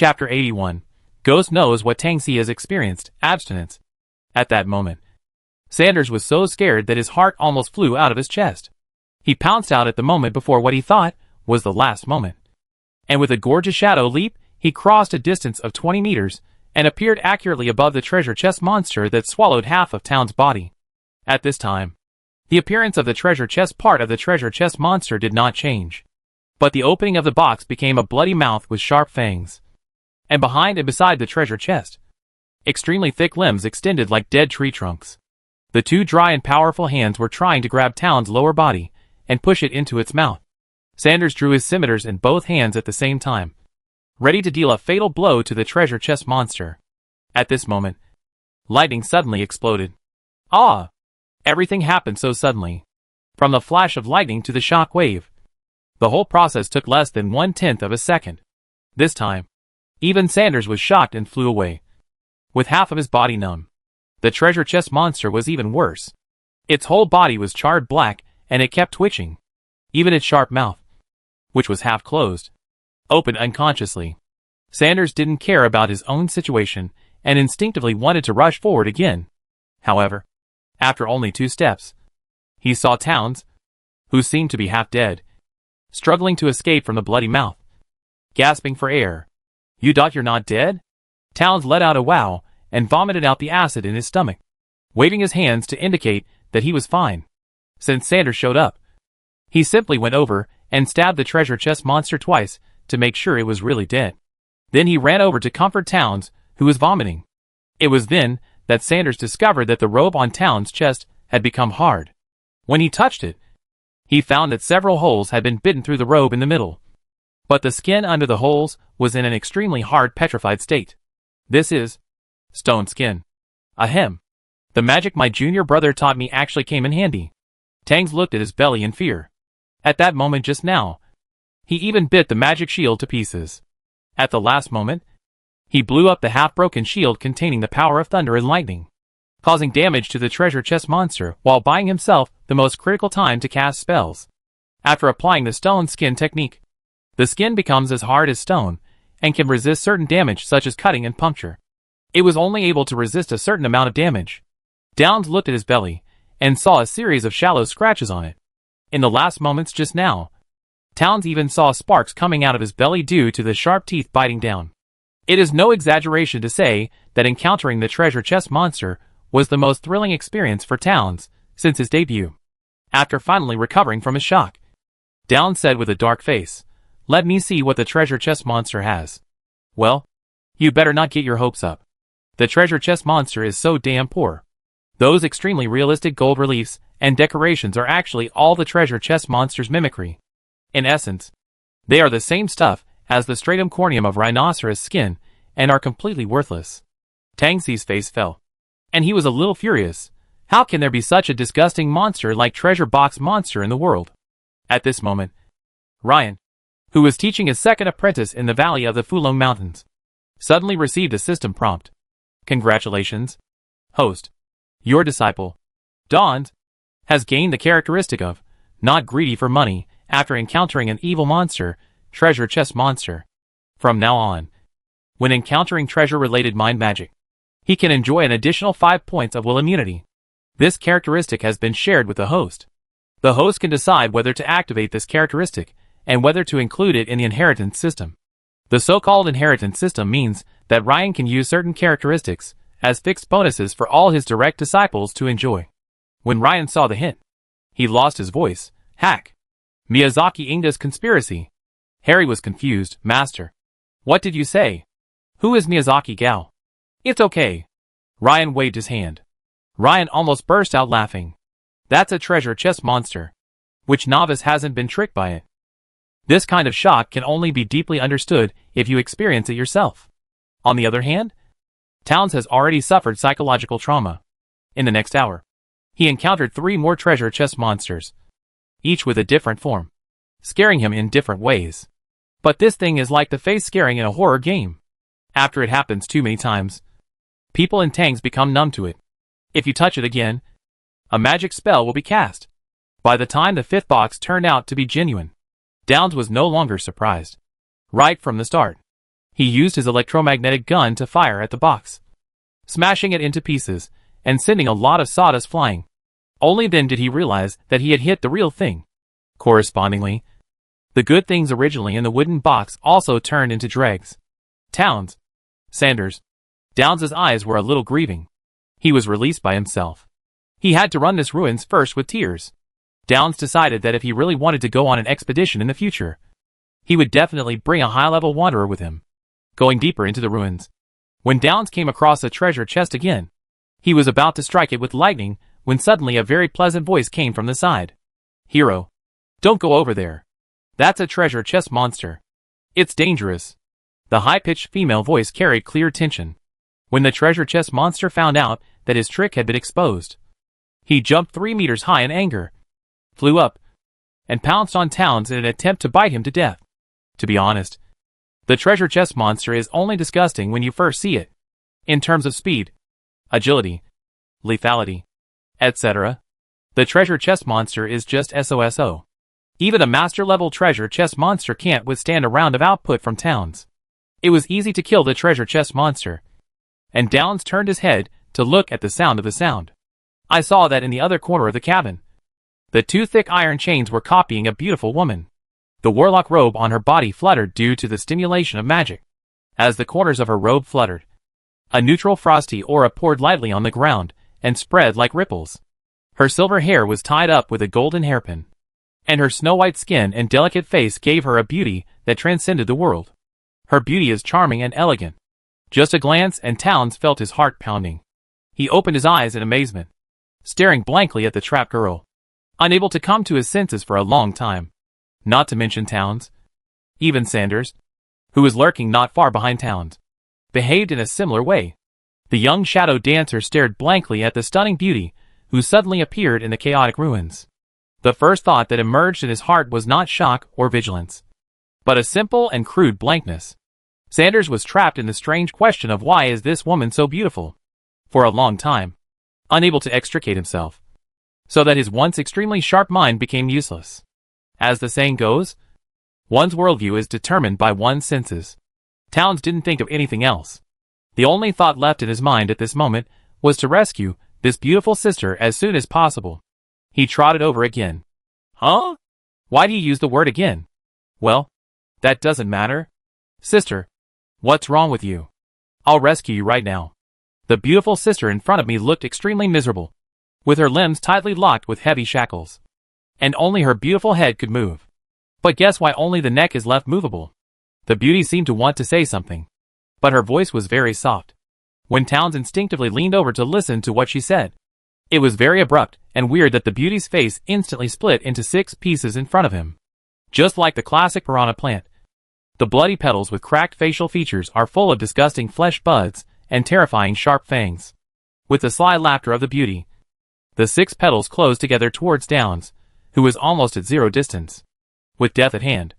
Chapter 81. Ghost knows what Tangxi has experienced, abstinence. At that moment, Sanders was so scared that his heart almost flew out of his chest. He pounced out at the moment before what he thought was the last moment. And with a gorgeous shadow leap, he crossed a distance of 20 meters and appeared accurately above the treasure chest monster that swallowed half of Town's body. At this time, the appearance of the treasure chest part of the treasure chest monster did not change. But the opening of the box became a bloody mouth with sharp fangs. And behind and beside the treasure chest, extremely thick limbs extended like dead tree trunks. The two dry and powerful hands were trying to grab Town's lower body and push it into its mouth. Sanders drew his scimitars in both hands at the same time, ready to deal a fatal blow to the treasure chest monster. At this moment, lightning suddenly exploded. Ah! Everything happened so suddenly. From the flash of lightning to the shock wave, the whole process took less than 1/10 of a second. This time, even Sanders was shocked and flew away, with half of his body numb. The treasure chest monster was even worse. Its whole body was charred black, and it kept twitching. Even its sharp mouth, which was half closed, opened unconsciously. Sanders didn't care about his own situation, and instinctively wanted to rush forward again. However, after only 2 steps, he saw Towns, who seemed to be half dead, struggling to escape from the bloody mouth, gasping for air. You're not dead? Towns let out a wow, and vomited out the acid in his stomach, waving his hands to indicate that he was fine. Since Sanders showed up, he simply went over and stabbed the treasure chest monster twice to make sure it was really dead. Then he ran over to comfort Towns, who was vomiting. It was then that Sanders discovered that the robe on Towns' chest had become hard. When he touched it, he found that several holes had been bitten through the robe in the middle. But the skin under the holes was in an extremely hard petrified state. This is stone skin. Ahem. The magic my junior brother taught me actually came in handy. Tangs looked at his belly in fear. At that moment just now, he even bit the magic shield to pieces. At the last moment, he blew up the half-broken shield containing the power of thunder and lightning, causing damage to the treasure chest monster while buying himself the most critical time to cast spells. After applying the stone skin technique, the skin becomes as hard as stone and can resist certain damage such as cutting and puncture. It was only able to resist a certain amount of damage. Downs looked at his belly and saw a series of shallow scratches on it. In the last moments just now, Towns even saw sparks coming out of his belly due to the sharp teeth biting down. It is no exaggeration to say that encountering the treasure chest monster was the most thrilling experience for Towns since his debut. After finally recovering from his shock, Downs said with a dark face, "Let me see what the treasure chest monster has." Well, you better not get your hopes up. The treasure chest monster is so damn poor. Those extremely realistic gold reliefs and decorations are actually all the treasure chest monster's mimicry. In essence, they are the same stuff as the stratum corneum of rhinoceros skin and are completely worthless. Tangxi's face fell, and he was a little furious. How can there be such a disgusting monster like treasure box monster in the world? At this moment, Ryan, who was teaching his second apprentice in the valley of the Fulong Mountains, suddenly received a system prompt. Congratulations, host. Your disciple, Dawn, has gained the characteristic of not greedy for money after encountering an evil monster, treasure chest monster. From now on, when encountering treasure-related mind magic, he can enjoy an additional 5 points of will immunity. This characteristic has been shared with the host. The host can decide whether to activate this characteristic and whether to include it in the inheritance system. The so-called inheritance system means that Ryan can use certain characteristics as fixed bonuses for all his direct disciples to enjoy. When Ryan saw the hint, he lost his voice. Hack. Miyazaki Inga's conspiracy. Harry was confused. Master, what did you say? Who is Miyazaki Gao? It's okay. Ryan waved his hand. Ryan almost burst out laughing. That's a treasure chest monster. Which novice hasn't been tricked by it? This kind of shock can only be deeply understood if you experience it yourself. On the other hand, Towns has already suffered psychological trauma. In the next hour, he encountered 3 more treasure chest monsters, each with a different form, scaring him in different ways. But this thing is like the face scaring in a horror game. After it happens too many times, people in Tangs become numb to it. If you touch it again, a magic spell will be cast. By the time the 5th box turned out to be genuine, Downs was no longer surprised. Right from the start, He used his electromagnetic gun to fire at the box, smashing it into pieces, and sending a lot of sawdust flying. Only then did he realize that he had hit the real thing. Correspondingly, the good things originally in the wooden box also turned into dregs. Towns. Sanders. Downes's eyes were a little grieving. He was released by himself. He had to run this ruins first with tears. Downes decided that if he really wanted to go on an expedition in the future, he would definitely bring a high-level wanderer with him. Going deeper into the ruins. When Downes came across a treasure chest again, he was about to strike it with lightning when suddenly a very pleasant voice came from the side. "Hero, don't go over there. That's a treasure chest monster. It's dangerous." The high-pitched female voice carried clear tension. When the treasure chest monster found out that his trick had been exposed, he jumped 3 meters high in anger, flew up, and pounced on Townes in an attempt to bite him to death. To be honest, the treasure chest monster is only disgusting when you first see it. In terms of speed, agility, lethality, etc., the treasure chest monster is just SOSO. Even a master-level treasure chest monster can't withstand a round of output from Townes. It was easy to kill the treasure chest monster, and Downes turned his head to look at the sound of the sound. I saw that in the other corner of the cabin. The 2 thick iron chains were copying a beautiful woman. The warlock robe on her body fluttered due to the stimulation of magic. As the corners of her robe fluttered, a neutral frosty aura poured lightly on the ground and spread like ripples. Her silver hair was tied up with a golden hairpin, and her snow-white skin and delicate face gave her a beauty that transcended the world. Her beauty is charming and elegant. Just a glance and Townes felt his heart pounding. He opened his eyes in amazement, staring blankly at the trapped girl, unable to come to his senses for a long time. Not to mention Townes. Even Sanders, who was lurking not far behind Townes, behaved in a similar way. The young shadow dancer stared blankly at the stunning beauty who suddenly appeared in the chaotic ruins. The first thought that emerged in his heart was not shock or vigilance, but a simple and crude blankness. Sanders was trapped in the strange question of why is this woman so beautiful, for a long time, unable to extricate himself, so that his once extremely sharp mind became useless. As the saying goes, one's worldview is determined by one's senses. Townes didn't think of anything else. The only thought left in his mind at this moment was to rescue this beautiful sister as soon as possible. He trotted over again. Huh? Why do you use the word again? Well, that doesn't matter. Sister, what's wrong with you? I'll rescue you right now. The beautiful sister in front of me looked extremely miserable, with her limbs tightly locked with heavy shackles, and only her beautiful head could move. But guess why only the neck is left movable? The beauty seemed to want to say something, but her voice was very soft. When Townes instinctively leaned over to listen to what she said, it was very abrupt and weird that the beauty's face instantly split into 6 pieces in front of him. Just like the classic piranha plant, the bloody petals with cracked facial features are full of disgusting flesh buds and terrifying sharp fangs. With the sly laughter of the beauty, the 6 petals closed together towards Downes, who was almost at 0 distance. With death at hand,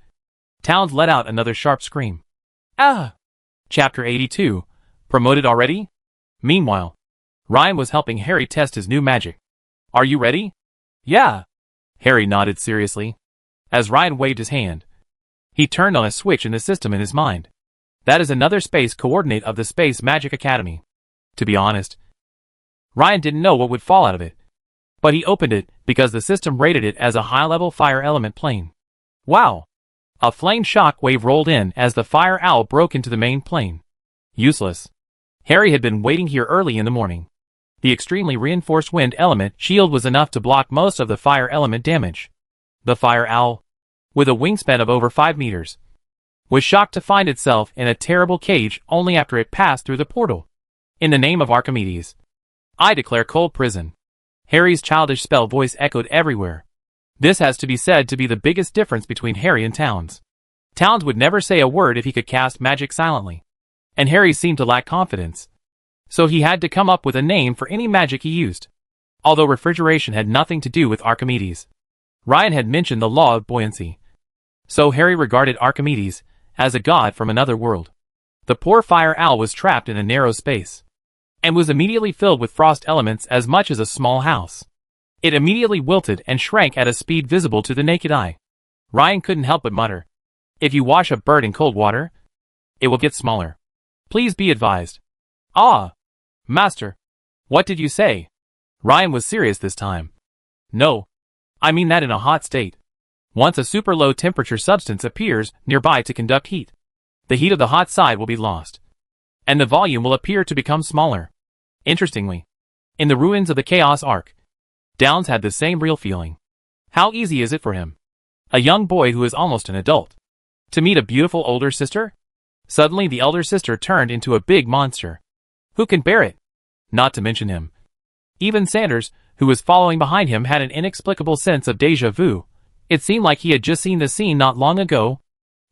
Townes let out another sharp scream. Ah! Chapter 82. Promoted already? Meanwhile, Ryan was helping Harry test his new magic. Are you ready? Yeah. Harry nodded seriously. As Ryan waved his hand, he turned on a switch in the system in his mind. That is another space coordinate of the Space Magic Academy. To be honest, Ryan didn't know what would fall out of it, but he opened it because the system rated it as a high-level fire element plane. Wow! A flame shock wave rolled in as the fire owl broke into the main plane. Useless. Harry had been waiting here early in the morning. The extremely reinforced wind element shield was enough to block most of the fire element damage. The fire owl, with a wingspan of over 5 meters, was shocked to find itself in a terrible cage only after it passed through the portal. In the name of Archimedes, I declare cold prison. Harry's childish spell voice echoed everywhere. This has to be said to be the biggest difference between Harry and Townes. Townes would never say a word if he could cast magic silently, and Harry seemed to lack confidence, so he had to come up with a name for any magic he used. Although refrigeration had nothing to do with Archimedes, Ryan had mentioned the law of buoyancy, so Harry regarded Archimedes as a god from another world. The poor fire owl was trapped in a narrow space, and was immediately filled with frost elements as much as a small house. It immediately wilted and shrank at a speed visible to the naked eye. Ryan couldn't help but mutter, "If you wash a bird in cold water, It will get smaller. Please be advised. Ah! Master. What did you say? Ryan was serious this time. No. I mean that in a hot state. Once a super low temperature substance appears nearby to conduct heat, the heat of the hot side will be lost, and the volume will appear to become smaller. Interestingly, in the ruins of the Chaos Ark, Downs had the same real feeling. How easy is it for him, a young boy who is almost an adult, to meet a beautiful older sister? Suddenly the elder sister turned into a big monster. Who can bear it? Not to mention him. Even Sanders, who was following behind him, had an inexplicable sense of déjà vu. It seemed like he had just seen the scene not long ago.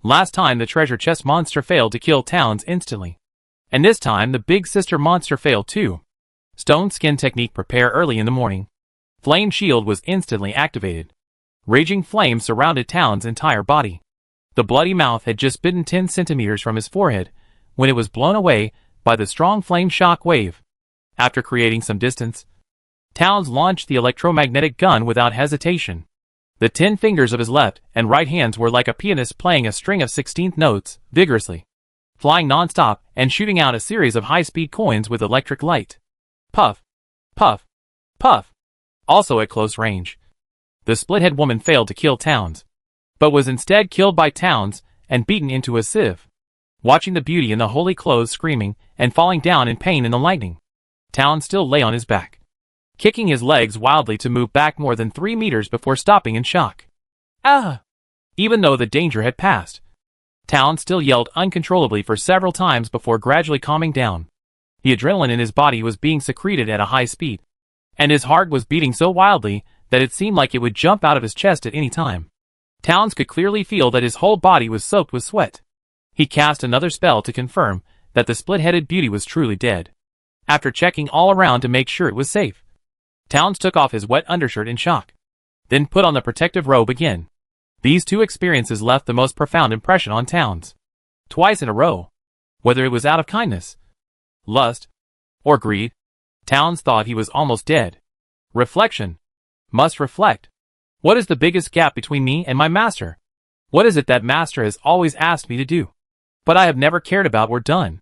Last time the treasure chest monster failed to kill Towns instantly. And this time the big sister monster failed too. Stone skin technique prepare early in the morning. Flame shield was instantly activated. Raging flames surrounded Towns' entire body. The bloody mouth had just bitten 10 centimeters from his forehead when it was blown away by the strong flame shock wave. After creating some distance, Towns launched the electromagnetic gun without hesitation. The 10 fingers of his left and right hands were like a pianist playing a string of 16th notes, vigorously, flying non-stop and shooting out a series of high-speed coins with electric light. Puff, puff, puff. Also at close range, the split-head woman failed to kill Towns, but was instead killed by Towns and beaten into a sieve. Watching the beauty in the holy clothes screaming and falling down in pain in the lightning, Towns still lay on his back, kicking his legs wildly to move back more than 3 meters before stopping in shock. Ah! Even though the danger had passed, Towns still yelled uncontrollably for several times before gradually calming down. The adrenaline in his body was being secreted at a high speed, and his heart was beating so wildly that it seemed like it would jump out of his chest at any time. Towns could clearly feel that his whole body was soaked with sweat. He cast another spell to confirm that the split-headed beauty was truly dead. After checking all around to make sure it was safe, Towns took off his wet undershirt in shock, then put on the protective robe again. These two experiences left the most profound impression on Towns. Twice in a row. Whether it was out of kindness, lust, or greed, Towns thought he was almost dead. Reflection. Must reflect. What is the biggest gap between me and my master? What is it that master has always asked me to do, but I have never cared about or done?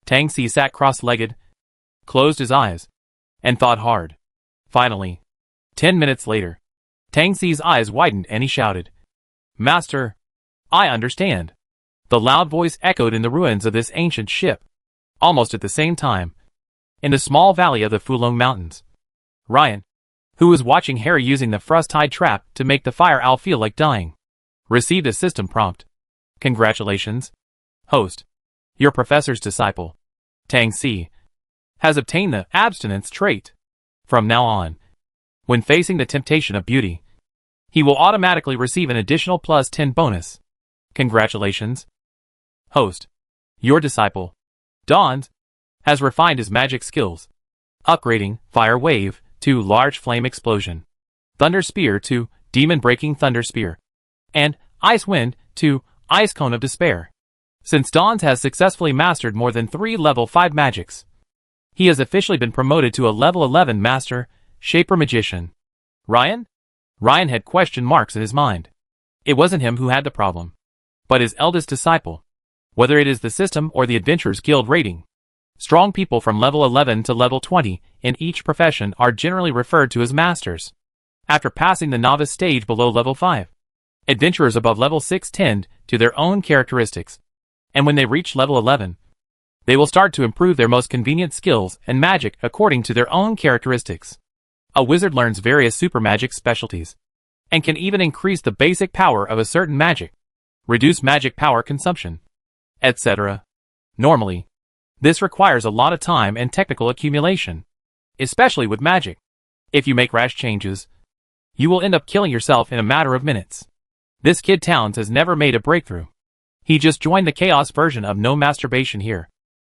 Tang Si sat cross-legged, closed his eyes, and thought hard. Finally, 10 minutes later, Tang Si's eyes widened and he shouted, "Master, I understand." The loud voice echoed in the ruins of this ancient ship. Almost at the same time, in the small valley of the Fulong Mountains, Ryan, who was watching Harry using the frost-tide trap to make the fire owl feel like dying, received a system prompt. "Congratulations, host. Your professor's disciple, Tang Si, has obtained the abstinence trait. From now on, when facing the temptation of beauty, he will automatically receive an additional plus 10 bonus. Congratulations, host. Your disciple, Dawn, has refined his magic skills, upgrading Fire Wave to Large Flame Explosion, Thunder Spear to Demon Breaking Thunder Spear, and Ice Wind to Ice Cone of Despair. Since Dawns has successfully mastered more than 3 level 5 magics, he has officially been promoted to a level 11 Master Shaper Magician. Ryan? Ryan had question marks in his mind. It wasn't him who had the problem, but his eldest disciple. Whether it is the system or the Adventurers Guild rating, strong people from level 11 to level 20 in each profession are generally referred to as masters. After passing the novice stage below level 5, adventurers above level 6 tend to their own characteristics, and when they reach level 11, they will start to improve their most convenient skills and magic according to their own characteristics. A wizard learns various super magic specialties, and can even increase the basic power of a certain magic, reduce magic power consumption, etc. Normally, this requires a lot of time and technical accumulation, especially with magic. If you make rash changes, you will end up killing yourself in a matter of minutes. This kid Towns has never made a breakthrough. He just joined the chaos version of no masturbation here,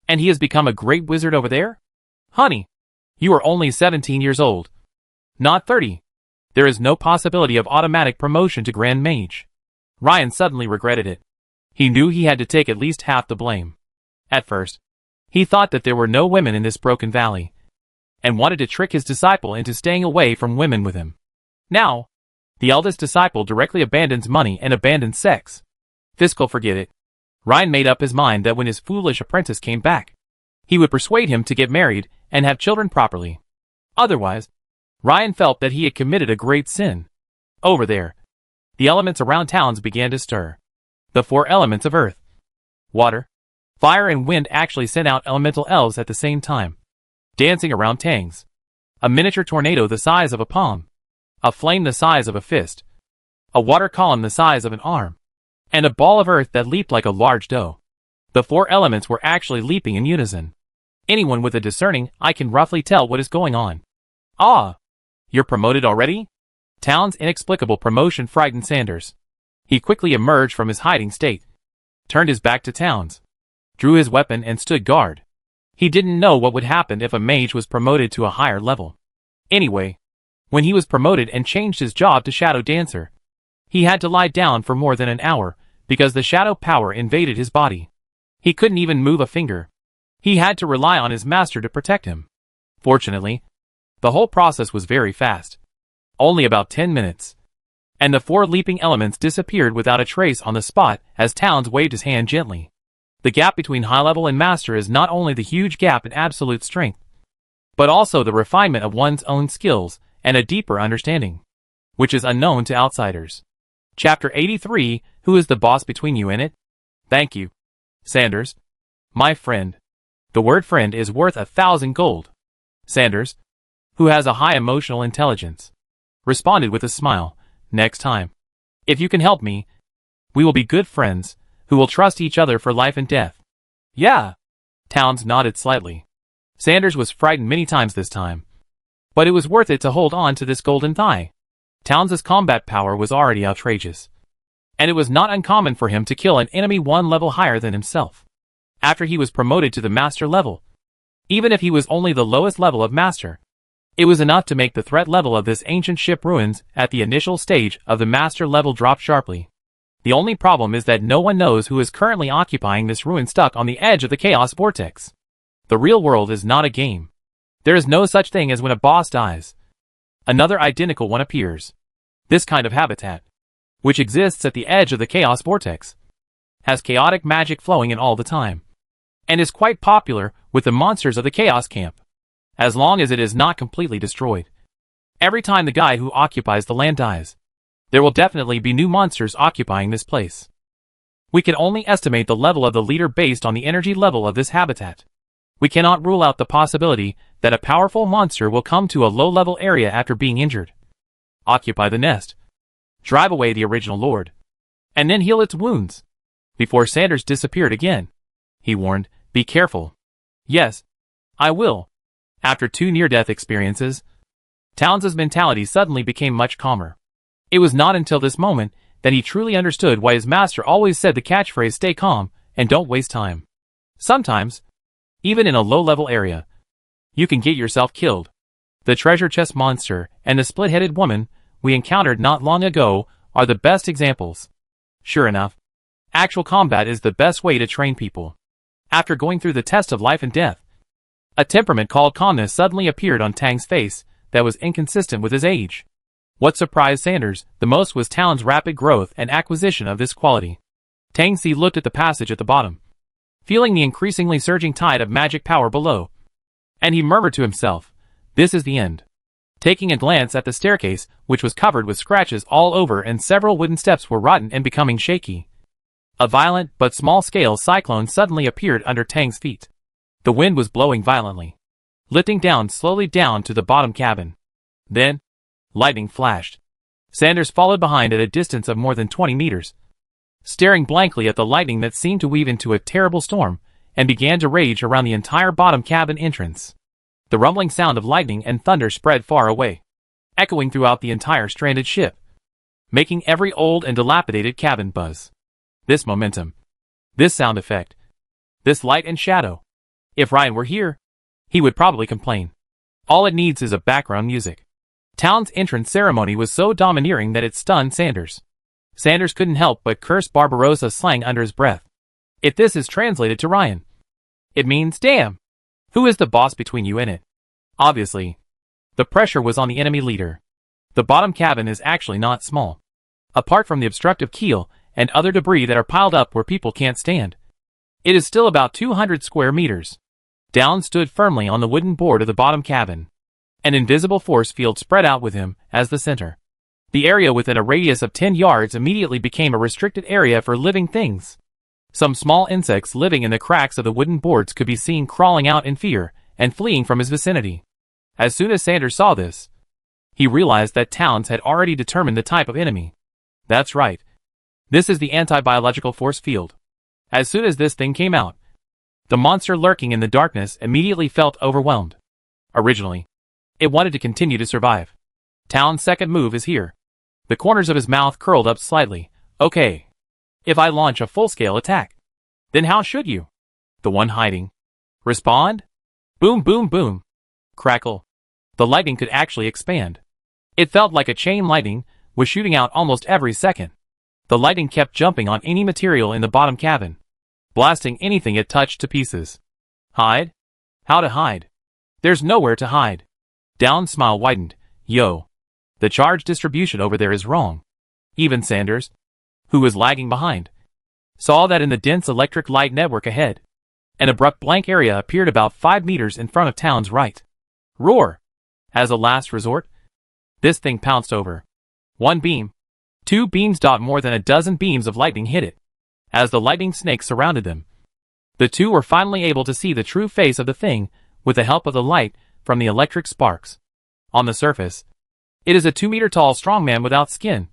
and he has become a great wizard over there? Honey, you are only 17 years old, not 30. There is no possibility of automatic promotion to Grand Mage. Ryan suddenly regretted it. He knew he had to take at least half the blame. At first, he thought that there were no women in this broken valley, and wanted to trick his disciple into staying away from women with him. Now, the eldest disciple directly abandons money and abandons sex. Fiscal forget it. Ryan made up his mind that when his foolish apprentice came back, he would persuade him to get married and have children properly. Otherwise, Ryan felt that he had committed a great sin. Over there, the elements around towns began to stir. The 4 elements of earth, water, fire and wind actually sent out elemental elves at the same time, dancing around Tangs. A miniature tornado the size of a palm, a flame the size of a fist, a water column the size of an arm, and a ball of earth that leaped like a large doe. The 4 elements were actually leaping in unison. Anyone with a discerning eye can roughly tell what is going on. Ah! You're promoted already? Town's inexplicable promotion frightened Sanders. He quickly emerged from his hiding state, turned his back to Towns, drew his weapon and stood guard. He didn't know what would happen if a mage was promoted to a higher level. Anyway, when he was promoted and changed his job to Shadow Dancer, he had to lie down for more than an hour because the shadow power invaded his body. He couldn't even move a finger. He had to rely on his master to protect him. Fortunately, the whole process was very fast. Only about 10 minutes. And the 4 leaping elements disappeared without a trace on the spot as Towns waved his hand gently. The gap between high level and master is not only the huge gap in absolute strength, but also the refinement of one's own skills and a deeper understanding, which is unknown to outsiders. Chapter 83, Who is the boss between you and it? Thank you, Sanders. My friend. The word friend is worth 1,000 gold. Sanders, who has a high emotional intelligence, responded with a smile. Next time, if you can help me, we will be good friends, who will trust each other for life and death. Yeah. Towns nodded slightly. Sanders was frightened many times this time, but it was worth it to hold on to this golden thigh. Towns's combat power was already outrageous, and it was not uncommon for him to kill an enemy 1 level higher than himself after he was promoted to the master level. Even if he was only the lowest level of master, it was enough to make the threat level of this ancient ship ruins at the initial stage of the master level drop sharply. The only problem is that no one knows who is currently occupying this ruin stuck on the edge of the chaos vortex. The real world is not a game. There is no such thing as when a boss dies, another identical one appears. This kind of habitat, which exists at the edge of the chaos vortex, has chaotic magic flowing in all the time, and is quite popular with the monsters of the chaos camp, as long as it is not completely destroyed. Every time the guy who occupies the land dies, there will definitely be new monsters occupying this place. We can only estimate the level of the leader based on the energy level of this habitat. We cannot rule out the possibility that a powerful monster will come to a low-level area after being injured, occupy the nest, drive away the original lord, and then heal its wounds. Before Sanders disappeared again, he warned, "Be careful." "Yes, I will." After 2 near-death experiences, Towns's mentality suddenly became much calmer. It was not until this moment that he truly understood why his master always said the catchphrase "stay calm and don't waste time." Sometimes, even in a low-level area, you can get yourself killed. The treasure chest monster and the split-headed woman we encountered not long ago are the best examples. Sure enough, actual combat is the best way to train people. After going through the test of life and death, a temperament called calmness suddenly appeared on Tang's face that was inconsistent with his age. What surprised Sanders the most was Towns' rapid growth and acquisition of this quality. Tangsi looked at the passage at the bottom, feeling the increasingly surging tide of magic power below, and he murmured to himself, "This is the end." Taking a glance at the staircase, which was covered with scratches all over and several wooden steps were rotten and becoming shaky, a violent but small-scale cyclone suddenly appeared under Tang's feet. The wind was blowing violently, lifting down slowly down to the bottom cabin. Then, lightning flashed. Sanders followed behind at a distance of more than 20 meters, staring blankly at the lightning that seemed to weave into a terrible storm and began to rage around the entire bottom cabin entrance. The rumbling sound of lightning and thunder spread far away, echoing throughout the entire stranded ship, making every old and dilapidated cabin buzz. This momentum, this sound effect, this light and shadow. If Ryan were here, he would probably complain. All it needs is a background music. Towns' entrance ceremony was so domineering that it stunned Sanders. Sanders couldn't help but curse Barbarossa slang under his breath. If this is translated to Ryan, it means, "Damn! Who is the boss between you and it?" Obviously, the pressure was on the enemy leader. The bottom cabin is actually not small. Apart from the obstructive keel and other debris that are piled up where people can't stand, It is still about 200 square meters. Downs stood firmly on the wooden board of the bottom cabin. An invisible force field spread out with him as the center. The area within a radius of 10 yards immediately became a restricted area for living things. Some small insects living in the cracks of the wooden boards could be seen crawling out in fear and fleeing from his vicinity. As soon as Sanders saw this, he realized that Towns had already determined the type of enemy. That's right. This is the anti-biological force field. As soon as this thing came out, the monster lurking in the darkness immediately felt overwhelmed. Originally, it wanted to continue to survive. Towns' second move is here. The corners of his mouth curled up slightly. Okay. If I launch a full-scale attack, then how should you? The one hiding. Respond? Boom, boom, boom. Crackle. The lightning could actually expand. It felt like a chain lightning was shooting out almost every second. The lightning kept jumping on any material in the bottom cabin, blasting anything it touched to pieces. Hide? How to hide? There's nowhere to hide. Down's smile widened. Yo. The charge distribution over there is wrong. Even Sanders, who was lagging behind, saw that in the dense electric light network ahead. An abrupt blank area appeared about 5 meters in front of Towns' right. Roar! As a last resort, this thing pounced over. One beam. 2 beams. More than a dozen beams of lightning hit it. As the lightning snakes surrounded them, the two were finally able to see the true face of the thing with the help of the light from the electric sparks. On the surface, it is a 2-meter-tall strongman without skin,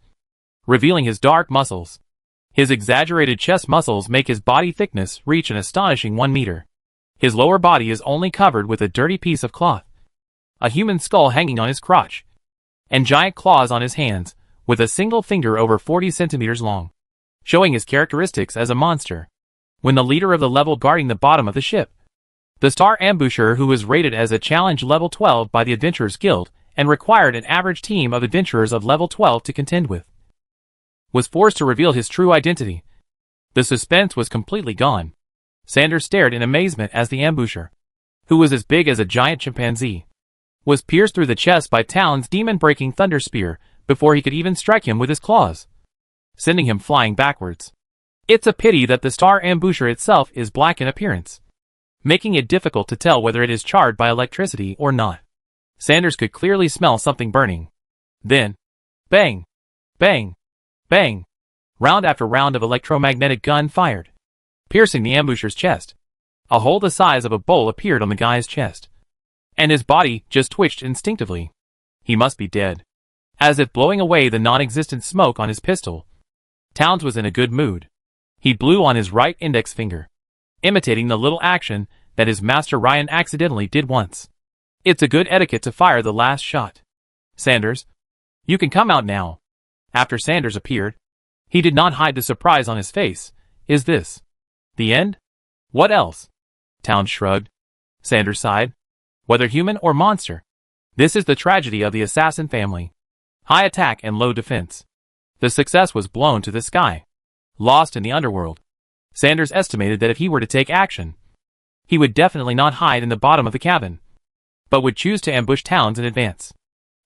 revealing his dark muscles. His exaggerated chest muscles make his body thickness reach an astonishing 1 meter. His lower body is only covered with a dirty piece of cloth, a human skull hanging on his crotch, and giant claws on his hands, with a single finger over 40 centimeters long, showing his characteristics as a monster. When the leader of the level guarding the bottom of the ship, the Star Ambusher, who was rated as a challenge level 12 by the Adventurers Guild and required an average team of adventurers of level 12 to contend with, was forced to reveal his true identity. The suspense was completely gone. Sanders stared in amazement as the Ambusher, who was as big as a giant chimpanzee, was pierced through the chest by Towns' demon-breaking thunder spear before he could even strike him with his claws, sending him flying backwards. It's a pity that the Star Ambusher itself is black in appearance, making it difficult to tell whether it is charred by electricity or not. Sanders could clearly smell something burning. Then, bang, bang, bang, round after round of electromagnetic gun fired, piercing the Ambusher's chest. A hole the size of a bowl appeared on the guy's chest, and his body just twitched instinctively. He must be dead. As if blowing away the non-existent smoke on his pistol, Towns was in a good mood. He blew on his right index finger, imitating the little action that his master Ryan accidentally did once. It's a good etiquette to fire the last shot. Sanders, you can come out now. After Sanders appeared, he did not hide the surprise on his face. Is this the end? What else? Towns shrugged. Sanders sighed. Whether human or monster, this is the tragedy of the assassin family. High attack and low defense. The success was blown to the sky, lost in the underworld. Sanders estimated that if he were to take action, he would definitely not hide in the bottom of the cabin, but would choose to ambush Towns in advance.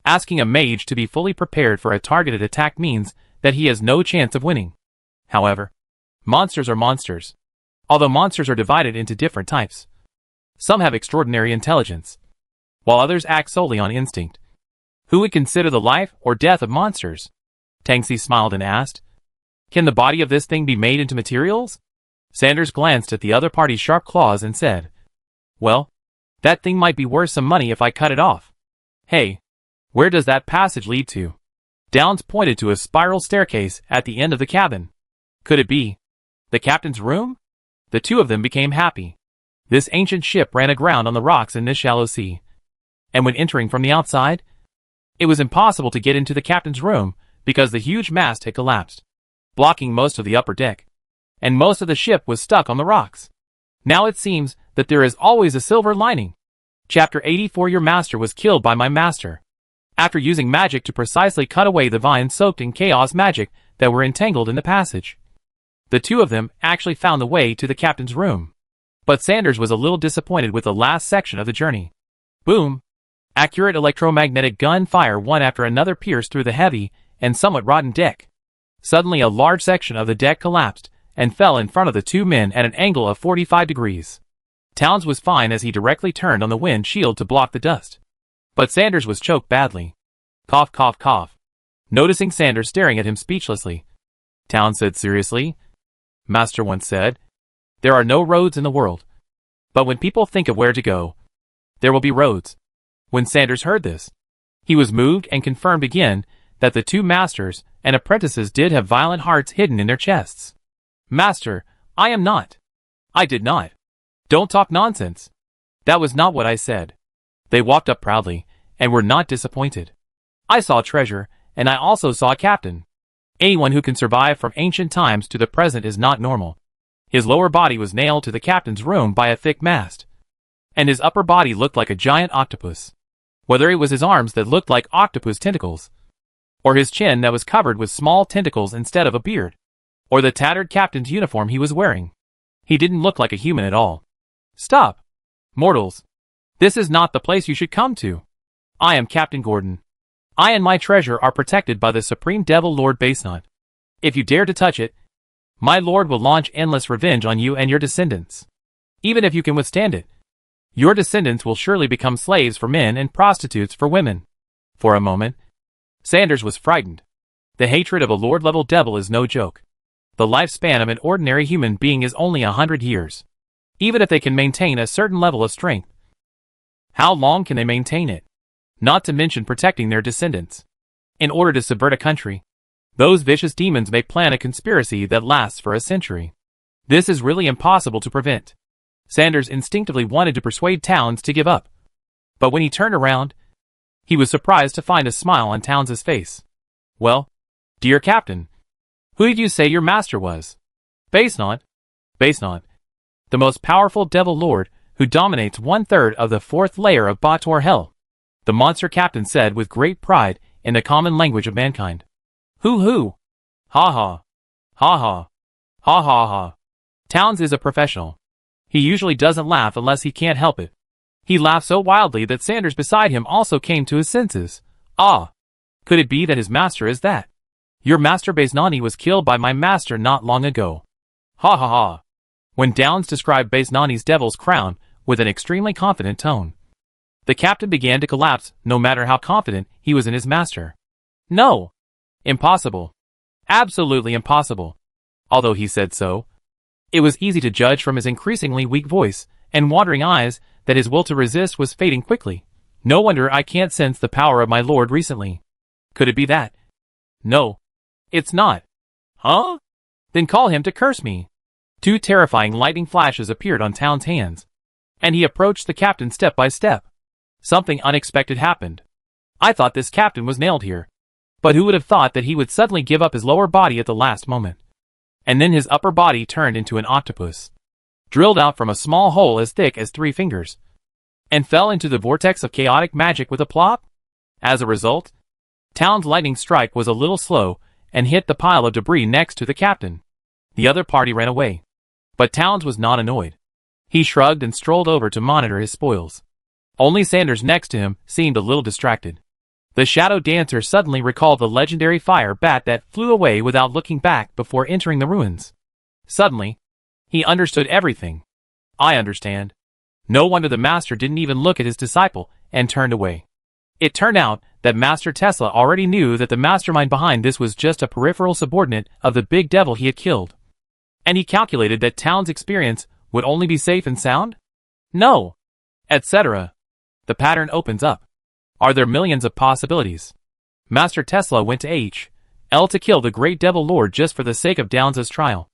Asking a mage to be fully prepared for a targeted attack means that he has no chance of winning. However, monsters are monsters. Although monsters are divided into different types, some have extraordinary intelligence, while others act solely on instinct. Who would consider the life or death of monsters? Tangsi smiled and asked, Can the body of this thing be made into materials? Sanders glanced at the other party's sharp claws and said, Well, that thing might be worth some money if I cut it off. Hey, where does that passage lead to? Downs pointed to a spiral staircase at the end of the cabin. Could it be the captain's room? The two of them became happy. This ancient ship ran aground on the rocks in this shallow sea, and when entering from the outside, it was impossible to get into the captain's room because the huge mast had collapsed, blocking most of the upper deck, and most of the ship was stuck on the rocks. Now it seems that there is always a silver lining. Chapter 84. Your master was killed by my master. After using magic to precisely cut away the vines soaked in chaos magic that were entangled in the passage, the two of them actually found the way to the captain's room. But Sanders was a little disappointed with the last section of the journey. Boom! Accurate electromagnetic gun fire one after another pierced through the heavy and somewhat rotten deck. Suddenly a large section of the deck collapsed, and fell in front of the two men at an angle of 45 degrees. Towns was fine as he directly turned on the wind shield to block the dust. But Sanders was choked badly. Cough, cough, cough. Noticing Sanders staring at him speechlessly, Towns said seriously, "Master once said, there are no roads in the world. But when people think of where to go, there will be roads." When Sanders heard this, he was moved and confirmed again that the two masters and apprentices did have violent hearts hidden in their chests. "Master, I am not. I did not. Don't talk nonsense. That was not what I said." They walked up proudly and were not disappointed. "I saw treasure, and I also saw a captain. Anyone who can survive from ancient times to the present is not normal. His lower body was nailed to the captain's room by a thick mast, and his upper body looked like a giant octopus. Whether it was his arms that looked like octopus tentacles, or his chin that was covered with small tentacles instead of a beard, or the tattered captain's uniform he was wearing, he didn't look like a human at all. Stop! Mortals! This is not the place you should come to. I am Captain Gordon. I and my treasure are protected by the Supreme Devil Lord Basenot. If you dare to touch it, my lord will launch endless revenge on you and your descendants. Even if you can withstand it, your descendants will surely become slaves for men and prostitutes for women." For a moment, Sanders was frightened. The hatred of a lord-level devil is no joke. The lifespan of an ordinary human being is only 100 years. Even if they can maintain a certain level of strength, how long can they maintain it? Not to mention protecting their descendants. In order to subvert a country, those vicious demons may plan a conspiracy that lasts for a century. This is really impossible to prevent. Sanders instinctively wanted to persuade Towns to give up. But when he turned around, he was surprised to find a smile on Towns's face. "Well, dear Captain, who did you say your master was?" "Basenot. Basenot, the most powerful devil lord who dominates 1/3 of the 4th layer of Bator Hell," the monster captain said with great pride in the common language of mankind. Hoo! Ha ha! Ha ha! Ha ha ha! Towns is a professional. He usually doesn't laugh unless he can't help it. He laughed so wildly that Sanders beside him also came to his senses. "Ah! Could it be that his master is that? Your master Basenani was killed by my master not long ago." Ha ha ha! When Downs described Basenani's devil's crown with an extremely confident tone, the captain began to collapse no matter how confident he was in his master. "No! Impossible. Absolutely impossible." Although he said so, it was easy to judge from his increasingly weak voice and wandering eyes that his will to resist was fading quickly. "No wonder I can't sense the power of my lord recently. Could it be that?" "No. It's not." "Huh? Then call him to curse me." Two terrifying lightning flashes appeared on Towns' hands, and he approached the captain step by step. Something unexpected happened. "I thought this captain was nailed here. But who would have thought that he would suddenly give up his lower body at the last moment? And then his upper body turned into an octopus, drilled out from a small hole as thick as 3 fingers, and fell into the vortex of chaotic magic with a plop? As a result, Towns' lightning strike was a little slow and hit the pile of debris next to the captain. The other party ran away. But Towns was not annoyed. He shrugged and strolled over to monitor his spoils. Only Sanders next to him seemed a little distracted. The shadow dancer suddenly recalled the legendary fire bat that flew away without looking back before entering the ruins. Suddenly, he understood everything. "I understand." No wonder the master didn't even look at his disciple and turned away. It turned out that Master Tesla already knew that the mastermind behind this was just a peripheral subordinate of the big devil he had killed. And he calculated that Towns' experience would only be safe and sound? No. Etc. The pattern opens up. Are there millions of possibilities? Master Tesla went to H.L. to kill the great devil lord just for the sake of Downs' trial,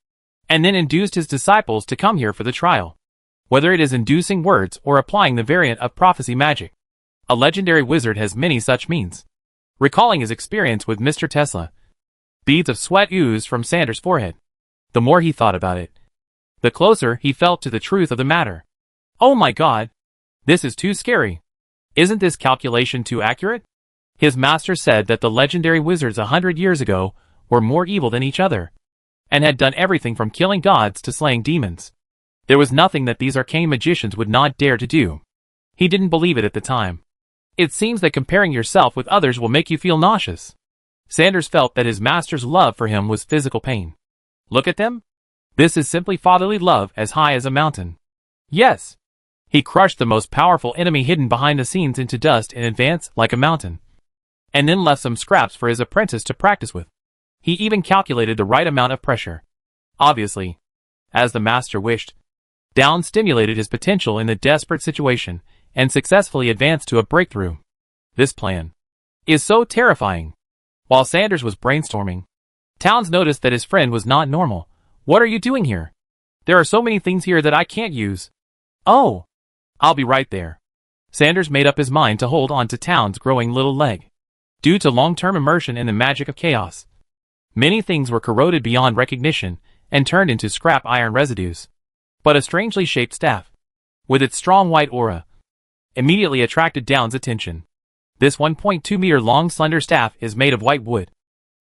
and then induced his disciples to come here for the trial. Whether it is inducing words or applying the variant of prophecy magic, a legendary wizard has many such means. Recalling his experience with Mr. Tesla, beads of sweat oozed from Sanders' forehead. The more he thought about it, the closer he felt to the truth of the matter. Oh my God! This is too scary. Isn't this calculation too accurate? His master said that the legendary wizards 100 years ago were more evil than each other, and had done everything from killing gods to slaying demons. There was nothing that these arcane magicians would not dare to do. He didn't believe it at the time. It seems that comparing yourself with others will make you feel nauseous. Sanders felt that his master's love for him was physical pain. Look at them. This is simply fatherly love as high as a mountain. Yes. He crushed the most powerful enemy hidden behind the scenes into dust in advance like a mountain, and then left some scraps for his apprentice to practice with. He even calculated the right amount of pressure. Obviously, as the master wished, Downs stimulated his potential in the desperate situation and successfully advanced to a breakthrough. This plan is so terrifying. While Sanders was brainstorming, Towns noticed that his friend was not normal. What are you doing here? There are so many things here that I can't use. Oh, I'll be right there. Sanders made up his mind to hold on to Towns' growing little leg. Due to long-term immersion in the magic of chaos, many things were corroded beyond recognition and turned into scrap iron residues. But a strangely shaped staff, with its strong white aura, immediately attracted Downs' attention. This 1.2-meter long slender staff is made of white wood,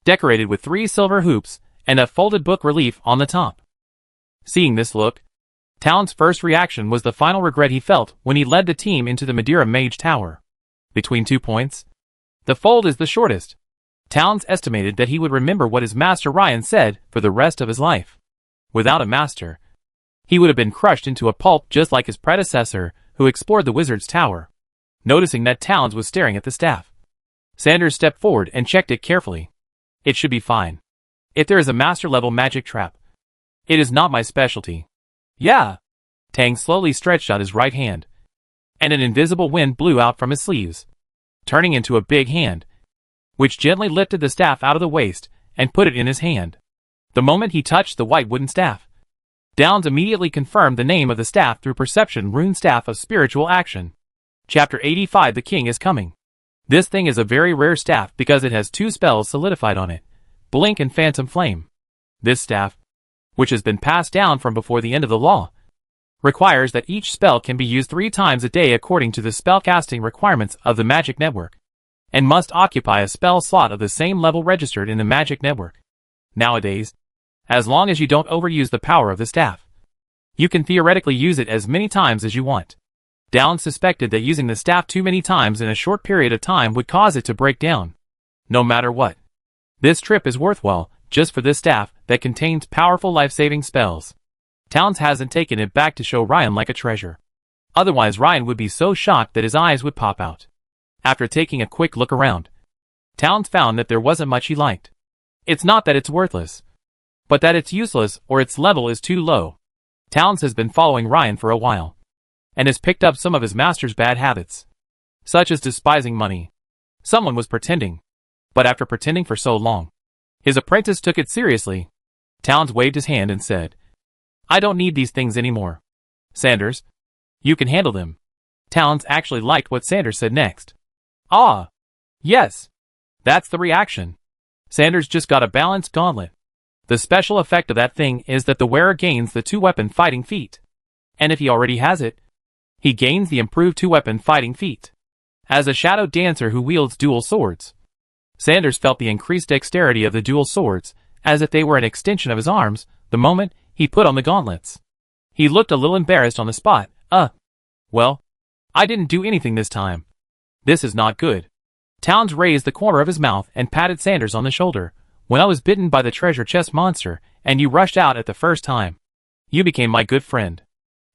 decorated with 3 silver hoops and a folded book relief on the top. Seeing this look, Towns' first reaction was the final regret he felt when he led the team into the Madeira Mage Tower. Between 2 points, the fold is the shortest. Towns estimated that he would remember what his master Ryan said for the rest of his life. Without a master, he would have been crushed into a pulp just like his predecessor who explored the wizard's tower. Noticing that Towns was staring at the staff, Sanders stepped forward and checked it carefully. It should be fine. If there is a master-level magic trap, it is not my specialty. Yeah. Tang slowly stretched out his right hand, and an invisible wind blew out from his sleeves, turning into a big hand, which gently lifted the staff out of the waist and put it in his hand. The moment he touched the white wooden staff, Downs immediately confirmed the name of the staff through perception rune staff of spiritual action. Chapter 85 The King is Coming. This thing is a very rare staff because it has 2 spells solidified on it, Blink and Phantom Flame. This staff, which has been passed down from before the end of the law, requires that each spell can be used 3 times a day according to the spellcasting requirements of the Magic Network, and must occupy a spell slot of the same level registered in the Magic Network. Nowadays, as long as you don't overuse the power of the staff, you can theoretically use it as many times as you want. Downs suspected that using the staff too many times in a short period of time would cause it to break down. No matter what, this trip is worthwhile just for this staff that contains powerful life-saving spells. Towns hasn't taken it back to show Ryan like a treasure. Otherwise Ryan would be so shocked that his eyes would pop out. After taking a quick look around, Towns found that there wasn't much he liked. It's not that it's worthless, but that it's useless or its level is too low. Towns has been following Ryan for a while, and has picked up some of his master's bad habits, such as despising money. Someone was pretending, but after pretending for so long, his apprentice took it seriously. Towns waved his hand and said, I don't need these things anymore. Sanders, you can handle them. Towns actually liked what Sanders said next. Ah, yes, that's the reaction. Sanders just got a balanced gauntlet. The special effect of that thing is that the wearer gains the 2-weapon fighting feat. And if he already has it, he gains the improved 2-weapon fighting feat. As a shadow dancer who wields dual swords, Sanders felt the increased dexterity of the dual swords, as if they were an extension of his arms, the moment he put on the gauntlets. He looked a little embarrassed on the spot. Well, I didn't do anything this time. This is not good. Towns raised the corner of his mouth and patted Sanders on the shoulder. When I was bitten by the treasure chest monster, and you rushed out at the first time, you became my good friend.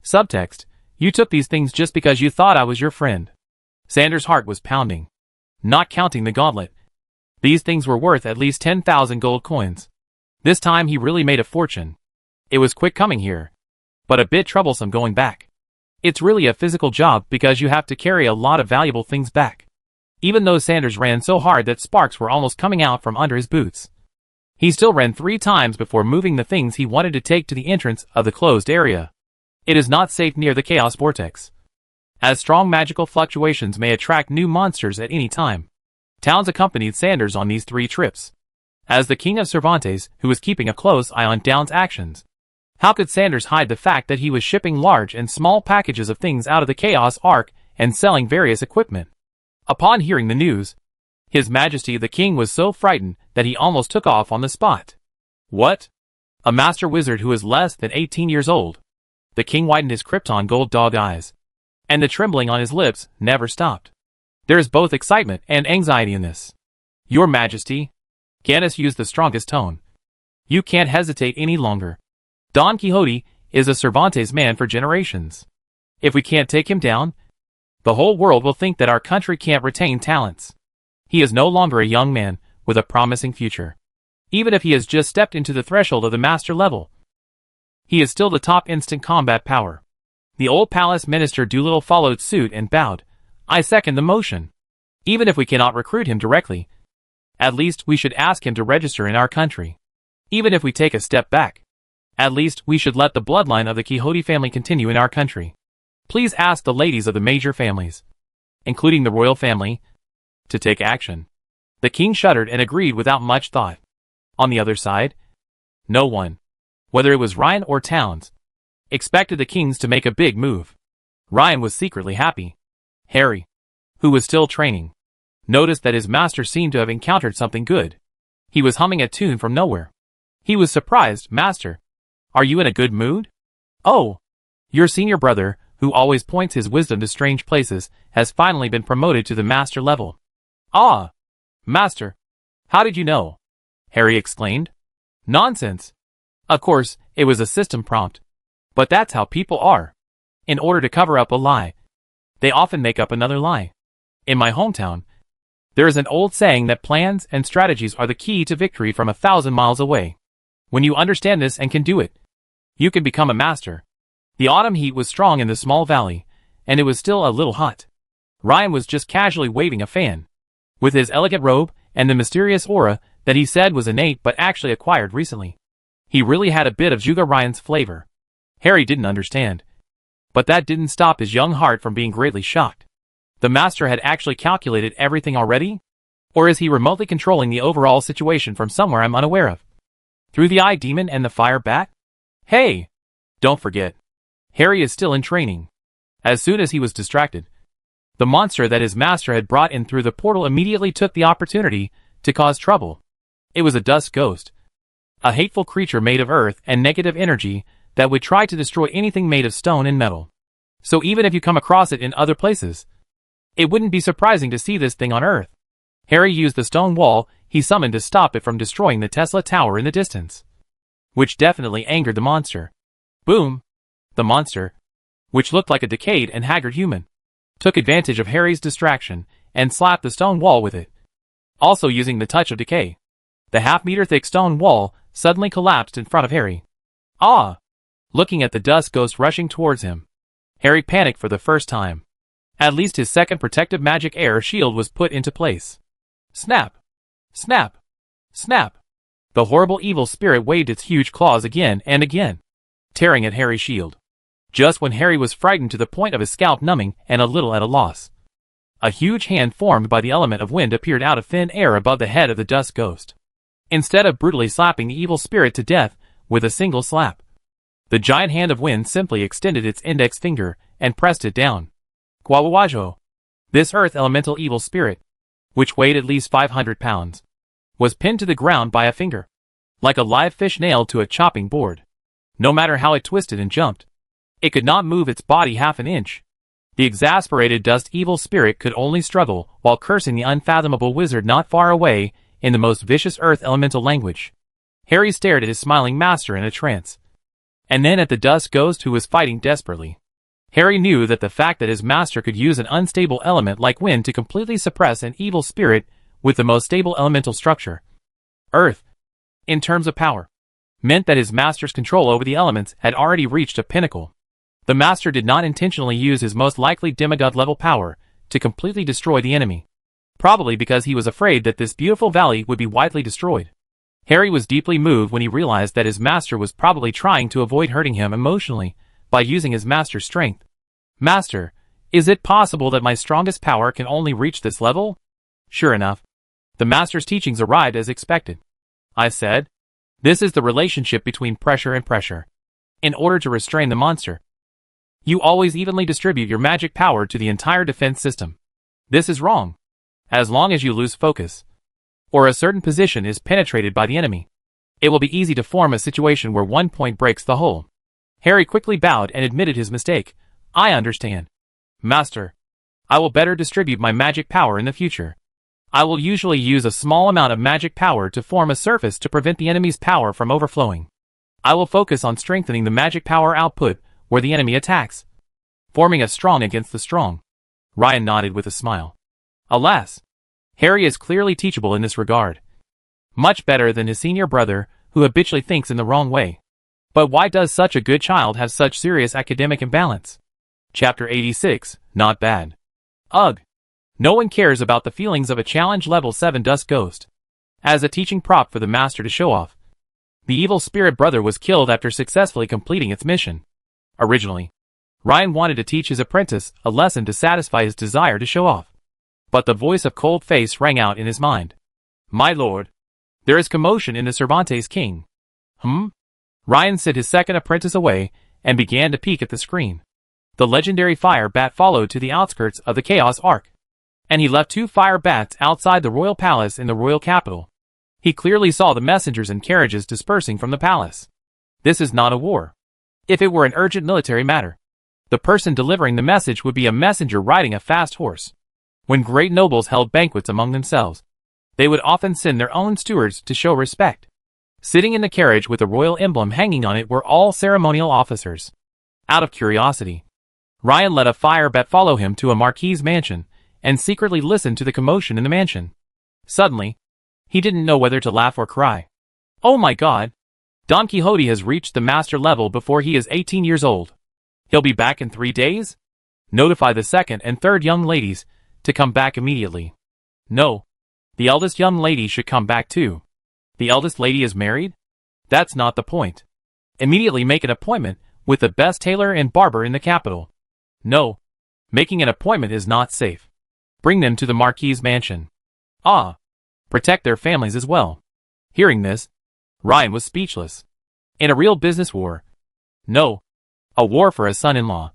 Subtext, you took these things just because you thought I was your friend. Sanders' heart was pounding. Not counting the gauntlet, these things were worth at least 10,000 gold coins. This time he really made a fortune. It was quick coming here, but a bit troublesome going back. It's really a physical job because you have to carry a lot of valuable things back. Even though Sanders ran so hard that sparks were almost coming out from under his boots, he still ran 3 times before moving the things he wanted to take to the entrance of the closed area. It is not safe near the Chaos Vortex, as strong magical fluctuations may attract new monsters at any time. Towns accompanied Sanders on these 3 trips, as the King of Cervantes who was keeping a close eye on Downs' actions. How could Sanders hide the fact that he was shipping large and small packages of things out of the Chaos Ark and selling various equipment? Upon hearing the news, His Majesty the King was so frightened that he almost took off on the spot. What? A master wizard who is less than 18 years old? The king widened his Krypton gold dog eyes, and the trembling on his lips never stopped. There is both excitement and anxiety in this. Your Majesty, Gannis used the strongest tone. You can't hesitate any longer. Don Quixote is a Cervantes man for generations. If we can't take him down, the whole world will think that our country can't retain talents. He is no longer a young man with a promising future. Even if he has just stepped into the threshold of the master level, he is still the top instant combat power. The old palace minister Doolittle followed suit and bowed. I second the motion. Even if we cannot recruit him directly, at least we should ask him to register in our country. Even if we take a step back, at least we should let the bloodline of the Quixote family continue in our country. Please ask the ladies of the major families, including the royal family, to take action. The king shuddered and agreed without much thought. On the other side, no one, whether it was Ryan or Towns, expected the kings to make a big move. Ryan was secretly happy. Harry, who was still training, noticed that his master seemed to have encountered something good. He was humming a tune from nowhere. He was surprised. Master, are you in a good mood? Oh, your senior brother, who always points his wisdom to strange places, has finally been promoted to the master level. Ah, master, how did you know? Harry exclaimed. Nonsense. Of course, it was a system prompt. But that's how people are. In order to cover up a lie, they often make up another lie. In my hometown, there is an old saying that plans and strategies are the key to victory from 1,000 miles away. When you understand this and can do it, you can become a master. The autumn heat was strong in the small valley, and it was still a little hot. Ryan was just casually waving a fan. With his elegant robe and the mysterious aura that he said was innate but actually acquired recently, he really had a bit of Juga Ryan's flavor. Harry didn't understand, but that didn't stop his young heart from being greatly shocked. The master had actually calculated everything already? Or is he remotely controlling the overall situation from somewhere I'm unaware of? Through the eye demon and the fire bat? Hey! Don't forget, Harry is still in training. As soon as he was distracted, the monster that his master had brought in through the portal immediately took the opportunity to cause trouble. It was a dust ghost, a hateful creature made of earth and negative energy that would try to destroy anything made of stone and metal. So even if you come across it in other places, it wouldn't be surprising to see this thing on Earth. Harry used the stone wall he summoned to stop it from destroying the Tesla Tower in the distance, which definitely angered the monster. Boom! The monster, which looked like a decayed and haggard human, took advantage of Harry's distraction and slapped the stone wall with it. Also using the touch of decay, the half-meter-thick stone wall suddenly collapsed in front of Harry. Ah! Looking at the dust ghost rushing towards him, Harry panicked for the first time. At least his second protective magic air shield was put into place. Snap! Snap! Snap! The horrible evil spirit waved its huge claws again and again, tearing at Harry's shield. Just when Harry was frightened to the point of his scalp numbing and a little at a loss, a huge hand formed by the element of wind appeared out of thin air above the head of the dust ghost. Instead of brutally slapping the evil spirit to death with a single slap, the giant hand of wind simply extended its index finger and pressed it down. Guawawajo. This earth elemental evil spirit, which weighed at least 500 pounds, was pinned to the ground by a finger, like a live fish nailed to a chopping board. No matter how it twisted and jumped, it could not move its body half an inch. The exasperated dust evil spirit could only struggle while cursing the unfathomable wizard not far away in the most vicious earth elemental language. Harry stared at his smiling master in a trance, and then at the dust ghost who was fighting desperately. Harry knew that the fact that his master could use an unstable element like wind to completely suppress an evil spirit with the most stable elemental structure, Earth, in terms of power, meant that his master's control over the elements had already reached a pinnacle. The master did not intentionally use his most likely demigod-level power to completely destroy the enemy, probably because he was afraid that this beautiful valley would be widely destroyed. Harry was deeply moved when he realized that his master was probably trying to avoid hurting him emotionally by using his master's strength. Master, is it possible that my strongest power can only reach this level? Sure enough, the master's teachings arrived as expected. I said, this is the relationship between pressure and pressure. In order to restrain the monster, you always evenly distribute your magic power to the entire defense system. This is wrong. As long as you lose focus, or a certain position is penetrated by the enemy, it will be easy to form a situation where one point breaks the whole. Harry quickly bowed and admitted his mistake. I understand. Master, I will better distribute my magic power in the future. I will usually use a small amount of magic power to form a surface to prevent the enemy's power from overflowing. I will focus on strengthening the magic power output where the enemy attacks, forming a strong against the strong. Ryan nodded with a smile. Alas, Harry is clearly teachable in this regard. Much better than his senior brother, who habitually thinks in the wrong way. But why does such a good child have such serious academic imbalance? Chapter 86, Not Bad. Ugh. No one cares about the feelings of a challenge level 7 dust ghost. As a teaching prop for the master to show off, the evil spirit brother was killed after successfully completing its mission. Originally, Ryan wanted to teach his apprentice a lesson to satisfy his desire to show off. But the voice of Cold Face rang out in his mind. My lord, there is commotion in the Cervantes King. Ryan sent his second apprentice away and began to peek at the screen. The legendary fire bat followed to the outskirts of the Chaos Ark, and he left 2 fire bats outside the royal palace in the royal capital. He clearly saw the messengers and carriages dispersing from the palace. This is not a war. If it were an urgent military matter, the person delivering the message would be a messenger riding a fast horse. When great nobles held banquets among themselves, they would often send their own stewards to show respect. Sitting in the carriage with the royal emblem hanging on it were all ceremonial officers. Out of curiosity, Ryan let a fire bat follow him to a marquis's mansion and secretly listened to the commotion in the mansion. Suddenly, he didn't know whether to laugh or cry. Oh my god! Don Quixote has reached the master level before he is 18 years old. He'll be back in 3 days? Notify the second and third young ladies to come back immediately. No. The eldest young lady should come back too. The eldest lady is married? That's not the point. Immediately make an appointment with the best tailor and barber in the capital. No. Making an appointment is not safe. Bring them to the Marquis's mansion. Protect their families as well. Hearing this, Ryan was speechless. In a real business war? No. A war for a son-in-law.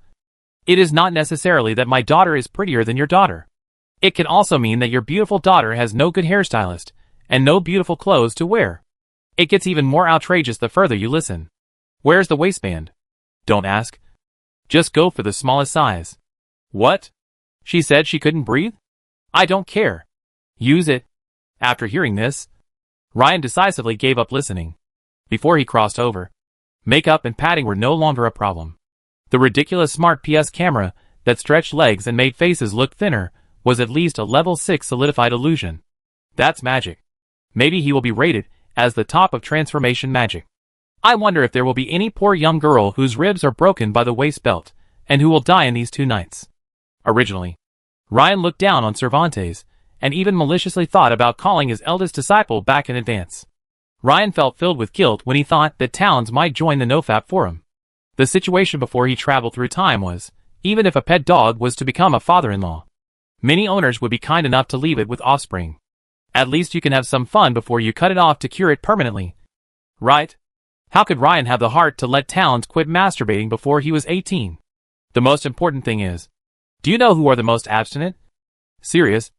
It is not necessarily that my daughter is prettier than your daughter. It can also mean that your beautiful daughter has no good hairstylist, and no beautiful clothes to wear. It gets even more outrageous the further you listen. Where's the waistband? Don't ask. Just go for the smallest size. What? She said she couldn't breathe? I don't care. Use it. After hearing this, Ryan decisively gave up listening. Before he crossed over, makeup and padding were no longer a problem. The ridiculous smart PS camera that stretched legs and made faces look thinner was at least a level 6 solidified illusion. That's magic. Maybe he will be rated as the top of transformation magic. I wonder if there will be any poor young girl whose ribs are broken by the waist belt, and who will die in these 2 nights. Originally, Ryan looked down on Cervantes, and even maliciously thought about calling his eldest disciple back in advance. Ryan felt filled with guilt when he thought that Towns might join the NoFap forum. The situation before he traveled through time was, even if a pet dog was to become a father-in-law, many owners would be kind enough to leave it with offspring. At least you can have some fun before you cut it off to cure it permanently. Right? How could Ryan have the heart to let Towns quit masturbating before he was 18? The most important thing is, do you know who are the most abstinent, serious,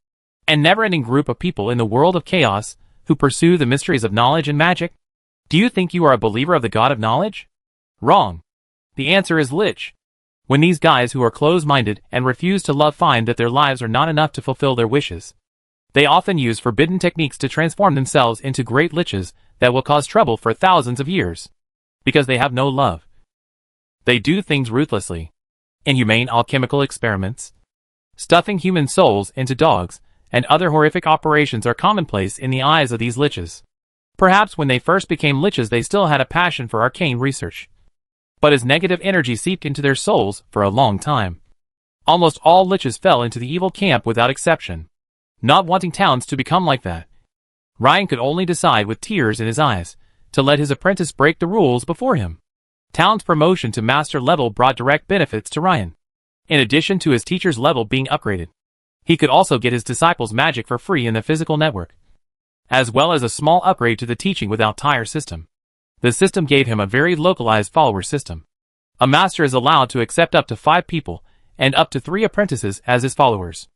and never-ending group of people in the world of chaos who pursue the mysteries of knowledge and magic? Do you think you are a believer of the god of knowledge? Wrong. The answer is Lich. When these guys who are close-minded and refuse to love find that their lives are not enough to fulfill their wishes, they often use forbidden techniques to transform themselves into great liches that will cause trouble for thousands of years. Because they have no love. They do things ruthlessly. Inhumane alchemical experiments, stuffing human souls into dogs, and other horrific operations are commonplace in the eyes of these liches. Perhaps when they first became liches they still had a passion for arcane research. But as negative energy seeped into their souls for a long time, almost all liches fell into the evil camp without exception. Not wanting Towns to become like that, Ryan could only decide with tears in his eyes to let his apprentice break the rules before him. Towns' promotion to master level brought direct benefits to Ryan. In addition to his teacher's level being upgraded, he could also get his disciples' magic for free in the physical network, as well as a small upgrade to the teaching without tire system. The system gave him a very localized follower system. A master is allowed to accept up to 5 people and up to 3 apprentices as his followers.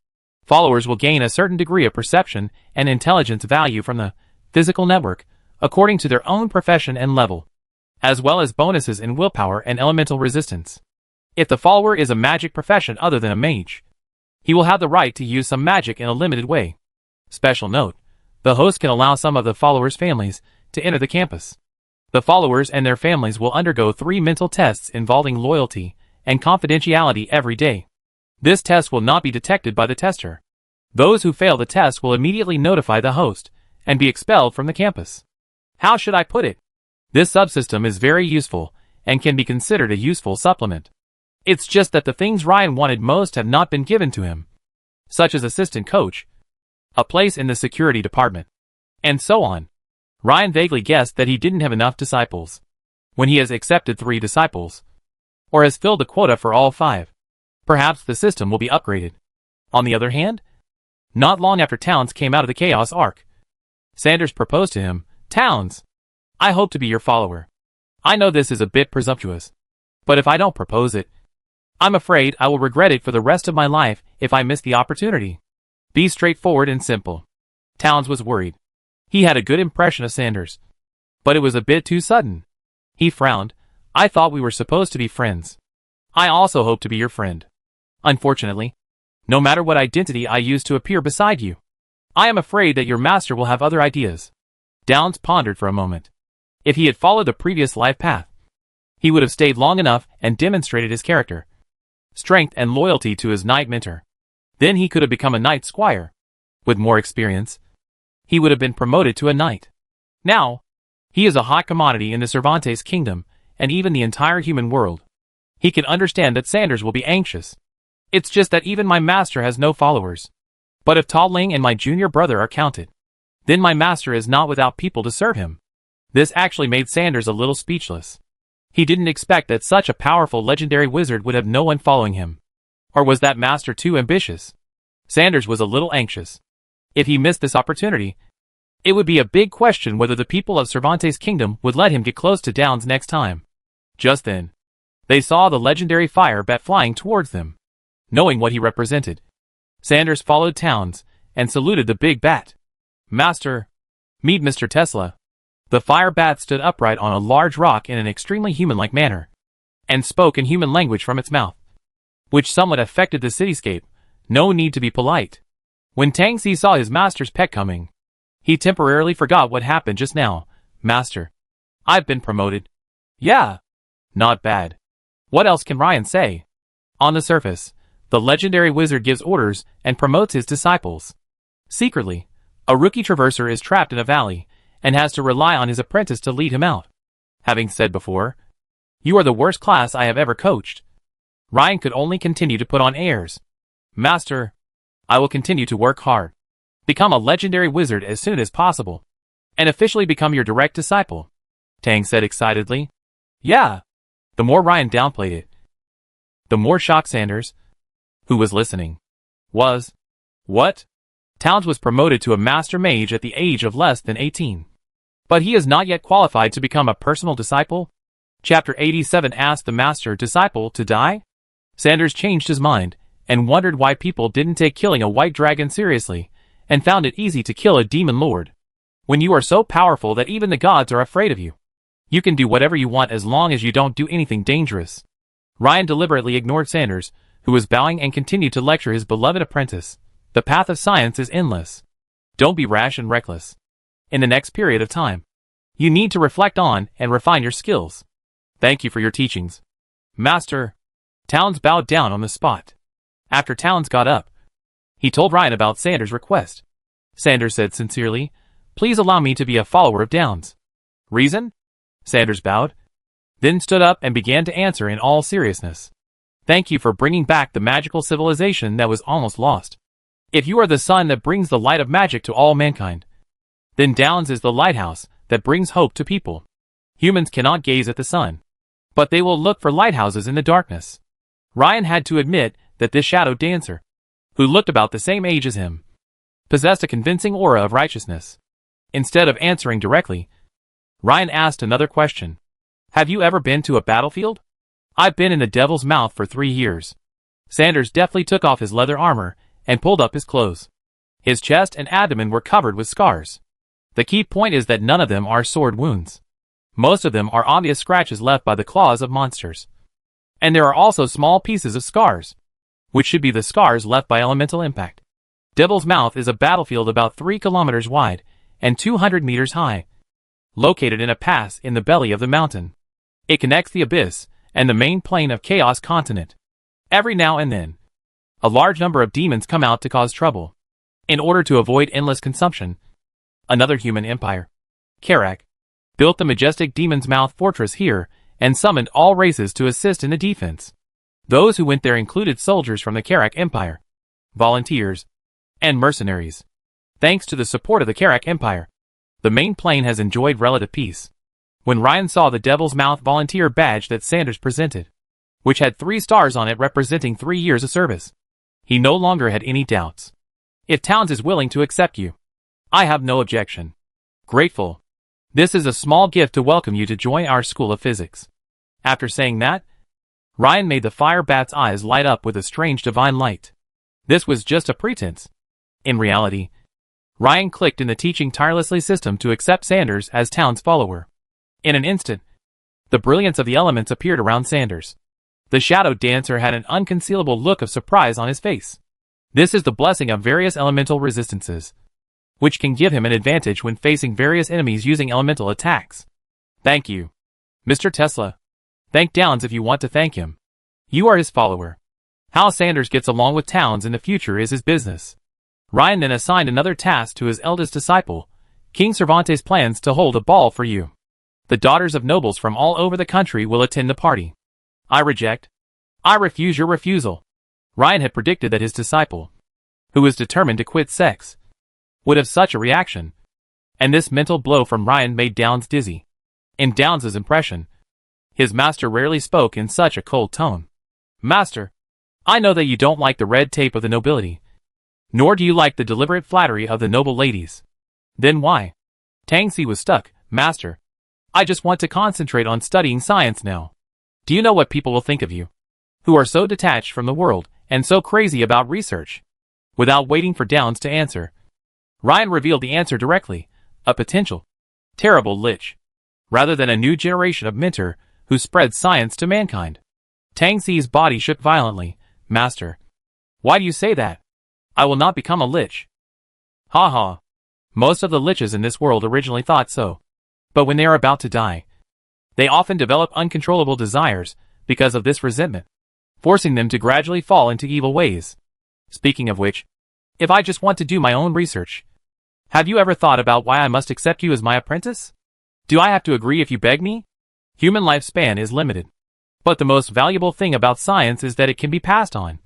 Followers will gain a certain degree of perception and intelligence value from the physical network according to their own profession and level, as well as bonuses in willpower and elemental resistance. If the follower is a magic profession other than a mage, he will have the right to use some magic in a limited way. Special note, the host can allow some of the followers' families to enter the campus. The followers and their families will undergo 3 mental tests involving loyalty and confidentiality every day. This test will not be detected by the tester. Those who fail the test will immediately notify the host and be expelled from the campus. How should I put it? This subsystem is very useful and can be considered a useful supplement. It's just that the things Ryan wanted most have not been given to him, such as assistant coach, a place in the security department, and so on. Ryan vaguely guessed that he didn't have enough disciples. When he has accepted 3 disciples, or has filled the quota for all 5, perhaps the system will be upgraded. On the other hand, not long after Towns came out of the Chaos Arc, Sanders proposed to him. Towns, I hope to be your follower. I know this is a bit presumptuous, but if I don't propose it, I'm afraid I will regret it for the rest of my life if I miss the opportunity. Be straightforward and simple. Towns was worried. He had a good impression of Sanders, but it was a bit too sudden. He frowned. I thought we were supposed to be friends. I also hope to be your friend. Unfortunately, no matter what identity I use to appear beside you, I am afraid that your master will have other ideas. Downs pondered for a moment. If he had followed the previous life path, he would have stayed long enough and demonstrated his character, strength and loyalty to his knight mentor. Then he could have become a knight squire. With more experience, he would have been promoted to a knight. Now, he is a hot commodity in the Cervantes kingdom and even the entire human world. He can understand that Sanders will be anxious. It's just that even my master has no followers. But if Ta Ling and my junior brother are counted, then my master is not without people to serve him. This actually made Sanders a little speechless. He didn't expect that such a powerful legendary wizard would have no one following him. Or was that master too ambitious? Sanders was a little anxious. If he missed this opportunity, it would be a big question whether the people of Cervantes' kingdom would let him get close to Downs next time. Just then, they saw the legendary fire bat flying towards them. Knowing what he represented, Sanders followed Towns and saluted the big bat. Master, meet Mr. Tesla. The fire bat stood upright on a large rock in an extremely human-like manner, and spoke in human language from its mouth, which somewhat affected the cityscape. No need to be polite. When Tangxi saw his master's pet coming, he temporarily forgot what happened just now. Master, I've been promoted. Yeah. Not bad. What else can Ryan say? On the surface, the legendary wizard gives orders and promotes his disciples. Secretly, a rookie traverser is trapped in a valley and has to rely on his apprentice to lead him out. Having said before, you are the worst class I have ever coached. Ryan could only continue to put on airs. Master, I will continue to work hard, become a legendary wizard as soon as possible, and officially become your direct disciple, Tang said excitedly. Yeah. The more Ryan downplayed it, the more shocked Sanders, who was listening, was. What? Towns was promoted to a master mage at the age of less than 18. But he is not yet qualified to become a personal disciple? Chapter 87 asked the master disciple to die? Sanders changed his mind and wondered why people didn't take killing a white dragon seriously and found it easy to kill a demon lord. When you are so powerful that even the gods are afraid of you, you can do whatever you want as long as you don't do anything dangerous. Ryan deliberately ignored Sanders, who was bowing, and continued to lecture his beloved apprentice. The path of science is endless. Don't be rash and reckless. In the next period of time, you need to reflect on and refine your skills. Thank you for your teachings, Master. Towns bowed down on the spot. After Towns got up, he told Ryan about Sanders' request. Sanders said sincerely, please allow me to be a follower of Downs. Reason? Sanders bowed, then stood up and began to answer in all seriousness. Thank you for bringing back the magical civilization that was almost lost. If you are the sun that brings the light of magic to all mankind, then Downs is the lighthouse that brings hope to people. Humans cannot gaze at the sun, but they will look for lighthouses in the darkness. Ryan had to admit that this shadow dancer, who looked about the same age as him, possessed a convincing aura of righteousness. Instead of answering directly, Ryan asked another question. Have you ever been to a battlefield? I've been in the devil's mouth for 3 years. Sanders deftly took off his leather armor and pulled up his clothes. His chest and abdomen were covered with scars. The key point is that none of them are sword wounds. Most of them are obvious scratches left by the claws of monsters. And there are also small pieces of scars, which should be the scars left by elemental impact. Devil's Mouth is a battlefield about 3 kilometers wide and 200 meters high. located in a pass in the belly of the mountain. It connects the abyss and the main plane of Chaos continent. Every now and then, a large number of demons come out to cause trouble. In order to avoid endless consumption, another human empire, Karak, built the majestic Demon's Mouth fortress here and summoned all races to assist in the defense. Those who went there included soldiers from the Karak Empire, volunteers, and mercenaries. Thanks to the support of the Karak Empire, the main plane has enjoyed relative peace. When Ryan saw the Devil's Mouth volunteer badge that Sanders presented, which had 3 stars on it representing 3 years of service, he no longer had any doubts. If Towns is willing to accept you, I have no objection. Grateful. This is a small gift to welcome you to join our School of Physics. After saying that, Ryan made the fire bat's eyes light up with a strange divine light. This was just a pretense. In reality, Ryan clicked in the teaching tirelessly system to accept Sanders as Towns' follower. In an instant, the brilliance of the elements appeared around Sanders. The shadow dancer had an unconcealable look of surprise on his face. This is the blessing of various elemental resistances, which can give him an advantage when facing various enemies using elemental attacks. Thank you, Mr. Tesla. Thank Downs if you want to thank him. You are his follower. How Sanders gets along with Towns in the future is his business. Ryan then assigned another task to his eldest disciple. King Cervantes plans to hold a ball for you. The daughters of nobles from all over the country will attend the party. I reject. I refuse your refusal. Ryan had predicted that his disciple, who was determined to quit sex, would have such a reaction. And this mental blow from Ryan made Downs dizzy. In Downs' impression, his master rarely spoke in such a cold tone. Master, I know that you don't like the red tape of the nobility, nor do you like the deliberate flattery of the noble ladies. Then why? Tangxi was stuck. Master, I just want to concentrate on studying science now. Do you know what people will think of you, who are so detached from the world and so crazy about research? Without waiting for Downs to answer, Ryan revealed the answer directly: a potential, terrible lich, rather than a new generation of mentor who spread science to mankind. Tangxi's body shook violently. Master, why do you say that? I will not become a lich. Ha ha. Most of the liches in this world originally thought so. But when they are about to die, they often develop uncontrollable desires because of this resentment, forcing them to gradually fall into evil ways. Speaking of which, if I just want to do my own research, have you ever thought about why I must accept you as my apprentice? Do I have to agree if you beg me? Human lifespan is limited. But the most valuable thing about science is that it can be passed on,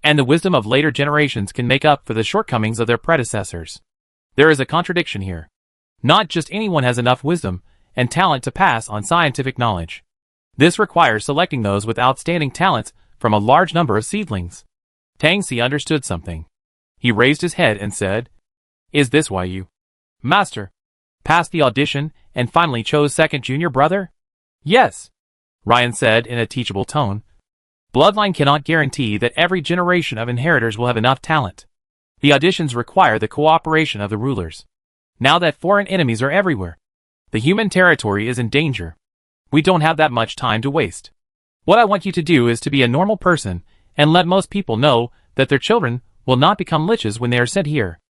and the wisdom of later generations can make up for the shortcomings of their predecessors. There is a contradiction here. Not just anyone has enough wisdom and talent to pass on scientific knowledge. This requires selecting those with outstanding talents from a large number of seedlings. Tangxi understood something. He raised his head and said, Is this why you, Master, passed the audition and finally chose second junior brother? Yes, Ryan said in a teachable tone. Bloodline cannot guarantee that every generation of inheritors will have enough talent. The auditions require the cooperation of the rulers. Now that foreign enemies are everywhere, the human territory is in danger. We don't have that much time to waste. What I want you to do is to be a normal person and let most people know that their children will not become liches when they are sent here.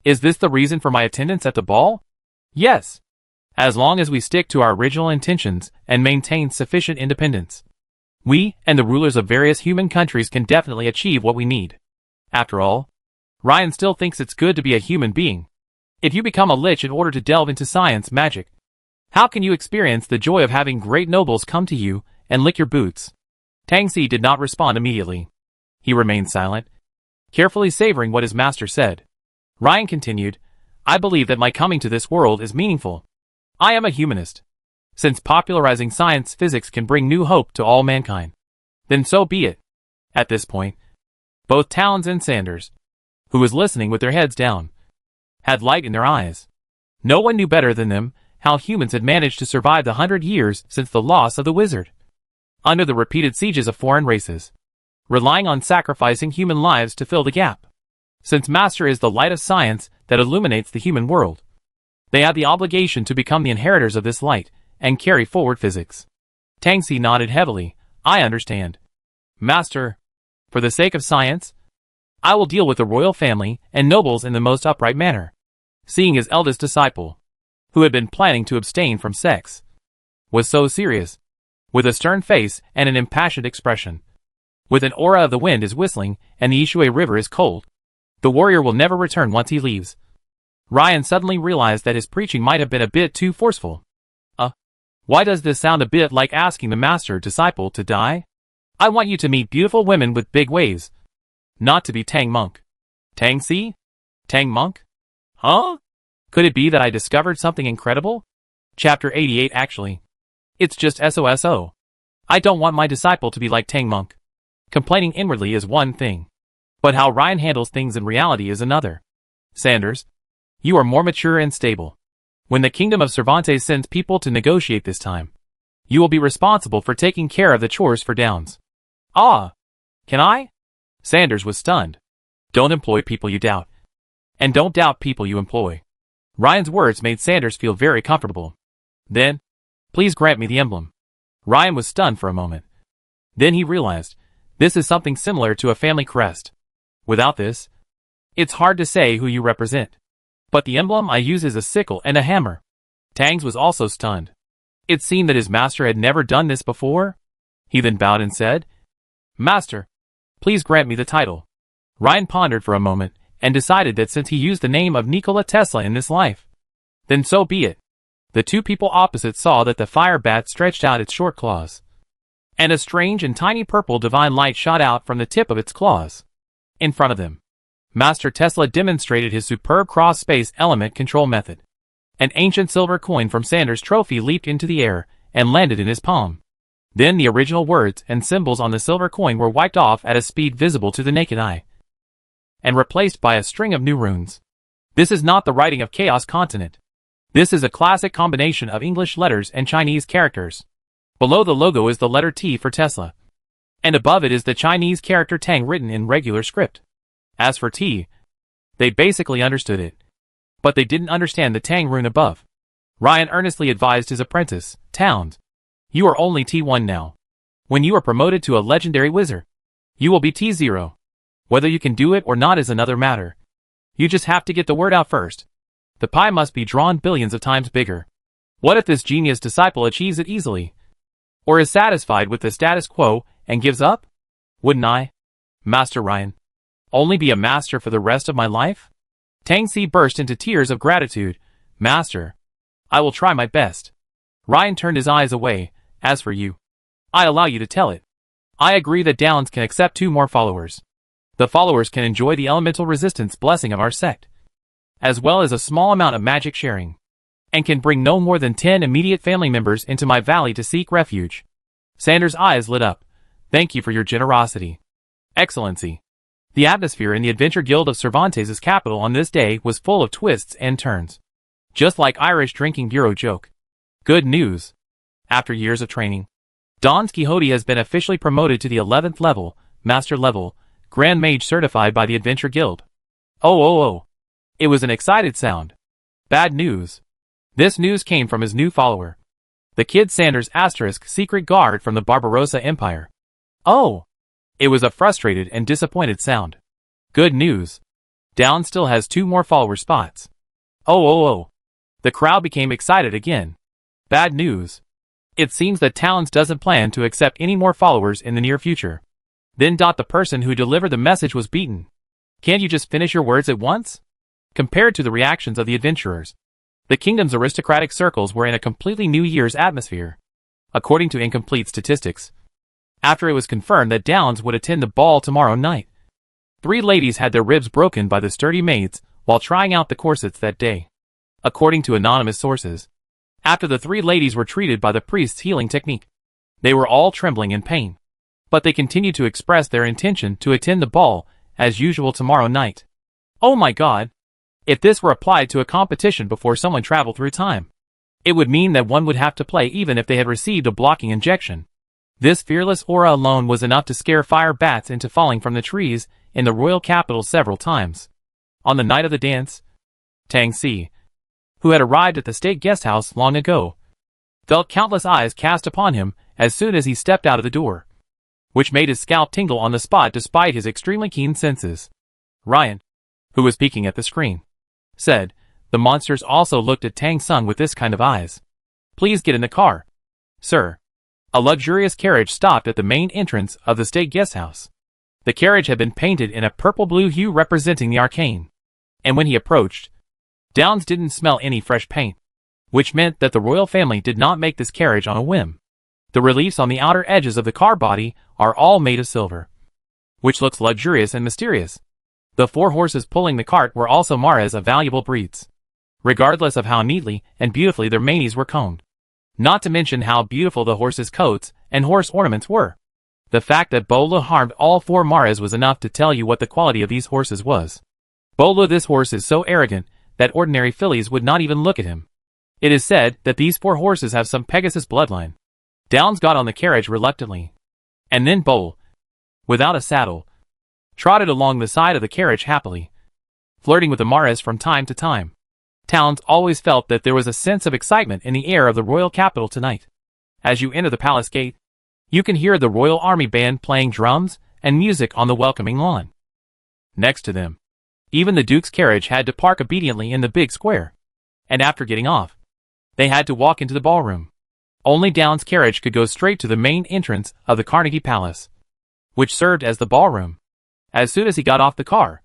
Is this the reason for my attendance at the ball? Yes. As long as we stick to our original intentions and maintain sufficient independence, we and the rulers of various human countries can definitely achieve what we need. After all, Ryan still thinks it's good to be a human being. If you become a lich in order to delve into science magic, how can you experience the joy of having great nobles come to you and lick your boots? Tangxi did not respond immediately. He remained silent, carefully savoring what his master said. Ryan continued, I believe that my coming to this world is meaningful. I am a humanist. Since popularizing science physics can bring new hope to all mankind, then so be it. At this point, both Towns and Sanders, who was listening with their heads down, had light in their eyes. No one knew better than them how humans had managed to survive the 100 years since the loss of the wizard, under the repeated sieges of foreign races, relying on sacrificing human lives to fill the gap. Since Master is the light of science that illuminates the human world, they had the obligation to become the inheritors of this light and carry forward physics. Tangxi nodded heavily. I understand. Master, for the sake of science, I will deal with the royal family and nobles in the most upright manner. Seeing his eldest disciple, who had been planning to abstain from sex, was so serious, with a stern face and an impassioned expression. With an aura of the wind is whistling and the Ishui River is cold. The warrior will never return once he leaves. Ryan suddenly realized that his preaching might have been a bit too forceful. Why does this sound a bit like asking the master disciple to die? I want you to meet beautiful women with big waves. Not to be Tang Monk. Tang Si? Tang Monk? Huh? Could it be that I discovered something incredible? Chapter 88 actually. It's just SOSO. I don't want my disciple to be like Tang Monk. Complaining inwardly is one thing. But how Ryan handles things in reality is another. Sanders, you are more mature and stable. When the kingdom of Cervantes sends people to negotiate this time, you will be responsible for taking care of the chores for Downs. Ah! Can I? Sanders was stunned. Don't employ people you doubt. And don't doubt people you employ. Ryan's words made Sanders feel very comfortable. Then, please grant me the emblem. Ryan was stunned for a moment. Then he realized, this is something similar to a family crest. Without this, it's hard to say who you represent. But the emblem I use is a sickle and a hammer. Tangs was also stunned. It seemed that his master had never done this before. He then bowed and said, Master, please grant me the title. Ryan pondered for a moment and decided that since he used the name of Nikola Tesla in this life, then so be it. The two people opposite saw that the fire bat stretched out its short claws, and a strange and tiny purple divine light shot out from the tip of its claws. In front of them, Master Tesla demonstrated his superb cross-space element control method. An ancient silver coin from Sanders' trophy leaped into the air and landed in his palm. Then the original words and symbols on the silver coin were wiped off at a speed visible to the naked eye, and replaced by a string of new runes. This is not the writing of Chaos Continent. This is a classic combination of English letters and Chinese characters. Below the logo is the letter T for Tesla, and above it is the Chinese character Tang written in regular script. As for T, they basically understood it, but they didn't understand the Tang rune above. Ryan earnestly advised his apprentice, Towns, you are only T1 now. When you are promoted to a legendary wizard, you will be T0. Whether you can do it or not is another matter. You just have to get the word out first. The pie must be drawn billions of times bigger. What if this genius disciple achieves it easily? Or is satisfied with the status quo and gives up? Wouldn't I, Master Ryan, only be a master for the rest of my life? Tang Si burst into tears of gratitude. Master, I will try my best. Ryan turned his eyes away. As for you, I allow you to tell it. I agree that Downs can accept 2 more followers. The followers can enjoy the elemental resistance blessing of our sect, as well as a small amount of magic sharing, and can bring no more than 10 immediate family members into my valley to seek refuge. Sanders' eyes lit up. Thank you for your generosity, Excellency. The atmosphere in the Adventure Guild of Cervantes' capital on this day was full of twists and turns. Just like Irish drinking bureau joke. Good news. After years of training, Don Quixote has been officially promoted to the 11th level, Master level, Grand Mage certified by the Adventure Guild. Oh. It was an excited sound. Bad news. This news came from his new follower, the Kid Sanders * secret guard from the Barbarossa Empire. Oh. It was a frustrated and disappointed sound. Good news. Down still has 2 more follower spots. Oh. The crowd became excited again. Bad news. It seems that Towns doesn't plan to accept any more followers in the near future. Then the person who delivered the message was beaten. Can't you just finish your words at once? Compared to the reactions of the adventurers, the kingdom's aristocratic circles were in a completely New Year's atmosphere. According to incomplete statistics, after it was confirmed that Downs would attend the ball tomorrow night, 3 ladies had their ribs broken by the sturdy maids while trying out the corsets that day. According to anonymous sources, after the 3 ladies were treated by the priest's healing technique, they were all trembling in pain, but they continued to express their intention to attend the ball as usual tomorrow night. Oh my God! If this were applied to a competition before someone traveled through time, it would mean that one would have to play even if they had received a blocking injection. This fearless aura alone was enough to scare fire bats into falling from the trees in the royal capital several times. On the night of the dance, Tang Si, who had arrived at the state guest house long ago, felt countless eyes cast upon him as soon as he stepped out of the door, which made his scalp tingle on the spot despite his extremely keen senses. Ryan, who was peeking at the screen, said, The monsters also looked at Tang Sung with this kind of eyes. Please get in the car, sir. A luxurious carriage stopped at the main entrance of the state guest house. The carriage had been painted in a purple-blue hue representing the arcane. And when he approached, Downs didn't smell any fresh paint, which meant that the royal family did not make this carriage on a whim. The reliefs on the outer edges of the car body are all made of silver, which looks luxurious and mysterious. The 4 horses pulling the cart were also mares of valuable breeds, regardless of how neatly and beautifully their manes were combed. Not to mention how beautiful the horses' coats and horse ornaments were. The fact that Bola harmed all 4 mares was enough to tell you what the quality of these horses was. Bola, this horse is so arrogant that ordinary fillies would not even look at him. It is said that these 4 horses have some Pegasus bloodline. Downs got on the carriage reluctantly. And then Bola, without a saddle, trotted along the side of the carriage happily, flirting with the mares from time to time. Downs always felt that there was a sense of excitement in the air of the royal capital tonight. As you enter the palace gate, you can hear the royal army band playing drums and music on the welcoming lawn. Next to them, even the duke's carriage had to park obediently in the big square. And after getting off, they had to walk into the ballroom. Only Downs' carriage could go straight to the main entrance of the Carnegie Palace, which served as the ballroom. As soon as he got off the car,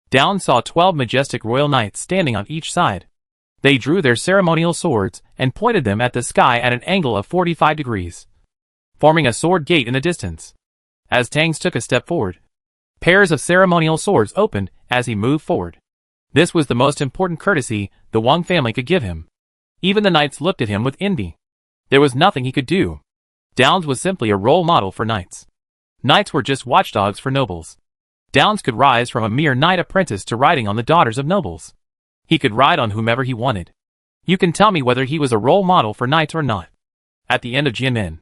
Downs saw 12 majestic royal knights standing on each side. They drew their ceremonial swords and pointed them at the sky at an angle of 45 degrees, forming a sword gate in the distance. As Tangs took a step forward, pairs of ceremonial swords opened as he moved forward. This was the most important courtesy the Wang family could give him. Even the knights looked at him with envy. There was nothing he could do. Downs was simply a role model for knights. Knights were just watchdogs for nobles. Downs could rise from a mere knight apprentice to riding on the daughters of nobles. He could ride on whomever he wanted. You can tell me whether he was a role model for knights or not. At the end of Jianmen,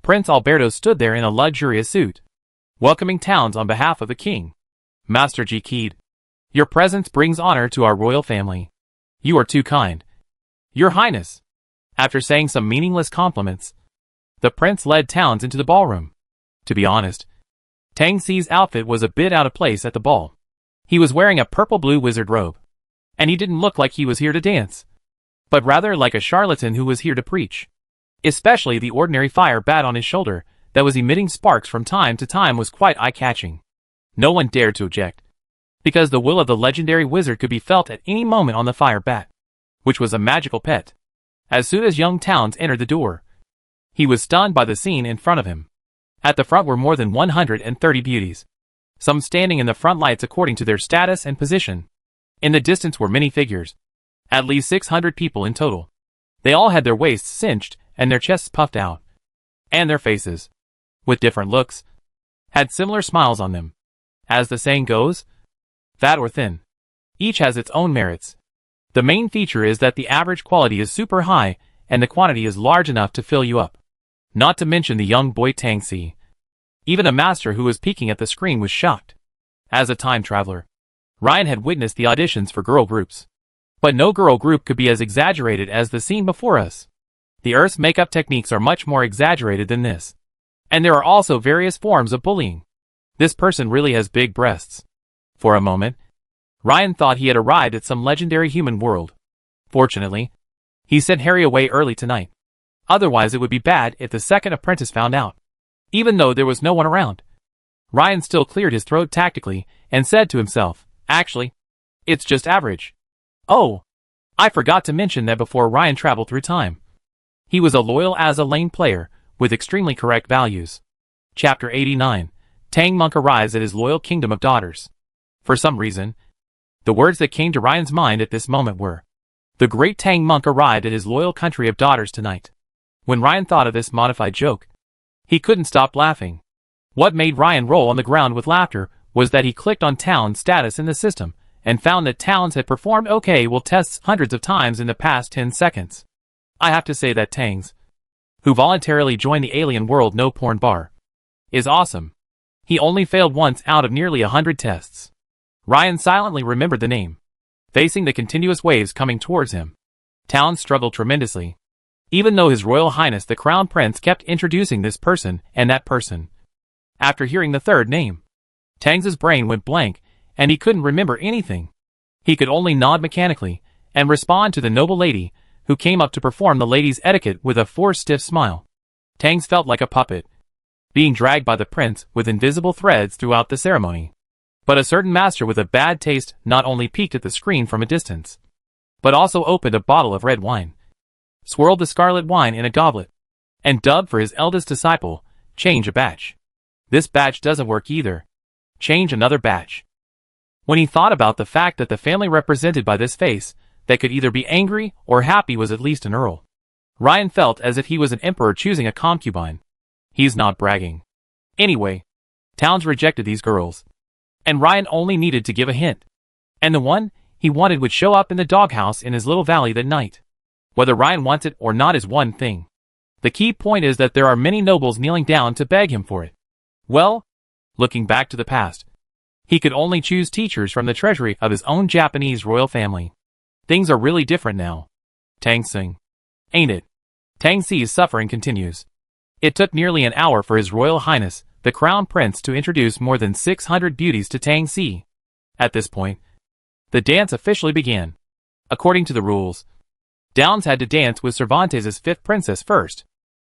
Prince Alberto stood there in a luxurious suit, welcoming Downs on behalf of the king. Master Ji Keed, your presence brings honor to our royal family. You are too kind, Your Highness. After saying some meaningless compliments, the prince led Downs into the ballroom. To be honest, Tang Xi's outfit was a bit out of place at the ball. He was wearing a purple-blue wizard robe, and he didn't look like he was here to dance, but rather like a charlatan who was here to preach. Especially the ordinary fire bat on his shoulder that was emitting sparks from time to time was quite eye-catching. No one dared to object, because the will of the legendary wizard could be felt at any moment on the fire bat, which was a magical pet. As soon as young Downs entered the door, he was stunned by the scene in front of him. At the front were more than 130 beauties, some standing in the front lights according to their status and position. In the distance were many figures, at least 600 people in total. They all had their waists cinched and their chests puffed out, and their faces, with different looks, had similar smiles on them. As the saying goes, fat or thin, each has its own merits. The main feature is that the average quality is super high and the quantity is large enough to fill you up. Not to mention the young boy Tang Xi. Even a master who was peeking at the screen was shocked. As a time traveler, Ryan had witnessed the auditions for girl groups. But no girl group could be as exaggerated as the scene before us. The Earth's makeup techniques are much more exaggerated than this. And there are also various forms of bullying. This person really has big breasts. For a moment, Ryan thought he had arrived at some legendary human world. Fortunately, he sent Harry away early tonight. Otherwise it would be bad if the second apprentice found out. Even though there was no one around, Ryan still cleared his throat tactically and said to himself, actually, it's just average. Oh, I forgot to mention that before Ryan traveled through time, he was a loyal as a lane player with extremely correct values. Chapter 89, Tang Monk arrives at his loyal kingdom of daughters. For some reason, the words that came to Ryan's mind at this moment were, the great Tang Monk arrived at his loyal country of daughters tonight. When Ryan thought of this modified joke, he couldn't stop laughing. What made Ryan roll on the ground with laughter was that he clicked on Town's status in the system and found that Towns had performed OK will tests hundreds of times in the past 10 seconds. I have to say that Tangs, who voluntarily joined the alien world no porn bar, is awesome. He only failed once out of nearly 100 tests. Ryan silently remembered the name. Facing the continuous waves coming towards him, Towns struggled tremendously. Even though His Royal Highness the Crown Prince kept introducing this person and that person. After hearing the third name, Tangs's brain went blank and he couldn't remember anything. He could only nod mechanically and respond to the noble lady, who came up to perform the lady's etiquette with a forced stiff smile. Tangs felt like a puppet, being dragged by the prince with invisible threads throughout the ceremony. But a certain master with a bad taste not only peeked at the screen from a distance, but also opened a bottle of red wine, swirled the scarlet wine in a goblet, and dubbed for his eldest disciple, "Change a batch. This batch doesn't work either. Change another batch." When he thought about the fact that the family represented by this face, that could either be angry or happy, was at least an earl, Ryan felt as if he was an emperor choosing a concubine. He's not bragging. Anyway, Towns rejected these girls, and Ryan only needed to give a hint, and the one he wanted would show up in the doghouse in his little valley that night. Whether Ryan wants it or not is one thing. The key point is that there are many nobles kneeling down to beg him for it. Well, looking back to the past, he could only choose teachers from the treasury of his own Japanese royal family. Things are really different now. Tang Sing. Ain't it? Tang Si's suffering continues. It took nearly an hour for His Royal Highness, the Crown Prince, to introduce more than 600 beauties to Tang Si. At this point, the dance officially began. According to the rules, Downs had to dance with Cervantes' fifth princess first,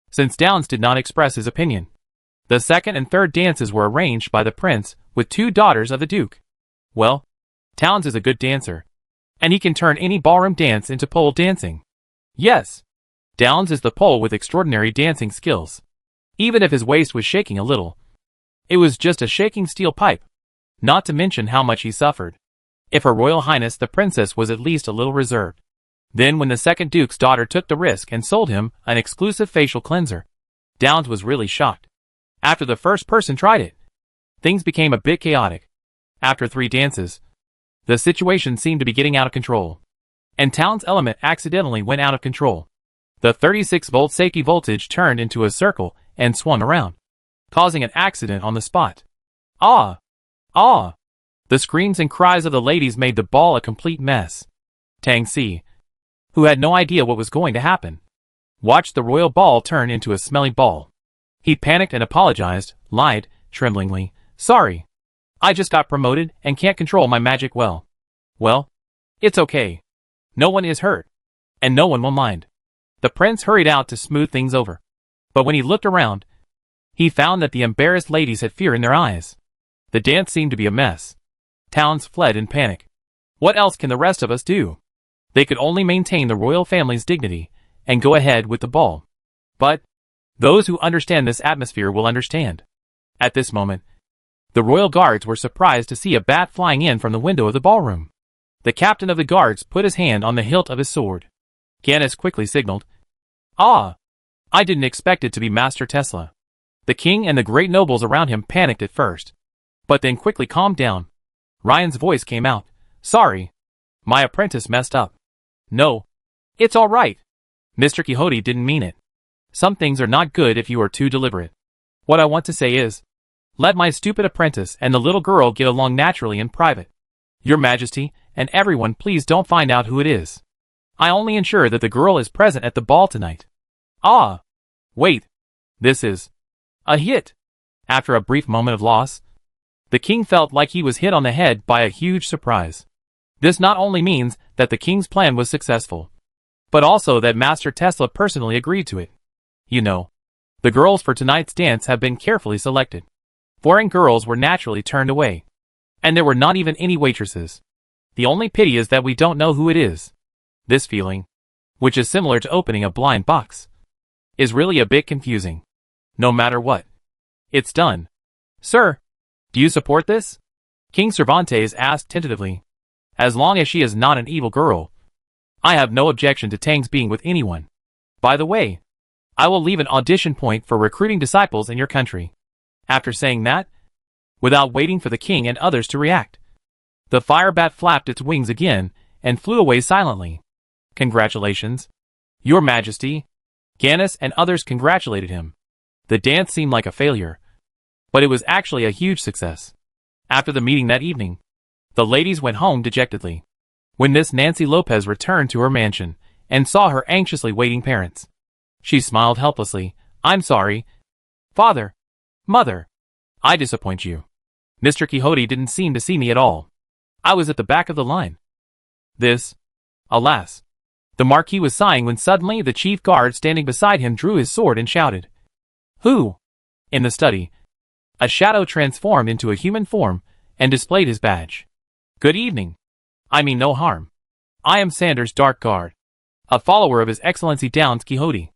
since Downs did not express his opinion. The second and third dances were arranged by the prince with two daughters of the duke. Well, Towns is a good dancer, and he can turn any ballroom dance into pole dancing. Yes, Downs is the pole with extraordinary dancing skills. Even if his waist was shaking a little, it was just a shaking steel pipe, not to mention how much he suffered. If Her Royal Highness the Princess was at least a little reserved. Then when the second duke's daughter took the risk and sold him an exclusive facial cleanser, Downs was really shocked. After the first person tried it, things became a bit chaotic. After 3 dances, the situation seemed to be getting out of control, and Towns' element accidentally went out of control. The 36-volt safety voltage turned into a circle and swung around, causing an accident on the spot. Ah! Ah! The screams and cries of the ladies made the ball a complete mess. Tang Si, who had no idea what was going to happen, watched the royal ball turn into a smelly ball. He panicked and apologized, lied, tremblingly, "Sorry. I just got promoted and can't control my magic well." "Well, it's okay. No one is hurt, and no one will mind." The prince hurried out to smooth things over. But when he looked around, he found that the embarrassed ladies had fear in their eyes. The dance seemed to be a mess. Towns fled in panic. What else can the rest of us do? They could only maintain the royal family's dignity and go ahead with the ball. But those who understand this atmosphere will understand. At this moment, the royal guards were surprised to see a bat flying in from the window of the ballroom. The captain of the guards put his hand on the hilt of his sword. Gannis quickly signaled, "Ah! I didn't expect it to be Master Tesla." The king and the great nobles around him panicked at first, but then quickly calmed down. Ryan's voice came out, "Sorry. My apprentice messed up." "No. It's all right. Mr. Quixote didn't mean it. Some things are not good if you are too deliberate. What I want to say is, let my stupid apprentice and the little girl get along naturally in private. Your Majesty, and everyone, please don't find out who it is. I only ensure that the girl is present at the ball tonight." "Ah! Wait. This is a hit." After a brief moment of loss, the king felt like he was hit on the head by a huge surprise. This not only means that the king's plan was successful, but also that Master Tesla personally agreed to it. You know, the girls for tonight's dance have been carefully selected. Foreign girls were naturally turned away, and there were not even any waitresses. The only pity is that we don't know who it is. This feeling, which is similar to opening a blind box, is really a bit confusing. No matter what, it's done. "Sir, do you support this?" King Cervantes asked tentatively. "As long as she is not an evil girl, I have no objection to Tang's being with anyone. By the way, I will leave an audition point for recruiting disciples in your country." After saying that, without waiting for the king and others to react, the fire bat flapped its wings again and flew away silently. "Congratulations, Your Majesty." Gannis and others congratulated him. The dance seemed like a failure, but it was actually a huge success. After the meeting that evening, the ladies went home dejectedly. When Miss Nancy Lopez returned to her mansion and saw her anxiously waiting parents, she smiled helplessly. "I'm sorry, Father, Mother. I disappoint you. Mr. Quixote didn't seem to see me at all. I was at the back of the line." This Alas! The Marquis was sighing when suddenly the chief guard standing beside him drew his sword and shouted. "Who?" In the study, a shadow transformed into a human form and displayed his badge. "Good evening. I mean no harm. I am Sanders Dark Guard, a follower of His Excellency Don Quixote.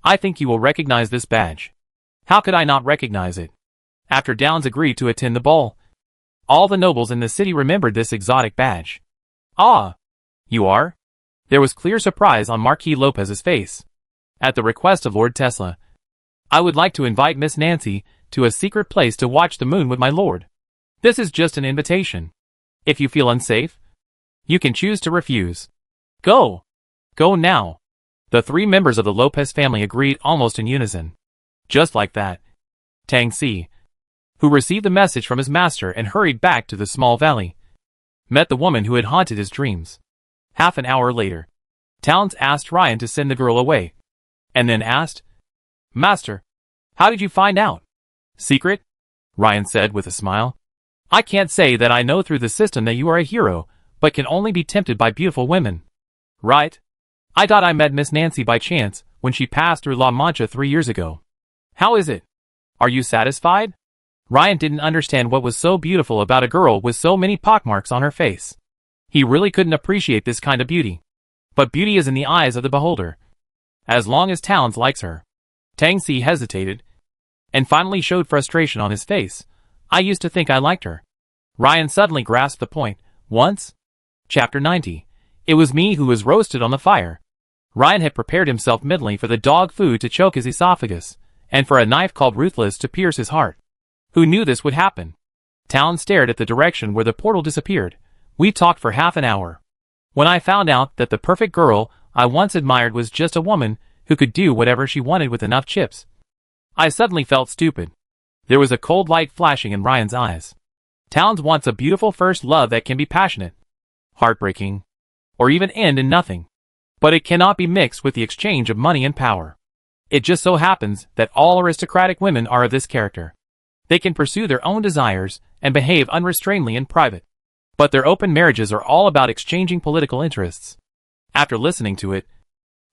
I think you will recognize this badge." How could I not recognize it? After Downs agreed to attend the ball, all the nobles in the city remembered this exotic badge. "Ah, you are?" There was clear surprise on Marquis Lopez's face. "At the request of Lord Tesla, I would like to invite Miss Nancy to a secret place to watch the moon with my lord. This is just an invitation. If you feel unsafe, you can choose to refuse. Go! Go now!" The three members of the Lopez family agreed almost in unison. Just like that, Tang Si, who received the message from his master and hurried back to the small valley, met the woman who had haunted his dreams. Half an hour later, Towns asked Ryan to send the girl away, and then asked, "Master, how did you find out?" "Secret," Ryan said with a smile. "I can't say that I know through the system that you are a hero, but can only be tempted by beautiful women." "Right. I thought I met Miss Nancy by chance when she passed through La Mancha 3 years ago. How is it? Are you satisfied?" Ryan didn't understand what was so beautiful about a girl with so many pockmarks on her face. He really couldn't appreciate this kind of beauty. But beauty is in the eyes of the beholder. As long as Towns likes her. Tang Si hesitated, and finally showed frustration on his face. "I used to think I liked her." Ryan suddenly grasped the point. Once? Chapter 90. It was me who was roasted on the fire. Ryan had prepared himself mentally for the dog food to choke his esophagus, and for a knife called Ruthless to pierce his heart. Who knew this would happen? Towns stared at the direction where the portal disappeared. We talked for half an hour. When I found out that the perfect girl I once admired was just a woman who could do whatever she wanted with enough chips, I suddenly felt stupid. There was a cold light flashing in Ryan's eyes. Towns wants a beautiful first love that can be passionate, heartbreaking, or even end in nothing. But it cannot be mixed with the exchange of money and power. It just so happens that all aristocratic women are of this character. They can pursue their own desires and behave unrestrainedly in private. But their open marriages are all about exchanging political interests. After listening to it,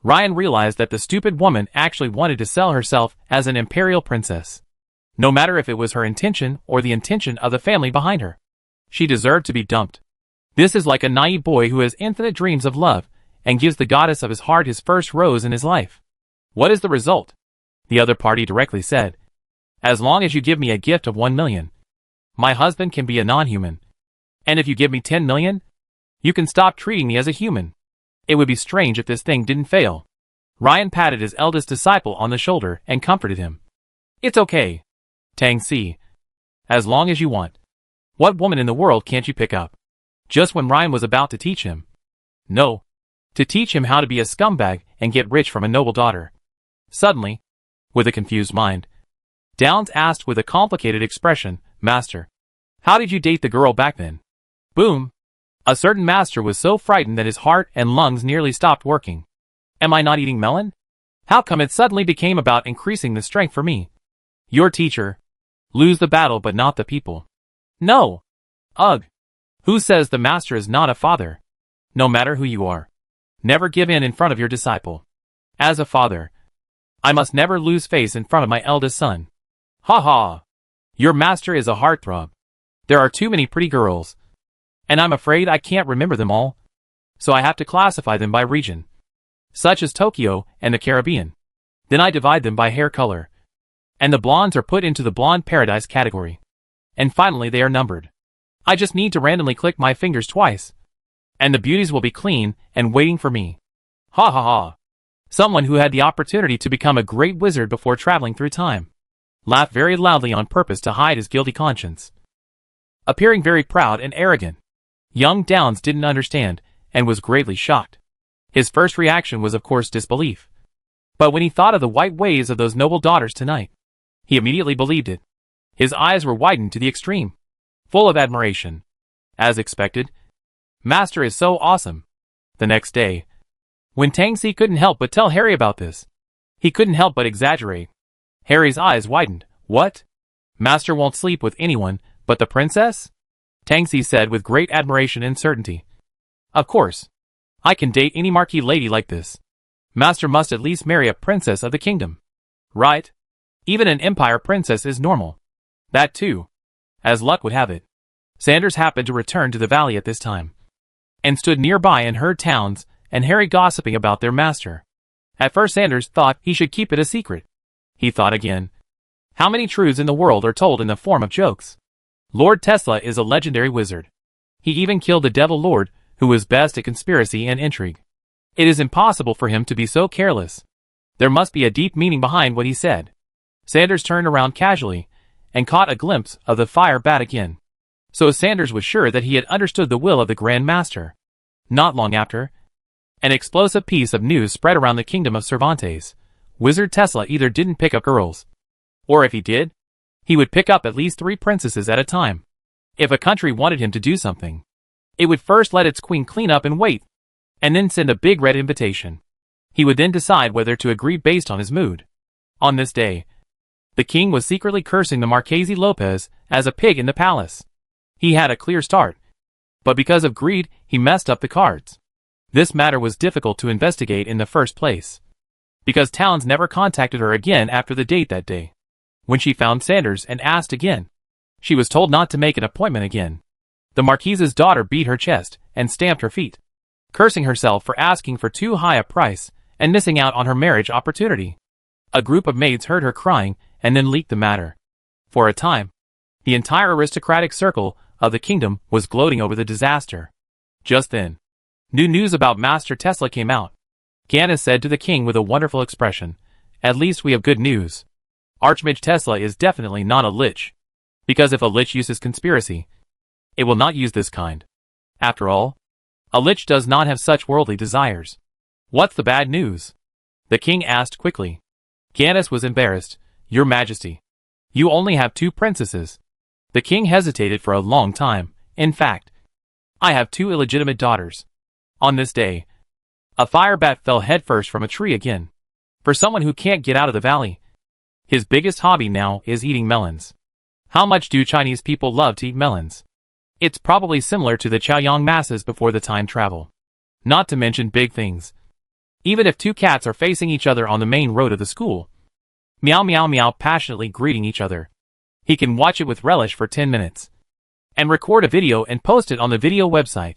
Ryan realized that the stupid woman actually wanted to sell herself as an imperial princess. No matter if it was her intention or the intention of the family behind her. She deserved to be dumped. This is like a naive boy who has infinite dreams of love and gives the goddess of his heart his first rose in his life. What is the result? The other party directly said, "As long as you give me a gift of 1 million, my husband can be a non-human. And if you give me 10 million, you can stop treating me as a human." It would be strange if this thing didn't fail. Ryan patted his eldest disciple on the shoulder and comforted him. "It's okay, Tang Si. As long as you want. What woman in the world can't you pick up?" Just when Ryan was about to teach him. No. To teach him how to be a scumbag and get rich from a noble daughter. Suddenly, with a confused mind, Downs asked with a complicated expression, "Master, how did you date the girl back then?" Boom! A certain master was so frightened that his heart and lungs nearly stopped working. Am I not eating melon? How come it suddenly became about increasing the strength for me? Your teacher. Lose the battle but not the people. No! Ugh! Who says the master is not a father? No matter who you are, never give in front of your disciple. As a father, I must never lose face in front of my eldest son. Ha ha! Your master is a heartthrob. There are too many pretty girls, and I'm afraid I can't remember them all, so I have to classify them by region, such as Tokyo and the Caribbean. Then I divide them by hair color, and the blondes are put into the blonde paradise category. And finally they are numbered. I just need to randomly click my fingers twice, and the beauties will be clean and waiting for me. Ha ha ha! Someone who had the opportunity to become a great wizard before traveling through time laughed very loudly on purpose to hide his guilty conscience. Appearing very proud and arrogant, young Downs didn't understand and was greatly shocked. His first reaction was of course disbelief. But when he thought of the white waves of those noble daughters tonight, he immediately believed it. His eyes were widened to the extreme, full of admiration. As expected, Master is so awesome. The next day, when Tang Si couldn't help but tell Harry about this, he couldn't help but exaggerate. Harry's eyes widened. What? Master won't sleep with anyone but the princess? Tang Si said with great admiration and certainty. Of course. I can date any marquis lady like this. Master must at least marry a princess of the kingdom. Right? Even an empire princess is normal. That too. As luck would have it, Sanders happened to return to the valley at this time, and stood nearby and heard Towns and Harry gossiping about their master. At first Sanders thought he should keep it a secret. He thought again. How many truths in the world are told in the form of jokes? Lord Tesla is a legendary wizard. He even killed the Devil Lord, who was best at conspiracy and intrigue. It is impossible for him to be so careless. There must be a deep meaning behind what he said. Sanders turned around casually and caught a glimpse of the fire bat again. So Sanders was sure that he had understood the will of the Grand Master. Not long after, an explosive piece of news spread around the kingdom of Cervantes. Wizard Tesla either didn't pick up girls, or if he did, he would pick up at least 3 princesses at a time. If a country wanted him to do something, it would first let its queen clean up and wait, and then send a big red invitation. He would then decide whether to agree based on his mood. On this day, the king was secretly cursing the Marchese Lopez as a pig in the palace. He had a clear start, but because of greed, he messed up the cards. This matter was difficult to investigate in the first place, because Towns never contacted her again after the date that day. When she found Sanders and asked again, she was told not to make an appointment again. The Marquise's daughter beat her chest and stamped her feet, cursing herself for asking for too high a price and missing out on her marriage opportunity. A group of maids heard her crying and then leaked the matter. For a time, the entire aristocratic circle of the kingdom was gloating over the disaster. Just then, new news about Master Tesla came out. Candace said to the king with a wonderful expression, "At least we have good news. Archmage Tesla is definitely not a lich. Because if a lich uses conspiracy, it will not use this kind. After all, a lich does not have such worldly desires." "What's the bad news?" the king asked quickly. Candace was embarrassed. "Your Majesty, you only have 2 princesses." The king hesitated for a long time. "In fact, I have 2 illegitimate daughters." On this day, a fire bat fell headfirst from a tree again. For someone who can't get out of the valley, his biggest hobby now is eating melons. How much do Chinese people love to eat melons? It's probably similar to the Chaoyang masses before the time travel. Not to mention big things. Even if 2 cats are facing each other on the main road of the school, meow meow meow passionately greeting each other, he can watch it with relish for 10 minutes. And record a video and post it on the video website.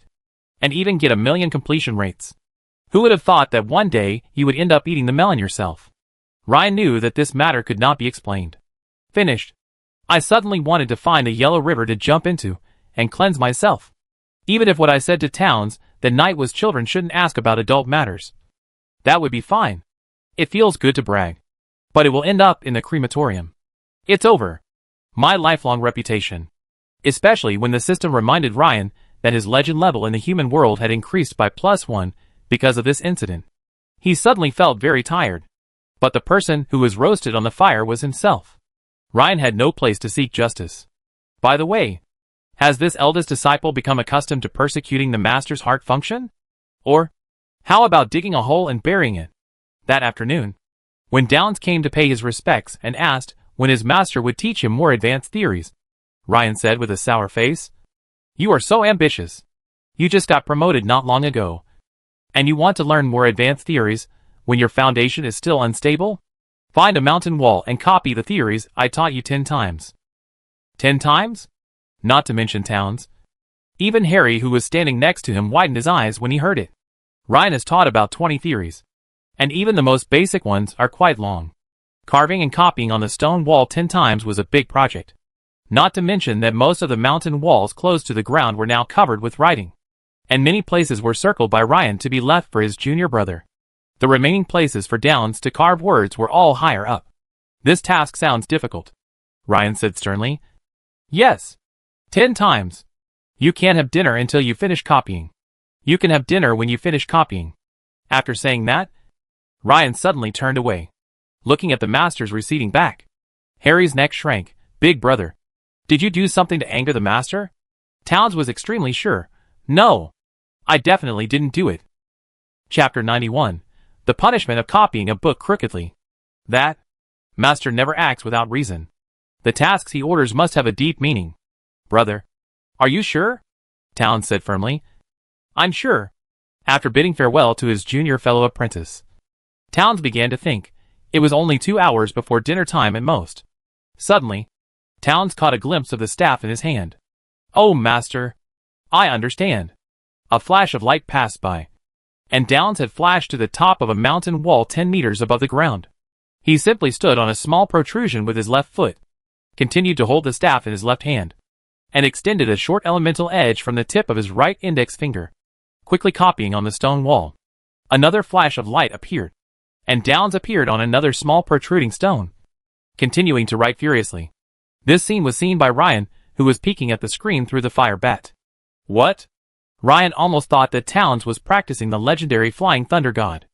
And even get 1 million completion rates. Who would have thought that one day you would end up eating the melon yourself? Ryan knew that this matter could not be explained. Finished. I suddenly wanted to find a yellow river to jump into and cleanse myself. Even if what I said to Towns that night was children shouldn't ask about adult matters, that would be fine. It feels good to brag. But it will end up in the crematorium. It's over. My lifelong reputation. Especially when the system reminded Ryan that his legend level in the human world had increased by +1 because of this incident. He suddenly felt very tired. But the person who was roasted on the fire was himself. Ryan had no place to seek justice. By the way, has this eldest disciple become accustomed to persecuting the master's heart function? Or, how about digging a hole and burying it? That afternoon, when Downs came to pay his respects and asked when his master would teach him more advanced theories, Ryan said with a sour face, "You are so ambitious. You just got promoted not long ago, and you want to learn more advanced theories when your foundation is still unstable? Find a mountain wall and copy the theories I taught you 10 times. 10 times? Not to mention Towns. Even Harry, who was standing next to him, widened his eyes when he heard it. Ryan has taught about 20 theories, and even the most basic ones are quite long. Carving and copying on the stone wall 10 times was a big project. Not to mention that most of the mountain walls close to the ground were now covered with writing, and many places were circled by Ryan to be left for his junior brother. The remaining places for Downs to carve words were all higher up. This task sounds difficult, Ryan said sternly. Yes. 10 times. You can't have dinner until you finish copying. You can have dinner when you finish copying. After saying that, Ryan suddenly turned away, looking at the master's receding back. Harry's neck shrank. Big brother, did you do something to anger the master? Towns was extremely sure. No, I definitely didn't do it. Chapter 91. The punishment of copying a book crookedly. That master never acts without reason. The tasks he orders must have a deep meaning. Brother, are you sure? Towns said firmly. I'm sure. After bidding farewell to his junior fellow apprentice, Towns began to think. It was only 2 hours before dinner time at most. Suddenly, Towns caught a glimpse of the staff in his hand. "Oh, master! I understand." A flash of light passed by, and Downs had flashed to the top of a mountain wall 10 meters above the ground. He simply stood on a small protrusion with his left foot, continued to hold the staff in his left hand, and extended a short elemental edge from the tip of his right index finger, quickly copying on the stone wall. Another flash of light appeared, and Downs appeared on another small protruding stone, continuing to write furiously. This scene was seen by Ryan, who was peeking at the screen through the fire bat. What? Ryan almost thought that Towns was practicing the legendary Flying Thunder God.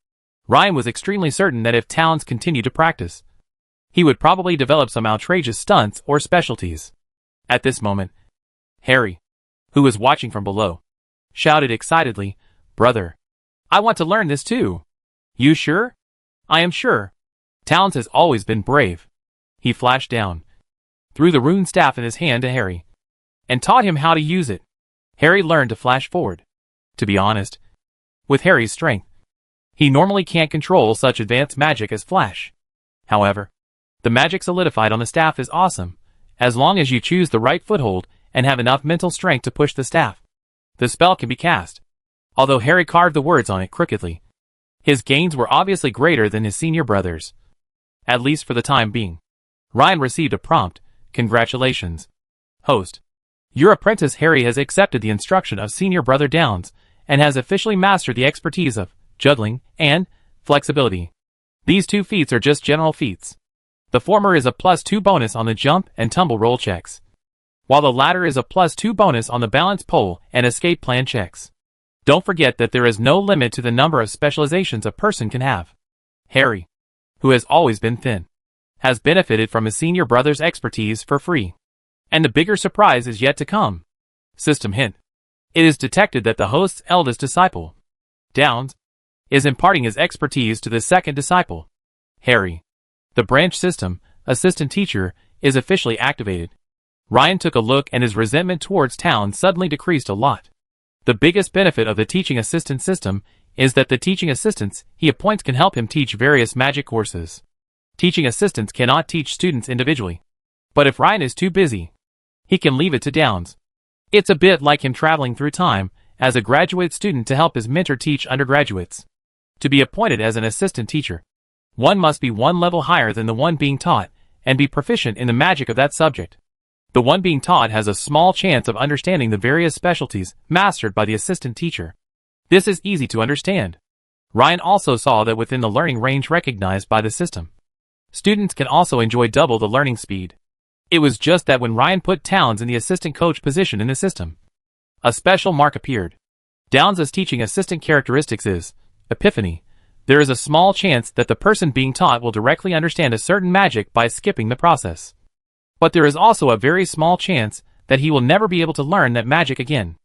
Ryan was extremely certain that if Towns continued to practice, he would probably develop some outrageous stunts or specialties. At this moment, Harry, who was watching from below, shouted excitedly, "Brother, I want to learn this too." "You sure?" "I am sure." Towns has always been brave. He flashed down, threw the rune staff in his hand to Harry, and taught him how to use it. Harry learned to flash forward. To be honest, with Harry's strength, he normally can't control such advanced magic as flash. However, the magic solidified on the staff is awesome, as long as you choose the right foothold and have enough mental strength to push the staff. The spell can be cast. Although Harry carved the words on it crookedly, his gains were obviously greater than his senior brothers, at least for the time being. Ryan received a prompt, "Congratulations, host. Your apprentice Harry has accepted the instruction of senior brother Downs and has officially mastered the expertise of juggling and flexibility. These two feats are just general feats. The former is a +2 bonus on the jump and tumble roll checks, while the latter is a +2 bonus on the balance pole and escape plan checks. Don't forget that there is no limit to the number of specializations a person can have." Harry, who has always been thin, has benefited from his senior brother's expertise for free. And the bigger surprise is yet to come. System hint. It is detected that the host's eldest disciple, Downs, is imparting his expertise to the second disciple, Harry. The branch system, assistant teacher, is officially activated. Ryan took a look and his resentment towards Towns suddenly decreased a lot. The biggest benefit of the teaching assistant system is that the teaching assistants he appoints can help him teach various magic courses. Teaching assistants cannot teach students individually. But if Ryan is too busy, he can leave it to Downs. It's a bit like him traveling through time as a graduate student to help his mentor teach undergraduates. To be appointed as an assistant teacher, one must be one level higher than the one being taught and be proficient in the magic of that subject. The one being taught has a small chance of understanding the various specialties mastered by the assistant teacher. This is easy to understand. Ryan also saw that within the learning range recognized by the system, students can also enjoy double the learning speed. It was just that when Ryan put Towns in the assistant coach position in the system, a special mark appeared. Downs' teaching assistant characteristics is Epiphany. There is a small chance that the person being taught will directly understand a certain magic by skipping the process. But there is also a very small chance that he will never be able to learn that magic again.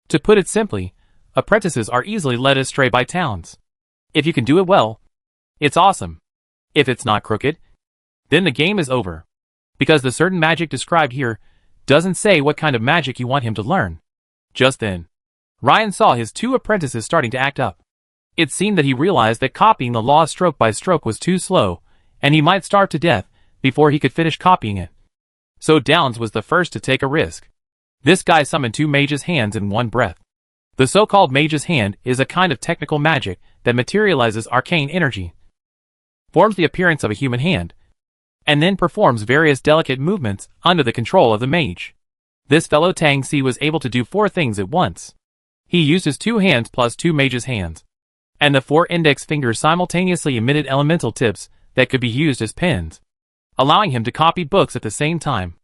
To put it simply, apprentices are easily led astray by Towns. If you can do it well, it's awesome. If it's not crooked, then the game is over. Because the certain magic described here doesn't say what kind of magic you want him to learn. Just then, Ryan saw his two apprentices starting to act up. It seemed that he realized that copying the law stroke by stroke was too slow, and he might starve to death before he could finish copying it. So Downs was the first to take a risk. This guy summoned 2 mage's hands in one breath. The so-called mage's hand is a kind of technical magic that materializes arcane energy, forms the appearance of a human hand, and then performs various delicate movements under the control of the mage. This fellow Tang Si was able to do 4 things at once. He used his 2 hands plus 2 mage's hands, and the 4 index fingers simultaneously emitted elemental tips that could be used as pens, allowing him to copy books at the same time.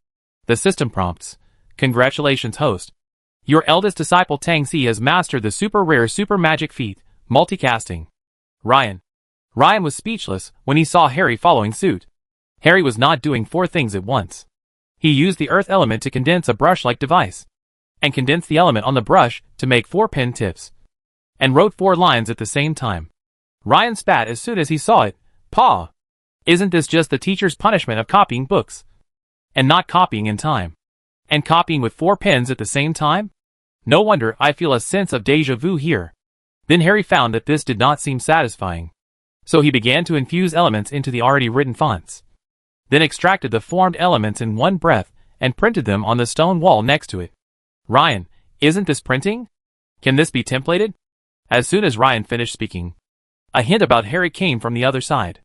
The system prompts, "Congratulations, host. Your eldest disciple Tang Si has mastered the super rare super magic feat, multicasting." Ryan was speechless when he saw Harry following suit. Harry was not doing 4 things at once. He used the earth element to condense a brush-like device, and condensed the element on the brush to make 4 pen tips, and wrote 4 lines at the same time. Ryan spat as soon as he saw it. "Paw! Isn't this just the teacher's punishment of copying books? And not copying in time? And copying with 4 pens at the same time? No wonder I feel a sense of déjà vu here." Then Harry found that this did not seem satisfying. So he began to infuse elements into the already written fonts. Then extracted the formed elements in one breath and printed them on the stone wall next to it. Ryan, isn't this printing? Can this be templated? As soon as Ryan finished speaking, a hint about Harry came from the other side.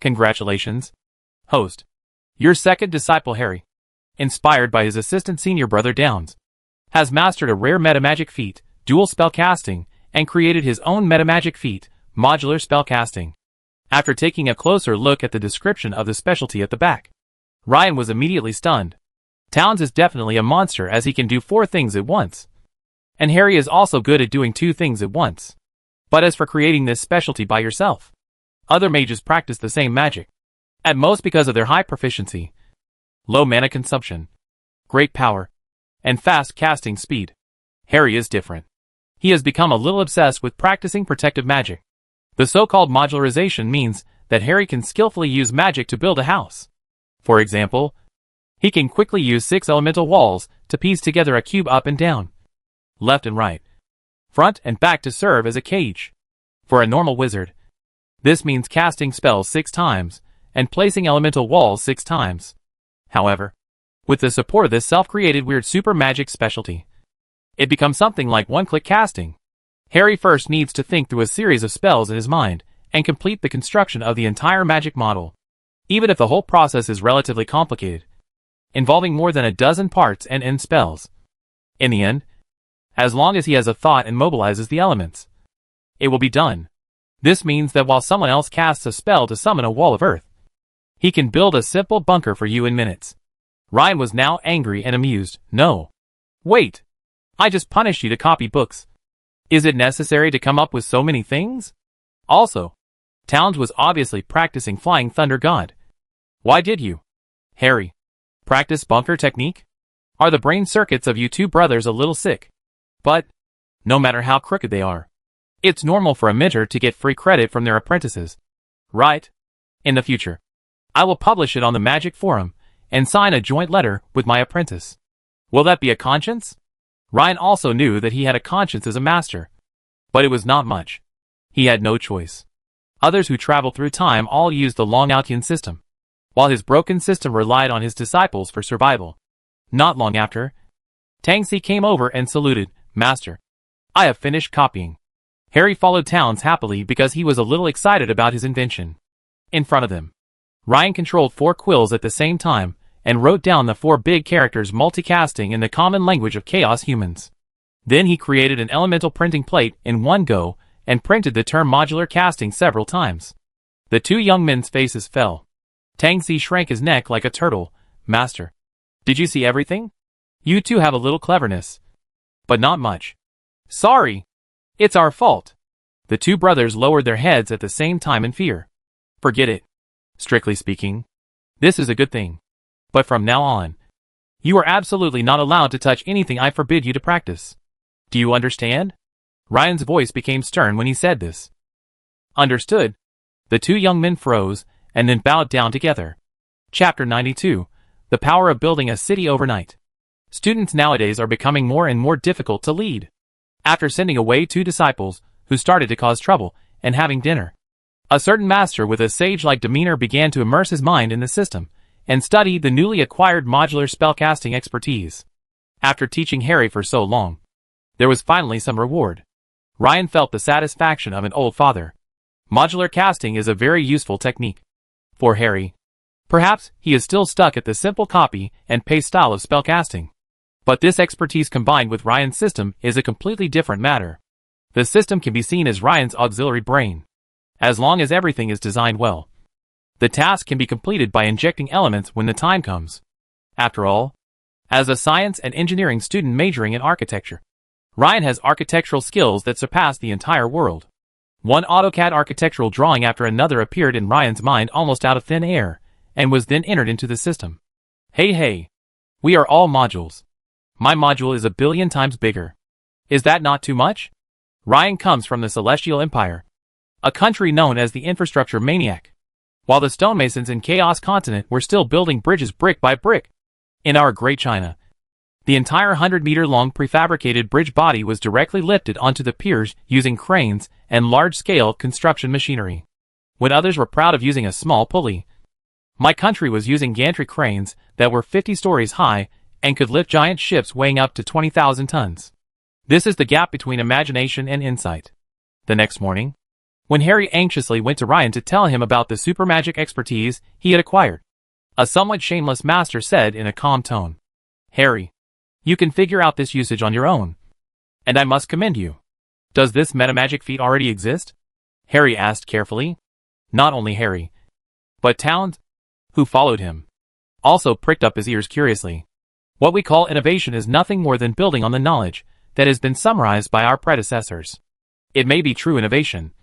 Congratulations, host. Your second disciple Harry, inspired by his assistant senior brother Downs, has mastered a rare metamagic feat, dual spellcasting, and created his own metamagic feat, modular spellcasting. After taking a closer look at the description of the specialty at the back, Ryan was immediately stunned. Towns is definitely a monster as he can do 4 things at once. And Harry is also good at doing 2 things at once. But as for creating this specialty by yourself, other mages practice the same magic. At most because of their high proficiency, low mana consumption, great power, and fast casting speed. Harry is different. He has become a little obsessed with practicing protective magic. The so-called modularization means that Harry can skillfully use magic to build a house. For example, he can quickly use 6 elemental walls to piece together a cube up and down, left and right, front and back to serve as a cage. For a normal wizard, this means casting spells 6 times and placing elemental walls 6 times. However, with the support of this self-created weird super magic specialty, it becomes something like one-click casting. Harry first needs to think through a series of spells in his mind and complete the construction of the entire magic model, even if the whole process is relatively complicated, involving more than a dozen parts and end spells. In the end, as long as he has a thought and mobilizes the elements, it will be done. This means that while someone else casts a spell to summon a wall of earth, he can build a simple bunker for you in minutes. Ryan was now angry and amused. No. Wait. I just punished you to copy books. Is it necessary to come up with so many things? Also, Towns was obviously practicing Flying Thunder God. Why did you, Harry, practice bunker technique? Are the brain circuits of you 2 brothers a little sick? But, no matter how crooked they are, it's normal for a mentor to get free credit from their apprentices. Right? In the future, I will publish it on the Magic Forum and sign a joint letter with my apprentice. Will that be a conscience? Ryan also knew that he had a conscience as a master, but it was not much. He had no choice. Others who traveled through time all used the Longoutian system, while his broken system relied on his disciples for survival. Not long after, Tangxi came over and saluted. Master, I have finished copying. Harry followed Towns happily because he was a little excited about his invention. In front of them, Ryan controlled 4 quills at the same time and wrote down the 4 big characters multicasting in the common language of chaos humans. Then he created an elemental printing plate in one go and printed the term modular casting several times. The 2 young men's faces fell. Tangxi shrank his neck like a turtle. Master, did you see everything? You 2 have a little cleverness, but not much. Sorry. It's our fault. The 2 brothers lowered their heads at the same time in fear. Forget it. Strictly speaking, this is a good thing. But from now on, you are absolutely not allowed to touch anything I forbid you to practice. Do you understand? Ryan's voice became stern when he said this. Understood. The 2 young men froze and then bowed down together. Chapter 92. The Power of Building a City Overnight. Students nowadays are becoming more and more difficult to lead. After sending away 2 disciples who started to cause trouble and having dinner, a certain master with a sage-like demeanor began to immerse his mind in the system and study the newly acquired modular spellcasting expertise. After teaching Harry for so long, there was finally some reward. Ryan felt the satisfaction of an old father. Modular casting is a very useful technique. For Harry, perhaps he is still stuck at the simple copy and paste style of spellcasting. But this expertise combined with Ryan's system is a completely different matter. The system can be seen as Ryan's auxiliary brain. As long as everything is designed well, the task can be completed by injecting elements when the time comes. After all, as a science and engineering student majoring in architecture, Ryan has architectural skills that surpass the entire world. One AutoCAD architectural drawing after another appeared in Ryan's mind almost out of thin air, and was then entered into the system. Hey, we are all modules. My module is 1 billion times bigger. Is that not too much? Ryan comes from the Celestial Empire, a country known as the Infrastructure Maniac, while the stonemasons in Chaos Continent were still building bridges brick by brick. In our great China, The entire 100-meter-long prefabricated bridge body was directly lifted onto the piers using cranes and large-scale construction machinery. When others were proud of using a small pulley, my country was using gantry cranes that were 50 stories high and could lift giant ships weighing up to 20,000 tons. This is the gap between imagination and insight. The next morning, when Harry anxiously went to Ryan to tell him about the super magic expertise he had acquired, a somewhat shameless master said in a calm tone, "Harry, you can figure out this usage on your own, and I must commend you. Does this metamagic feat already exist?" Harry asked carefully. Not only Harry, but Towns, who followed him, also pricked up his ears curiously. What we call innovation is nothing more than building on the knowledge that has been summarized by our predecessors. It may be true innovation,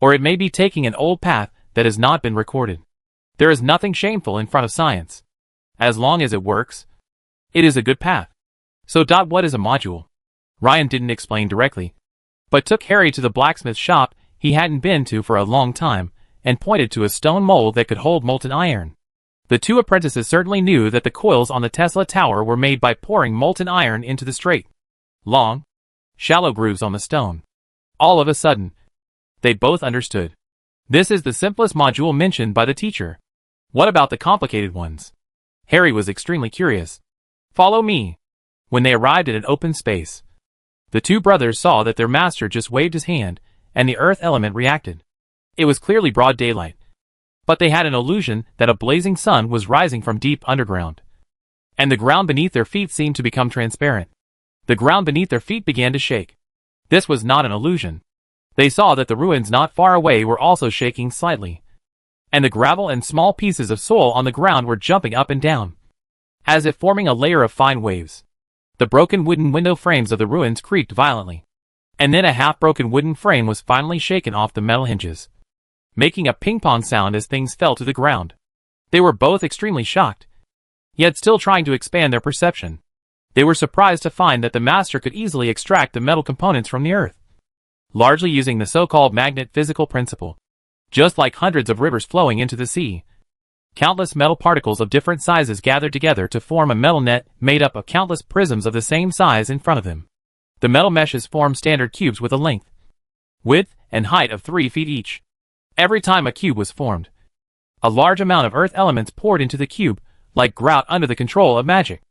or it may be taking an old path that has not been recorded. There is nothing shameful in front of science. As long as it works, it is a good path. So, what is a module? Ryan didn't explain directly, but took Harry to the blacksmith shop he hadn't been to for a long time, and pointed to a stone mold that could hold molten iron. The two apprentices certainly knew that the coils on the Tesla tower were made by pouring molten iron into the straight, long, shallow grooves on the stone. All of a sudden, they both understood. This is the simplest module mentioned by the teacher. What about the complicated ones? Harry was extremely curious. Follow me. When they arrived at an open space, the two brothers saw that their master just waved his hand, and the earth element reacted. It was clearly broad daylight, but they had an illusion that a blazing sun was rising from deep underground, and the ground beneath their feet seemed to become transparent. The ground beneath their feet began to shake. This was not an illusion. They saw that the ruins not far away were also shaking slightly, and the gravel and small pieces of soil on the ground were jumping up and down, as if forming a layer of fine waves. The broken wooden window frames of the ruins creaked violently, and then a half-broken wooden frame was finally shaken off the metal hinges, making a ping-pong sound as things fell to the ground. They were both extremely shocked, yet still trying to expand their perception. They were surprised to find that the master could easily extract the metal components from the earth, largely using the so-called magnet physical principle. Just like hundreds of rivers flowing into the sea, countless metal particles of different sizes gathered together to form a metal net made up of countless prisms of the same size in front of them. The metal meshes form standard cubes with a length, width, and height of 3 feet each. Every time a cube was formed, a large amount of earth elements poured into the cube, like grout under the control of magic.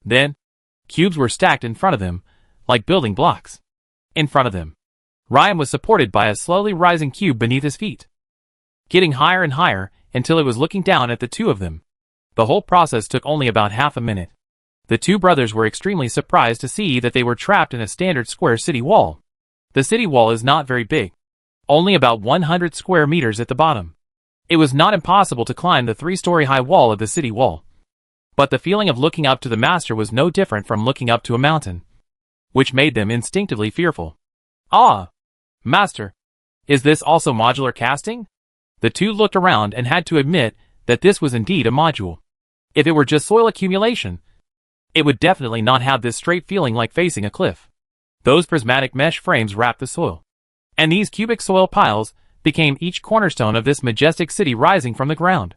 Then, cubes were stacked in front of them, like building blocks. In front of them, Ryan was supported by a slowly rising cube beneath his feet, getting higher and higher until it was looking down at the two of them. The whole process took only about half a minute. The two brothers were extremely surprised to see that they were trapped in a standard square city wall. The city wall is not very big, only about 100 square meters at the bottom. It was not impossible to climb the 3-story high wall of the city wall, but the feeling of looking up to the master was no different from looking up to a mountain, which made them instinctively fearful. "Ah, master, is this also modular casting?" The two looked around and had to admit that this was indeed a module. If it were just soil accumulation, it would definitely not have this straight feeling like facing a cliff. Those prismatic mesh frames wrapped the soil, and these cubic soil piles became each cornerstone of this majestic city rising from the ground.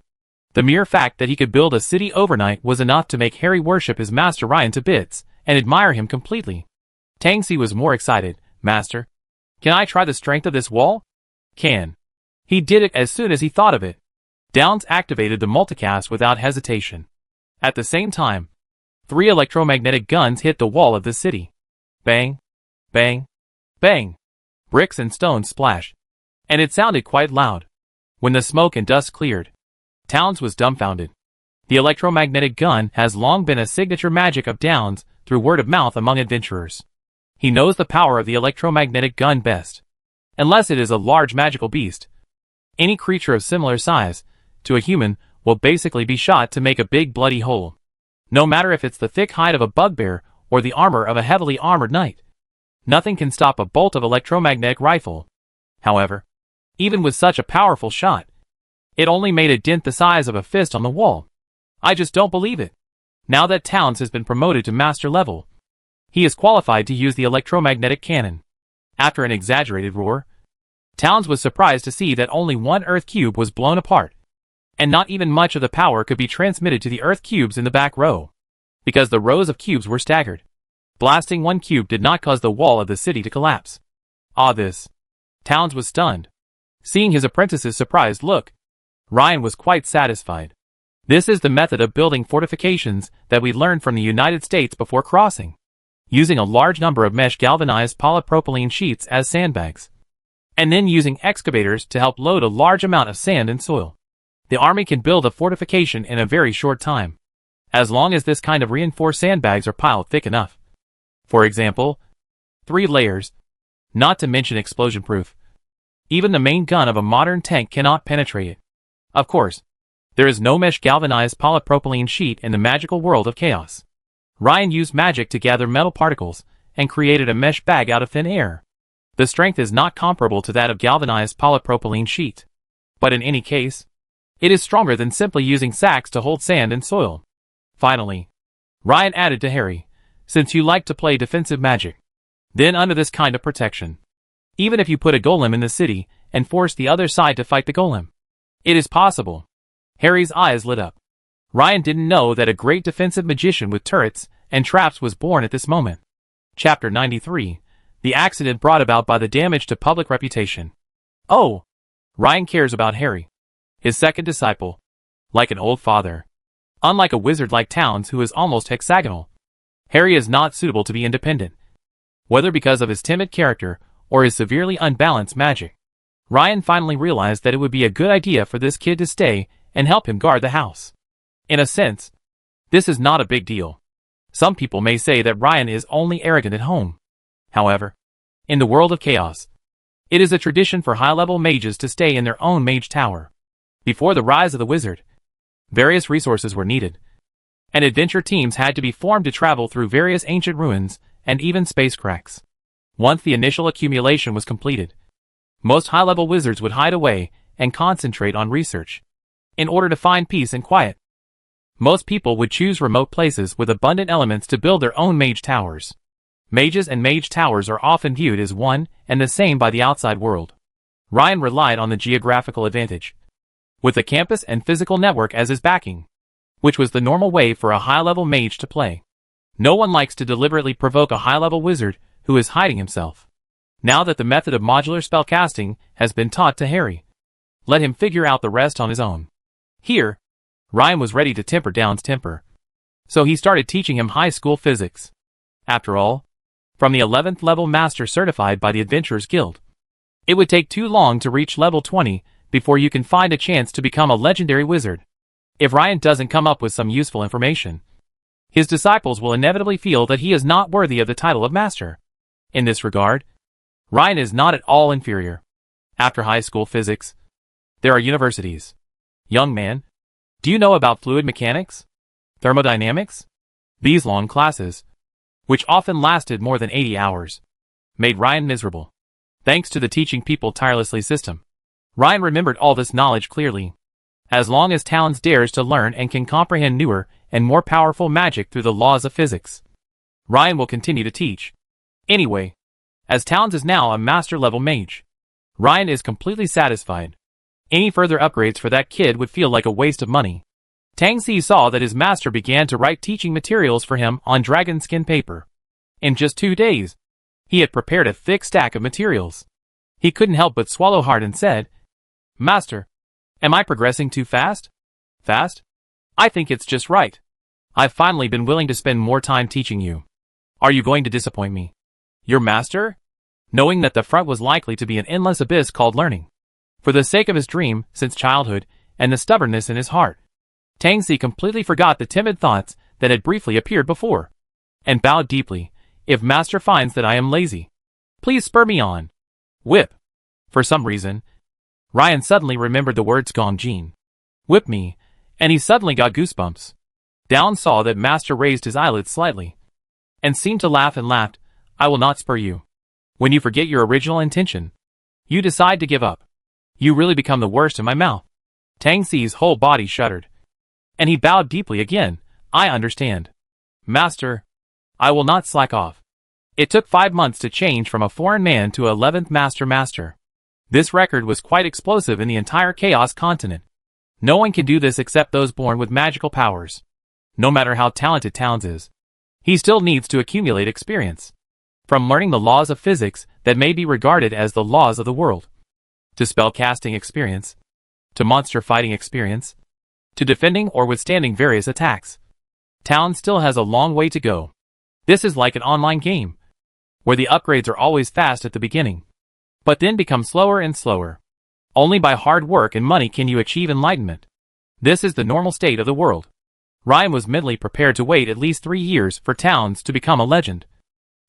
The mere fact that he could build a city overnight was enough to make Harry worship his master Ryan to bits and admire him completely. Tangsi was more excited. "Master, can I try the strength of this wall?" "Can." He did it as soon as he thought of it. Downs activated the multicast without hesitation. At the same time, 3 electromagnetic guns hit the wall of the city. Bang, bang, bang. Bricks and stones splashed, and it sounded quite loud. When the smoke and dust cleared, Towns was dumbfounded. The electromagnetic gun has long been a signature magic of Downs through word of mouth among adventurers. He knows the power of the electromagnetic gun best. Unless it is a large magical beast, any creature of similar size to a human will basically be shot to make a big bloody hole, no matter if it's the thick hide of a bugbear or the armor of a heavily armored knight. Nothing can stop a bolt of electromagnetic rifle. However, even with such a powerful shot, it only made a dent the size of a fist on the wall. I just don't believe it. Now that Towns has been promoted to master level, he is qualified to use the electromagnetic cannon. After an exaggerated roar, Towns was surprised to see that only one Earth cube was blown apart, and not even much of the power could be transmitted to the Earth cubes in the back row. because the rows of cubes were staggered. Blasting one cube did not cause the wall of the city to collapse. This. Towns was stunned. Seeing his apprentice's surprised look, Ryan was quite satisfied. This is the method of building fortifications that we learned from the United States before crossing. Using a large number of mesh galvanized polypropylene sheets as sandbags. And then using excavators to help load a large amount of sand and soil. The army can build a fortification in a very short time, as long as this kind of reinforced sandbags are piled thick enough. For example, 3 layers, not to mention explosion-proof. Even the main gun of a modern tank cannot penetrate it. Of course, there is no mesh galvanized polypropylene sheet in the magical world of chaos. Ryan used magic to gather metal particles and created a mesh bag out of thin air. The strength is not comparable to that of galvanized polypropylene sheet. But in any case, it is stronger than simply using sacks to hold sand and soil. Finally, Ryan added to Harry, since you like to play defensive magic, then under this kind of protection, even if you put a golem in the city and force the other side to fight the golem, it is possible. Harry's eyes lit up. Ryan didn't know that a great defensive magician with turrets and traps was born at this moment. Chapter 93. The accident brought about by the damage to public reputation. Oh! Ryan cares about Harry, his second disciple, like an old father. Unlike a wizard like Towns who is almost hexagonal, Harry is not suitable to be independent. Whether because of his timid character or his severely unbalanced magic, Ryan finally realized that it would be a good idea for this kid to stay and help him guard the house. In a sense, this is not a big deal. Some people may say that Ryan is only arrogant at home. However, in the world of chaos, it is a tradition for high-level mages to stay in their own mage tower. Before the rise of the wizard, various resources were needed, and adventure teams had to be formed to travel through various ancient ruins and even space cracks. Once the initial accumulation was completed, most high-level wizards would hide away and concentrate on research. In order to find peace and quiet, most people would choose remote places with abundant elements to build their own mage towers. Mages and mage towers are often viewed as one and the same by the outside world. Ryan relied on the geographical advantage, with the campus and physical network as his backing, which was the normal way for a high-level mage to play. No one likes to deliberately provoke a high-level wizard who is hiding himself. Now that the method of modular spellcasting has been taught to Harry, let him figure out the rest on his own. Here, Ryan was ready to temper Down's temper, so he started teaching him high school physics. After all, from the 11th level master certified by the Adventurers Guild, it would take too long to reach level 20 before you can find a chance to become a legendary wizard. If Ryan doesn't come up with some useful information, his disciples will inevitably feel that he is not worthy of the title of master. In this regard, Ryan is not at all inferior. After high school physics, there are universities. Young man, do you know about fluid mechanics? Thermodynamics? These long classes, which often lasted more than 80 hours, made Ryan miserable. Thanks to the teaching people tirelessly system, Ryan remembered all this knowledge clearly. As long as Towns dares to learn and can comprehend newer and more powerful magic through the laws of physics, Ryan will continue to teach. Anyway, as Towns is now a master-level mage, Ryan is completely satisfied. Any further upgrades for that kid would feel like a waste of money. Tangsi saw that his master began to write teaching materials for him on dragon skin paper. In just 2 days, he had prepared a thick stack of materials. He couldn't help but swallow hard and said, "Master, am I progressing too fast?" "Fast? I think it's just right. I've finally been willing to spend more time teaching you. Are you going to disappoint me, your master?" Knowing that the front was likely to be an endless abyss called learning, for the sake of his dream since childhood and the stubbornness in his heart, Tangsi completely forgot the timid thoughts that had briefly appeared before, and bowed deeply. "If master finds that I am lazy, please spur me on." Whip. For some reason, Ryan suddenly remembered the words Gongjin. Whip me, and he suddenly got goosebumps. Down saw that master raised his eyelids slightly, and seemed to laugh and laughed. "I will not spur you. When you forget your original intention, you decide to give up, you really become the worst in my mouth." Tangsi's whole body shuddered, and he bowed deeply again. "I understand, master. I will not slack off." It took 5 months to change from a foreign man to 11th master. This record was quite explosive in the entire Chaos continent. No one can do this except those born with magical powers. No matter how talented Towns is, he still needs to accumulate experience. From learning the laws of physics that may be regarded as the laws of the world, to spellcasting experience, to monster fighting experience, to defending or withstanding various attacks, Towns still has a long way to go. This is like an online game, where the upgrades are always fast at the beginning, but then become slower and slower. Only by hard work and money can you achieve enlightenment. This is the normal state of the world. Ryan was mentally prepared to wait at least 3 years for Towns to become a legend,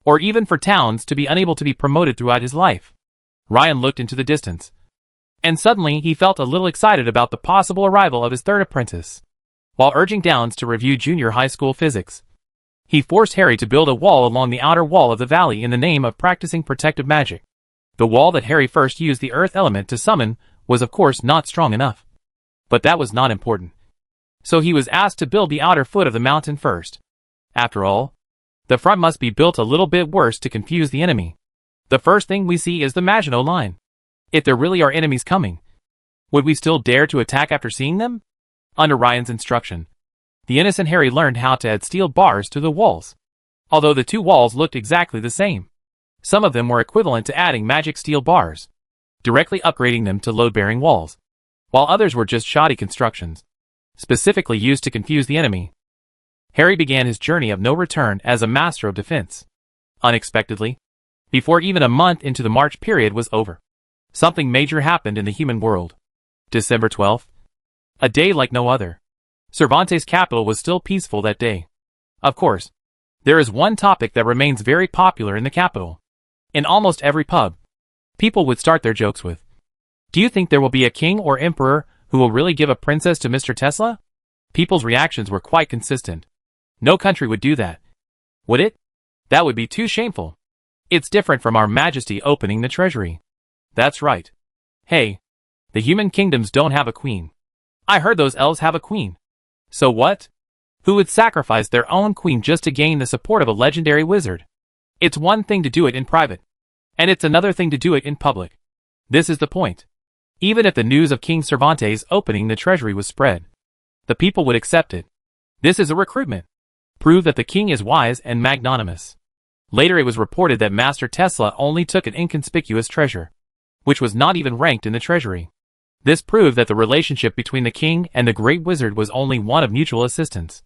or even for Towns to be unable to be promoted throughout his life. Ryan looked into the distance, and suddenly he felt a little excited about the possible arrival of his third apprentice. While urging Towns to review junior high school physics, he forced Harry to build a wall along the outer wall of the valley in the name of practicing protective magic. The wall that Harry first used the earth element to summon was of course not strong enough. But that was not important. So he was asked to build the outer foot of the mountain first. After all, the front must be built a little bit worse to confuse the enemy. The first thing we see is the Maginot Line. If there really are enemies coming, would we still dare to attack after seeing them? Under Ryan's instruction, the innocent Harry learned how to add steel bars to the walls. Although the two walls looked exactly the same, some of them were equivalent to adding magic steel bars, directly upgrading them to load-bearing walls, while others were just shoddy constructions, specifically used to confuse the enemy. Harry began his journey of no return as a master of defense. Unexpectedly, before even a month into the March period was over, something major happened in the human world. December 12th. A day like no other. Cervantes' capital was still peaceful that day. Of course, there is one topic that remains very popular in the capital. In almost every pub, people would start their jokes with, "Do you think there will be a king or emperor who will really give a princess to Mr. Tesla?" People's reactions were quite consistent. No country would do that. Would it? That would be too shameful. It's different from our Majesty opening the treasury. That's right. Hey, the human kingdoms don't have a queen. I heard those elves have a queen. So what? Who would sacrifice their own queen just to gain the support of a legendary wizard? It's one thing to do it in private, and it's another thing to do it in public. This is the point. Even if the news of King Cervantes opening the treasury was spread, the people would accept it. This is a recruitment. Prove that the king is wise and magnanimous. Later it was reported that Master Tesla only took an inconspicuous treasure, which was not even ranked in the treasury. This proved that the relationship between the king and the great wizard was only one of mutual assistance,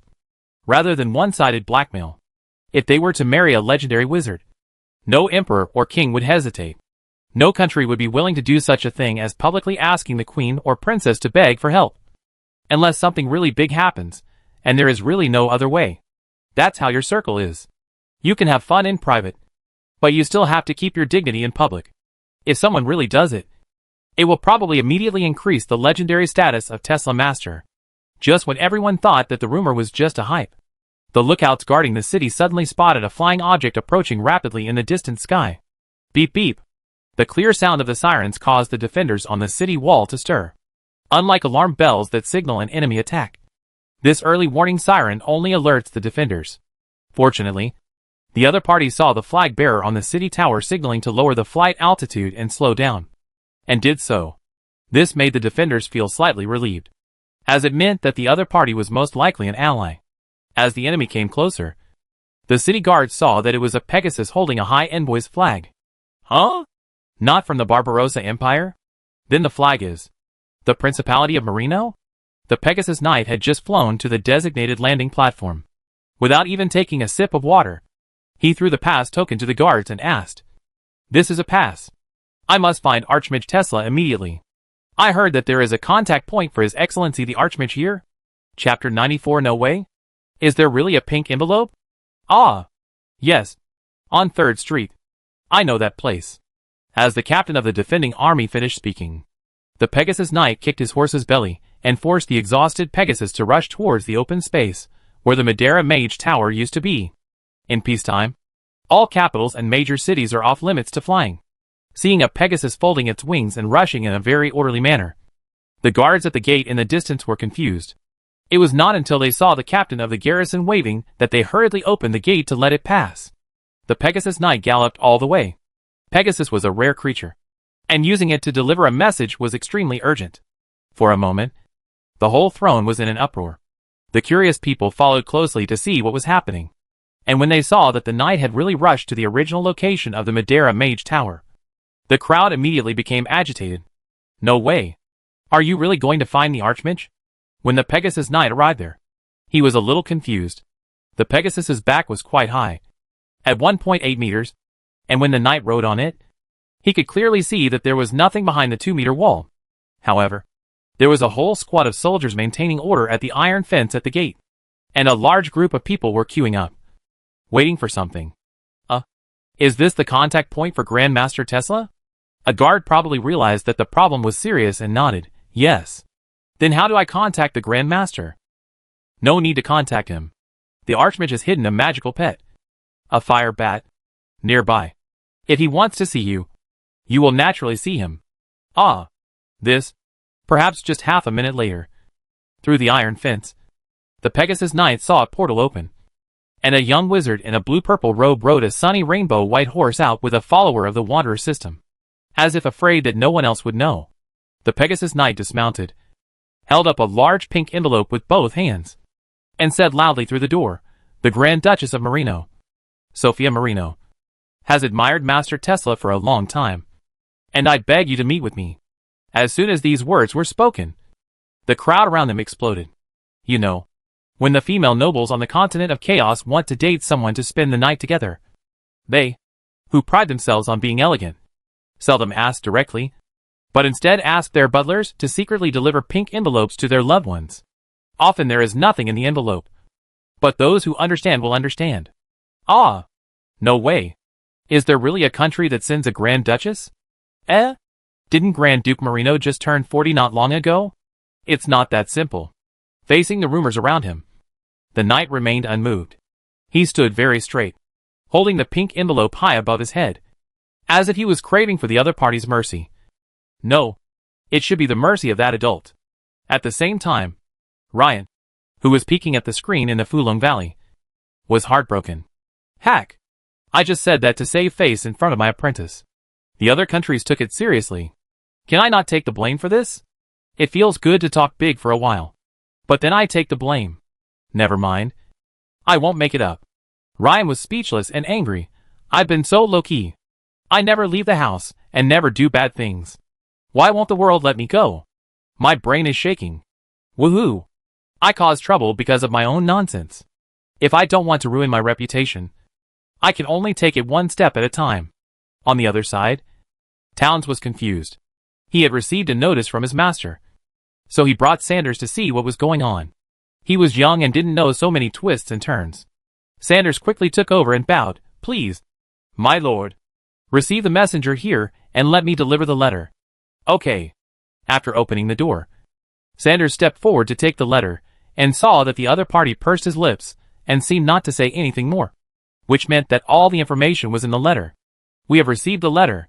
rather than one-sided blackmail. If they were to marry a legendary wizard, no emperor or king would hesitate. No country would be willing to do such a thing as publicly asking the queen or princess to beg for help, unless something really big happens, and there is really no other way. That's how your circle is. You can have fun in private, but you still have to keep your dignity in public. If someone really does it, it will probably immediately increase the legendary status of Tesla Master. Just when everyone thought that the rumor was just a hype, the lookouts guarding the city suddenly spotted a flying object approaching rapidly in the distant sky. Beep beep. The clear sound of the sirens caused the defenders on the city wall to stir. Unlike alarm bells that signal an enemy attack, this early warning siren only alerts the defenders. Fortunately, the other party saw the flag bearer on the city tower signaling to lower the flight altitude and slow down, and did so. This made the defenders feel slightly relieved, as it meant that the other party was most likely an ally. As the enemy came closer, the city guards saw that it was a Pegasus holding a high envoy's flag. Huh? Not from the Barbarossa Empire? Then the flag is the Principality of Marino? The Pegasus Knight had just flown to the designated landing platform. Without even taking a sip of water, he threw the pass token to the guards and asked, "This is a pass. I must find Archmage Tesla immediately. I heard that there is a contact point for His Excellency the Archmage here." Chapter 94. No way? Is there really a pink envelope? Ah. Yes. On 3rd Street. I know that place. As the captain of the defending army finished speaking, the Pegasus Knight kicked his horse's belly and forced the exhausted Pegasus to rush towards the open space where the Madeira Mage Tower used to be. In peacetime, all capitals and major cities are off limits to flying. Seeing a Pegasus folding its wings and rushing in a very orderly manner, the guards at the gate in the distance were confused. It was not until they saw the captain of the garrison waving that they hurriedly opened the gate to let it pass. The Pegasus Knight galloped all the way. Pegasus was a rare creature, and using it to deliver a message was extremely urgent. For a moment, the whole throne was in an uproar. The curious people followed closely to see what was happening. And when they saw that the knight had really rushed to the original location of the Madeira Mage Tower, the crowd immediately became agitated. No way. Are you really going to find the Archmage? When the Pegasus Knight arrived there, he was a little confused. The Pegasus's back was quite high, at 1.8 meters, and when the knight rode on it, he could clearly see that there was nothing behind the 2-meter wall. However, there was a whole squad of soldiers maintaining order at the iron fence at the gate, and a large group of people were queuing up, waiting for something. Is this the contact point for Grandmaster Tesla? A guard probably realized that the problem was serious and nodded, yes. Then how do I contact the Grandmaster? No need to contact him. The Archmage has hidden a magical pet, a fire bat, nearby. If he wants to see you, you will naturally see him. Perhaps just half a minute later, through the iron fence, the Pegasus Knight saw a portal open, and a young wizard in a blue-purple robe rode a sunny rainbow-white horse out with a follower of the Wanderer system. As if afraid that no one else would know, the Pegasus Knight dismounted, held up a large pink envelope with both hands, and said loudly through the door, "The Grand Duchess of Marino, Sophia Marino, has admired Master Tesla for a long time, and I beg you to meet with me." As soon as these words were spoken, the crowd around them exploded. You know, when the female nobles on the continent of chaos want to date someone to spend the night together, they, who pride themselves on being elegant, seldom ask directly, but instead ask their butlers to secretly deliver pink envelopes to their loved ones. Often there is nothing in the envelope, but those who understand will understand. No way. Is there really a country that sends a Grand Duchess? Didn't Grand Duke Marino just turn 40 not long ago? It's not that simple. Facing the rumors around him, the knight remained unmoved. He stood very straight, holding the pink envelope high above his head, as if he was craving for the other party's mercy. No, it should be the mercy of that adult. At the same time, Ryan, who was peeking at the screen in the Fulong Valley, was heartbroken. Hack! I just said that to save face in front of my apprentice. The other countries took it seriously. Can I not take the blame for this? It feels good to talk big for a while, but then I take the blame. Never mind. I won't make it up. Ryan was speechless and angry. I've been so low-key. I never leave the house, and never do bad things. Why won't the world let me go? My brain is shaking. Woohoo! I cause trouble because of my own nonsense. If I don't want to ruin my reputation, I can only take it one step at a time. On the other side, Towns was confused. He had received a notice from his master, so he brought Sanders to see what was going on. He was young and didn't know so many twists and turns. Sanders quickly took over and bowed. "Please, my lord, receive the messenger here and let me deliver the letter." Okay. After opening the door, Sanders stepped forward to take the letter, and saw that the other party pursed his lips, and seemed not to say anything more, which meant that all the information was in the letter. "We have received the letter.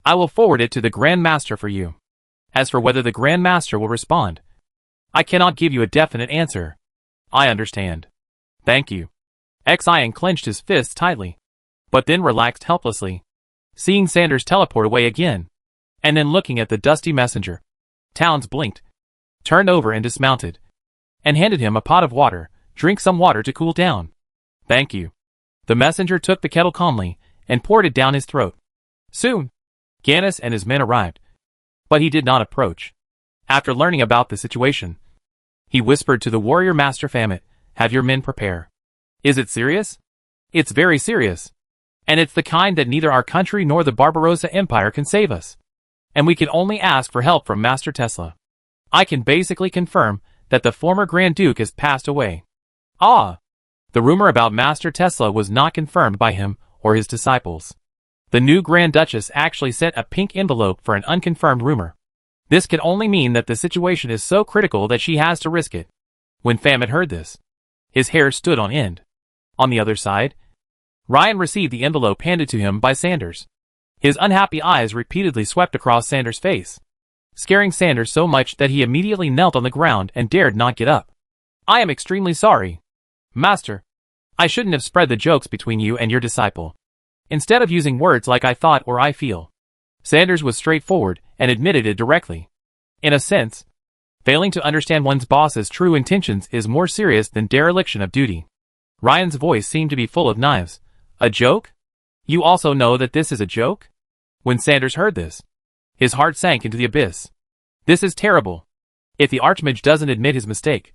I will forward it to the Grand Master for you. As for whether the Grand Master will respond, I cannot give you a definite answer." "I understand. Thank you." Xian clenched his fists tightly, but then relaxed helplessly, seeing Sanders teleport away again, and then looking at the dusty messenger. Towns blinked, turned over and dismounted, and handed him a pot of water. "Drink some water to cool down." "Thank you." The messenger took the kettle calmly, and poured it down his throat. Soon, Gannis and his men arrived, but he did not approach. After learning about the situation, he whispered to the warrior master Famet, "Have your men prepare." "Is it serious?" "It's very serious. And it's the kind that neither our country nor the Barbarossa Empire can save us. And we can only ask for help from Master Tesla. I can basically confirm that the former Grand Duke has passed away." The rumor about Master Tesla was not confirmed by him or his disciples. The new Grand Duchess actually sent a pink envelope for an unconfirmed rumor. This can only mean that the situation is so critical that she has to risk it. When Famet heard this, his hair stood on end. On the other side, Ryan received the envelope handed to him by Sanders. His unhappy eyes repeatedly swept across Sanders' face, scaring Sanders so much that he immediately knelt on the ground and dared not get up. "I am extremely sorry, Master. I shouldn't have spread the jokes between you and your disciple, instead of using words like 'I thought' or 'I feel.'" Sanders was straightforward and admitted it directly. In a sense, Failing to understand one's boss's true intentions is more serious than dereliction of duty. Ryan's voice seemed to be full of knives. A joke? You also know that this is a joke? When Sanders heard this, his heart sank into the abyss. This is terrible. If the Archmage doesn't admit his mistake,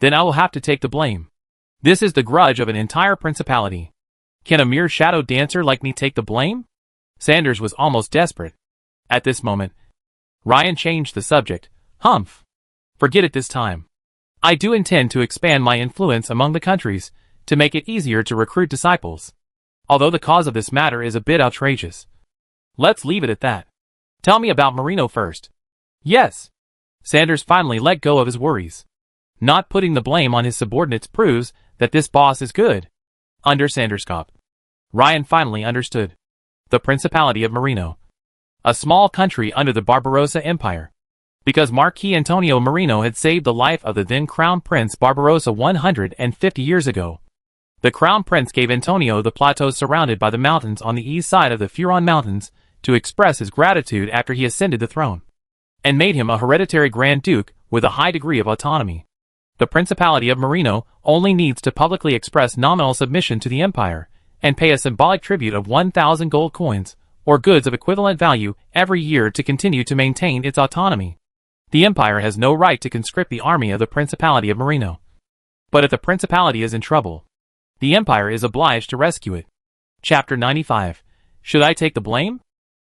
then I will have to take the blame. This is the grudge of an entire principality. Can a mere shadow dancer like me take the blame? Sanders was almost desperate. At this moment, Ryan changed the subject. Humph. Forget it this time. I do intend to expand my influence among the countries, to make it easier to recruit disciples. Although the cause of this matter is a bit outrageous. Let's leave it at that. Tell me about Marino first. Yes. Sanders finally let go of his worries. Not putting the blame on his subordinates proves that this boss is good. Under Sanders' cop, Ryan finally understood. The Principality of Marino. A small country under the Barbarossa Empire. Because Marquis Antonio Marino had saved the life of the then Crown Prince Barbarossa 150 years ago. The Crown Prince gave Antonio the plateaus surrounded by the mountains on the east side of the Furon Mountains to express his gratitude after he ascended the throne, and made him a hereditary Grand Duke with a high degree of autonomy. The Principality of Marino only needs to publicly express nominal submission to the empire, and pay a symbolic tribute of 1,000 gold coins, or goods of equivalent value, every year to continue to maintain its autonomy. The empire has no right to conscript the army of the Principality of Marino. But if the Principality is in trouble, the empire is obliged to rescue it. Chapter 95. Should I take the blame?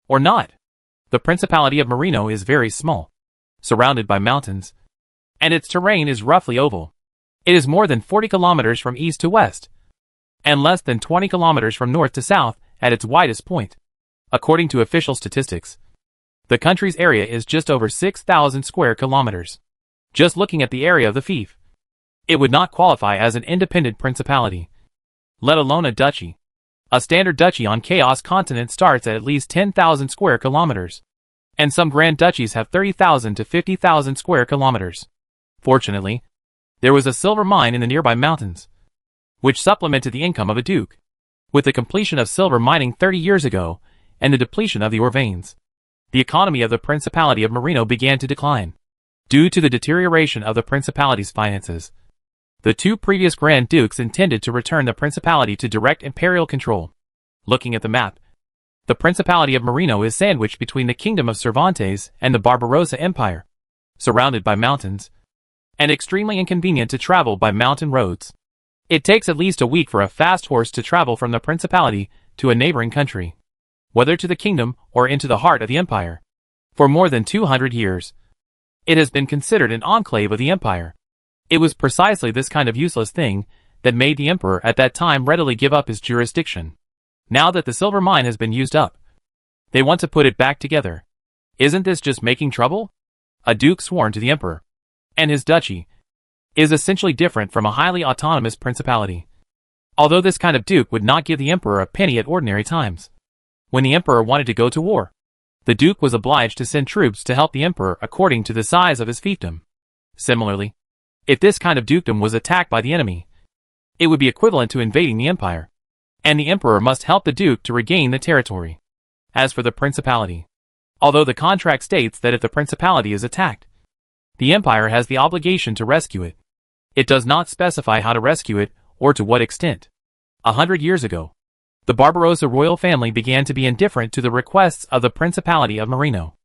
Or not? The Principality of Marino is very small, surrounded by mountains, and its terrain is roughly oval. It is more than 40 kilometers from east to west, and less than 20 kilometers from north to south at its widest point. According to official statistics, the country's area is just over 6,000 square kilometers. Just looking at the area of the fief, it would not qualify as an independent principality, let alone a duchy. A standard duchy on Chaos Continent starts at least 10,000 square kilometers, and some grand duchies have 30,000 to 50,000 square kilometers. Fortunately, there was a silver mine in the nearby mountains, which supplemented the income of a duke. With the completion of silver mining 30 years ago, and the depletion of the ore veins, the economy of the Principality of Marino began to decline, due to the deterioration of the Principality's finances. The two previous Grand Dukes intended to return the Principality to direct imperial control. Looking at the map, the Principality of Marino is sandwiched between the Kingdom of Cervantes and the Barbarossa Empire, surrounded by mountains, and extremely inconvenient to travel by mountain roads. It takes at least a week for a fast horse to travel from the Principality to a neighboring country, whether to the kingdom or into the heart of the empire. For more than 200 years, it has been considered an enclave of the empire. It was precisely this kind of useless thing that made the emperor at that time readily give up his jurisdiction. Now that the silver mine has been used up, they want to put it back together. Isn't this just making trouble? A duke sworn to the emperor and his duchy is essentially different from a highly autonomous principality. Although this kind of duke would not give the emperor a penny at ordinary times. When the emperor wanted to go to war, the duke was obliged to send troops to help the emperor according to the size of his fiefdom. Similarly, if this kind of dukedom was attacked by the enemy, it would be equivalent to invading the empire, and the emperor must help the duke to regain the territory. As for the principality, although the contract states that if the principality is attacked, the empire has the obligation to rescue it, it does not specify how to rescue it or to what extent. 100 years ago, the Barbarossa royal family began to be indifferent to the requests of the Principality of Marino.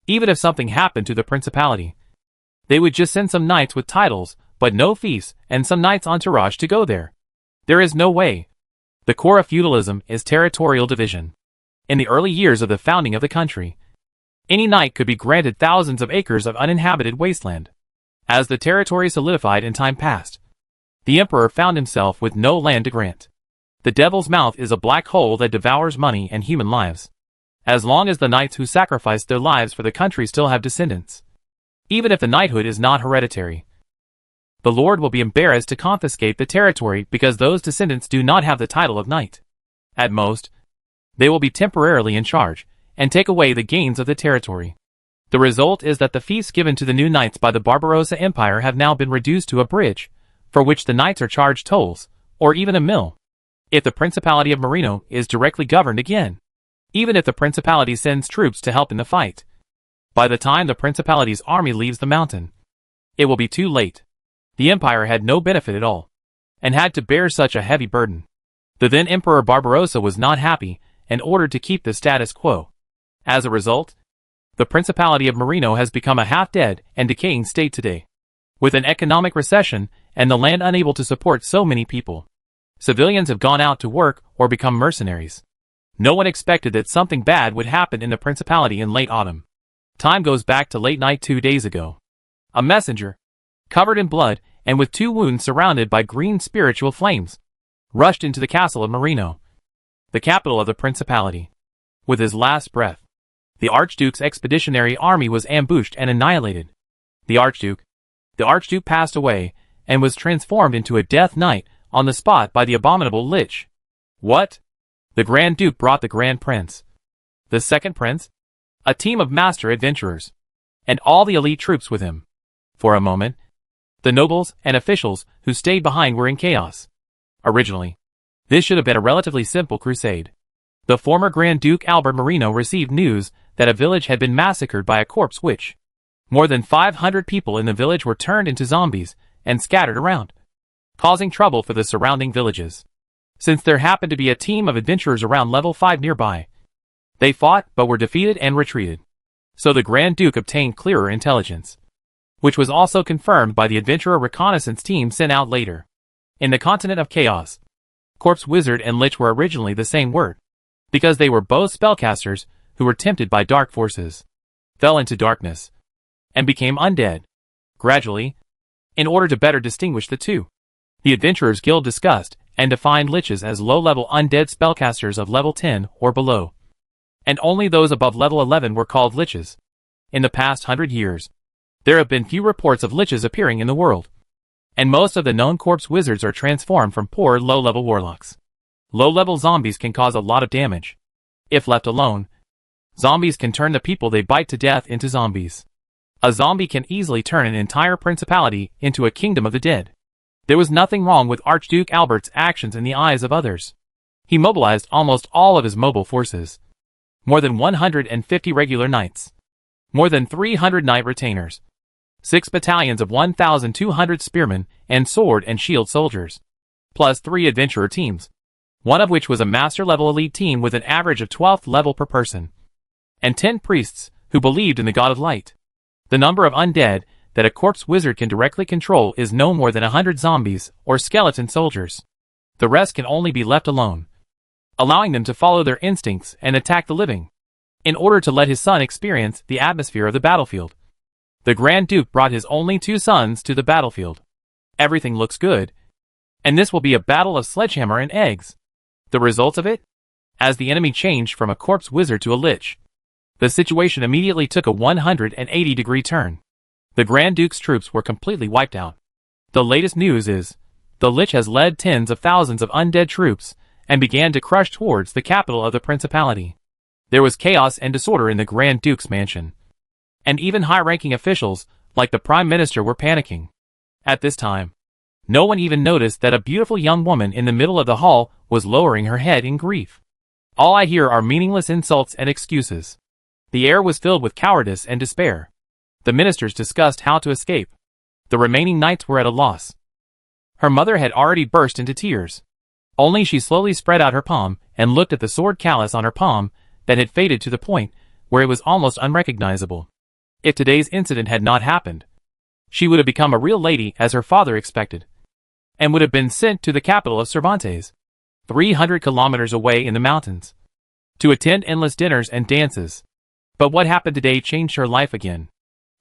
Even if something happened to the principality, they would just send some knights with titles, but no fiefs, and some knights' entourage to go there. There is no way. The core of feudalism is territorial division. In the early years of the founding of the country, any knight could be granted thousands of acres of uninhabited wasteland. As the territory solidified in time past, the emperor found himself with no land to grant. The devil's mouth is a black hole that devours money and human lives. As long as the knights who sacrificed their lives for the country still have descendants, even if the knighthood is not hereditary, the lord will be embarrassed to confiscate the territory because those descendants do not have the title of knight. At most, they will be temporarily in charge and take away the gains of the territory. The result is that the feasts given to the new knights by the Barbarossa Empire have now been reduced to a bridge, for which the knights are charged tolls, or even a mill. If the Principality of Marino is directly governed again, even if the Principality sends troops to help in the fight, by the time the Principality's army leaves the mountain, It will be too late. The empire had no benefit at all, and had to bear such a heavy burden. The then Emperor Barbarossa was not happy, and ordered to keep the status quo. As a result, the Principality of Marino has become a half-dead and decaying state today, with an economic recession and the land unable to support so many people. Civilians have gone out to work or become mercenaries. No one expected that something bad would happen in the Principality in late autumn. Time goes back to late night 2 days ago. A messenger, covered in blood and with 2 wounds surrounded by green spiritual flames, rushed into the castle of Marino, the capital of the Principality. With his last breath, the Archduke's expeditionary army was ambushed and annihilated. The Archduke passed away and was transformed into a death knight on the spot by the abominable Lich. What? The Grand Duke brought the Grand Prince, the second prince, a team of master adventurers, and all the elite troops with him. For a moment, the nobles and officials who stayed behind were in chaos. Originally, this should have been a relatively simple crusade. The former Grand Duke Albert Marino received news that a village had been massacred by a corpse witch. More than 500 people in the village were turned into zombies and scattered around, causing trouble for the surrounding villages. Since there happened to be a team of adventurers around level 5 nearby, they fought but were defeated and retreated. So the Grand Duke obtained clearer intelligence, which was also confirmed by the adventurer reconnaissance team sent out later. In the continent of chaos, corpse wizard and lich were originally the same word, because they were both spellcasters who were tempted by dark forces, fell into darkness, and became undead. Gradually, in order to better distinguish the two, the Adventurers Guild discussed and defined liches as low-level undead spellcasters of level 10 or below, and only those above level 11 were called liches. In the past 100 years, there have been few reports of liches appearing in the world, and most of the known corpse wizards are transformed from poor low-level warlocks. Low-level zombies can cause a lot of damage. If left alone, zombies can turn the people they bite to death into zombies. A zombie can easily turn an entire principality into a kingdom of the dead. There was nothing wrong with Archduke Albert's actions in the eyes of others. He mobilized almost all of his mobile forces. More than 150 regular knights. More than 300 knight retainers. 6 battalions of 1,200 spearmen and sword and shield soldiers. Plus 3 adventurer teams, one of which was a master-level elite team with an average of 12th level per person. And 10 priests who believed in the god of light. The number of undead that a corpse wizard can directly control is no more than 100 zombies or skeleton soldiers. The rest can only be left alone, allowing them to follow their instincts and attack the living, in order to let his son experience the atmosphere of the battlefield. The Grand Duke brought his only 2 sons to the battlefield. Everything looks good, and this will be a battle of sledgehammer and eggs. The results of it? As the enemy changed from a corpse wizard to a lich, the situation immediately took a 180-degree turn. The Grand Duke's troops were completely wiped out. The latest news is, the lich has led tens of thousands of undead troops and began to crush towards the capital of the principality. There was chaos and disorder in the Grand Duke's mansion, and even high-ranking officials, like the Prime Minister, were panicking. At this time, no one even noticed that a beautiful young woman in the middle of the hall was lowering her head in grief. All I hear are meaningless insults and excuses. The air was filled with cowardice and despair. The ministers discussed how to escape. The remaining knights were at a loss. Her mother had already burst into tears. Only she slowly spread out her palm and looked at the sword callus on her palm that had faded to the point where it was almost unrecognizable. If today's incident had not happened, she would have become a real lady as her father expected, and would have been sent to the capital of Cervantes, 300 kilometers away in the mountains, to attend endless dinners and dances. But what happened today changed her life again.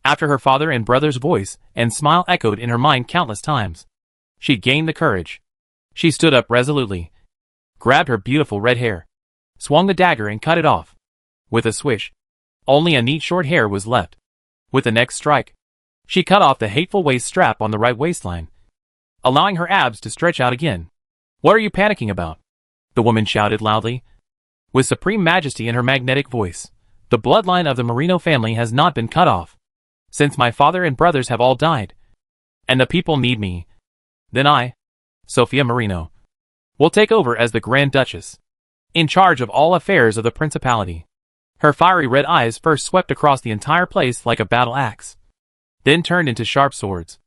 After her father and brother's voice and smile echoed in her mind countless times, she gained the courage. She stood up resolutely, grabbed her beautiful red hair, swung the dagger and cut it off. With a swish, only a neat short hair was left. With the next strike, she cut off the hateful waist strap on the right waistline, allowing her abs to stretch out again. "What are you panicking about?" the woman shouted loudly, with supreme majesty in her magnetic voice. "The bloodline of the Marino family has not been cut off. Since my father and brothers have all died, and the people need me, then I, Sophia Marino, will take over as the Grand Duchess, in charge of all affairs of the principality." Her fiery red eyes first swept across the entire place like a battle axe. then turned into sharp swords,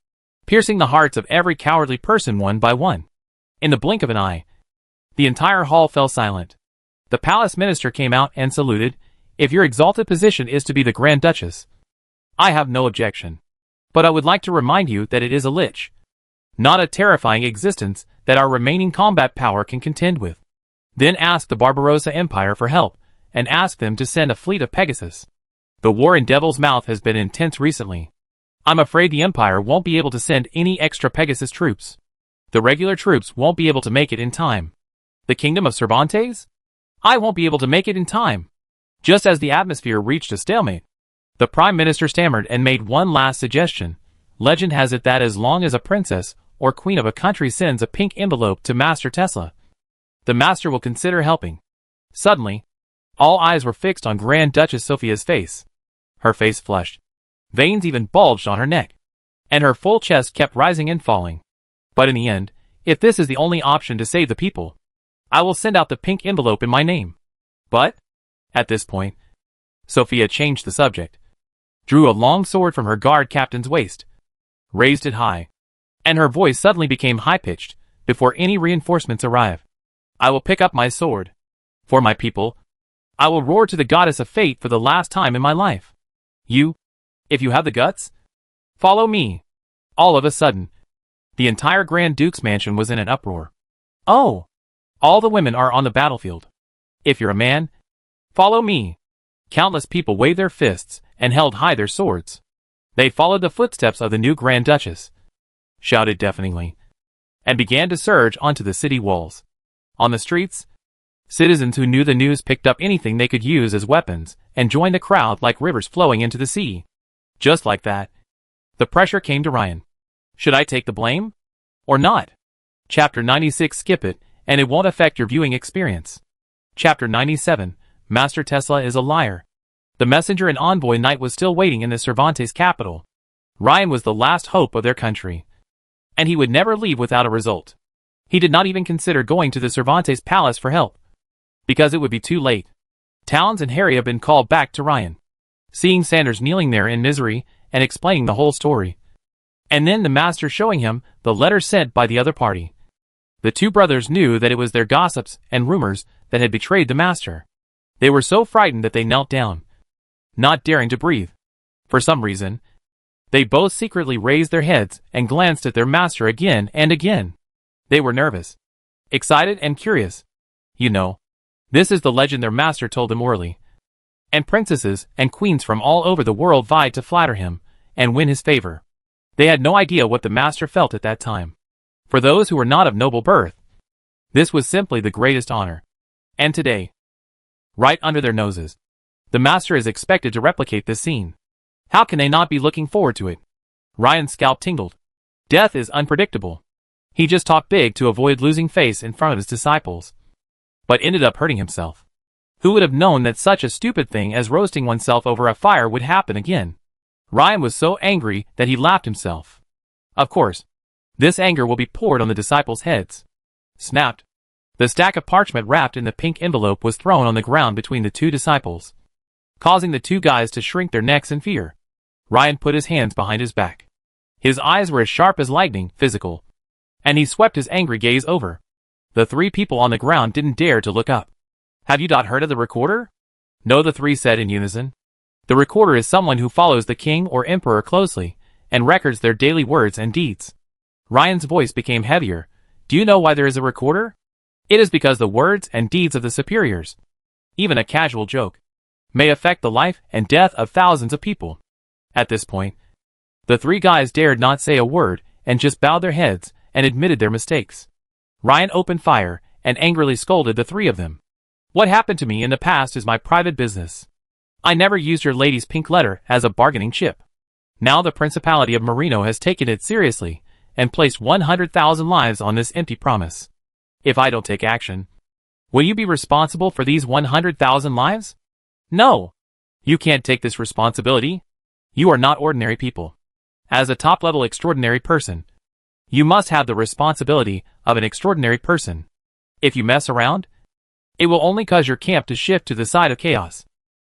piercing the hearts of every cowardly person one by one. In the blink of an eye, the entire hall fell silent. The palace minister came out and saluted. If your exalted position is to be the Grand Duchess, I have no objection. But I would like to remind you that it is a lich, not a terrifying existence that our remaining combat power can contend with. Then ask the Barbarossa Empire for help, and ask them to send a fleet of Pegasus. The war in Devil's Mouth has been intense recently. I'm afraid the Empire won't be able to send any extra Pegasus troops. The regular troops won't be able to make it in time. The Kingdom of Cervantes? I won't be able to make it in time. Just as the atmosphere reached a stalemate, the Prime Minister stammered and made one last suggestion. Legend has it that as long as a princess or queen of a country sends a pink envelope to Master Tesla, the master will consider helping. Suddenly, all eyes were fixed on Grand Duchess Sophia's face. Her face flushed. Veins even bulged on her neck, and her full chest kept rising and falling. But in the end, if this is the only option to save the people, I will send out the pink envelope in my name. But, at this point, Sophia changed the subject, drew a long sword from her guard captain's waist, raised it high, and her voice suddenly became high-pitched before any reinforcements arrive. I will pick up my sword. For my people, I will roar to the goddess of fate for the last time in my life. You, if you have the guts, follow me. All of a sudden, the entire Grand Duke's mansion was in an uproar. Oh! All the women are on the battlefield. If you're a man, follow me. Countless people waved their fists and held high their swords. They followed the footsteps of the new Grand Duchess, shouted deafeningly, and began to surge onto the city walls. On the streets, citizens who knew the news picked up anything they could use as weapons and joined the crowd like rivers flowing into the sea. Just like that, the pressure came to Ryan. Should I take the blame? Or not? Chapter 96. Skip it, and it won't affect your viewing experience. Chapter 97. Master Tesla is a liar. The messenger and envoy knight was still waiting in the Cervantes capital. Ryan was the last hope of their country, and he would never leave without a result. He did not even consider going to the Cervantes palace for help, because it would be too late. Towns and Harry had been called back to Ryan, seeing Sanders kneeling there in misery and explaining the whole story, and then the master showing him the letter sent by the other party. The two brothers knew that it was their gossips and rumors that had betrayed the master. They were so frightened that they knelt down, not daring to breathe. For some reason, they both secretly raised their heads and glanced at their master again and again. They were nervous, excited and curious. You know, this is the legend their master told them orally. And princesses and queens from all over the world vied to flatter him and win his favor. They had no idea what the master felt at that time. For those who were not of noble birth, this was simply the greatest honor. And today, right under their noses, the master is expected to replicate this scene. How can they not be looking forward to it? Ryan's scalp tingled. Death is unpredictable. He just talked big to avoid losing face in front of his disciples, but ended up hurting himself. Who would have known that such a stupid thing as roasting oneself over a fire would happen again? Ryan was so angry that he laughed himself. Of course, this anger will be poured on the disciples' heads. Snapped. The stack of parchment wrapped in the pink envelope was thrown on the ground between the two disciples, causing the two guys to shrink their necks in fear. Ryan put his hands behind his back. His eyes were as sharp as lightning, physical, and he swept his angry gaze over. The three people on the ground didn't dare to look up. Have you not heard of the recorder? No, the three said in unison. The recorder is someone who follows the king or emperor closely and records their daily words and deeds. Ryan's voice became heavier. Do you know why there is a recorder? It is because the words and deeds of the superiors, even a casual joke, may affect the life and death of thousands of people. At this point, the three guys dared not say a word and just bowed their heads and admitted their mistakes. Ryan opened fire and angrily scolded the three of them. What happened to me in the past is my private business. I never used your lady's pink letter as a bargaining chip. Now the Principality of Marino has taken it seriously and placed 100,000 lives on this empty promise. If I don't take action, will you be responsible for these 100,000 lives? No. You can't take this responsibility. You are not ordinary people. As a top-level extraordinary person, you must have the responsibility of an extraordinary person. If you mess around, it will only cause your camp to shift to the side of chaos.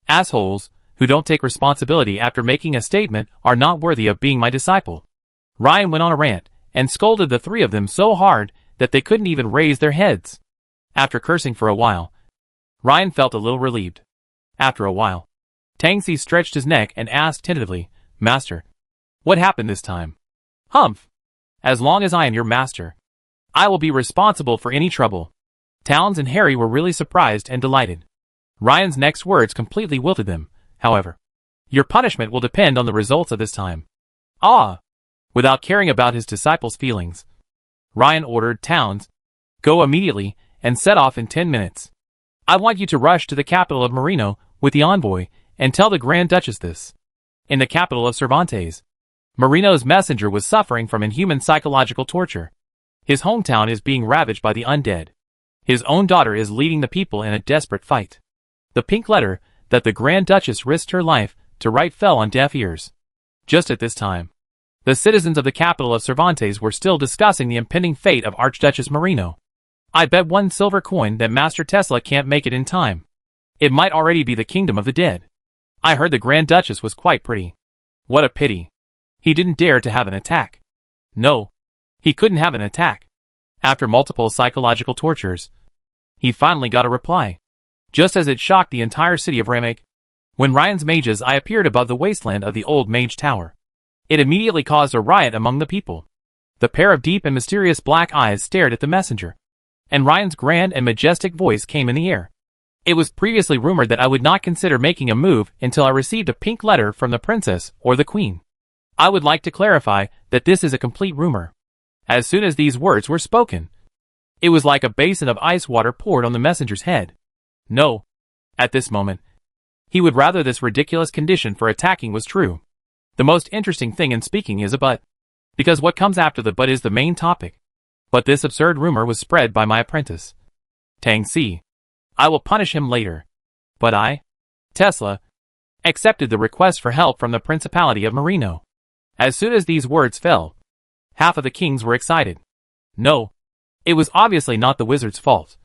Assholes, who don't take responsibility after making a statement are not worthy of being my disciple. Ryan went on a rant, and scolded the three of them so hard that they couldn't even raise their heads. After cursing for a while, Ryan felt a little relieved. After a while, Tangsi stretched his neck and asked tentatively, "Master, what happened this time?" "Humph! As long as I am your master, I will be responsible for any trouble." Towns and Harry were really surprised and delighted. Ryan's next words completely wilted them, however. "Your punishment will depend on the results of this time." "Ah!" Without caring about his disciples' feelings, Ryan ordered Towns, "Go immediately and set off in 10 minutes. I want you to rush to the capital of Marino with the envoy and tell the Grand Duchess this." In the capital of Cervantes, Marino's messenger was suffering from inhuman psychological torture. His hometown is being ravaged by the undead. His own daughter is leading the people in a desperate fight. The pink letter that the Grand Duchess risked her life to write fell on deaf ears. Just at this time, the citizens of the capital of Cervantes were still discussing the impending fate of Archduchess Marino. "I bet 1 silver coin that Master Tesla can't make it in time. It might already be the kingdom of the dead. I heard the Grand Duchess was quite pretty. What a pity. He didn't dare to have an attack." No, he couldn't have an attack. After multiple psychological tortures, he finally got a reply. Just as it shocked the entire city of Ramek. When Ryan's mage's eye appeared above the wasteland of the old mage tower, it immediately caused a riot among the people. The pair of deep and mysterious black eyes stared at the messenger, and Ryan's grand and majestic voice came in the air. "It was previously rumored that I would not consider making a move until I received a pink letter from the princess or the queen. I would like to clarify that this is a complete rumor." As soon as these words were spoken, it was like a basin of ice water poured on the messenger's head. No. At this moment, he would rather this ridiculous condition for attacking was true. The most interesting thing in speaking is a but, because what comes after the but is the main topic. But this absurd rumor was spread by my apprentice, Tangsi. I will punish him later. But I, Tesla, accepted the request for help from the Principality of Marino. As soon as these words fell, half of the kings were excited. No, it was obviously not the wizard's fault.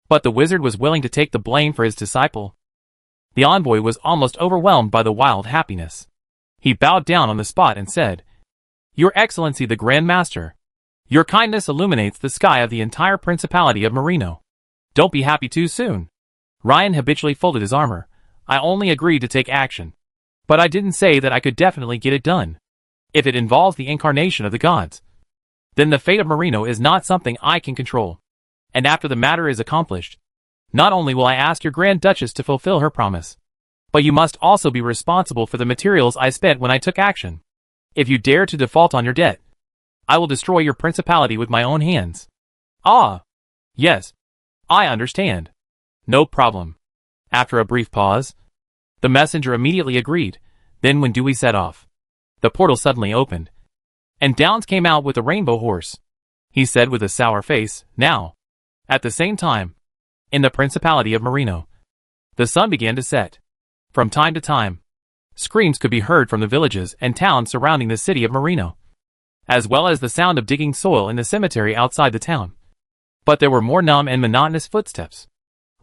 But the wizard was willing to take the blame for his disciple. The envoy was almost overwhelmed by the wild happiness. He bowed down on the spot and said, "Your Excellency the Grand Master, your kindness illuminates the sky of the entire Principality of Marino. Don't be happy too soon." Ryan habitually folded his armor. "I only agreed to take action. But I didn't say that I could definitely get it done. If it involves the incarnation of the gods, then the fate of Marino is not something I can control. And after the matter is accomplished, not only will I ask your Grand Duchess to fulfill her promise, but you must also be responsible for the materials I spent when I took action. If you dare to default on your debt, I will destroy your principality with my own hands." "Ah, yes, I understand. No problem." After a brief pause, the messenger immediately agreed. Then when Dewey set off, the portal suddenly opened, and Downs came out with a rainbow horse. He said with a sour face, "Now." At the same time, in the Principality of Marino, the sun began to set. From time to time, screams could be heard from the villages and towns surrounding the city of Marino, as well as the sound of digging soil in the cemetery outside the town. But there were more numb and monotonous footsteps.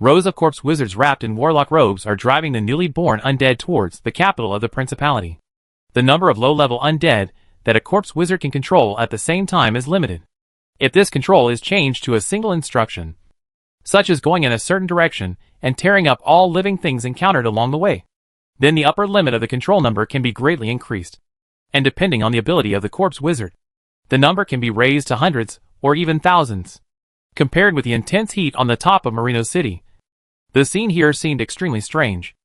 Rows of corpse wizards wrapped in warlock robes are driving the newly born undead towards the capital of the Principality. The number of low-level undead that a corpse wizard can control at the same time is limited. If this control is changed to a single instruction, such as going in a certain direction and tearing up all living things encountered along the way, then the upper limit of the control number can be greatly increased. And depending on the ability of the corpse wizard, the number can be raised to hundreds or even thousands. Compared with the intense heat on the top of Marino City, the scene here seemed extremely strange.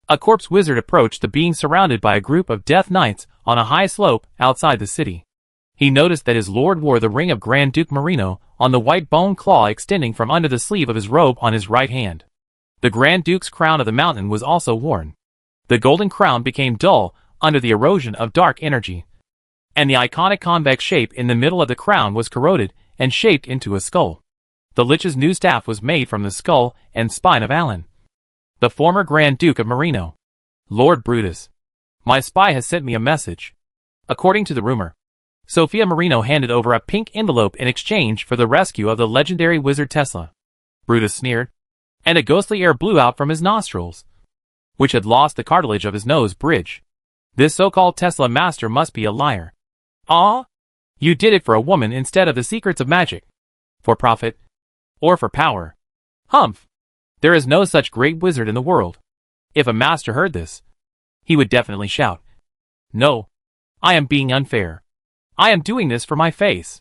A corpse wizard approached the being surrounded by a group of death knights on a high slope outside the city. He noticed that his lord wore the ring of Grand Duke Marino on the white bone claw extending from under the sleeve of his robe on his right hand. The Grand Duke's crown of the mountain was also worn. The golden crown became dull under the erosion of dark energy, and the iconic convex shape in the middle of the crown was corroded and shaped into a skull. The Lich's new staff was made from the skull and spine of Alan, the former Grand Duke of Marino. "Lord Brutus, my spy has sent me a message." According to the rumor, Sophia Marino handed over a pink envelope in exchange for the rescue of the legendary wizard Tesla. Brutus sneered, and a ghostly air blew out from his nostrils. which had lost the cartilage of his nose bridge. This so-called Tesla master must be a liar. Ah? You did it for a woman instead of the secrets of magic. For profit? Or for power? Humph! There is no such great wizard in the world. If a master heard this, he would definitely shout, "No, I am being unfair. I am doing this for my face.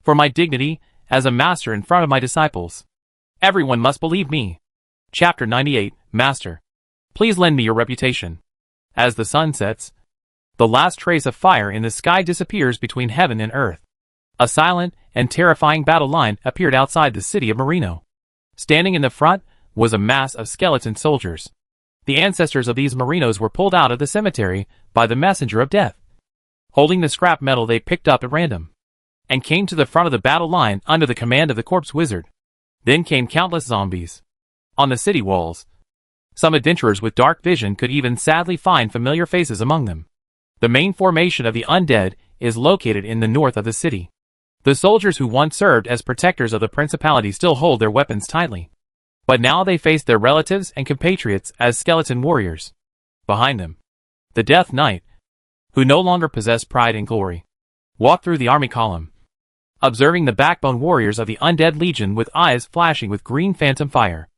For my dignity, as a master in front of my disciples. Everyone must believe me." Chapter 98, Master. Please lend me your reputation. As the sun sets, the last trace of fire in the sky disappears between heaven and earth. A silent and terrifying battle line appeared outside the city of Marino. Standing in the front was a mass of skeleton soldiers. The ancestors of these Marinos were pulled out of the cemetery by the messenger of death. Holding the scrap metal they picked up at random, and came to the front of the battle line under the command of the corpse wizard. Then came countless zombies. On the city walls, some adventurers with dark vision could even sadly find familiar faces among them. The main formation of the undead is located in the north of the city. The soldiers who once served as protectors of the principality still hold their weapons tightly. But now they face their relatives and compatriots as skeleton warriors. Behind them, the Death Knight, who no longer possessed pride and glory, walked through the army column, observing the backbone warriors of the undead legion with eyes flashing with green phantom fire.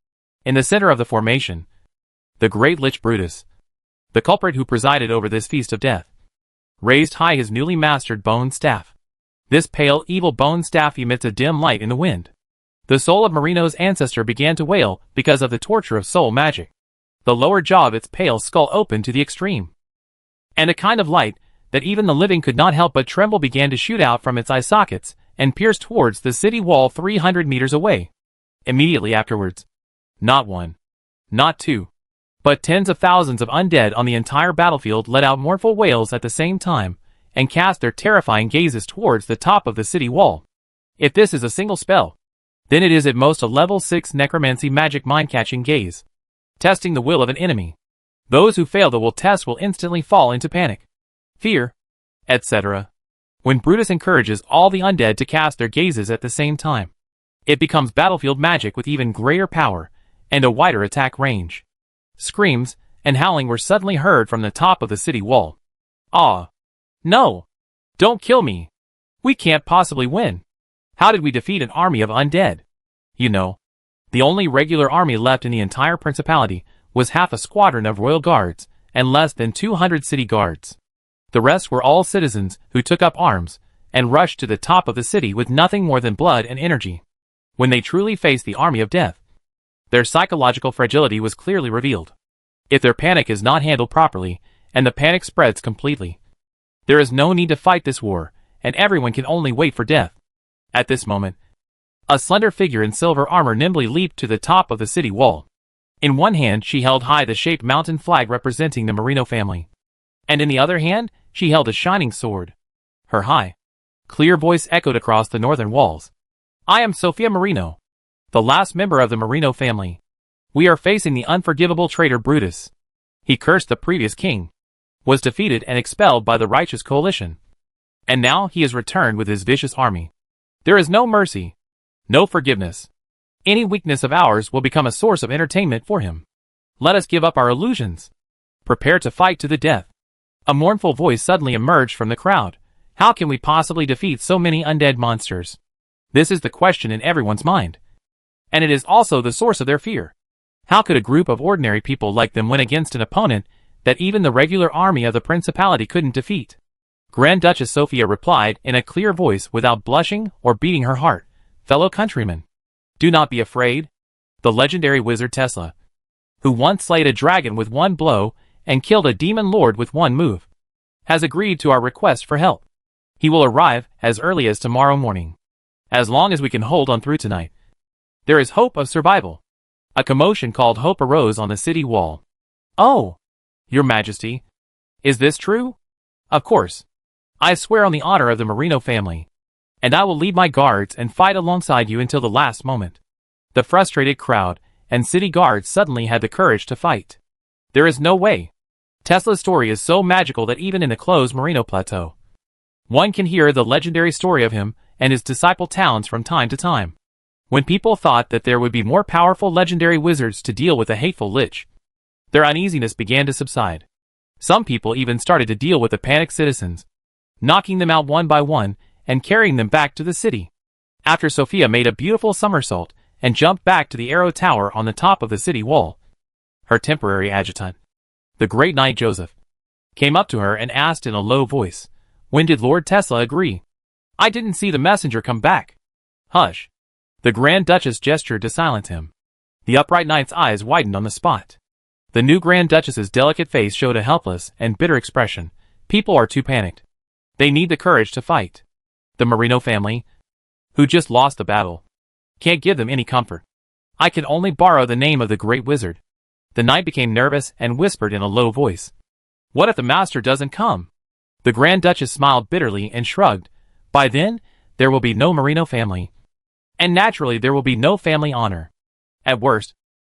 In the center of the formation, the great Lich Brutus, the culprit who presided over this feast of death, raised high his newly mastered bone staff. This pale, evil bone staff emits a dim light in the wind. The soul of Marino's ancestor began to wail because of the torture of soul magic. The lower jaw of its pale skull opened to the extreme, and a kind of light that even the living could not help but tremble began to shoot out from its eye sockets and pierce towards the city wall 300 meters away. Immediately afterwards, not one, not two, but tens of thousands of undead on the entire battlefield let out mournful wails at the same time, and cast their terrifying gazes towards the top of the city wall. If this is a single spell, then it is at most a level 6 necromancy magic mind-catching gaze, testing the will of an enemy. Those who fail the will test will instantly fall into panic, fear, etc. When Brutus encourages all the undead to cast their gazes at the same time, it becomes battlefield magic with even greater power and a wider attack range. Screams and howling were suddenly heard from the top of the city wall. Ah! No! Don't kill me! We can't possibly win! How did we defeat an army of undead? You know, the only regular army left in the entire principality was half a squadron of royal guards and less than 200 city guards. The rest were all citizens who took up arms and rushed to the top of the city with nothing more than blood and energy. When they truly faced the army of death, their psychological fragility was clearly revealed. If their panic is not handled properly, and the panic spreads completely, there is no need to fight this war, and everyone can only wait for death. At this moment, a slender figure in silver armor nimbly leaped to the top of the city wall. In one hand she held high the shaped mountain flag representing the Marino family, and in the other hand she held a shining sword. Her high, clear voice echoed across the northern walls. "I am Sophia Marino, the last member of the Marino family. We are facing the unforgivable traitor Brutus. He cursed the previous king, was defeated and expelled by the righteous coalition, and now he has returned with his vicious army. There is no mercy, no forgiveness. Any weakness of ours will become a source of entertainment for him. Let us give up our illusions. Prepare to fight to the death." A mournful voice suddenly emerged from the crowd. How can we possibly defeat so many undead monsters? This is the question in everyone's mind, and it is also the source of their fear. How could a group of ordinary people like them win against an opponent that even the regular army of the principality couldn't defeat? Grand Duchess Sophia replied in a clear voice without blushing or beating her heart. "Fellow countrymen, do not be afraid. The legendary wizard Tesla, who once slayed a dragon with one blow and killed a demon lord with one move, has agreed to our request for help. He will arrive as early as tomorrow morning. As long as we can hold on through tonight, there is hope of survival." A commotion called hope arose on the city wall. "Oh, Your Majesty, is this true?" "Of course. I swear on the honor of the Marino family, and I will lead my guards and fight alongside you until the last moment." The frustrated crowd and city guards suddenly had the courage to fight. There is no way. Tesla's story is so magical that even in the closed Marino Plateau, one can hear the legendary story of him and his disciple towns from time to time. When people thought that there would be more powerful legendary wizards to deal with the hateful Lich, Their uneasiness began to subside. Some people even started to deal with the panicked citizens, knocking them out one by one and carrying them back to the city. After Sophia made a beautiful somersault and jumped back to the arrow tower on the top of the city wall, her temporary adjutant, the great knight Joseph, came up to her and asked in a low voice, "When did Lord Tesla agree? I didn't see the messenger come back." "Hush." The Grand Duchess gestured to silence him. The upright knight's eyes widened on the spot. The new Grand Duchess's delicate face showed a helpless and bitter expression. People are too panicked. They need the courage to fight. The Marino family, who just lost the battle, can't give them any comfort. I can only borrow the name of the great wizard. The knight became nervous and whispered in a low voice, "What if the master doesn't come?" The Grand Duchess smiled bitterly and shrugged. "By then, there will be no Marino family. And naturally there will be no family honor. At worst,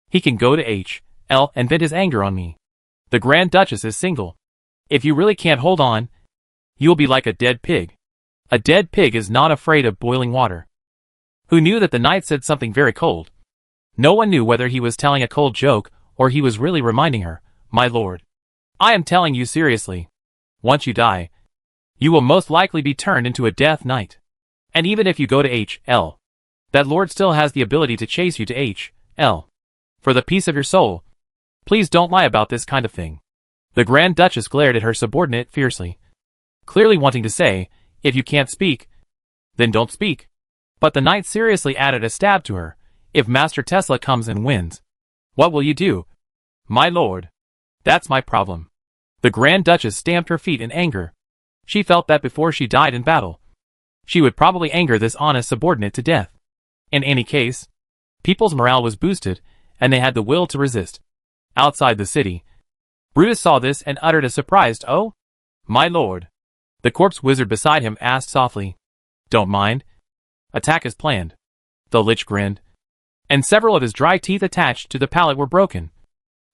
he can go to H.L. and vent his anger on me. The Grand Duchess is single. If you really can't hold on, you will be like a dead pig. A dead pig is not afraid of boiling water." Who knew that the knight said something very cold? No one knew whether he was telling a cold joke or he was really reminding her, "My lord, I am telling you seriously. Once you die, you will most likely be turned into a death knight. And even if you go to H.L., that lord still has the ability to chase you to H.L. For the peace of your soul, please don't lie about this kind of thing." The Grand Duchess glared at her subordinate fiercely, clearly wanting to say, "If you can't speak, then don't speak." But the knight seriously added a stab to her, "If Master Tesla comes and wins, what will you do?" "My lord, that's my problem." The Grand Duchess stamped her feet in anger. She felt that before she died in battle, she would probably anger this honest subordinate to death. In any case, people's morale was boosted, and they had the will to resist. Outside the city, Brutus saw this and uttered a surprised, "Oh, my lord." The corpse wizard beside him asked softly, "Don't mind. Attack as planned." The lich grinned, and several of his dry teeth attached to the palate were broken,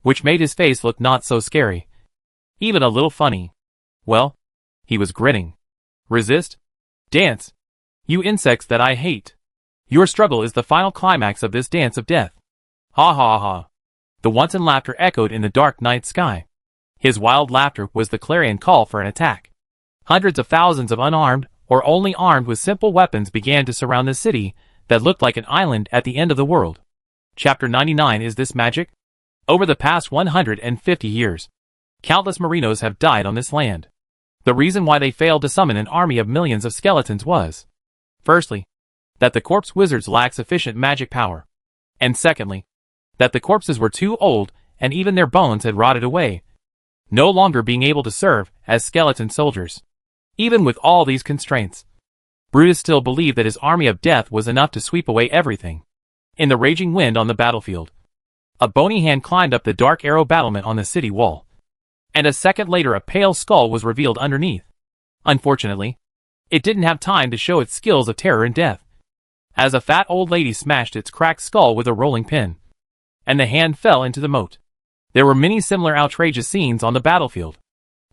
which made his face look not so scary, even a little funny. Well, he was grinning. "Resist? Dance? You insects that I hate. Your struggle is the final climax of this dance of death." Ha ha ha. The wanton laughter echoed in the dark night sky. His wild laughter was the clarion call for an attack. Hundreds of thousands of unarmed, or only armed with simple weapons began to surround the city that looked like an island at the end of the world. Chapter 99. Is this magic? Over the past 150 years, countless Marinos have died on this land. The reason why they failed to summon an army of millions of skeletons was, firstly, that the corpse wizards lacked sufficient magic power, and secondly, that the corpses were too old and even their bones had rotted away, no longer being able to serve as skeleton soldiers. Even with all these constraints, Brutus still believed that his army of death was enough to sweep away everything. In the raging wind on the battlefield, a bony hand climbed up the dark arrow battlement on the city wall, and a second later a pale skull was revealed underneath. Unfortunately, it didn't have time to show its skills of terror and death, as a fat old lady smashed its cracked skull with a rolling pin, and the hand fell into the moat. There were many similar outrageous scenes on the battlefield.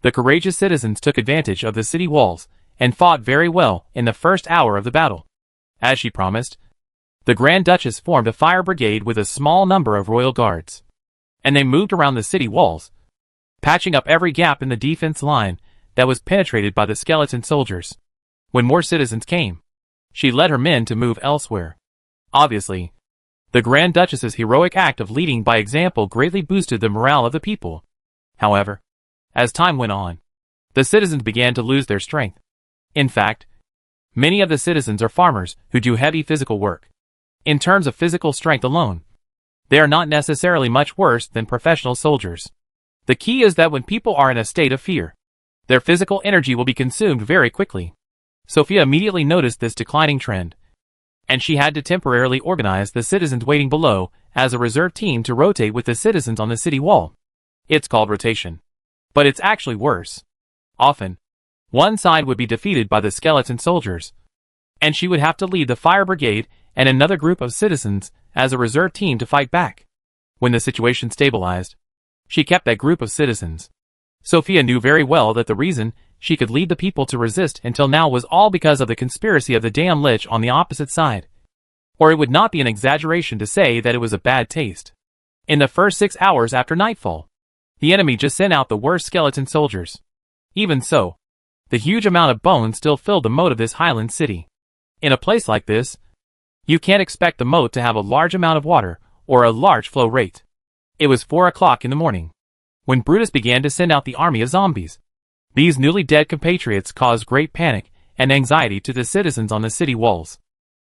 The courageous citizens took advantage of the city walls and fought very well in the first hour of the battle. As she promised, the Grand Duchess formed a fire brigade with a small number of royal guards, and they moved around the city walls, patching up every gap in the defense line that was penetrated by the skeleton soldiers. When more citizens came, she led her men to move elsewhere. Obviously, the Grand Duchess's heroic act of leading by example greatly boosted the morale of the people. However, as time went on, the citizens began to lose their strength. In fact, many of the citizens are farmers who do heavy physical work. In terms of physical strength alone, they are not necessarily much worse than professional soldiers. The key is that when people are in a state of fear, their physical energy will be consumed very quickly. Sophia immediately noticed this declining trend, and she had to temporarily organize the citizens waiting below as a reserve team to rotate with the citizens on the city wall. It's called rotation, but it's actually worse. Often, one side would be defeated by the skeleton soldiers, and she would have to lead the fire brigade and another group of citizens as a reserve team to fight back. When the situation stabilized, she kept that group of citizens. Sophia knew very well that the reason she could lead the people to resist until now was all because of the conspiracy of the damn lich on the opposite side. Or it would not be an exaggeration to say that it was a bad taste. In the first 6 hours after nightfall, The enemy just sent out the worst skeleton soldiers. Even so, the huge amount of bones still filled the moat of this highland city. In a place like this, you can't expect the moat to have a large amount of water or a large flow rate. It was 4 o'clock in the morning when Brutus began to send out the army of zombies. These newly dead compatriots caused great panic and anxiety to the citizens on the city walls.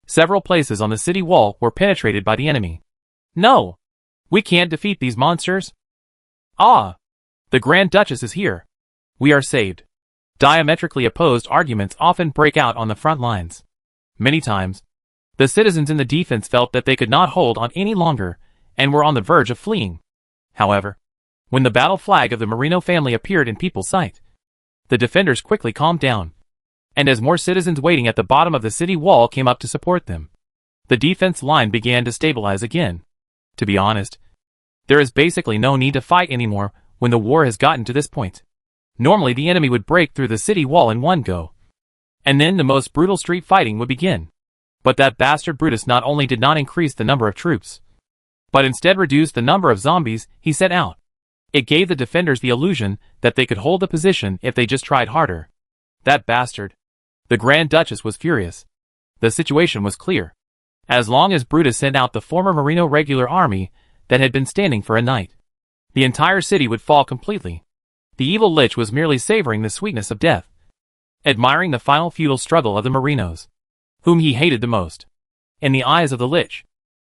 Several places on the city wall were penetrated by the enemy. No! We can't defeat these monsters. Ah! The Grand Duchess is here. We are saved. Diametrically opposed arguments often break out on the front lines. Many times, the citizens in the defense felt that they could not hold on any longer and were on the verge of fleeing. However, when the battle flag of the Marino family appeared in people's sight, the defenders quickly calmed down, and as more citizens waiting at the bottom of the city wall came up to support them, the defense line began to stabilize again. To be honest, there is basically no need to fight anymore when the war has gotten to this point. Normally the enemy would break through the city wall in one go, and then the most brutal street fighting would begin. But that bastard Brutus not only did not increase the number of troops, but instead reduced the number of zombies he sent out. It gave the defenders the illusion that they could hold the position if they just tried harder. That bastard. The Grand Duchess was furious. The situation was clear. As long as Brutus sent out the former Marino regular army that had been standing for a night, the entire city would fall completely. The evil lich was merely savoring the sweetness of death, admiring the final futile struggle of the Marinos, whom he hated the most. In the eyes of the lich,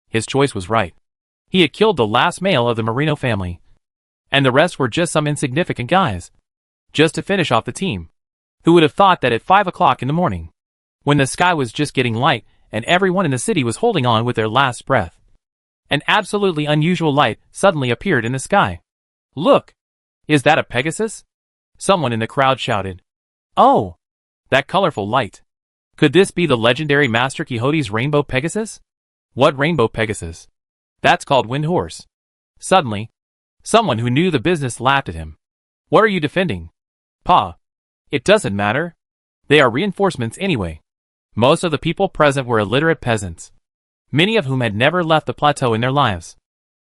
his choice was right. He had killed the last male of the Marino family, and the rest were just some insignificant guys, just to finish off the team. Who would have thought that at 5 o'clock in the morning, when the sky was just getting light and everyone in the city was holding on with their last breath, an absolutely unusual light suddenly appeared in the sky. Look! Is that a Pegasus? Someone in the crowd shouted. Oh! That colorful light. Could this be the legendary Master Quixote's Rainbow Pegasus? What Rainbow Pegasus? That's called Wind Horse. Suddenly, someone who knew the business laughed at him. What are you defending? Pa. It doesn't matter. They are reinforcements anyway. Most of the people present were illiterate peasants, many of whom had never left the plateau in their lives.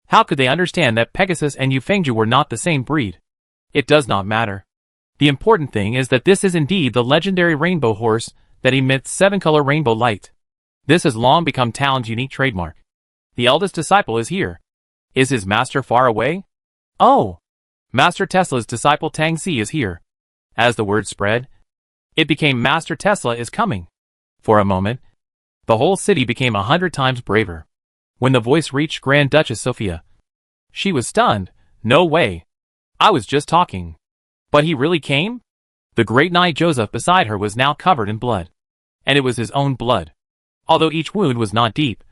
How could they understand that Pegasus and Yufengju were not the same breed? It does not matter. The important thing is that this is indeed the legendary rainbow horse that emits 7-color rainbow light. This has long become Talon's unique trademark. The eldest disciple is here. Is his master far away? Oh! Master Tesla's disciple Tang Si is here. As the word spread, it became Master Tesla is coming. For a moment, the whole city became 100 times braver. When the voice reached Grand Duchess Sophia, she was stunned. No way. I was just talking. But he really came? The great knight Joseph beside her was now covered in blood. And it was his own blood. Although each wound was not deep,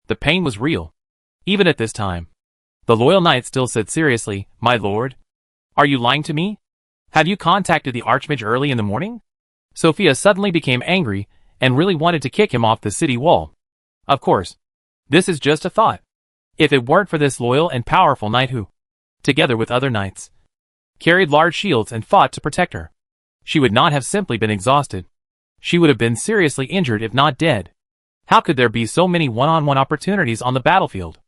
the pain was real. Even at this time, the loyal knight still said seriously, My lord, are you lying to me? Have you contacted the Archmage early in the morning? Sophia suddenly became angry and really wanted to kick him off the city wall. Of course, this is just a thought. If it weren't for this loyal and powerful knight who, together with other knights, carried large shields and fought to protect her, she would not have simply been exhausted. She would have been seriously injured if not dead. How could there be so many one-on-one opportunities on the battlefield?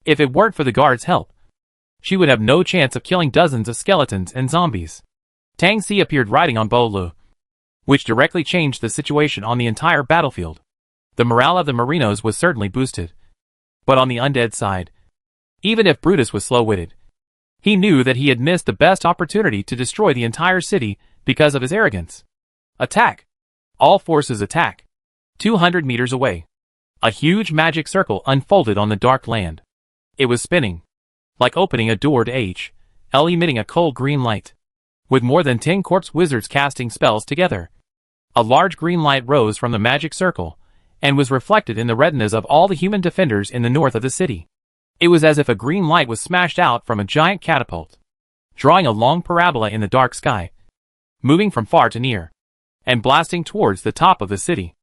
If it weren't for the guard's help, she would have no chance of killing dozens of skeletons and zombies. Tang Si appeared riding on Bo Lu, which directly changed the situation on the entire battlefield. The morale of the Marinos was certainly boosted. But on the undead side, even if Brutus was slow-witted, he knew that he had missed the best opportunity to destroy the entire city because of his arrogance. Attack! All forces attack. 200 meters away, a huge magic circle unfolded on the dark land. It was spinning, like opening a door to H.L. emitting a cold green light. With more than 10 corpse wizards casting spells together, a large green light rose from the magic circle and was reflected in the retinas of all the human defenders in the north of the city. It was as if a green light was smashed out from a giant catapult, drawing a long parabola in the dark sky, moving from far to near, and blasting towards the top of the city.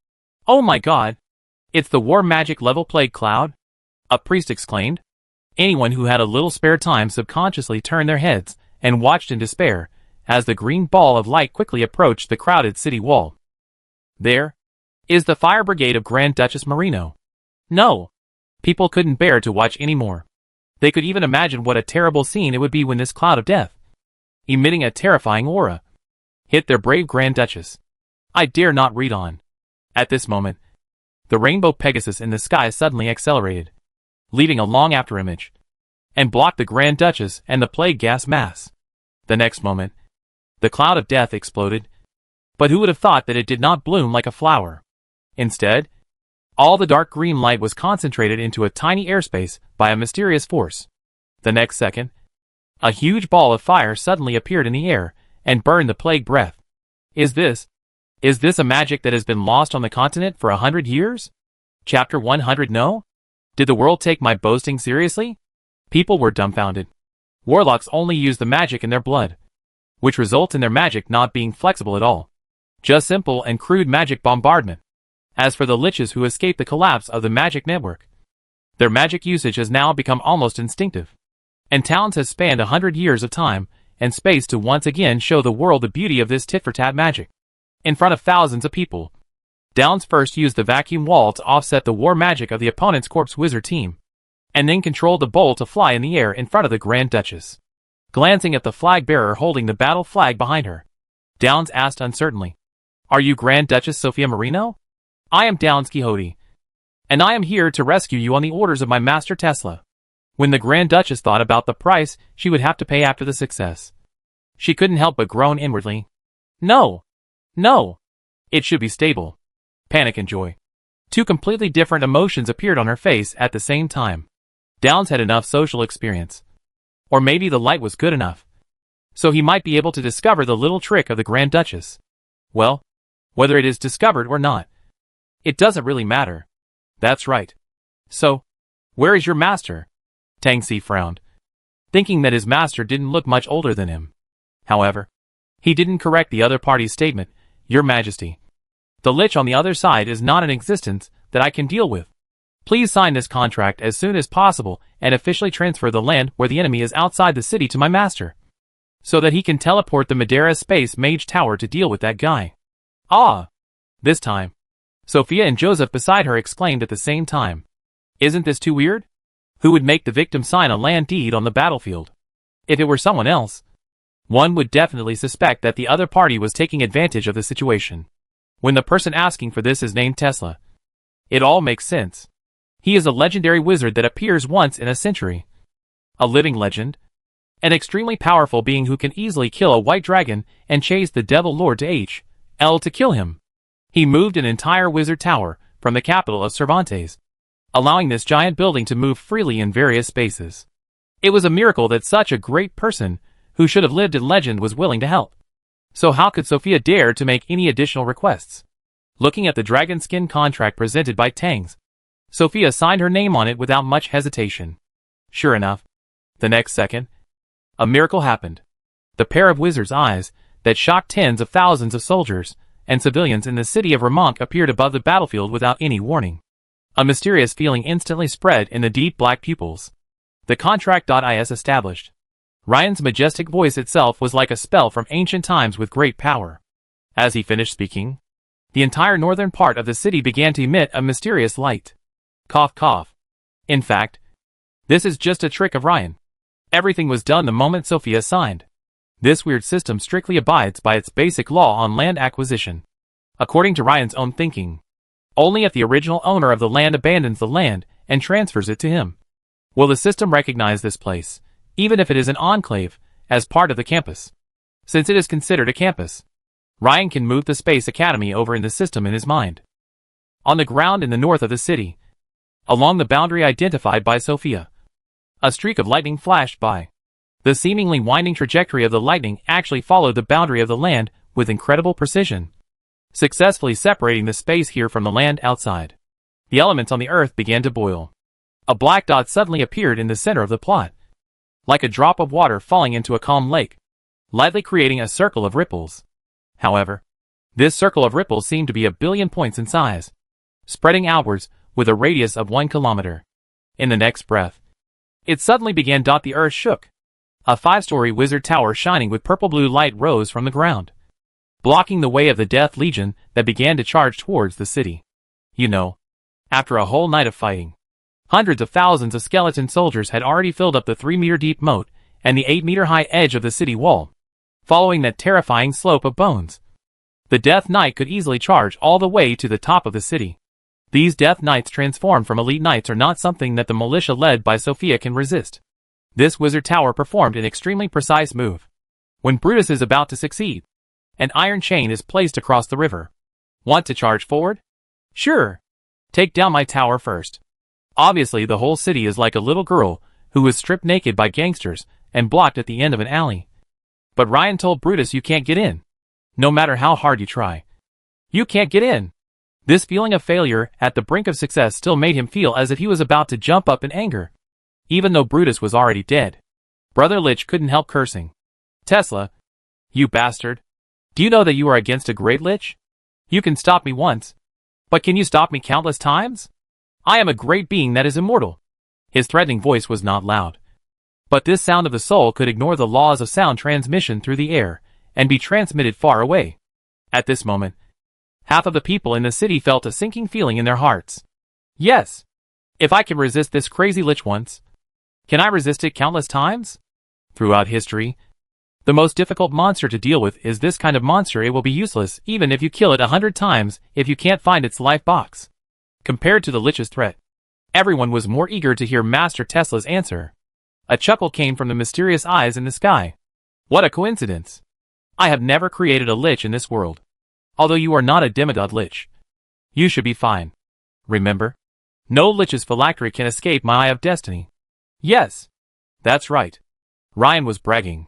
Oh my god! It's the war magic level plague cloud? A priest exclaimed. Anyone who had a little spare time subconsciously turned their heads and watched in despair as the green ball of light quickly approached the crowded city wall. There is the fire brigade of Grand Duchess Marino. No! People couldn't bear to watch anymore. They could even imagine what a terrible scene it would be when this cloud of death emitting a terrifying aura. Hit their brave Grand Duchess. I dare not read on. At this moment, the rainbow Pegasus in the sky suddenly accelerated, leaving a long afterimage, and blocked the Grand Duchess and the plague gas mass. The next moment, the cloud of death exploded, but who would have thought that it did not bloom like a flower? Instead, all the dark green light was concentrated into a tiny airspace by a mysterious force. The next second, a huge ball of fire suddenly appeared in the air and burned the plague breath. Is this a magic that has been lost on the continent for 100 years? Chapter 100. No? Did the world take my boasting seriously? People were dumbfounded. Warlocks only use the magic in their blood, which results in their magic not being flexible at all. Just simple and crude magic bombardment. As for the liches who escaped the collapse of the magic network, their magic usage has now become almost instinctive. And Towns has spanned 100 years of time and space to once again show the world the beauty of this tit-for-tat magic. In front of thousands of people, Downs first used the vacuum wall to offset the war magic of the opponent's corpse wizard team, and then controlled the bowl to fly in the air in front of the Grand Duchess. Glancing at the flag bearer holding the battle flag behind her, Downs asked uncertainly, "Are you Grand Duchess Sophia Marino?" "I am Downs Quixote, and I am here to rescue you on the orders of my master Tesla." When the Grand Duchess thought about the price she would have to pay after the success, she couldn't help but groan inwardly. No! No! It should be stable. Panic and joy. Two completely different emotions appeared on her face at the same time. Downs had enough social experience. Or maybe the light was good enough, so he might be able to discover the little trick of the Grand Duchess. Well, whether it is discovered or not, it doesn't really matter. That's right. So, where is your master? Tang Si frowned, thinking that his master didn't look much older than him. However, he didn't correct the other party's statement. Your Majesty, the lich on the other side is not in existence that I can deal with. Please sign this contract as soon as possible and officially transfer the land where the enemy is outside the city to my master, so that he can teleport the Madeira Space Mage Tower to deal with that guy. Ah! This time, Sophia and Joseph beside her exclaimed at the same time. Isn't this too weird? Who would make the victim sign a land deed on the battlefield? If it were someone else, one would definitely suspect that the other party was taking advantage of the situation. When the person asking for this is named Tesla, it all makes sense. He is a legendary wizard that appears once in a century. A living legend. An extremely powerful being who can easily kill a white dragon and chase the Devil Lord to H.L. to kill him. He moved an entire wizard tower from the capital of Cervantes, allowing this giant building to move freely in various spaces. It was a miracle that such a great person, who should have lived in legend, was willing to help. So how could Sophia dare to make any additional requests? Looking at the dragon skin contract presented by Tangs, Sophia signed her name on it without much hesitation. Sure enough, the next second, a miracle happened. The pair of wizards' eyes that shocked tens of thousands of soldiers and civilians in the city of Ramonk appeared above the battlefield without any warning. A mysterious feeling instantly spread in the deep black pupils. The contract.is established. Ryan's majestic voice itself was like a spell from ancient times with great power. As he finished speaking, the entire northern part of the city began to emit a mysterious light. Cough cough. In fact, this is just a trick of Ryan. Everything was done the moment Sophia signed. This weird system strictly abides by its basic law on land acquisition. According to Ryan's own thinking, only if the original owner of the land abandons the land and transfers it to him will the system recognize this place, even if it is an enclave, as part of the campus. Since it is considered a campus, Ryan can move the Space Academy over in the system in his mind. On the ground in the north of the city, along the boundary identified by Sophia, a streak of lightning flashed by. The seemingly winding trajectory of the lightning actually followed the boundary of the land with incredible precision, successfully separating the space here from the land outside. The elements on the earth began to boil. A black dot suddenly appeared in the center of the plot, like a drop of water falling into a calm lake, lightly creating a circle of ripples. However, this circle of ripples seemed to be 1 billion points in size, spreading outwards with a radius of 1 kilometer. In the next breath, it suddenly began. The earth shook. A 5-story wizard tower shining with purple-blue light rose from the ground, blocking the way of the Death Legion that began to charge towards the city. You know, after a whole night of fighting, hundreds of thousands of skeleton soldiers had already filled up the 3-meter deep moat and the 8-meter high edge of the city wall. following that terrifying slope of bones. The Death Knight could easily charge all the way to the top of the city. These Death Knights transformed from elite knights are not something that the militia led by Sophia can resist. This wizard tower performed an extremely precise move. When Brutus is about to succeed, an iron chain is placed across the river. Want to charge forward? Sure. Take down my tower first. Obviously, the whole city is like a little girl who was stripped naked by gangsters and blocked at the end of an alley. But Ryan told Brutus you can't get in. No matter how hard you try. You can't get in. This feeling of failure at the brink of success still made him feel as if he was about to jump up in anger. Even though Brutus was already dead. Brother Lich couldn't help cursing. Tesla. You bastard. Do you know that you are against a great Lich? You can stop me once. But can you stop me countless times? I am a great being that is immortal. His threatening voice was not loud. But this sound of the soul could ignore the laws of sound transmission through the air and be transmitted far away. At this moment, half of the people in the city felt a sinking feeling in their hearts. Yes. If I can resist this crazy Lich once, can I resist it countless times? Throughout history, the most difficult monster to deal with is this kind of monster. It will be useless even if you kill it 100 times if you can't find its life box. Compared to the Lich's threat, everyone was more eager to hear Master Tesla's answer. A chuckle came from the mysterious eyes in the sky. What a coincidence. I have never created a Lich in this world. Although you are not a demigod Lich. You should be fine. Remember? No Lich's phylactery can escape my Eye of Destiny. Yes. That's right. Ryan was bragging.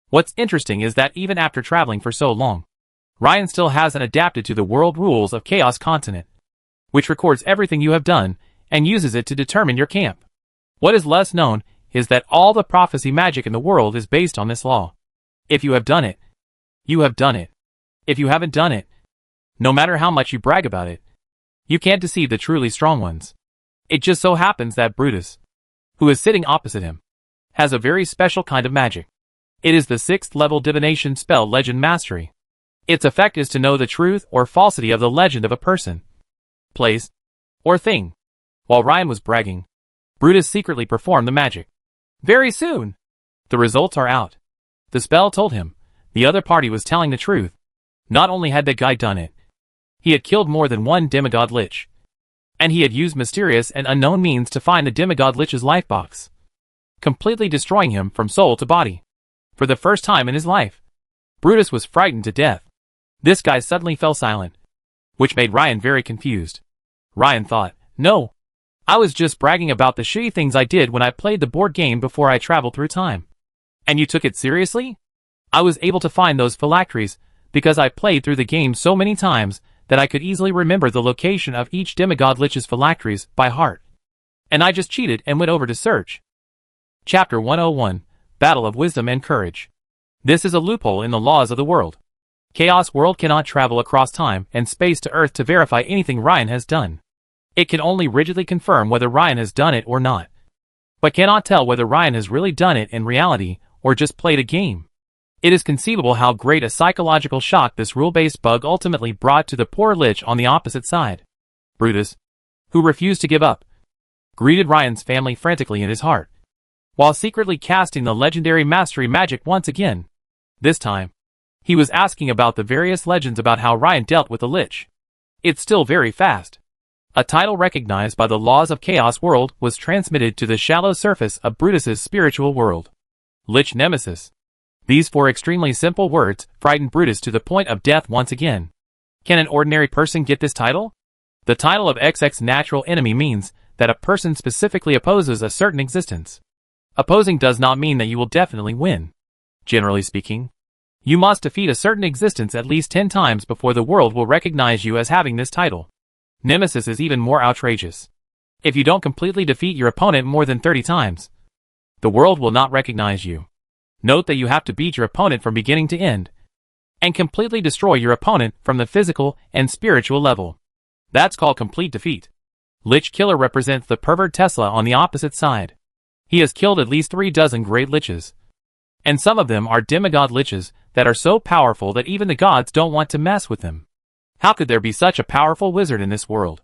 What's interesting is that even after traveling for so long, Ryan still hasn't adapted to the world rules of Chaos Continent, which records everything you have done and uses it to determine your camp. What is less known is that all the prophecy magic in the world is based on this law. If you have done it, you have done it. If you haven't done it, no matter how much you brag about it, you can't deceive the truly strong ones. It just so happens that Brutus, who is sitting opposite him, has a very special kind of magic. It is the 6th level divination spell Legend Mastery. Its effect is to know the truth or falsity of the legend of a person, place, or thing. While Ryan was bragging, Brutus secretly performed the magic. Very soon, the results are out. The spell told him the other party was telling the truth. Not only had the guy done it, he had killed more than one demigod Lich. And he had used mysterious and unknown means to find the demigod Lich's life box, completely destroying him from soul to body. For the first time in his life, Brutus was frightened to death. This guy suddenly fell silent, which made Ryan very confused. Ryan thought, no, I was just bragging about the shitty things I did when I played the board game before I traveled through time. And you took it seriously? I was able to find those phylacteries because I played through the game so many times that I could easily remember the location of each demigod Lich's phylacteries by heart. And I just cheated and went over to search. Chapter 101, Battle of Wisdom and Courage. This is a loophole in the laws of the world. Chaos World cannot travel across time and space to Earth to verify anything Ryan has done. It can only rigidly confirm whether Ryan has done it or not, but cannot tell whether Ryan has really done it in reality or just played a game. It is conceivable how great a psychological shock this rule-based bug ultimately brought to the poor Lich on the opposite side. Brutus, who refused to give up, greeted Ryan's family frantically in his heart, while secretly casting the legendary mastery magic once again. This time, he was asking about the various legends about how Ryan dealt with the Lich. It's still very fast. A title recognized by the laws of Chaos World was transmitted to the shallow surface of Brutus's spiritual world. Lich Nemesis. These 4 extremely simple words frightened Brutus to the point of death once again. Can an ordinary person get this title? The title of XX natural enemy means that a person specifically opposes a certain existence. Opposing does not mean that you will definitely win. Generally speaking, you must defeat a certain existence at least 10 times before the world will recognize you as having this title. Nemesis is even more outrageous. If you don't completely defeat your opponent more than 30 times, the world will not recognize you. Note that you have to beat your opponent from beginning to end, and completely destroy your opponent from the physical and spiritual level. That's called complete defeat. Lich Killer represents the pervert Tesla on the opposite side. He has killed at least 3 dozen great Liches, and some of them are demigod Liches that are so powerful that even the gods don't want to mess with them. How could there be such a powerful wizard in this world?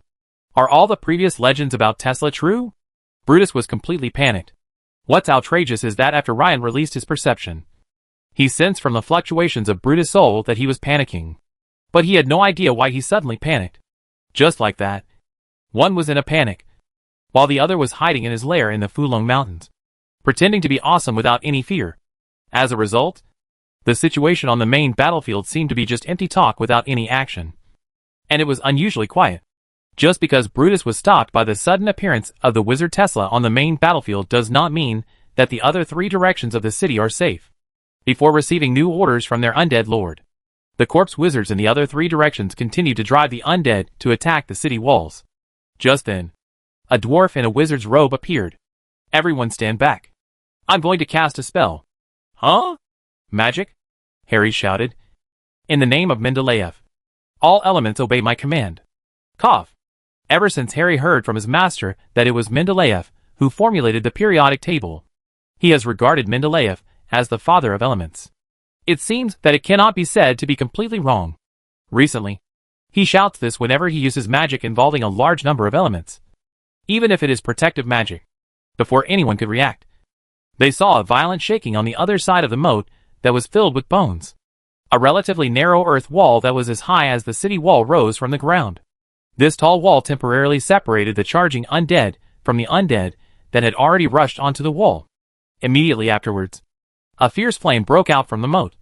Are all the previous legends about Tesla true? Brutus was completely panicked. What's outrageous is that after Ryan released his perception, He sensed from the fluctuations of Brutus' soul that he was panicking. But he had no idea why he suddenly panicked. Just like that. One was in a panic, while the other was hiding in his lair in the Fulong Mountains, pretending to be awesome without any fear. As a result, the situation on the main battlefield seemed to be just empty talk without any action. And it was unusually quiet. Just because Brutus was stopped by the sudden appearance of the wizard Tesla on the main battlefield does not mean that the other three directions of the city are safe. Before receiving new orders from their undead lord, the corpse wizards in the other three directions continued to drive the undead to attack the city walls. Just then, a dwarf in a wizard's robe appeared. Everyone stand back. I'm going to cast a spell. Huh? Magic? Harry shouted. In the name of Mendeleev. All elements obey my command. Cough. Ever since Harry heard from his master that it was Mendeleev who formulated the periodic table, he has regarded Mendeleev as the father of elements. It seems that it cannot be said to be completely wrong. Recently, he shouts this whenever he uses magic involving a large number of elements, even if it is protective magic. Before anyone could react, they saw a violent shaking on the other side of the moat that was filled with bones. A relatively narrow earth wall that was as high as the city wall rose from the ground. This tall wall temporarily separated the charging undead from the undead that had already rushed onto the wall. Immediately afterwards, a fierce flame broke out from the moat,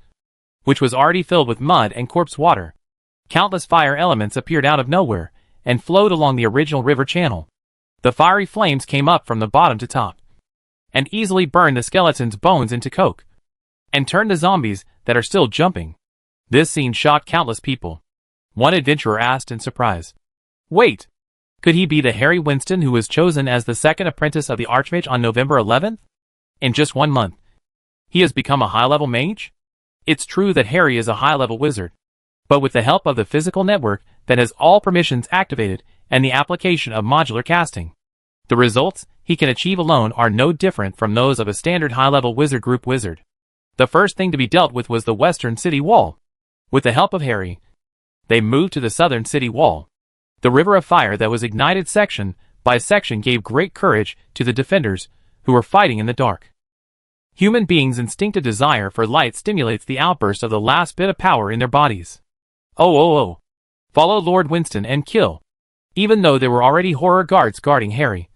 which was already filled with mud and corpse water. Countless fire elements appeared out of nowhere and flowed along the original river channel. The fiery flames came up from the bottom to top, and easily burned the skeleton's bones into coke, and turned the zombies that are still jumping. This scene shocked countless people. One adventurer asked in surprise, "Wait, could he be the Harry Winston who was chosen as the second apprentice of the Archmage on November 11th? In just 1 month, he has become a high-level mage?" It's true that Harry is a high-level wizard, but with the help of the physical network that has all permissions activated and the application of modular casting, the results he can achieve alone are no different from those of a standard high-level wizard group wizard. The first thing to be dealt with was the western city wall. With the help of Harry, they moved to the southern city wall. The river of fire that was ignited section by section gave great courage to the defenders who were fighting in the dark. Human beings' instinctive desire for light stimulates the outburst of the last bit of power in their bodies. Oh. Follow Lord Winston and kill. Even though there were already horror guards guarding Harry,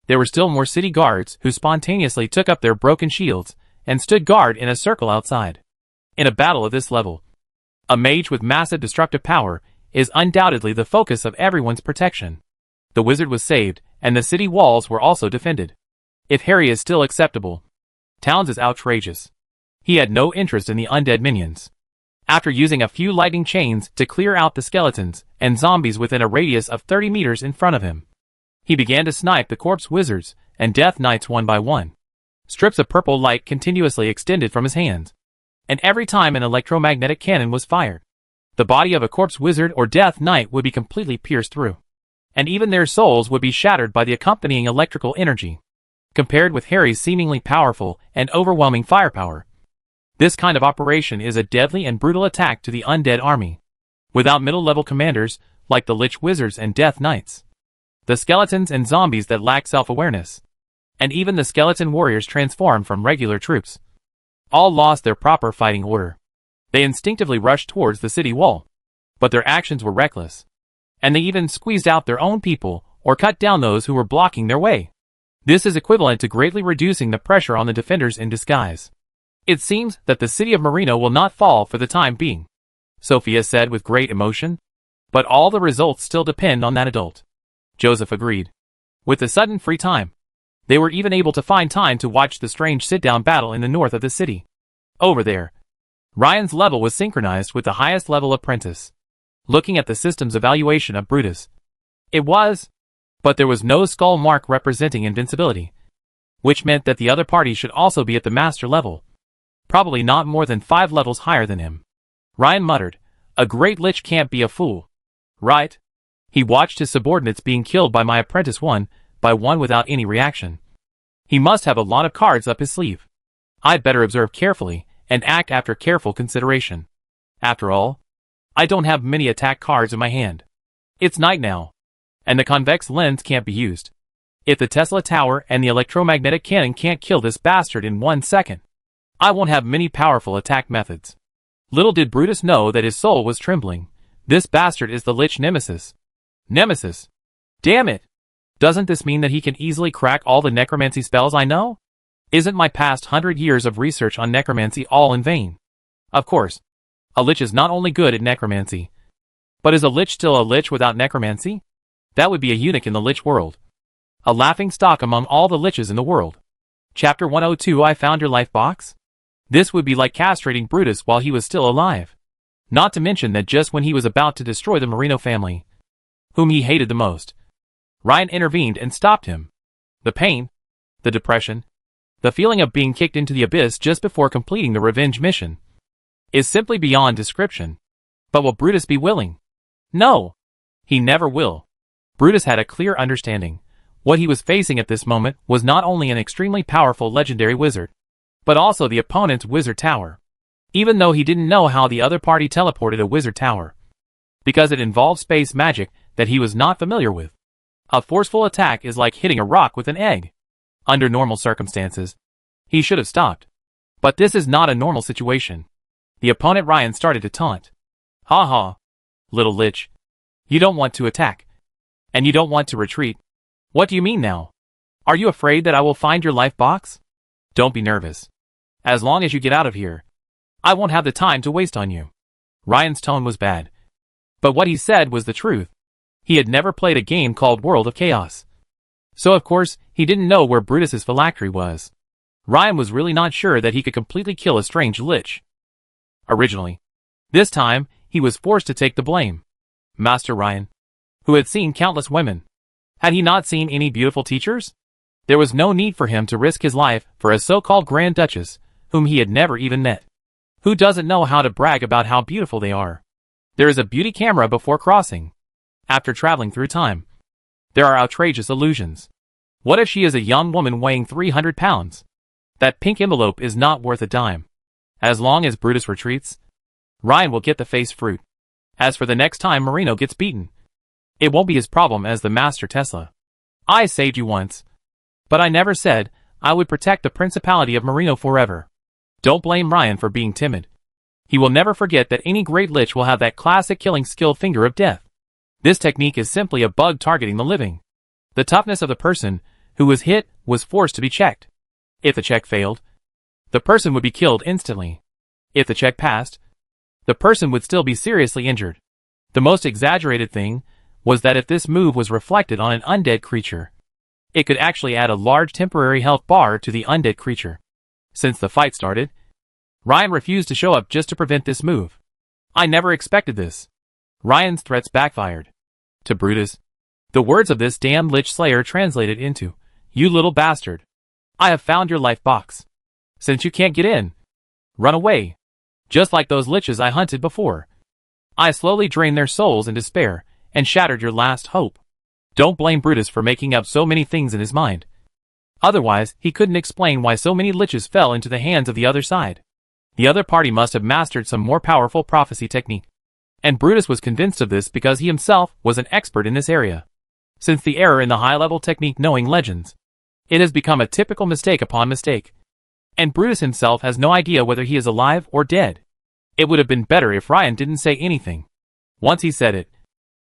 there were still more city guards who spontaneously took up their broken shields and stood guard in a circle outside. In a battle of this level, a mage with massive destructive power is undoubtedly the focus of everyone's protection. The wizard was saved, and the city walls were also defended. If Harry is still acceptable, Towns is outrageous. He had no interest in the undead minions. After using a few lightning chains to clear out the skeletons and zombies within a radius of 30 meters in front of him, he began to snipe the corpse wizards and death knights one by one. Strips of purple light continuously extended from his hands, and every time an electromagnetic cannon was fired, the body of a corpse wizard or death knight would be completely pierced through, and even their souls would be shattered by the accompanying electrical energy. Compared with Harry's seemingly powerful and overwhelming firepower, this kind of operation is a deadly and brutal attack to the undead army. Without middle-level commanders, like the Lich Wizards and Death Knights, the skeletons and zombies that lack self-awareness, and even the skeleton warriors transformed from regular troops, all lost their proper fighting order. They instinctively rushed towards the city wall, but their actions were reckless, and they even squeezed out their own people or cut down those who were blocking their way. This is equivalent to greatly reducing the pressure on the defenders in disguise. It seems that the city of Marino will not fall for the time being, Sophia said with great emotion. But all the results still depend on that adult. Joseph agreed. With the sudden free time, they were even able to find time to watch the strange sit-down battle in the north of the city. Over there, Ryan's level was synchronized with the highest level apprentice. Looking at the system's evaluation of Brutus, it was, but there was no skull mark representing invincibility, which meant that the other party should also be at the master level, probably not more than 5 levels higher than him. Ryan muttered, "A great lich can't be a fool, right?" He watched his subordinates being killed by my apprentice one by one without any reaction. He must have a lot of cards up his sleeve. I'd better observe carefully and act after careful consideration. After all, I don't have many attack cards in my hand. It's night now, and the convex lens can't be used. If the Tesla tower and the electromagnetic cannon can't kill this bastard in 1 second, I won't have many powerful attack methods. Little did Brutus know that his soul was trembling. This bastard is the Lich Nemesis. Nemesis. Damn it! Doesn't this mean that he can easily crack all the necromancy spells I know? Isn't my past 100 years of research on necromancy all in vain? Of course. A lich is not only good at necromancy. But is a lich still a lich without necromancy? That would be a eunuch in the lich world. A laughing stock among all the liches in the world. Chapter 102 I found your life box? This would be like castrating Brutus while he was still alive. Not to mention that just when he was about to destroy the Marino family, whom he hated the most, Ryan intervened and stopped him. The pain, the depression, the feeling of being kicked into the abyss just before completing the revenge mission is simply beyond description. But will Brutus be willing? No. He never will. Brutus had a clear understanding. What he was facing at this moment was not only an extremely powerful legendary wizard, but also the opponent's wizard tower. Even though he didn't know how the other party teleported a wizard tower, because it involved space magic that he was not familiar with. A forceful attack is like hitting a rock with an egg. Under normal circumstances, he should have stopped. But this is not a normal situation. The opponent Ryan started to taunt. Ha ha. Little lich. You don't want to attack. And you don't want to retreat. What do you mean now? Are you afraid that I will find your life box? Don't be nervous. As long as you get out of here, I won't have the time to waste on you. Ryan's tone was bad. But what he said was the truth. He had never played a game called World of Chaos. So of course, he didn't know where Brutus's phylactery was. Ryan was really not sure that he could completely kill a strange lich. Originally. This time, he was forced to take the blame. Master Ryan, who had seen countless women. Had he not seen any beautiful teachers? There was no need for him to risk his life for a so-called Grand Duchess, whom he had never even met. Who doesn't know how to brag about how beautiful they are? There is a beauty camera before crossing. After traveling through time, there are outrageous illusions. What if she is a young woman weighing 300 pounds? That pink envelope is not worth a dime. As long as Brutus retreats, Ryan will get the face fruit. As for the next time Marino gets beaten, it won't be his problem as the Master Tesla. I saved you once, but I never said I would protect the Principality of Marino forever. Don't blame Ryan for being timid. He will never forget that any great lich will have that classic killing skill finger of death. This technique is simply a bug targeting the living. The toughness of the person who was hit was forced to be checked. If the check failed, the person would be killed instantly. If the check passed, the person would still be seriously injured. The most exaggerated thing was that if this move was reflected on an undead creature, it could actually add a large temporary health bar to the undead creature. Since the fight started, Ryan refused to show up just to prevent this move. I never expected this. Ryan's threats backfired. To Brutus, the words of this damn lich slayer translated into, "You little bastard. I have found your life box. Since you can't get in, run away. Just like those liches I hunted before. I slowly drained their souls in despair and shattered your last hope." Don't blame Brutus for making up so many things in his mind. Otherwise, he couldn't explain why so many liches fell into the hands of the other side. The other party must have mastered some more powerful prophecy technique. And Brutus was convinced of this because he himself was an expert in this area. Since the error in the high-level technique knowing legends, it has become a typical mistake upon mistake. And Brutus himself has no idea whether he is alive or dead. It would have been better if Ryan didn't say anything. Once he said it,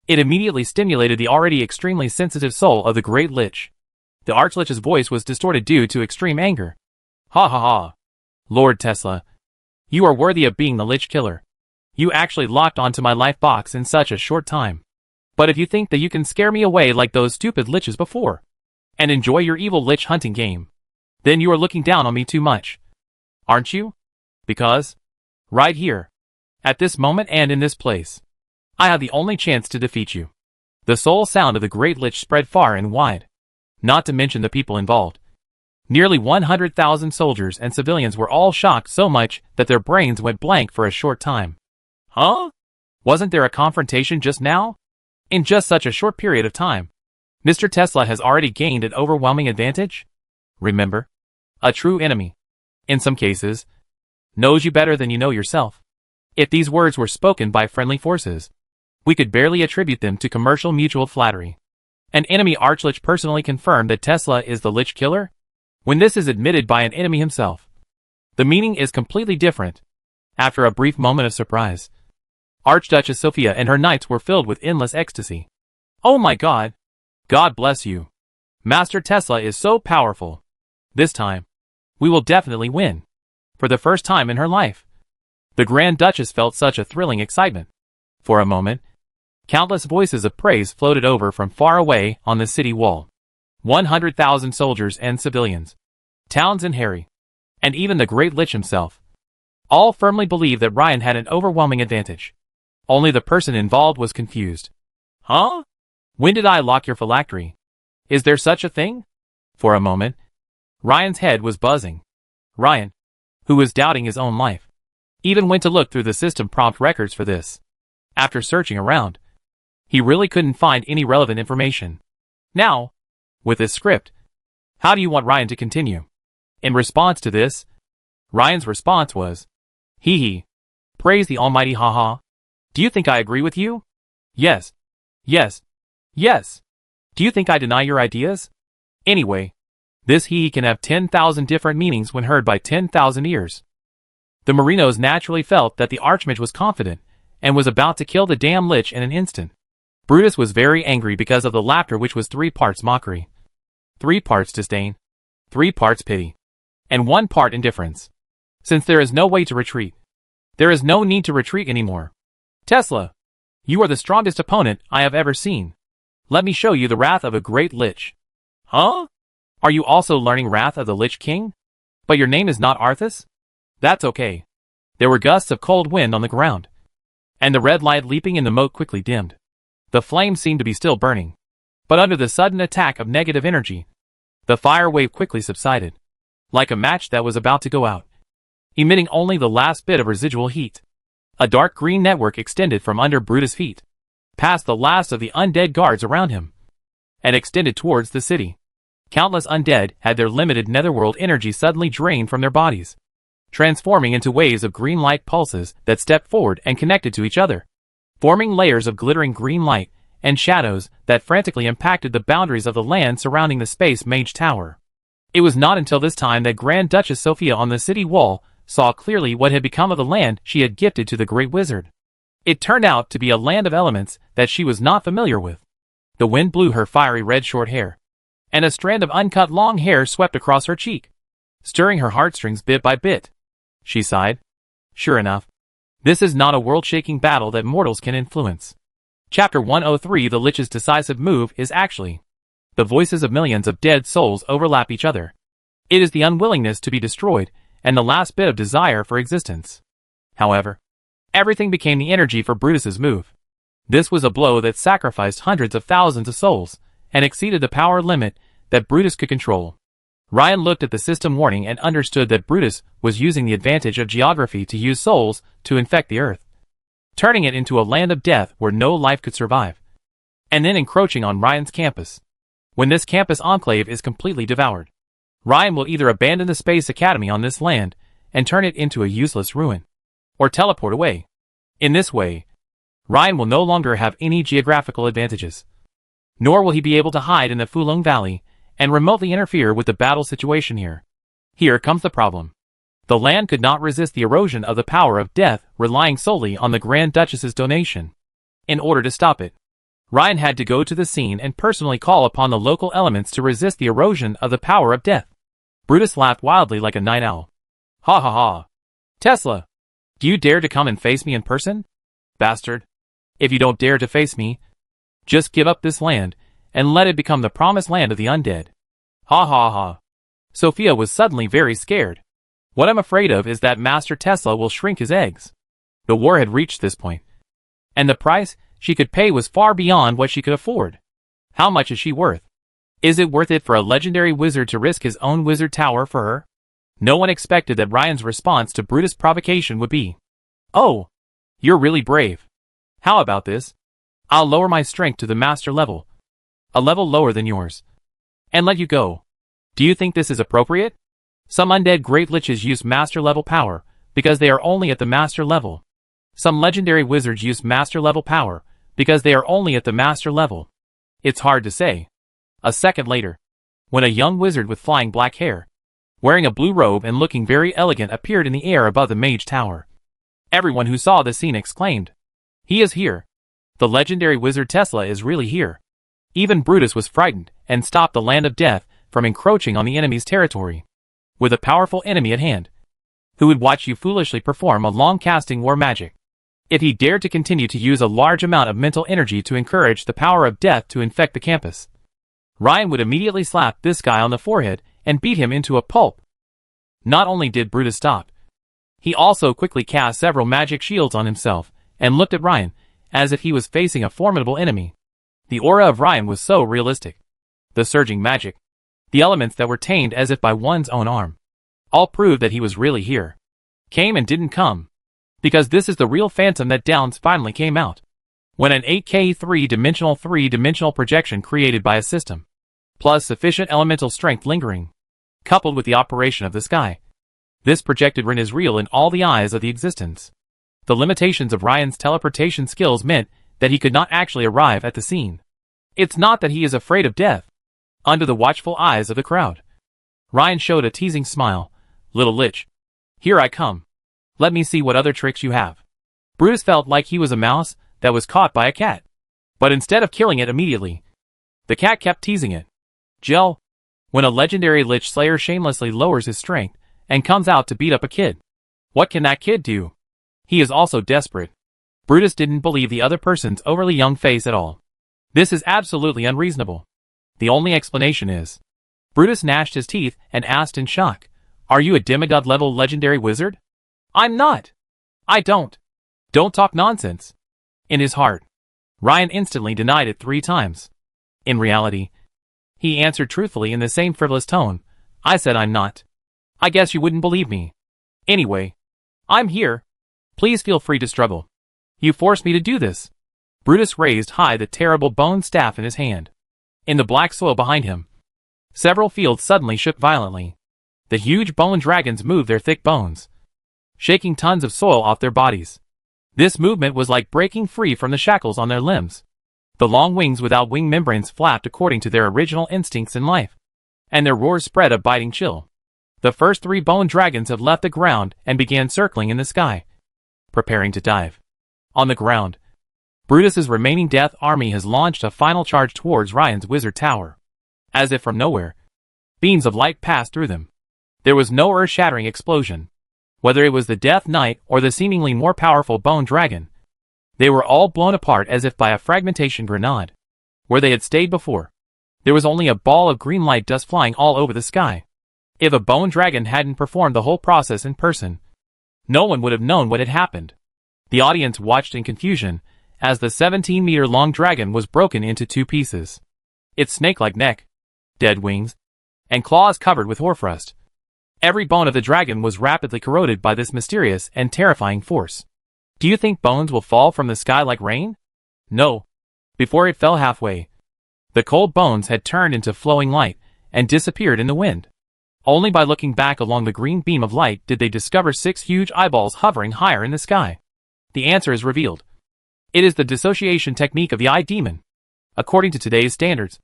it immediately stimulated the already extremely sensitive soul of the Great Lich. The Archlich's voice was distorted due to extreme anger. Ha ha ha. Lord Tesla, you are worthy of being the Lich Killer. You actually locked onto my life box in such a short time. But if you think that you can scare me away like those stupid liches before, and enjoy your evil lich hunting game, then you are looking down on me too much. Aren't you? Because, right here, at this moment and in this place, I have the only chance to defeat you. The sole sound of the Great Lich spread far and wide. Not to mention the people involved. Nearly 100,000 soldiers and civilians were all shocked so much that their brains went blank for a short time. Huh? Wasn't there a confrontation just now? In just such a short period of time, Mr. Tesla has already gained an overwhelming advantage? Remember, a true enemy, in some cases, knows you better than you know yourself. If these words were spoken by friendly forces, we could barely attribute them to commercial mutual flattery. An enemy Archlich personally confirmed that Tesla is the Lich Killer? When this is admitted by an enemy himself, The meaning is completely different. After a brief moment of surprise, Archduchess Sophia and her knights were filled with endless ecstasy. Oh my God! God bless you. Master Tesla is so powerful. This time, we will definitely win. For the first time in her life, the Grand Duchess felt such a thrilling excitement. For a moment, countless voices of praise floated over from far away on the city wall. 100,000 soldiers and civilians, Towns and Harry, and even the Great Lich himself, all firmly believed that Ryan had an overwhelming advantage. Only the person involved was confused. Huh? When did I lock your phylactery? Is there such a thing? For a moment, Ryan's head was buzzing. Ryan, who was doubting his own life, even went to look through the system prompt records for this. After searching around, he really couldn't find any relevant information. Now, with this script, how do you want Ryan to continue? In response to this, Ryan's response was, hee hee. Praise the Almighty, haha. Do you think I agree with you? Yes. Yes. Yes. Do you think I deny your ideas? Anyway, this hee hee can have 10,000 different meanings when heard by 10,000 ears. The Merinos naturally felt that the Archmage was confident and was about to kill the damn Lich in an instant. Brutus was very angry because of the laughter, which was 3 parts mockery, 3 parts disdain, 3 parts pity, and 1 part indifference. Since there is no way to retreat, there is no need to retreat anymore. Tesla, you are the strongest opponent I have ever seen. Let me show you the wrath of a great Lich. Huh? Are you also learning Wrath of the Lich King? But your name is not Arthas? That's okay. There were gusts of cold wind on the ground, and the red light leaping in the moat quickly dimmed. The flame seemed to be still burning, but under the sudden attack of negative energy, the fire wave quickly subsided, like a match that was about to go out, emitting only the last bit of residual heat. A dark green network extended from under Brutus' feet, past the last of the undead guards around him, and extended towards the city. Countless undead had their limited netherworld energy suddenly drained from their bodies, transforming into waves of green light pulses that stepped forward and connected to each other, forming layers of glittering green light and shadows that frantically impacted the boundaries of the land surrounding the Space Mage Tower. It was not until this time that Grand Duchess Sophia on the city wall saw clearly what had become of the land she had gifted to the Great Wizard. It turned out to be a land of elements that she was not familiar with. The wind blew her fiery red short hair, and a strand of uncut long hair swept across her cheek, stirring her heartstrings bit by bit. She sighed. Sure enough, this is not a world-shaking battle that mortals can influence. Chapter 103. The Lich's decisive move is actually, the voices of millions of dead souls overlap each other. It is the unwillingness to be destroyed and the last bit of desire for existence. However, everything became the energy for Brutus's move. This was a blow that sacrificed hundreds of thousands of souls and exceeded the power limit that Brutus could control. Ryan looked at the system warning and understood that Brutus was using the advantage of geography to use souls to infect the earth, turning it into a land of death where no life could survive, and then encroaching on Ryan's campus. When this campus enclave is completely devoured, Ryan will either abandon the Space Academy on this land and turn it into a useless ruin, or teleport away. In this way, Ryan will no longer have any geographical advantages, nor will he be able to hide in the Fulong Valley and remotely interfere with the battle situation here. Here comes the problem. The land could not resist the erosion of the power of death, relying solely on the Grand Duchess's donation. In order to stop it, Ryan had to go to the scene and personally call upon the local elements to resist the erosion of the power of death. Brutus laughed wildly like a night owl. Ha ha ha. Tesla, do you dare to come and face me in person? Bastard. If you don't dare to face me, just give up this land and let it become the promised land of the undead. Ha ha ha. Sophia was suddenly very scared. What I'm afraid of is that Master Tesla will shrink his eggs. The war had reached this point, and the price she could pay was far beyond what she could afford. How much is she worth? Is it worth it for a legendary wizard to risk his own wizard tower for her? No one expected that Ryan's response to Brutus' provocation would be, "Oh, you're really brave. How about this? I'll lower my strength to the master level, a level lower than yours, and let you go. Do you think this is appropriate?" Some undead great liches use master level power because they are only at the master level. Some legendary wizards use master level power because they are only at the master level. It's hard to say. A second later, when a young wizard with flying black hair, wearing a blue robe and looking very elegant, appeared in the air above the mage tower. Everyone who saw the scene exclaimed, "He is here! The legendary wizard Tesla is really here!" Even Brutus was frightened and stopped the land of death from encroaching on the enemy's territory. With a powerful enemy at hand, who would watch you foolishly perform a long-casting war magic, if he dared to continue to use a large amount of mental energy to encourage the power of death to infect the campus, Ryan would immediately slap this guy on the forehead and beat him into a pulp. Not only did Brutus stop, he also quickly cast several magic shields on himself and looked at Ryan as if he was facing a formidable enemy. The aura of Ryan was so realistic. The surging magic, the elements that were tamed as if by one's own arm, all proved that he was really here. Came and didn't come. Because this is the real Phantom that Downs finally came out. When an 8K three-dimensional projection created by a system, plus sufficient elemental strength lingering, coupled with the operation of the sky, this projected Rin is real in all the eyes of the existence. The limitations of Ryan's teleportation skills meant that he could not actually arrive at the scene. It's not that he is afraid of death. Under the watchful eyes of the crowd, Ryan showed a teasing smile. "Little lich, here I come. Let me see what other tricks you have." Brutus felt like he was a mouse that was caught by a cat. But instead of killing it immediately, the cat kept teasing it. Gel. When a legendary lich slayer shamelessly lowers his strength and comes out to beat up a kid, what can that kid do? He is also desperate. Brutus didn't believe the other person's overly young face at all. This is absolutely unreasonable. The only explanation is, Brutus gnashed his teeth and asked in shock, "Are you a demigod-level legendary wizard?" "I'm not. I don't talk nonsense." In his heart, Ryan instantly denied it 3 times. In reality, he answered truthfully in the same frivolous tone, "I said I'm not. I guess you wouldn't believe me. Anyway, I'm here. Please feel free to struggle. You forced me to do this." Brutus raised high the terrible bone staff in his hand. In the black soil behind him, several fields suddenly shook violently. The huge bone dragons moved their thick bones, shaking tons of soil off their bodies. This movement was like breaking free from the shackles on their limbs. The long wings without wing membranes flapped according to their original instincts in life, and their roars spread a biting chill. The first 3 bone dragons have left the ground and began circling in the sky, preparing to dive. On the ground, Brutus's remaining death army has launched a final charge towards Ryan's wizard tower. As if from nowhere, beams of light passed through them. There was no earth-shattering explosion. Whether it was the Death Knight or the seemingly more powerful Bone Dragon, they were all blown apart as if by a fragmentation grenade. Where they had stayed before, there was only a ball of green light dust flying all over the sky. If a Bone Dragon hadn't performed the whole process in person, no one would have known what had happened. The audience watched in confusion as the 17-meter-long dragon was broken into 2 pieces. Its snake-like neck, dead wings, and claws covered with hoarfrost. Every bone of the dragon was rapidly corroded by this mysterious and terrifying force. Do you think bones will fall from the sky like rain? No. Before it fell halfway, the cold bones had turned into flowing light and disappeared in the wind. Only by looking back along the green beam of light did they discover 6 huge eyeballs hovering higher in the sky. The answer is revealed. It is the dissociation technique of the eye demon. According to today's standards,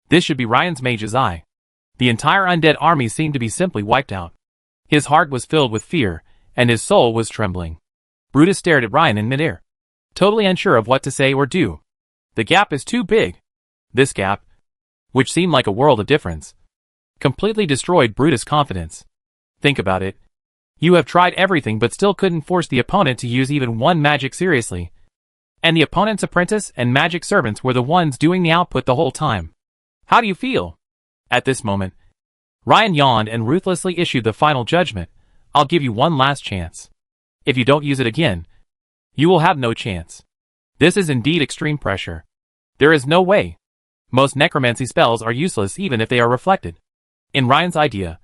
this should be Ryan's mage's eye. The entire undead army seemed to be simply wiped out. His heart was filled with fear, and his soul was trembling. Brutus stared at Ryan in midair, totally unsure of what to say or do. The gap is too big. This gap, which seemed like a world of difference, completely destroyed Brutus' confidence. Think about it. You have tried everything but still couldn't force the opponent to use even one magic seriously. And the opponent's apprentice and magic servants were the ones doing the output the whole time. How do you feel? At this moment, Ryan yawned and ruthlessly issued the final judgment. I'll give you one last chance. If you don't use it again, you will have no chance. This is indeed extreme pressure. There is no way. Most necromancy spells are useless even if they are reflected. In Ryan's idea,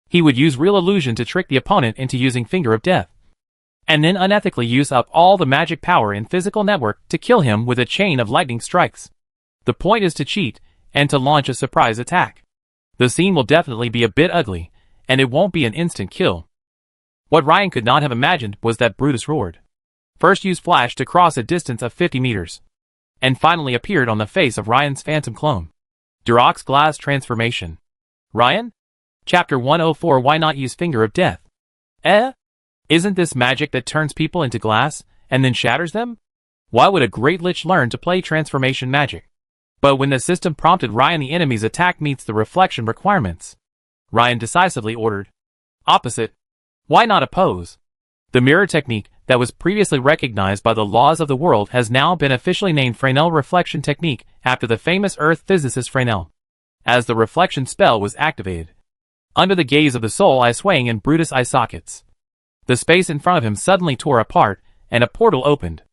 he would use real illusion to trick the opponent into using Finger of Death, and then unethically use up all the magic power in physical network to kill him with a chain of lightning strikes. The point is to cheat and to launch a surprise attack. The scene will definitely be a bit ugly, and it won't be an instant kill. What Ryan could not have imagined was that Brutus roared. First used flash to cross a distance of 50 meters, and finally appeared on the face of Ryan's phantom clone. Durok's glass transformation. Ryan? Chapter 104 Why not use Finger of Death? Isn't this magic that turns people into glass, and then shatters them? Why would a great lich learn to play transformation magic? But when the system prompted Ryan, the enemy's attack meets the reflection requirements. Ryan decisively ordered, opposite. Why not oppose? The mirror technique that was previously recognized by the laws of the world has now been officially named Fresnel reflection technique after the famous earth physicist Fresnel. As the reflection spell was activated, under the gaze of the soul eye swaying in Brutus' eye sockets, the space in front of him suddenly tore apart, and a portal opened.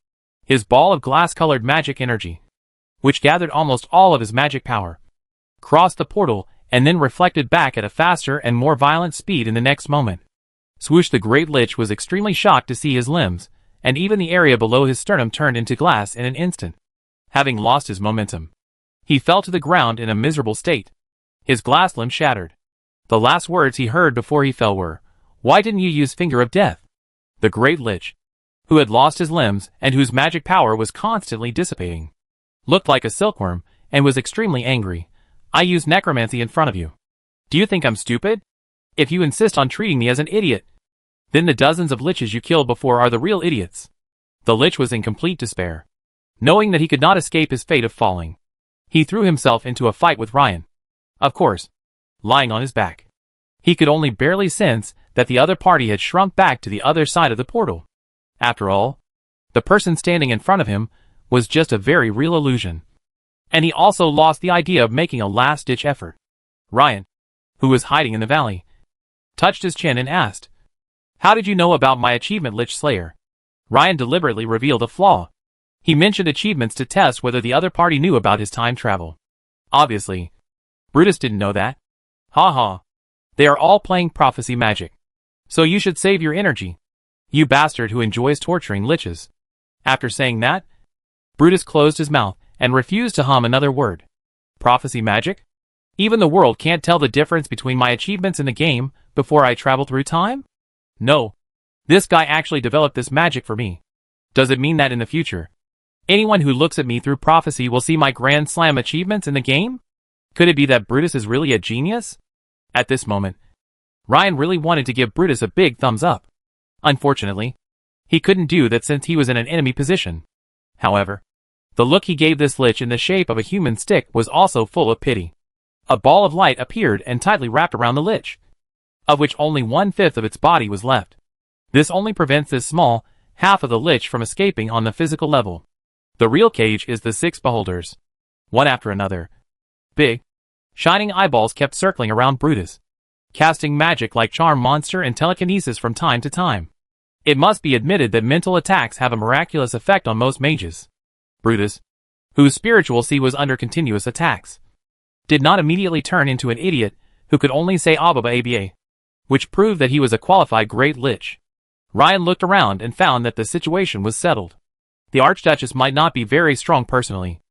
His ball of glass-colored magic energy, which gathered almost all of his magic power, crossed the portal and then reflected back at a faster and more violent speed in the next moment. Swoosh! The great lich was extremely shocked to see his limbs, and even the area below his sternum turned into glass in an instant. Having lost his momentum, he fell to the ground in a miserable state. His glass limb shattered. The last words he heard before he fell were, "Why didn't you use Finger of Death?" The great lich, who had lost his limbs and whose magic power was constantly dissipating, looked like a silkworm and was extremely angry. "I used necromancy in front of you. Do you think I'm stupid? If you insist on treating me as an idiot, then the dozens of liches you killed before are the real idiots." The lich was in complete despair. Knowing that he could not escape his fate of falling, he threw himself into a fight with Ryan. Of course, lying on his back, he could only barely sense that the other party had shrunk back to the other side of the portal. After all, the person standing in front of him was just a very real illusion. And he also lost the idea of making a last-ditch effort. Ryan, who was hiding in the valley, touched his chin and asked, "How did you know about my achievement, Lich Slayer?" Ryan deliberately revealed a flaw. He mentioned achievements to test whether the other party knew about his time travel. Obviously, Brutus didn't know that. Ha ha. They are all playing prophecy magic. So you should save your energy, you bastard who enjoys torturing liches. After saying that, Brutus closed his mouth and refused to hum another word. Prophecy magic? Even the world can't tell the difference between my achievements in the game before I travel through time? No. This guy actually developed this magic for me. Does it mean that in the future, anyone who looks at me through prophecy will see my Grand Slam achievements in the game? Could it be that Brutus is really a genius? At this moment, Ryan really wanted to give Brutus a big thumbs up. Unfortunately, he couldn't do that since he was in an enemy position. However, the look he gave this lich in the shape of a human stick was also full of pity. A ball of light appeared and tightly wrapped around the lich, of which only 1/5 of its body was left. This only prevents this small half of the lich from escaping on the physical level. The real cage is the 6 beholders. One after another, big, shining eyeballs kept circling around Brutus, casting magic like charm monster and telekinesis from time to time. It must be admitted that mental attacks have a miraculous effect on most mages. Brutus, whose spirituality was under continuous attacks, did not immediately turn into an idiot who could only say aba, which proved that he was a qualified great lich. Ryan looked around and found that the situation was settled. The Archduchess might not be very strong personally,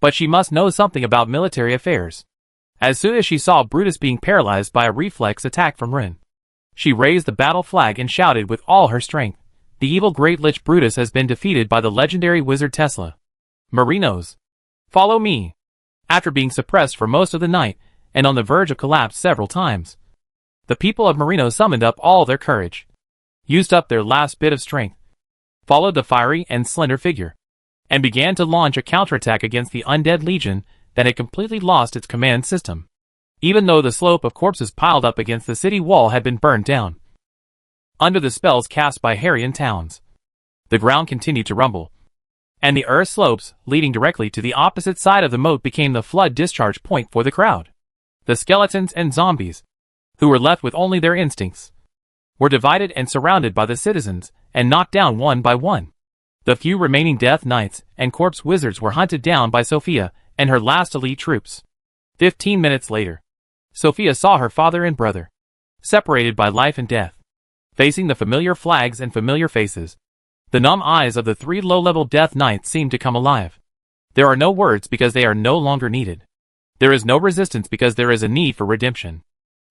but she must know something about military affairs. As soon as she saw Brutus being paralyzed by a reflex attack from Rin, she raised the battle flag and shouted with all her strength, "The evil great lich Brutus has been defeated by the legendary wizard Tesla. Marinos, follow me." After being suppressed for most of the night and on the verge of collapse several times, the people of Marino summoned up all their courage, used up their last bit of strength, followed the fiery and slender figure, and began to launch a counterattack against the undead legion that had completely lost its command system, even though the slope of corpses piled up against the city wall had been burned down. Under the spells cast by Harry and Towns, the ground continued to rumble, and the earth slopes leading directly to the opposite side of the moat became the flood discharge point for the crowd. The skeletons and zombies, who were left with only their instincts, were divided and surrounded by the citizens and knocked down one by one. The few remaining Death Knights and Corpse Wizards were hunted down by Sophia and her last elite troops. 15 minutes later, Sophia saw her father and brother, separated by life and death, facing the familiar flags and familiar faces. The numb eyes of the 3 low-level Death Knights seemed to come alive. There are no words because they are no longer needed. There is no resistance because there is a need for redemption.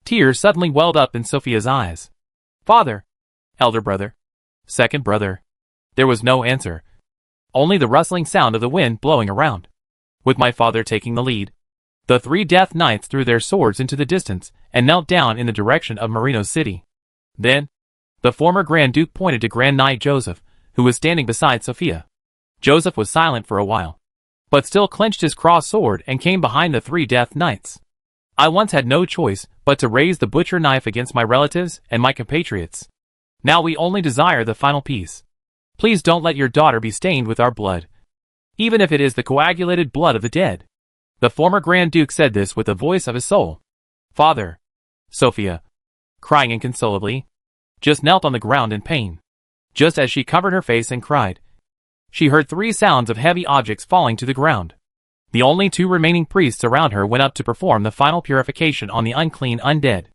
Tears suddenly welled up in Sophia's eyes. "Father, elder brother, second brother." There was no answer. Only the rustling sound of the wind blowing around. With my father taking the lead, The 3 Death Knights threw their swords into the distance and knelt down in the direction of Marino City. Then, the former Grand Duke pointed to Grand Knight Joseph, who was standing beside Sophia. Joseph was silent for a while, but still clenched his crossed sword and came behind the 3 Death Knights. I once had no choice but to raise the butcher knife against my relatives and my compatriots. Now we only desire the final piece. Please don't let your daughter be stained with our blood, even if it is the coagulated blood of the dead. The former Grand Duke said this with the voice of his soul. Father, Sophia, crying inconsolably, just knelt on the ground in pain. Just as she covered her face and cried, she heard 3 sounds of heavy objects falling to the ground. The only 2 remaining priests around her went up to perform the final purification on the unclean undead.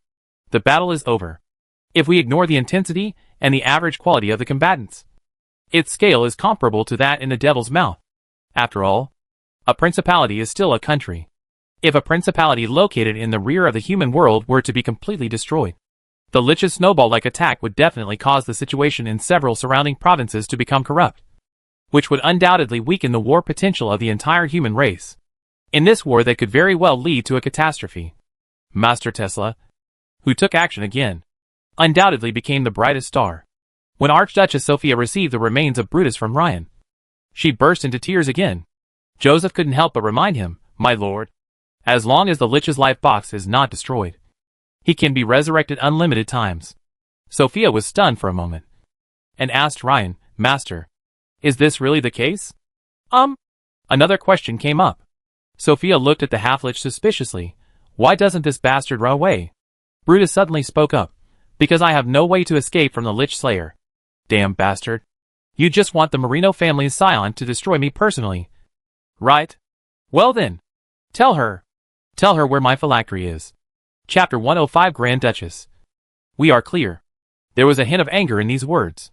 The battle is over, if we ignore the intensity and the average quality of the combatants. Its scale is comparable to that in the devil's mouth. After all, a principality is still a country. If a principality located in the rear of the human world were to be completely destroyed, the Lich's snowball-like attack would definitely cause the situation in several surrounding provinces to become corrupt, which would undoubtedly weaken the war potential of the entire human race. In this war that could very well lead to a catastrophe. Master Tesla, who took action again, undoubtedly became the brightest star. When Archduchess Sophia received the remains of Brutus from Ryan, she burst into tears again. Joseph couldn't help but remind him, my lord, as long as the Lich's life box is not destroyed, he can be resurrected unlimited times. Sophia was stunned for a moment, and asked Ryan, Master, is this really the case? Another question came up. Sophia looked at the half-lich suspiciously. Why doesn't this bastard run away? Brutus suddenly spoke up. Because I have no way to escape from the Lich Slayer. Damn bastard. You just want the Marino family's scion to destroy me personally. Right? Well then. Tell her where my phylactery is. Chapter 105 Grand Duchess. We are clear. There was a hint of anger in these words.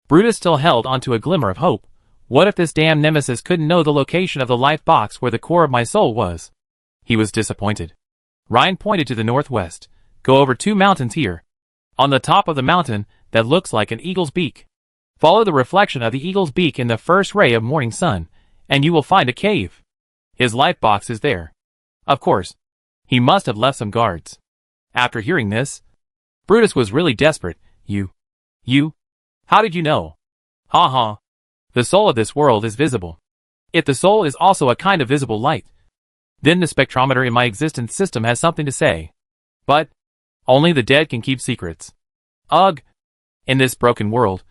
Brutus still held onto a glimmer of hope. What if this damn nemesis couldn't know the location of the life box where the core of my soul was? He was disappointed. Ryan pointed to the northwest. Go over 2 mountains here. On the top of the mountain, that looks like an eagle's beak. Follow the reflection of the eagle's beak in the first ray of morning sun, and you will find a cave. His life box is there. Of course, he must have left some guards. After hearing this, Brutus was really desperate. You? How did you know? Ha ha. The soul of this world is visible. If the soul is also a kind of visible light, then the spectrometer in my existence system has something to say. But only the dead can keep secrets. Ugh. In this broken world,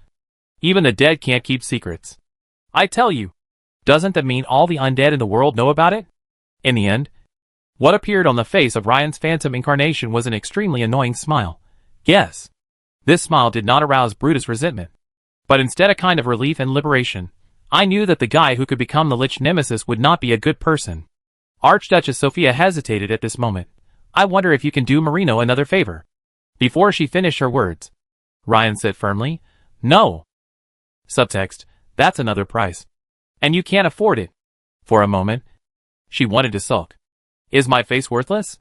even the dead can't keep secrets. I tell you, doesn't that mean all the undead in the world know about it? In the end, what appeared on the face of Ryan's phantom incarnation was an extremely annoying smile. Yes. This smile did not arouse Brutus' resentment, but instead a kind of relief and liberation. I knew that the guy who could become the Lich Nemesis would not be a good person. Archduchess Sophia hesitated at this moment. I wonder if you can do Marino another favor. Before she finished her words, Ryan said firmly, No. Subtext, that's another price. And you can't afford it. For a moment, she wanted to sulk. Is my face worthless?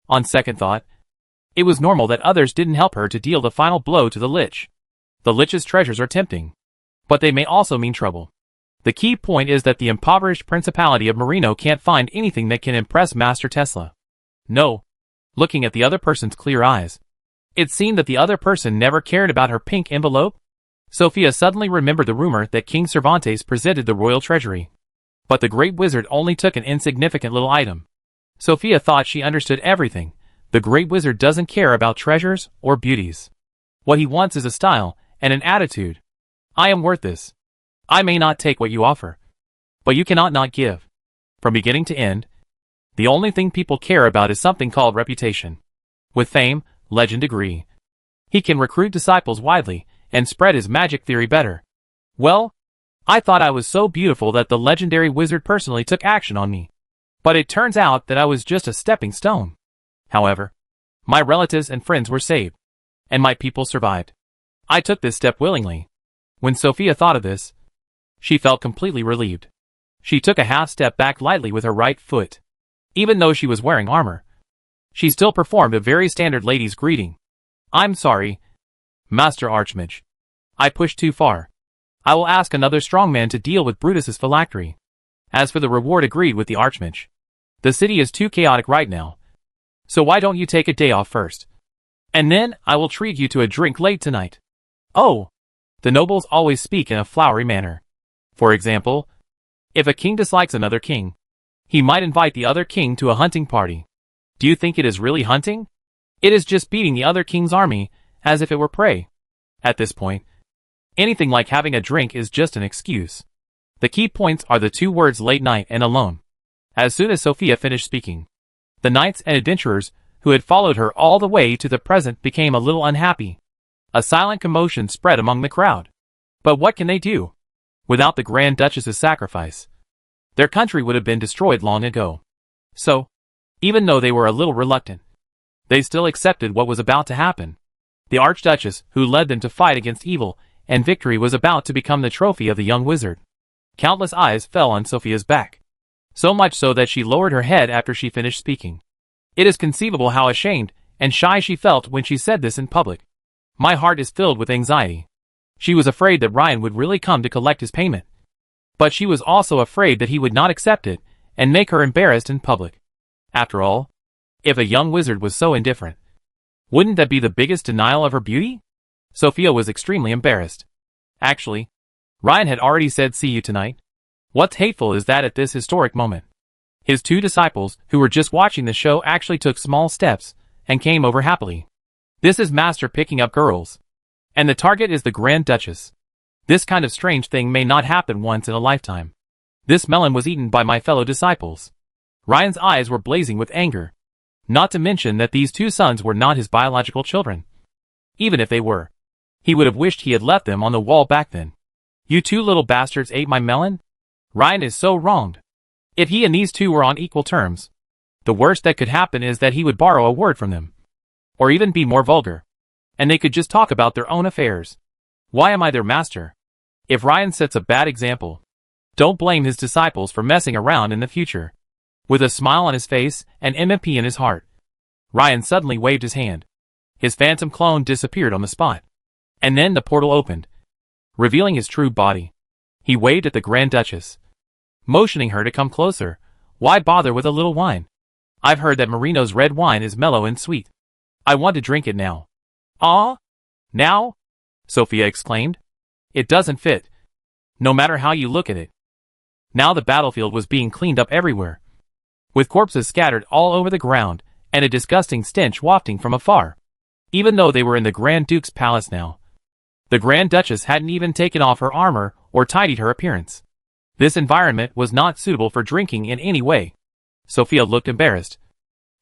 On second thought, it was normal that others didn't help her to deal the final blow to the Lich. The Lich's treasures are tempting, but they may also mean trouble. The key point is that the impoverished principality of Marino can't find anything that can impress Master Tesla. No. Looking at the other person's clear eyes, it seemed that the other person never cared about her pink envelope. Sophia suddenly remembered the rumor that King Cervantes presented the royal treasury. But the great wizard only took an insignificant little item. Sophia thought she understood everything. The great wizard doesn't care about treasures or beauties. What he wants is a style and an attitude. I am worth this. I may not take what you offer, but you cannot not give. From beginning to end, the only thing people care about is something called reputation. With fame, legend agree. He can recruit disciples widely and spread his magic theory better. Well, I thought I was so beautiful that the legendary wizard personally took action on me. But it turns out that I was just a stepping stone. However, my relatives and friends were saved, and my people survived. I took this step willingly. When Sophia thought of this, she felt completely relieved. She took a half step back lightly with her right foot. Even though she was wearing armor, she still performed a very standard lady's greeting. I'm sorry, Master Archmage. I pushed too far. I will ask another strong man to deal with Brutus's phylactery. As for the reward agreed with the Archmage, The city is too chaotic right now. So why don't you take a day off first? And then I will treat you to a drink late tonight. Oh! The nobles always speak in a flowery manner. For example, if a king dislikes another king, he might invite the other king to a hunting party. Do you think it is really hunting? It is just beating the other king's army, as if it were prey. At this point, anything like having a drink is just an excuse. The key points are the two words late night and alone. As soon as Sophia finished speaking, the knights and adventurers who had followed her all the way to the present became a little unhappy. A silent commotion spread among the crowd. But what can they do? Without the Grand Duchess's sacrifice, their country would have been destroyed long ago. So, even though they were a little reluctant, they still accepted what was about to happen. The Archduchess, who led them to fight against evil, and victory was about to become the trophy of the young wizard. Countless eyes fell on Sophia's back. So much so that she lowered her head after she finished speaking. It is conceivable how ashamed and shy she felt when she said this in public. My heart is filled with anxiety. She was afraid that Ryan would really come to collect his payment. But she was also afraid that he would not accept it and make her embarrassed in public. After all, if a young wizard was so indifferent, wouldn't that be the biggest denial of her beauty? Sophia was extremely embarrassed. Actually, Ryan had already said see you tonight. What's hateful is that at this historic moment, his two disciples, who were just watching the show, actually took small steps and came over happily. This is Master picking up girls. And the target is the Grand Duchess. This kind of strange thing may not happen once in a lifetime. This melon was eaten by my fellow disciples. Ryan's eyes were blazing with anger. Not to mention that these two sons were not his biological children. Even if they were, he would have wished he had left them on the wall back then. You two little bastards ate my melon? Ryan is so wronged. If he and these two were on equal terms, the worst that could happen is that he would borrow a word from them. Or even be more vulgar. And they could just talk about their own affairs. Why am I their master? If Ryan sets a bad example, don't blame his disciples for messing around in the future. With a smile on his face and MP in his heart, Ryan suddenly waved his hand. His phantom clone disappeared on the spot. And then the portal opened, revealing his true body. He waved at the Grand Duchess, motioning her to come closer. Why bother with a little wine? I've heard that Marino's red wine is mellow and sweet. I want to drink it now. Ah? Now? Sophia exclaimed. It doesn't fit. No matter how you look at it. Now the battlefield was being cleaned up everywhere, with corpses scattered all over the ground, and a disgusting stench wafting from afar. Even though they were in the Grand Duke's palace now, the Grand Duchess hadn't even taken off her armor or tidied her appearance. This environment was not suitable for drinking in any way. Sophia looked embarrassed,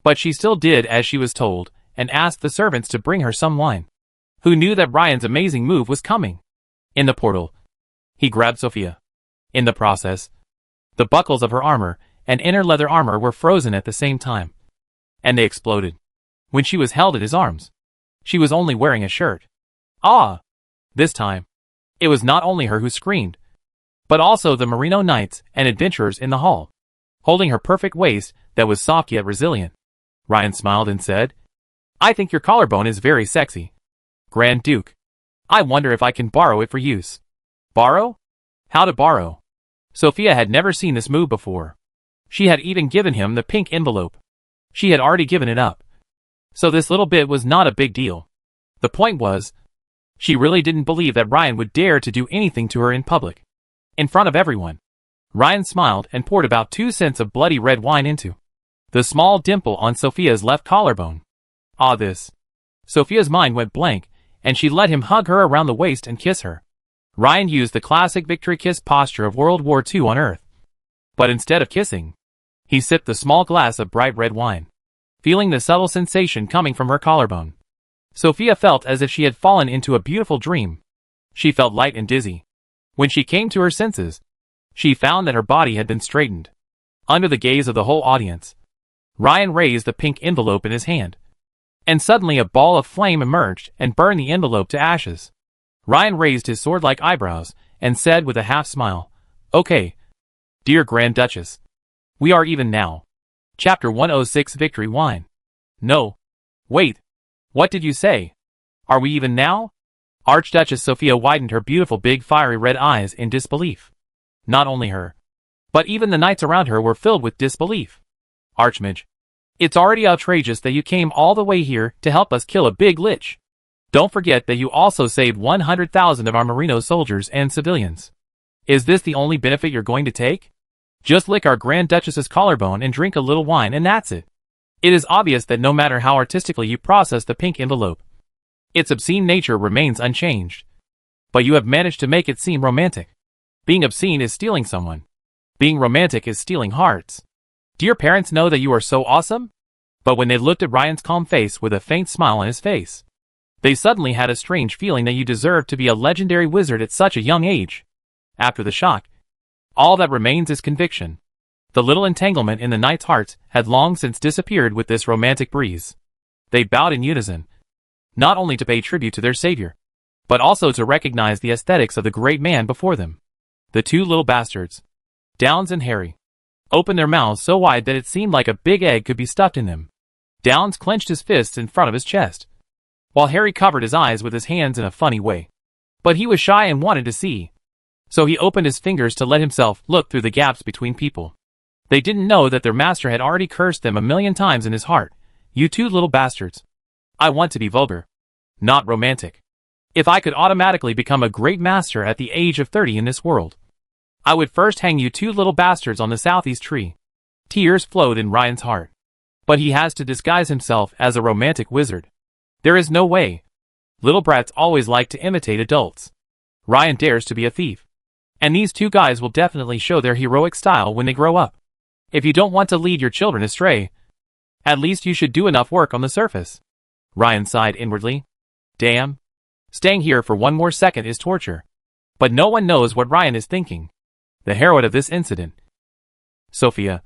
but she still did as she was told, and asked the servants to bring her some wine. Who knew that Ryan's amazing move was coming? In the portal, he grabbed Sophia. In the process, the buckles of her armor and inner leather armor were frozen at the same time, and they exploded. When she was held at his arms, she was only wearing a shirt. Ah! This time, it was not only her who screamed, but also the Merino knights and adventurers in the hall, holding her perfect waist that was soft yet resilient. Ryan smiled and said, I think your collarbone is very sexy. Grand Duke, I wonder if I can borrow it for use. Borrow? How to borrow? Sophia had never seen this move before. She had even given him the pink envelope. She had already given it up. So this little bit was not a big deal. The point was, she really didn't believe that Ryan would dare to do anything to her in public, in front of everyone. Ryan smiled and poured about 2 cents of bloody red wine into the small dimple on Sophia's left collarbone. Ah, this. Sophia's mind went blank, and she let him hug her around the waist and kiss her. Ryan used the classic victory kiss posture of World War II on Earth. But instead of kissing, he sipped the small glass of bright red wine, feeling the subtle sensation coming from her collarbone. Sophia felt as if she had fallen into a beautiful dream. She felt light and dizzy. When she came to her senses, she found that her body had been straightened. Under the gaze of the whole audience, Ryan raised the pink envelope in his hand, and suddenly a ball of flame emerged and burned the envelope to ashes. Ryan raised his sword-like eyebrows and said with a half-smile, Okay, dear Grand Duchess, we are even now. Chapter 106 Victory Wine. No. Wait. What did you say? Are we even now? Archduchess Sophia widened her beautiful big fiery red eyes in disbelief. Not only her, but even the knights around her were filled with disbelief. Archmage. It's already outrageous that you came all the way here to help us kill a big lich. Don't forget that you also saved 100,000 of our Merino soldiers and civilians. Is this the only benefit you're going to take? Just lick our Grand Duchess's collarbone and drink a little wine and that's it. It is obvious that no matter how artistically you process the pink envelope, its obscene nature remains unchanged. But you have managed to make it seem romantic. Being obscene is stealing someone. Being romantic is stealing hearts. Do your parents know that you are so awesome? But when they looked at Ryan's calm face with a faint smile on his face, they suddenly had a strange feeling that you deserved to be a legendary wizard at such a young age. After the shock, all that remains is conviction. The little entanglement in the knights' hearts had long since disappeared with this romantic breeze. They bowed in unison, not only to pay tribute to their savior, but also to recognize the aesthetics of the great man before them. The two little bastards, Downs and Harry, opened their mouths so wide that it seemed like a big egg could be stuffed in them. Downs clenched his fists in front of his chest, while Harry covered his eyes with his hands in a funny way. But he was shy and wanted to see, so he opened his fingers to let himself look through the gaps between people. They didn't know that their master had already cursed them 1,000,000 times in his heart. You two little bastards. I want to be vulgar, not romantic. If I could automatically become a great master at the age of 30 in this world, I would first hang you two little bastards on the southeast tree. Tears flowed in Ryan's heart. But he has to disguise himself as a romantic wizard. There is no way. Little brats always like to imitate adults. Ryan dares to be a thief. And these two guys will definitely show their heroic style when they grow up. If you don't want to lead your children astray, at least you should do enough work on the surface. Ryan sighed inwardly. Damn. Staying here for one more second is torture. But no one knows what Ryan is thinking. The heroine of this incident, Sophia,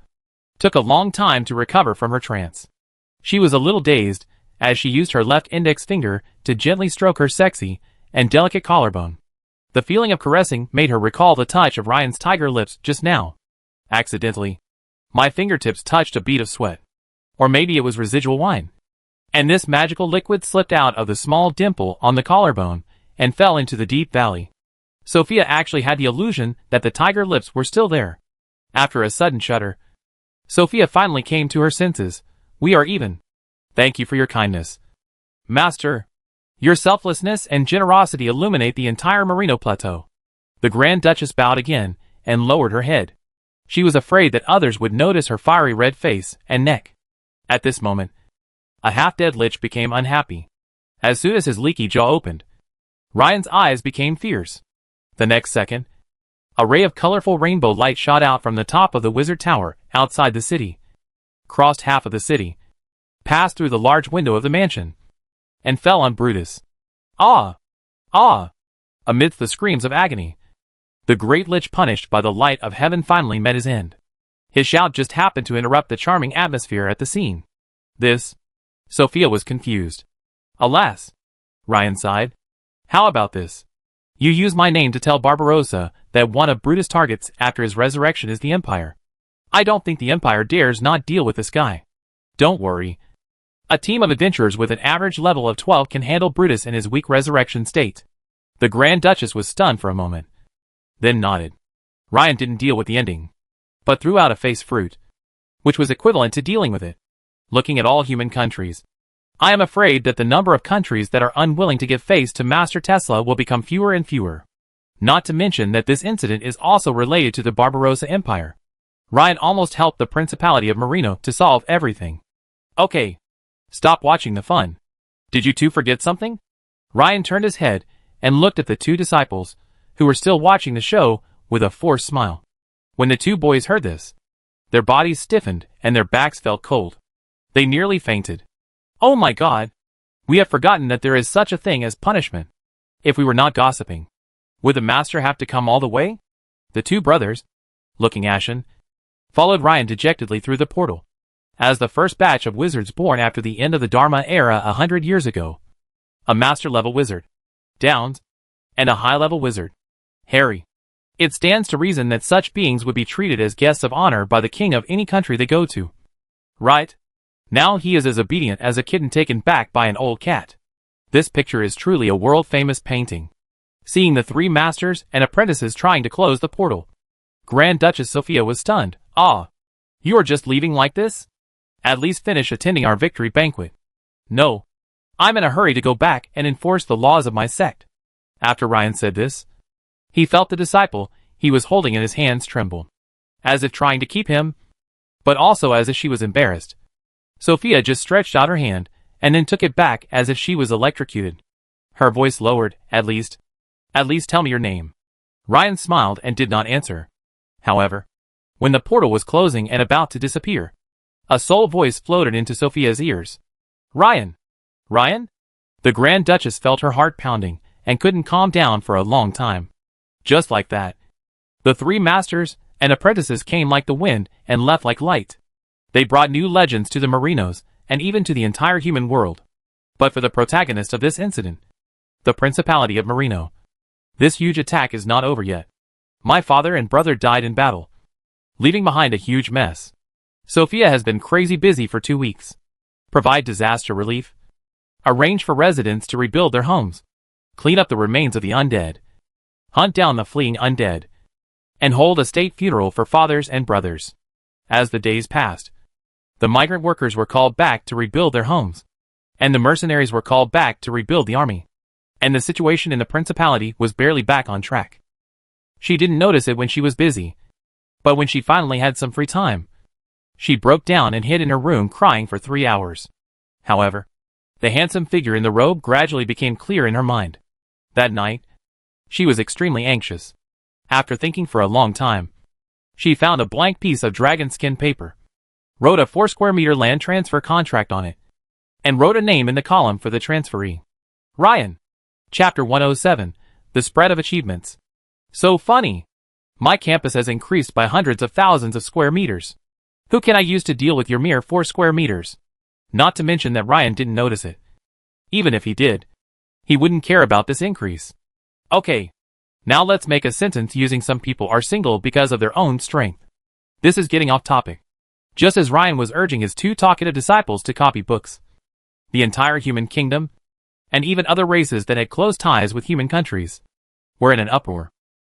took a long time to recover from her trance. She was a little dazed, as she used her left index finger to gently stroke her sexy and delicate collarbone. The feeling of caressing made her recall the touch of Ryan's tiger lips just now. Accidentally, my fingertips touched a bead of sweat. Or maybe it was residual wine. And this magical liquid slipped out of the small dimple on the collarbone and fell into the deep valley. Sophia actually had the illusion that the tiger lips were still there. After a sudden shudder, Sophia finally came to her senses. We are even. Thank you for your kindness, Master. Your selflessness and generosity illuminate the entire Merino Plateau. The Grand Duchess bowed again and lowered her head. She was afraid that others would notice her fiery red face and neck. At this moment, a half-dead lich became unhappy. As soon as his leaky jaw opened, Ryan's eyes became fierce. The next second, a ray of colorful rainbow light shot out from the top of the wizard tower outside the city, crossed half of the city, passed through the large window of the mansion, and fell on Brutus. Ah! Ah! Amidst the screams of agony, the great lich punished by the light of heaven finally met his end. His shout just happened to interrupt the charming atmosphere at the scene. This? Sophia was confused. Alas! Ryan sighed. How about this? You use my name to tell Barbarossa that one of Brutus' targets after his resurrection is the Empire. I don't think the Empire dares not deal with this guy. Don't worry. A team of adventurers with an average level of 12 can handle Brutus in his weak resurrection state. The Grand Duchess was stunned for a moment, then nodded. Ryan didn't deal with the ending, but threw out a face fruit, which was equivalent to dealing with it. Looking at all human countries, I am afraid that the number of countries that are unwilling to give face to Master Tesla will become fewer and fewer. Not to mention that this incident is also related to the Barbarossa Empire. Ryan almost helped the Principality of Merino to solve everything. Okay. Stop watching the fun. Did you two forget something? Ryan turned his head and looked at the two disciples, who were still watching the show, with a forced smile. When the two boys heard this, their bodies stiffened and their backs felt cold. They nearly fainted. Oh my God! We have forgotten that there is such a thing as punishment. If we were not gossiping, would the master have to come all the way? The two brothers, looking ashen, followed Ryan dejectedly through the portal. As the first batch of wizards born after the end of the Dharma era 100 years ago, a master-level wizard, Downs, and a high-level wizard, Harry. It stands to reason that such beings would be treated as guests of honor by the king of any country they go to. Right? Now he is as obedient as a kitten taken back by an old cat. This picture is truly a world-famous painting. Seeing the three masters and apprentices trying to close the portal, Grand Duchess Sophia was stunned. Ah! You are just leaving like this? At least finish attending our victory banquet. No. I'm in a hurry to go back and enforce the laws of my sect. After Ryan said this, he felt the disciple he was holding in his hands tremble, as if trying to keep him, but also as if she was embarrassed. Sophia just stretched out her hand, and then took it back as if she was electrocuted. Her voice lowered. At least tell me your name. Ryan smiled and did not answer. However, when the portal was closing and about to disappear, a soul voice floated into Sophia's ears. Ryan! Ryan? The Grand Duchess felt her heart pounding, and couldn't calm down for a long time. Just like that, the three masters and apprentices came like the wind and left like light. They brought new legends to the Merinos, and even to the entire human world. But for the protagonist of this incident, the Principality of Merino, this huge attack is not over yet. My father and brother died in battle, leaving behind a huge mess. Sophia has been crazy busy for 2 weeks. Provide disaster relief, arrange for residents to rebuild their homes, clean up the remains of the undead, hunt down the fleeing undead, and hold a state funeral for fathers and brothers. As the days passed, the migrant workers were called back to rebuild their homes, and the mercenaries were called back to rebuild the army, and the situation in the Principality was barely back on track. She didn't notice it when she was busy, but when she finally had some free time, she broke down and hid in her room crying for 3 hours. However, the handsome figure in the robe gradually became clear in her mind. That night, she was extremely anxious. After thinking for a long time, she found a blank piece of dragon skin paper, wrote a 4 square meter land transfer contract on it, and wrote a name in the column for the transferee. Ryan. Chapter 107, The Spread of Achievements. So funny. My campus has increased by hundreds of thousands of square meters. Who can I use to deal with your mere 4 square meters? Not to mention that Ryan didn't notice it. Even if he did, he wouldn't care about this increase. Okay. Now let's make a sentence using some people are single because of their own strength. This is getting off topic. Just as Ryan was urging his 2 talkative disciples to copy books, the entire human kingdom, and even other races that had close ties with human countries, were in an uproar.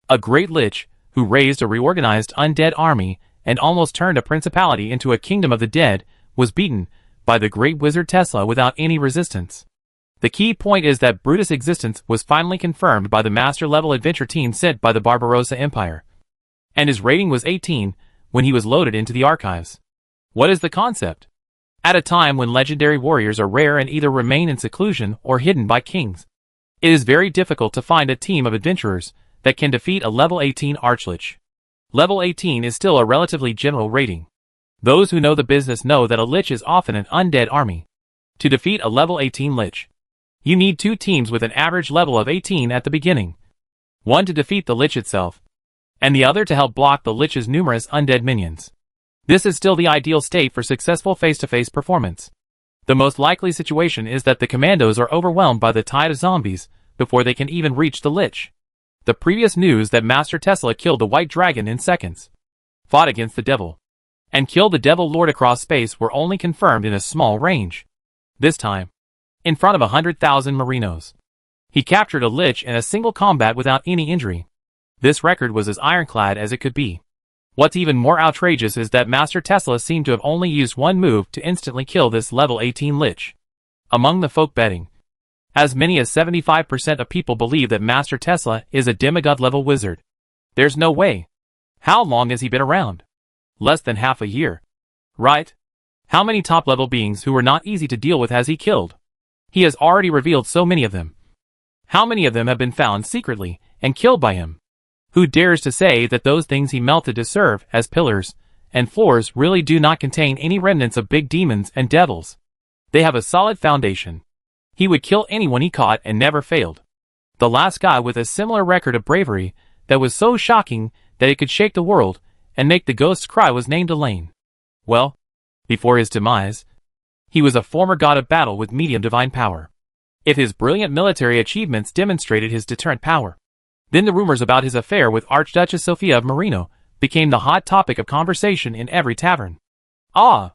A great lich, who raised a reorganized undead army and almost turned a principality into a kingdom of the dead, was beaten by the great wizard Tesla without any resistance. The key point is that Brutus' existence was finally confirmed by the master-level adventure team sent by the Barbarossa Empire, and his rating was 18 when he was loaded into the archives. What is the concept? At a time when legendary warriors are rare and either remain in seclusion or hidden by kings, it is very difficult to find a team of adventurers that can defeat a level 18 archlich. Level 18 is still a relatively general rating. Those who know the business know that a lich is often an undead army. To defeat a level 18 lich, you need 2 teams with an average level of 18 at the beginning. One to defeat the lich itself, and the other to help block the lich's numerous undead minions. This is still the ideal state for successful face-to-face performance. The most likely situation is that the commandos are overwhelmed by the tide of zombies before they can even reach the lich. The previous news that Master Tesla killed the White Dragon in seconds, fought against the devil, and killed the Devil Lord across space were only confirmed in a small range. This time, in front of 100,000 Merinos, he captured a lich in a single combat without any injury. This record was as ironclad as it could be. What's even more outrageous is that Master Tesla seemed to have only used one move to instantly kill this level 18 lich. Among the folk betting, as many as 75% of people believe that Master Tesla is a demigod-level wizard. There's no way. How long has he been around? Less than half a year. Right? How many top-level beings who were not easy to deal with has he killed? He has already revealed so many of them. How many of them have been found secretly and killed by him? Who dares to say that those things he melted to serve as pillars and floors really do not contain any remnants of big demons and devils? They have a solid foundation. He would kill anyone he caught and never failed. The last guy with a similar record of bravery that was so shocking that it could shake the world and make the ghosts cry was named Elaine. Well, before his demise, he was a former god of battle with medium divine power. If his brilliant military achievements demonstrated his deterrent power, then the rumors about his affair with Archduchess Sophia of Merino became the hot topic of conversation in every tavern. Ah!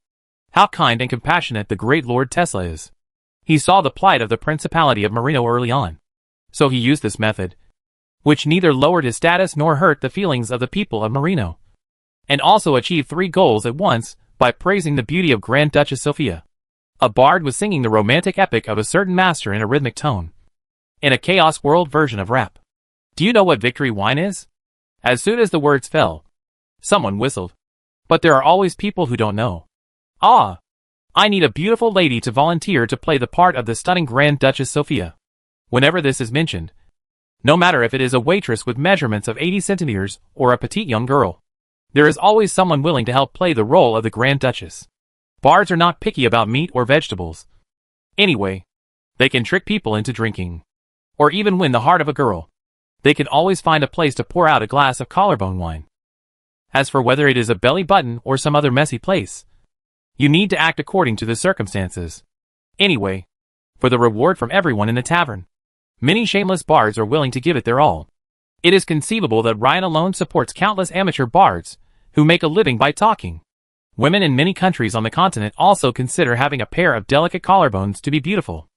How kind and compassionate the great Lord Tesla is. He saw the plight of the Principality of Merino early on, so he used this method, which neither lowered his status nor hurt the feelings of the people of Merino, and also achieved 3 goals at once by praising the beauty of Grand Duchess Sophia. A bard was singing the romantic epic of a certain master in a rhythmic tone. In a Chaos World version of rap. Do you know what victory wine is? As soon as the words fell, someone whistled. But there are always people who don't know. Ah! I need a beautiful lady to volunteer to play the part of the stunning Grand Duchess Sophia. Whenever this is mentioned, no matter if it is a waitress with measurements of 80 centimeters or a petite young girl, there is always someone willing to help play the role of the Grand Duchess. Bards are not picky about meat or vegetables. Anyway, they can trick people into drinking, or even win the heart of a girl. They can always find a place to pour out a glass of collarbone wine. As for whether it is a belly button or some other messy place, you need to act according to the circumstances. Anyway, for the reward from everyone in the tavern, many shameless bards are willing to give it their all. It is conceivable that Ryan alone supports countless amateur bards who make a living by talking. Women in many countries on the continent also consider having a pair of delicate collarbones to be beautiful.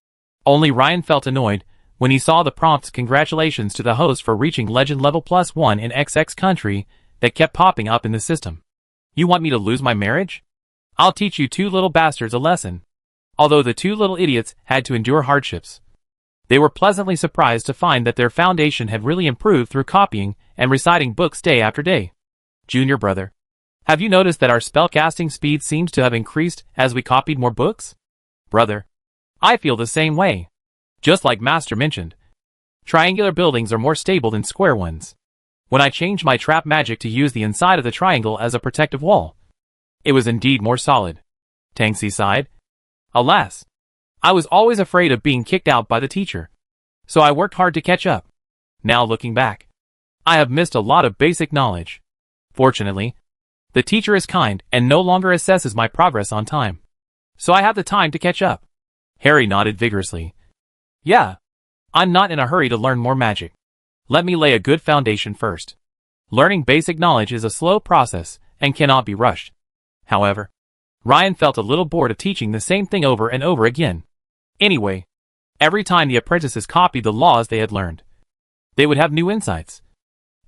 Only Ryan felt annoyed when he saw the prompt congratulations to the host for reaching legend level +1 in XX country that kept popping up in the system. You want me to lose my marriage? I'll teach you two little bastards a lesson. Although the two little idiots had to endure hardships, they were pleasantly surprised to find that their foundation had really improved through copying and reciting books day after day. Junior brother, have you noticed that our spellcasting speed seems to have increased as we copied more books? Brother, I feel the same way. Just like Master mentioned, triangular buildings are more stable than square ones. When I changed my trap magic to use the inside of the triangle as a protective wall, it was indeed more solid. Tangxi sighed. Alas, I was always afraid of being kicked out by the teacher, so I worked hard to catch up. Now looking back, I have missed a lot of basic knowledge. Fortunately, the teacher is kind and no longer assesses my progress on time, so I have the time to catch up. Harry nodded vigorously. Yeah, I'm not in a hurry to learn more magic. Let me lay a good foundation first. Learning basic knowledge is a slow process and cannot be rushed. However, Ryan felt a little bored of teaching the same thing over and over again. Anyway, every time the apprentices copied the laws they had learned, they would have new insights,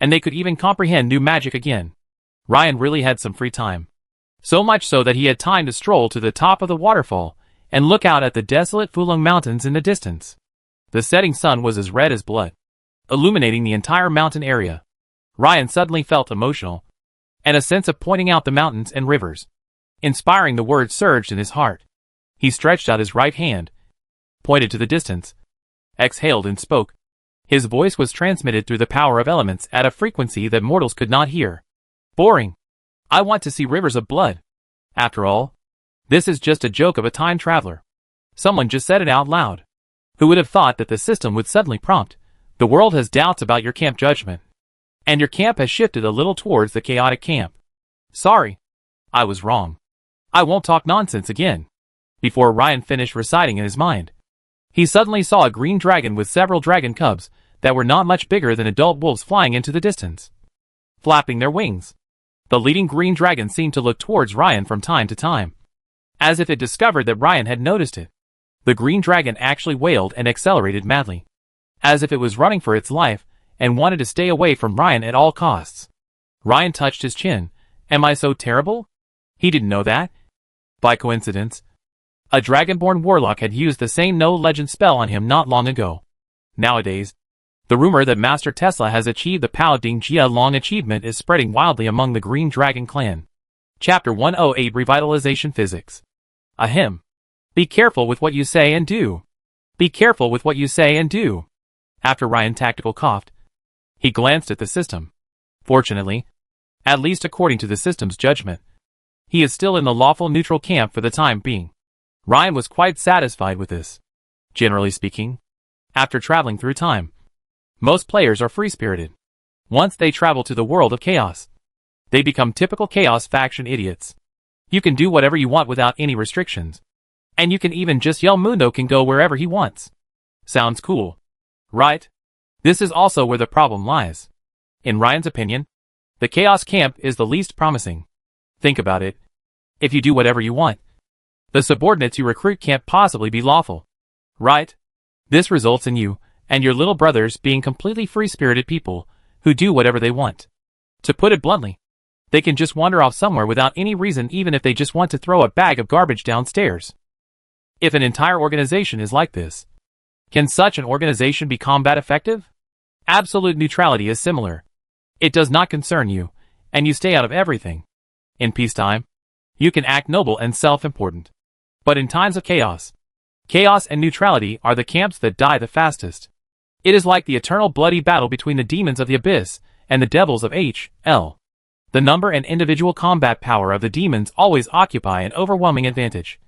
and they could even comprehend new magic again. Ryan really had some free time. So much so that he had time to stroll to the top of the waterfall and look out at the desolate Fulong Mountains in the distance. The setting sun was as red as blood, illuminating the entire mountain area. Ryan suddenly felt emotional, and a sense of pointing out the mountains and rivers, inspiring the words surged in his heart. He stretched out his right hand, pointed to the distance, exhaled and spoke. His voice was transmitted through the power of elements at a frequency that mortals could not hear. Boring. I want to see rivers of blood. After all, this is just a joke of a time traveler. Someone just said it out loud. Who would have thought that the system would suddenly prompt, the world has doubts about your camp judgment, and your camp has shifted a little towards the chaotic camp. Sorry, I was wrong. I won't talk nonsense again. Before Ryan finished reciting in his mind, he suddenly saw a green dragon with several dragon cubs that were not much bigger than adult wolves flying into the distance, flapping their wings. The leading green dragon seemed to look towards Ryan from time to time, as if it discovered that Ryan had noticed it. The green dragon actually wailed and accelerated madly, as if it was running for its life and wanted to stay away from Ryan at all costs. Ryan touched his chin. Am I so terrible? He didn't know that. By coincidence, a dragonborn warlock had used the same no-legend spell on him not long ago. Nowadays, the rumor that Master Tesla has achieved the Pao Ding Jia Long achievement is spreading wildly among the Green Dragon clan. Chapter 108 Revitalization Physics. Ahem. Be careful with what you say and do. Be careful with what you say and do. After Ryan tactical coughed, he glanced at the system. Fortunately, at least according to the system's judgment, he is still in the lawful neutral camp for the time being. Ryan was quite satisfied with this. Generally speaking, after traveling through time, most players are free-spirited. Once they travel to the world of chaos, they become typical chaos faction idiots. You can do whatever you want without any restrictions. And you can even just yell Mundo can go wherever he wants. Sounds cool, right? This is also where the problem lies. In Ryan's opinion, the chaos camp is the least promising. Think about it. If you do whatever you want, the subordinates you recruit can't possibly be lawful, right? This results in you and your little brothers being completely free-spirited people who do whatever they want. To put it bluntly, They can just wander off somewhere without any reason, even if they just want to throw a bag of garbage downstairs. If an entire organization is like this, can such an organization be combat effective? Absolute neutrality is similar. It does not concern you, and you stay out of everything. In peacetime, you can act noble and self-important. But in times of chaos and neutrality are the camps that die the fastest. It is like the eternal bloody battle between the demons of the abyss and the devils of H.L. The number and individual combat power of the demons always occupy an overwhelming advantage.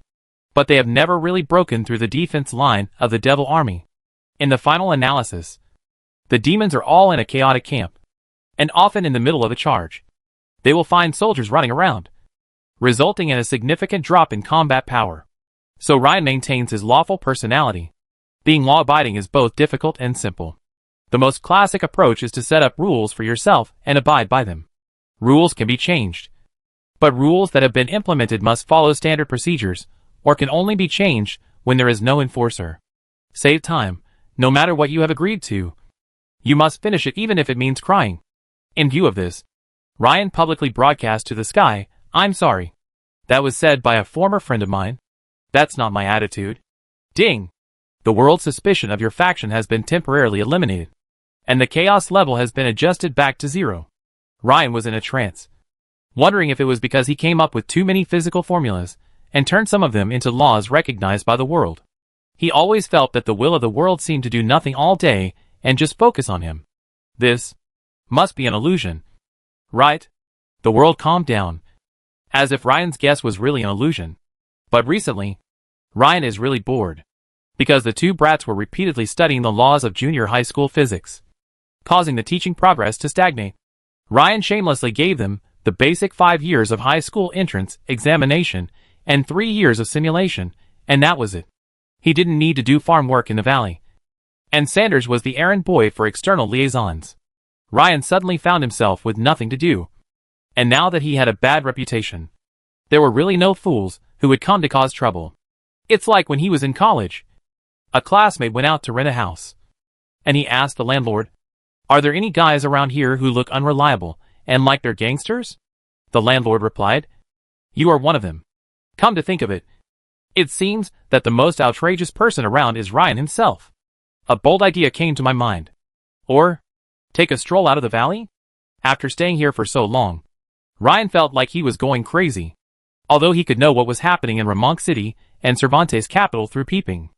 But they have never really broken through the defense line of the devil army. In the final analysis, the demons are all in a chaotic camp, and often in the middle of a charge. They will find soldiers running around, resulting in a significant drop in combat power. So Ryan maintains his lawful personality. Being law-abiding is both difficult and simple. The most classic approach is to set up rules for yourself and abide by them. Rules can be changed, but rules that have been implemented must follow standard procedures, or can only be changed when there is no enforcer. Save time. No matter what you have agreed to, you must finish it even if it means crying. In view of this, Ryan publicly broadcast to the sky, "I'm sorry. That was said by a former friend of mine. That's not my attitude." Ding! The world's suspicion of your faction has been temporarily eliminated, and the chaos level has been adjusted back to 0. Ryan was in a trance, wondering if it was because he came up with too many physical formulas and turned some of them into laws recognized by the world. He always felt that the will of the world seemed to do nothing all day and just focus on him. This must be an illusion, right? The world calmed down, as if Ryan's guess was really an illusion. But recently, Ryan is really bored, because the two brats were repeatedly studying the laws of junior high school physics, causing the teaching progress to stagnate. Ryan shamelessly gave them the basic 5 years of high school entrance examination and 3 years of simulation, and that was it. He didn't need to do farm work in the valley. And Sanders was the errand boy for external liaisons. Ryan suddenly found himself with nothing to do. And now that he had a bad reputation, there were really no fools who would come to cause trouble. It's like when he was in college. A classmate went out to rent a house, and he asked the landlord, "Are there any guys around here who look unreliable and like they're gangsters?" The landlord replied, "You are one of them." Come to think of it, it seems that the most outrageous person around is Ryan himself. A bold idea came to my mind. Or, take a stroll out of the valley? After staying here for so long, Ryan felt like he was going crazy, although he could know what was happening in Ramonk City and Cervantes' capital through peeping.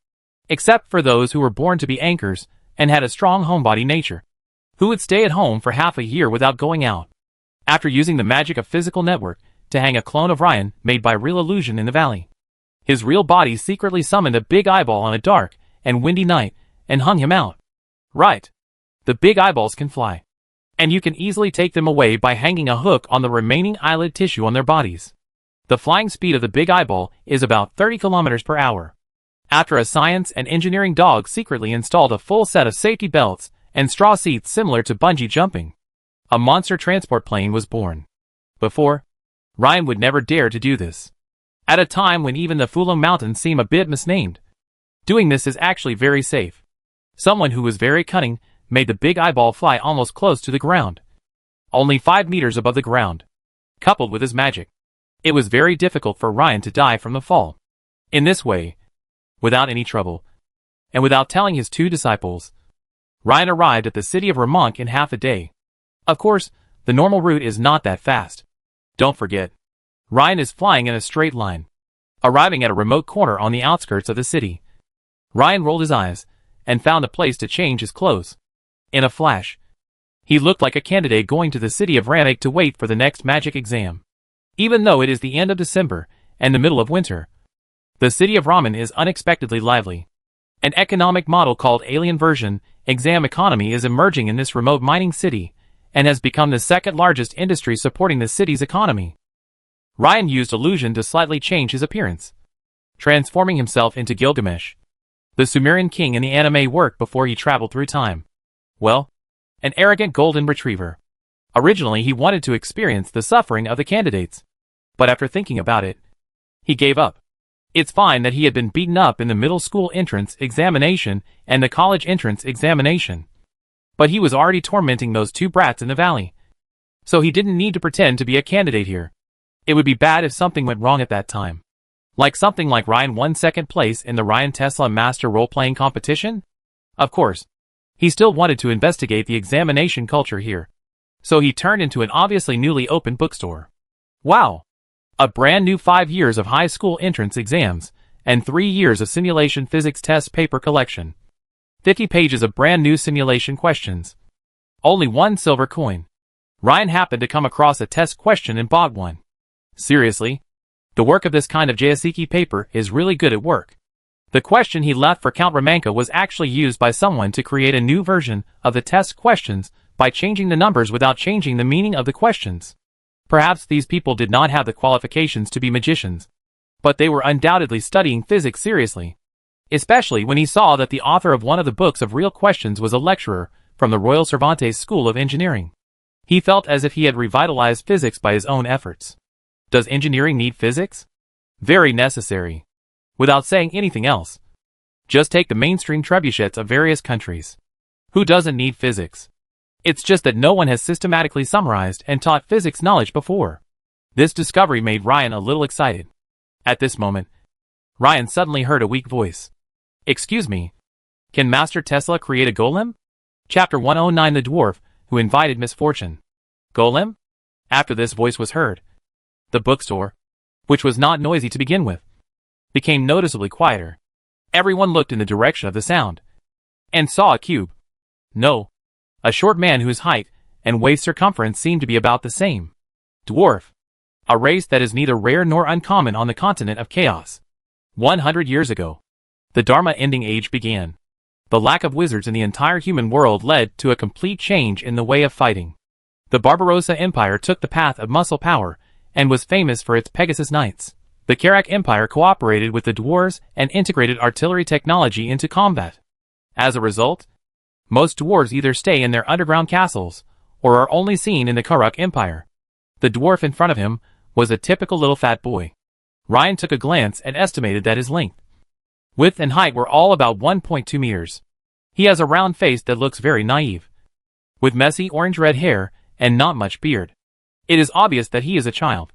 Except for those who were born to be anchors and had a strong homebody nature, who would stay at home for half a year without going out, after using the magic of physical network to hang a clone of Ryan made by real illusion in the valley. His real body secretly summoned a big eyeball on a dark and windy night and hung him out. Right. The big eyeballs can fly, and you can easily take them away by hanging a hook on the remaining eyelid tissue on their bodies. The flying speed of the big eyeball is about 30 kilometers per hour. After a science and engineering dog secretly installed a full set of safety belts and straw seats similar to bungee jumping, a monster transport plane was born. Before, Ryan would never dare to do this. At a time when even the Fulham Mountains seem a bit misnamed, doing this is actually very safe. Someone who was very cunning made the big eyeball fly almost close to the ground, only 5 meters above the ground. Coupled with his magic, it was very difficult for Ryan to die from the fall. In this way, without any trouble, and without telling his 2 disciples, Ryan arrived at the city of Ramonk in half a day. Of course, the normal route is not that fast. Don't forget, Ryan is flying in a straight line. Arriving at a remote corner on the outskirts of the city, Ryan rolled his eyes and found a place to change his clothes. In a flash, he looked like a candidate going to the city of Ramonk to wait for the next magic exam. Even though it is the end of December and the middle of winter, the city of Ramen is unexpectedly lively. An economic model called Alien Version Exam Economy is emerging in this remote mining city and has become the second largest industry supporting the city's economy. Ryan used illusion to slightly change his appearance, transforming himself into Gilgamesh, the Sumerian king in the anime work before he traveled through time. Well, an arrogant golden retriever. Originally he wanted to experience the suffering of the candidates, but after thinking about it, he gave up. It's fine that he had been beaten up in the middle school entrance examination and the college entrance examination, but he was already tormenting those 2 brats in the valley. so he didn't need to pretend to be a candidate here. It would be bad if something went wrong at that time. Like something like Ryan won second place in the Ryan Tesla Master Role-Playing Competition? Of course. He still wanted to investigate the examination culture here. So he turned into an obviously newly opened bookstore. Wow! A brand new 5 years of high school entrance exams, and 3 years of simulation physics test paper collection. 50 pages of brand new simulation questions. Only 1 silver coin. Ryan happened to come across a test question and bought one. Seriously? The work of this kind of Jayaseki paper is really good at work. The question he left for Count Romanka was actually used by someone to create a new version of the test questions by changing the numbers without changing the meaning of the questions. Perhaps these people did not have the qualifications to be magicians, but they were undoubtedly studying physics seriously. Especially when he saw that the author of one of the books of real questions was a lecturer from the Royal Cervantes School of Engineering. He felt as if he had revitalized physics by his own efforts. Does engineering need physics? Very necessary. Without saying anything else. Just take the mainstream trebuchets of various countries. Who doesn't need physics? It's just that no one has systematically summarized and taught physics knowledge before. This discovery made Ryan a little excited. At this moment, Ryan suddenly heard a weak voice. Excuse me. Can Master Tesla create a golem? Chapter 109 The Dwarf Who Invited Misfortune. Golem? After this voice was heard, the bookstore, which was not noisy to begin with, became noticeably quieter. Everyone looked in the direction of the sound, and saw a cube. No, a short man whose height and waist circumference seemed to be about the same. Dwarf. A race that is neither rare nor uncommon on the continent of chaos. 100 years ago, the Dharma-ending age began. The lack of wizards in the entire human world led to a complete change in the way of fighting. The Barbarossa Empire took the path of muscle power and was famous for its Pegasus Knights. The Karak Empire cooperated with the dwarves and integrated artillery technology into combat. As a result, most dwarves either stay in their underground castles or are only seen in the Karak Empire. The dwarf in front of him was a typical little fat boy. Ryan took a glance and estimated that his length, width and height were all about 1.2 meters. He has a round face that looks very naive, with messy orange-red hair and not much beard. It is obvious that he is a child.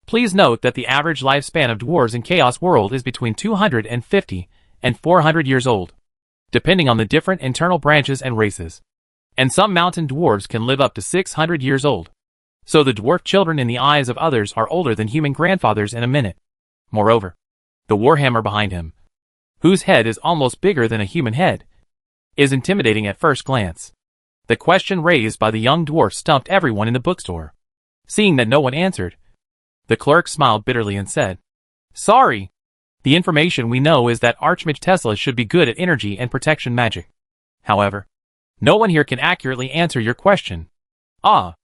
Please note that the average lifespan of dwarves in Chaos World is between 250 and 400 years old, depending on the different internal branches and races. And some mountain dwarves can live up to 600 years old. So the dwarf children in the eyes of others are older than human grandfathers in a minute. Moreover, the warhammer behind him, whose head is almost bigger than a human head, is intimidating at first glance. The question raised by the young dwarf stumped everyone in the bookstore. Seeing that no one answered, the clerk smiled bitterly and said, "Sorry. The information we know is that Archmage Tesla should be good at energy and protection magic. However, no one here can accurately answer your question." "Ah.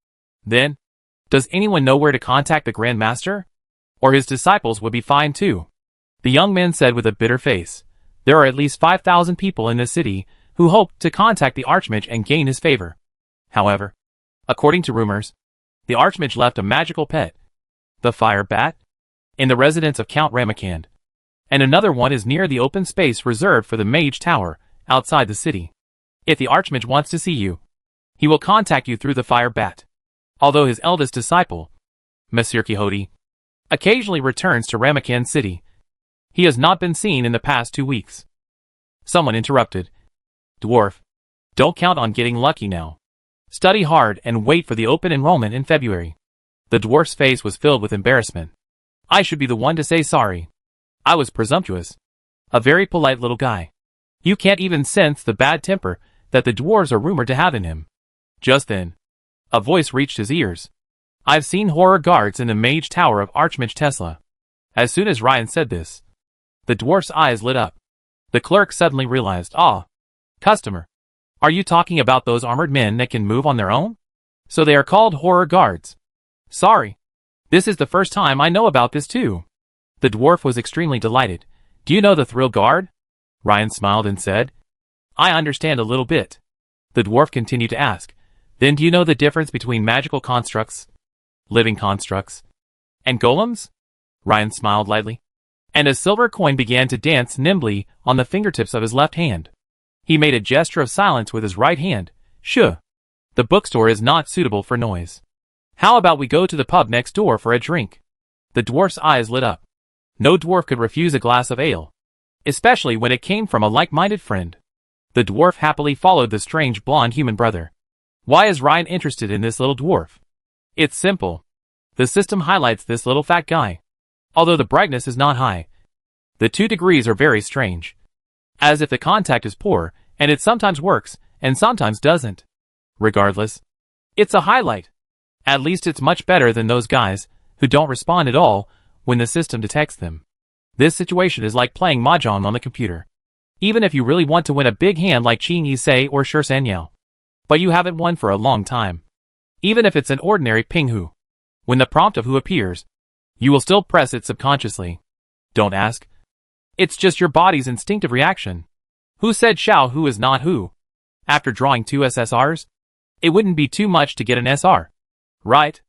Then, does anyone know where to contact the Grand Master? Or his disciples would be fine too." The young man said with a bitter face, "There are at least 5,000 people in this city who hope to contact the Archmage and gain his favor. However, according to rumors, the Archmage left a magical pet, the fire bat, in the residence of Count Ramakand, and another one is near the open space reserved for the Mage Tower, outside the city. If the Archmage wants to see you, he will contact you through the fire bat. Although his eldest disciple, Monsieur Quixote, occasionally returns to Ramakand City, he has not been seen in the past 2 weeks." Someone interrupted. "Dwarf, don't count on getting lucky now. Study hard and wait for the open enrollment in February." The dwarf's face was filled with embarrassment. "I should be the one to say sorry. I was presumptuous. A very polite little guy. You can't even sense the bad temper that the dwarves are rumored to have in him." Just then, a voice reached his ears. "I've seen horror guards in the Mage Tower of Archmage Tesla." As soon as Ryan said this, the dwarf's eyes lit up. The clerk suddenly realized, customer, are you talking about those armored men that can move on their own? So they are called horror guards. Sorry. This is the first time I know about this too." The dwarf was extremely delighted. "Do you know the Thrill Guard?" Ryan smiled and said, "I understand a little bit." The dwarf continued to ask, "Then do you know the difference between magical constructs, living constructs, and golems?" Ryan smiled lightly, and a silver coin began to dance nimbly on the fingertips of his left hand. He made a gesture of silence with his right hand. "Shh. The bookstore is not suitable for noise." How about we go to the pub next door for a drink? The dwarf's eyes lit up. No dwarf could refuse a glass of ale, especially when it came from a like-minded friend. The dwarf happily followed the strange blonde human brother. Why is Ryan interested in this little dwarf? It's simple. The system highlights this little fat guy. Although the brightness is not high, the 2 degrees are very strange. As if the contact is poor, and it sometimes works, and sometimes doesn't. Regardless, it's a highlight. At least it's much better than those guys who don't respond at all when the system detects them. This situation is like playing mahjong on the computer. Even if you really want to win a big hand like Qing Yi Sei or Shi Sanyao. But you haven't won for a long time. Even if it's an ordinary ping hu. When the prompt of hu appears, you will still press it subconsciously. Don't ask. It's just your body's instinctive reaction. Who said Xiao Hu is not Hu? After drawing 2 SSRs? It wouldn't be too much to get an SR. Right?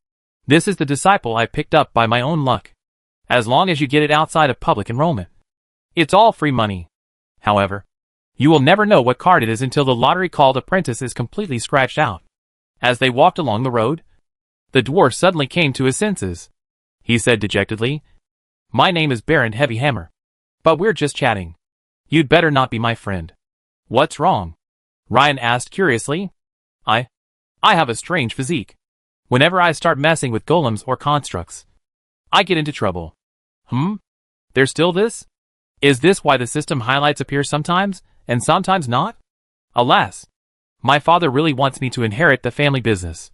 This is the disciple I picked up by my own luck. As long as you get it outside of public enrollment. It's all free money. However, you will never know what card it is until the lottery-called apprentice is completely scratched out. As they walked along the road, the dwarf suddenly came to his senses. He said dejectedly, "My name is Baron Heavyhammer. But we're just chatting. You'd better not be my friend." "What's wrong?" Ryan asked curiously. I have a strange physique. Whenever I start messing with golems or constructs, I get into trouble." There's still this? Is this why the system highlights appear sometimes, and sometimes not? Alas, my father really wants me to inherit the family business.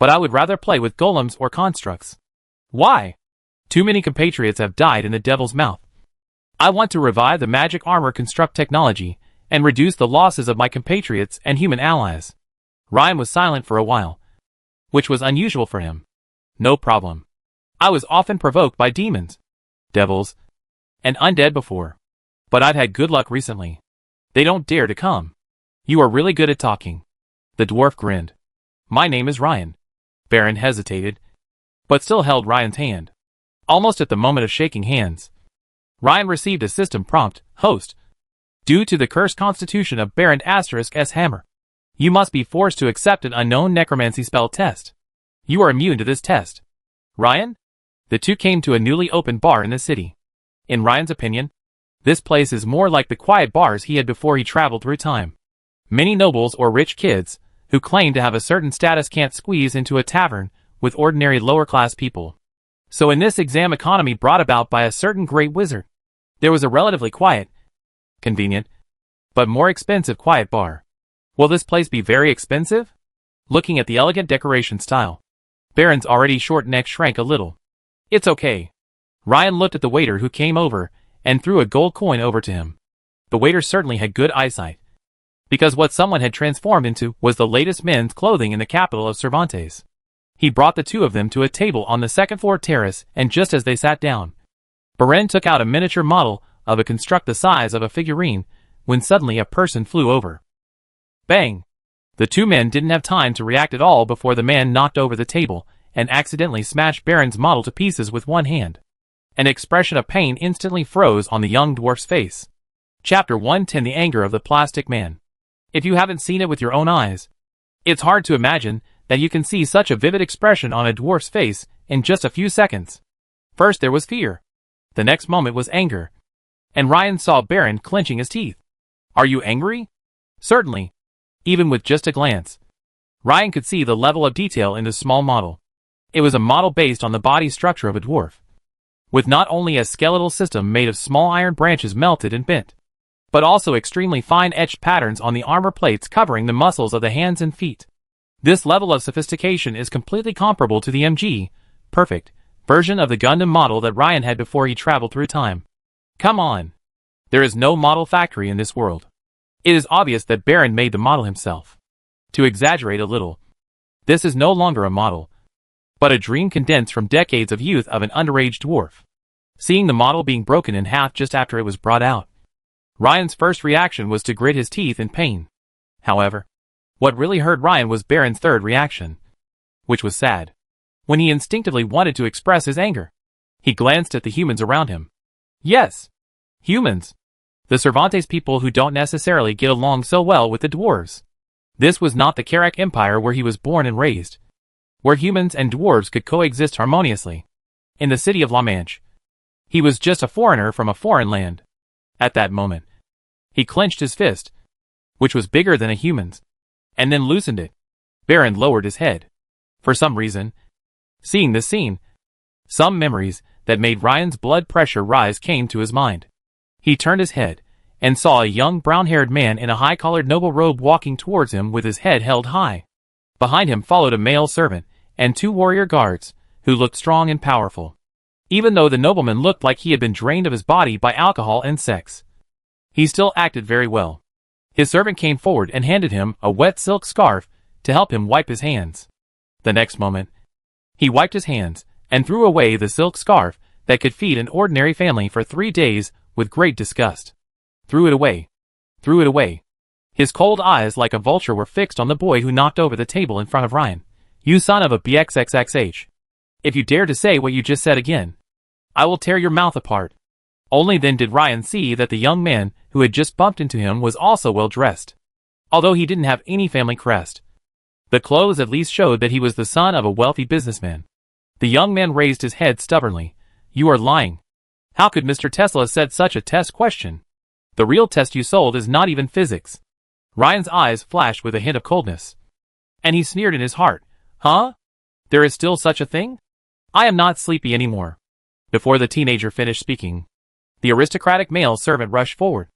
But I would rather play with golems or constructs. Why? Too many compatriots have died in the devil's mouth. I want to revive the magic armor construct technology, and reduce the losses of my compatriots and human allies. Ryan was silent for a while, which was unusual for him. No problem. I was often provoked by demons, devils, and undead before. But I've had good luck recently. They don't dare to come. You are really good at talking. The dwarf grinned. My name is Ryan. Baron hesitated, but still held Ryan's hand. Almost at the moment of shaking hands, Ryan received a system prompt, host. Due to the cursed constitution of Baron *S Hammer, you must be forced to accept an unknown necromancy spell test. You are immune to this test. Ryan? The two came to a newly opened bar in the city. In Ryan's opinion, this place is more like the quiet bars he had before he traveled through time. Many nobles or rich kids, who claim to have a certain status, can't squeeze into a tavern with ordinary lower-class people. So in this exam economy brought about by a certain great wizard, there was a relatively quiet, convenient, but more expensive quiet bar. Will this place be very expensive? Looking at the elegant decoration style, Baron's already short neck shrank a little. It's okay. Ryan looked at the waiter who came over and threw a gold coin over to him. The waiter certainly had good eyesight, because what someone had transformed into was the latest men's clothing in the capital of Cervantes. He brought the two of them to a table on the second-floor terrace, and just as they sat down, Baron took out a miniature model of a construct the size of a figurine, when suddenly a person flew over. Bang! The two men didn't have time to react at all before the man knocked over the table and accidentally smashed Baron's model to pieces with one hand. An expression of pain instantly froze on the young dwarf's face. Chapter 110: The Anger of the Plastic Man. If you haven't seen it with your own eyes, it's hard to imagine that you can see such a vivid expression on a dwarf's face in just a few seconds. First there was fear. The next moment was anger. And Ryan saw Baron clenching his teeth. Are you angry? Certainly. Even with just a glance, Ryan could see the level of detail in the small model. It was a model based on the body structure of a dwarf, with not only a skeletal system made of small iron branches melted and bent, but also extremely fine etched patterns on the armor plates covering the muscles of the hands and feet. This level of sophistication is completely comparable to the MG, perfect, version of the Gundam model that Ryan had before he traveled through time. Come on. There is no model factory in this world. It is obvious that Baron made the model himself. To exaggerate a little, this is no longer a model, but a dream condensed from decades of youth of an underage dwarf. Seeing the model being broken in half just after it was brought out, Ryan's first reaction was to grit his teeth in pain. However, what really hurt Ryan was Baron's third reaction, which was sad. When he instinctively wanted to express his anger, he glanced at the humans around him. Yes, humans. The Cervantes people who don't necessarily get along so well with the dwarves. This was not the Karak Empire where he was born and raised. where humans and dwarves could coexist harmoniously. In the city of La Manche, he was just a foreigner from a foreign land. At that moment, he clenched his fist, which was bigger than a human's, and then loosened it. Baron lowered his head. For some reason, seeing this scene, some memories that made Ryan's blood pressure rise came to his mind. He turned his head and saw a young brown-haired man in a high-collared noble robe walking towards him with his head held high. Behind him followed a male servant and 2 warrior guards, who looked strong and powerful. Even though the nobleman looked like he had been drained of his body by alcohol and sex, he still acted very well. His servant came forward and handed him a wet silk scarf to help him wipe his hands. The next moment, he wiped his hands and threw away the silk scarf that could feed an ordinary family for 3 days with great disgust. Threw it away. Threw it away. His cold eyes like a vulture were fixed on the boy who knocked over the table in front of Ryan. You son of a bxxxh. If you dare to say what you just said again, I will tear your mouth apart. Only then did Ryan see that the young man who had just bumped into him was also well dressed. Although he didn't have any family crest, the clothes at least showed that he was the son of a wealthy businessman. The young man raised his head stubbornly. You are lying. How could Mr. Tesla said such a test question? The real test you sold is not even physics. Ryan's eyes flashed with a hint of coldness, and he sneered in his heart. Huh? There is still such a thing? I am not sleepy anymore. Before the teenager finished speaking, the aristocratic male servant rushed forward,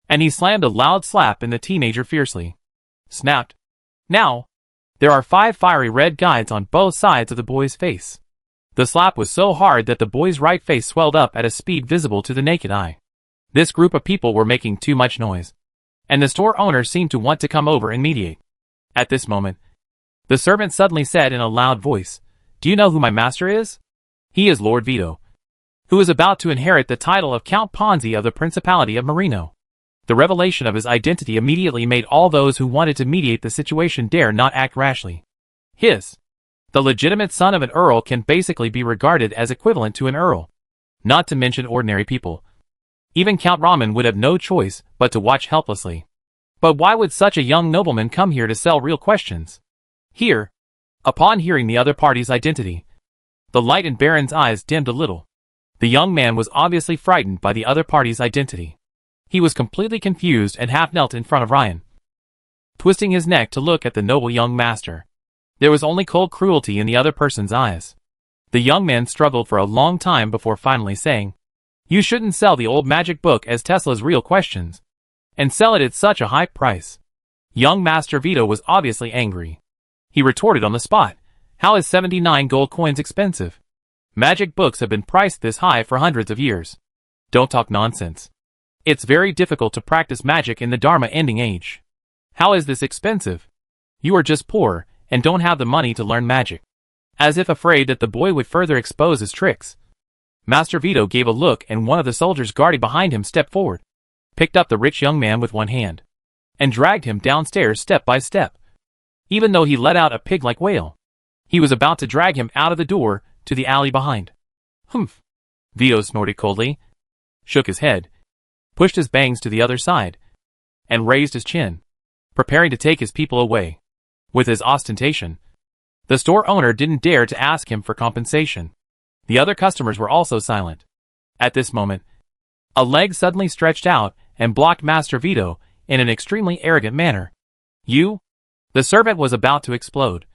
and he slammed a loud slap in the teenager fiercely. Snapped. Now, there are 5 fiery red guides on both sides of the boy's face. The slap was so hard that the boy's right face swelled up at a speed visible to the naked eye. This group of people were making too much noise, and the store owner seemed to want to come over and mediate. At this moment, the servant suddenly said in a loud voice, Do you know who my master is? He is Lord Vito, who is about to inherit the title of Count Ponzi of the Principality of Marino. The revelation of his identity immediately made all those who wanted to mediate the situation dare not act rashly. The legitimate son of an earl can basically be regarded as equivalent to an earl. Not to mention ordinary people. Even Count Raman would have no choice but to watch helplessly. But why would such a young nobleman come here to sell real questions? Here, upon hearing the other party's identity, the light in Baron's eyes dimmed a little. The young man was obviously frightened by the other party's identity. He was completely confused and half knelt in front of Ryan, twisting his neck to look at the noble young master. There was only cold cruelty in the other person's eyes. The young man struggled for a long time before finally saying, You shouldn't sell the old magic book as Tesla's real questions, and sell it at such a high price. Young Master Vito was obviously angry. He retorted on the spot, How is 79 gold coins expensive? Magic books have been priced this high for hundreds of years. Don't talk nonsense. It's very difficult to practice magic in the Dharma ending age. How is this expensive? You are just poor and don't have the money to learn magic. As if afraid that the boy would further expose his tricks, Master Vito gave a look and one of the soldiers guarding behind him stepped forward, picked up the rich young man with one hand, and dragged him downstairs step by step. Even though he let out a pig-like wail, he was about to drag him out of the door to the alley behind. Humph. Vito snorted coldly, shook his head, pushed his bangs to the other side, and raised his chin, preparing to take his people away. With his ostentation, the store owner didn't dare to ask him for compensation. The other customers were also silent. At this moment, a leg suddenly stretched out and blocked Master Vito in an extremely arrogant manner. You? The servant was about to explode,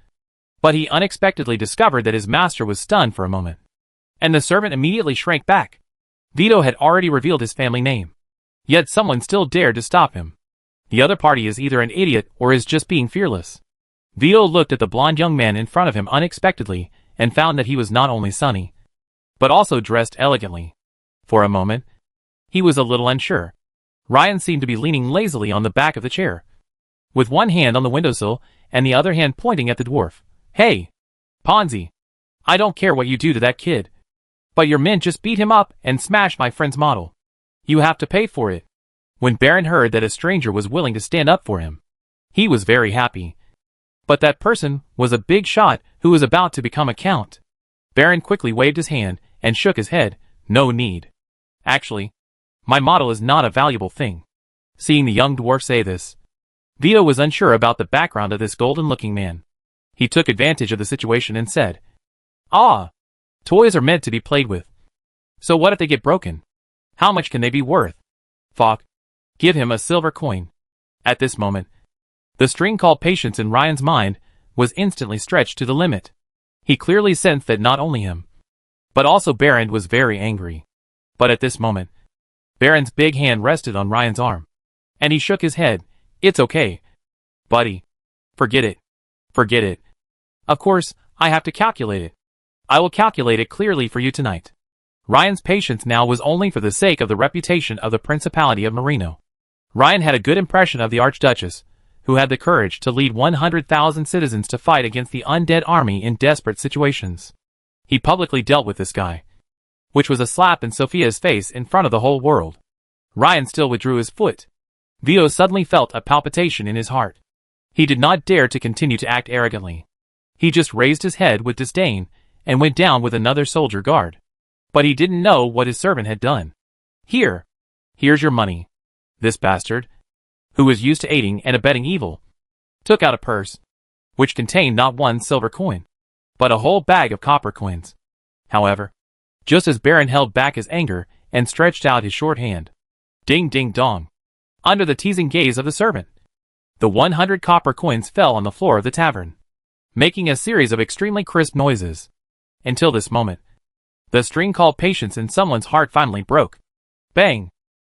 but he unexpectedly discovered that his master was stunned for a moment, and the servant immediately shrank back. Vito had already revealed his family name, yet someone still dared to stop him. The other party is either an idiot or is just being fearless. Vito looked at the blond young man in front of him unexpectedly and found that he was not only sunny, but also dressed elegantly. For a moment, he was a little unsure. Ryan seemed to be leaning lazily on the back of the chair, with one hand on the windowsill and the other hand pointing at the dwarf. Hey, Ponzi, I don't care what you do to that kid, but your men just beat him up and smashed my friend's model. You have to pay for it. When Baron heard that a stranger was willing to stand up for him, he was very happy. But that person was a big shot who was about to become a count. Baron quickly waved his hand and shook his head. No need. Actually, my model is not a valuable thing. Seeing the young dwarf say this, Vito was unsure about the background of this golden-looking man. He took advantage of the situation and said, "Ah, toys are meant to be played with. So what if they get broken? How much can they be worth? Fuck. Give him a silver coin." At this moment, the string called patience in Ryan's mind was instantly stretched to the limit. He clearly sensed that not only him, but also Baron was very angry. But at this moment, Baron's big hand rested on Ryan's arm, and he shook his head. "It's okay, buddy. Forget it. Forget it. Of course, I have to calculate it. I will calculate it clearly for you tonight." Ryan's patience now was only for the sake of the reputation of the Principality of Marino. Ryan had a good impression of the Archduchess, who had the courage to lead 100,000 citizens to fight against the undead army in desperate situations. He publicly dealt with this guy, which was a slap in Sophia's face in front of the whole world. Ryan still withdrew his foot. Vito suddenly felt a palpitation in his heart. He did not dare to continue to act arrogantly. He just raised his head with disdain and went down with another soldier guard. But he didn't know what his servant had done. Here's your money." This bastard, who was used to aiding and abetting evil, took out a purse, which contained not one silver coin, but a whole bag of copper coins. However, just as Baron held back his anger and stretched out his short hand, ding ding dong, under the teasing gaze of the servant, the 100 copper coins fell on the floor of the tavern, making a series of extremely crisp noises. Until this moment, the string called patience in someone's heart finally broke. Bang!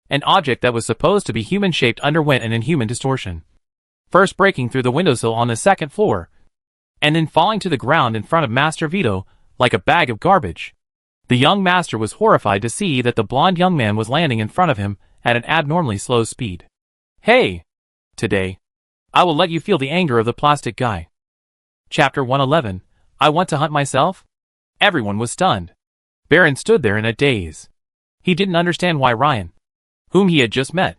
An object that was supposed to be human-shaped underwent an inhuman distortion, first breaking through the windowsill on the second floor, and then falling to the ground in front of Master Vito like a bag of garbage. The young master was horrified to see that the blonde young man was landing in front of him at an abnormally slow speed. "Hey! Today, I will let you feel the anger of the plastic guy." Chapter 111, I Want to Hunt Myself? Everyone was stunned. Baron stood there in a daze. He didn't understand why Ryan, whom he had just met,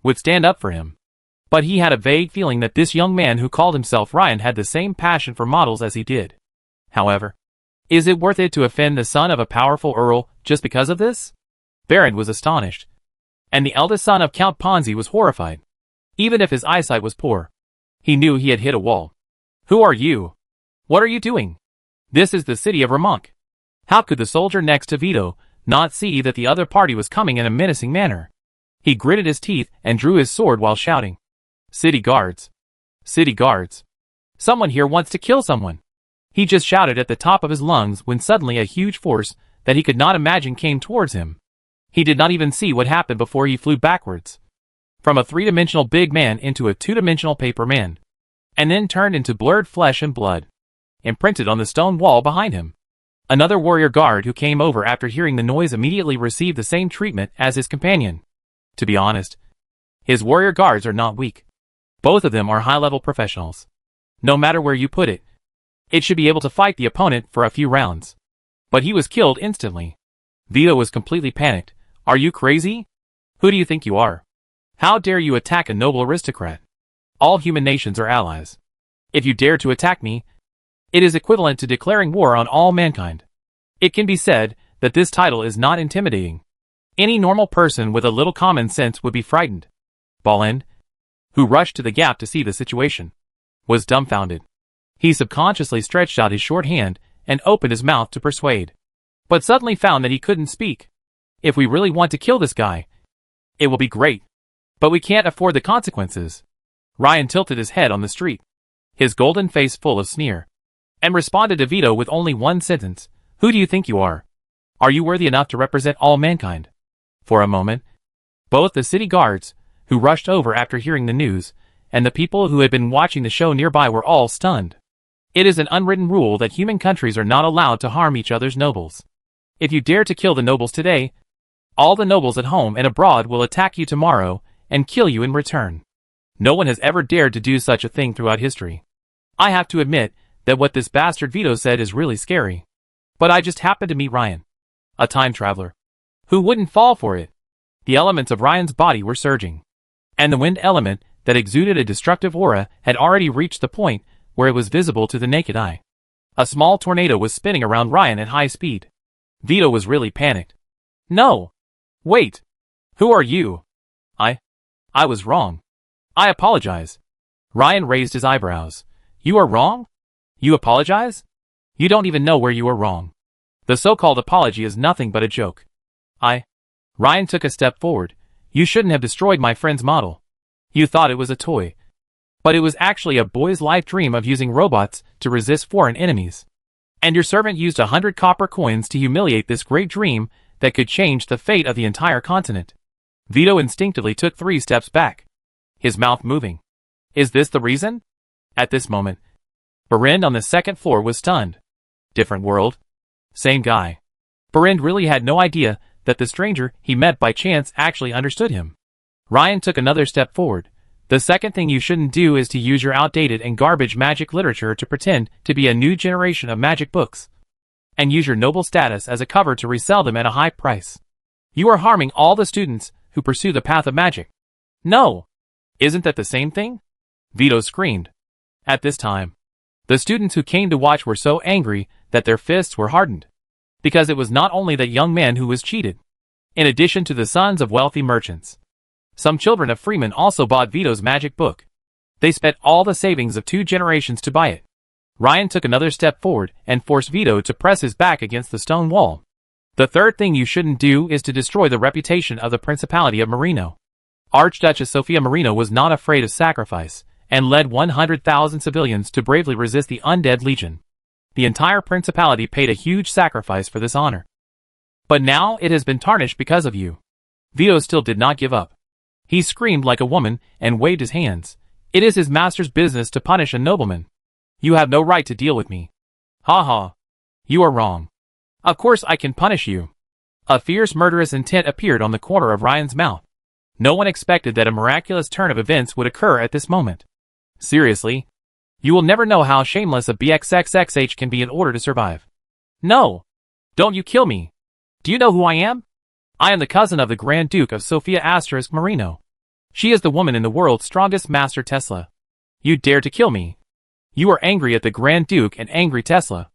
would stand up for him. But he had a vague feeling that this young man who called himself Ryan had the same passion for models as he did. However, is it worth it to offend the son of a powerful earl just because of this? Baron was astonished, and the eldest son of Count Ponzi was horrified. Even if his eyesight was poor, he knew he had hit a wall. "Who are you? What are you doing? This is the city of Ramonk." How could the soldier next to Vito not see that the other party was coming in a menacing manner? He gritted his teeth and drew his sword while shouting, "City guards! City guards! Someone here wants to kill someone!" He just shouted at the top of his lungs when suddenly a huge force that he could not imagine came towards him. He did not even see what happened before he flew backwards, from a three-dimensional big man into a two-dimensional paper man, and then turned into blurred flesh and blood, imprinted on the stone wall behind him. Another warrior guard who came over after hearing the noise immediately received the same treatment as his companion. To be honest, his warrior guards are not weak. Both of them are high-level professionals. No matter where you put it, it should be able to fight the opponent for a few rounds. But he was killed instantly. Vito was completely panicked. "Are you crazy? Who do you think you are? How dare you attack a noble aristocrat? All human nations are allies. If you dare to attack me, it is equivalent to declaring war on all mankind." It can be said that this title is not intimidating. Any normal person with a little common sense would be frightened. Bolland, who rushed to the gap to see the situation, was dumbfounded. He subconsciously stretched out his short hand and opened his mouth to persuade, but suddenly found that he couldn't speak. "If we really want to kill this guy, it will be great. But we can't afford the consequences." Ryan tilted his head on the street, his golden face full of sneer, and responded to Vito with only one sentence. "Who do you think you are? Are you worthy enough to represent all mankind?" For a moment, both the city guards, who rushed over after hearing the news, and the people who had been watching the show nearby were all stunned. It is an unwritten rule that human countries are not allowed to harm each other's nobles. If you dare to kill the nobles today, all the nobles at home and abroad will attack you tomorrow and kill you in return. No one has ever dared to do such a thing throughout history. I have to admit that what this bastard Vito said is really scary. But I just happened to meet Ryan, a time traveler. Who wouldn't fall for it? The elements of Ryan's body were surging, and the wind element that exuded a destructive aura had already reached the point where it was visible to the naked eye. A small tornado was spinning around Ryan at high speed. Vito was really panicked. "No! Wait! Who are you?" I was wrong. I apologize." Ryan raised his eyebrows. "You are wrong? You apologize? You don't even know where you were wrong. The so-called apology is nothing but a joke. Ryan took a step forward. You shouldn't have destroyed my friend's model. You thought it was a toy. But it was actually a boy's life dream of using robots to resist foreign enemies. And your servant used 100 copper coins to humiliate this great dream that could change the fate of the entire continent. Vito instinctively took 3 steps back, his mouth moving. Is this the reason? At this moment, Barind on the second floor was stunned. Different world. Same guy. Barind really had no idea that the stranger he met by chance actually understood him. Ryan took another step forward. The second thing you shouldn't do is to use your outdated and garbage magic literature to pretend to be a new generation of magic books. And use your noble status as a cover to resell them at a high price. You are harming all the students who pursue the path of magic. No! Isn't that the same thing? Vito screamed. At this time, the students who came to watch were so angry that their fists were hardened. Because it was not only that young man who was cheated. In addition to the sons of wealthy merchants, some children of freemen also bought Vito's magic book. They spent all the savings of 2 generations to buy it. Ryan took another step forward and forced Vito to press his back against the stone wall. The third thing you shouldn't do is to destroy the reputation of the Principality of Marino. Archduchess Sophia Marino was not afraid of sacrifice, and led 100,000 civilians to bravely resist the undead legion. The entire principality paid a huge sacrifice for this honor. But now it has been tarnished because of you. Vito still did not give up. He screamed like a woman and waved his hands. It is his master's business to punish a nobleman. You have no right to deal with me. Ha ha. You are wrong. Of course I can punish you. A fierce murderous intent appeared on the corner of Ryan's mouth. No one expected that a miraculous turn of events would occur at this moment. Seriously? You will never know how shameless a BXXXH can be in order to survive. No! Don't you kill me! Do you know who I am? I am the cousin of the Grand Duke of Sophia * Marino. She is the woman in the world's strongest Master Tesla. You dare to kill me. You are angry at the Grand Duke and angry Tesla.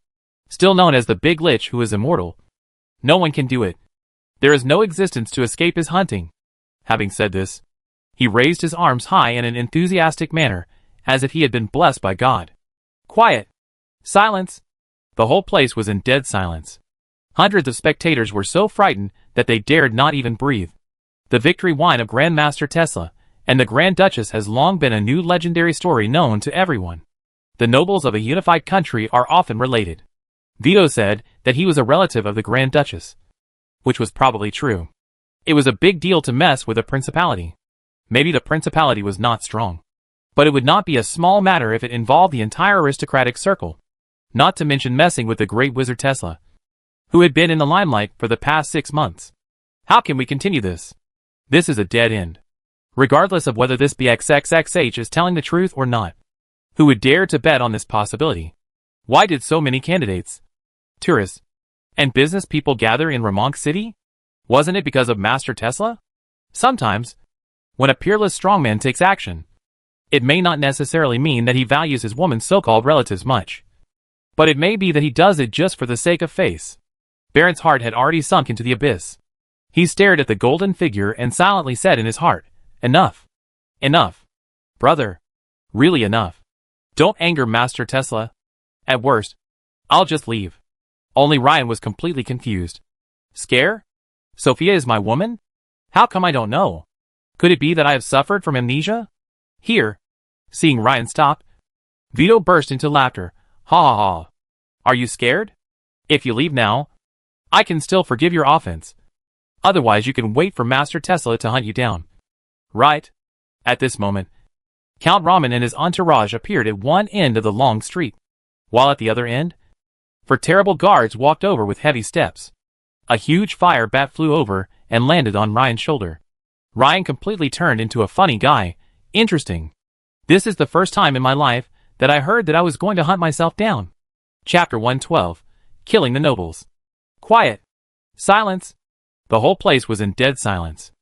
Still known as the Big Lich who is immortal. No one can do it. There is no existence to escape his hunting. Having said this, he raised his arms high in an enthusiastic manner, as if he had been blessed by God. Quiet! Silence! The whole place was in dead silence. Hundreds of spectators were so frightened that they dared not even breathe. The victory wine of Grandmaster Tesla and the Grand Duchess has long been a new legendary story known to everyone. The nobles of a unified country are often related. Vito said that he was a relative of the Grand Duchess, which was probably true. It was a big deal to mess with a principality. Maybe the principality was not strong. But it would not be a small matter if it involved the entire aristocratic circle. Not to mention messing with the great wizard Tesla, who had been in the limelight for the past 6 months. How can we continue this? This is a dead end. Regardless of whether this BXXXH is telling the truth or not. Who would dare to bet on this possibility? Why did so many candidates, tourists, and business people gather in Ramonk City? Wasn't it because of Master Tesla? Sometimes, when a peerless strongman takes action, it may not necessarily mean that he values his woman's so-called relatives much. But it may be that he does it just for the sake of face. Barrett's heart had already sunk into the abyss. He stared at the golden figure and silently said in his heart, Enough. Enough. Brother. Really enough. Don't anger Master Tesla. At worst, I'll just leave. Only Ryan was completely confused. Scare? Sophia is my woman? How come I don't know? Could it be that I have suffered from amnesia? Here. Seeing Ryan stop, Vito burst into laughter. Ha ha ha. Are you scared? If you leave now, I can still forgive your offense. Otherwise you can wait for Master Tesla to hunt you down. Right? At this moment, Count Raman and his entourage appeared at one end of the long street, while at the other end, 4 terrible guards walked over with heavy steps. A huge fire bat flew over and landed on Ryan's shoulder. Ryan completely turned into a funny guy. Interesting. This is the first time in my life that I heard that I was going to hunt myself down. Chapter 112. Killing the Nobles. Quiet. Silence. The whole place was in dead silence.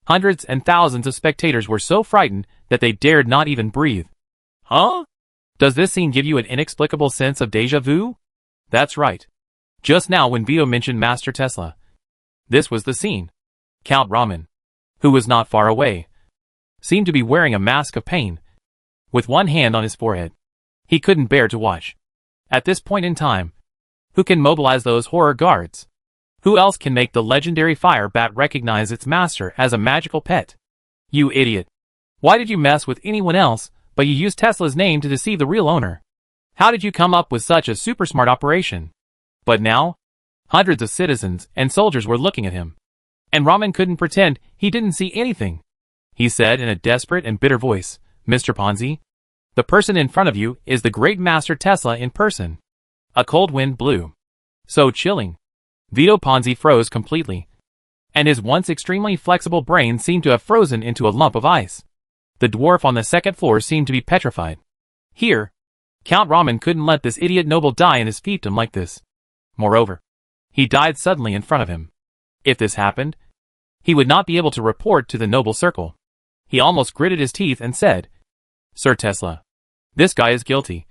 Hundreds and thousands of spectators were so frightened that they dared not even breathe. Huh? Does this scene give you an inexplicable sense of déjà vu? That's right. Just now when Vito mentioned Master Tesla. This was the scene. Count Raman, who was not far away, seemed to be wearing a mask of pain, with one hand on his forehead. He couldn't bear to watch. At this point in time, who can mobilize those horror guards? Who else can make the legendary fire bat recognize its master as a magical pet? You idiot. Why did you mess with anyone else, but you used Tesla's name to deceive the real owner? How did you come up with such a super smart operation? But now, hundreds of citizens and soldiers were looking at him. And Raman couldn't pretend he didn't see anything. He said in a desperate and bitter voice, Mr. Ponzi, the person in front of you is the great master Tesla in person. A cold wind blew. So chilling. Vito Ponzi froze completely. And his once extremely flexible brain seemed to have frozen into a lump of ice. The dwarf on the second floor seemed to be petrified. Here, Count Raman couldn't let this idiot noble die in his fiefdom like this. Moreover, he died suddenly in front of him. If this happened, he would not be able to report to the noble circle. He almost gritted his teeth and said, Sir Tesla, this guy is guilty.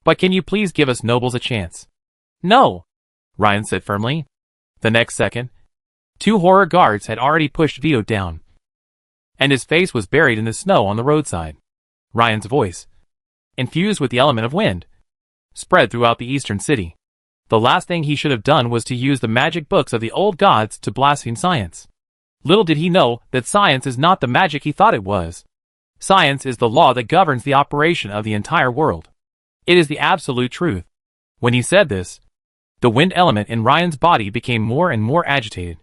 But can you please give us nobles a chance? No, Ryan said firmly. The next second, 2 horror guards had already pushed Vito down, and his face was buried in the snow on the roadside. Ryan's voice, infused with the element of wind, spread throughout the eastern city. The last thing he should have done was to use the magic books of the old gods to blaspheme science. Little did he know that science is not the magic he thought it was. Science is the law that governs the operation of the entire world. It is the absolute truth. When he said this, the wind element in Ryan's body became more and more agitated.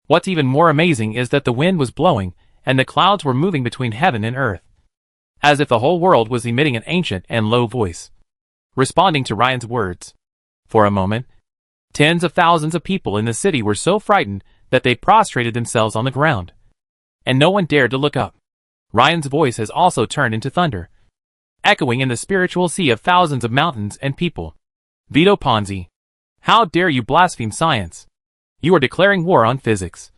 What's even more amazing is that the wind was blowing, and the clouds were moving between heaven and earth, as if the whole world was emitting an ancient and low voice, responding to Ryan's words. For a moment, tens of thousands of people in the city were so frightened that they prostrated themselves on the ground, and no one dared to look up. Ryan's voice has also turned into thunder, echoing in the spiritual sea of thousands of mountains and people. Vito Ponzi, how dare you blaspheme science? You are declaring war on physics,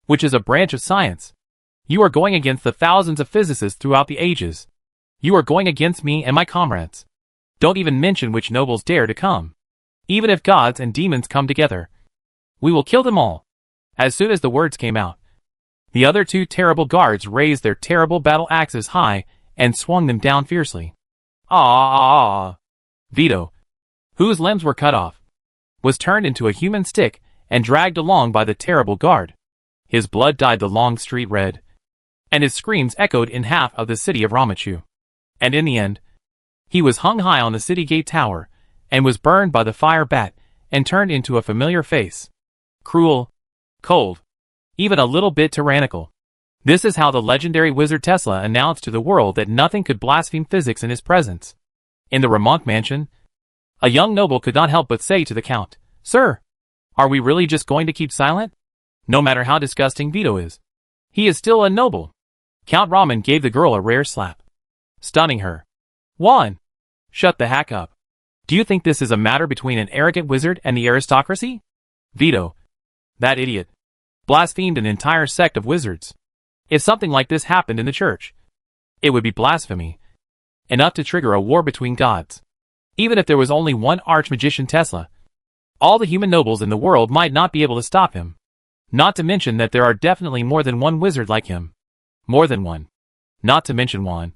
which is a branch of science. You are going against the thousands of physicists throughout the ages. You are going against me and my comrades. Don't even mention which nobles dare to come. Even if gods and demons come together, we will kill them all. As soon as the words came out, the other 2 terrible guards raised their terrible battle axes high and swung them down fiercely. Vito, whose limbs were cut off, was turned into a human stick and dragged along by the terrible guard. His blood dyed the long street red, and his screams echoed in half of the city of Ramachu. And in the end, he was hung high on the city gate tower, and was burned by the fire bat, and turned into a familiar face. Cruel, cold, even a little bit tyrannical. This is how the legendary wizard Tesla announced to the world that nothing could blaspheme physics in his presence. In the Ramonk mansion, a young noble could not help but say to the count, Sir, are we really just going to keep silent? No matter how disgusting Vito is, he is still a noble. Count Raman gave the girl a rare slap, stunning her. Juan, shut the heck up. Do you think this is a matter between an arrogant wizard and the aristocracy? Vito, that idiot, blasphemed an entire sect of wizards. If something like this happened in the church, it would be blasphemy, enough to trigger a war between gods. Even if there was only one arch-magician Tesla, all the human nobles in the world might not be able to stop him. Not to mention that there are definitely more than one wizard like him. More than one. Not to mention Juan.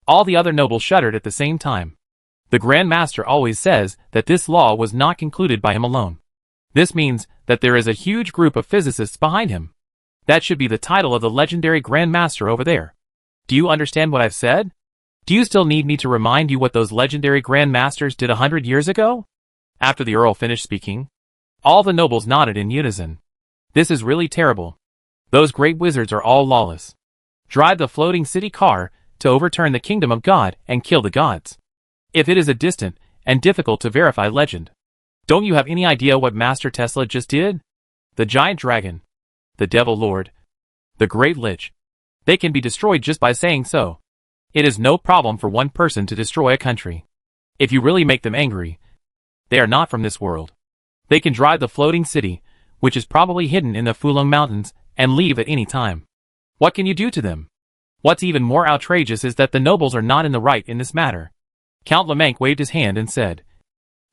All the other nobles shuddered at the same time. The Grand Master always says that this law was not concluded by him alone. This means that there is a huge group of physicists behind him. That should be the title of the legendary Grand Master over there. Do you understand what I've said? Do you still need me to remind you what those legendary Grand Masters did 100 years ago? After the Earl finished speaking, all the nobles nodded in unison. This is really terrible. Those great wizards are all lawless. Drive the floating city car to overturn the kingdom of God and kill the gods. If it is a distant and difficult to verify legend, don't you have any idea what Master Tesla just did? The giant dragon, the devil lord, the great lich, they can be destroyed just by saying so. It is no problem for one person to destroy a country. If you really make them angry, they are not from this world. They can drive the floating city, which is probably hidden in the Fulong Mountains, and leave at any time. What can you do to them? What's even more outrageous is that the nobles are not in the right in this matter. Count Lamanque waved his hand and said,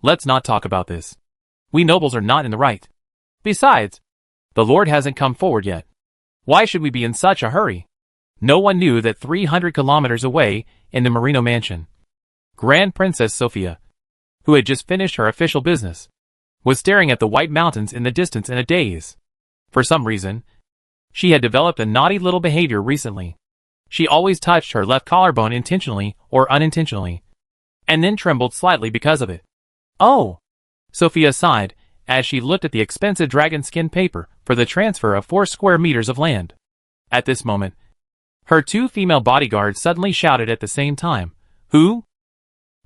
Let's not talk about this. We nobles are not in the right. Besides, the Lord hasn't come forward yet. Why should we be in such a hurry? No one knew that 300 kilometers away, in the Marino mansion, Grand Princess Sophia, who had just finished her official business, was staring at the white mountains in the distance in a daze. For some reason, she had developed a naughty little behavior recently. She always touched her left collarbone intentionally or unintentionally, and then trembled slightly because of it. Oh! Sophia sighed as she looked at the expensive dragon skin paper for the transfer of 4 square meters of land. At this moment, her 2 female bodyguards suddenly shouted at the same time, "Who?"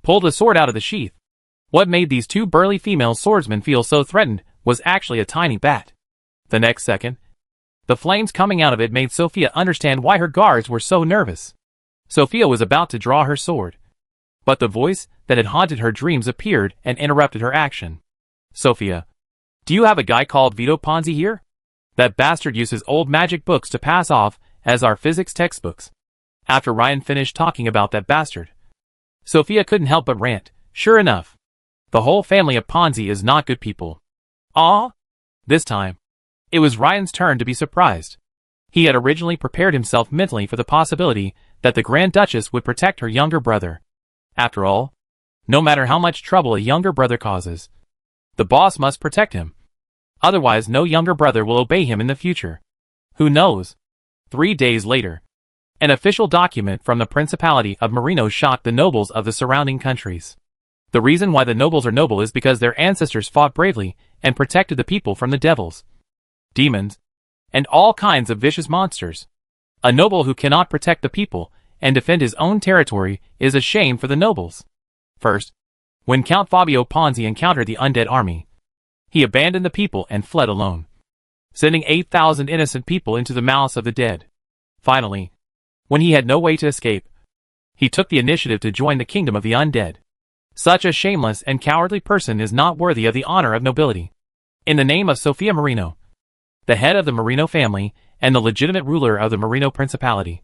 Pulled a sword out of the sheath. What made these 2 burly female swordsmen feel so threatened was actually a tiny bat. The next second, the flames coming out of it made Sophia understand why her guards were so nervous. Sophia was about to draw her sword, but the voice that had haunted her dreams appeared and interrupted her action. "Sophia, do you have a guy called Vito Ponzi here? That bastard uses old magic books to pass off as our physics textbooks." After Ryan finished talking about that bastard, Sophia couldn't help but rant. Sure enough, the whole family of Ponzi is not good people. Ah! This time, it was Ryan's turn to be surprised. He had originally prepared himself mentally for the possibility that the Grand Duchess would protect her younger brother. After all, no matter how much trouble a younger brother causes, the boss must protect him. Otherwise, no younger brother will obey him in the future. Who knows? 3 days later, an official document from the Principality of Marino shocked the nobles of the surrounding countries. The reason why the nobles are noble is because their ancestors fought bravely and protected the people from the devils, demons, and all kinds of vicious monsters. A noble who cannot protect the people and defend his own territory is a shame for the nobles. First, when Count Fabio Ponzi encountered the undead army, he abandoned the people and fled alone, sending 8,000 innocent people into the mouths of the dead. Finally, when he had no way to escape, he took the initiative to join the kingdom of the undead. Such a shameless and cowardly person is not worthy of the honor of nobility. In the name of Sophia Marino, the head of the Marino family and the legitimate ruler of the Marino Principality,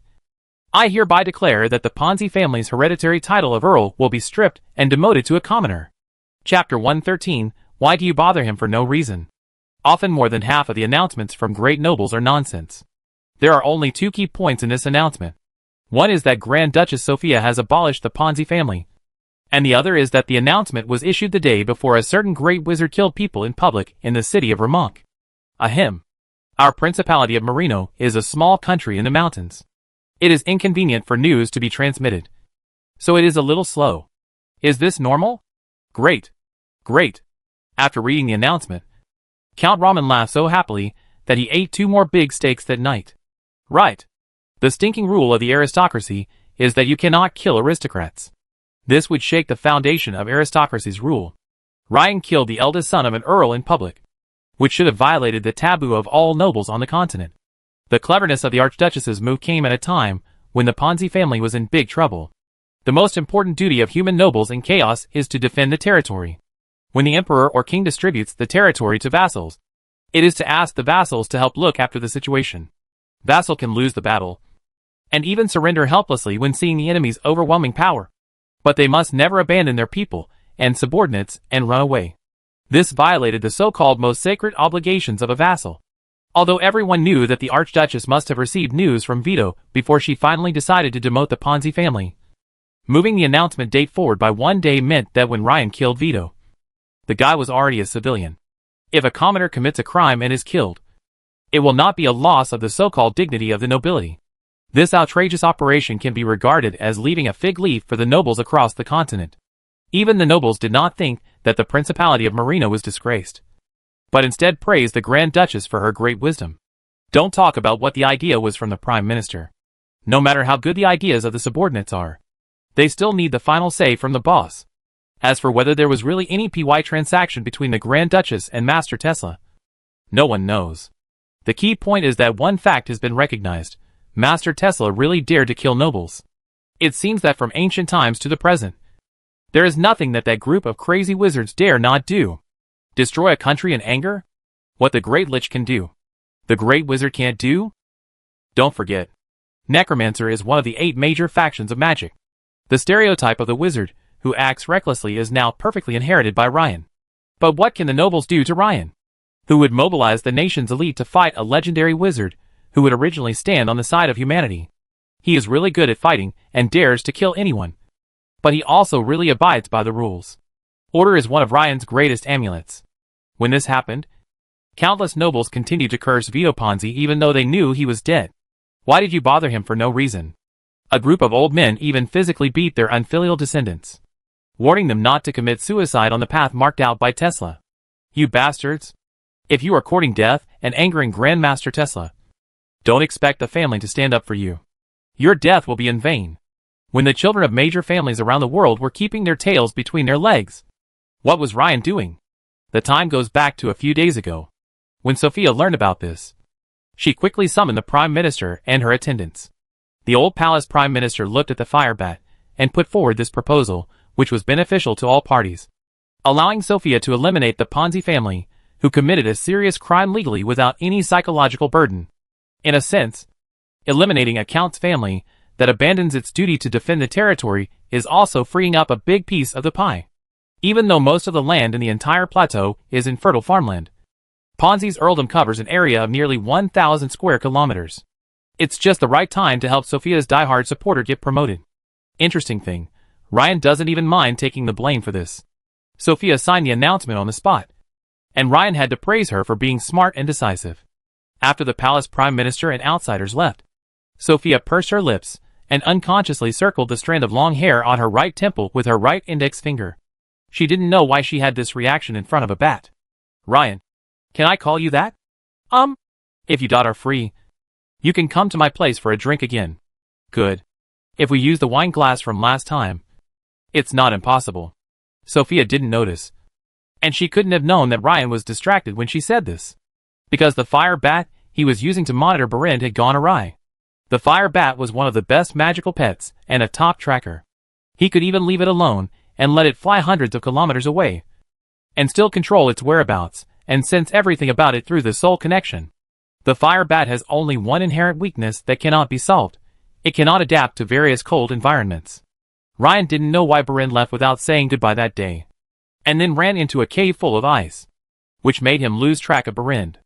I hereby declare that the Ponzi family's hereditary title of Earl will be stripped and demoted to a commoner. Chapter 113, Why do you bother him for no reason? Often more than half of the announcements from great nobles are nonsense. There are only 2 key points in this announcement. One is that Grand Duchess Sophia has abolished the Ponzi family, and the other is that the announcement was issued the day before a certain great wizard killed people in public in the city of Ramonk. Ahem. Our Principality of Marino is a small country in the mountains. It is inconvenient for news to be transmitted, so it is a little slow. Is this normal? Great. Great. After reading the announcement, Count Raman laughed so happily that he ate 2 more big steaks that night. Right. The stinking rule of the aristocracy is that you cannot kill aristocrats. This would shake the foundation of aristocracy's rule. Ryan killed the eldest son of an earl in public, which should have violated the taboo of all nobles on the continent. The cleverness of the Archduchess's move came at a time when the Ponzi family was in big trouble. The most important duty of human nobles in chaos is to defend the territory. When the emperor or king distributes the territory to vassals, it is to ask the vassals to help look after the situation. Vassal can lose the battle, and even surrender helplessly when seeing the enemy's overwhelming power. But they must never abandon their people and subordinates and run away. This violated the so-called most sacred obligations of a vassal. Although everyone knew that the Archduchess must have received news from Vito before she finally decided to demote the Ponzi family. Moving the announcement date forward by 1 day meant that when Ryan killed Vito, the guy was already a civilian. If a commoner commits a crime and is killed, it will not be a loss of the so-called dignity of the nobility. This outrageous operation can be regarded as leaving a fig leaf for the nobles across the continent. Even the nobles did not think that the Principality of Marino was disgraced, but instead praised the Grand Duchess for her great wisdom. Don't talk about what the idea was from the Prime Minister. No matter how good the ideas of the subordinates are, they still need the final say from the boss. As for whether there was really any PY transaction between the Grand Duchess and Master Tesla, no one knows. The key point is that one fact has been recognized. Master Tesla really dared to kill nobles. It seems that from ancient times to the present, there is nothing that group of crazy wizards dare not do. Destroy a country in anger? What the Great Lich can do, the Great Wizard can't do? Don't forget, Necromancer is one of the 8 major factions of magic. The stereotype of the wizard who acts recklessly is now perfectly inherited by Ryan. But what can the nobles do to Ryan, who would mobilize the nation's elite to fight a legendary wizard who would originally stand on the side of humanity? He is really good at fighting and dares to kill anyone, but he also really abides by the rules. Order is one of Ryan's greatest amulets. When this happened, countless nobles continued to curse Vito Ponzi even though they knew he was dead. Why did you bother him for no reason? A group of old men even physically beat their unfilial descendants, warning them not to commit suicide on the path marked out by Tesla. You bastards! If you are courting death and angering Grandmaster Tesla, don't expect the family to stand up for you. Your death will be in vain. When the children of major families around the world were keeping their tails between their legs, what was Ryan doing? The time goes back to a few days ago. When Sophia learned about this, she quickly summoned the Prime Minister and her attendants. The old palace Prime Minister looked at the fire bat and put forward this proposal, which was beneficial to all parties, allowing Sophia to eliminate the Ponzi family, who committed a serious crime legally without any psychological burden. In a sense, eliminating a Count's family that abandons its duty to defend the territory is also freeing up a big piece of the pie. Even though most of the land in the entire plateau is infertile farmland, Ponzi's earldom covers an area of nearly 1,000 square kilometers. It's just the right time to help Sophia's diehard supporter get promoted. Interesting thing, Ryan doesn't even mind taking the blame for this. Sophia signed the announcement on the spot, and Ryan had to praise her for being smart and decisive. After the palace Prime Minister and outsiders left, Sophia pursed her lips and unconsciously circled the strand of long hair on her right temple with her right index finger. She didn't know why she had this reaction in front of a bat. Ryan, can I call you that? If you are free, you can come to my place for a drink again. Good. If we use the wine glass from last time, it's not impossible. Sophia didn't notice, and she couldn't have known that Ryan was distracted when she said this, because the fire bat he was using to monitor Berind had gone awry. The fire bat was one of the best magical pets and a top tracker. He could even leave it alone and let it fly hundreds of kilometers away, and still control its whereabouts and sense everything about it through the soul connection. The fire bat has only one inherent weakness that cannot be solved. It cannot adapt to various cold environments. Ryan didn't know why Berind left without saying goodbye that day, and then ran into a cave full of ice, which made him lose track of Berind.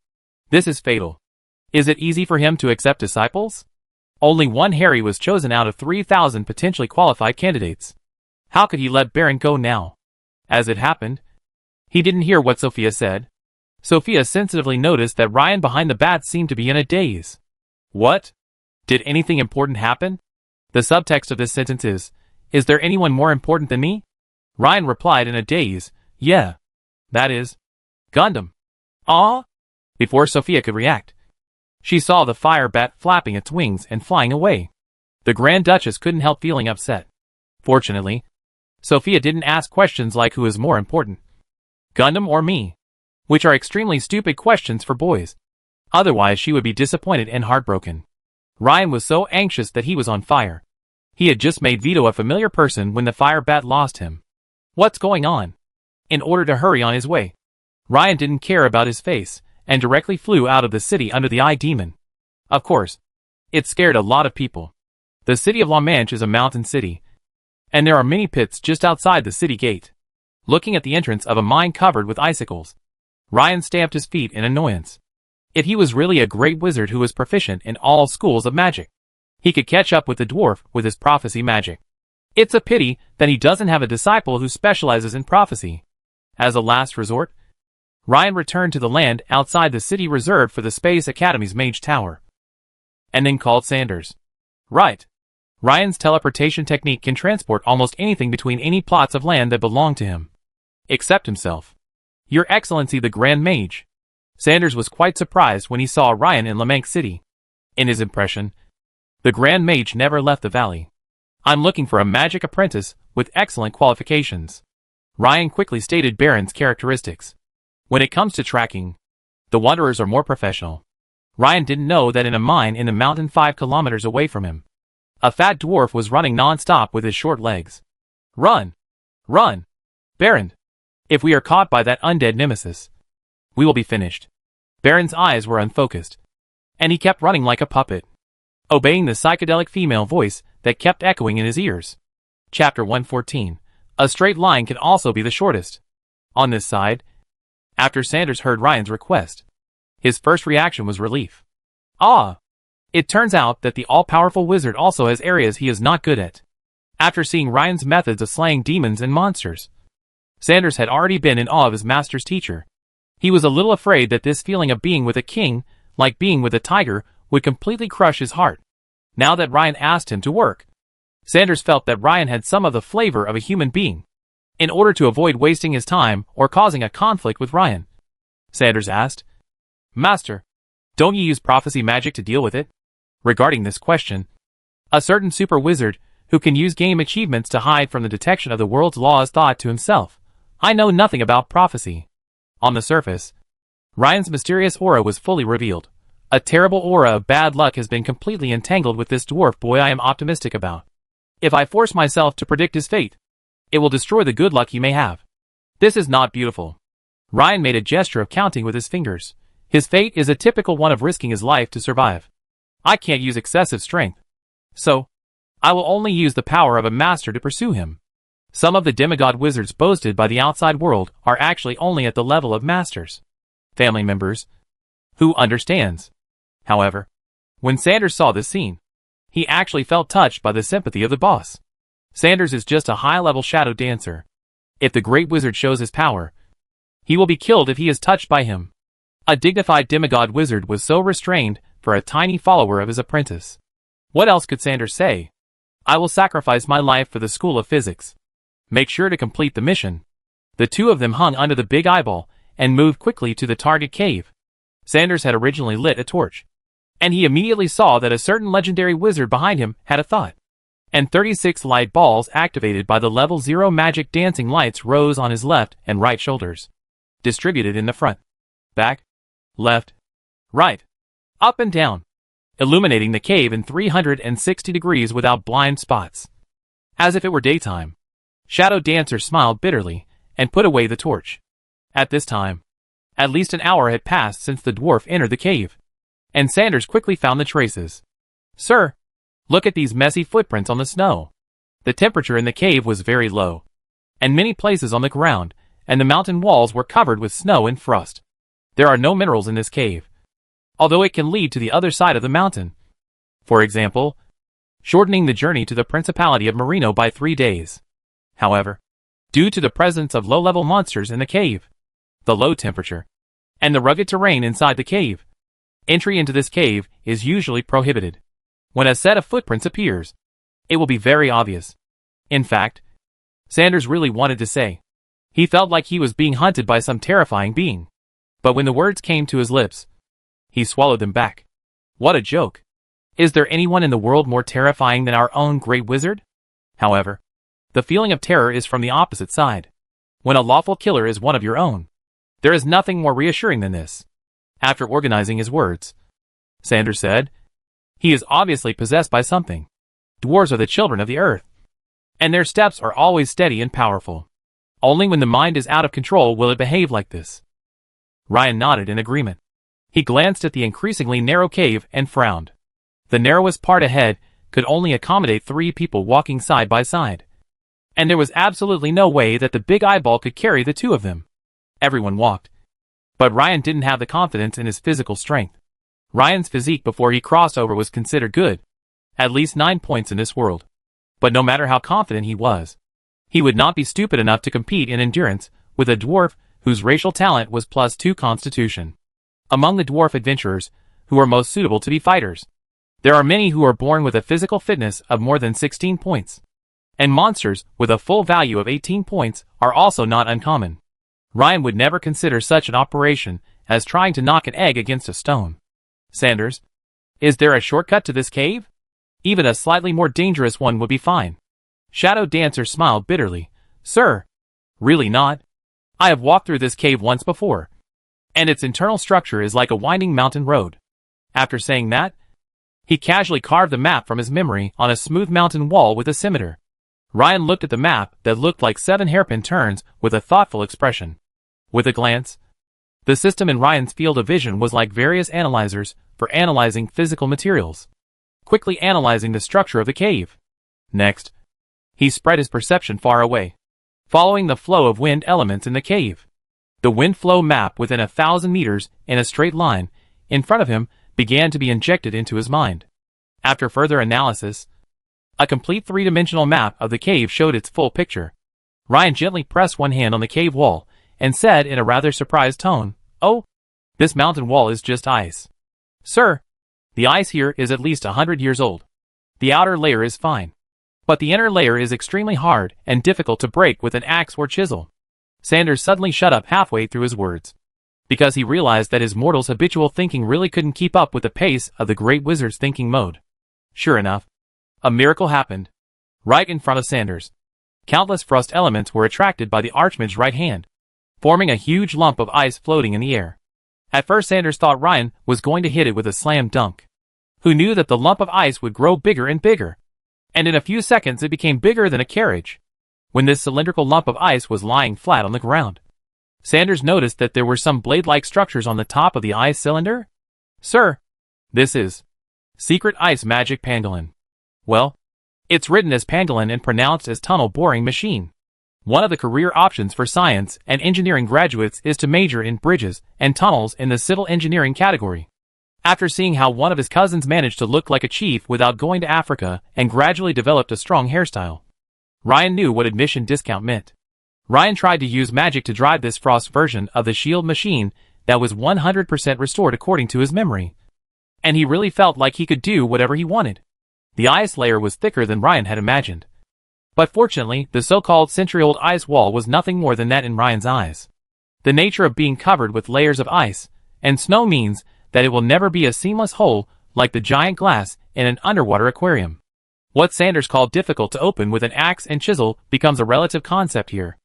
This is fatal. Is it easy for him to accept disciples? Only one Harry was chosen out of 3,000 potentially qualified candidates. How could he let Berind go now? As it happened, he didn't hear what Sophia said. Sophia sensitively noticed that Ryan behind the bat seemed to be in a daze. What? Did anything important happen? The subtext of this sentence is there anyone more important than me? Ryan replied in a daze, yeah. That is Gundam. Ah? Before Sophia could react, she saw the fire bat flapping its wings and flying away. The Grand Duchess couldn't help feeling upset. Fortunately, Sophia didn't ask questions like who is more important, Gundam or me, which are extremely stupid questions for boys. Otherwise she would be disappointed and heartbroken. Ryan was so anxious that he was on fire. He had just made Vito a familiar person when the fire bat lost him. What's going on? In order to hurry on his way, Ryan didn't care about his face and directly flew out of the city under the Eye Demon. Of course, it scared a lot of people. The city of La Manche is a mountain city, and there are many pits just outside the city gate. Looking at the entrance of a mine covered with icicles, Ryan stamped his feet in annoyance. If he was really a great wizard who was proficient in all schools of magic, he could catch up with the dwarf with his prophecy magic. It's a pity that he doesn't have a disciple who specializes in prophecy. As a last resort, Ryan returned to the land outside the city reserved for the Space Academy's Mage Tower, and then called Sanders. Right. Ryan's teleportation technique can transport almost anything between any plots of land that belong to him, except himself. Your Excellency the Grand Mage. Sanders was quite surprised when he saw Ryan in La Manche City. In his impression, the Grand Mage never left the valley. I'm looking for a magic apprentice with excellent qualifications. Ryan quickly stated Baron's characteristics. When it comes to tracking, the Wanderers are more professional. Ryan didn't know that in a mine in the mountain 5 kilometers away from him, a fat dwarf was running non-stop with his short legs. Run! Run! Baron! If we are caught by that undead nemesis, we will be finished. Baron's eyes were unfocused, and he kept running like a puppet, obeying the psychedelic female voice that kept echoing in his ears. Chapter 114. A straight line can also be the shortest. On this side, after Sanders heard Ryan's request, his first reaction was relief. Ah! It turns out that the all-powerful wizard also has areas he is not good at. After seeing Ryan's methods of slaying demons and monsters, Sanders had already been in awe of his master's teacher. He was a little afraid that this feeling of being with a king, like being with a tiger, would completely crush his heart. Now that Ryan asked him to work, Sanders felt that Ryan had some of the flavor of a human being. In order to avoid wasting his time or causing a conflict with Ryan, Sanders asked, "Master, don't you use prophecy magic to deal with it?" Regarding this question, a certain super wizard who can use game achievements to hide from the detection of the world's laws thought to himself, "I know nothing about prophecy." On the surface, Ryan's mysterious aura was fully revealed. A terrible aura of bad luck has been completely entangled with this dwarf boy I am optimistic about. If I force myself to predict his fate, it will destroy the good luck he may have. This is not beautiful. Ryan made a gesture of counting with his fingers. His fate is a typical one of risking his life to survive. I can't use excessive strength. So, I will only use the power of a master to pursue him. Some of the demigod wizards boasted by the outside world are actually only at the level of masters. Family members. Who understands? However, when Sanders saw this scene, he actually felt touched by the sympathy of the boss. Sanders is just a high-level shadow dancer. If the great wizard shows his power, he will be killed if he is touched by him. A dignified demigod wizard was so restrained for a tiny follower of his apprentice. What else could Sanders say? I will sacrifice my life for the School of Physics. Make sure to complete the mission. The two of them hung under the big eyeball and moved quickly to the target cave. Sanders had originally lit a torch, and he immediately saw that a certain legendary wizard behind him had a thought. And 36 light balls activated by the level 0 magic dancing lights rose on his left and right shoulders, distributed in the front, back, left, right, up and down, illuminating the cave in 360 degrees without blind spots. As if it were daytime, Shadow Dancer smiled bitterly and put away the torch. At this time, at least an hour had passed since the dwarf entered the cave, and Sanders quickly found the traces. "Sir, look at these messy footprints on the snow." The temperature in the cave was very low, and many places on the ground and the mountain walls were covered with snow and frost. There are no minerals in this cave, although it can lead to the other side of the mountain. For example, shortening the journey to the Principality of Marino by 3 days. However, due to the presence of low-level monsters in the cave, the low temperature, and the rugged terrain inside the cave, entry into this cave is usually prohibited. When a set of footprints appears, it will be very obvious. In fact, Sanders really wanted to say, he felt like he was being hunted by some terrifying being. But when the words came to his lips, he swallowed them back. What a joke. Is there anyone in the world more terrifying than our own great wizard? However, the feeling of terror is from the opposite side. When a lawful killer is one of your own, there is nothing more reassuring than this. After organizing his words, Sanders said, he is obviously possessed by something. Dwarves are the children of the earth, and their steps are always steady and powerful. Only when the mind is out of control will it behave like this. Ryan nodded in agreement. He glanced at the increasingly narrow cave and frowned. The narrowest part ahead could only accommodate 3 people walking side by side, and there was absolutely no way that the big eyeball could carry the 2 of them. Everyone walked, but Ryan didn't have the confidence in his physical strength. Ryan's physique before he crossed over was considered good, at least 9 points in this world. But no matter how confident he was, he would not be stupid enough to compete in endurance with a dwarf whose racial talent was +2 constitution. Among the dwarf adventurers who are most suitable to be fighters, there are many who are born with a physical fitness of more than 16 points, and monsters with a full value of 18 points are also not uncommon. Ryan would never consider such an operation as trying to knock an egg against a stone. Sanders, is there a shortcut to this cave? Even a slightly more dangerous one would be fine. Shadow Dancer smiled bitterly. Sir, really not. I have walked through this cave once before, and its internal structure is like a winding mountain road. After saying that, he casually carved the map from his memory on a smooth mountain wall with a scimitar. Ryan looked at the map that looked like 7 hairpin turns with a thoughtful expression. With a glance, the system in Ryan's field of vision was like various analyzers for analyzing physical materials, quickly analyzing the structure of the cave. Next, he spread his perception far away, following the flow of wind elements in the cave. The wind flow map within 1,000 meters in a straight line in front of him began to be injected into his mind. After further analysis, a complete 3-dimensional map of the cave showed its full picture. Ryan gently pressed one hand on the cave wall and said in a rather surprised tone, "Oh, this mountain wall is just ice." "Sir, the ice here is at least 100 years old. The outer layer is fine, but the inner layer is extremely hard and difficult to break with an axe or chisel." Sanders suddenly shut up halfway through his words, because he realized that his mortal's habitual thinking really couldn't keep up with the pace of the great wizard's thinking mode. Sure enough, a miracle happened. Right in front of Sanders, countless frost elements were attracted by the Archmage's right hand, forming a huge lump of ice floating in the air. At first Sanders thought Ryan was going to hit it with a slam dunk. Who knew that the lump of ice would grow bigger and bigger? And in a few seconds it became bigger than a carriage. When this cylindrical lump of ice was lying flat on the ground, Sanders noticed that there were some blade-like structures on the top of the ice cylinder. "Sir, this is secret ice magic pangolin." "Well, it's written as pangolin and pronounced as tunnel boring machine." One of the career options for science and engineering graduates is to major in bridges and tunnels in the civil engineering category. After seeing how one of his cousins managed to look like a chief without going to Africa and gradually developed a strong hairstyle, Ryan knew what admission discount meant. Ryan tried to use magic to drive this frost version of the shield machine that was 100% restored according to his memory. And he really felt like he could do whatever he wanted. The ice layer was thicker than Ryan had imagined. But fortunately, the so-called century-old ice wall was nothing more than that in Ryan's eyes. The nature of being covered with layers of ice and snow means that it will never be a seamless hole like the giant glass in an underwater aquarium. What Sanders called difficult to open with an axe and chisel becomes a relative concept here.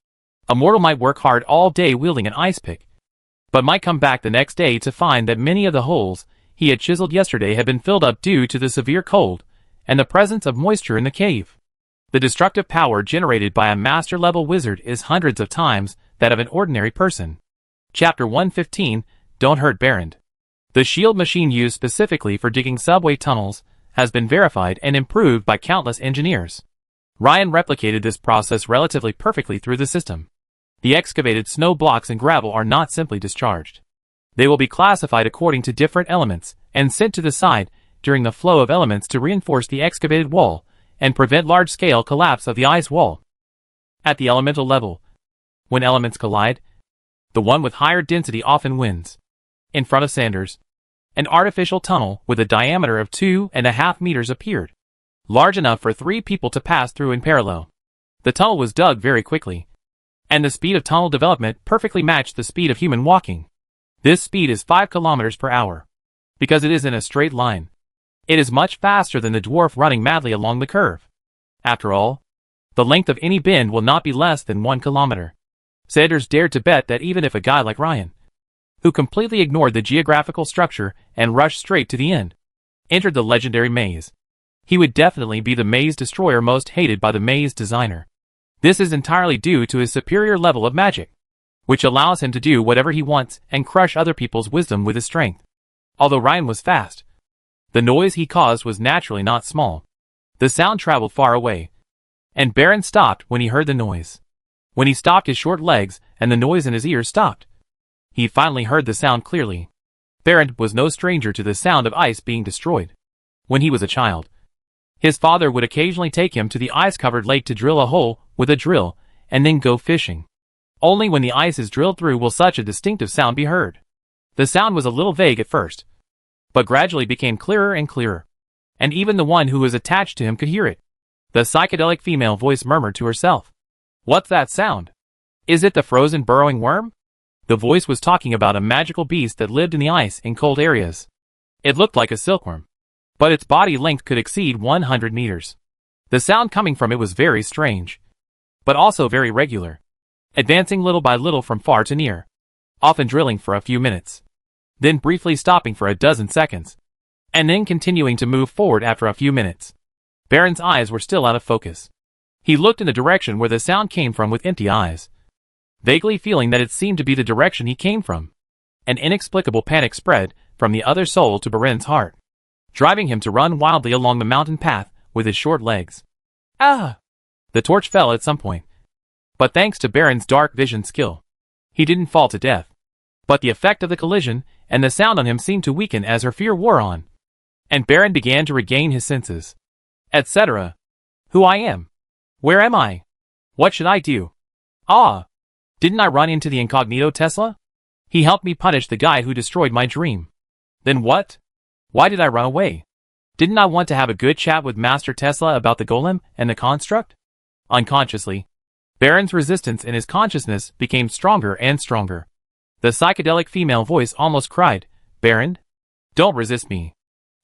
A mortal might work hard all day wielding an ice pick, but might come back the next day to find that many of the holes he had chiseled yesterday had been filled up due to the severe cold and the presence of moisture in the cave. The destructive power generated by a master-level wizard is hundreds of times that of an ordinary person. Chapter 115, Don't Hurt Barrand. The shield machine used specifically for digging subway tunnels has been verified and improved by countless engineers. Ryan replicated this process relatively perfectly through the system. The excavated snow blocks and gravel are not simply discharged. They will be classified according to different elements and sent to the side during the flow of elements to reinforce the excavated wall and prevent large-scale collapse of the ice wall. At the elemental level, when elements collide, the one with higher density often wins. In front of Sanders, an artificial tunnel with a diameter of 2.5 meters appeared, large enough for 3 people to pass through in parallel. The tunnel was dug very quickly, and the speed of tunnel development perfectly matched the speed of human walking. This speed is 5 kilometers per hour. Because it is in a straight line, it is much faster than the dwarf running madly along the curve. After all, the length of any bend will not be less than 1 kilometer. Sanders dared to bet that even if a guy like Ryan, who completely ignored the geographical structure and rushed straight to the end, entered the legendary maze, he would definitely be the maze destroyer most hated by the maze designer. This is entirely due to his superior level of magic, which allows him to do whatever he wants and crush other people's wisdom with his strength. Although Ryan was fast, the noise he caused was naturally not small. The sound traveled far away, and Barrand stopped when he heard the noise. When he stopped his short legs and the noise in his ears stopped, he finally heard the sound clearly. Barrand was no stranger to the sound of ice being destroyed. When he was a child, his father would occasionally take him to the ice-covered lake to drill a hole with a drill and then go fishing. Only when the ice is drilled through will such a distinctive sound be heard. The sound was a little vague at first, but gradually became clearer and clearer, and even the one who was attached to him could hear it. The psychedelic female voice murmured to herself, "What's that sound? Is it the frozen burrowing worm?" The voice was talking about a magical beast that lived in the ice in cold areas. It looked like a silkworm, but its body length could exceed 100 meters. The sound coming from it was very strange, but also very regular, advancing little by little from far to near, often drilling for a few minutes, then briefly stopping for a dozen seconds, and then continuing to move forward after a few minutes. Barrand's eyes were still out of focus. He looked in the direction where the sound came from with empty eyes, vaguely feeling that it seemed to be the direction he came from. An inexplicable panic spread from the other soul to Barrand's heart, driving him to run wildly along the mountain path with his short legs. Ah! The torch fell at some point, but thanks to Barrand's dark vision skill, he didn't fall to death. But the effect of the collision and the sound on him seemed to weaken as her fear wore on, and Barrand began to regain his senses. Etc. Who I am? Where am I? What should I do? Ah! Didn't I run into the incognito Tesla? He helped me punish the guy who destroyed my dream. Then what? Why did I run away? Didn't I want to have a good chat with Master Tesla about the golem and the construct? Unconsciously, Baron's resistance in his consciousness became stronger and stronger. The psychedelic female voice almost cried, Baron? Don't resist me.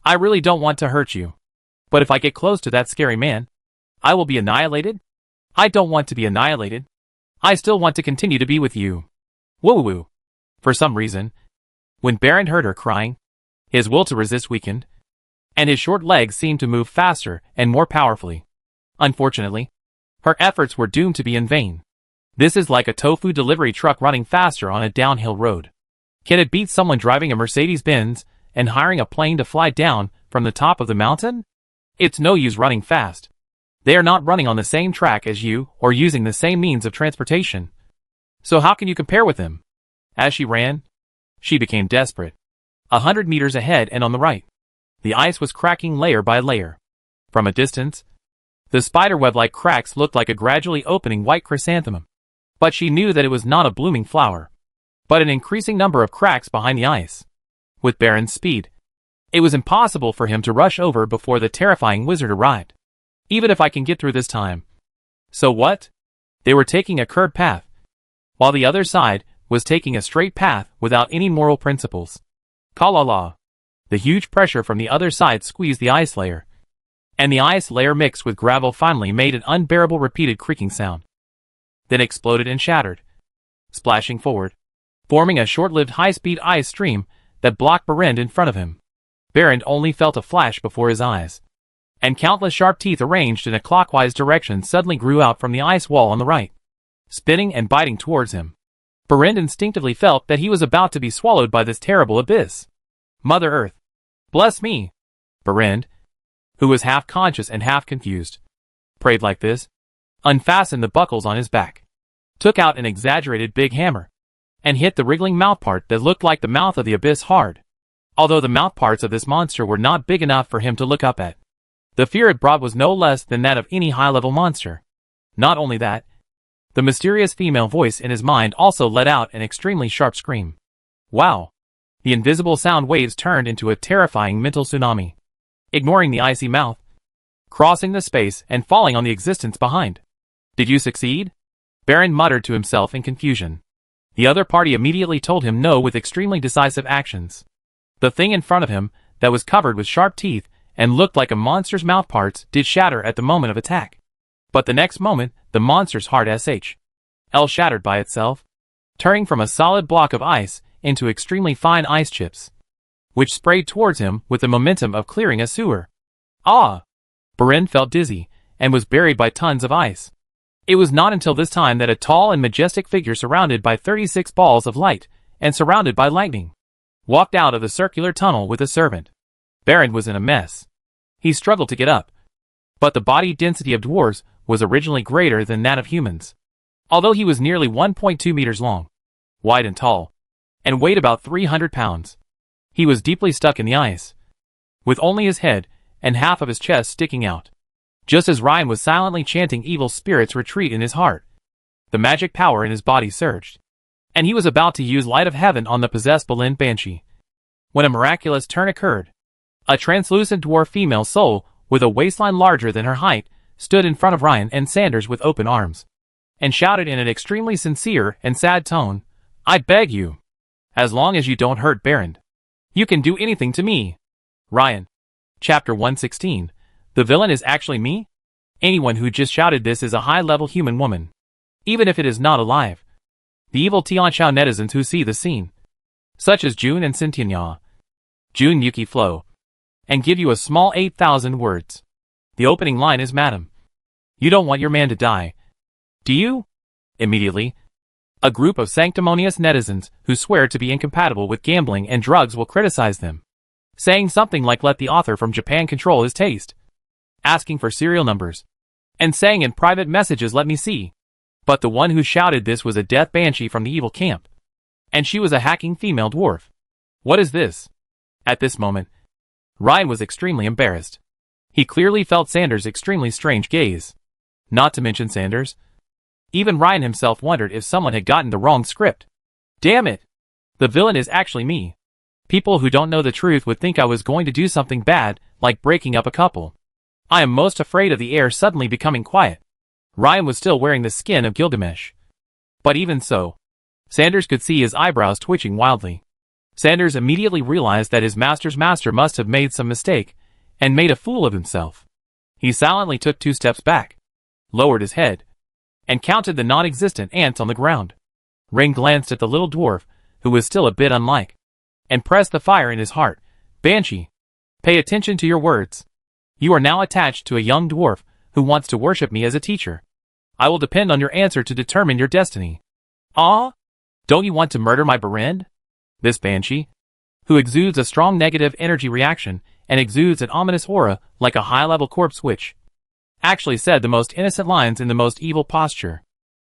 I really don't want to hurt you. But if I get close to that scary man, I will be annihilated? I don't want to be annihilated. I still want to continue to be with you. Woo-woo. For some reason, when Baron heard her crying, his will to resist weakened, and his short legs seemed to move faster and more powerfully. Unfortunately, her efforts were doomed to be in vain. This is like a tofu delivery truck running faster on a downhill road. Can it beat someone driving a Mercedes-Benz and hiring a plane to fly down from the top of the mountain? It's no use running fast. They are not running on the same track as you or using the same means of transportation. So how can you compare with them? As she ran, she became desperate. 100 meters ahead and on the right, the ice was cracking layer by layer. From a distance, the spiderweb-like cracks looked like a gradually opening white chrysanthemum. But she knew that it was not a blooming flower, but an increasing number of cracks behind the ice. With Baron's speed, it was impossible for him to rush over before the terrifying wizard arrived. Even if I can get through this time. So what? They were taking a curved path, while the other side was taking a straight path without any moral principles. Ka-la-la. The huge pressure from the other side squeezed the ice layer, and the ice layer mixed with gravel finally made an unbearable repeated creaking sound. Then exploded and shattered, splashing forward, forming a short-lived high-speed ice stream that blocked Berend in front of him. Berend only felt a flash before his eyes, and countless sharp teeth arranged in a clockwise direction suddenly grew out from the ice wall on the right, spinning and biting towards him. Berend instinctively felt that he was about to be swallowed by this terrible abyss. Mother Earth, bless me! Berend, who was half conscious and half confused, prayed like this, unfastened the buckles on his back, took out an exaggerated big hammer, and hit the wriggling mouthpart that looked like the mouth of the abyss hard, although the mouthparts of this monster were not big enough for him to look up at. The fear it brought was no less than that of any high-level monster. Not only that, the mysterious female voice in his mind also let out an extremely sharp scream. Wow! The invisible sound waves turned into a terrifying mental tsunami, ignoring the icy mouth, crossing the space and falling on the existence behind. Did you succeed? Baron muttered to himself in confusion. The other party immediately told him no with extremely decisive actions. The thing in front of him, that was covered with sharp teeth and looked like a monster's mouthparts, did shatter at the moment of attack. But the next moment, the monster's hard shell shattered by itself, turning from a solid block of ice into extremely fine ice chips, which sprayed towards him with the momentum of clearing a sewer. Ah! Berend felt dizzy, and was buried by tons of ice. It was not until this time that a tall and majestic figure surrounded by 36 balls of light, and surrounded by lightning, walked out of the circular tunnel with a servant. Berend was in a mess. He struggled to get up, but the body density of dwarves was originally greater than that of humans. Although he was nearly 1.2 meters long, wide and tall, and weighed about 300 pounds, he was deeply stuck in the ice, with only his head and half of his chest sticking out. Just as Ryan was silently chanting evil spirits retreat in his heart, the magic power in his body surged, and he was about to use light of heaven on the possessed Belin Banshee, when a miraculous turn occurred. A translucent dwarf female soul, with a waistline larger than her height, stood in front of Ryan and Sanders with open arms, and shouted in an extremely sincere and sad tone, I beg you, as long as you don't hurt Berend, you can do anything to me. Ryan. Chapter 116. The villain is actually me? Anyone who just shouted this is a high-level human woman, even if it is not alive. The evil Tianqiao netizens who see the scene, such as June and Xintianya, June Yuki Flow, and give you a small 8,000 words. The opening line is, Madam, you don't want your man to die, do you? Immediately, a group of sanctimonious netizens who swear to be incompatible with gambling and drugs will criticize them, saying something like let the author from Japan control his taste, asking for serial numbers, and saying in private messages let me see. But the one who shouted this was a death banshee from the evil camp, and she was a hacking female dwarf. What is this? At this moment, Ryan was extremely embarrassed. He clearly felt Sanders' extremely strange gaze. Not to mention Sanders, Even Ryan himself wondered if someone had gotten the wrong script. Damn it! The villain is actually me. People who don't know the truth would think I was going to do something bad, like breaking up a couple. I am most afraid of the air suddenly becoming quiet. Ryan was still wearing the skin of Gilgamesh. But even so, Sanders could see his eyebrows twitching wildly. Sanders immediately realized that his master's master must have made some mistake, and made a fool of himself. He silently took 2 steps back, lowered his head, and counted the non-existent ants on the ground. Ring glanced at the little dwarf, who was still a bit unlike, and pressed the fire in his heart. Banshee, pay attention to your words. You are now attached to a young dwarf, who wants to worship me as a teacher. I will depend on your answer to determine your destiny. Ah? Don't you want to murder my Berend? This Banshee, who exudes a strong negative energy reaction, and exudes an ominous aura like a high-level corpse witch, actually said the most innocent lines in the most evil posture.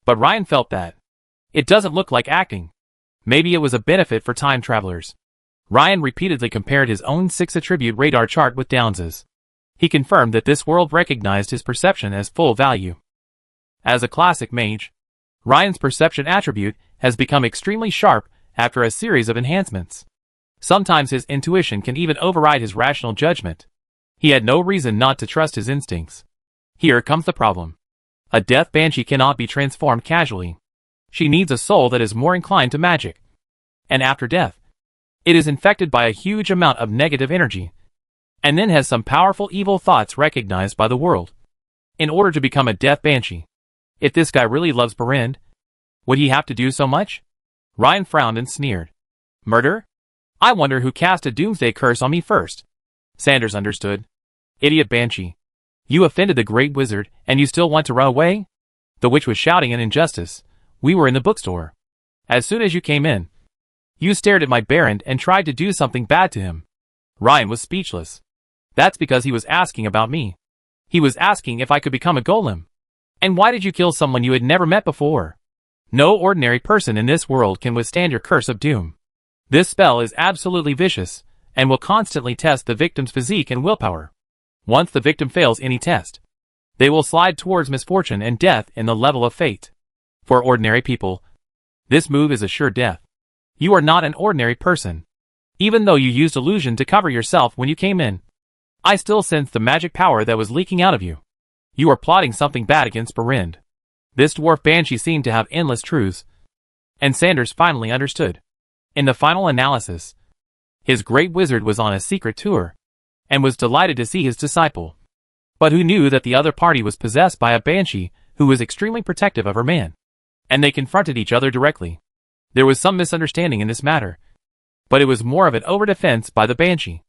But Ryan felt that it doesn't look like acting. Maybe it was a benefit for time travelers. Ryan repeatedly compared his own 6-attribute radar chart with Downes's. He confirmed that this world recognized his perception as full value. As a classic mage, Ryan's perception attribute has become extremely sharp after a series of enhancements. Sometimes his intuition can even override his rational judgment. He had no reason not to trust his instincts. Here comes the problem. A death banshee cannot be transformed casually. She needs a soul that is more inclined to magic. And after death, it is infected by a huge amount of negative energy, and then has some powerful evil thoughts recognized by the world. In order to become a death banshee, if this guy really loves Berend, would he have to do so much? Ryan frowned and sneered. Murder? I wonder who cast a doomsday curse on me first. Sanders understood. Idiot Banshee. You offended the great wizard, and you still want to run away? The witch was shouting an injustice. We were in the bookstore. As soon as you came in, you stared at my Berend and tried to do something bad to him. Ryan was speechless. That's because he was asking about me. He was asking if I could become a golem. And why did you kill someone you had never met before? No ordinary person in this world can withstand your curse of doom. This spell is absolutely vicious, and will constantly test the victim's physique and willpower. Once the victim fails any test, they will slide towards misfortune and death in the level of fate. For ordinary people, this move is a sure death. You are not an ordinary person. Even though you used illusion to cover yourself when you came in, I still sense the magic power that was leaking out of you. You are plotting something bad against Berend. This dwarf banshee seemed to have endless truths, and Sanders finally understood. In the final analysis, his great wizard was on a secret tour, and was delighted to see his disciple. But who knew that the other party was possessed by a banshee who was extremely protective of her man? And they confronted each other directly. There was some misunderstanding in this matter, but it was more of an overdefense by the banshee.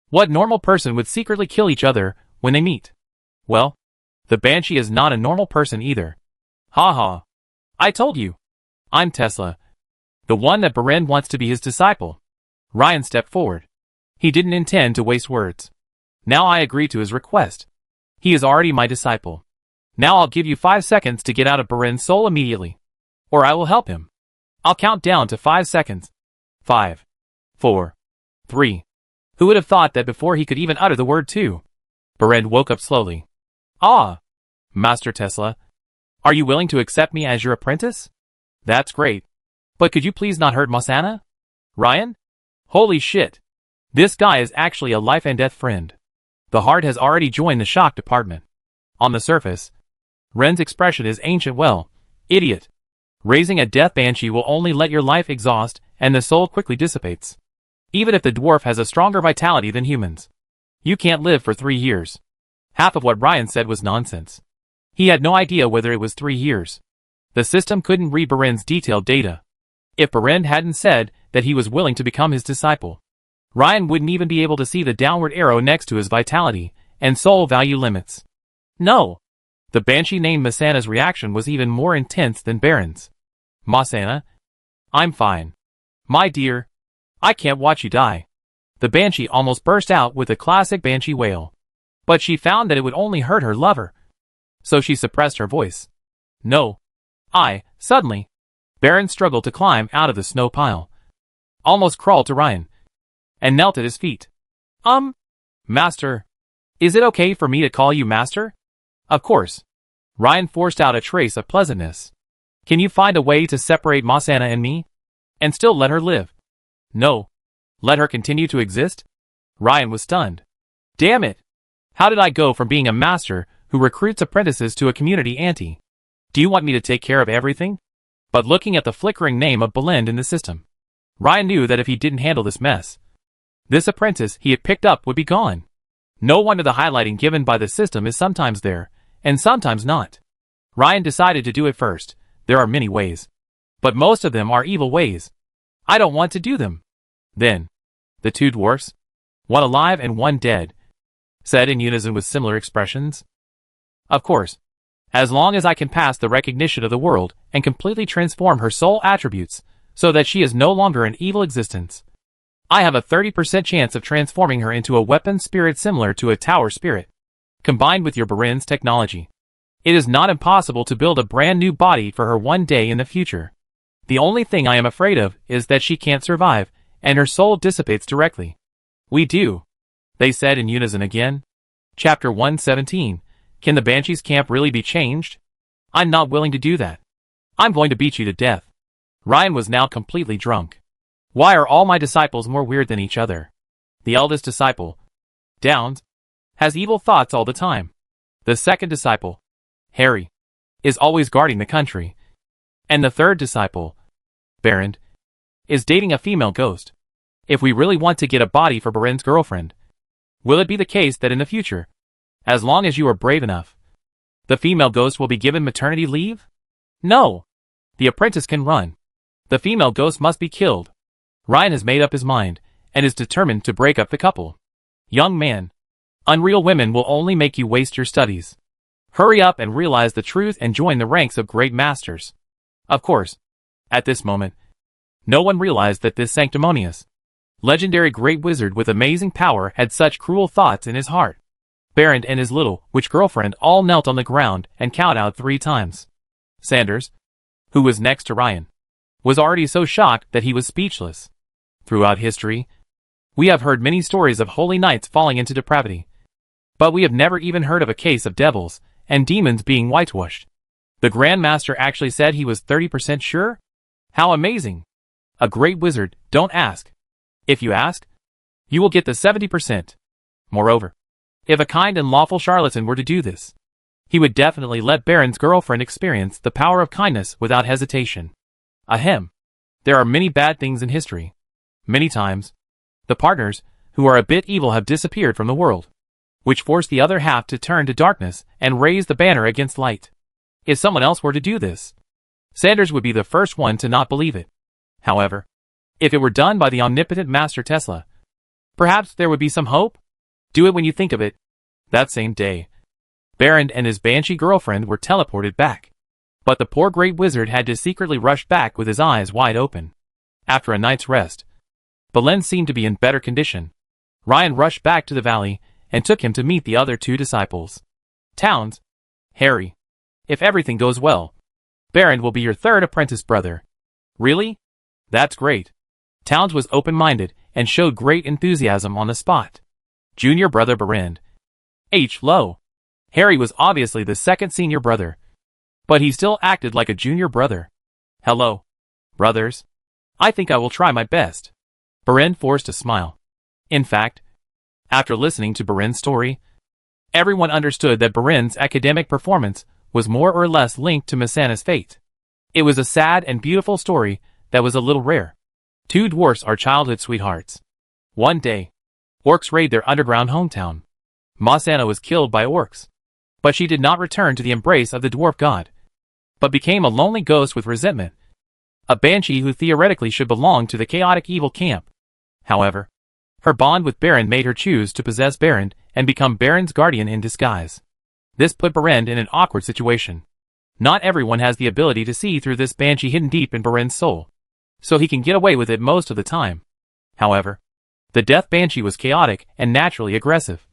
What normal person would secretly kill each other when they meet? Well, the banshee is not a normal person either. Ha ha. I told you. I'm Tesla, the one that Berend wants to be his disciple. Ryan stepped forward. He didn't intend to waste words. Now I agree to his request. He is already my disciple. Now I'll give you 5 seconds to get out of Berend's soul immediately, or I will help him. I'll count down to 5 seconds. 5, 4, 3. Who would have thought that before he could even utter the word 2? Berend woke up slowly. Ah, Master Tesla. Are you willing to accept me as your apprentice? That's great. But could you please not hurt Masana? Ryan? Holy shit. This guy is actually a life and death friend. The heart has already joined the shock department. On the surface, Ren's expression is ancient. Well, idiot. Raising a death banshee will only let your life exhaust, and the soul quickly dissipates. Even if the dwarf has a stronger vitality than humans, you can't live for 3 years. Half of what Ryan said was nonsense. He had no idea whether it was 3 years. The system couldn't read Berend's detailed data. If Berend hadn't said that he was willing to become his disciple, Ryan wouldn't even be able to see the downward arrow next to his vitality and soul value limits. No. The banshee named Masana's reaction was even more intense than Berend's. Masana? I'm fine. My dear, I can't watch you die. The banshee almost burst out with a classic banshee wail. But she found that it would only hurt her lover, so she suppressed her voice. No. Suddenly, Berend struggled to climb out of the snow pile, almost crawled to Ryan, and knelt at his feet. Master. Is it okay for me to call you Master? Of course. Ryan forced out a trace of pleasantness. Can you find a way to separate Masana and me? And still let her live? No. Let her continue to exist? Ryan was stunned. Damn it! How did I go from being a master who recruits apprentices to a community auntie? Do you want me to take care of everything? But looking at the flickering name of Belind in the system, Ryan knew that if he didn't handle this mess, this apprentice he had picked up would be gone. No wonder the highlighting given by the system is sometimes there, and sometimes not. Ryan decided to do it first. There are many ways, but most of them are evil ways. I don't want to do them. Then, the two dwarfs, one alive and one dead, said in unison with similar expressions. Of course, as long as I can pass the recognition of the world and completely transform her soul attributes so that she is no longer an evil existence, I have a 30% chance of transforming her into a weapon spirit similar to a tower spirit. Combined with your Barin's technology, it is not impossible to build a brand new body for her one day in the future. The only thing I am afraid of is that she can't survive, and her soul dissipates directly. We do, they said in unison again. Chapter 117. Can the Banshees camp really be changed? I'm not willing to do that. I'm going to beat you to death. Ryan was now completely drunk. Why are all my disciples more weird than each other? The eldest disciple, Downs, has evil thoughts all the time. The second disciple, Harry, is always guarding the country. And the third disciple, Barend, is dating a female ghost. If we really want to get a body for Barend's girlfriend, will it be the case that in the future, as long as you are brave enough, the female ghost will be given maternity leave? No. The apprentice can run. The female ghost must be killed. Ryan has made up his mind, and is determined to break up the couple. Young man, unreal women will only make you waste your studies. Hurry up and realize the truth and join the ranks of great masters. Of course, at this moment, no one realized that this sanctimonious, legendary great wizard with amazing power had such cruel thoughts in his heart. Barend and his little witch girlfriend all knelt on the ground and kowtowed 3 times. Sanders, who was next to Ryan, was already so shocked that he was speechless. Throughout history, we have heard many stories of holy knights falling into depravity, but we have never even heard of a case of devils and demons being whitewashed. The Grand Master actually said he was 30% sure? How amazing! A great wizard, don't ask. If you ask, you will get the 70%. Moreover, if a kind and lawful charlatan were to do this, he would definitely let Barend's girlfriend experience the power of kindness without hesitation. Ahem. There are many bad things in history. Many times, the partners, who are a bit evil, have disappeared from the world, which forced the other half to turn to darkness and raise the banner against light. If someone else were to do this, Sanders would be the first one to not believe it. However, if it were done by the omnipotent Master Tesla, perhaps there would be some hope? Do it when you think of it. That same day, Barend and his banshee girlfriend were teleported back. But the poor great wizard had to secretly rush back with his eyes wide open. After a night's rest, Belen seemed to be in better condition. Ryan rushed back to the valley and took him to meet the other 2 disciples. Towns, Harry, if everything goes well, Barend will be your 3rd apprentice brother. Really? That's great. Towns was open-minded and showed great enthusiasm on the spot. Junior brother Barend. Low. Harry was obviously the 2nd senior brother, but he still acted like a junior brother. Hello, brothers. I think I will try my best. Barend forced a smile. In fact, after listening to Barend's story, everyone understood that Barend's academic performance was more or less linked to Masana's fate. It was a sad and beautiful story that was a little rare. 2 dwarfs are childhood sweethearts. One day, orcs raid their underground hometown. Masana was killed by orcs, but she did not return to the embrace of the dwarf god, but became a lonely ghost with resentment, a banshee who theoretically should belong to the chaotic evil camp. However, her bond with Barend made her choose to possess Barend and become Barend's guardian in disguise. This put Barend in an awkward situation. Not everyone has the ability to see through this banshee hidden deep in Barend's soul, so he can get away with it most of the time. However, the death banshee was chaotic and naturally aggressive,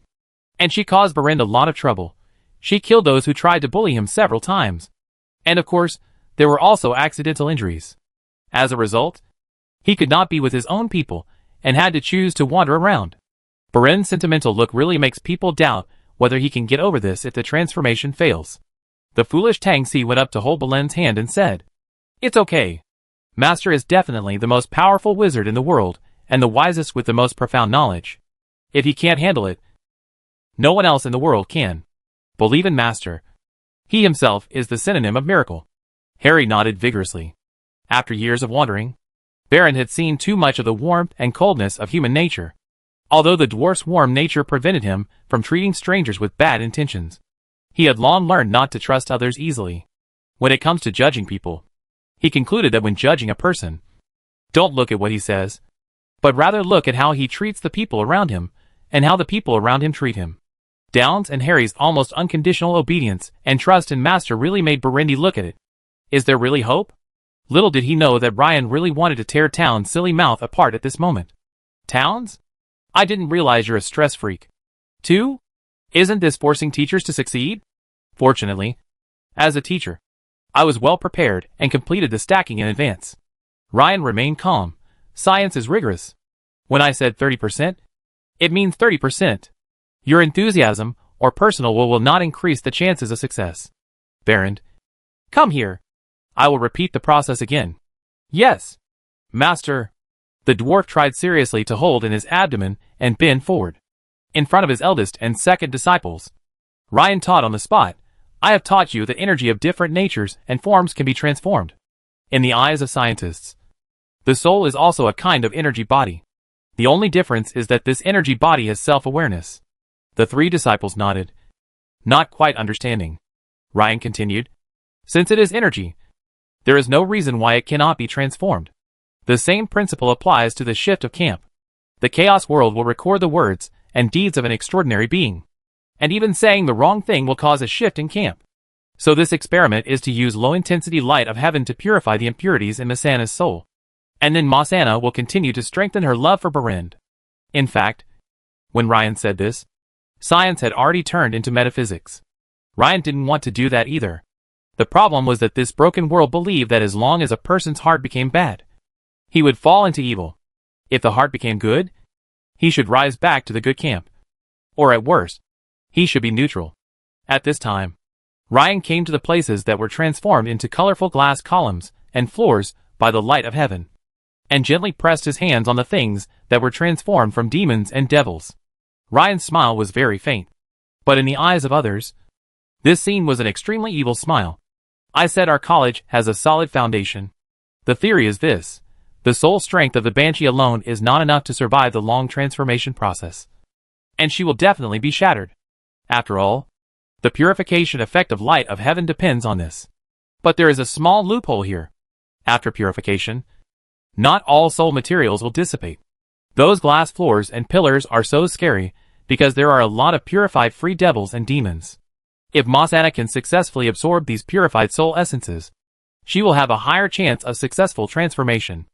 and she caused Barend a lot of trouble. She killed those who tried to bully him several times. And of course, there were also accidental injuries. As a result, he could not be with his own people and had to choose to wander around. Barend's sentimental look really makes people doubt whether he can get over this if the transformation fails. The foolish Tang Si went up to hold Belen's hand and said, It's okay. Master is definitely the most powerful wizard in the world, and the wisest with the most profound knowledge. If he can't handle it, no one else in the world can. Believe in Master. He himself is the synonym of miracle. Harry nodded vigorously. After years of wandering, Baron had seen too much of the warmth and coldness of human nature. Although the dwarf's warm nature prevented him from treating strangers with bad intentions, he had long learned not to trust others easily. When it comes to judging people, he concluded that when judging a person, don't look at what he says, but rather look at how he treats the people around him, and how the people around him treat him. Downs and Harry's almost unconditional obedience and trust in Master really made Berendi look at it. Is there really hope? Little did he know that Ryan really wanted to tear Towns' silly mouth apart at this moment. Towns? I didn't realize you're a stress freak. Too? Isn't this forcing teachers to succeed? Fortunately, as a teacher, I was well prepared and completed the stacking in advance. Ryan remained calm. Science is rigorous. When I said 30%, it means 30%. Your enthusiasm or personal will not increase the chances of success. Baron, come here. I will repeat the process again. Yes. Master. The dwarf tried seriously to hold in his abdomen and bend forward. In front of his eldest and second disciples, Ryan taught on the spot, I have taught you that energy of different natures and forms can be transformed. In the eyes of scientists, the soul is also a kind of energy body. The only difference is that this energy body has self-awareness. The three disciples nodded, not quite understanding. Ryan continued, since it is energy, there is no reason why it cannot be transformed. The same principle applies to the shift of camp. The chaos world will record the words and deeds of an extraordinary being. And even saying the wrong thing will cause a shift in camp. So this experiment is to use low-intensity light of heaven to purify the impurities in Masana's soul. And then Masana will continue to strengthen her love for Berend. In fact, when Ryan said this, science had already turned into metaphysics. Ryan didn't want to do that either. The problem was that this broken world believed that as long as a person's heart became bad, he would fall into evil. If the heart became good, he should rise back to the good camp. Or at worst, he should be neutral. At this time, Ryan came to the places that were transformed into colorful glass columns and floors by the light of heaven, and gently pressed his hands on the things that were transformed from demons and devils. Ryan's smile was very faint, but in the eyes of others, this scene was an extremely evil smile. I said our college has a solid foundation. The theory is this: the soul strength of the Banshee alone is not enough to survive the long transformation process, and she will definitely be shattered. After all, the purification effect of light of heaven depends on this. But there is a small loophole here. After purification, not all soul materials will dissipate. Those glass floors and pillars are so scary because there are a lot of purified free devils and demons. If Masana can successfully absorb these purified soul essences, she will have a higher chance of successful transformation.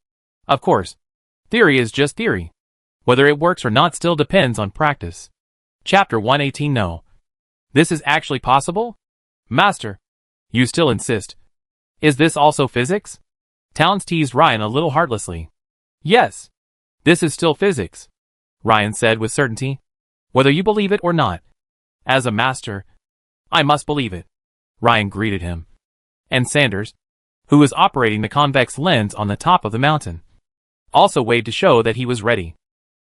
Of course, theory is just theory. Whether it works or not still depends on practice. Chapter 118. No. This is actually possible? Master, you still insist. Is this also physics? Towns teased Ryan a little heartlessly. Yes. This is still physics, Ryan said with certainty. Whether you believe it or not. As a master, I must believe it. Ryan greeted him. And Sanders, who was operating the convex lens on the top of the mountain, also waved to show that he was ready.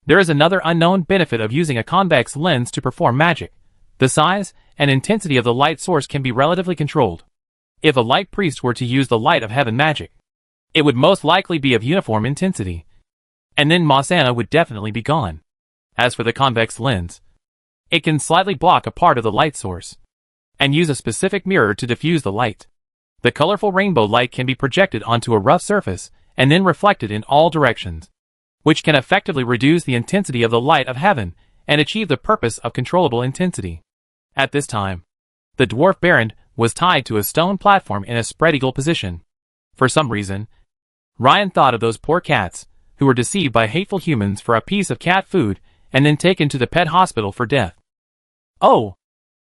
There is another unknown benefit of using a convex lens to perform magic. The size and intensity of the light source can be relatively controlled. If a light priest were to use the light of heaven magic, it would most likely be of uniform intensity. And then Masana would definitely be gone. As for the convex lens, it can slightly block a part of the light source, and use a specific mirror to diffuse the light. The colorful rainbow light can be projected onto a rough surface, and then reflected in all directions, which can effectively reduce the intensity of the light of heaven, and achieve the purpose of controllable intensity. At this time, the dwarf Berend was tied to a stone platform in a spread eagle position. For some reason, Ryan thought of those poor cats, who were deceived by hateful humans for a piece of cat food, and then taken to the pet hospital for death. Oh,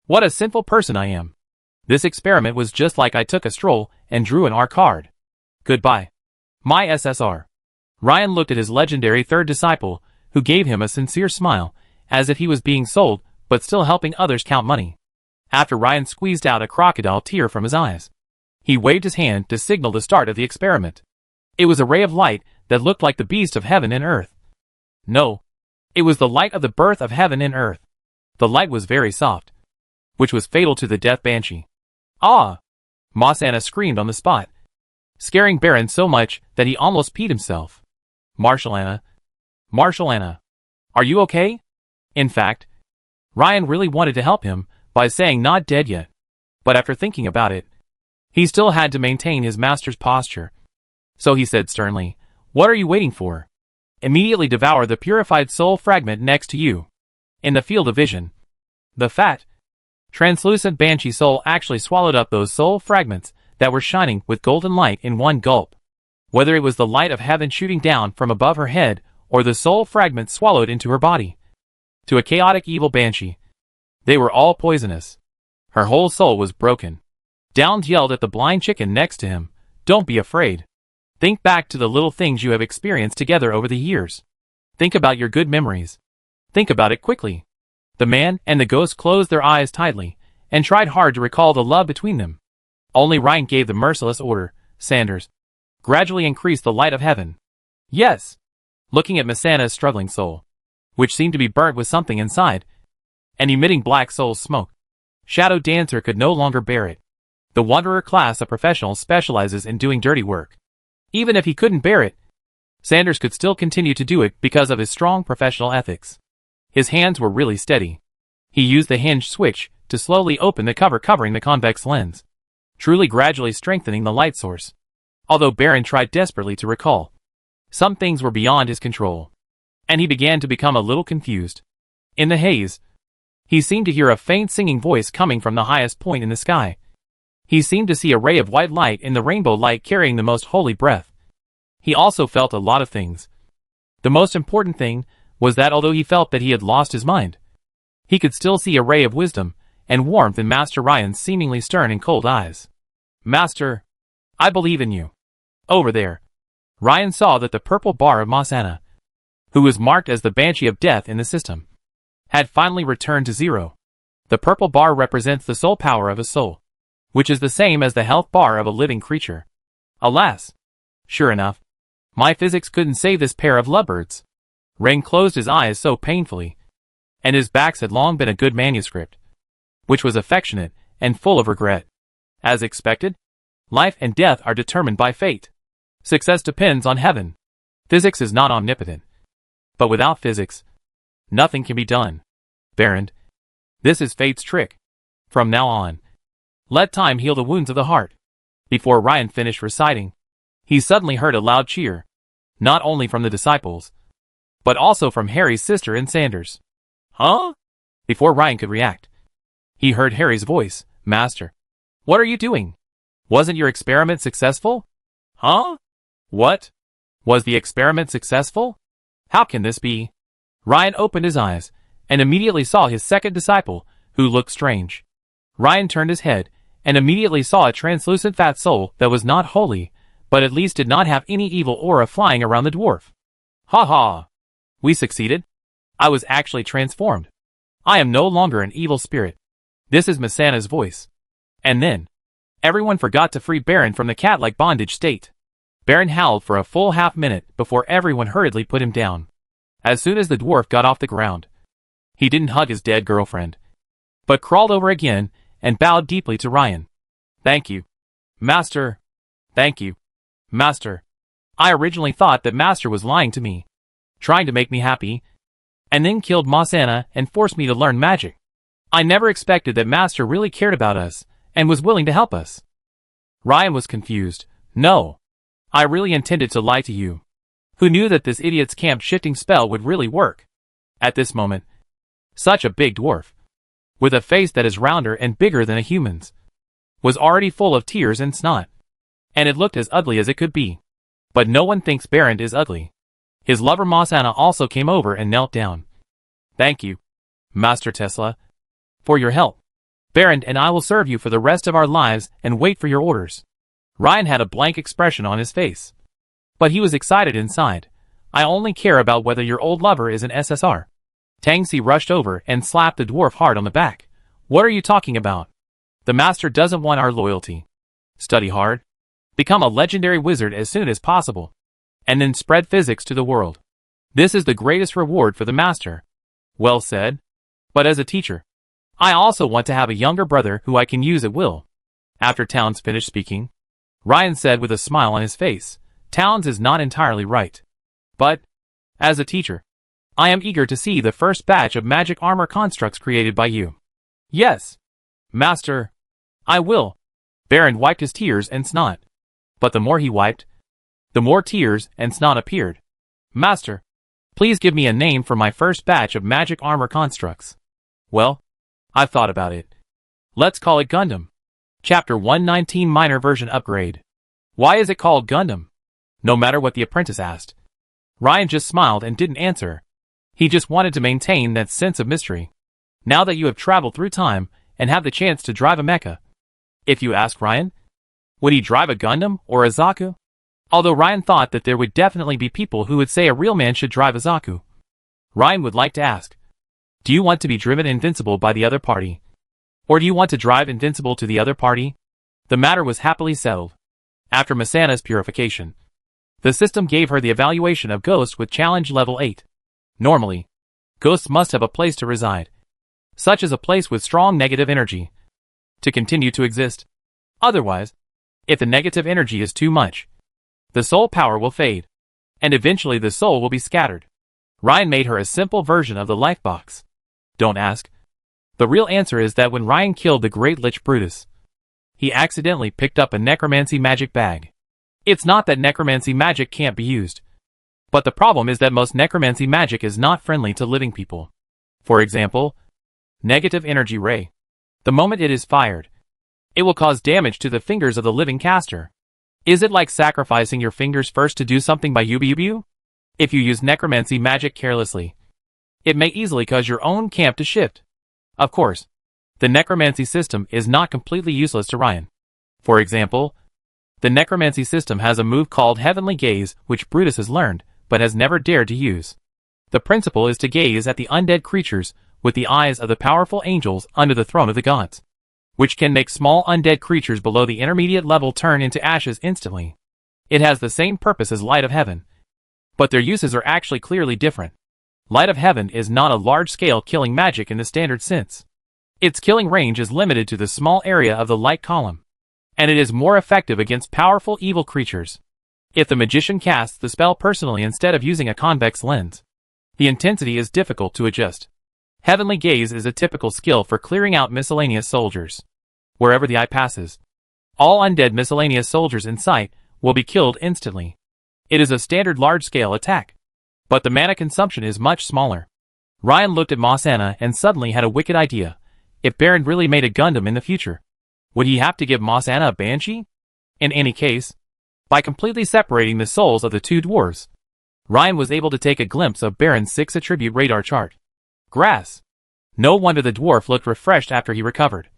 what a sinful person I am. This experiment was just like I took a stroll and drew an R card. Goodbye. My SSR. Ryan looked at his legendary third disciple, who gave him a sincere smile, as if he was being sold, but still helping others count money. After Ryan squeezed out a crocodile tear from his eyes, He waved his hand to signal the start of the experiment. It was a ray of light that looked like the beast of heaven and earth. No. It was the light of the birth of heaven and earth. The light was very soft, which was fatal to the death banshee. Ah! Mosanna screamed on the spot, scaring Baron so much that he almost peed himself. Marshall Anna, are you okay? In fact, Ryan really wanted to help him by saying not dead yet, but after thinking about it, he still had to maintain his master's posture. So he said sternly, "What are you waiting for? Immediately devour the purified soul fragment next to you." In the field of vision, the fat, translucent banshee soul actually swallowed up those soul fragments that were shining with golden light in one gulp. Whether it was the light of heaven shooting down from above her head, or the soul fragments swallowed into her body. To a chaotic evil banshee, they were all poisonous. Her whole soul was broken. Downs yelled at the blind chicken next to him, "Don't be afraid. Think back to the little things you have experienced together over the years. Think about your good memories. Think about it quickly." The man and the ghost closed their eyes tightly, and tried hard to recall the love between them. Only Ryan gave the merciless order, "Sanders, gradually increase the light of heaven." "Yes." Looking at Mosanna's struggling soul, which seemed to be burnt with something inside, and emitting black soul smoke, Shadow Dancer could no longer bear it. The Wanderer class of professionals specializes in doing dirty work. Even if he couldn't bear it, Sanders could still continue to do it because of his strong professional ethics. His hands were really steady. He used the hinge switch to slowly open the cover covering the convex lens, truly gradually strengthening the light source. Although Baron tried desperately to recall, some things were beyond his control, and he began to become a little confused. In the haze, he seemed to hear a faint singing voice coming from the highest point in the sky. He seemed to see a ray of white light in the rainbow light carrying the most holy breath. He also felt a lot of things. The most important thing was that although he felt that he had lost his mind, he could still see a ray of wisdom and warmth in Master Ryan's seemingly stern and cold eyes. "Master, I believe in you." Over there, Ryan saw that the purple bar of Mosanna, who was marked as the Banshee of Death in the system, had finally returned to zero. The purple bar represents the soul power of a soul, which is the same as the health bar of a living creature. Alas! Sure enough, my physics couldn't save this pair of lovebirds. Ring closed his eyes so painfully, and his backs had long been a good manuscript, which was affectionate and full of regret. As expected, life and death are determined by fate. Success depends on heaven. Physics is not omnipotent, but without physics, nothing can be done. Baron, this is fate's trick. From now on, let time heal the wounds of the heart. Before Ryan finished reciting, he suddenly heard a loud cheer, not only from the disciples, but also from Harry's sister and Sanders. "Huh?" Before Ryan could react, he heard Harry's voice, "Master, what are you doing? Wasn't your experiment successful?" "Huh? What? Was the experiment successful? How can this be?" Ryan opened his eyes, and immediately saw his second disciple, who looked strange. Ryan turned his head, and immediately saw a translucent fat soul that was not holy, but at least did not have any evil aura flying around the dwarf. "Ha ha! We succeeded. I was actually transformed. I am no longer an evil spirit." This is Mosanna's voice. And then, everyone forgot to free Baron from the cat-like bondage state. Baron howled for a full half-minute before everyone hurriedly put him down. As soon as the dwarf got off the ground, he didn't hug his dead girlfriend, but crawled over again and bowed deeply to Ryan. "Thank you, Master. Thank you, Master. I originally thought that Master was lying to me, trying to make me happy, and then killed Mosanna and forced me to learn magic. I never expected that Master really cared about us and was willing to help us." Ryan was confused. "No, I really intended to lie to you. Who knew that this idiot's camp-shifting spell would really work?" At this moment, such a big dwarf, with a face that is rounder and bigger than a human's, was already full of tears and snot, and it looked as ugly as it could be. But no one thinks Baron is ugly. His lover Mosanna also came over and knelt down. "Thank you, Master Tesla, for your help. Baron and I will serve you for the rest of our lives and wait for your orders." Ryan had a blank expression on his face, but he was excited inside. "I only care about whether your old lover is an SSR. Tangsi rushed over and slapped the dwarf hard on the back. "What are you talking about? The Master doesn't want our loyalty. study hard, become a legendary wizard as soon as possible, and then spread physics to the world. This is the greatest reward for the master. Well said. But as a teacher, I also want to have a younger brother who I can use at will. After Towns finished speaking, Ryan said with a smile on his face, Towns is not entirely right. But, as a teacher, I am eager to see the first batch of magic armor constructs created by you. Yes, Master. I will. Baron wiped his tears and snot. But the more he wiped, the more tears and snot appeared. Master, please give me a name for my first batch of magic armor constructs. Well, I've thought about it. Let's call it Gundam. Chapter 119 Minor Version Upgrade. Why is it called Gundam? No matter what the apprentice asked, Ryan just smiled and didn't answer. He just wanted to maintain that sense of mystery. Now that you have traveled through time and have the chance to drive a mecha, if you ask Ryan, would he drive a Gundam or a Zaku? Although Ryan thought that there would definitely be people who would say a real man should drive a Zaku, Ryan would like to ask, do you want to be driven invincible by the other party? Or do you want to drive invincible to the other party? The matter was happily settled. After Masana's purification, the system gave her the evaluation of Ghost with challenge level 8. Normally, ghosts must have a place to reside, such as a place with strong negative energy, to continue to exist. Otherwise, if the negative energy is too much, the soul power will fade, and eventually the soul will be scattered. Ryan made her a simple version of the life box. Don't ask. The real answer is that when Ryan killed the Great Lich Brutus, he accidentally picked up a necromancy magic bag. It's not that necromancy magic can't be used, but the problem is that most necromancy magic is not friendly to living people. For example, negative energy ray. The moment it is fired, it will cause damage to the fingers of the living caster. Is it like sacrificing your fingers first to do something by you? If you use necromancy magic carelessly, it may easily cause your own camp to shift. Of course, the necromancy system is not completely useless to Ryan. For example, the necromancy system has a move called Heavenly Gaze, which Brutus has learned, but has never dared to use. The principle is to gaze at the undead creatures with the eyes of the powerful angels under the throne of the gods, which can make small undead creatures below the intermediate level turn into ashes instantly. It has the same purpose as Light of Heaven, but their uses are actually clearly different. Light of Heaven is not a large-scale killing magic in the standard sense. Its killing range is limited to the small area of the light column, and it is more effective against powerful evil creatures. If the magician casts the spell personally instead of using a convex lens, the intensity is difficult to adjust. Heavenly Gaze is a typical skill for clearing out miscellaneous soldiers. Wherever the eye passes, all undead miscellaneous soldiers in sight will be killed instantly. It is a standard large-scale attack, but the mana consumption is much smaller. Ryan looked at Masana and suddenly had a wicked idea. If Baron really made a Gundam in the future, would he have to give Masana a Banshee? In any case, by completely separating the souls of the two dwarves, Ryan was able to take a glimpse of Baron's 6 attribute radar chart. Grass. No wonder the dwarf looked refreshed after he recovered.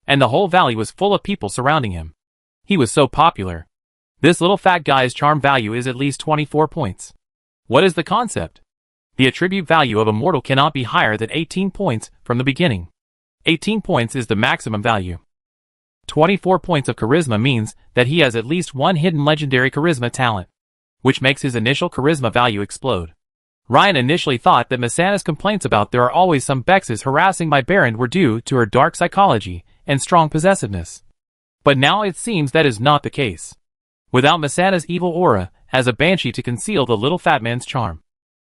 And the whole valley was full of people surrounding him. He was so popular. This little fat guy's charm value is at least 24 points. What is the concept? The attribute value of a mortal cannot be higher than 18 points from the beginning. 18 points is the maximum value. 24 points of charisma means that he has at least one hidden legendary charisma talent, which makes his initial charisma value explode. Ryan initially thought that Masana's complaints about there are always some Bexes harassing my Baron were due to her dark psychology and strong possessiveness. But now it seems that is not the case. Without Masana's evil aura as a banshee to conceal the little fat man's charm,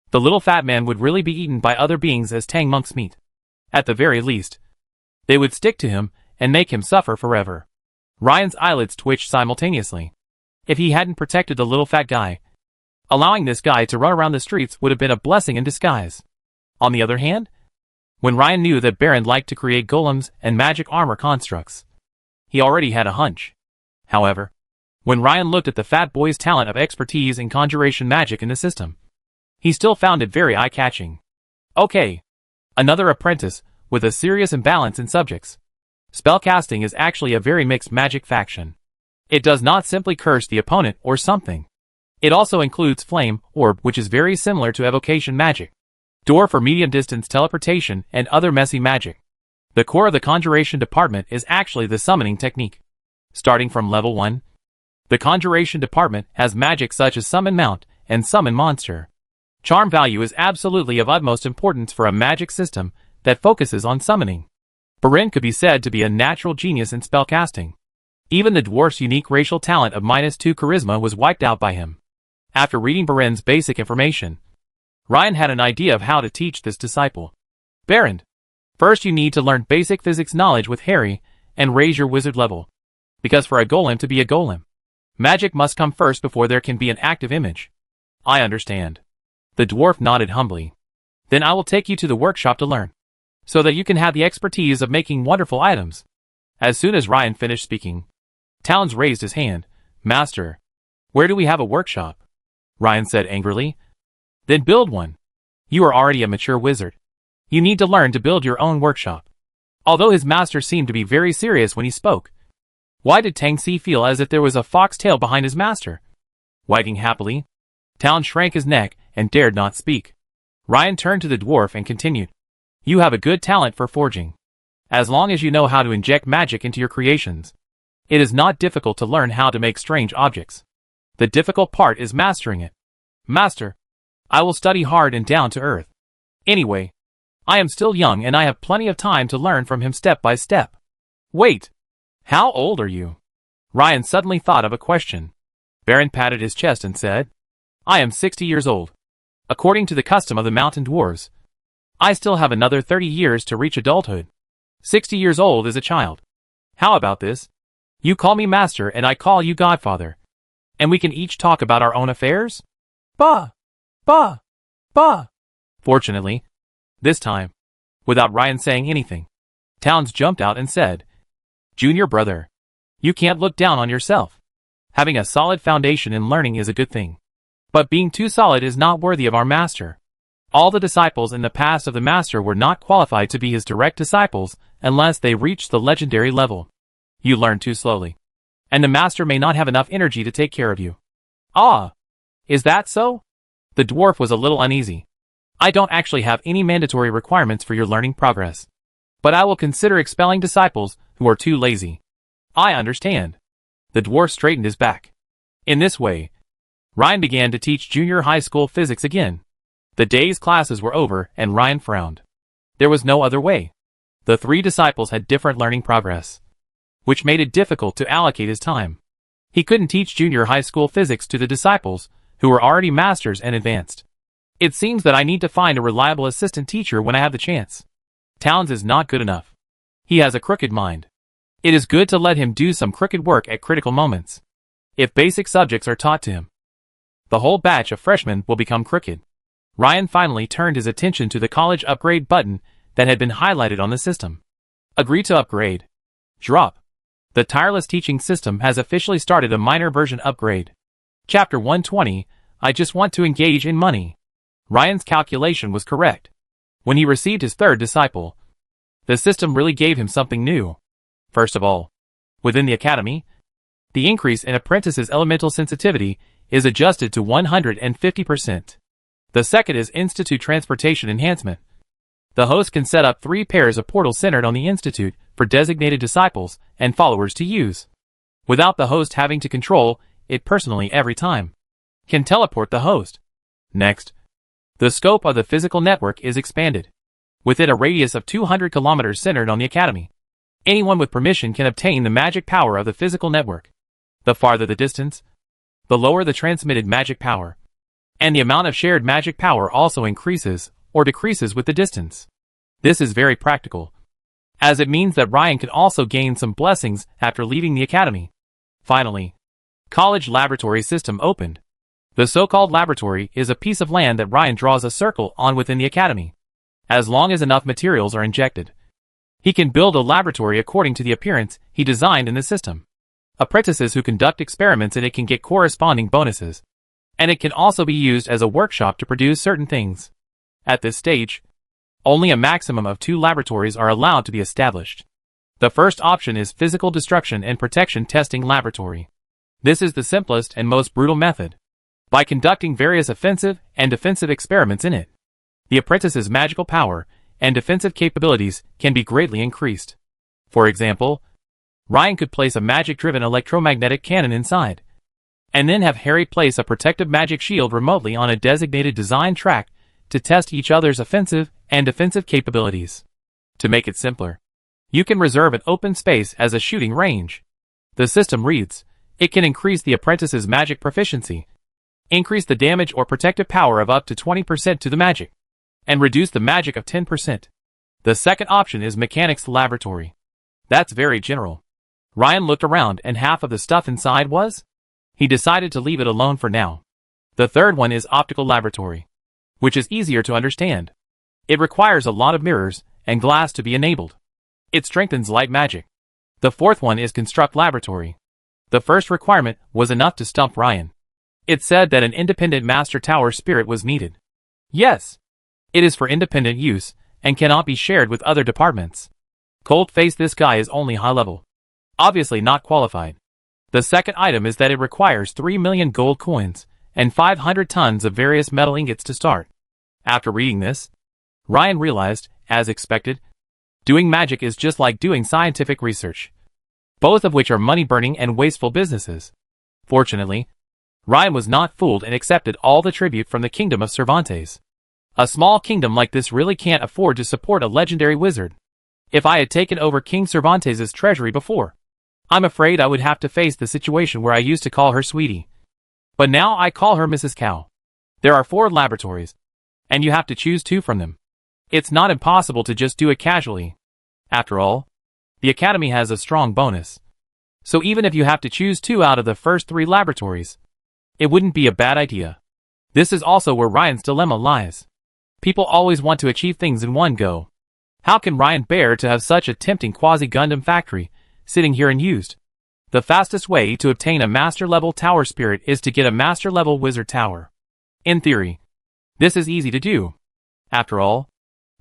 the little fat man would really be eaten by other beings as Tang monk's meat. At the very least, they would stick to him and make him suffer forever. Ryan's eyelids twitched simultaneously. If he hadn't protected the little fat guy, allowing this guy to run around the streets would have been a blessing in disguise. On the other hand, when Ryan knew that Baron liked to create golems and magic armor constructs, he already had a hunch. However, when Ryan looked at the fat boy's talent of expertise in conjuration magic in the system, he still found it very eye-catching. Okay, another apprentice with a serious imbalance in subjects. Spellcasting is actually a very mixed magic faction. It does not simply curse the opponent or something. It also includes Flame, Orb, which is very similar to evocation magic, Door for medium-distance teleportation, and other messy magic. The core of the conjuration department is actually the summoning technique. Starting from level 1, the conjuration department has magic such as summon mount and summon monster. Charm value is absolutely of utmost importance for a magic system that focuses on summoning. Barin could be said to be a natural genius in spellcasting. Even the dwarf's unique racial talent of -2 charisma was wiped out by him. After reading Barin's basic information, Ryan had an idea of how to teach this disciple. Barin, first you need to learn basic physics knowledge with Harry and raise your wizard level. Because for a golem to be a golem, magic must come first before there can be an active image. I understand. The dwarf nodded humbly. Then I will take you to the workshop to learn, so that you can have the expertise of making wonderful items. As soon as Ryan finished speaking, Towns raised his hand. Master, where do we have a workshop? Ryan said angrily. Then build one. You are already a mature wizard. You need to learn to build your own workshop. Although his master seemed to be very serious when he spoke, why did Tangxi feel as if there was a foxtail behind his master? Wagging happily, Towns shrank his neck and dared not speak. Ryan turned to the dwarf and continued. You have a good talent for forging. As long as you know how to inject magic into your creations, it is not difficult to learn how to make strange objects. The difficult part is mastering it. Master, I will study hard and down to earth. Anyway, I am still young and I have plenty of time to learn from him step by step. Wait, how old are you? Ryan suddenly thought of a question. Barin patted his chest and said, I am 60 years old. According to the custom of the mountain dwarves, I still have another 30 years to reach adulthood. 60 years old is a child. How about this? You call me master and I call you godfather. And we can each talk about our own affairs? Bah! Bah! Bah! Fortunately, this time, without Ryan saying anything, Towns jumped out and said, Junior brother, you can't look down on yourself. Having a solid foundation in learning is a good thing. But being too solid is not worthy of our master. All the disciples in the past of the master were not qualified to be his direct disciples unless they reached the legendary level. You learn too slowly, and the master may not have enough energy to take care of you. Ah, is that so? The dwarf was a little uneasy. I don't actually have any mandatory requirements for your learning progress, but I will consider expelling disciples who are too lazy. I understand. The dwarf straightened his back. In this way, Ryan began to teach junior high school physics again. The day's classes were over and Ryan frowned. There was no other way. The three disciples had different learning progress, which made it difficult to allocate his time. He couldn't teach junior high school physics to the disciples, who were already masters and advanced. It seems that I need to find a reliable assistant teacher when I have the chance. Towns is not good enough. He has a crooked mind. It is good to let him do some crooked work at critical moments. If basic subjects are taught to him, the whole batch of freshmen will become crooked. Ryan finally turned his attention to the college upgrade button that had been highlighted on the system. Agree to upgrade. Drop. The tireless teaching system has officially started a minor version upgrade. Chapter 120, I just want to engage in money. Ryan's calculation was correct. When he received his third disciple, the system really gave him something new. First of all, within the academy, the increase in apprentices' elemental sensitivity is adjusted to 150%. The second is Institute Transportation Enhancement. The host can set up 3 pairs of portals centered on the Institute for designated disciples and followers to use, without the host having to control it personally every time. Can teleport the host. Next, the scope of the physical network is expanded. Within a radius of 200 kilometers centered on the academy, anyone with permission can obtain the magic power of the physical network. The farther the distance, the lower the transmitted magic power, and the amount of shared magic power also increases or decreases with the distance. This is very practical, as it means that Ryan can also gain some blessings after leaving the academy. Finally, college laboratory system opened. The so-called laboratory is a piece of land that Ryan draws a circle on within the academy. As long as enough materials are injected, he can build a laboratory according to the appearance he designed in the system. Apprentices who conduct experiments in it can get corresponding bonuses, and it can also be used as a workshop to produce certain things. At this stage, only a maximum of 2 laboratories are allowed to be established. The first option is Physical Destruction and Protection Testing Laboratory. This is the simplest and most brutal method. By conducting various offensive and defensive experiments in it, the apprentice's magical power and defensive capabilities can be greatly increased. For example, Ryan could place a magic-driven electromagnetic cannon inside, and then have Harry place a protective magic shield remotely on a designated design track to test each other's offensive and defensive capabilities. To make it simpler, you can reserve an open space as a shooting range. The system reads, it can increase the apprentice's magic proficiency, increase the damage or protective power of up to 20% to the magic, and reduce the magic of 10%. The second option is Mechanics Laboratory. That's very general. Ryan looked around and half of the stuff inside was? He decided to leave it alone for now. The third one is Optical Laboratory, which is easier to understand. It requires a lot of mirrors and glass to be enabled. It strengthens light magic. The fourth one is Construct Laboratory. The first requirement was enough to stump Ryan. It said that an independent Master Tower spirit was needed. Yes, it is for independent use and cannot be shared with other departments. Cold-faced, this guy is only high level. Obviously not qualified. The second item is that it requires 3 million gold coins and 500 tons of various metal ingots to start. After reading this, Ryan realized, as expected, doing magic is just like doing scientific research, both of which are money-burning and wasteful businesses. Fortunately, Ryan was not fooled and accepted all the tribute from the Kingdom of Cervantes. A small kingdom like this really can't afford to support a legendary wizard. If I had taken over King Cervantes' treasury before, I'm afraid I would have to face the situation where I used to call her sweetie. But now I call her Mrs. Cow. There are 4 laboratories, and you have to choose 2 from them. It's not impossible to just do it casually. After all, the Academy has a strong bonus. So even if you have to choose 2 out of the first 3 laboratories, it wouldn't be a bad idea. This is also where Ryan's dilemma lies. People always want to achieve things in one go. How can Ryan bear to have such a tempting quasi-Gundam factory sitting here unused? The fastest way to obtain a master-level tower spirit is to get a master-level wizard tower. In theory, this is easy to do. After all,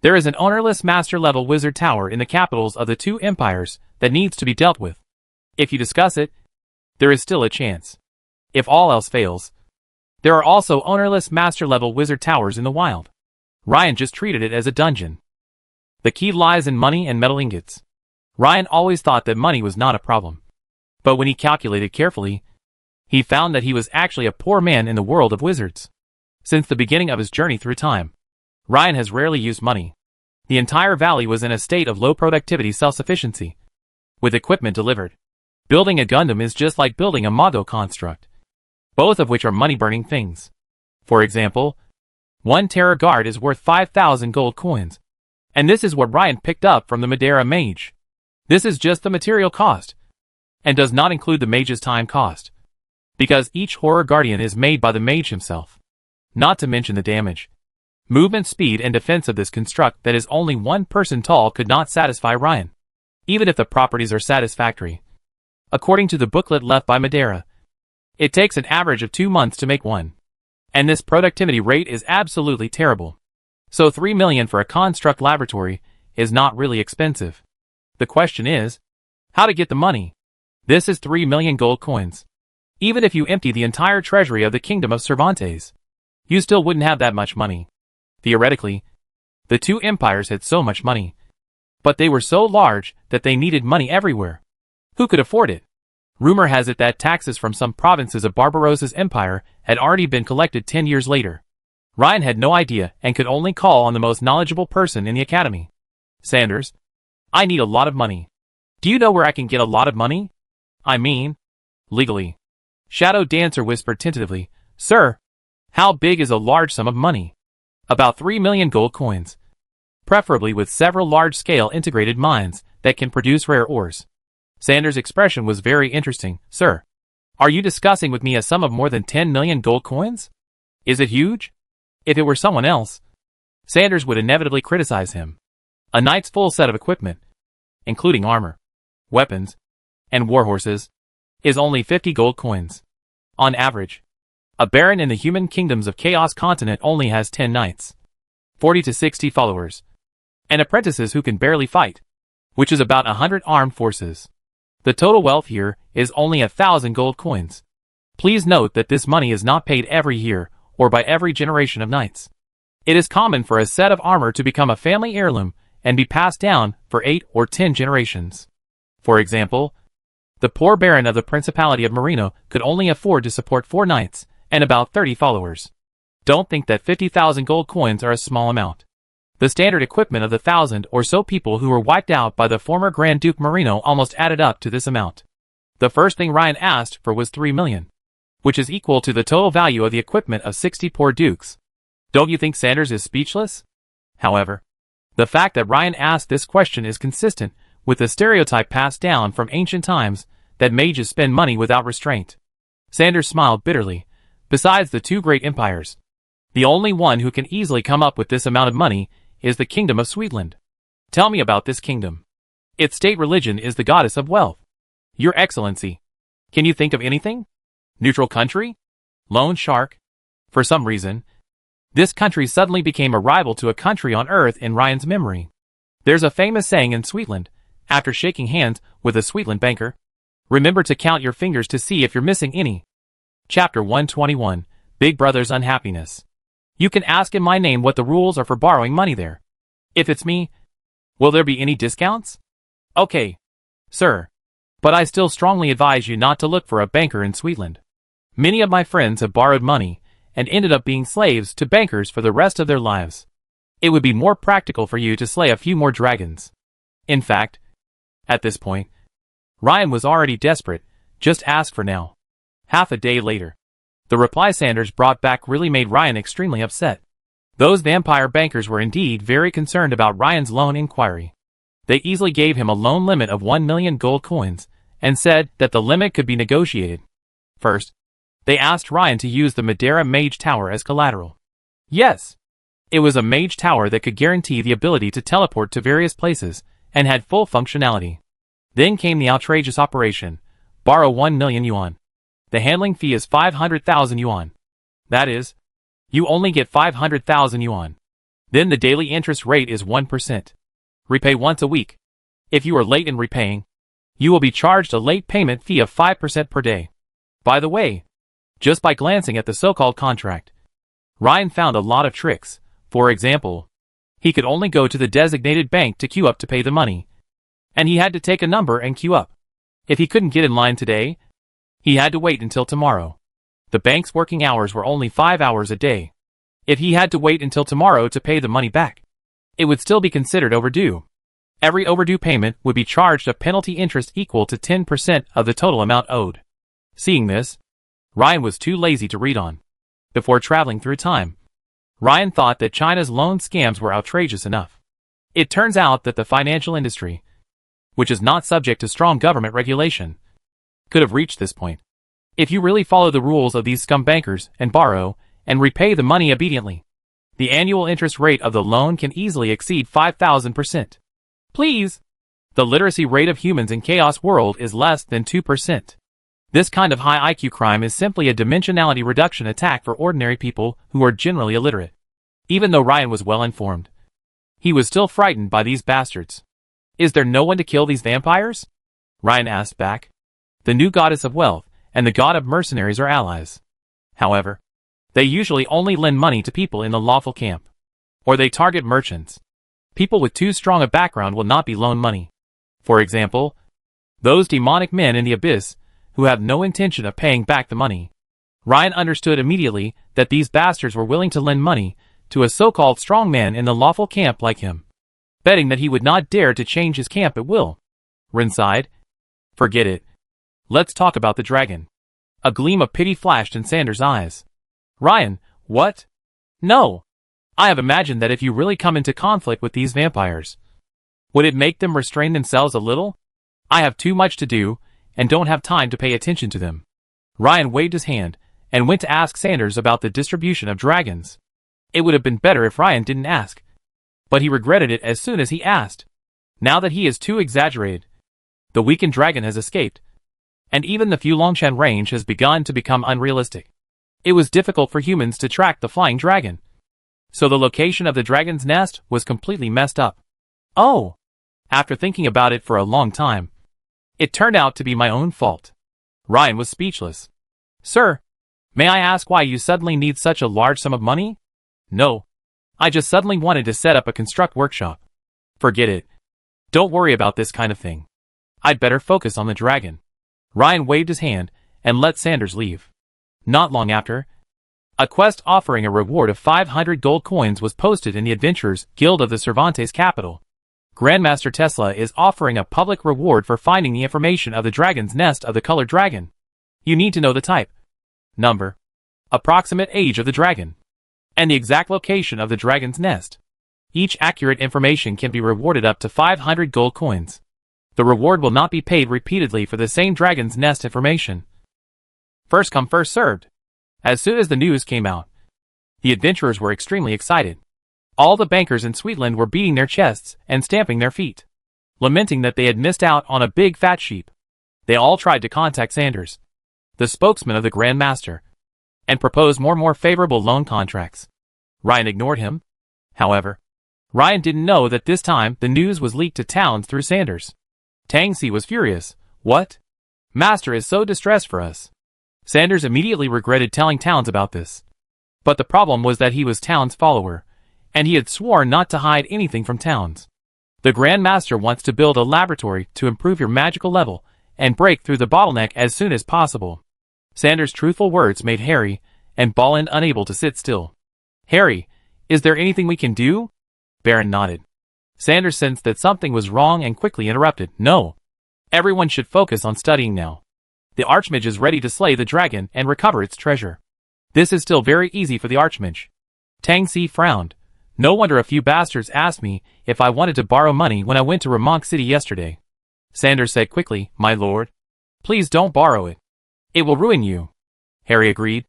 there is an ownerless master-level wizard tower in the capitals of the 2 empires that needs to be dealt with. If you discuss it, there is still a chance. If all else fails, there are also ownerless master-level wizard towers in the wild. Ryan just treated it as a dungeon. The key lies in money and metal ingots. Ryan always thought that money was not a problem. But when he calculated carefully, he found that he was actually a poor man in the world of wizards. Since the beginning of his journey through time, Ryan has rarely used money. The entire valley was in a state of low productivity self-sufficiency, with equipment delivered. Building a Gundam is just like building a Mago construct, both of which are money-burning things. For example, 1 Terror Guard is worth 5,000 gold coins, and this is what Ryan picked up from the Madeira mage. This is just the material cost, and does not include the mage's time cost, because each Horror Guardian is made by the mage himself. Not to mention the damage, movement speed and defense of this construct that is only 1 person tall could not satisfy Ryan, even if the properties are satisfactory. According to the booklet left by Madeira, it takes an average of 2 months to make one, and this productivity rate is absolutely terrible. So 3 million for a construct laboratory is not really expensive. The question is, how to get the money? This is 3 million gold coins. Even if you empty the entire treasury of the Kingdom of Cervantes, you still wouldn't have that much money. Theoretically, the 2 empires had so much money, but they were so large that they needed money everywhere. Who could afford it? Rumor has it that taxes from some provinces of Barbarossa's empire had already been collected 10 years later. Ryan had no idea and could only call on the most knowledgeable person in the academy. Sanders, I need a lot of money. Do you know where I can get a lot of money? I mean, legally. Shadow Dancer whispered tentatively, Sir, how big is a large sum of money? About 3 million gold coins. Preferably with several large-scale integrated mines that can produce rare ores. Sanders' expression was very interesting. Sir, are you discussing with me a sum of more than 10 million gold coins? Is it huge? If it were someone else, Sanders would inevitably criticize him. A knight's full set of equipment, including armor, weapons, and warhorses, is only 50 gold coins. On average, a baron in the human kingdoms of Chaos Continent only has 10 knights, 40 to 60 followers, and apprentices who can barely fight, which is about 100 armed forces. The total wealth here is only 1,000 gold coins. Please note that this money is not paid every year or by every generation of knights. It is common for a set of armor to become a family heirloom and be passed down for 8 or 10 generations. For example, The poor baron of the Principality of Marino could only afford to support 4 knights and about 30 followers. Don't think that 50,000 gold coins are a small amount. The standard equipment of the 1,000 or so people who were wiped out by the former Grand Duke Marino almost added up to this amount. The first thing Ryan asked for was 3 million, which is equal to the total value of the equipment of 60 poor dukes. Don't you think Sanders is speechless? However, the fact that Ryan asked this question is consistent with the stereotype passed down from ancient times that mages spend money without restraint. Sanders smiled bitterly. Besides the 2 great empires, the only one who can easily come up with this amount of money is the Kingdom of Sweetland. Tell me about this kingdom. Its state religion is the goddess of wealth. Your Excellency, can you think of anything? Neutral country? Lone shark? For some reason, this country suddenly became a rival to a country on Earth in Ryan's memory. There's a famous saying in Sweetland, after shaking hands with a Sweetland banker, remember to count your fingers to see if you're missing any. Chapter 121, Big Brother's Unhappiness. You can ask in my name what the rules are for borrowing money there. If it's me, will there be any discounts? Okay, sir. But I still strongly advise you not to look for a banker in Sweetland. Many of my friends have borrowed money and ended up being slaves to bankers for the rest of their lives. It would be more practical for you to slay a few more dragons. In fact, at this point, Ryan was already desperate. Just ask for now. Half a day later, the reply Sanders brought back really made Ryan extremely upset. Those vampire bankers were indeed very concerned about Ryan's loan inquiry. They easily gave him a loan limit of 1 million gold coins and said that the limit could be negotiated. First, they asked Ryan to use the Madeira Mage Tower as collateral. Yes, it was a mage tower that could guarantee the ability to teleport to various places and had full functionality. Then came the outrageous operation, borrow 1 million yuan. The handling fee is 500,000 yuan. That is, you only get 500,000 yuan. Then the daily interest rate is 1%. Repay once a week. If you are late in repaying, you will be charged a late payment fee of 5% per day. By the way, just by glancing at the so-called contract, Ryan found a lot of tricks. For example, he could only go to the designated bank to queue up to pay the money, and he had to take a number and queue up. If he couldn't get in line today, he had to wait until tomorrow. The bank's working hours were only 5 hours a day. If he had to wait until tomorrow to pay the money back, it would still be considered overdue. Every overdue payment would be charged a penalty interest equal to 10% of the total amount owed. Seeing this, Ryan was too lazy to read on. Before traveling through time, Ryan thought that China's loan scams were outrageous enough. It turns out that the financial industry, which is not subject to strong government regulation, could have reached this point. If you really follow the rules of these scum bankers and borrow and repay the money obediently, the annual interest rate of the loan can easily exceed 5,000%. Please! The literacy rate of humans in Chaos World is less than 2%. This kind of high IQ crime is simply a dimensionality reduction attack for ordinary people who are generally illiterate. Even though Ryan was well informed, he was still frightened by these bastards. Is there no one to kill these vampires? Ryan asked back. The new goddess of wealth and the god of mercenaries are allies. However, they usually only lend money to people in the lawful camp, or they target merchants. People with too strong a background will not be loaned money. For example, those demonic men in the abyss who have no intention of paying back the money. Ryan understood immediately that these bastards were willing to lend money to a so-called strong man in the lawful camp like him, betting that he would not dare to change his camp at will. Rin sighed. Forget it. Let's talk about the dragon. A gleam of pity flashed in Sanders' eyes. Ryan, what? No. I have imagined that if you really come into conflict with these vampires, would it make them restrain themselves a little? I have too much to do, and don't have time to pay attention to them. Ryan waved his hand, and went to ask Sanders about the distribution of dragons. It would have been better if Ryan didn't ask, but he regretted it as soon as he asked. Now that he is too exaggerated, the weakened dragon has escaped, and even the Fulongshan range has begun to become unrealistic. It was difficult for humans to track the flying dragon, so the location of the dragon's nest was completely messed up. Oh! After thinking about it for a long time, it turned out to be my own fault. Ryan was speechless. Sir, may I ask why you suddenly need such a large sum of money? No. I just suddenly wanted to set up a construct workshop. Forget it. Don't worry about this kind of thing. I'd better focus on the dragon. Ryan waved his hand and let Sanders leave. Not long after, a quest offering a reward of 500 gold coins was posted in the Adventurers Guild of the Cervantes capital. Grandmaster Tesla is offering a public reward for finding the information of the dragon's nest of the colored dragon. You need to know the type, number, approximate age of the dragon, and the exact location of the dragon's nest. Each accurate information can be rewarded up to 500 gold coins. The reward will not be paid repeatedly for the same dragon's nest information. First come, first served. As soon as the news came out, the adventurers were extremely excited. All the bankers in Sweetland were beating their chests and stamping their feet, lamenting that they had missed out on a big fat sheep. They all tried to contact Sanders, the spokesman of the Grand Master, and propose more favorable loan contracts. Ryan ignored him. However, Ryan didn't know that this time the news was leaked to Towns through Sanders. Tangsi was furious. What? Master is so distressed for us. Sanders immediately regretted telling Towns about this. But the problem was that he was Towns' follower, and he had sworn not to hide anything from Towns. The Grand Master wants to build a laboratory to improve your magical level and break through the bottleneck as soon as possible. Sanders' truthful words made Harry and Bolland unable to sit still. Harry, is there anything we can do? Baron nodded. Sanders sensed that something was wrong and quickly interrupted. No. Everyone should focus on studying now. The Archmage is ready to slay the dragon and recover its treasure. This is still very easy for the Archmage. Tangsi frowned. No wonder a few bastards asked me if I wanted to borrow money when I went to Ramonk City yesterday. Sanders said quickly, My lord, please don't borrow it. It will ruin you. Harry agreed.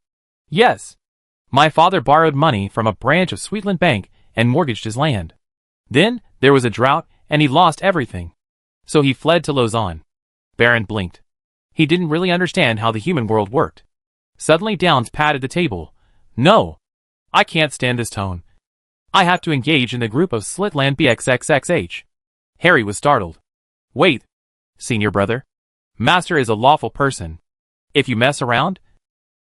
Yes. My father borrowed money from a branch of Sweetland Bank and mortgaged his land. Then, there was a drought and he lost everything. So he fled to Lausanne. Baron blinked. He didn't really understand how the human world worked. Suddenly Downs patted the table. No. I can't stand this tone. I have to engage in the group of Slitland BXXXH. Harry was startled. Wait. Senior brother. Master is a lawful person. If you mess around,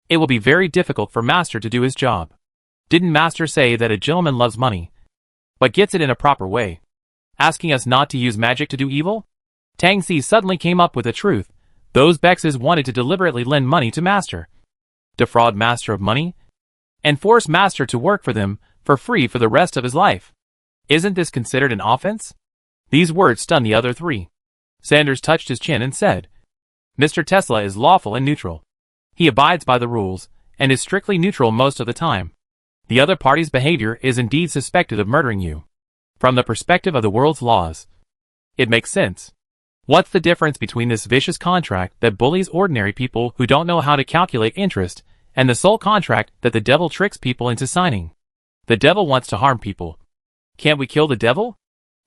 it will be very difficult for Master to do his job. Didn't Master say that a gentleman loves money, but gets it in a proper way? Asking us not to use magic to do evil? Tangsi suddenly came up with the truth. Those Bexes wanted to deliberately lend money to Master, defraud Master of money, and force Master to work for them for free for the rest of his life. Isn't this considered an offense? These words stunned the other three. Sanders touched his chin and said, Mr. Tesla is lawful and neutral. He abides by the rules, and is strictly neutral most of the time. The other party's behavior is indeed suspected of murdering you. From the perspective of the world's laws, it makes sense. What's the difference between this vicious contract that bullies ordinary people who don't know how to calculate interest, and the sole contract that the devil tricks people into signing? The devil wants to harm people. Can't we kill the devil?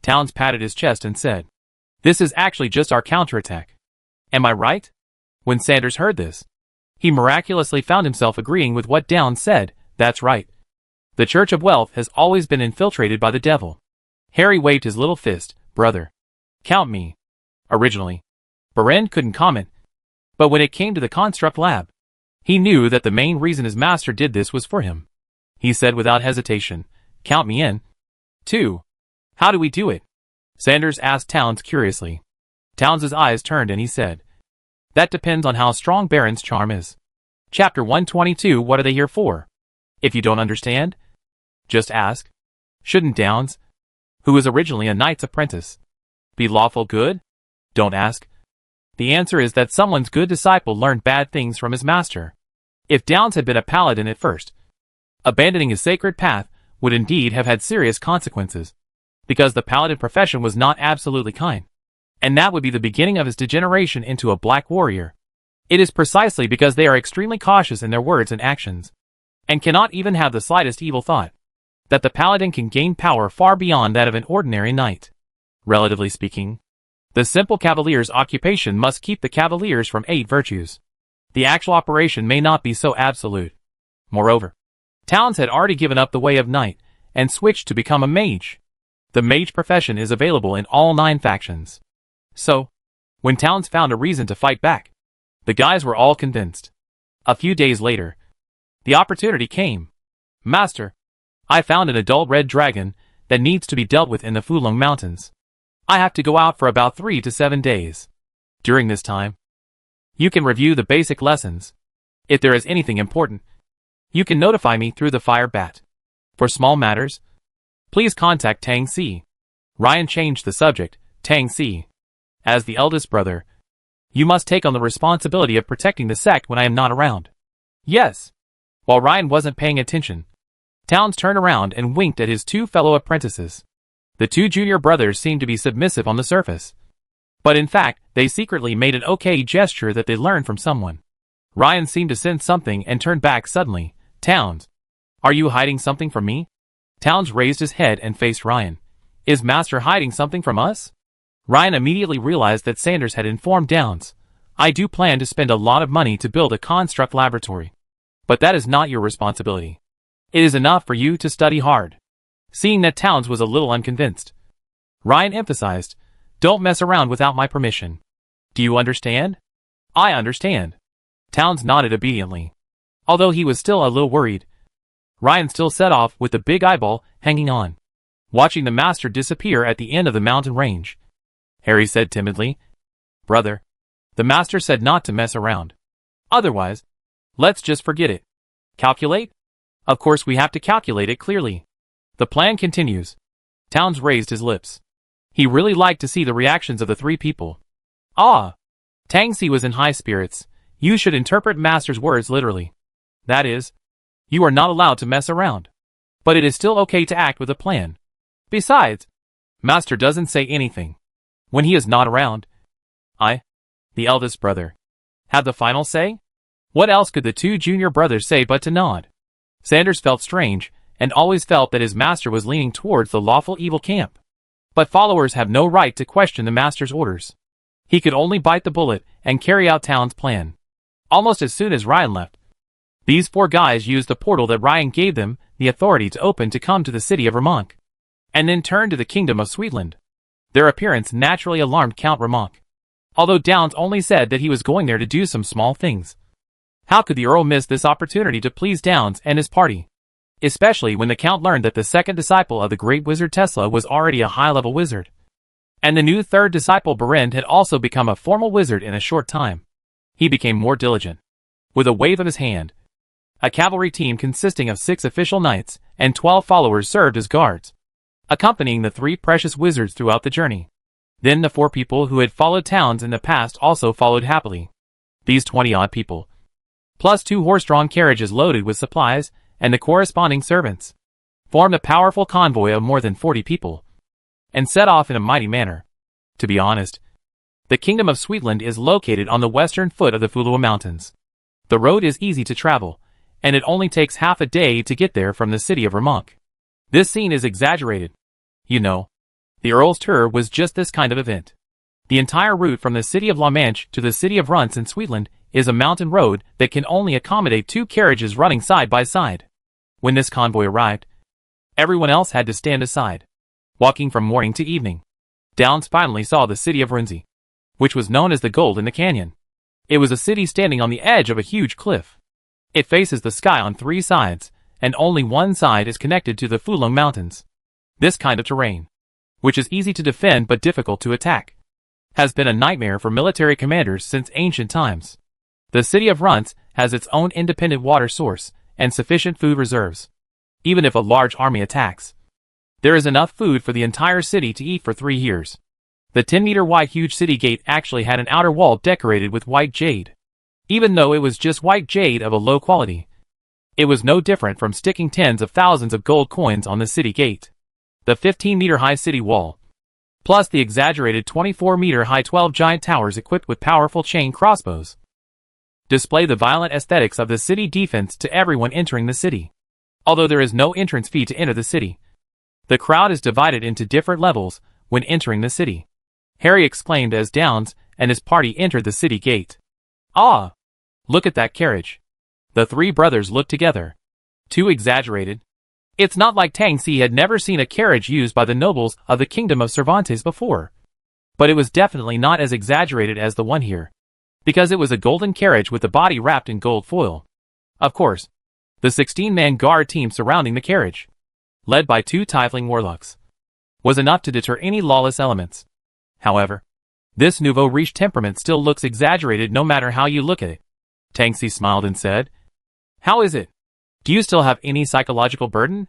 Towns patted his chest and said, This is actually just our counterattack. Am I right? When Sanders heard this, he miraculously found himself agreeing with what Downs said. That's right. The Church of Wealth has always been infiltrated by the devil. Harry waved his little fist. Brother, count me. Originally, Beren couldn't comment, but when it came to the construct lab, he knew that the main reason his master did this was for him. He said without hesitation, Count me in. 2. How do we do it? Sanders asked Towns curiously. Towns's eyes turned and he said, That depends on how strong Baron's charm is. Chapter 122. What are they here for? If you don't understand, just ask. Shouldn't Downs, who was originally a knight's apprentice, be lawful good? Don't ask. The answer is that someone's good disciple learned bad things from his master. If Downs had been a paladin at first, abandoning his sacred path would indeed have had serious consequences, because the paladin profession was not absolutely kind, and that would be the beginning of his degeneration into a black warrior. It is precisely because they are extremely cautious in their words and actions, and cannot even have the slightest evil thought, that the paladin can gain power far beyond that of an ordinary knight. Relatively speaking, the simple cavalier's occupation must keep the cavaliers from 8 virtues. The actual operation may not be so absolute. Moreover, Towns had already given up the way of knight and switched to become a mage. The mage profession is available in all 9 factions. So, when Towns found a reason to fight back, the guys were all convinced. A few days later, the opportunity came. Master, I found an adult red dragon that needs to be dealt with in the Fulong Mountains. I have to go out for about 3 to 7 days. During this time, You can review the basic lessons. If there is anything important, you can notify me through the fire bat. For small matters, please contact Tang Si. Ryan changed the subject. Tang Si. As the eldest brother, you must take on the responsibility of protecting the sect when I am not around. Yes. While Ryan wasn't paying attention, Towns turned around and winked at his two fellow apprentices. The two junior brothers seemed to be submissive on the surface, but in fact, they secretly made an okay gesture that they learned from someone. Ryan seemed to sense something and turned back suddenly. Towns, are you hiding something from me? Towns raised his head and faced Ryan. Is Master hiding something from us? Ryan immediately realized that Sanders had informed Downs. I do plan to spend a lot of money to build a construct laboratory. But that is not your responsibility. It is enough for you to study hard. Seeing that Towns was a little unconvinced, Ryan emphasized, don't mess around without my permission. Do you understand? I understand. Towns nodded obediently. Although he was still a little worried, Ryan still set off with the big eyeball hanging on, watching the master disappear at the end of the mountain range. Harry said timidly, Brother, the master said not to mess around. Otherwise, let's just forget it. Calculate? Of course we have to calculate it clearly. The plan continues. Towns raised his lips. He really liked to see the reactions of the three people. Ah! Tang Si was in high spirits. You should interpret Master's words literally. That is, you are not allowed to mess around. But it is still okay to act with a plan. Besides, Master doesn't say anything when he is not around. I, the eldest brother, have the final say? What else could the two junior brothers say but to nod? Sanders felt strange, and always felt that his master was leaning towards the lawful evil camp. But followers have no right to question the master's orders. He could only bite the bullet and carry out Towns' plan. Almost as soon as Ryan left, these four guys used the portal that Ryan gave them the authority to open to come to the city of Ramonk, and then turn to the kingdom of Sweetland. Their appearance naturally alarmed Count Ramonk, although Downs only said that he was going there to do some small things. How could the Earl miss this opportunity to please Downs and his party? Especially when the Count learned that the second disciple of the great wizard Tesla was already a high-level wizard, and the new third disciple Berend had also become a formal wizard in a short time. He became more diligent. With a wave of his hand, a cavalry team consisting of 6 official knights and 12 followers served as guards, accompanying the 3 precious wizards throughout the journey. Then the 4 people who had followed Towns in the past also followed happily. These 20-odd people, plus 2 horse-drawn carriages loaded with supplies and the corresponding servants, formed a powerful convoy of more than 40 people, and set off in a mighty manner. To be honest, the kingdom of Sweetland is located on the western foot of the Fulua Mountains. The road is easy to travel, and it only takes half a day to get there from the city of Ramonk. This scene is exaggerated. You know, the Earl's tour was just this kind of event. The entire route from the city of La Manche to the city of Runts in Sweetland is a mountain road that can only accommodate 2 carriages running side by side. When this convoy arrived, everyone else had to stand aside, walking from morning to evening. Downs finally saw the city of Runzi, which was known as the Gold in the Canyon. It was a city standing on the edge of a huge cliff. It faces the sky on 3 sides, and only one side is connected to the Fulung Mountains. This kind of terrain, which is easy to defend but difficult to attack, has been a nightmare for military commanders since ancient times. The city of Runts has its own independent water source and sufficient food reserves. Even if a large army attacks, there is enough food for the entire city to eat for 3 years. The 10-meter wide huge city gate actually had an outer wall decorated with white jade. Even though it was just white jade of a low quality, it was no different from sticking tens of thousands of gold coins on the city gate. The 15-meter high city wall, plus the exaggerated 24-meter high 12 giant towers equipped with powerful chain crossbows, display the violent aesthetics of the city defense to everyone entering the city. Although there is no entrance fee to enter the city, the crowd is divided into different levels when entering the city. Harry exclaimed as Downs and his party entered the city gate. Ah! Look at that carriage. The 3 brothers looked together. Too exaggerated. It's not like Tang Si had never seen a carriage used by the nobles of the kingdom of Cervantes before. But it was definitely not as exaggerated as the one here, because it was a golden carriage with the body wrapped in gold foil. Of course, the 16-man guard team surrounding the carriage, led by 2 tiefling warlocks, was enough to deter any lawless elements. However, This nouveau riche temperament still looks exaggerated no matter how you look at it. Tangxi smiled and said, "How is it? Do you still have any psychological burden?"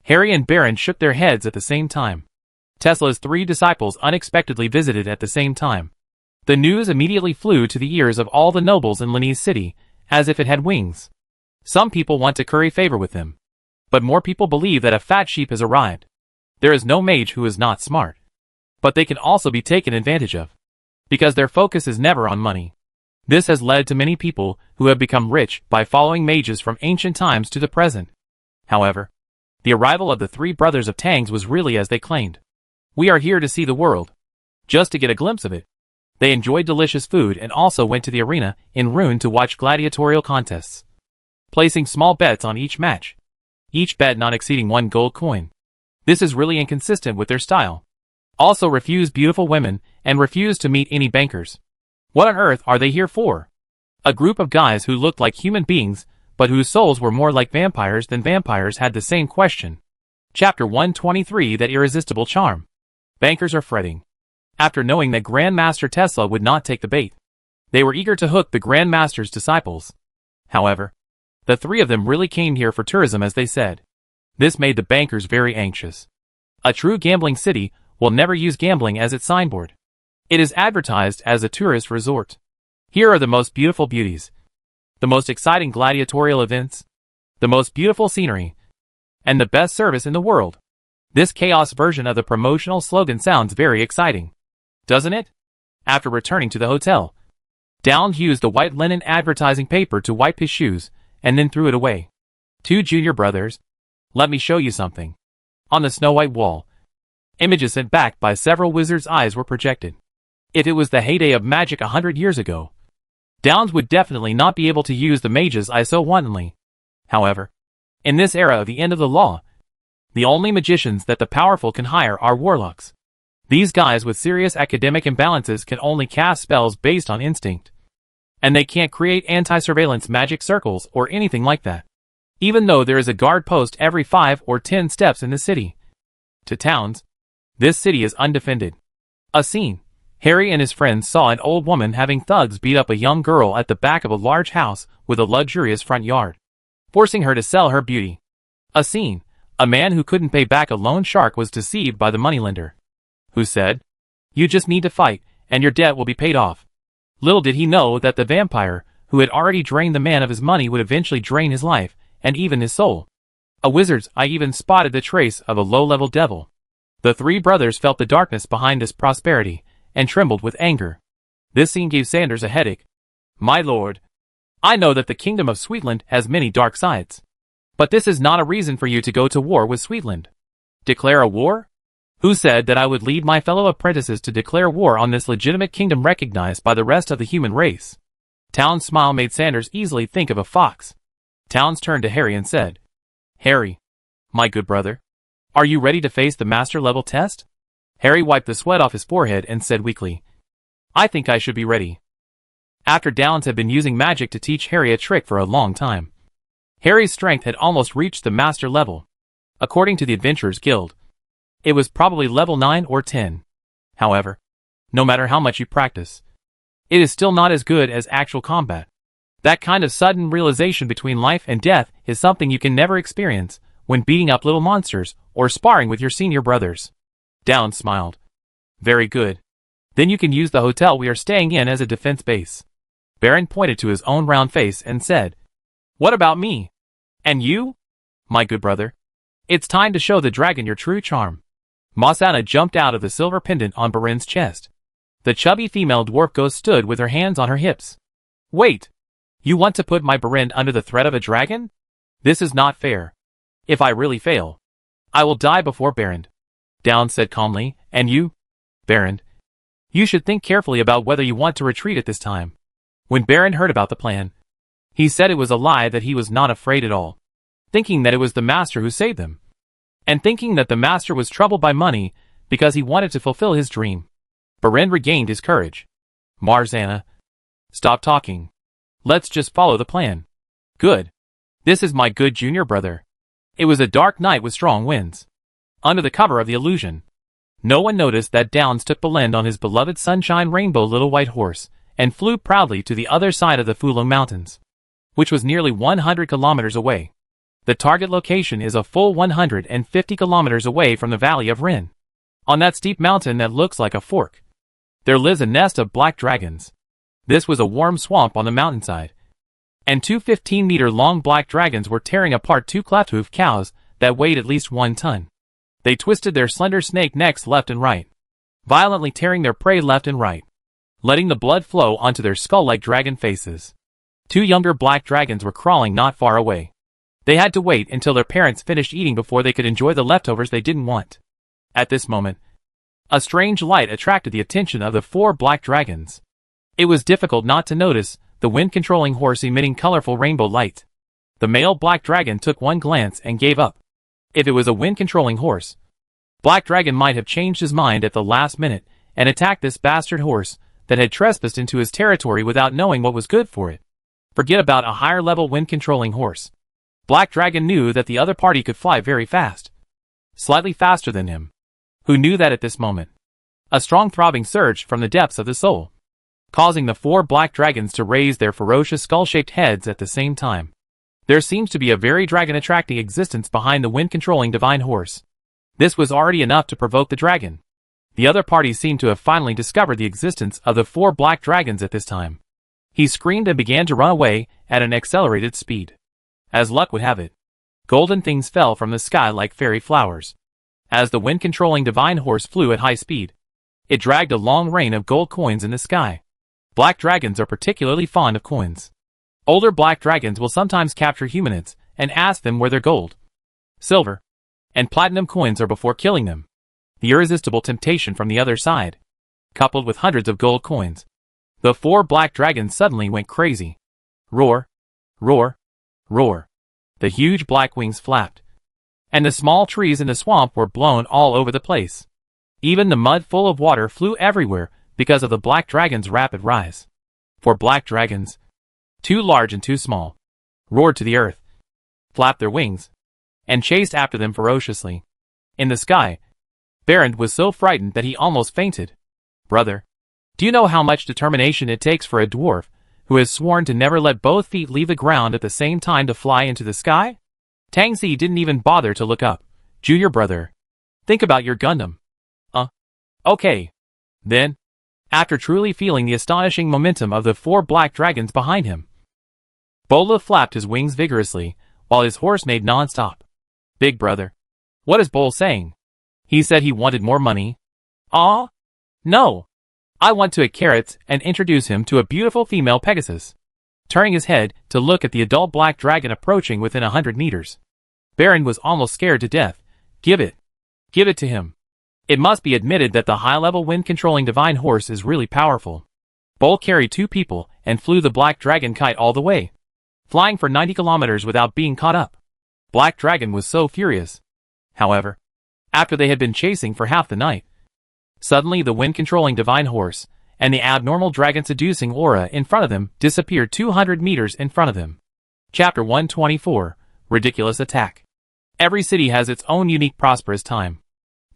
Harry and Baron shook their heads at the same time. Tesla's 3 disciples unexpectedly visited at the same time. The news immediately flew to the ears of all the nobles in Linne's city, as if it had wings. Some people want to curry favor with him. But more people believe that a fat sheep has arrived. There is no mage who is not smart. But they can also be taken advantage of. Because their focus is never on money. This has led to many people who have become rich by following mages from ancient times to the present. However, the arrival of the 3 brothers of Tangs was really as they claimed. "We are here to see the world. Just to get a glimpse of it." They enjoyed delicious food and also went to the arena in Rune to watch gladiatorial contests, placing small bets on each match. Each bet not exceeding 1 gold coin. This is really inconsistent with their style. Also refuse beautiful women and refuse to meet any bankers. What on earth are they here for? A group of guys who looked like human beings, but whose souls were more like vampires than vampires had the same question. Chapter 123, That Irresistible Charm. Bankers are fretting. After knowing that Grandmaster Tesla would not take the bait, they were eager to hook the Grandmaster's disciples. However, the 3 of them really came here for tourism, as they said. This made the bankers very anxious. A true gambling city will never use gambling as its signboard. It is advertised as a tourist resort. Here are the most beautiful beauties, the most exciting gladiatorial events, the most beautiful scenery, and the best service in the world. This chaos version of the promotional slogan sounds very exciting, doesn't it? After returning to the hotel, Downs used the white linen advertising paper to wipe his shoes, and then threw it away. 2 junior brothers. Let me show you something. On the snow-white wall, images sent back by several wizards' eyes were projected. If it was the heyday of magic 100 years ago, Downs would definitely not be able to use the mage's eye so wantonly. However, in this era of the end of the law, the only magicians that the powerful can hire are warlocks. These guys with serious academic imbalances can only cast spells based on instinct. And they can't create anti-surveillance magic circles or anything like that. Even though there is a guard post every 5 or 10 steps in the city. To Towns, this city is undefended. A scene. Harry and his friends saw an old woman having thugs beat up a young girl at the back of a large house with a luxurious front yard, forcing her to sell her beauty. A scene. A man who couldn't pay back a loan shark was deceived by the moneylender, who said, "You just need to fight, and your debt will be paid off." Little did he know that the vampire, who had already drained the man of his money, would eventually drain his life, and even his soul. A wizard's eye even spotted the trace of a low-level devil. The 3 brothers felt the darkness behind this prosperity, and trembled with anger. This scene gave Sanders a headache. "My lord, I know that the kingdom of Sweetland has many dark sides. But this is not a reason for you to go to war with Sweetland." "Declare a war? Who said that I would lead my fellow apprentices to declare war on this legitimate kingdom recognized by the rest of the human race?" Towns' smile made Sanders easily think of a fox. Towns turned to Harry and said, "Harry, my good brother, are you ready to face the master-level test?" Harry wiped the sweat off his forehead and said weakly, "I think I should be ready." After Downs had been using magic to teach Harry a trick for a long time, Harry's strength had almost reached the master level. According to the Adventurers Guild, it was probably level 9 or 10. However, no matter how much you practice, it is still not as good as actual combat. That kind of sudden realization between life and death is something you can never experience when beating up little monsters or sparring with your senior brothers. Downs smiled. "Very good. Then you can use the hotel we are staying in as a defense base." Baron pointed to his own round face and said, "What about me? And you? My good brother. It's time to show the dragon your true charm." Masana jumped out of the silver pendant on Barin's chest. The chubby female dwarf ghost stood with her hands on her hips. "Wait! You want to put my Barin under the threat of a dragon? This is not fair. If I really fail, I will die before Baron." Downs said calmly, "And you, Baron? You should think carefully about whether you want to retreat at this time." When Baron heard about the plan, he said it was a lie, that he was not afraid at all, thinking that it was the master who saved them, and thinking that the master was troubled by money because he wanted to fulfill his dream. Barin regained his courage. "Marzana, stop talking. Let's just follow the plan." "Good. This is my good junior brother." It was a dark night with strong winds. Under the cover of the illusion, No one noticed that Downs took Belend on his beloved Sunshine Rainbow Little White Horse and flew proudly to the other side of the Fulong Mountains, which was nearly 100 kilometers away. The target location is a full 150 kilometers away from the valley of Rin. On that steep mountain that looks like a fork, there lives a nest of black dragons. This was a warm swamp on the mountainside, and two 15-meter-long black dragons were tearing apart two cleft-hoofed cows that weighed at least 1 ton. They twisted their slender snake necks left and right, violently tearing their prey left and right, letting the blood flow onto their skull-like dragon faces. Two younger black dragons were crawling not far away. They had to wait until their parents finished eating before they could enjoy the leftovers they didn't want. At this moment, a strange light attracted the attention of the 4 black dragons. It was difficult not to notice the wind-controlling horse emitting colorful rainbow light. The male black dragon took one glance and gave up. If it was a wind-controlling horse, Black Dragon might have changed his mind at the last minute and attacked this bastard horse that had trespassed into his territory without knowing what was good for it. Forget about a higher-level wind-controlling horse. Black Dragon knew that the other party could fly very fast, slightly faster than him. Who knew that at this moment? A strong throbbing surged from the depths of the soul, causing the 4 black dragons to raise their ferocious skull-shaped heads at the same time. There seems to be a very dragon-attracting existence behind the wind-controlling divine horse. This was already enough to provoke the dragon. The other party seemed to have finally discovered the existence of the 4 black dragons at this time. He screamed and began to run away at an accelerated speed. As luck would have it, golden things fell from the sky like fairy flowers. As the wind-controlling divine horse flew at high speed, it dragged a long rain of gold coins in the sky. Black dragons are particularly fond of coins. Older black dragons will sometimes capture humanoids and ask them where their gold, silver, and platinum coins are before killing them. The irresistible temptation from the other side, coupled with hundreds of gold coins. The 4 black dragons suddenly went crazy. Roar, roar, roar. The huge black wings flapped, and the small trees in the swamp were blown all over the place. Even the mud full of water flew everywhere because of the black dragon's rapid rise. 4 black dragons, too large and too small, roared to the earth, flapped their wings, and chased after them ferociously. In the sky, Berend was so frightened that he almost fainted. Brother, do you know how much determination it takes for a dwarf who has sworn to never let both feet leave the ground at the same time to fly into the sky? Tangsi didn't even bother to look up. Junior brother, think about your Gundam. Okay. Then, after truly feeling the astonishing momentum of the 4 black dragons behind him, Bola flapped his wings vigorously, while his horse neighed non-stop. Big brother, what is Bol saying? He said he wanted more money. Ah? No. I want to eat carrots and introduce him to a beautiful female Pegasus. Turning his head to look at the adult black dragon approaching within 100 meters, Berend was almost scared to death. Give it. Give it to him. It must be admitted that the high-level wind-controlling divine horse is really powerful. Bol carried 2 people and flew the black dragon kite all the way, flying for 90 kilometers without being caught up. Black Dragon was so furious. However, after they had been chasing for half the night, suddenly the wind-controlling divine horse and the abnormal dragon-seducing aura in front of them disappeared 200 meters in front of them. Chapter 124, Ridiculous Attack. Every city has its own unique prosperous time.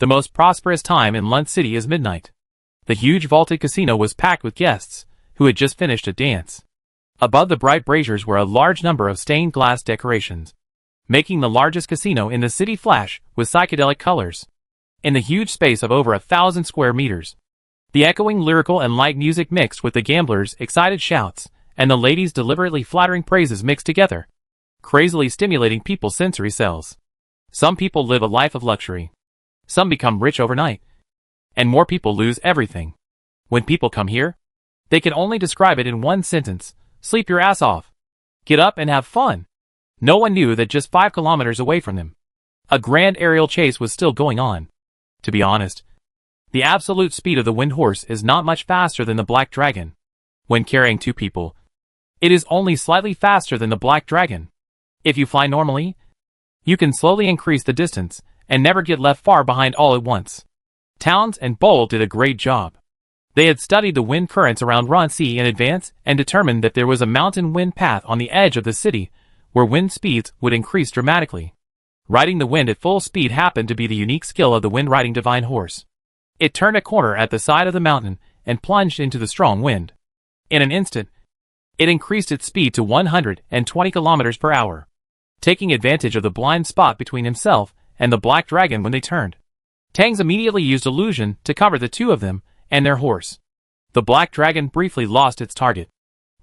The most prosperous time in Lund City is midnight. The huge vaulted casino was packed with guests who had just finished a dance. Above the bright braziers were a large number of stained glass decorations, making the largest casino in the city flash with psychedelic colors. In the huge space of over 1,000 square meters, the echoing lyrical and light music mixed with the gamblers' excited shouts and the ladies' deliberately flattering praises mixed together, crazily stimulating people's sensory cells. Some people live a life of luxury. Some become rich overnight, and more people lose everything. When people come here, they can only describe it in one sentence: sleep your ass off. Get up and have fun. No one knew that just 5 kilometers away from them, a grand aerial chase was still going on. To be honest, the absolute speed of the wind horse is not much faster than the black dragon. When carrying 2 people, it is only slightly faster than the black dragon. If you fly normally, you can slowly increase the distance and never get left far behind all at once. Towns and Bol did a great job. They had studied the wind currents around Ronsi in advance and determined that there was a mountain wind path on the edge of the city where wind speeds would increase dramatically. Riding the wind at full speed happened to be the unique skill of the wind-riding divine horse. It turned a corner at the side of the mountain and plunged into the strong wind. In an instant, it increased its speed to 120 kilometers per hour, taking advantage of the blind spot between himself and the black dragon when they turned. Tangs immediately used illusion to cover the two of them and their horse. The black dragon briefly lost its target,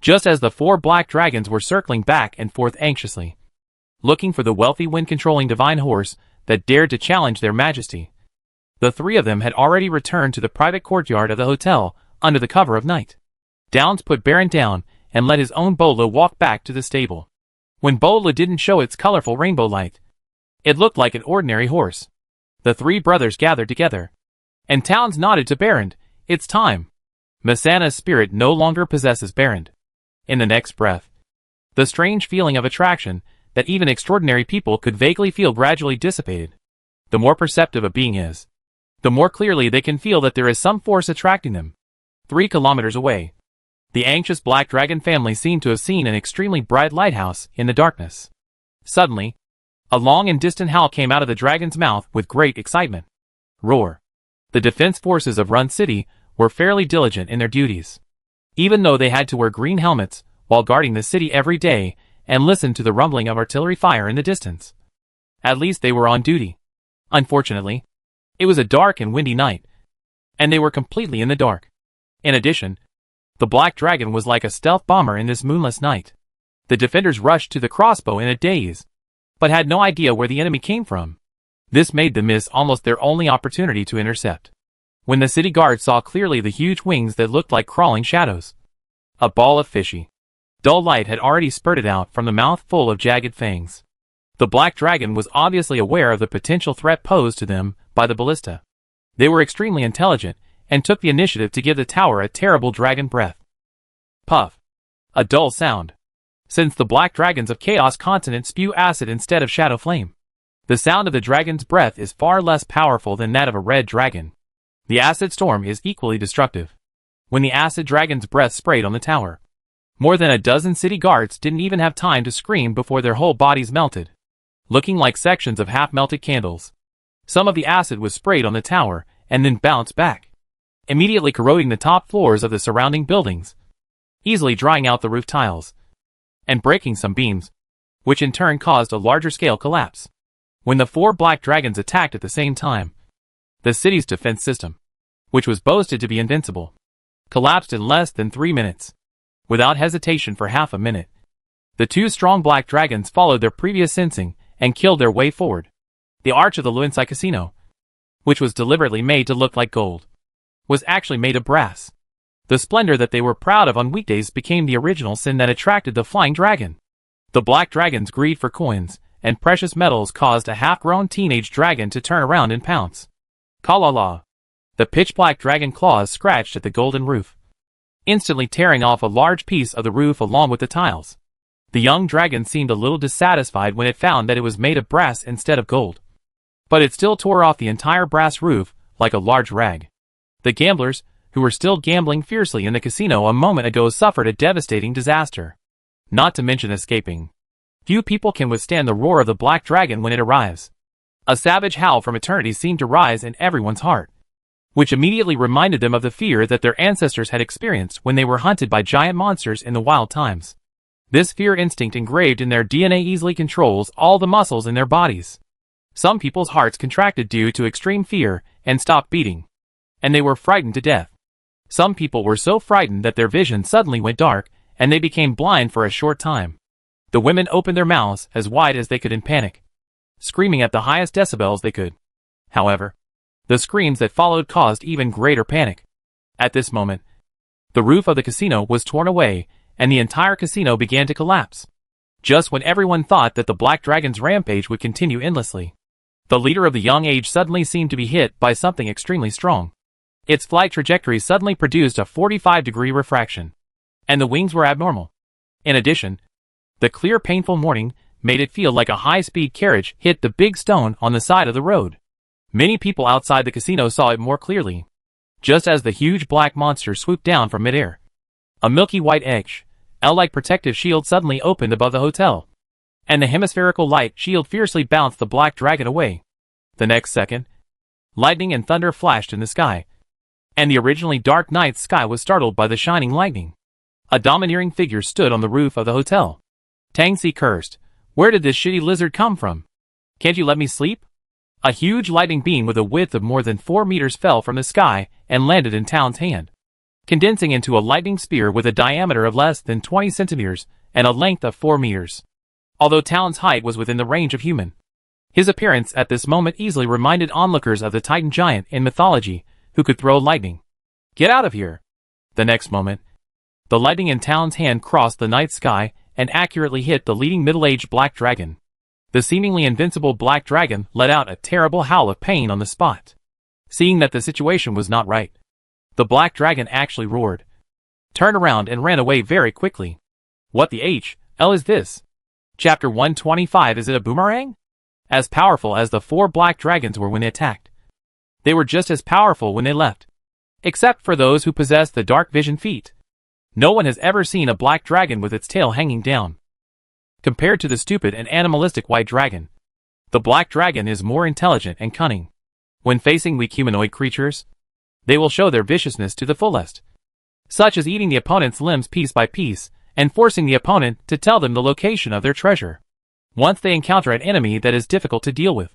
just as the four black dragons were circling back and forth anxiously, looking for the wealthy wind-controlling divine horse that dared to challenge their majesty. The three of them had already returned to the private courtyard of the hotel under the cover of night. Downs put Baron down and let his own Bola walk back to the stable. When Bola didn't show its colorful rainbow light, it looked like an ordinary horse. The three brothers gathered together, and Towns nodded to Baron. It's time. Masana's spirit no longer possesses Baron. In the next breath, the strange feeling of attraction that even extraordinary people could vaguely feel gradually dissipated. The more perceptive a being is, the more clearly they can feel that there is some force attracting them. 3 kilometers away, the anxious black dragon family seemed to have seen an extremely bright lighthouse in the darkness. Suddenly, a long and distant howl came out of the dragon's mouth with great excitement. Roar. The defense forces of Run City were fairly diligent in their duties. Even though they had to wear green helmets while guarding the city every day and listen to the rumbling of artillery fire in the distance. At least they were on duty. Unfortunately, it was a dark and windy night, and they were completely in the dark. In addition, the black dragon was like a stealth bomber in this moonless night. The defenders rushed to the crossbow in a daze, but had no idea where the enemy came from. This made them miss almost their only opportunity to intercept. When the city guard saw clearly the huge wings that looked like crawling shadows, a ball of fishy, dull light had already spurted out from the mouth full of jagged fangs. The black dragon was obviously aware of the potential threat posed to them by the ballista. They were extremely intelligent and took the initiative to give the tower a terrible dragon breath. Puff. A dull sound, since the black dragons of Chaos Continent spew acid instead of shadow flame. The sound of the dragon's breath is far less powerful than that of a red dragon. The acid storm is equally destructive. When the acid dragon's breath sprayed on the tower, more than a dozen city guards didn't even have time to scream before their whole bodies melted, looking like sections of half-melted candles. Some of the acid was sprayed on the tower and then bounced back, immediately corroding the top floors of the surrounding buildings, easily drying out the roof tiles, and breaking some beams, which in turn caused a larger-scale collapse. When the 4 black dragons attacked at the same time, the city's defense system, which was boasted to be invincible, collapsed in less than 3 minutes. Without hesitation for half a minute, the 2 strong black dragons followed their previous sensing and killed their way forward. The arch of the Luensai Casino, which was deliberately made to look like gold, was actually made of brass. The splendor that they were proud of on weekdays became the original sin that attracted the flying dragon. The black dragon's greed for coins and precious metals caused a half-grown teenage dragon to turn around and pounce. Kalala. The pitch-black dragon claws scratched at the golden roof, instantly tearing off a large piece of the roof along with the tiles. The young dragon seemed a little dissatisfied when it found that it was made of brass instead of gold, but it still tore off the entire brass roof like a large rag. The gamblers, who were still gambling fiercely in the casino a moment ago, suffered a devastating disaster, not to mention escaping. Few people can withstand the roar of the black dragon when it arrives. A savage howl from eternity seemed to rise in everyone's heart, which immediately reminded them of the fear that their ancestors had experienced when they were hunted by giant monsters in the wild times. This fear instinct engraved in their DNA easily controls all the muscles in their bodies. Some people's hearts contracted due to extreme fear and stopped beating, and they were frightened to death. Some people were so frightened that their vision suddenly went dark, and they became blind for a short time. The women opened their mouths as wide as they could in panic, screaming at the highest decibels they could. However, the screams that followed caused even greater panic. At this moment, the roof of the casino was torn away, and the entire casino began to collapse. Just when everyone thought that the black dragon's rampage would continue endlessly, the leader of the young age suddenly seemed to be hit by something extremely strong. Its flight trajectory suddenly produced a 45-degree refraction, and the wings were abnormal. In addition, the clear, painful morning made it feel like a high-speed carriage hit the big stone on the side of the road. Many people outside the casino saw it more clearly, just as the huge black monster swooped down from midair. A milky white edge, L-like protective shield suddenly opened above the hotel, and the hemispherical light shield fiercely bounced the black dragon away. The next second, Lightning and thunder flashed in the sky, and the originally dark night sky was startled by the shining lightning. A domineering figure stood on the roof of the hotel. Tangsi cursed. Where did this shitty lizard come from? Can't you let me sleep? A huge lightning beam with a width of more than 4 meters fell from the sky and landed in Town's hand, condensing into a lightning spear with a diameter of less than 20 centimeters and a length of 4 meters. Although Town's height was within the range of human, his appearance at this moment easily reminded onlookers of the Titan giant in mythology who could throw lightning. Get out of here! The next moment, the lightning in Town's hand crossed the night sky and accurately hit the leading middle-aged black dragon. The seemingly invincible black dragon let out a terrible howl of pain on the spot. Seeing that the situation was not right, the black dragon actually roared, turned around and ran away very quickly. What the hell is this? Chapter 125. Is it a boomerang? As powerful as the 4 black dragons were when they attacked, they were just as powerful when they left. Except for those who possess the dark vision feat. No one has ever seen a black dragon with its tail hanging down. Compared to the stupid and animalistic white dragon, the black dragon is more intelligent and cunning. When facing weak humanoid creatures, they will show their viciousness to the fullest, such as eating the opponent's limbs piece by piece and forcing the opponent to tell them the location of their treasure. Once they encounter an enemy that is difficult to deal with,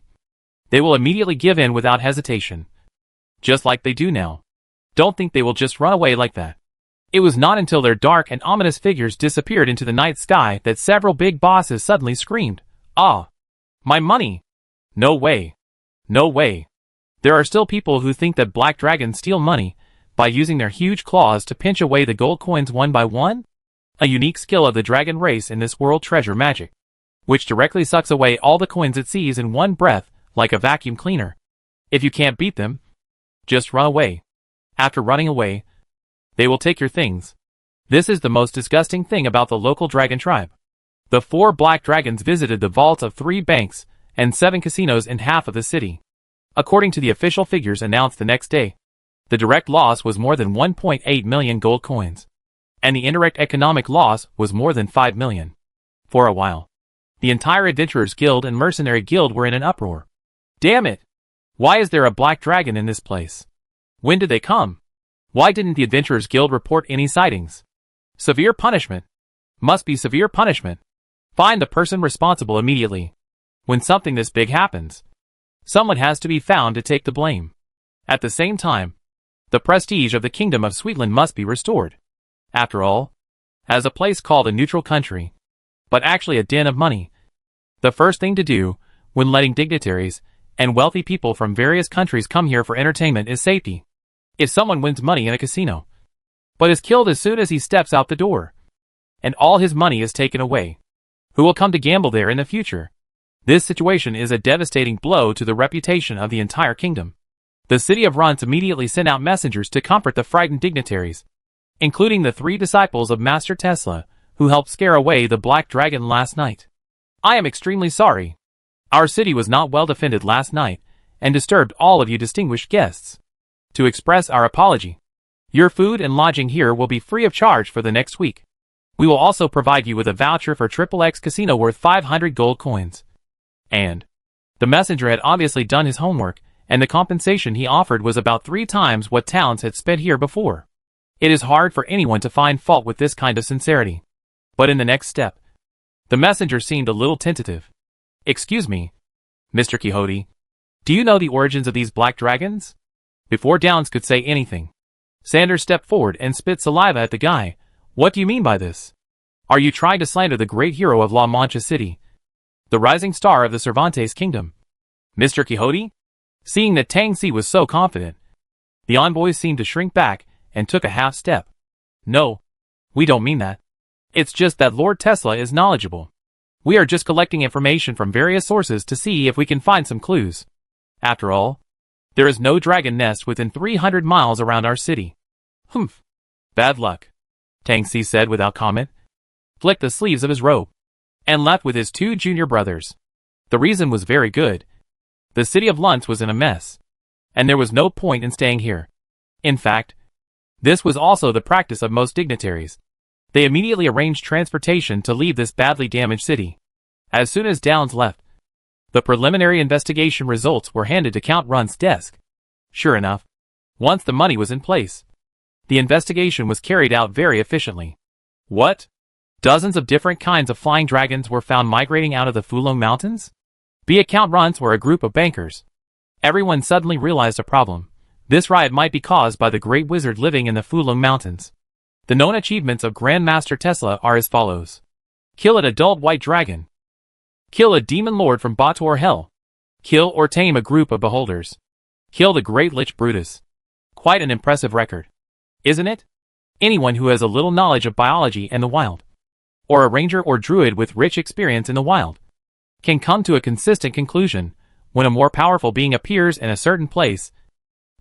they will immediately give in without hesitation, just like they do now. Don't think they will just run away like that. It was not until their dark and ominous figures disappeared into the night sky that several big bosses suddenly screamed, "Ah! My money! No way! No way!" There are still people who think that black dragons steal money by using their huge claws to pinch away the gold coins one by one? A unique skill of the dragon race in this world treasure magic, which directly sucks away all the coins it sees in one breath like a vacuum cleaner. If you can't beat them, just run away. After running away, they will take your things. This is the most disgusting thing about the local dragon tribe. The 4 black dragons visited the vaults of 3 banks and 7 casinos in half of the city. According to the official figures announced the next day, the direct loss was more than 1.8 million gold coins, and the indirect economic loss was more than 5 million. For a while, the entire Adventurers Guild and Mercenary Guild were in an uproar. Damn it! Why is there a black dragon in this place? When did they come? Why didn't the Adventurers Guild report any sightings? Severe punishment. Must be severe punishment. Find the person responsible immediately. When something this big happens, someone has to be found to take the blame. At the same time, the prestige of the Kingdom of Sweetland must be restored. After all, as a place called a neutral country, but actually a den of money, the first thing to do when letting dignitaries and wealthy people from various countries come here for entertainment is safety. If someone wins money in a casino, but is killed as soon as he steps out the door, and all his money is taken away, who will come to gamble there in the future? This situation is a devastating blow to the reputation of the entire kingdom. The city of Runtz immediately sent out messengers to comfort the frightened dignitaries, including the 3 disciples of Master Tesla, who helped scare away the black dragon last night. I am extremely sorry. Our city was not well defended last night, and disturbed all of you distinguished guests. To express our apology, your food and lodging here will be free of charge for the next week. We will also provide you with a voucher for XXX Casino worth 500 gold coins. And the messenger had obviously done his homework, and the compensation he offered was about 3 times what Towns had spent here before. It is hard for anyone to find fault with this kind of sincerity. But in the next step, the messenger seemed a little tentative. Excuse me, Mr. Quixote, do you know the origins of these black dragons? Before Downs could say anything, Sanders stepped forward and spit saliva at the guy. What do you mean by this? Are you trying to slander the great hero of La Mancha City, the rising star of the Cervantes kingdom, Mr. Quixote? Seeing that Tang Si was so confident, the envoys seemed to shrink back and took a half step. No, we don't mean that. It's just that Lord Tesla is knowledgeable. We are just collecting information from various sources to see if we can find some clues. After all, there is no dragon nest within 300 miles around our city. Humph. Bad luck, Tang Si said without comment, flicked the sleeves of his robe, and left with his 2 junior brothers. The reason was very good. The city of Luntz was in a mess, and there was no point in staying here. In fact, this was also the practice of most dignitaries. They immediately arranged transportation to leave this badly damaged city. As soon as Downs left, the preliminary investigation results were handed to Count Runt's desk. Sure enough, once the money was in place, the investigation was carried out very efficiently. What? Dozens of different kinds of flying dragons were found migrating out of the Fulong Mountains? Account runs were a group of bankers. Everyone suddenly realized a problem. This riot might be caused by the great wizard living in the Fulong Mountains. The known achievements of Grandmaster Tesla are as follows. Kill an adult white dragon. Kill a demon lord from Bator Hell. Kill or tame a group of beholders. Kill the great Lich Brutus. Quite an impressive record, isn't it? Anyone who has a little knowledge of biology and the wild, or a ranger or druid with rich experience in the wild, can come to a consistent conclusion. When a more powerful being appears in a certain place,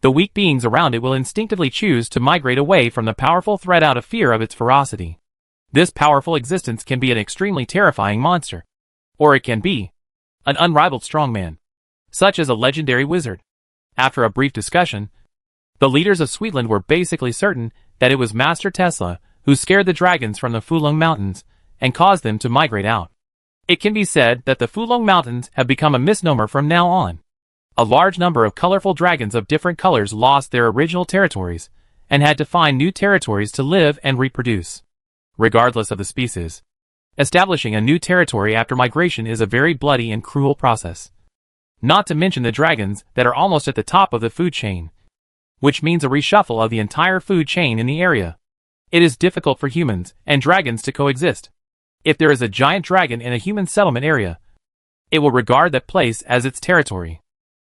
the weak beings around it will instinctively choose to migrate away from the powerful threat out of fear of its ferocity. This powerful existence can be an extremely terrifying monster, or it can be an unrivaled strongman, such as a legendary wizard. After a brief discussion, the leaders of Sweetland were basically certain that it was Master Tesla who scared the dragons from the Fulong Mountains and caused them to migrate out. It can be said that the Fulong Mountains have become a misnomer from now on. A large number of colorful dragons of different colors lost their original territories and had to find new territories to live and reproduce. Regardless of the species, establishing a new territory after migration is a very bloody and cruel process. Not to mention the dragons that are almost at the top of the food chain, which means a reshuffle of the entire food chain in the area. It is difficult for humans and dragons to coexist. If there is a giant dragon in a human settlement area, it will regard that place as its territory.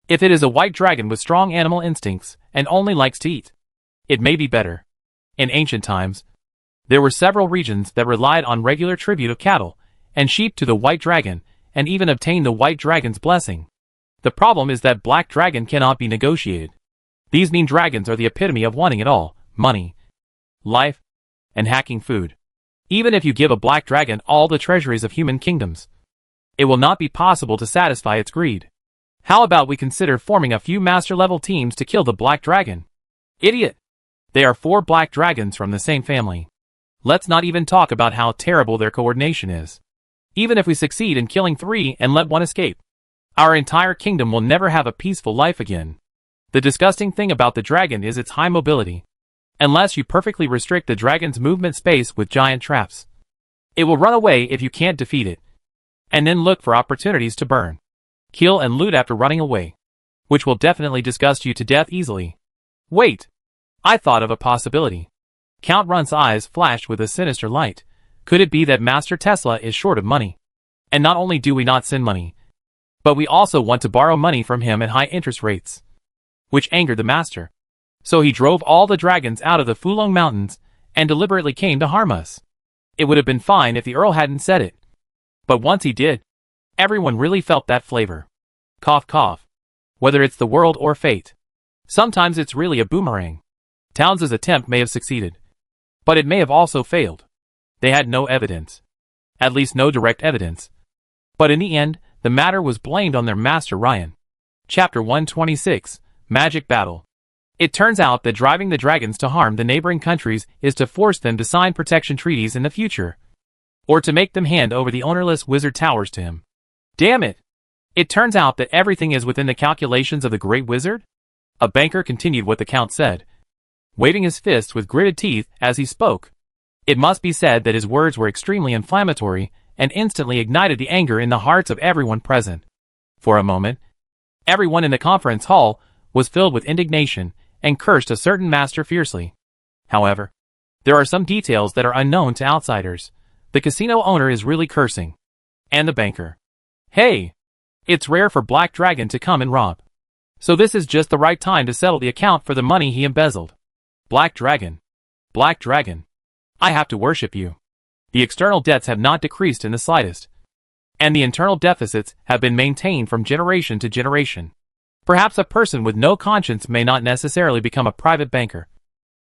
If it is a white dragon with strong animal instincts and only likes to eat, it may be better. In ancient times, there were several regions that relied on regular tribute of cattle and sheep to the white dragon and even obtained the white dragon's blessing. The problem is that black dragon cannot be negotiated. These mean dragons are the epitome of wanting it all: money, life, and hacking food. Even if you give a black dragon all the treasuries of human kingdoms, it will not be possible to satisfy its greed. How about we consider forming a few master-level teams to kill the black dragon? Idiot! They are 4 black dragons from the same family. Let's not even talk about how terrible their coordination is. Even if we succeed in killing 3 and let 1 escape, our entire kingdom will never have a peaceful life again. The disgusting thing about the dragon is its high mobility. Unless you perfectly restrict the dragon's movement space with giant traps, it will run away if you can't defeat it, and then look for opportunities to burn, kill and loot after running away, which will definitely disgust you to death easily. Wait! I thought of a possibility. Count Runt's eyes flashed with a sinister light. Could it be that Master Tesla is short of money? And not only do we not send money, but we also want to borrow money from him at high interest rates, which angered the master. So he drove all the dragons out of the Fulong Mountains and deliberately came to harm us. It would have been fine if the Earl hadn't said it. But once he did, everyone really felt that flavor. Cough cough. Whether it's the world or fate, sometimes it's really a boomerang. Towns's attempt may have succeeded, but it may have also failed. They had no evidence. At least no direct evidence. But in the end, the matter was blamed on their master Ryan. Chapter 126, Magic Battle. It turns out that driving the dragons to harm the neighboring countries is to force them to sign protection treaties in the future, or to make them hand over the ownerless wizard towers to him. Damn it! It turns out that everything is within the calculations of the great wizard? A banker continued what the count said, waving his fists with gritted teeth as he spoke. It must be said that his words were extremely inflammatory and instantly ignited the anger in the hearts of everyone present. For a moment, everyone in the conference hall was filled with indignation and cursed a certain master fiercely. However, there are some details that are unknown to outsiders. The casino owner is really cursing. And the banker. Hey! It's rare for Black Dragon to come and rob. So this is just the right time to settle the account for the money he embezzled. Black Dragon. Black Dragon. I have to worship you. The external debts have not decreased in the slightest, and the internal deficits have been maintained from generation to generation. Perhaps a person with no conscience may not necessarily become a private banker,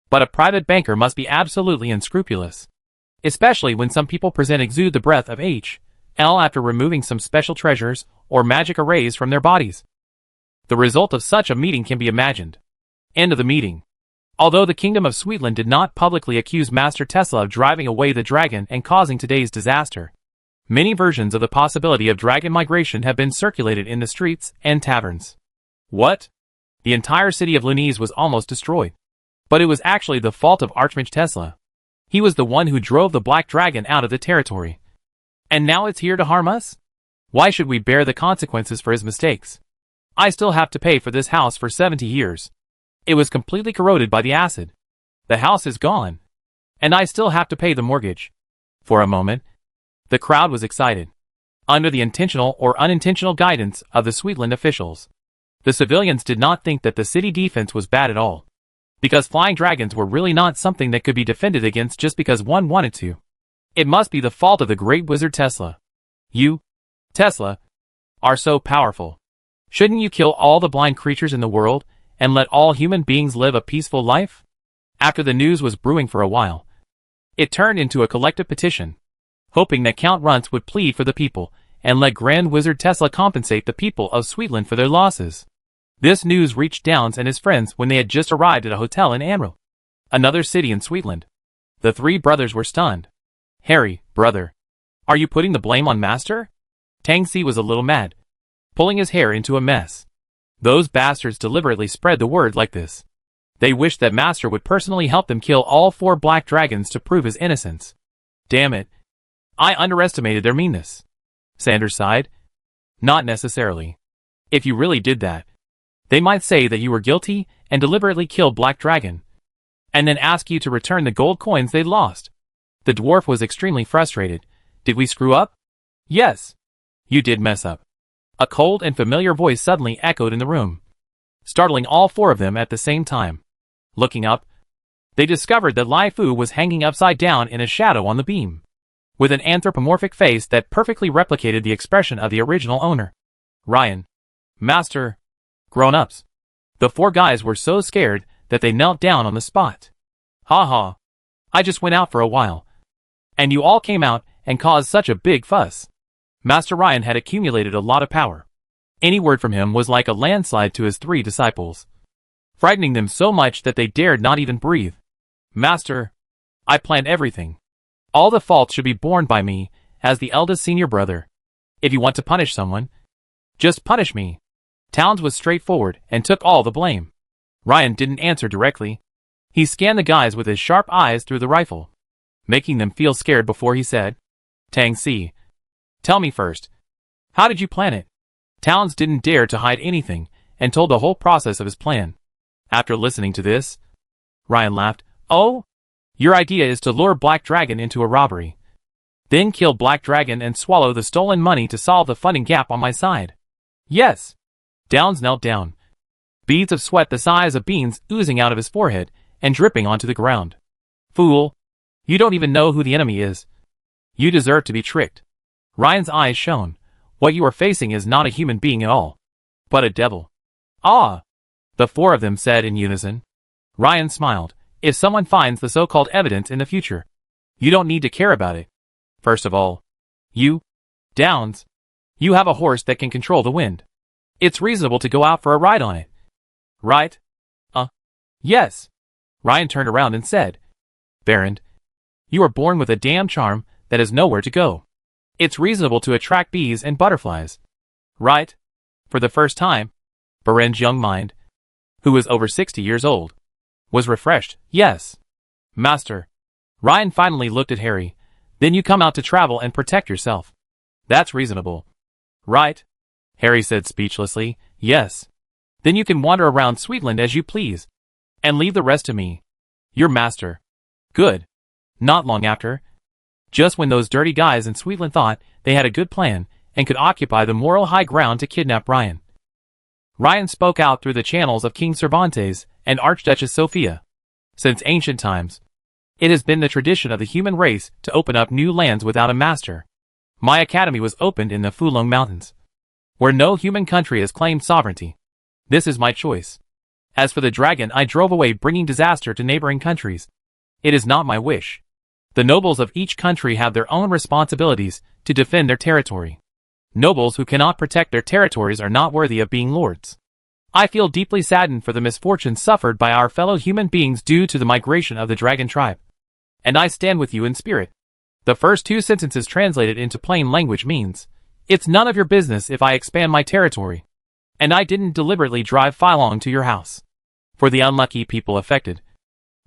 but a private banker must be absolutely unscrupulous, especially when some people exude the breath of H.L. after removing some special treasures or magic arrays from their bodies. The result of such a meeting can be imagined. End of the meeting. Although the Kingdom of Sweetland did not publicly accuse Master Tesla of driving away the dragon and causing today's disaster, many versions of the possibility of dragon migration have been circulated in the streets and taverns. What? The entire city of Lunese was almost destroyed. But it was actually the fault of Archmage Tesla. He was the one who drove the Black Dragon out of the territory. And now it's here to harm us? Why should we bear the consequences for his mistakes? I still have to pay for this house for 70 years. It was completely corroded by the acid. The house is gone. And I still have to pay the mortgage. For a moment, the crowd was excited. Under the intentional or unintentional guidance of the Sweetland officials, the civilians did not think that the city defense was bad at all. Because flying dragons were really not something that could be defended against just because one wanted to. It must be the fault of the great wizard Tesla. You, Tesla, are so powerful. Shouldn't you kill all the blind creatures in the world and let all human beings live a peaceful life? After the news was brewing for a while, it turned into a collective petition, hoping that Count Runts would plead for the people and let Grand Wizard Tesla compensate the people of Sweetland for their losses. This news reached Downs and his friends when they had just arrived at a hotel in Amril, another city in Sweetland. The three brothers were stunned. Harry, brother, are you putting the blame on Master? Tangsi was a little mad, pulling his hair into a mess. Those bastards deliberately spread the word like this. They wished that Master would personally help them kill all 4 black dragons to prove his innocence. Damn it. I underestimated their meanness. Sanders sighed. Not necessarily. If you really did that, they might say that you were guilty and deliberately killed Black Dragon, and then ask you to return the gold coins they'd lost. The dwarf was extremely frustrated. Did we screw up? Yes. You did mess up. A cold and familiar voice suddenly echoed in the room, startling all 4 of them at the same time. Looking up, they discovered that Lai Fu was hanging upside down in a shadow on the beam, with an anthropomorphic face that perfectly replicated the expression of the original owner. Ryan. Master. Grown-ups. The 4 guys were so scared that they knelt down on the spot. Ha ha. I just went out for a while. And you all came out and caused such a big fuss. Master Ryan had accumulated a lot of power. Any word from him was like a landslide to his 3 disciples, frightening them so much that they dared not even breathe. Master, I planned everything. All the faults should be borne by me, as the eldest senior brother. If you want to punish someone, just punish me. Towns was straightforward and took all the blame. Ryan didn't answer directly. He scanned the guys with his sharp eyes through the rifle, making them feel scared before he said, Tang Si, tell me first, how did you plan it? Towns didn't dare to hide anything and told the whole process of his plan. After listening to this, Ryan laughed. Oh, your idea is to lure Black Dragon into a robbery, then kill Black Dragon and swallow the stolen money to solve the funding gap on my side. Yes. Downs knelt down, beads of sweat the size of beans oozing out of his forehead and dripping onto the ground. Fool, you don't even know who the enemy is. You deserve to be tricked. Ryan's eyes shone. What you are facing is not a human being at all, but a devil. Ah, the 4 of them said in unison. Ryan smiled. If someone finds the so-called evidence in the future, you don't need to care about it. First of all, you, Downs, you have a horse that can control the wind. It's reasonable to go out for a ride on it. Right? Yes. Ryan turned around and said, Baron, you are born with a damn charm that has nowhere to go. It's reasonable to attract bees and butterflies. Right? For the first time, Baren's young mind, who was over 60 years old, was refreshed. Yes. Master. Ryan finally looked at Harry. Then you come out to travel and protect yourself. That's reasonable. Right? Harry said speechlessly. Yes. Then you can wander around Sweetland as you please, and leave the rest to me, your master. Good. Not long after, just when those dirty guys in Sweetland thought they had a good plan and could occupy the moral high ground to kidnap Ryan, Ryan spoke out through the channels of King Cervantes and Archduchess Sophia. Since ancient times, it has been the tradition of the human race to open up new lands without a master. My academy was opened in the Fulong Mountains, where no human country has claimed sovereignty. This is my choice. As for the dragon, I drove away bringing disaster to neighboring countries. It is not my wish. The nobles of each country have their own responsibilities to defend their territory. Nobles who cannot protect their territories are not worthy of being lords. I feel deeply saddened for the misfortunes suffered by our fellow human beings due to the migration of the dragon tribe. And I stand with you in spirit. The first 2 sentences translated into plain language means, it's none of your business if I expand my territory. And I didn't deliberately drive Phylong to your house. For the unlucky people affected,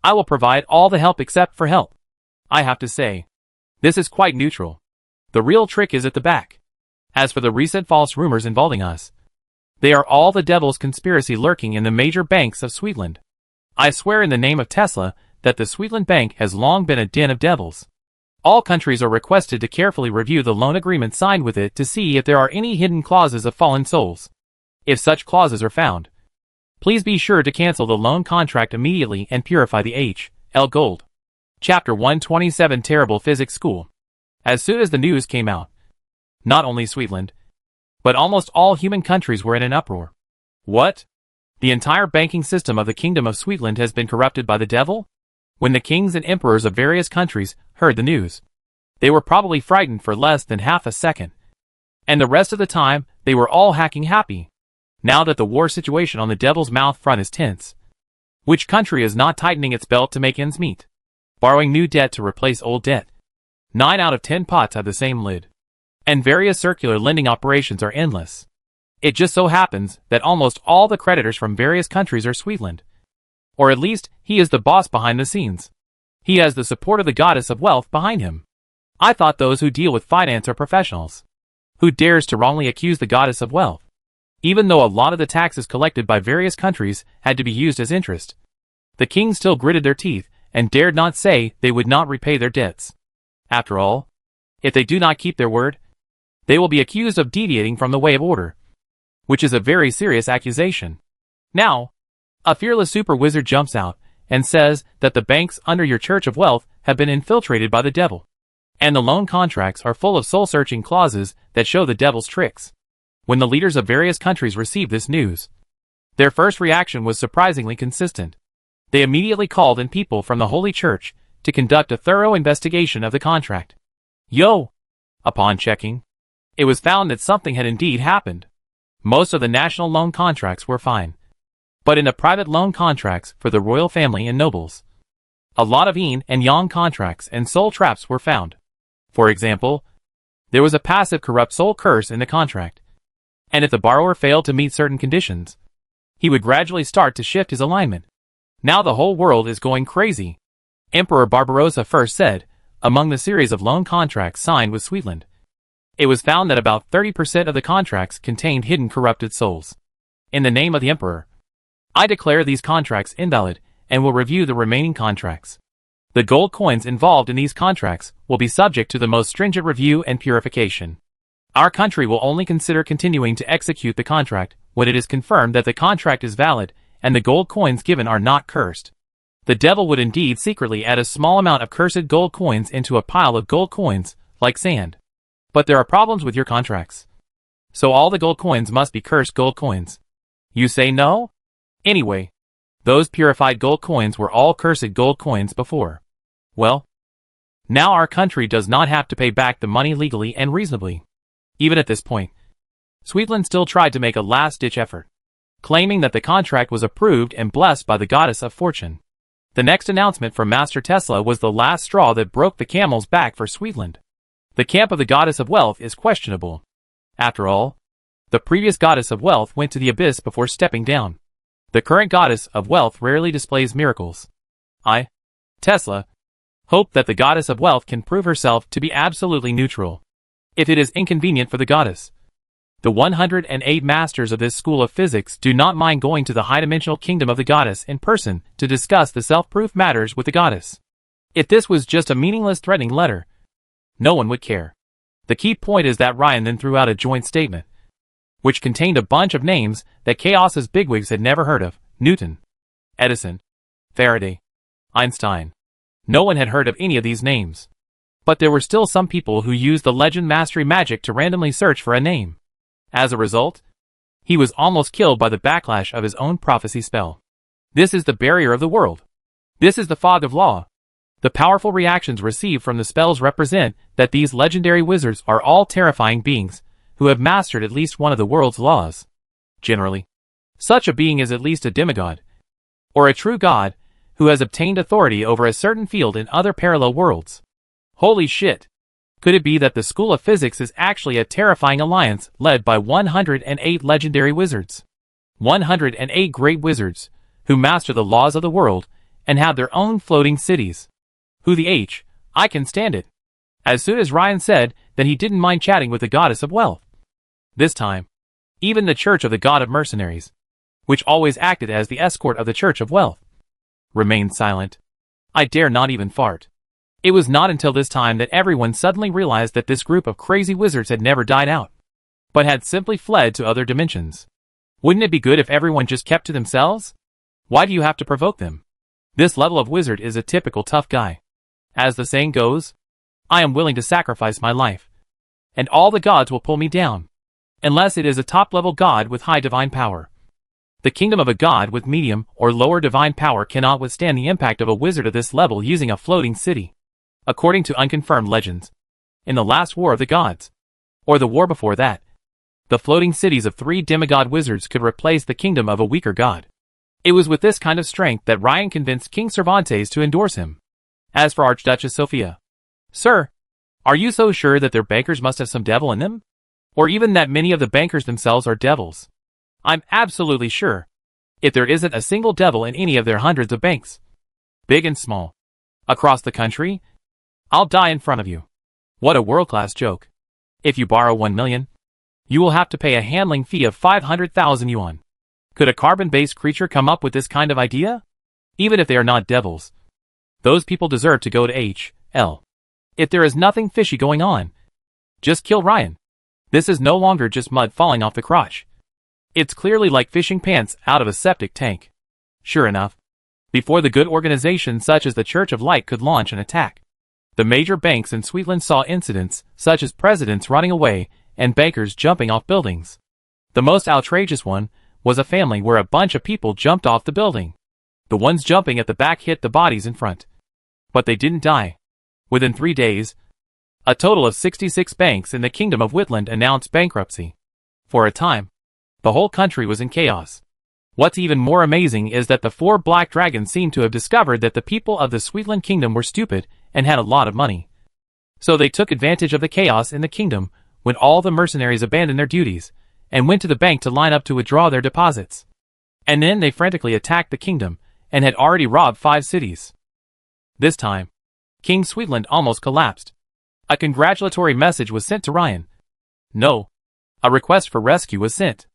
I will provide all the help except for help. I have to say, this is quite neutral. The real trick is at the back. As for the recent false rumors involving us, they are all the devil's conspiracy lurking in the major banks of Sweetland. I swear in the name of Tesla that the Sweetland Bank has long been a den of devils. All countries are requested to carefully review the loan agreement signed with it to see if there are any hidden clauses of fallen souls. If such clauses are found, please be sure to cancel the loan contract immediately and purify the H.L. Gold. Chapter 127 Terrible Physics School. As soon as the news came out, not only Sweetland, but almost all human countries were in an uproar. What? The entire banking system of the Kingdom of Sweetland has been corrupted by the devil? When the kings and emperors of various countries heard the news, they were probably frightened for less than half a second. And the rest of the time, they were all hacking happy. Now that the war situation on the devil's mouth front is tense, which country is not tightening its belt to make ends meet? Borrowing new debt to replace old debt. 9 out of 10 pots have the same lid. And various circular lending operations are endless. It just so happens that almost all the creditors from various countries are Sweetland. Or at least, he is the boss behind the scenes. He has the support of the goddess of wealth behind him. I thought those who deal with finance are professionals. Who dares to wrongly accuse the goddess of wealth? Even though a lot of the taxes collected by various countries had to be used as interest, the king still gritted their teeth and dared not say they would not repay their debts. After all, if they do not keep their word, they will be accused of deviating from the way of order, which is a very serious accusation. Now, a fearless super wizard jumps out and says that the banks under your Church of Wealth have been infiltrated by the devil, and the loan contracts are full of soul-searching clauses that show the devil's tricks. When the leaders of various countries received this news, their first reaction was surprisingly consistent. They immediately called in people from the Holy Church to conduct a thorough investigation of the contract. Upon checking, it was found that something had indeed happened. Most of the national loan contracts were fine, but in the private loan contracts for the royal family and nobles, a lot of yin and yang contracts and soul traps were found. For example, there was a passive corrupt soul curse in the contract, and if the borrower failed to meet certain conditions, he would gradually start to shift his alignment. Now the whole world is going crazy. Emperor Barbarossa first said, among the series of loan contracts signed with Sweetland, it was found that about 30% of the contracts contained hidden corrupted souls. In the name of the emperor, I declare these contracts invalid and will review the remaining contracts. The gold coins involved in these contracts will be subject to the most stringent review and purification. Our country will only consider continuing to execute the contract when it is confirmed that the contract is valid and the gold coins given are not cursed. The devil would indeed secretly add a small amount of cursed gold coins into a pile of gold coins, like sand. But there are problems with your contracts. So all the gold coins must be cursed gold coins. You say no? Anyway, those purified gold coins were all cursed gold coins before. Well, now our country does not have to pay back the money legally and reasonably. Even at this point, Sweetland still tried to make a last-ditch effort, claiming that the contract was approved and blessed by the goddess of fortune. The next announcement from Master Tesla was the last straw that broke the camel's back for Sweetland. The camp of the goddess of wealth is questionable. After all, the previous goddess of wealth went to the abyss before stepping down. The current goddess of wealth rarely displays miracles. I, Tesla, hope that the goddess of wealth can prove herself to be absolutely neutral, if it is inconvenient for the goddess. The 108 masters of this school of physics do not mind going to the high-dimensional kingdom of the goddess in person to discuss the self-proof matters with the goddess. If this was just a meaningless threatening letter, no one would care. The key point is that Ryan then threw out a joint statement, which contained a bunch of names that Chaos's bigwigs had never heard of: Newton, Edison, Faraday, Einstein. No one had heard of any of these names. But there were still some people who used the legend mastery magic to randomly search for a name. As a result, he was almost killed by the backlash of his own prophecy spell. This is the barrier of the world. This is the fog of law. The powerful reactions received from the spells represent that these legendary wizards are all terrifying beings who have mastered at least one of the world's laws. Generally, such a being is at least a demigod, or a true god, who has obtained authority over a certain field in other parallel worlds. Holy shit! Could it be that the School of Physics is actually a terrifying alliance led by 108 legendary wizards? 108 great wizards, who master the laws of the world, and have their own floating cities. Who the H? I can stand it. As soon as Ryan said that he didn't mind chatting with the goddess of wealth. This time, even the Church of the God of Mercenaries, which always acted as the escort of the Church of Wealth, remained silent. I dare not even fart. It was not until this time that everyone suddenly realized that this group of crazy wizards had never died out, but had simply fled to other dimensions. Wouldn't it be good if everyone just kept to themselves? Why do you have to provoke them? This level of wizard is a typical tough guy. As the saying goes, I am willing to sacrifice my life, and all the gods will pull me down, unless it is a top-level god with high divine power. The kingdom of a god with medium or lower divine power cannot withstand the impact of a wizard of this level using a floating city. According to unconfirmed legends, in the last war of the gods, or the war before that, the floating cities of 3 demigod wizards could replace the kingdom of a weaker god. It was with this kind of strength that Ryan convinced King Cervantes to endorse him. As for Archduchess Sophia, sir, are you so sure that their bankers must have some devil in them? Or even that many of the bankers themselves are devils? I'm absolutely sure. If there isn't a single devil in any of their hundreds of banks, big and small, across the country, I'll die in front of you. What a world-class joke. If you borrow 1 million, you will have to pay a handling fee of 500,000 yuan. Could a carbon-based creature come up with this kind of idea? Even if they are not devils, those people deserve to go to H.L. If there is nothing fishy going on, just kill Ryan. This is no longer just mud falling off the crotch. It's clearly like fishing pants out of a septic tank. Sure enough, before the good organizations such as the Church of Light could launch an attack, the major banks in Sweetland saw incidents such as presidents running away and bankers jumping off buildings. The most outrageous one was a family where a bunch of people jumped off the building. The ones jumping at the back hit the bodies in front, but they didn't die. Within 3 days, a total of 66 banks in the Kingdom of Whitland announced bankruptcy. For a time, the whole country was in chaos. What's even more amazing is that the 4 black dragons seemed to have discovered that the people of the Sweetland Kingdom were stupid and had a lot of money. So they took advantage of the chaos in the kingdom when all the mercenaries abandoned their duties and went to the bank to line up to withdraw their deposits. And then they frantically attacked the kingdom and had already robbed 5 cities. This time, King Sweetland almost collapsed. A congratulatory message was sent to Ryan. No, a request for rescue was sent.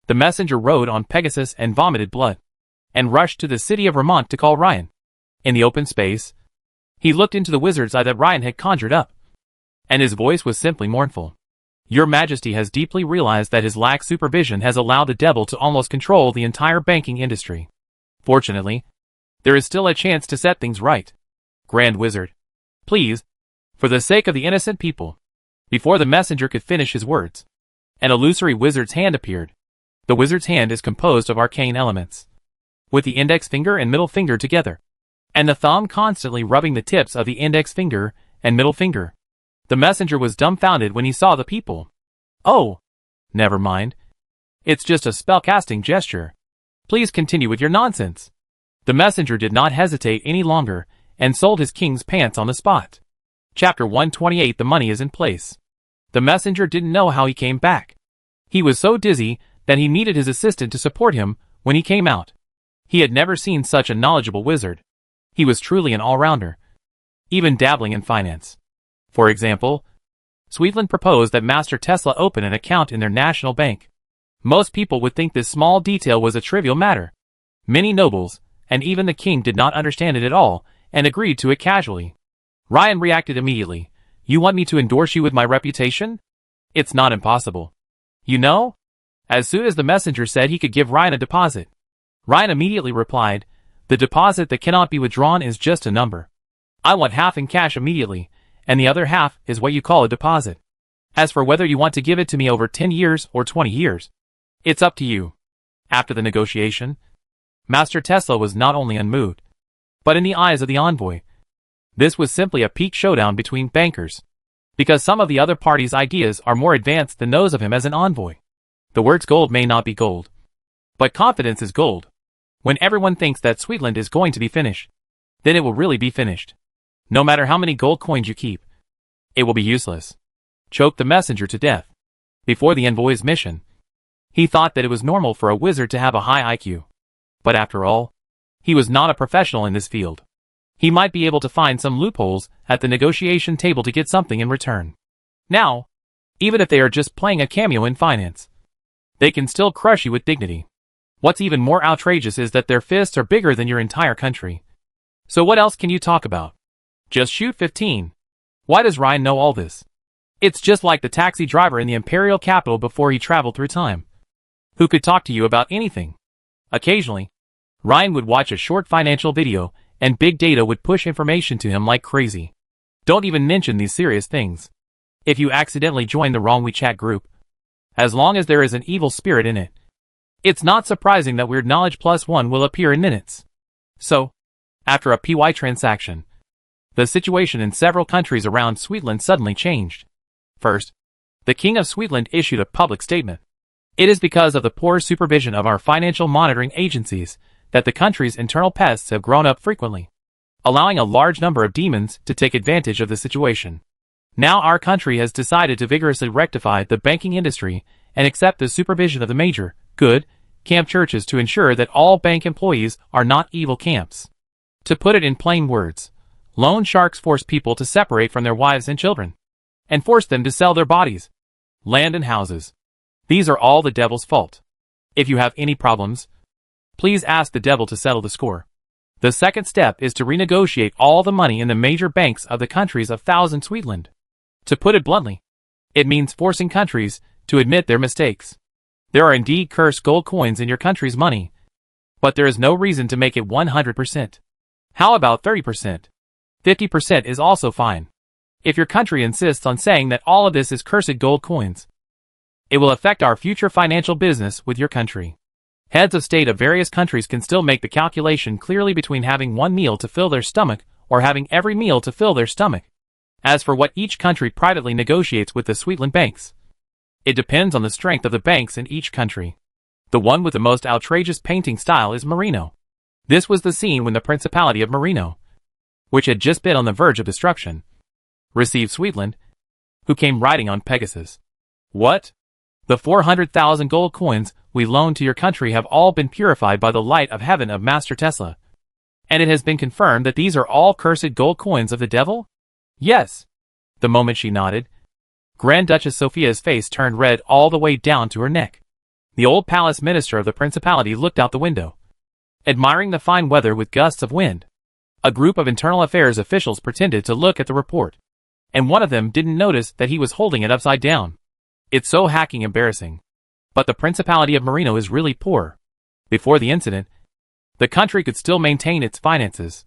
The messenger rode on Pegasus and vomited blood, and rushed to the city of Vermont to call Ryan. In the open space, he looked into the wizard's eye that Ryan had conjured up, and his voice was simply mournful. Your Majesty has deeply realized that his lax supervision has allowed the devil to almost control the entire banking industry. Fortunately, there is still a chance to set things right. Grand Wizard, please, for the sake of the innocent people. Before the messenger could finish his words, an illusory wizard's hand appeared. The wizard's hand is composed of arcane elements, with the index finger and middle finger together, and the thumb constantly rubbing the tips of the index finger and middle finger. The messenger was dumbfounded when he saw the people. Oh, never mind. It's just a spellcasting gesture. Please continue with your nonsense. The messenger did not hesitate any longer and sold his king's pants on the spot. Chapter 128. The money is in place. The messenger didn't know how he came back. He was so dizzy that he needed his assistant to support him when he came out. He had never seen such a knowledgeable wizard. He was truly an all-rounder, even dabbling in finance. For example, Sweetland proposed that Master Tesla open an account in their national bank. Most people would think this small detail was a trivial matter. Many nobles, and even the king, did not understand it at all and agreed to it casually. Ryan reacted immediately. You want me to endorse you with my reputation? It's not impossible. You know? As soon as the messenger said he could give Ryan a deposit, Ryan immediately replied, the deposit that cannot be withdrawn is just a number. I want half in cash immediately, and the other half is what you call a deposit. As for whether you want to give it to me over 10 years or 20 years, it's up to you. After the negotiation, Master Tesla was not only unmoved, but in the eyes of the envoy, this was simply a peak showdown between bankers, because some of the other party's ideas are more advanced than those of him as an envoy. The words gold may not be gold, but confidence is gold. When everyone thinks that Sweetland is going to be finished, then it will really be finished. No matter how many gold coins you keep, It will be useless. Choke the messenger to death. Before the envoy's mission, he thought that it was normal for a wizard to have a high IQ. But after all, he was not a professional in this field. He might be able to find some loopholes at the negotiation table to get something in return. Now, even if they are just playing a cameo in finance, they can still crush you with dignity. What's even more outrageous is that their fists are bigger than your entire country. So what else can you talk about? Just shoot 15. Why does Ryan know all this? It's just like the taxi driver in the imperial capital before he traveled through time, who could talk to you about anything. Occasionally, Ryan would watch a short financial video, and big data would push information to him like crazy. Don't even mention these serious things. If you accidentally join the wrong WeChat group, as long as there is an evil spirit in it, it's not surprising that Weird Knowledge +1 will appear in minutes. So, after a PY transaction, the situation in several countries around Sweetland suddenly changed. First, the King of Sweetland issued a public statement. It is because of the poor supervision of our financial monitoring agencies that the country's internal pests have grown up frequently, allowing a large number of demons to take advantage of the situation. Now our country has decided to vigorously rectify the banking industry and accept the supervision of the major, good, camp churches to ensure that all bank employees are not evil camps. To put it in plain words, loan sharks force people to separate from their wives and children, and force them to sell their bodies, land and houses. These are all the devil's fault. If you have any problems, please ask the devil to settle the score. The second step is to renegotiate all the money in the major banks of the countries of Thousand Sweetland. To put it bluntly, it means forcing countries to admit their mistakes. There are indeed cursed gold coins in your country's money, but there is no reason to make it 100%. How about 30%? 50% is also fine. If your country insists on saying that all of this is cursed gold coins, it will affect our future financial business with your country. Heads of state of various countries can still make the calculation clearly between having one meal to fill their stomach or having every meal to fill their stomach. As for what each country privately negotiates with the Sweetland banks, it depends on the strength of the banks in each country. The one with the most outrageous painting style is Marino. This was the scene when the Principality of Marino, which had just been on the verge of destruction, received Sweetland, who came riding on Pegasus. What? The 400,000 gold coins we loaned to your country have all been purified by the light of heaven of Master Tesla. And it has been confirmed that these are all cursed gold coins of the devil? Yes. The moment she nodded, Grand Duchess Sophia's face turned red all the way down to her neck. The old palace minister of the principality looked out the window, admiring the fine weather with gusts of wind. A group of internal affairs officials pretended to look at the report, and one of them didn't notice that he was holding it upside down. It's so hacking embarrassing. But the Principality of Marino is really poor. Before the incident, the country could still maintain its finances.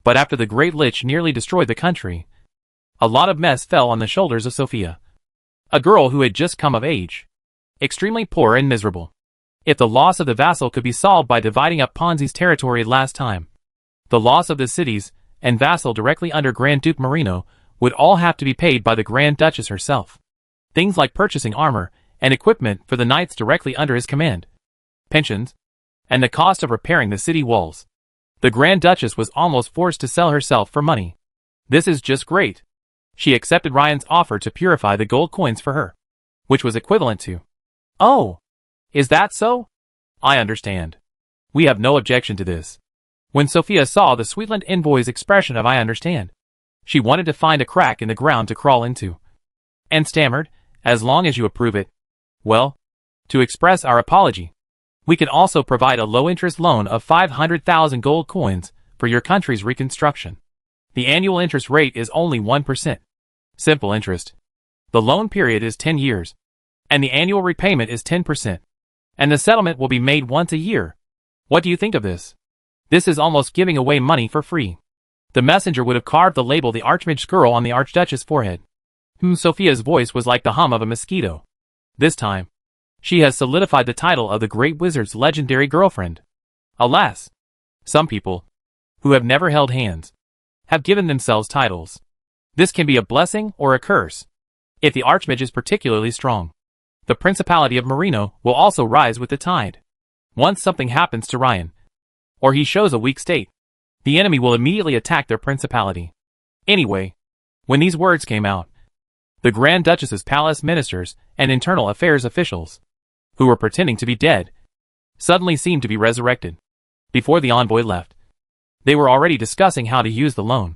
But after the Great Lich nearly destroyed the country, a lot of mess fell on the shoulders of Sophia, a girl who had just come of age, extremely poor and miserable. If the loss of the vassal could be solved by dividing up Ponzi's territory last time, the loss of the cities and vassal directly under Grand Duke Marino would all have to be paid by the Grand Duchess herself. Things like purchasing armor and equipment for the knights directly under his command, pensions, and the cost of repairing the city walls. The Grand Duchess was almost forced to sell herself for money. This is just great. She accepted Ryan's offer to purify the gold coins for her, which was equivalent to, "Oh, is that so? I understand. We have no objection to this." When Sophia saw the Sweetland envoy's expression of "I understand," she wanted to find a crack in the ground to crawl into, and stammered, "As long as you approve it, well, to express our apology, we can also provide a low-interest loan of 500,000 gold coins for your country's reconstruction. The annual interest rate is only 1%. Simple interest. The loan period is 10 years, and the annual repayment is 10%. And the settlement will be made once a year. What do you think of this? This is almost giving away money for free." The messenger would have carved the label "The Archmage's Girl" on the Archduchess' forehead. Sophia's voice was like the hum of a mosquito. This time, she has solidified the title of the Great Wizard's legendary girlfriend. Alas, some people, who have never held hands, have given themselves titles. This can be a blessing or a curse. If the Archmage is particularly strong, the Principality of Marino will also rise with the tide. Once something happens to Ryan, or he shows a weak state, the enemy will immediately attack their principality. Anyway, when these words came out, The Grand Duchess's palace ministers and internal affairs officials, who were pretending to be dead, suddenly seemed to be resurrected. Before the envoy left, they were already discussing how to use the loan,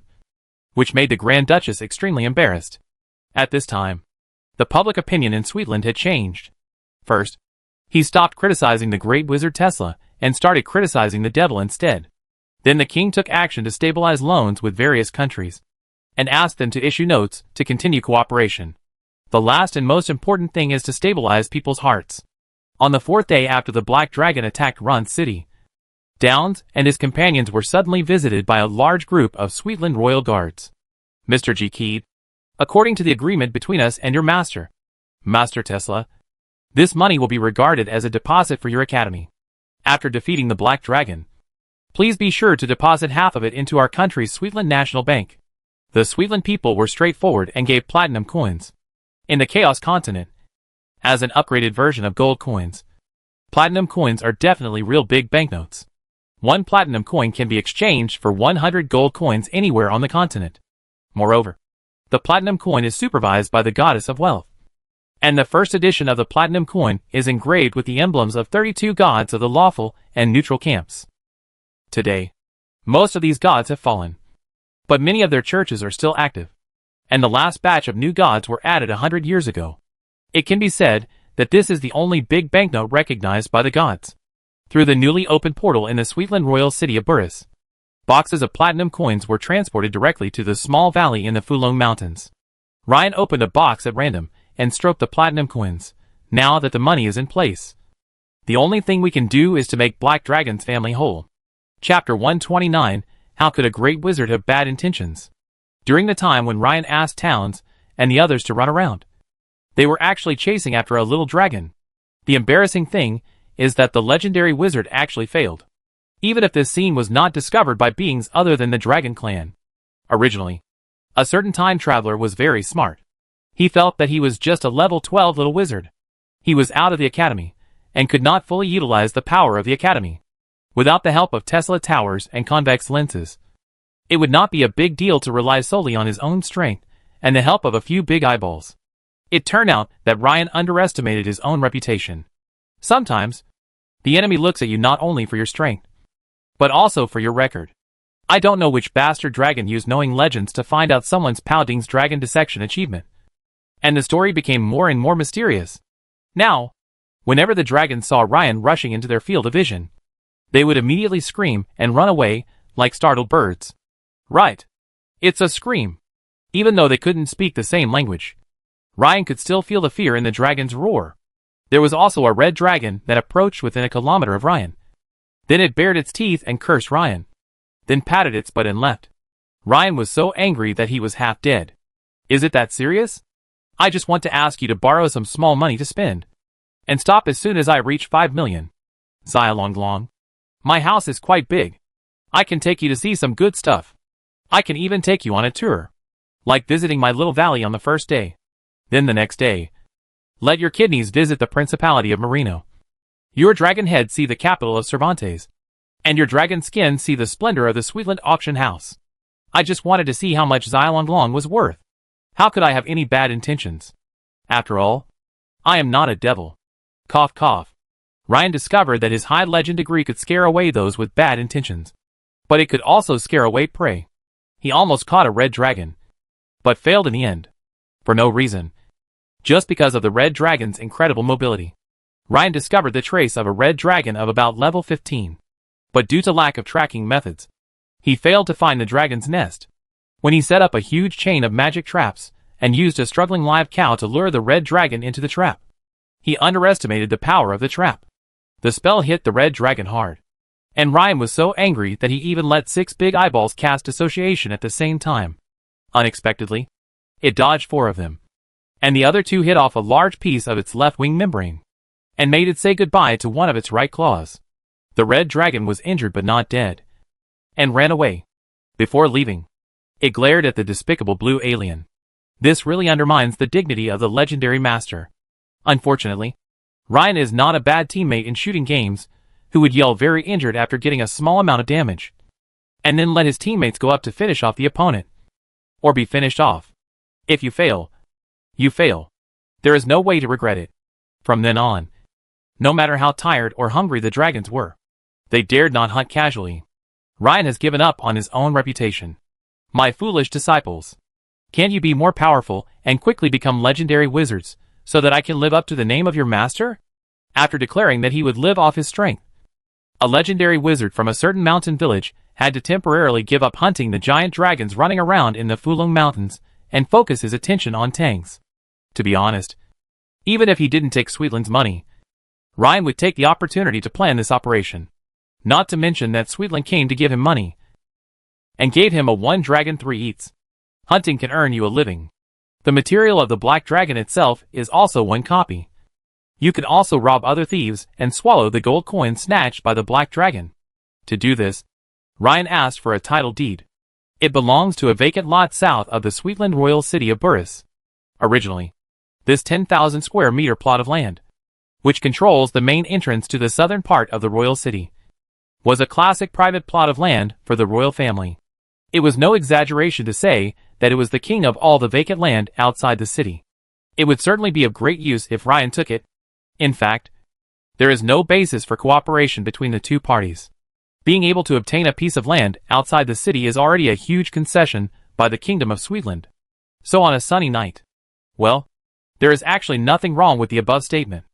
which made the Grand Duchess extremely embarrassed. At this time, the public opinion in Sweetland had changed. First, he stopped criticizing the great wizard Tesla and started criticizing the devil instead. Then the king took action to stabilize loans with various countries and asked them to issue notes to continue cooperation. The last and most important thing is to stabilize people's hearts. On the fourth day after the Black Dragon attacked Ron's city, Downs and his companions were suddenly visited by a large group of Sweetland royal guards. Mr. G. Keed, according to the agreement between us and your master, Master Tesla, this money will be regarded as a deposit for your academy. After defeating the Black Dragon, please be sure to deposit half of it into our country's Sweetland National Bank. The Sweetland people were straightforward and gave platinum coins. In the Chaos Continent, as an upgraded version of gold coins, platinum coins are definitely real big banknotes. One platinum coin can be exchanged for 100 gold coins anywhere on the continent. Moreover, the platinum coin is supervised by the goddess of wealth. And the first edition of the platinum coin is engraved with the emblems of 32 gods of the lawful and neutral camps. Today, most of these gods have fallen, but many of their churches are still active, and the last batch of new gods were added 100 years ago. It can be said that this is the only big banknote recognized by the gods. Through the newly opened portal in the Sweetland royal city of Burris, boxes of platinum coins were transported directly to the small valley in the Fulong Mountains. Ryan opened a box at random and stroked the platinum coins. Now that the money is in place, the only thing we can do is to make Black Dragon's family whole. Chapter 129, How Could a Great Wizard Have Bad Intentions? During the time when Ryan asked Towns and the others to run around, they were actually chasing after a little dragon. The embarrassing thing is that the legendary wizard actually failed, even if this scene was not discovered by beings other than the Dragon Clan. Originally, a certain time traveler was very smart. He felt that he was just a level 12 little wizard. He was out of the academy, and could not fully utilize the power of the academy. Without the help of Tesla towers and convex lenses, it would not be a big deal to rely solely on his own strength and the help of a few big eyeballs. It turned out that Ryan underestimated his own reputation. Sometimes, the enemy looks at you not only for your strength, but also for your record. I don't know which bastard dragon used knowing legends to find out someone's Powding's dragon dissection achievement. And the story became more and more mysterious. Now, whenever the dragons saw Ryan rushing into their field of vision, they would immediately scream and run away like startled birds. Right. It's a scream. Even though they couldn't speak the same language, Ryan could still feel the fear in the dragon's roar. There was also a red dragon that approached within a kilometer of Ryan. Then it bared its teeth and cursed Ryan, then patted its butt and left. Ryan was so angry that he was half dead. Is it that serious? I just want to ask you to borrow some small money to spend, and stop as soon as I reach 5 million. Xialonglong. My house is quite big. I can take you to see some good stuff. I can even take you on a tour, like visiting my little valley on the first day. Then the next day, let your kidneys visit the Principality of Marino. Your dragon head see the capital of Cervantes, and your dragon skin see the splendor of the Sweetland auction house. I just wanted to see how much Xialonglong was worth. How could I have any bad intentions? After all, I am not a devil. Cough cough. Ryan discovered that his high legend degree could scare away those with bad intentions, but it could also scare away prey. He almost caught a red dragon, but failed in the end. For no reason. Just because of the red dragon's incredible mobility. Ryan discovered the trace of a red dragon of about level 15. But due to lack of tracking methods, he failed to find the dragon's nest. When he set up a huge chain of magic traps and used a struggling live cow to lure the red dragon into the trap, he underestimated the power of the trap. The spell hit the red dragon hard, and Ryan was so angry that he even let 6 big eyeballs cast association at the same time. Unexpectedly, it dodged 4 of them, and the other 2 hit off a large piece of its left wing membrane, and made it say goodbye to one of its right claws. The red dragon was injured but not dead, and ran away. Before leaving, it glared at the despicable blue alien. This really undermines the dignity of the legendary master. Unfortunately, Ryan is not a bad teammate in shooting games who would yell very injured after getting a small amount of damage, and then let his teammates go up to finish off the opponent, or be finished off. If you fail, You fail. There is no way to regret it. From then on, no matter how tired or hungry the dragons were, they dared not hunt casually. Ryan has given up on his own reputation. My foolish disciples. Can't you be more powerful and quickly become legendary wizards, so that I can live up to the name of your master? After declaring that he would live off his strength, a legendary wizard from a certain mountain village had to temporarily give up hunting the giant dragons running around in the Fulong Mountains and focus his attention on Tang's. To be honest, even if he didn't take Sweetland's money, Ryan would take the opportunity to plan this operation. Not to mention that Sweetland came to give him money and gave him a 1 dragon 3 eats. Hunting can earn you a living. The material of the black dragon itself is also 1 copy. You can also rob other thieves and swallow the gold coin snatched by the black dragon. To do this, Ryan asked for a title deed. It belongs to a vacant lot south of the Sweetland royal city of Burris. Originally, this 10,000 square meter plot of land, which controls the main entrance to the southern part of the royal city, was a classic private plot of land for the royal family. It was no exaggeration to say that it was the king of all the vacant land outside the city. It would certainly be of great use if Ryan took it. In fact, there is no basis for cooperation between the two parties. Being able to obtain a piece of land outside the city is already a huge concession by the kingdom of Sweetland. So on a sunny night, well, there is actually nothing wrong with the above statement.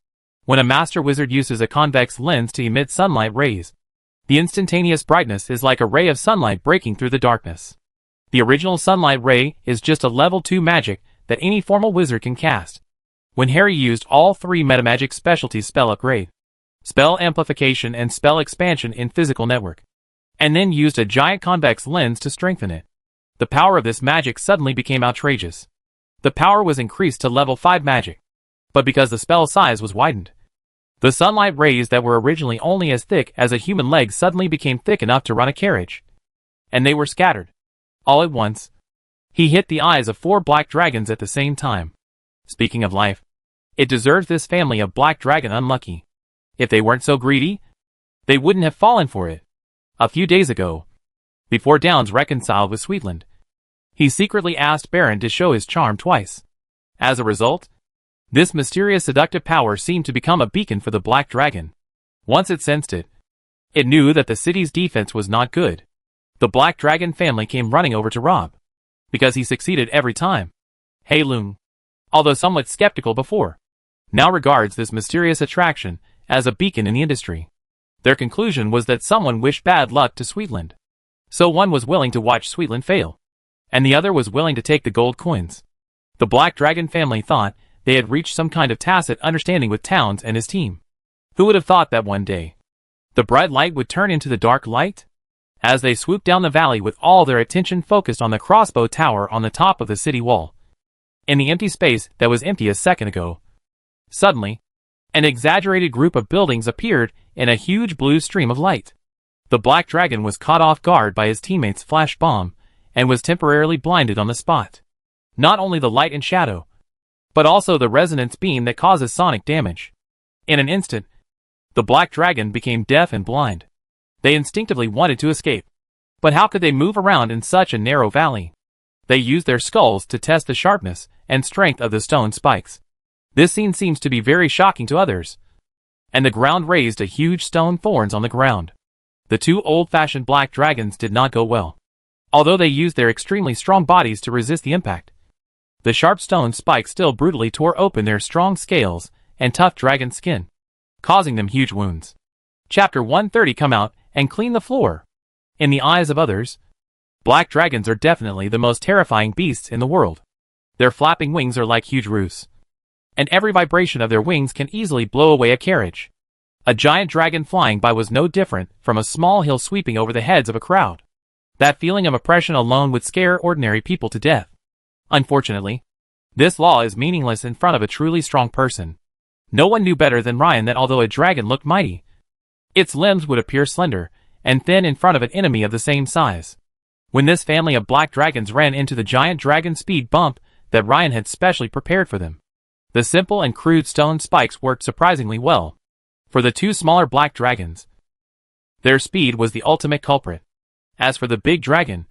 When a master wizard uses a convex lens to emit sunlight rays, the instantaneous brightness is like a ray of sunlight breaking through the darkness. The original sunlight ray is just a level 2 magic that any formal wizard can cast. When Harry used all 3 metamagic specialties spell upgrade, spell amplification and spell expansion in physical network, and then used a giant convex lens to strengthen it, the power of this magic suddenly became outrageous. The power was increased to level 5 magic, but because the spell size was widened, the sunlight rays that were originally only as thick as a human leg suddenly became thick enough to run a carriage. And they were scattered. All at once, he hit the eyes of 4 black dragons at the same time. Speaking of life, it deserves this family of black dragon unlucky. If they weren't so greedy, they wouldn't have fallen for it. A few days ago, before Downs reconciled with Sweetland, he secretly asked Baron to show his charm twice. As a result, this mysterious seductive power seemed to become a beacon for the black dragon. Once it sensed it, it knew that the city's defense was not good. The black dragon family came running over to Rob, because he succeeded every time. Hei Lung, although somewhat skeptical before, now regards this mysterious attraction as a beacon in the industry. Their conclusion was that someone wished bad luck to Sweetland. So one was willing to watch Sweetland fail, and the other was willing to take the gold coins. The black dragon family thought they had reached some kind of tacit understanding with Towns and his team. Who would have thought that one day the bright light would turn into the dark light? As they swooped down the valley with all their attention focused on the crossbow tower on the top of the city wall, in the empty space that was empty a second ago, suddenly, an exaggerated group of buildings appeared in a huge blue stream of light. The black dragon was caught off guard by his teammates' flash bomb and was temporarily blinded on the spot. Not only the light and shadow, but also the resonance beam that causes sonic damage. In an instant, the black dragon became deaf and blind. They instinctively wanted to escape. But how could they move around in such a narrow valley? They used their skulls to test the sharpness and strength of the stone spikes. This scene seems to be very shocking to others. And the ground raised a huge stone thorns on the ground. The 2 old-fashioned black dragons did not go well. Although they used their extremely strong bodies to resist the impact, the sharp stone spikes still brutally tore open their strong scales and tough dragon skin, causing them huge wounds. Chapter 130. Come out and clean the floor. In the eyes of others, black dragons are definitely the most terrifying beasts in the world. Their flapping wings are like huge roofs, and every vibration of their wings can easily blow away a carriage. A giant dragon flying by was no different from a small hill sweeping over the heads of a crowd. That feeling of oppression alone would scare ordinary people to death. Unfortunately, this law is meaningless in front of a truly strong person. No one knew better than Ryan that although a dragon looked mighty, its limbs would appear slender and thin in front of an enemy of the same size. When this family of black dragons ran into the giant dragon speed bump that Ryan had specially prepared for them, the simple and crude stone spikes worked surprisingly well. For the 2 smaller black dragons, their speed was the ultimate culprit. As for the big dragon,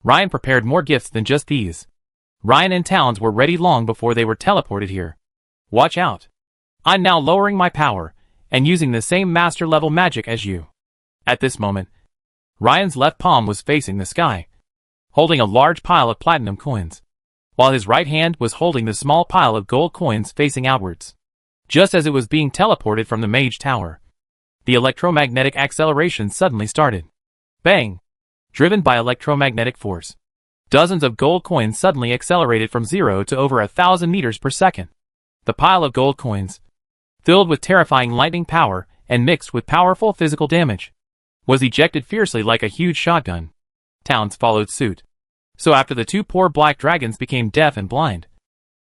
Ryan prepared more gifts than just these. Ryan and Towns were ready long before they were teleported here. Watch out. I'm now lowering my power, and using the same master-level magic as you. At this moment, Ryan's left palm was facing the sky, holding a large pile of platinum coins, while his right hand was holding the small pile of gold coins facing outwards. Just as it was being teleported from the Mage Tower, the electromagnetic acceleration suddenly started. Bang! Driven by electromagnetic force, dozens of gold coins suddenly accelerated from 0 to over 1,000 meters per second. The pile of gold coins, filled with terrifying lightning power and mixed with powerful physical damage, was ejected fiercely like a huge shotgun. Towns followed suit. So after the two poor black dragons became deaf and blind,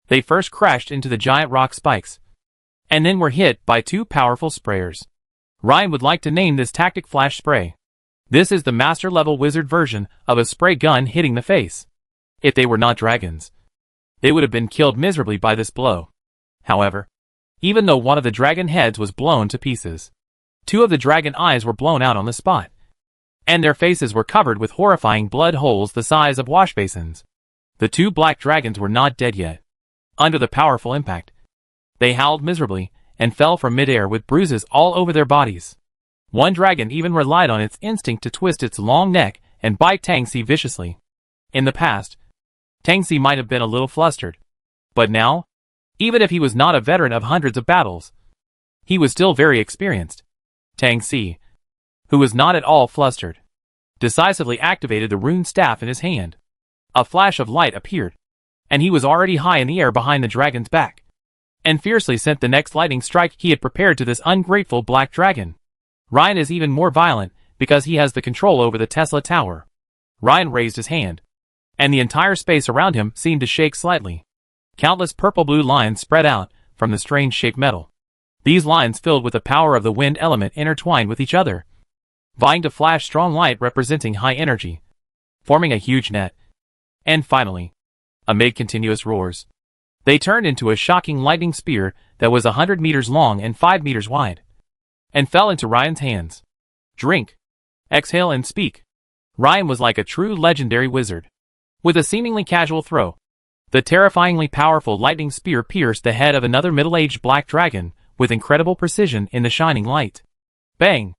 they first crashed into the giant rock spikes, and then were hit by two powerful sprayers. Ryan would like to name this tactic Flash Spray. This is the master-level wizard version of a spray gun hitting the face. If they were not dragons, they would have been killed miserably by this blow. However, even though one of the dragon heads was blown to pieces, two of the dragon eyes were blown out on the spot, and their faces were covered with horrifying blood holes the size of wash basins. The two black dragons were not dead yet. Under the powerful impact, they howled miserably and fell from midair with bruises all over their bodies. One dragon even relied on its instinct to twist its long neck and bite Tangsi viciously. In the past, Tangsi might have been a little flustered, but now, even if he was not a veteran of hundreds of battles, he was still very experienced. Tangsi, who was not at all flustered, decisively activated the rune staff in his hand. A flash of light appeared, and he was already high in the air behind the dragon's back, and fiercely sent the next lightning strike he had prepared to this ungrateful black dragon. Ryan is even more violent because he has the control over the Tesla Tower. Ryan raised his hand, and the entire space around him seemed to shake slightly. Countless purple-blue lines spread out from the strange-shaped metal. These lines filled with the power of the wind element intertwined with each other, vying to flash strong light representing high energy, forming a huge net. And finally, amid continuous roars, they turned into a shocking lightning spear that was 100 meters long and 5 meters wide, and fell into Ryan's hands. Drink, exhale and speak. Ryan was like a true legendary wizard. With a seemingly casual throw, the terrifyingly powerful lightning spear pierced the head of another middle-aged black dragon with incredible precision in the shining light. Bang!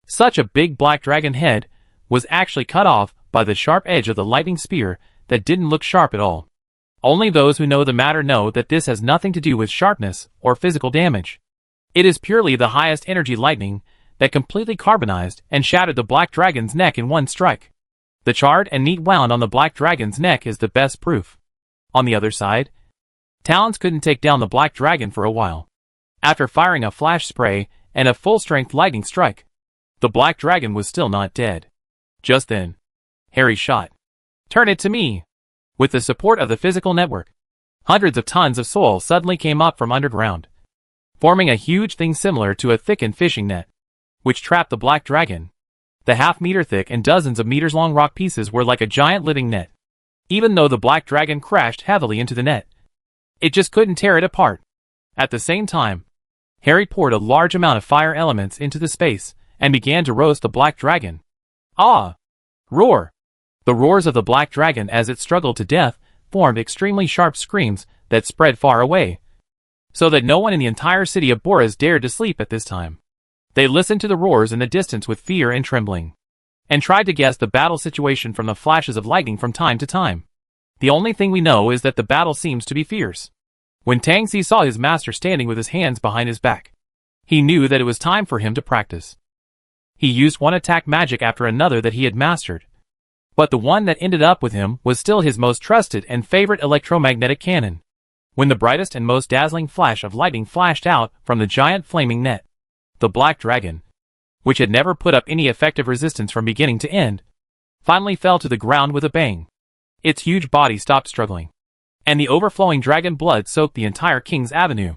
Such a big black dragon head was actually cut off by the sharp edge of the lightning spear that didn't look sharp at all. Only those who know the matter know that this has nothing to do with sharpness or physical damage. It is purely the highest energy lightning that completely carbonized and shattered the black dragon's neck in one strike. The charred and neat wound on the black dragon's neck is the best proof. On the other side, Towns couldn't take down the black dragon for a while. After firing a flash spray and a full-strength lightning strike, the black dragon was still not dead. Just then, Harry shot. Turn it to me! With the support of the physical network, hundreds of tons of soil suddenly came up from underground, forming a huge thing similar to a thickened fishing net, which trapped the black dragon. The half-meter thick and dozens of meters-long rock pieces were like a giant living net. Even though the black dragon crashed heavily into the net, it just couldn't tear it apart. At the same time, Harry poured a large amount of fire elements into the space and began to roast the black dragon. Ah! Roar! The roars of the black dragon as it struggled to death formed extremely sharp screams that spread far away, so that no one in the entire city of Boris dared to sleep at this time. They listened to the roars in the distance with fear and trembling, and tried to guess the battle situation from the flashes of lightning from time to time. The only thing we know is that the battle seems to be fierce. When Tangsi saw his master standing with his hands behind his back, he knew that it was time for him to practice. He used one attack magic after another that he had mastered, but the one that ended up with him was still his most trusted and favorite electromagnetic cannon. When the brightest and most dazzling flash of lightning flashed out from the giant flaming net, the black dragon, which had never put up any effective resistance from beginning to end, finally fell to the ground with a bang. Its huge body stopped struggling, and the overflowing dragon blood soaked the entire King's Avenue.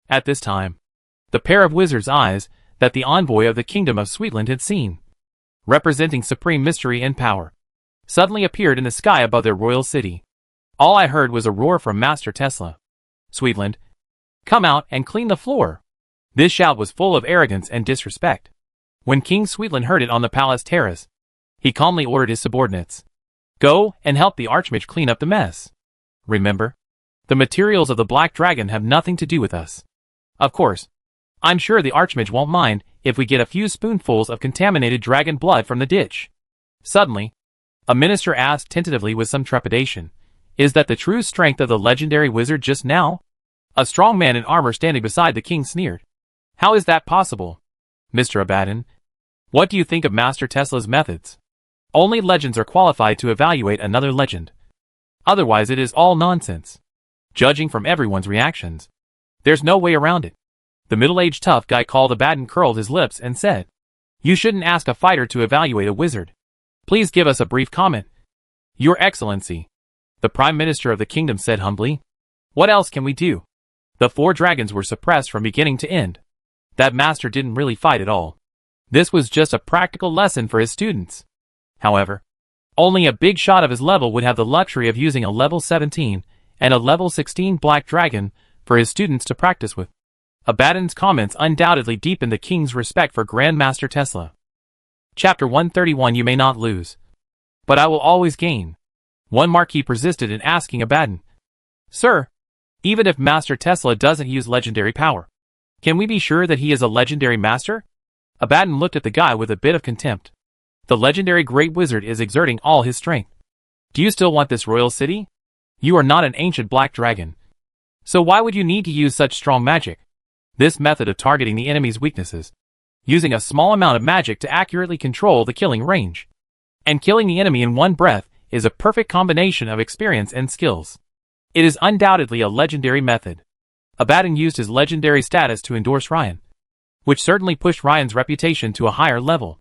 At this time, the pair of wizards' eyes that the envoy of the Kingdom of Sweetland had seen, representing supreme mystery and power, suddenly appeared in the sky above their royal city. All I heard was a roar from Master Tesla. Sweetland, come out and clean the floor. This shout was full of arrogance and disrespect. When King Sweetland heard it on the palace terrace, he calmly ordered his subordinates, go and help the Archmage clean up the mess. Remember? The materials of the Black Dragon have nothing to do with us. Of course. I'm sure the Archmage won't mind if we get a few spoonfuls of contaminated dragon blood from the ditch. Suddenly, a minister asked tentatively with some trepidation, "Is that the true strength of the legendary wizard just now?" A strong man in armor standing beside the king sneered. "How is that possible? Mr. Abaddon, what do you think of Master Tesla's methods? Only legends are qualified to evaluate another legend. Otherwise it is all nonsense. Judging from everyone's reactions, there's no way around it." The middle-aged tough guy called Abaddon curled his lips and said, "You shouldn't ask a fighter to evaluate a wizard. Please give us a brief comment." "Your Excellency," the Prime Minister of the Kingdom said humbly, "what else can we do? The 4 dragons were suppressed from beginning to end. That master didn't really fight at all. This was just a practical lesson for his students. However, only a big shot of his level would have the luxury of using a level 17 and a level 16 black dragon for his students to practice with." Abaddon's comments undoubtedly deepened the king's respect for Grandmaster Tesla. Chapter 131 You may not lose, but I will always gain. One Marquis persisted in asking Abaddon, "Sir, even if Master Tesla doesn't use legendary power, can we be sure that he is a legendary master?" Abaddon looked at the guy with a bit of contempt. "The legendary great wizard is exerting all his strength. Do you still want this royal city? You are not an ancient black dragon. So why would you need to use such strong magic? This method of targeting the enemy's weaknesses, using a small amount of magic to accurately control the killing range, and killing the enemy in one breath, is a perfect combination of experience and skills. It is undoubtedly a legendary method." Abaddon used his legendary status to endorse Ryan, which certainly pushed Ryan's reputation to a higher level.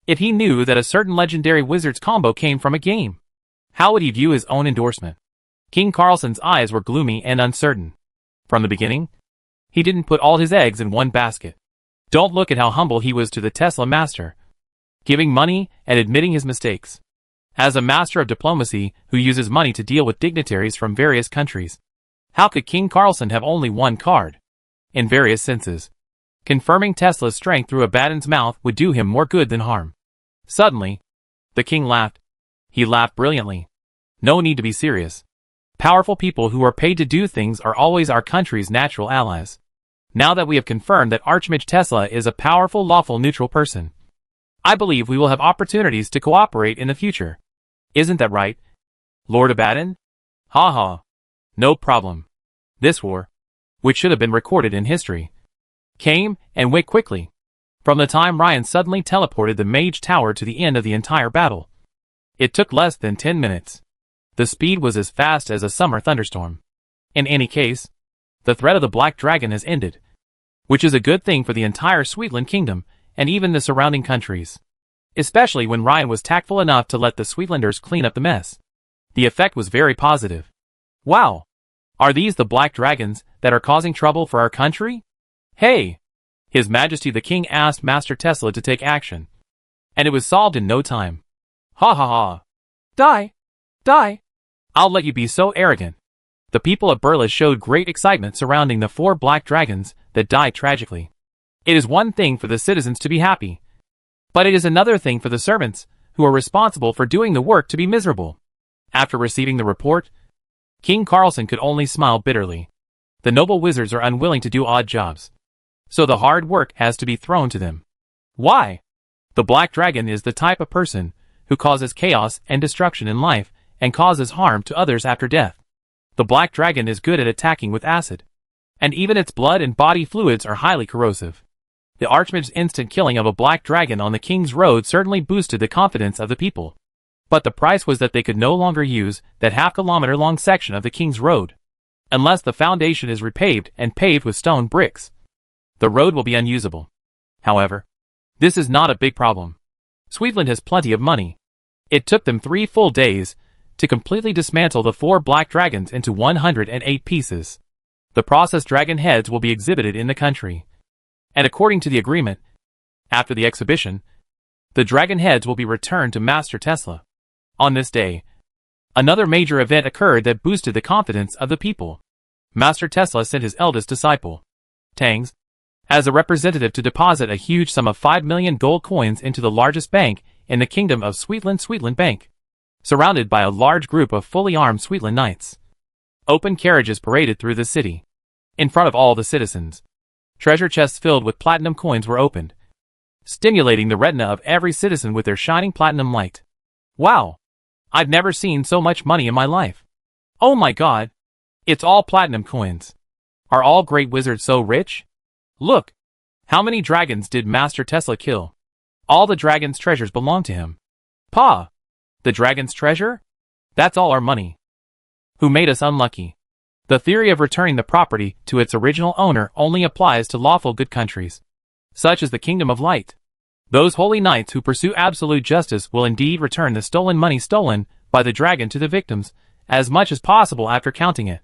If he knew that a certain legendary wizard's combo came from a game, how would he view his own endorsement? King Carlson's eyes were gloomy and uncertain. From the beginning, he didn't put all his eggs in one basket. Don't look at how humble he was to the Tesla master, giving money and admitting his mistakes. As a master of diplomacy who uses money to deal with dignitaries from various countries, how could King Carlson have only one card? In various senses, confirming Tesla's strength through Abaddon's mouth would do him more good than harm. Suddenly, the king laughed. He laughed brilliantly. No need to be serious. Powerful people who are paid to do things are always our country's natural allies. Now that we have confirmed that Archmage Tesla is a powerful, lawful, neutral person, I believe we will have opportunities to cooperate in the future. Isn't that right, Lord Abaddon? Ha ha. No problem. This war, which should have been recorded in history, came and went quickly. From the time Ryan suddenly teleported the Mage Tower to the end of the entire battle, it took less than 10 minutes. The speed was as fast as a summer thunderstorm. In any case, the threat of the Black Dragon has ended, which is a good thing for the entire Sweetland Kingdom and even the surrounding countries. Especially when Ryan was tactful enough to let the Sweetlanders clean up the mess. The effect was very positive. Wow! Are these the Black Dragons that are causing trouble for our country? Hey! His Majesty the King asked Master Tesla to take action, and it was solved in no time. Ha ha ha! Die! Die! I'll let you be so arrogant. The people of Burles showed great excitement surrounding the 4 black dragons that died tragically. It is one thing for the citizens to be happy, but it is another thing for the servants, who are responsible for doing the work, to be miserable. After receiving the report, King Carlson could only smile bitterly. The noble wizards are unwilling to do odd jobs, so the hard work has to be thrown to them. Why? The Black Dragon is the type of person who causes chaos and destruction in life and causes harm to others after death. The Black Dragon is good at attacking with acid, and even its blood and body fluids are highly corrosive. The Archmage's instant killing of a Black Dragon on the King's Road certainly boosted the confidence of the people. But the price was that they could no longer use that half-kilometer-long section of the King's Road, unless the foundation is repaved and paved with stone bricks. The road will be unusable. However, this is not a big problem. Sweetland has plenty of money. It took them 3 full days to completely dismantle the 4 black dragons into 108 pieces. The processed dragon heads will be exhibited in the country. And according to the agreement, after the exhibition, the dragon heads will be returned to Master Tesla. On this day, another major event occurred that boosted the confidence of the people. Master Tesla sent his eldest disciple, Tangs, as a representative to deposit a huge sum of 5 million gold coins into the largest bank in the kingdom of Sweetland Bank, surrounded by a large group of fully armed Sweetland knights. Open carriages paraded through the city. In front of all the citizens, treasure chests filled with platinum coins were opened, stimulating the retina of every citizen with their shining platinum light. Wow! I've never seen so much money in my life. Oh my god! It's all platinum coins. Are all great wizards so rich? Look! How many dragons did Master Tesla kill? All the dragon's treasures belong to him. Pa! The dragon's treasure? That's all our money. Who made us unlucky? The theory of returning the property to its original owner only applies to lawful good countries, such as the Kingdom of Light. Those holy knights who pursue absolute justice will indeed return the stolen money stolen by the dragon to the victims, as much as possible after counting it.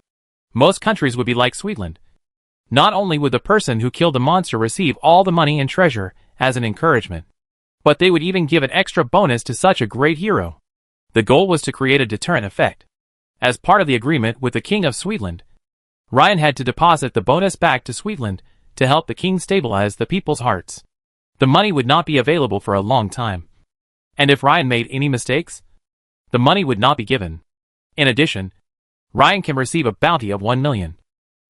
Most countries would be like Sweetland. Not only would the person who killed the monster receive all the money and treasure as an encouragement, but they would even give an extra bonus to such a great hero. The goal was to create a deterrent effect. As part of the agreement with the King of Sweetland, Ryan had to deposit the bonus back to Sweetland to help the king stabilize the people's hearts. The money would not be available for a long time. And if Ryan made any mistakes, the money would not be given. In addition, Ryan can receive a bounty of 1 million.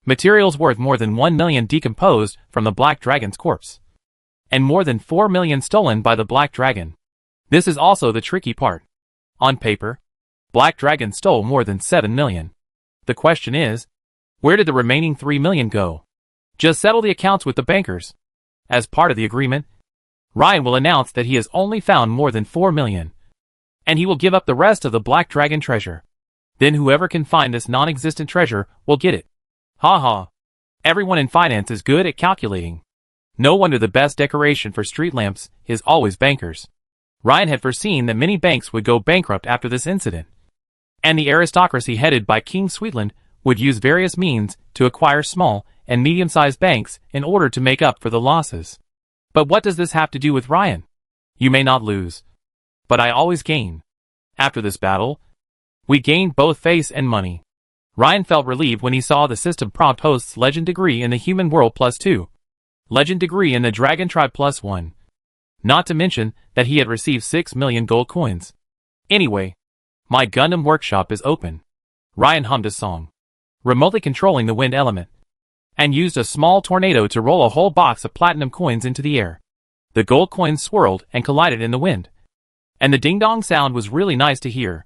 Materials worth more than 1 million decomposed from the Black Dragon's corpse. And more than 4 million stolen by the Black Dragon. This is also the tricky part. On paper, Black Dragon stole more than 7 million. The question is, where did the remaining 3 million go? Just settle the accounts with the bankers. As part of the agreement, Ryan will announce that he has only found more than 4 million. And he will give up the rest of the Black Dragon treasure. Then whoever can find this non-existent treasure will get it. Ha ha. Everyone in finance is good at calculating. No wonder the best decoration for street lamps is always bankers. Ryan had foreseen that many banks would go bankrupt after this incident. And the aristocracy headed by King Sweetland would use various means to acquire small and medium-sized banks in order to make up for the losses. But what does this have to do with Ryan? You may not lose, but I always gain. After this battle, we gained both face and money. Ryan felt relieved when he saw the system prompt hosts Legend Degree in the Human World +2, Legend Degree in the Dragon Tribe +1. Not to mention that he had received 6 million gold coins. Anyway, my Gundam workshop is open. Ryan hummed a song, remotely controlling the wind element, and used a small tornado to roll a whole box of platinum coins into the air. The gold coins swirled and collided in the wind, and the ding-dong sound was really nice to hear.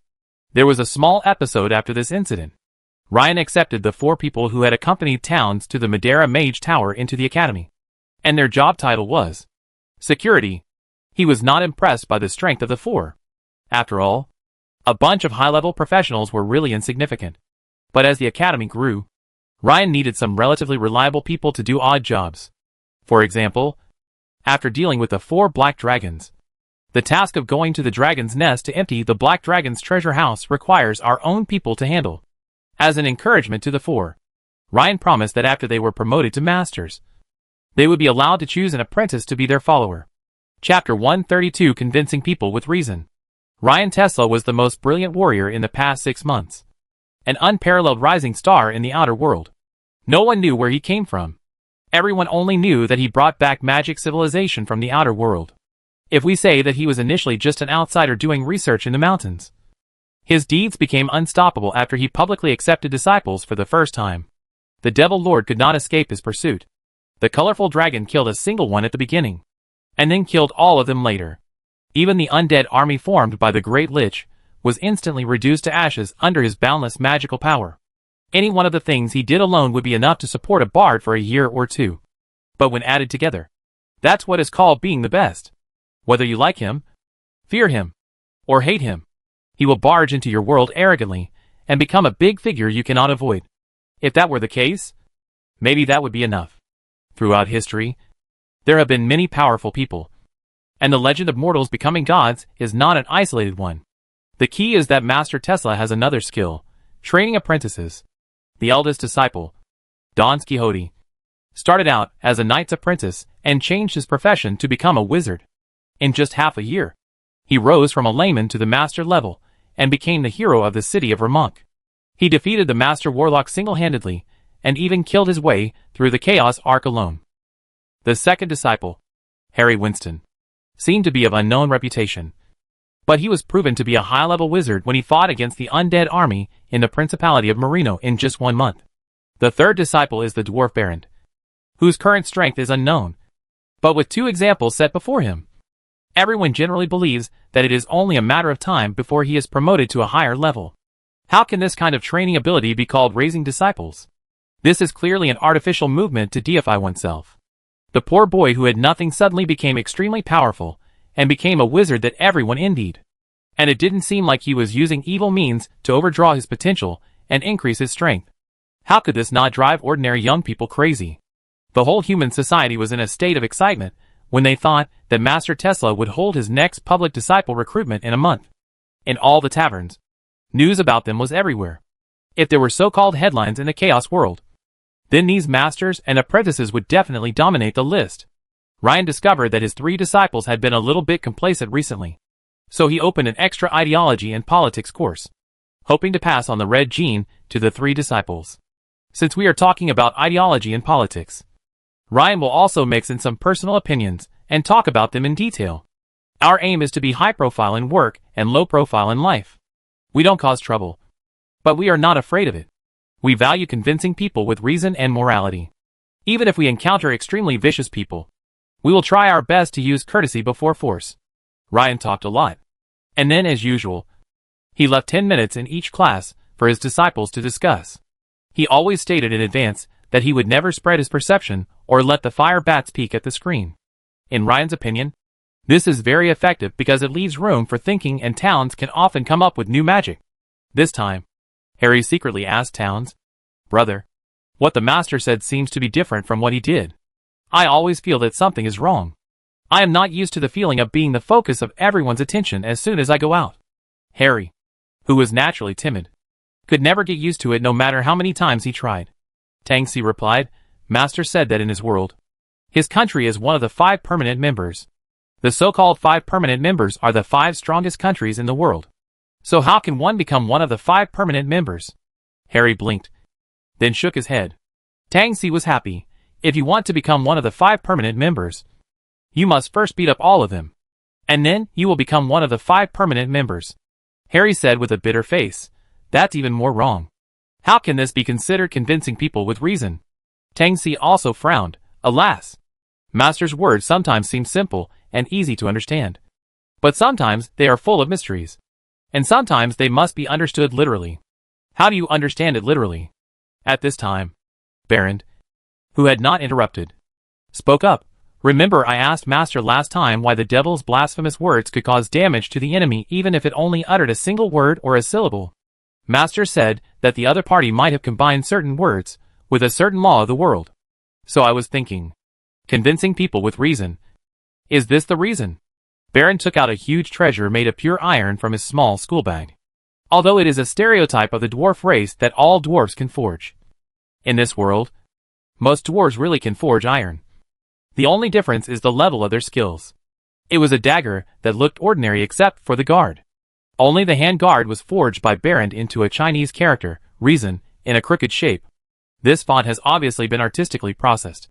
There was a small episode after this incident. Ryan accepted the 4 people who had accompanied Towns to the Madeira Mage Tower into the academy, and their job title was security. He was not impressed by the strength of the 4. After all, a bunch of high-level professionals were really insignificant. But as the academy grew, Ryan needed some relatively reliable people to do odd jobs. For example, after dealing with the 4 black dragons, the task of going to the dragon's nest to empty the black dragon's treasure house requires our own people to handle. As an encouragement to the 4, Ryan promised that after they were promoted to masters, they would be allowed to choose an apprentice to be their follower. Chapter 132: Convincing People with Reason. Ryan Tesla was the most brilliant warrior in the past 6 months. An unparalleled rising star in the outer world. No one knew where he came from. Everyone only knew that he brought back magic civilization from the outer world. If we say that he was initially just an outsider doing research in the mountains, his deeds became unstoppable after he publicly accepted disciples for the first time. The Devil Lord could not escape his pursuit. The colorful dragon killed a single one at the beginning, and then killed all of them later. Even the undead army formed by the Great Lich was instantly reduced to ashes under his boundless magical power. Any one of the things he did alone would be enough to support a bard for a year or 2. But when added together, that's what is called being the best. Whether you like him, fear him, or hate him, he will barge into your world arrogantly and become a big figure you cannot avoid. If that were the case, maybe that would be enough. Throughout history, there have been many powerful people, and the legend of mortals becoming gods is not an isolated one. The key is that Master Tesla has another skill: training apprentices. The eldest disciple, Don Quixote, started out as a knight's apprentice and changed his profession to become a wizard. In just half a year, he rose from a layman to the master level and became the hero of the city of Ramonk. He defeated the master warlock single-handedly and even killed his way through the Chaos Ark alone. The second disciple, Harry Winston, seemed to be of unknown reputation, but he was proven to be a high-level wizard when he fought against the undead army in the Principality of Marino in just 1 month. The third disciple is the dwarf Baron, whose current strength is unknown, but with 2 examples set before him. Everyone generally believes that it is only a matter of time before he is promoted to a higher level. How can this kind of training ability be called raising disciples? This is clearly an artificial movement to deify oneself. The poor boy who had nothing suddenly became extremely powerful, and became a wizard that everyone envied. And it didn't seem like he was using evil means to overdraw his potential and increase his strength. How could this not drive ordinary young people crazy? The whole human society was in a state of excitement when they thought that Master Tesla would hold his next public disciple recruitment in a month. In all the taverns, news about them was everywhere. If there were so-called headlines in the chaos world, then these masters and apprentices would definitely dominate the list. Ryan discovered that his 3 disciples had been a little bit complacent recently, so he opened an extra ideology and politics course, hoping to pass on the red gene to the 3 disciples. Since we are talking about ideology and politics, Ryan will also mix in some personal opinions and talk about them in detail. Our aim is to be high profile in work and low profile in life. We don't cause trouble, but we are not afraid of it. We value convincing people with reason and morality. Even if we encounter extremely vicious people, we will try our best to use courtesy before force. Ryan talked a lot. And then, as usual, he left 10 minutes in each class for his disciples to discuss. He always stated in advance that he would never spread his perception or let the fire bats peek at the screen. In Ryan's opinion, this is very effective because it leaves room for thinking, and Towns can often come up with new magic. This time, Harry secretly asked Towns, "Brother, what the master said seems to be different from what he did. I always feel that something is wrong. I am not used to the feeling of being the focus of everyone's attention as soon as I go out." Harry, who was naturally timid, could never get used to it no matter how many times he tried. Tangsi replied, "Master said that in his world, his country is one of the 5 permanent members. The so-called 5 permanent members are the 5 strongest countries in the world. So how can one become one of the 5 permanent members?" Harry blinked, then shook his head. Tangsi was happy. "If you want to become one of the 5 permanent members, you must first beat up all of them, and then you will become one of the 5 permanent members." Harry said with a bitter face, "That's even more wrong. How can this be considered convincing people with reason?" Tangsi also frowned. Alas, Master's words sometimes seem simple and easy to understand, but sometimes they are full of mysteries, and sometimes they must be understood literally. How do you understand it literally? At this time, Baron, who had not interrupted, spoke up. "Remember, I asked Master last time why the devil's blasphemous words could cause damage to the enemy even if it only uttered a single word or a syllable. Master said that the other party might have combined certain words with a certain law of the world. So I was thinking, convincing people with reason. Is this the reason?" Baron took out a huge treasure made of pure iron from his small school bag. Although it is a stereotype of the dwarf race that all dwarves can forge. In this world, most dwarves really can forge iron. The only difference is the level of their skills. It was a dagger that looked ordinary except for the guard. Only the hand guard was forged by Baron into a Chinese character, reason, in a crooked shape. This font has obviously been artistically processed,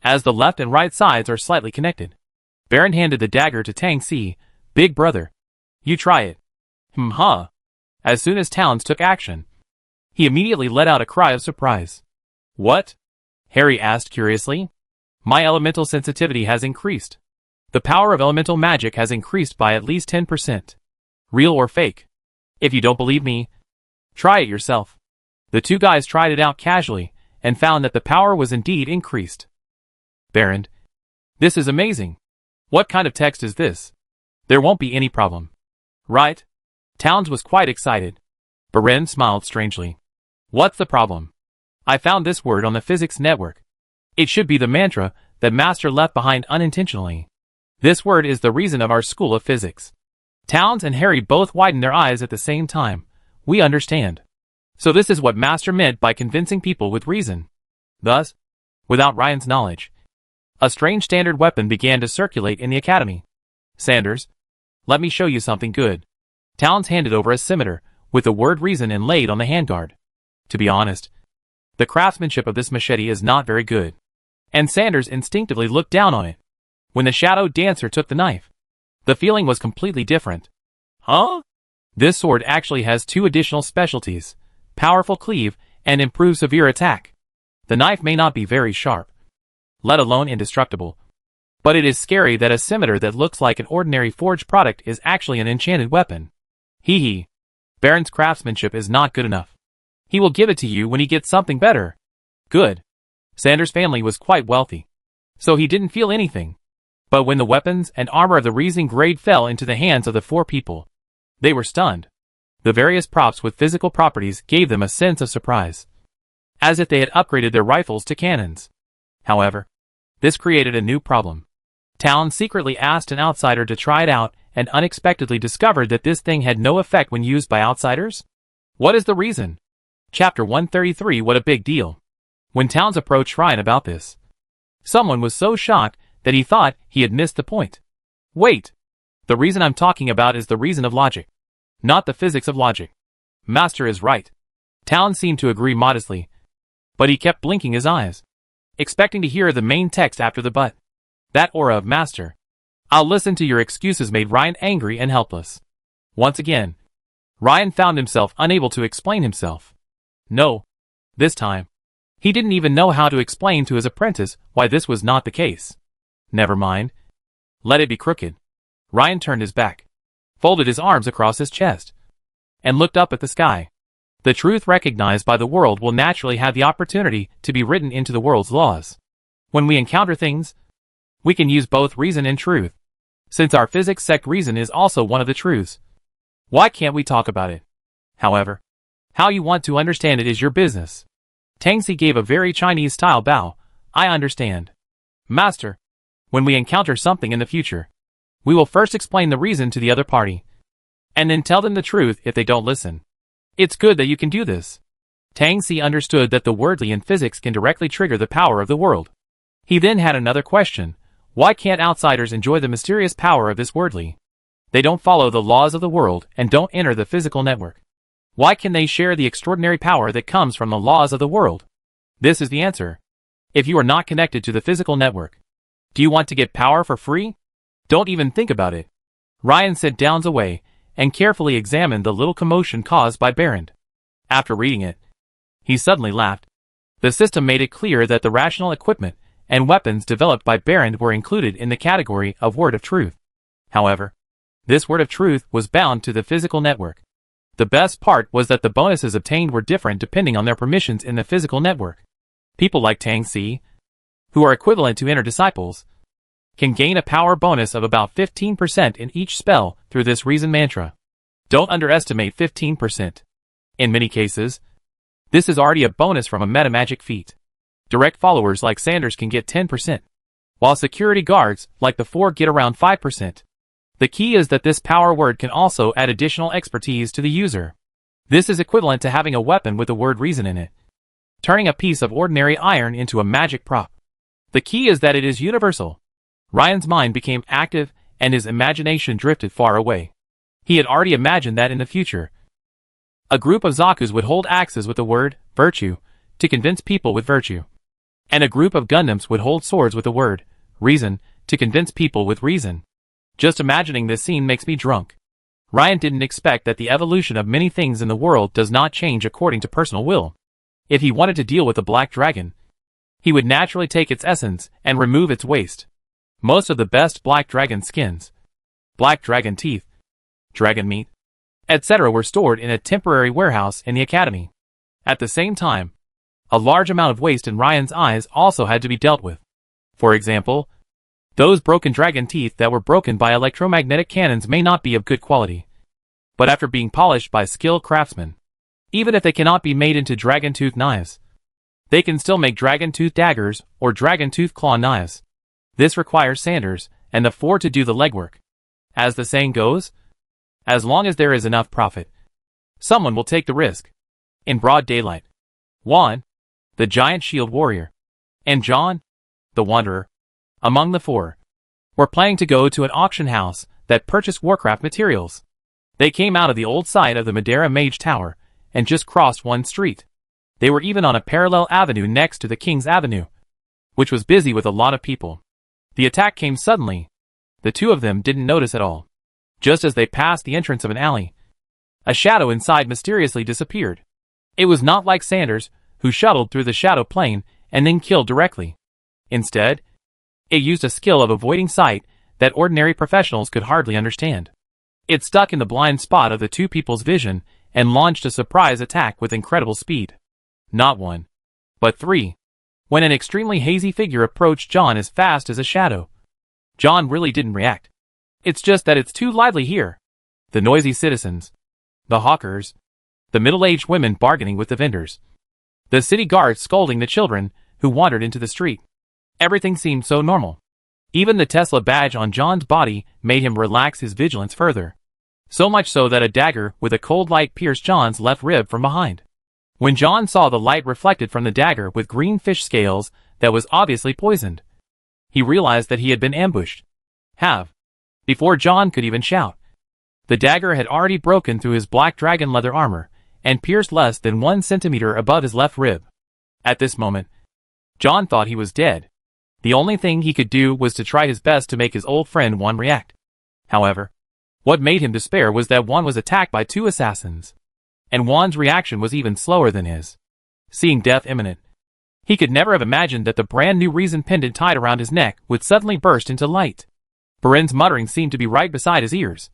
as the left and right sides are slightly connected. Baron handed the dagger to Tangsi. "Big brother, you try it." Huh. As soon as Towns took action, he immediately let out a cry of surprise. "What?" Harry asked curiously. "My elemental sensitivity has increased. The power of elemental magic has increased by at least 10%. Real or fake? If you don't believe me, try it yourself." The 2 guys tried it out casually and found that the power was indeed increased. "Baron, this is amazing. What kind of text is this? There won't be any problem, right?" Towns was quite excited. Baron smiled strangely. "What's the problem? I found this word on the physics network. It should be the mantra that Master left behind unintentionally. This word is the reason of our school of physics." Towns and Harry both widened their eyes at the same time. "We understand. So this is what Master meant by convincing people with reason." Thus, without Ryan's knowledge, a strange standard weapon began to circulate in the academy. "Sanders, let me show you something good." Towns handed over a scimitar with the word reason inlaid on the handguard. To be honest, the craftsmanship of this machete is not very good, and Sanders instinctively looked down on it. When the shadow dancer took the knife, the feeling was completely different. "Huh? This sword actually has 2 additional specialties: powerful cleave, and improve severe attack. The knife may not be very sharp, let alone indestructible, but it is scary that a scimitar that looks like an ordinary forged product is actually an enchanted weapon. Hee hee. Baron's craftsmanship is not good enough. He will give it to you when he gets something better. Good. Sanders' family was quite wealthy, so he didn't feel anything. But when the weapons and armor of the Riesling grade fell into the hands of the four people, they were stunned. The various props with physical properties gave them a sense of surprise, as if they had upgraded their rifles to cannons. However, this created a new problem. Town secretly asked an outsider to try it out and unexpectedly discovered that this thing had no effect when used by outsiders. What is the reason? Chapter 133. What a big deal. When Towns approached Ryan about this, someone was so shocked that he thought he had missed the point. Wait. The reason I'm talking about is the reason of logic, not the physics of logic. Master is right. Towns seemed to agree modestly, but he kept blinking his eyes, expecting to hear the main text after the but. That aura of Master. I'll listen to your excuses made Ryan angry and helpless. Once again, Ryan found himself unable to explain himself. No. This time, he didn't even know how to explain to his apprentice why this was not the case. Never mind. Let it be crooked. Ryan turned his back, folded his arms across his chest, and looked up at the sky. The truth recognized by the world will naturally have the opportunity to be written into the world's laws. When we encounter things, we can use both reason and truth. Since our physics sect reason is also one of the truths, why can't we talk about it? However, how you want to understand it is your business. Tangxi gave a very Chinese-style bow. I understand. Master, when we encounter something in the future, we will first explain the reason to the other party, and then tell them the truth if they don't listen. It's good that you can do this. Tangxi understood that the wordly in physics can directly trigger the power of the world. He then had another question. Why can't outsiders enjoy the mysterious power of this wordly? They don't follow the laws of the world and don't enter the physical network. Why can they share the extraordinary power that comes from the laws of the world? This is the answer. If you are not connected to the physical network, do you want to get power for free? Don't even think about it. Ryan set Downs away and carefully examined the little commotion caused by Barrand. After reading it, he suddenly laughed. The system made it clear that the rational equipment and weapons developed by Barrand were included in the category of word of truth. However, this word of truth was bound to the physical network. The best part was that the bonuses obtained were different depending on their permissions in the physical network. People like Tangxi, who are equivalent to inner disciples, can gain a power bonus of about 15% in each spell through this reason mantra. Don't underestimate 15%. In many cases, this is already a bonus from a meta magic feat. Direct followers like Sanders can get 10%, while security guards like the 4 get around 5%. The key is that this power word can also add additional expertise to the user. This is equivalent to having a weapon with the word reason in it, turning a piece of ordinary iron into a magic prop. The key is that it is universal. Ryan's mind became active and his imagination drifted far away. He had already imagined that in the future, a group of Zakus would hold axes with the word virtue to convince people with virtue, and a group of Gundams would hold swords with the word reason to convince people with reason. Just imagining this scene makes me drunk. Ryan didn't expect that the evolution of many things in the world does not change according to personal will. If he wanted to deal with the black dragon, he would naturally take its essence and remove its waste. Most of the best black dragon skins, black dragon teeth, dragon meat, etc. were stored in a temporary warehouse in the academy. At the same time, a large amount of waste in Ryan's eyes also had to be dealt with. For example, those broken dragon teeth that were broken by electromagnetic cannons may not be of good quality, but after being polished by skilled craftsmen, even if they cannot be made into dragon tooth knives, they can still make dragon tooth daggers or dragon tooth claw knives. This requires Sanders and the 4 to do the legwork. As the saying goes, as long as there is enough profit, someone will take the risk. In broad daylight, Juan, the giant shield warrior, and John, the wanderer, among the 4, were planning to go to an auction house that purchased Warcraft materials. They came out of the old site of the Madeira Mage Tower and just crossed one street. They were even on a parallel avenue next to the King's Avenue, which was busy with a lot of people. The attack came suddenly. The 2 of them didn't notice at all. Just as they passed the entrance of an alley, a shadow inside mysteriously disappeared. It was not like Sanders, who shuttled through the shadow plane and then killed directly. Instead, it used a skill of avoiding sight that ordinary professionals could hardly understand. It stuck in the blind spot of the two people's vision and launched a surprise attack with incredible speed. Not one, but three. When an extremely hazy figure approached John as fast as a shadow, John really didn't react. It's just that it's too lively here. The noisy citizens, the hawkers, the middle-aged women bargaining with the vendors, the city guards scolding the children who wandered into the street. Everything seemed so normal. Even the Tesla badge on John's body made him relax his vigilance further. So much so that a dagger with a cold light pierced John's left rib from behind. When John saw the light reflected from the dagger with green fish scales that was obviously poisoned, he realized that he had been ambushed. Before John could even shout, the dagger had already broken through his black dragon leather armor and pierced less than 1 centimeter above his left rib. At this moment, John thought he was dead. The only thing he could do was to try his best to make his old friend Juan react. However, what made him despair was that Juan was attacked by 2 assassins, and Juan's reaction was even slower than his. Seeing death imminent, he could never have imagined that the brand new reason pendant tied around his neck would suddenly burst into light. Baren's muttering seemed to be right beside his ears,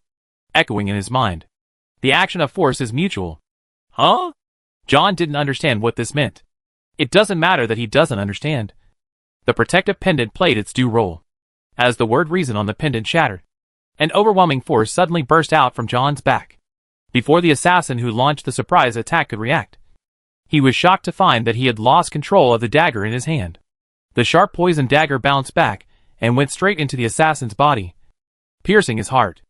echoing in his mind. The action of force is mutual. Huh? John didn't understand what this meant. It doesn't matter that he doesn't understand. The protective pendant played its due role. As the word reason on the pendant shattered, an overwhelming force suddenly burst out from John's back. Before the assassin who launched the surprise attack could react, he was shocked to find that he had lost control of the dagger in his hand. The sharp poison dagger bounced back and went straight into the assassin's body, piercing his heart.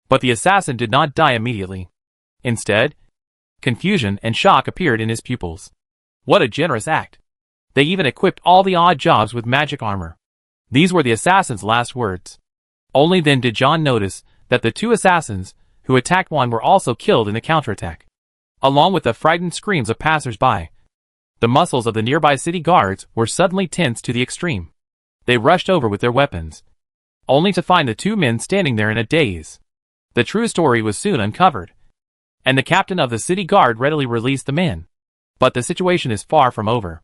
But the assassin did not die immediately. Instead, confusion and shock appeared in his pupils. What a generous act. They even equipped all the odd jobs with magic armor. These were the assassin's last words. Only then did John notice that the 2 assassins who attacked Juan were also killed in the counterattack, along with the frightened screams of passers-by. The muscles of the nearby city guards were suddenly tensed to the extreme. They rushed over with their weapons, only to find the 2 men standing there in a daze. The true story was soon uncovered, and the captain of the city guard readily released the men. But the situation is far from over.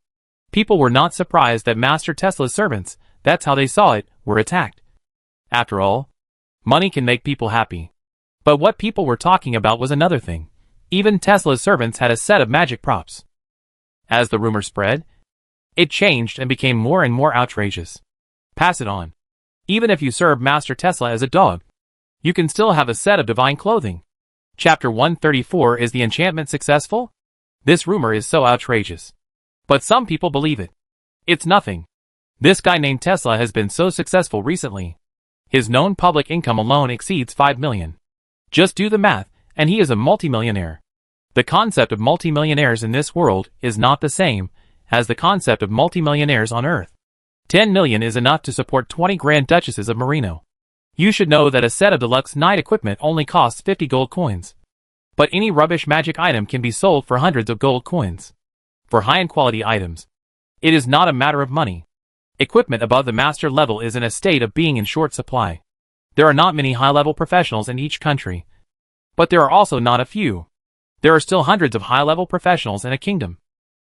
People were not surprised that Master Tesla's servants, that's how they saw it, were attacked. After all, money can make people happy. But what people were talking about was another thing. Even Tesla's servants had a set of magic props. As the rumor spread, it changed and became more and more outrageous. Pass it on. Even if you serve Master Tesla as a dog, you can still have a set of divine clothing. Chapter 134. Is the enchantment successful? This rumor is so outrageous, but some people believe it. It's nothing. This guy named Tesla has been so successful recently. His known public income alone exceeds 5 million. Just do the math, and he is a multimillionaire. The concept of multimillionaires in this world is not the same as the concept of multimillionaires on Earth. 10 million is enough to support 20 Grand Duchesses of Merino. You should know that a set of deluxe night equipment only costs 50 gold coins. But any rubbish magic item can be sold for hundreds of gold coins. For high-end quality items, it is not a matter of money. Equipment above the master level is in a state of being in short supply. There are not many high-level professionals in each country, but there are also not a few. There are still hundreds of high-level professionals in a kingdom.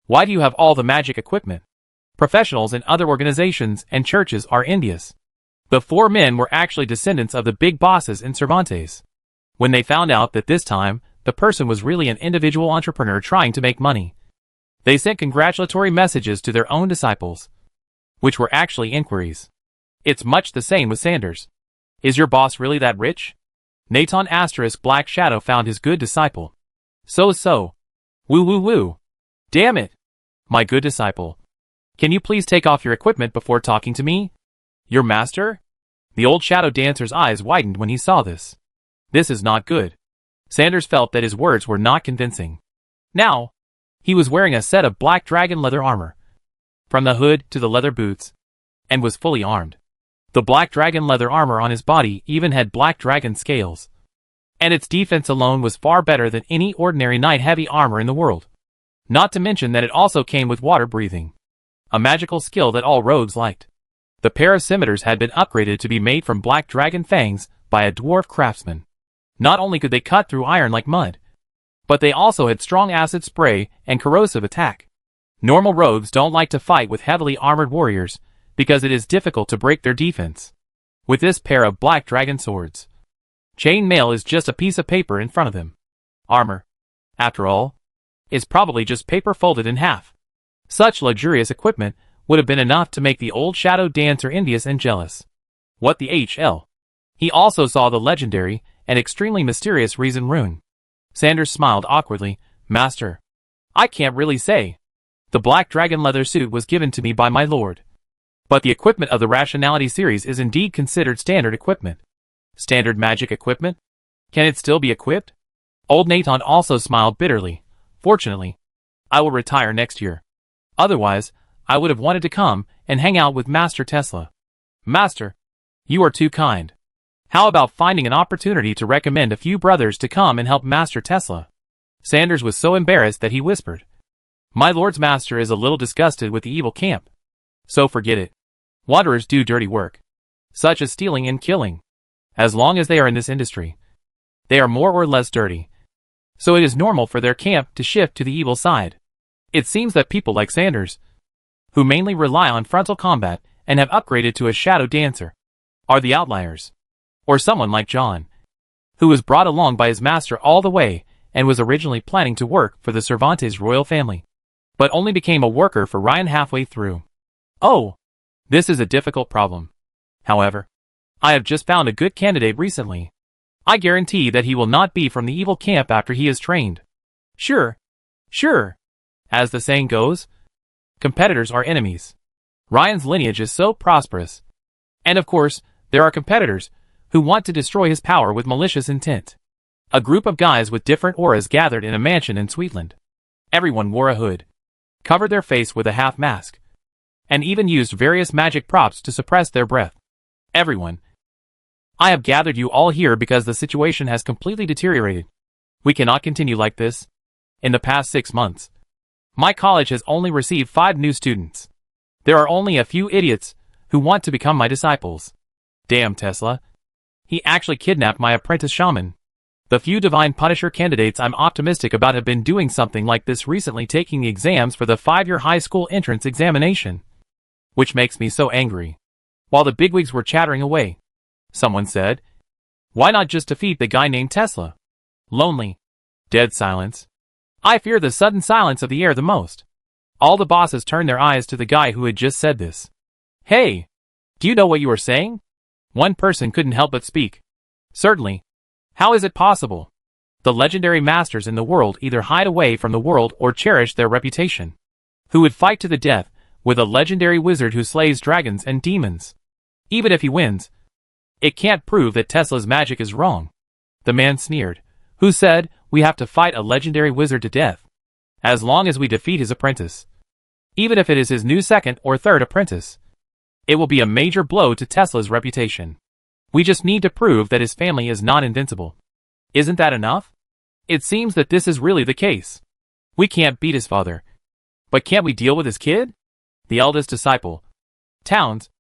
Why do you have all the magic equipment? Professionals in other organizations and churches are envious. The 4 men were actually descendants of the big bosses in Cervantes. When they found out that this time, the person was really an individual entrepreneur trying to make money, they sent congratulatory messages to their own disciples, which were actually inquiries. It's much the same with Sanders. Is your boss really that rich? Nathan * Black Shadow found his good disciple. So. Woo woo woo. Damn it. My good disciple. Can you please take off your equipment before talking to me? Your master? The old shadow dancer's eyes widened when he saw this. This is not good. Sanders felt that his words were not convincing. Now, he was wearing a set of black dragon leather armor, from the hood to the leather boots, and was fully armed. The black dragon leather armor on his body even had black dragon scales, and its defense alone was far better than any ordinary knight-heavy armor in the world. Not to mention that it also came with water breathing, a magical skill that all rogues liked. The pair of scimitars had been upgraded to be made from black dragon fangs by a dwarf craftsman. Not only could they cut through iron like mud, but they also had strong acid spray and corrosive attack. Normal rogues don't like to fight with heavily armored warriors, because it is difficult to break their defense. With this pair of black dragon swords, chain mail is just a piece of paper in front of them. Armor, after all, is probably just paper folded in half. Such luxurious equipment would have been enough to make the old shadow dancer envious and jealous. What the HL? He also saw the legendary and extremely mysterious reason rune. Sanders smiled awkwardly. Master, I can't really say. The black dragon leather suit was given to me by my lord. But the equipment of the Rationality series is indeed considered standard equipment. Standard magic equipment? Can it still be equipped? Old Nathan also smiled bitterly. Fortunately, I will retire next year. Otherwise, I would have wanted to come and hang out with Master Tesla. Master, you are too kind. How about finding an opportunity to recommend a few brothers to come and help Master Tesla? Sanders was so embarrassed that he whispered. My lord's master is a little disgusted with the evil camp. So forget it. Wanderers do dirty work, such as stealing and killing. As long as they are in this industry, they are more or less dirty. So it is normal for their camp to shift to the evil side. It seems that people like Sanders, who mainly rely on frontal combat and have upgraded to a shadow dancer, are the outliers. Or someone like John, who was brought along by his master all the way and was originally planning to work for the Cervantes royal family, but only became a worker for Ryan halfway through. Oh, this is a difficult problem. However, I have just found a good candidate recently. I guarantee that he will not be from the evil camp after he is trained. Sure. As the saying goes, competitors are enemies. Ryan's lineage is so prosperous. And of course, there are competitors who want to destroy his power with malicious intent. A group of guys with different auras gathered in a mansion in Sweetland. Everyone wore a hood, covered their face with a half mask, and even used various magic props to suppress their breath. Everyone. I have gathered you all here because the situation has completely deteriorated. We cannot continue like this. In the past 6 months, my college has only received 5 new students. There are only a few idiots who want to become my disciples. Damn Tesla. He actually kidnapped my apprentice shaman. The few Divine Punisher candidates I'm optimistic about have been doing something like this recently, taking the exams for the 5-year high school entrance examination. Which makes me so angry. While the bigwigs were chattering away, someone said, why not just defeat the guy named Tesla? Lonely. Dead silence. I fear the sudden silence of the air the most. All the bosses turned their eyes to the guy who had just said this. Hey, do you know what you are saying? One person couldn't help but speak. Certainly. How is it possible? The legendary masters in the world either hide away from the world or cherish their reputation. Who would fight to the death with a legendary wizard who slays dragons and demons? Even if he wins, it can't prove that Tesla's magic is wrong. The man sneered. Who said we have to fight a legendary wizard to death? As long as we defeat his apprentice. Even if it is his new second or third apprentice, it will be a major blow to Tesla's reputation. We just need to prove that his family is not invincible. Isn't that enough? It seems that this is really the case. We can't beat his father. But can't we deal with his kid? The eldest disciple, Towns,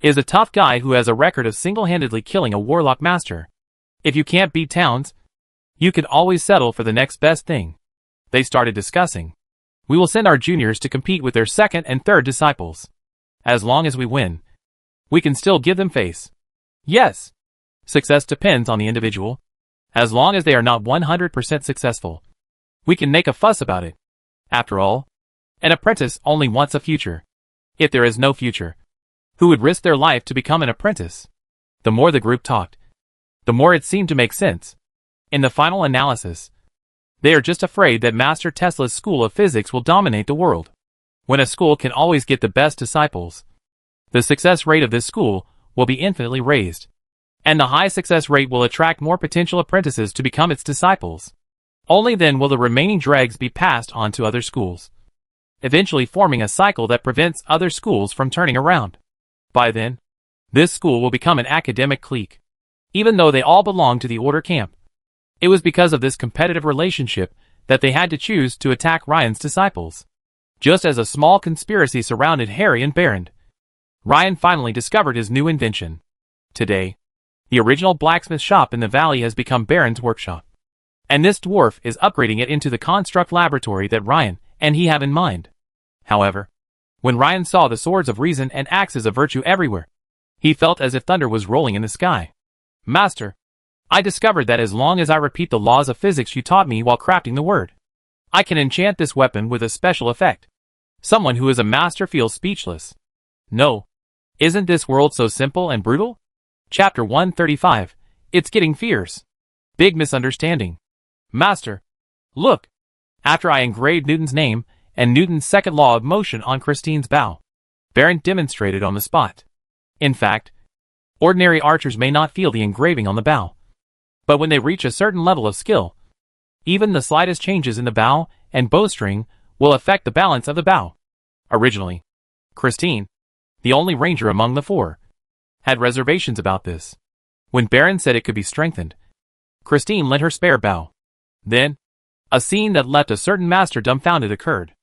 is a tough guy who has a record of single-handedly killing a warlock master. If you can't beat Towns, you can always settle for the next best thing. They started discussing. We will send our juniors to compete with their second and third disciples. As long as we win, we can still give them face. Yes. Success depends on the individual. As long as they are not 100% successful, we can make a fuss about it. After all, an apprentice only wants a future. If there is no future, who would risk their life to become an apprentice? The more the group talked, the more it seemed to make sense. In the final analysis, they are just afraid that Master Tesla's school of physics will dominate the world. When a school can always get the best disciples, the success rate of this school will be infinitely raised, and the high success rate will attract more potential apprentices to become its disciples. Only then will the remaining dregs be passed on to other schools, eventually forming a cycle that prevents other schools from turning around. By then, this school will become an academic clique, even though they all belong to the Order camp. It was because of this competitive relationship that they had to choose to attack Ryan's disciples. Just as a small conspiracy surrounded Harry and Barrand, Ryan finally discovered his new invention. Today, the original blacksmith shop in the valley has become Barrand's workshop. And this dwarf is upgrading it into the construct laboratory that Ryan and he have in mind. However, when Ryan saw the swords of reason and axes of virtue everywhere, he felt as if thunder was rolling in the sky. Master, I discovered that as long as I repeat the laws of physics you taught me while crafting the word, I can enchant this weapon with a special effect. Someone who is a master feels speechless. No. Isn't this world so simple and brutal? Chapter 135. It's getting fierce. Big misunderstanding. Master, look. After I engraved Newton's name and Newton's second law of motion on Christine's bow, Baron demonstrated on the spot. In fact, ordinary archers may not feel the engraving on the bow, but when they reach a certain level of skill, even the slightest changes in the bow and bowstring will affect the balance of the bow. Originally, Christine, the only ranger among the four, had reservations about this. When Baron said it could be strengthened, Christine lent her spare bow. Then, a scene that left a certain master dumbfounded occurred.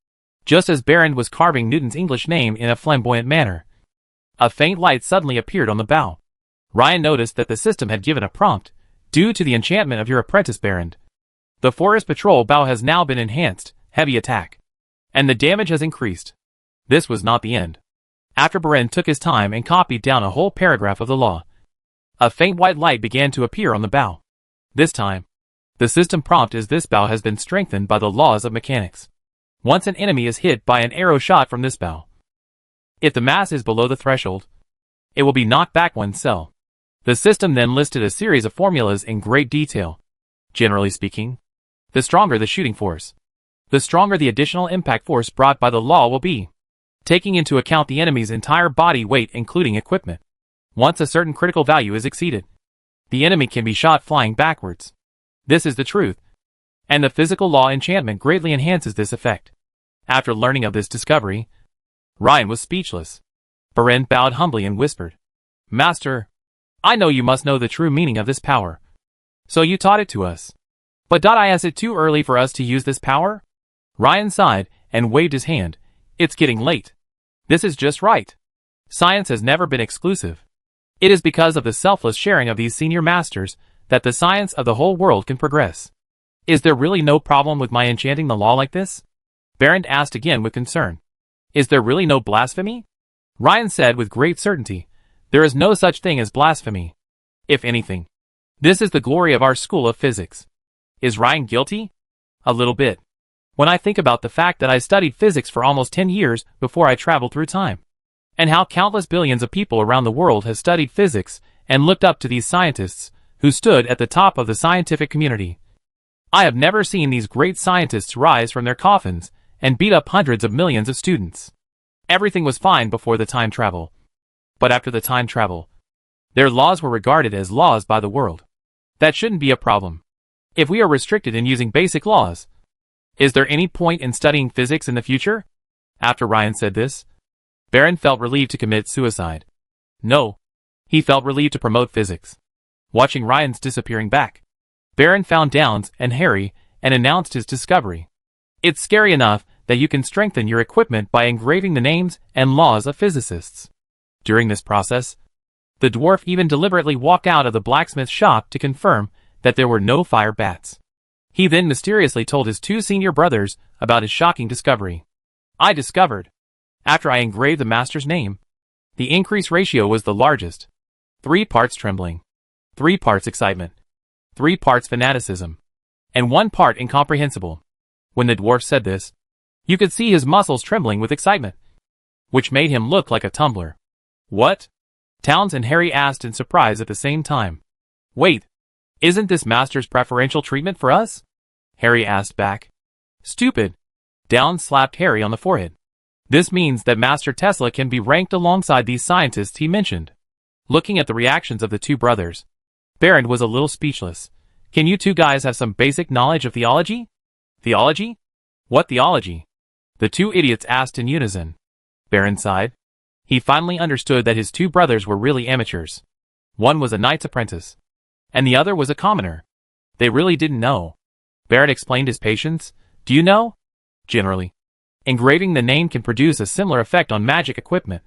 Just as Baron was carving Newton's English name in a flamboyant manner, a faint light suddenly appeared on the bow. Ryan noticed that the system had given a prompt, due to the enchantment of your apprentice Baron. The forest patrol bow has now been enhanced, heavy attack, and the damage has increased. This was not the end. After Baron took his time and copied down a whole paragraph of the law, a faint white light began to appear on the bow. This time, the system prompt is this bow has been strengthened by the laws of mechanics. Once an enemy is hit by an arrow shot from this bow, if the mass is below the threshold, it will be knocked back one cell. The system then listed a series of formulas in great detail. Generally speaking, the stronger the shooting force, the stronger the additional impact force brought by the law will be, taking into account the enemy's entire body weight including equipment. Once a certain critical value is exceeded, the enemy can be shot flying backwards. This is the truth, and the physical law enchantment greatly enhances this effect. After learning of this discovery, Ryan was speechless. Baron bowed humbly and whispered, Master, I know you must know the true meaning of this power. So you taught it to us. But is it too early for us to use this power? Ryan sighed and waved his hand. It's getting late. This is just right. Science has never been exclusive. It is because of the selfless sharing of these senior masters that the science of the whole world can progress. Is there really no problem with my enchanting the law like this? Baron asked again with concern. Is there really no blasphemy? Ryan said with great certainty, there is no such thing as blasphemy. If anything, this is the glory of our school of physics. Is Ryan guilty? A little bit. When I think about the fact that I studied physics for almost 10 years before I traveled through time, and how countless billions of people around the world have studied physics and looked up to these scientists who stood at the top of the scientific community. I have never seen these great scientists rise from their coffins and beat up hundreds of millions of students. Everything was fine before the time travel. But after the time travel, their laws were regarded as laws by the world. That shouldn't be a problem. If we are restricted in using basic laws, is there any point in studying physics in the future? After Ryan said this, Baron felt relieved to commit suicide. No. He felt relieved to promote physics. Watching Ryan's disappearing back, Baron found Downs and Harry and announced his discovery. It's scary enough that you can strengthen your equipment by engraving the names and laws of physicists. During this process, the dwarf even deliberately walked out of the blacksmith's shop to confirm that there were no fire bats. He then mysteriously told his two senior brothers about his shocking discovery. I discovered, after I engraved the master's name, the increase ratio was the largest. 3 parts trembling, 3 parts excitement, 3 parts fanaticism, and 1 part incomprehensible. When the dwarf said this, you could see his muscles trembling with excitement, which made him look like a tumbler. What? Towns and Harry asked in surprise at the same time. Wait, isn't this master's preferential treatment for us? Harry asked back. Stupid. Downs slapped Harry on the forehead. This means that Master Tesla can be ranked alongside these scientists he mentioned. Looking at the reactions of the two brothers, Baron was a little speechless. Can you two guys have some basic knowledge of theology? Theology? What theology? The two idiots asked in unison. Baron sighed. He finally understood that his two brothers were really amateurs. One was a knight's apprentice, and the other was a commoner. They really didn't know. Baron explained his patience. Do you know? Generally, engraving the name can produce a similar effect on magic equipment,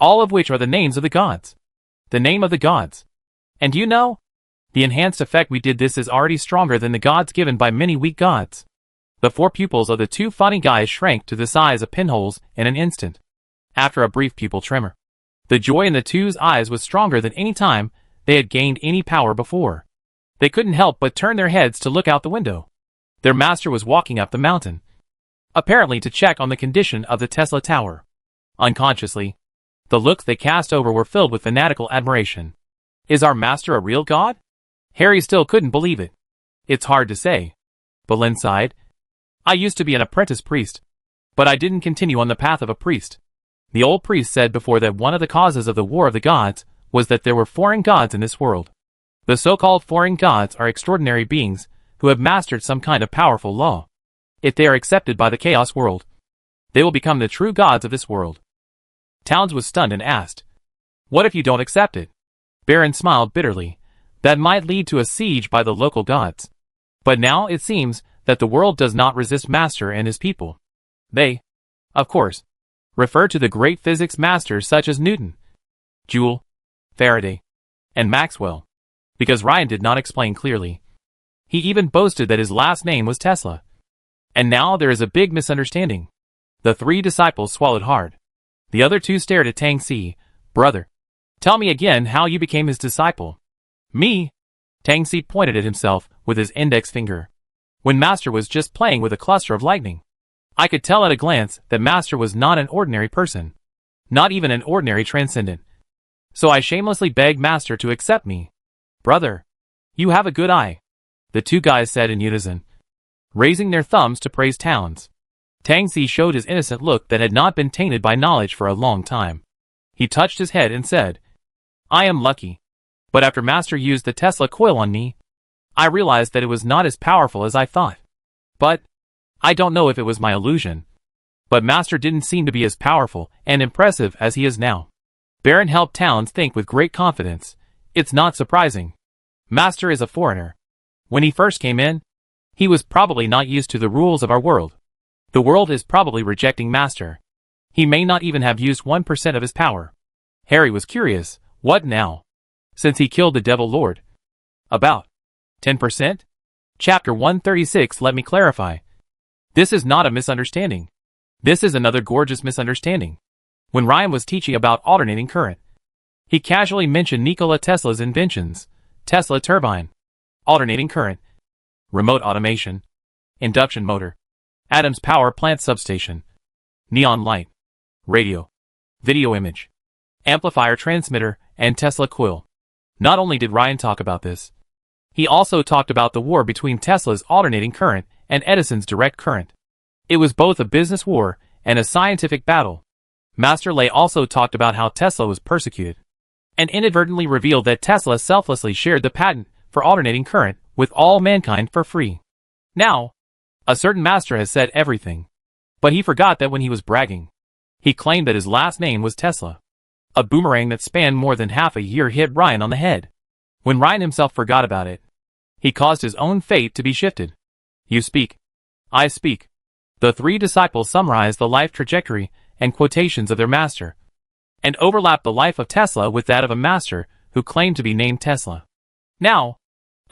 all of which are the names of the gods. The name of the gods. And do you know? The enhanced effect we did this is already stronger than the gods given by many weak gods. The 4 pupils of the 2 funny guys shrank to the size of pinholes in an instant. After a brief pupil tremor, the joy in the 2's eyes was stronger than any time they had gained any power before. They couldn't help but turn their heads to look out the window. Their master was walking up the mountain, apparently to check on the condition of the Tesla Tower. Unconsciously, the looks they cast over were filled with fanatical admiration. Is our master a real god? Harry still couldn't believe it. It's hard to say. Boleyn sighed. I used to be an apprentice priest, but I didn't continue on the path of a priest. The old priest said before that one of the causes of the War of the Gods was that there were foreign gods in this world. The so-called foreign gods are extraordinary beings who have mastered some kind of powerful law. If they are accepted by the Chaos world, they will become the true gods of this world. Towns was stunned and asked, what if you don't accept it? Baron smiled bitterly. That might lead to a siege by the local gods. But now it seems that the world does not resist Master and his people. They, of course, refer to the great physics masters such as Newton, Joule, Faraday, and Maxwell, because Ryan did not explain clearly. He even boasted that his last name was Tesla. And now there is a big misunderstanding. The 3 disciples swallowed hard. The other 2 stared at Tang Si. Brother, tell me again how you became his disciple. Me? Tang Si pointed at himself with his index finger. When Master was just playing with a cluster of lightning. I could tell at a glance that Master was not an ordinary person. Not even an ordinary transcendent. So I shamelessly begged Master to accept me. Brother, you have a good eye, the 2 guys said in unison, raising their thumbs to praise Towns. Tang Si showed his innocent look that had not been tainted by knowledge for a long time. He touched his head and said, I am lucky. But after Master used the Tesla coil on me, I realized that it was not as powerful as I thought. But I don't know if it was my illusion. But Master didn't seem to be as powerful and impressive as he is now. Baron helped Towns think with great confidence. It's not surprising. Master is a foreigner. When he first came in, he was probably not used to the rules of our world. The world is probably rejecting Master. He may not even have used 1% of his power. Harry was curious. What now? Since he killed the Devil Lord. About 10%? Chapter 136. Let me clarify. This is not a misunderstanding. This is another gorgeous misunderstanding. When Ryan was teaching about alternating current, he casually mentioned Nikola Tesla's inventions. Tesla turbine, alternating current, remote automation, induction motor, Adams power plant substation, neon light, radio, video image, amplifier transmitter, and Tesla coil. Not only did Ryan talk about this, he also talked about the war between Tesla's alternating current and Edison's direct current. It was both a business war and a scientific battle. Master Lei also talked about how Tesla was persecuted, and inadvertently revealed that Tesla selflessly shared the patent for alternating current with all mankind for free. Now, a certain master has said everything. But he forgot that when he was bragging, he claimed that his last name was Tesla. A boomerang that spanned more than half a year hit Ryan on the head. When Ryan himself forgot about it, he caused his own fate to be shifted. You speak. I speak. The 3 disciples summarized the life trajectory and quotations of their master, and overlapped the life of Tesla with that of a master who claimed to be named Tesla. Now,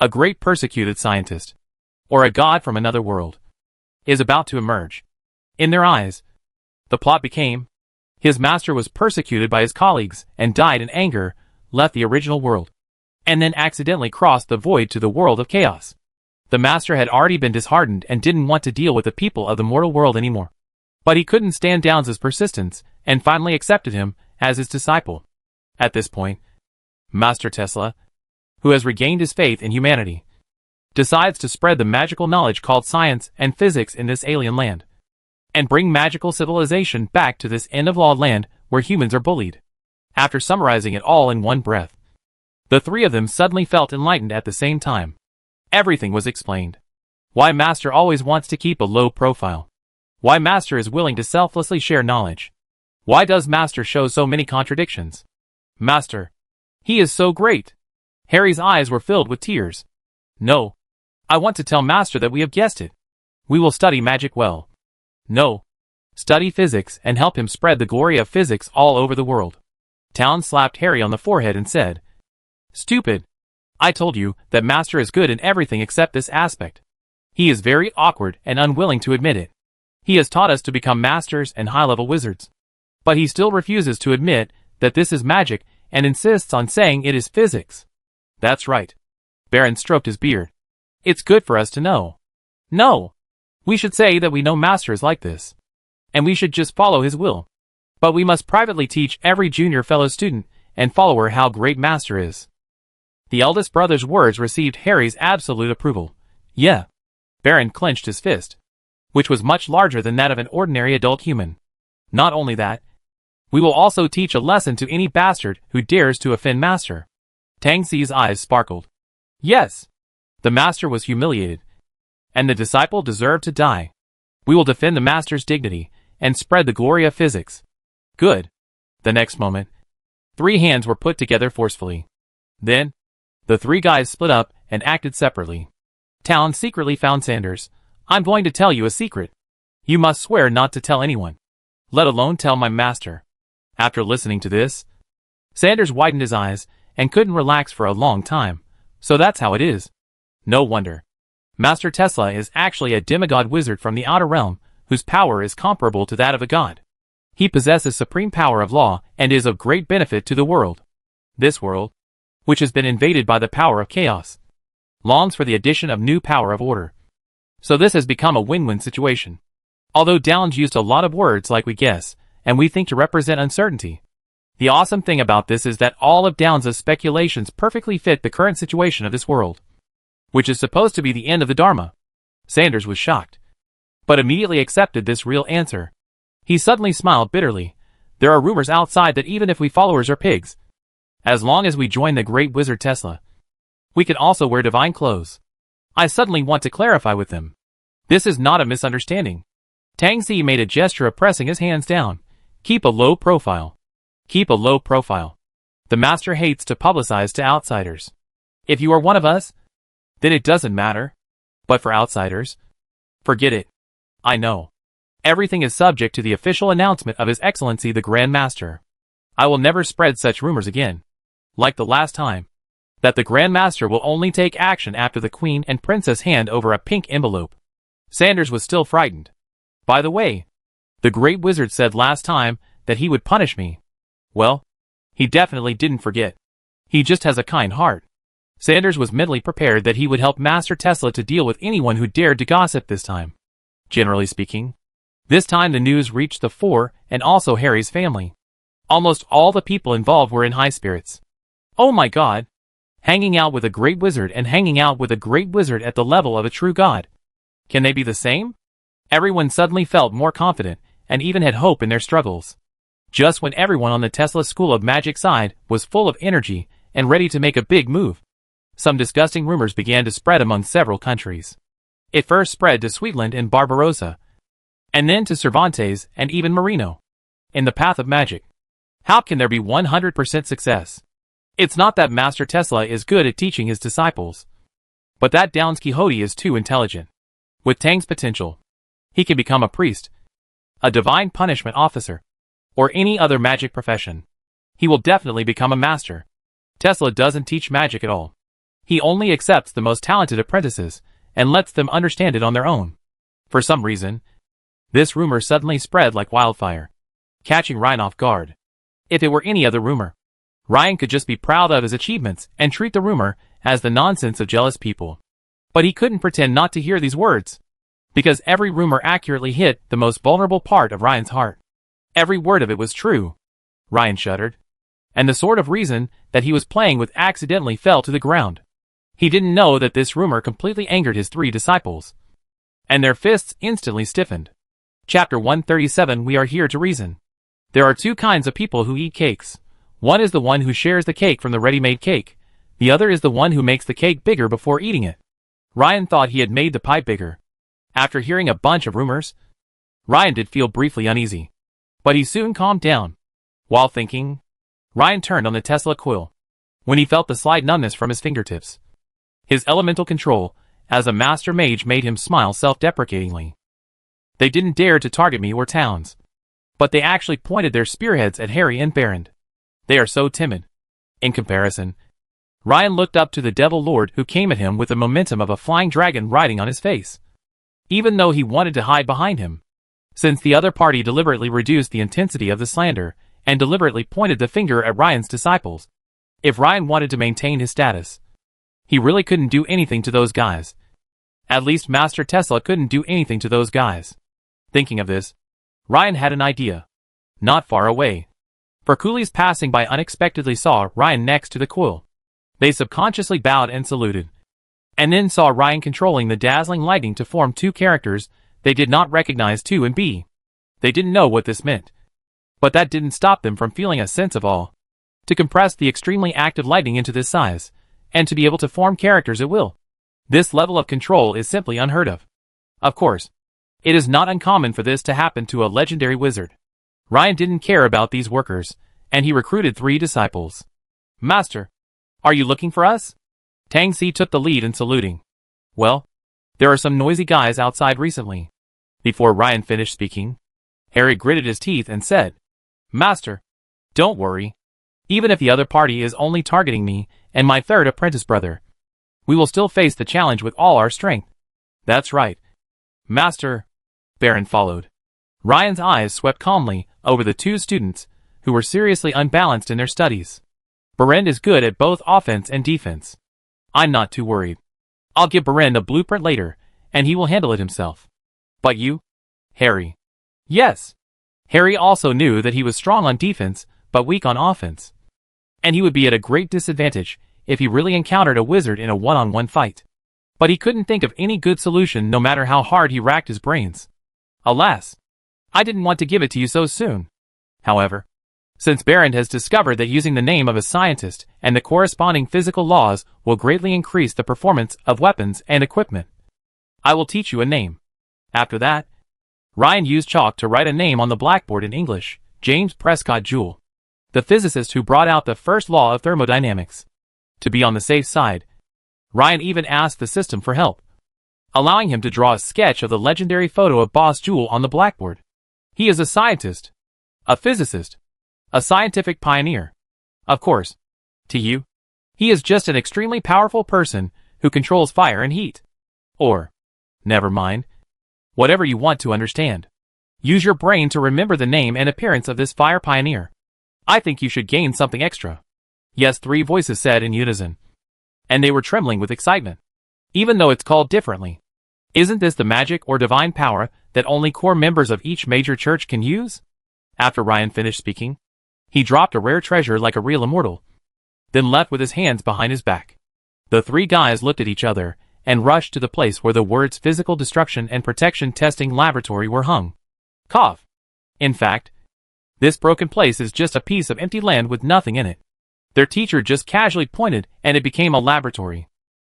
a great persecuted scientist, or a god from another world, is about to emerge. In their eyes, the plot became, his master was persecuted by his colleagues and died in anger, left the original world, and then accidentally crossed the void to the world of chaos. The master had already been disheartened and didn't want to deal with the people of the mortal world anymore. But he couldn't stand Downs' persistence, and finally accepted him as his disciple. At this point, Master Tesla, who has regained his faith in humanity, decides to spread the magical knowledge called science and physics in this alien land, and bring magical civilization back to this end-of-law land where humans are bullied. After summarizing it all in one breath, the 3 of them suddenly felt enlightened at the same time. Everything was explained. Why Master always wants to keep a low profile. Why Master is willing to selflessly share knowledge. Why does Master show so many contradictions? Master. He is so great. Harry's eyes were filled with tears. No. I want to tell Master that we have guessed it. We will study magic well. No. Study physics and help him spread the glory of physics all over the world. Towns slapped Harry on the forehead and said, Stupid. I told you that Master is good in everything except this aspect. He is very awkward and unwilling to admit it. He has taught us to become masters and high-level wizards. But he still refuses to admit that this is magic and insists on saying it is physics. That's right. Baron stroked his beard. It's good for us to know. No. We should say that we know Master is like this. And we should just follow his will. But we must privately teach every junior fellow student and follower how great Master is. The eldest brother's words received Harry's absolute approval. Yeah. Baron clenched his fist, which was much larger than that of an ordinary adult human. Not only that, we will also teach a lesson to any bastard who dares to offend Master. Tang Xi's eyes sparkled. Yes. The Master was humiliated, and the disciple deserved to die. We will defend the Master's dignity and spread the glory of physics. Good. The next moment, 3 hands were put together forcefully. Then, the 3 guys split up and acted separately. Talon secretly found Sanders. I'm going to tell you a secret. You must swear not to tell anyone, let alone tell my master. After listening to this, Sanders widened his eyes and couldn't relax for a long time. So that's how it is. No wonder. Master Tesla is actually a demigod wizard from the outer realm, whose power is comparable to that of a god. He possesses supreme power of law and is of great benefit to the world. This world, which has been invaded by the power of chaos, longs for the addition of new power of order. So this has become a win-win situation. Although Downs used a lot of words like we guess, and we think to represent uncertainty. The awesome thing about this is that all of Downs' speculations perfectly fit the current situation of this world, which is supposed to be the end of the Dharma. Sanders was shocked, but immediately accepted this real answer. He suddenly smiled bitterly. There are rumors outside that even if we followers are pigs, as long as we join the great wizard Tesla, we can also wear divine clothes. I suddenly want to clarify with them. This is not a misunderstanding. Tang Xi made a gesture of pressing his hands down. Keep a low profile. Keep a low profile. The Master hates to publicize to outsiders. If you are one of us, then it doesn't matter. But for outsiders, forget it. I know. Everything is subject to the official announcement of His Excellency the Grand Master. I will never spread such rumors again. Like the last time. That the Grand Master will only take action after the Queen and Princess hand over a pink envelope. Sanders was still frightened. By the way, the Great Wizard said last time that he would punish me. Well, he definitely didn't forget. He just has a kind heart. Sanders was mentally prepared that he would help Master Tesla to deal with anyone who dared to gossip this time. Generally speaking, this time the news reached the fore and also Harry's family. Almost all the people involved were in high spirits. Oh my god! Hanging out with a great wizard and hanging out with a great wizard at the level of a true god. Can they be the same? Everyone suddenly felt more confident and even had hope in their struggles. Just when everyone on the Tesla School of Magic side was full of energy and ready to make a big move, some disgusting rumors began to spread among several countries. It first spread to Sweetland and Barbarossa, and then to Cervantes and even Marino. In the path of magic, how can there be 100% success? It's not that Master Tesla is good at teaching his disciples, but that Downs Quixote is too intelligent. With Tang's potential, he can become a priest, a divine punishment officer, or any other magic profession. He will definitely become a master. Tesla doesn't teach magic at all. He only accepts the most talented apprentices and lets them understand it on their own. For some reason, this rumor suddenly spread like wildfire, catching Ryan off guard. If it were any other rumor, Ryan could just be proud of his achievements and treat the rumor as the nonsense of jealous people. But he couldn't pretend not to hear these words, because every rumor accurately hit the most vulnerable part of Ryan's heart. Every word of it was true. Ryan shuddered, and the sort of reason that he was playing with accidentally fell to the ground. He didn't know that this rumor completely angered his 3 disciples, and their fists instantly stiffened. Chapter 137. We are here to reason. There are 2 kinds of people who eat cakes. One is the one who shares the cake from the ready-made cake. The other is the one who makes the cake bigger before eating it. Ryan thought he had made the pie bigger. After hearing a bunch of rumors, Ryan did feel briefly uneasy, but he soon calmed down. While thinking, Ryan turned on the Tesla coil, when he felt the slight numbness from his fingertips. His elemental control, as a master mage, made him smile self-deprecatingly. They didn't dare to target me or Towns, but they actually pointed their spearheads at Harry and Baron. They are so timid. In comparison, Ryan looked up to the Devil Lord, who came at him with the momentum of a flying dragon riding on his face, even though he wanted to hide behind him. Since the other party deliberately reduced the intensity of the slander, and deliberately pointed the finger at Ryan's disciples, if Ryan wanted to maintain his status, he really couldn't do anything to those guys. At least Master Tesla couldn't do anything to those guys. Thinking of this, Ryan had an idea. Not far away, for coolies passing by unexpectedly saw Ryan next to the coil. They subconsciously bowed and saluted, and then saw Ryan controlling the dazzling lightning to form two characters they did not recognize, 2 and B. They didn't know what this meant, but that didn't stop them from feeling a sense of awe. To compress the extremely active lightning into this size, and to be able to form characters at will. This level of control is simply unheard of. Of course, it is not uncommon for this to happen to a legendary wizard. Ryan didn't care about these workers, and he recruited 3 disciples. Master, are you looking for us? Tang Si took the lead in saluting. Well, there are some noisy guys outside recently. Before Ryan finished speaking, Harry gritted his teeth and said, Master, don't worry. Even if the other party is only targeting me and my 3rd apprentice brother, we will still face the challenge with all our strength. That's right. Master, Baron followed. Ryan's eyes swept calmly over the 2 students, who were seriously unbalanced in their studies. Berend is good at both offense and defense. I'm not too worried. I'll give Berend a blueprint later, and he will handle it himself. But you? Harry. Yes. Harry also knew that he was strong on defense, but weak on offense. And he would be at a great disadvantage if he really encountered a wizard in a one-on-one fight. But he couldn't think of any good solution no matter how hard he racked his brains. Alas, I didn't want to give it to you so soon. However, since Berend has discovered that using the name of a scientist and the corresponding physical laws will greatly increase the performance of weapons and equipment, I will teach you a name. After that, Ryan used chalk to write a name on the blackboard in English, James Prescott Joule, the physicist who brought out the first law of thermodynamics. To be on the safe side, Ryan even asked the system for help, allowing him to draw a sketch of the legendary photo of Boss Joule on the blackboard. He is a scientist, a physicist, a scientific pioneer. Of course, to you, he is just an extremely powerful person who controls fire and heat. Or, never mind, whatever you want to understand. Use your brain to remember the name and appearance of this fire pioneer. I think you should gain something extra. Yes, 3 voices said in unison. And they were trembling with excitement. Even though it's called differently. Isn't this the magic or divine power that only core members of each major church can use? After Ryan finished speaking, he dropped a rare treasure like a real immortal, then left with his hands behind his back. The 3 guys looked at each other and rushed to the place where the words Physical Destruction and Protection Testing Laboratory were hung. Cough. In fact, this broken place is just a piece of empty land with nothing in it. Their teacher just casually pointed and it became a laboratory.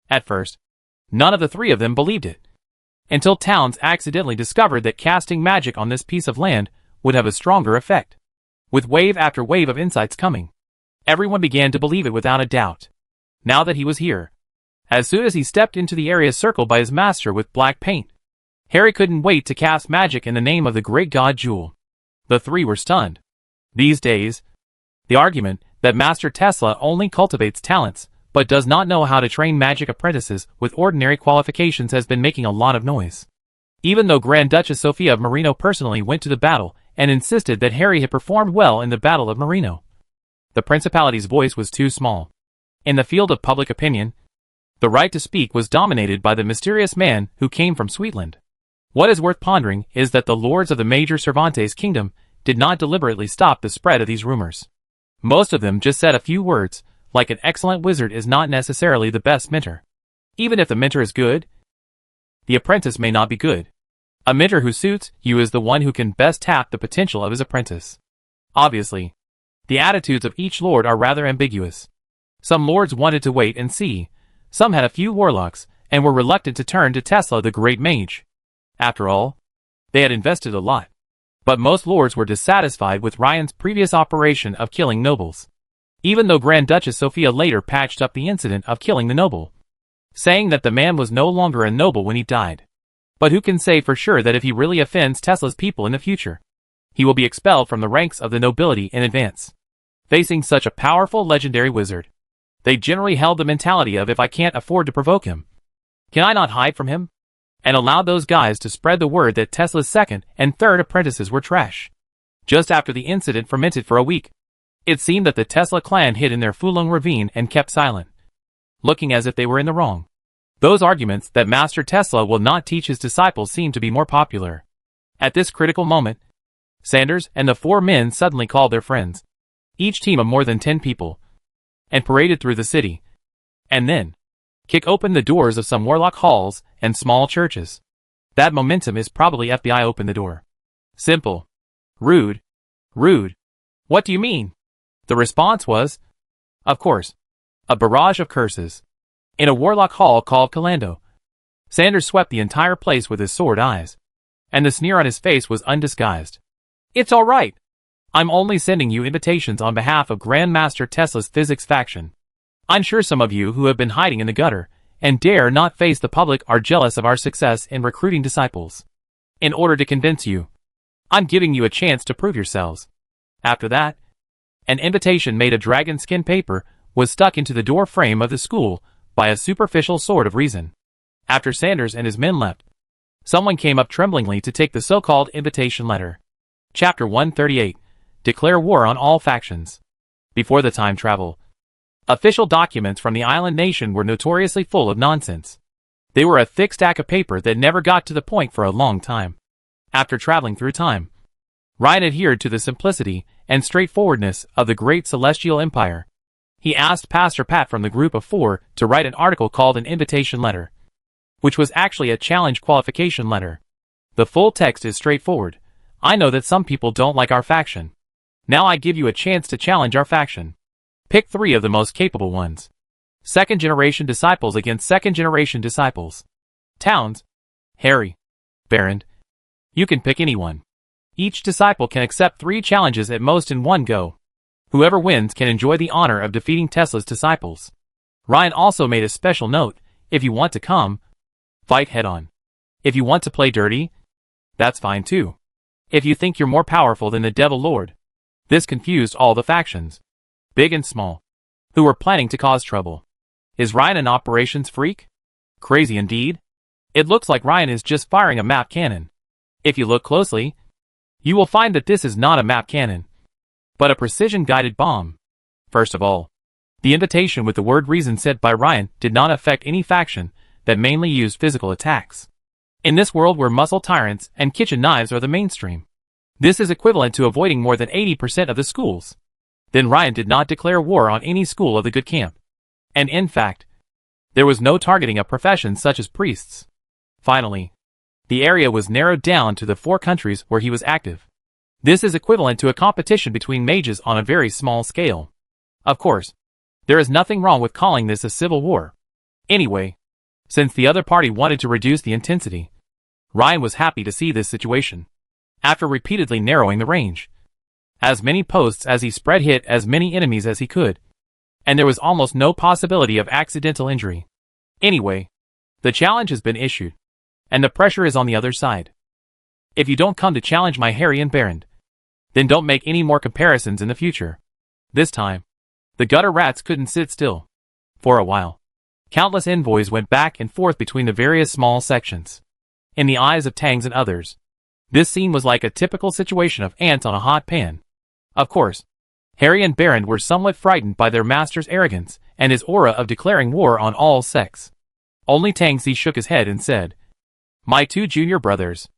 At first, none of the 3 of them believed it, until Towns accidentally discovered that casting magic on this piece of land would have a stronger effect. With wave after wave of insights coming, everyone began to believe it without a doubt. Now that he was here, as soon as he stepped into the area circled by his master with black paint, Harry couldn't wait to cast magic in the name of the great god Joule. The 3 were stunned. These days, the argument that Master Tesla only cultivates talents but does not know how to train magic apprentices with ordinary qualifications has been making a lot of noise. Even though Grand Duchess Sophia of Marino personally went to the battle and insisted that Harry had performed well in the Battle of Marino, the Principality's voice was too small. In the field of public opinion, the right to speak was dominated by the mysterious man who came from Sweetland. What is worth pondering is that the lords of the major Cervantes kingdom did not deliberately stop the spread of these rumors. Most of them just said a few words, like an excellent wizard is not necessarily the best mentor. Even if the mentor is good, the apprentice may not be good. A mentor who suits you is the one who can best tap the potential of his apprentice. Obviously, the attitudes of each lord are rather ambiguous. Some lords wanted to wait and see, some had a few warlocks, and were reluctant to turn to Tesla the Great Mage. After all, they had invested a lot. But most lords were dissatisfied with Ryan's previous operation of killing nobles. Even though Grand Duchess Sophia later patched up the incident of killing the noble, saying that the man was no longer a noble when he died. But who can say for sure that if he really offends Tesla's people in the future, he will be expelled from the ranks of the nobility in advance? Facing such a powerful legendary wizard, They generally held the mentality of if I can't afford to provoke him, can I not hide from him? And allowed those guys to spread the word that Tesla's second and third apprentices were trash. Just after the incident fermented for a week, it seemed that the Tesla clan hid in their Fulong ravine and kept silent, looking as if they were in the wrong. Those arguments that Master Tesla will not teach his disciples seemed to be more popular. At this critical moment, Sanders and the four men suddenly called their friends, each team of more than 10 people, and paraded through the city, and then kick open the doors of some warlock halls and small churches. That momentum is probably FBI open the door. Simple. Rude. Rude. What do you mean? The response was, of course, a barrage of curses. In a warlock hall called Calando, Sanders swept the entire place with his sword eyes, and the sneer on his face was undisguised. It's all right. I'm only sending you invitations on behalf of Grandmaster Tesla's physics faction. I'm sure some of you who have been hiding in the gutter and dare not face the public are jealous of our success in recruiting disciples. In order to convince you, I'm giving you a chance to prove yourselves. After that, an invitation made of dragon skin paper was stuck into the door frame of the school by a superficial sort of reason. After Sanders and his men left, someone came up tremblingly to take the so-called invitation letter. Chapter 138. Declare war on all factions. Before the time travel, official documents from the island nation were notoriously full of nonsense. They were a thick stack of paper that never got to the point for a long time. After traveling through time, Ryan adhered to the simplicity and straightforwardness of the great celestial empire. He asked Pastor Pat from the group of four to write an article called an invitation letter, which was actually a challenge qualification letter. The full text is straightforward. I know that some people don't like our faction. Now I give you a chance to challenge our faction. Pick 3 of the most capable ones. Second-generation disciples against second-generation disciples. Towns. Harry. Barron. You can pick anyone. Each disciple can accept 3 challenges at most in one go. Whoever wins can enjoy the honor of defeating Tesla's disciples. Ryan also made a special note: if you want to come, fight head-on. If you want to play dirty, that's fine too. If you think you're more powerful than the Devil Lord. This confused all the factions, big and small, who were planning to cause trouble. Is Ryan an operations freak? Crazy indeed. It looks like Ryan is just firing a map cannon. If you look closely, you will find that this is not a map cannon, but a precision-guided bomb. First of all, the invitation with the word reason sent by Ryan did not affect any faction that mainly used physical attacks. In this world where muscle tyrants and kitchen knives are the mainstream, this is equivalent to avoiding more than 80% of the schools. Then Ryan did not declare war on any school of the good camp. And in fact, there was no targeting of professions such as priests. Finally, the area was narrowed down to the 4 countries where he was active. This is equivalent to a competition between mages on a very small scale. Of course, there is nothing wrong with calling this a civil war. Anyway, since the other party wanted to reduce the intensity, Ryan was happy to see this situation. After repeatedly narrowing the range, as many posts as he spread hit as many enemies as he could, and there was almost no possibility of accidental injury. Anyway, the challenge has been issued, and the pressure is on the other side. If you don't come to challenge my Harry and Barron, then don't make any more comparisons in the future. This time, the gutter rats couldn't sit still. For a while, countless envoys went back and forth between the various small sections. In the eyes of Tangs and others, this scene was like a typical situation of ants on a hot pan. Of course, Harry and Barron were somewhat frightened by their master's arrogance and his aura of declaring war on all sects. Only Tangsy shook his head and said, "My 2 junior brothers,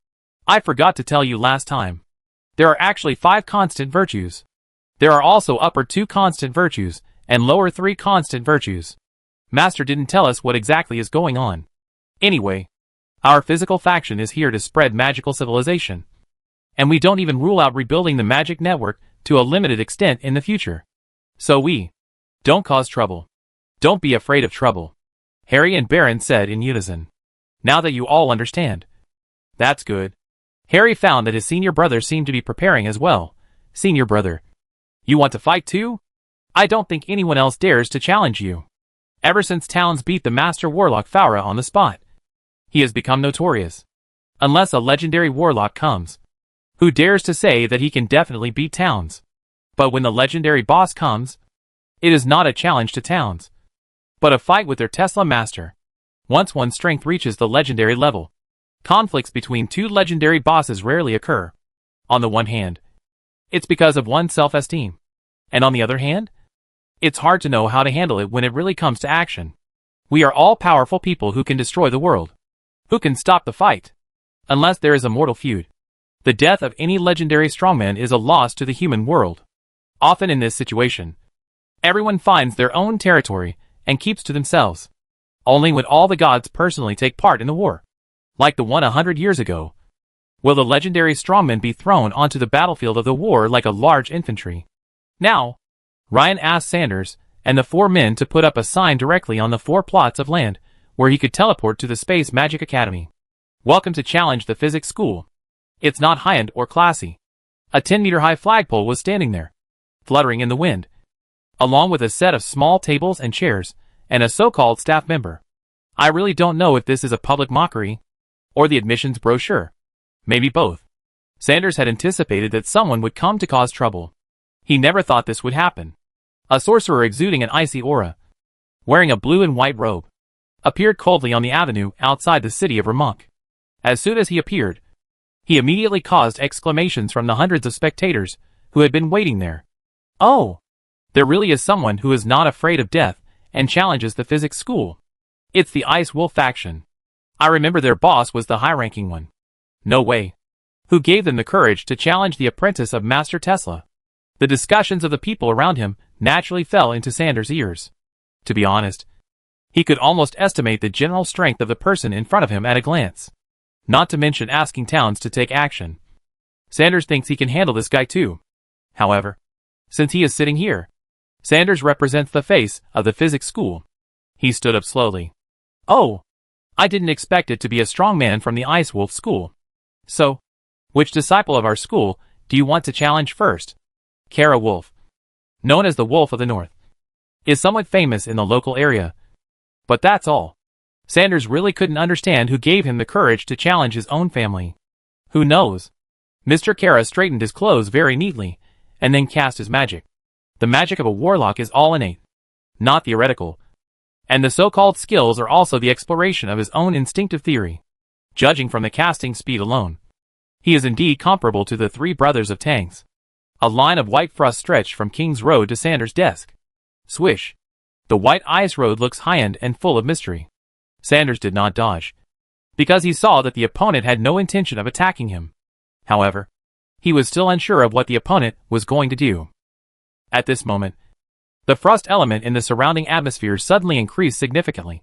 I forgot to tell you last time. There are actually 5 constant virtues. There are also upper 2 constant virtues and lower 3 constant virtues. Master didn't tell us what exactly is going on. Anyway, our physical faction is here to spread magical civilization. And we don't even rule out rebuilding the magic network to a limited extent in the future. So we don't cause trouble. Don't be afraid of trouble," Harry and Barron said in unison. "Now that you all understand." That's good. Harry found that his senior brother seemed to be preparing as well. "Senior brother, you want to fight too? I don't think anyone else dares to challenge you. Ever since Towns beat the Master Warlock Faura on the spot, he has become notorious. Unless a legendary warlock comes, who dares to say that he can definitely beat Towns. But when the legendary boss comes, it is not a challenge to Towns. but a fight with their Tesla master. Once one's strength reaches the legendary level, conflicts between two legendary bosses rarely occur. On the one hand, it's because of one's self-esteem. And on the other hand, it's hard to know how to handle it when it really comes to action. We are all powerful people who can destroy the world. Who can stop the fight? Unless there is a mortal feud. The death of any legendary strongman is a loss to the human world. Often in this situation, everyone finds their own territory and keeps to themselves. Only when all the gods personally take part in the war, like the one 100 years ago, will the legendary strongman be thrown onto the battlefield of the war like a large infantry. Now, Ryan asked Sanders and the 4 men to put up a sign directly on the 4 plots of land where he could teleport to the Space Magic Academy. Welcome to challenge the physics school. It's not high-end or classy. A 10-meter-high flagpole was standing there, fluttering in the wind, along with a set of small tables and chairs, and a so-called staff member. I really don't know if this is a public mockery, or the admissions brochure. Maybe both. Sanders had anticipated that someone would come to cause trouble. He never thought this would happen. A sorcerer exuding an icy aura, wearing a blue and white robe, appeared coldly on the avenue outside the city of Ramunk. As soon as he appeared, he immediately caused exclamations from the hundreds of spectators who had been waiting there. Oh! There really is someone who is not afraid of death and challenges the physics school. It's the Ice Wolf faction. I remember their boss was the high-ranking one. No way. Who gave them the courage to challenge the apprentice of Master Tesla? The discussions of the people around him naturally fell into Sanders' ears. To be honest, he could almost estimate the general strength of the person in front of him at a glance. Not to mention asking Towns to take action. Sanders thinks he can handle this guy too. However, since he is sitting here, Sanders represents the face of the physics school. He stood up slowly. Oh! I didn't expect it to be a strong man from the Ice Wolf school. So, which disciple of our school do you want to challenge first? Kara Wolf, known as the Wolf of the North, is somewhat famous in the local area. But that's all. Sanders really couldn't understand who gave him the courage to challenge his own family. Who knows? Mr. Kara straightened his clothes very neatly, and then cast his magic. The magic of a warlock is all innate, not theoretical. And the so-called skills are also the exploration of his own instinctive theory. Judging from the casting speed alone, he is indeed comparable to the 3 brothers of Tangs. A line of white frost stretched from King's Road to Sanders' desk. Swish! The white ice road looks high-end and full of mystery. Sanders did not dodge, because he saw that the opponent had no intention of attacking him. However, he was still unsure of what the opponent was going to do. At this moment, the frost element in the surrounding atmosphere suddenly increased significantly,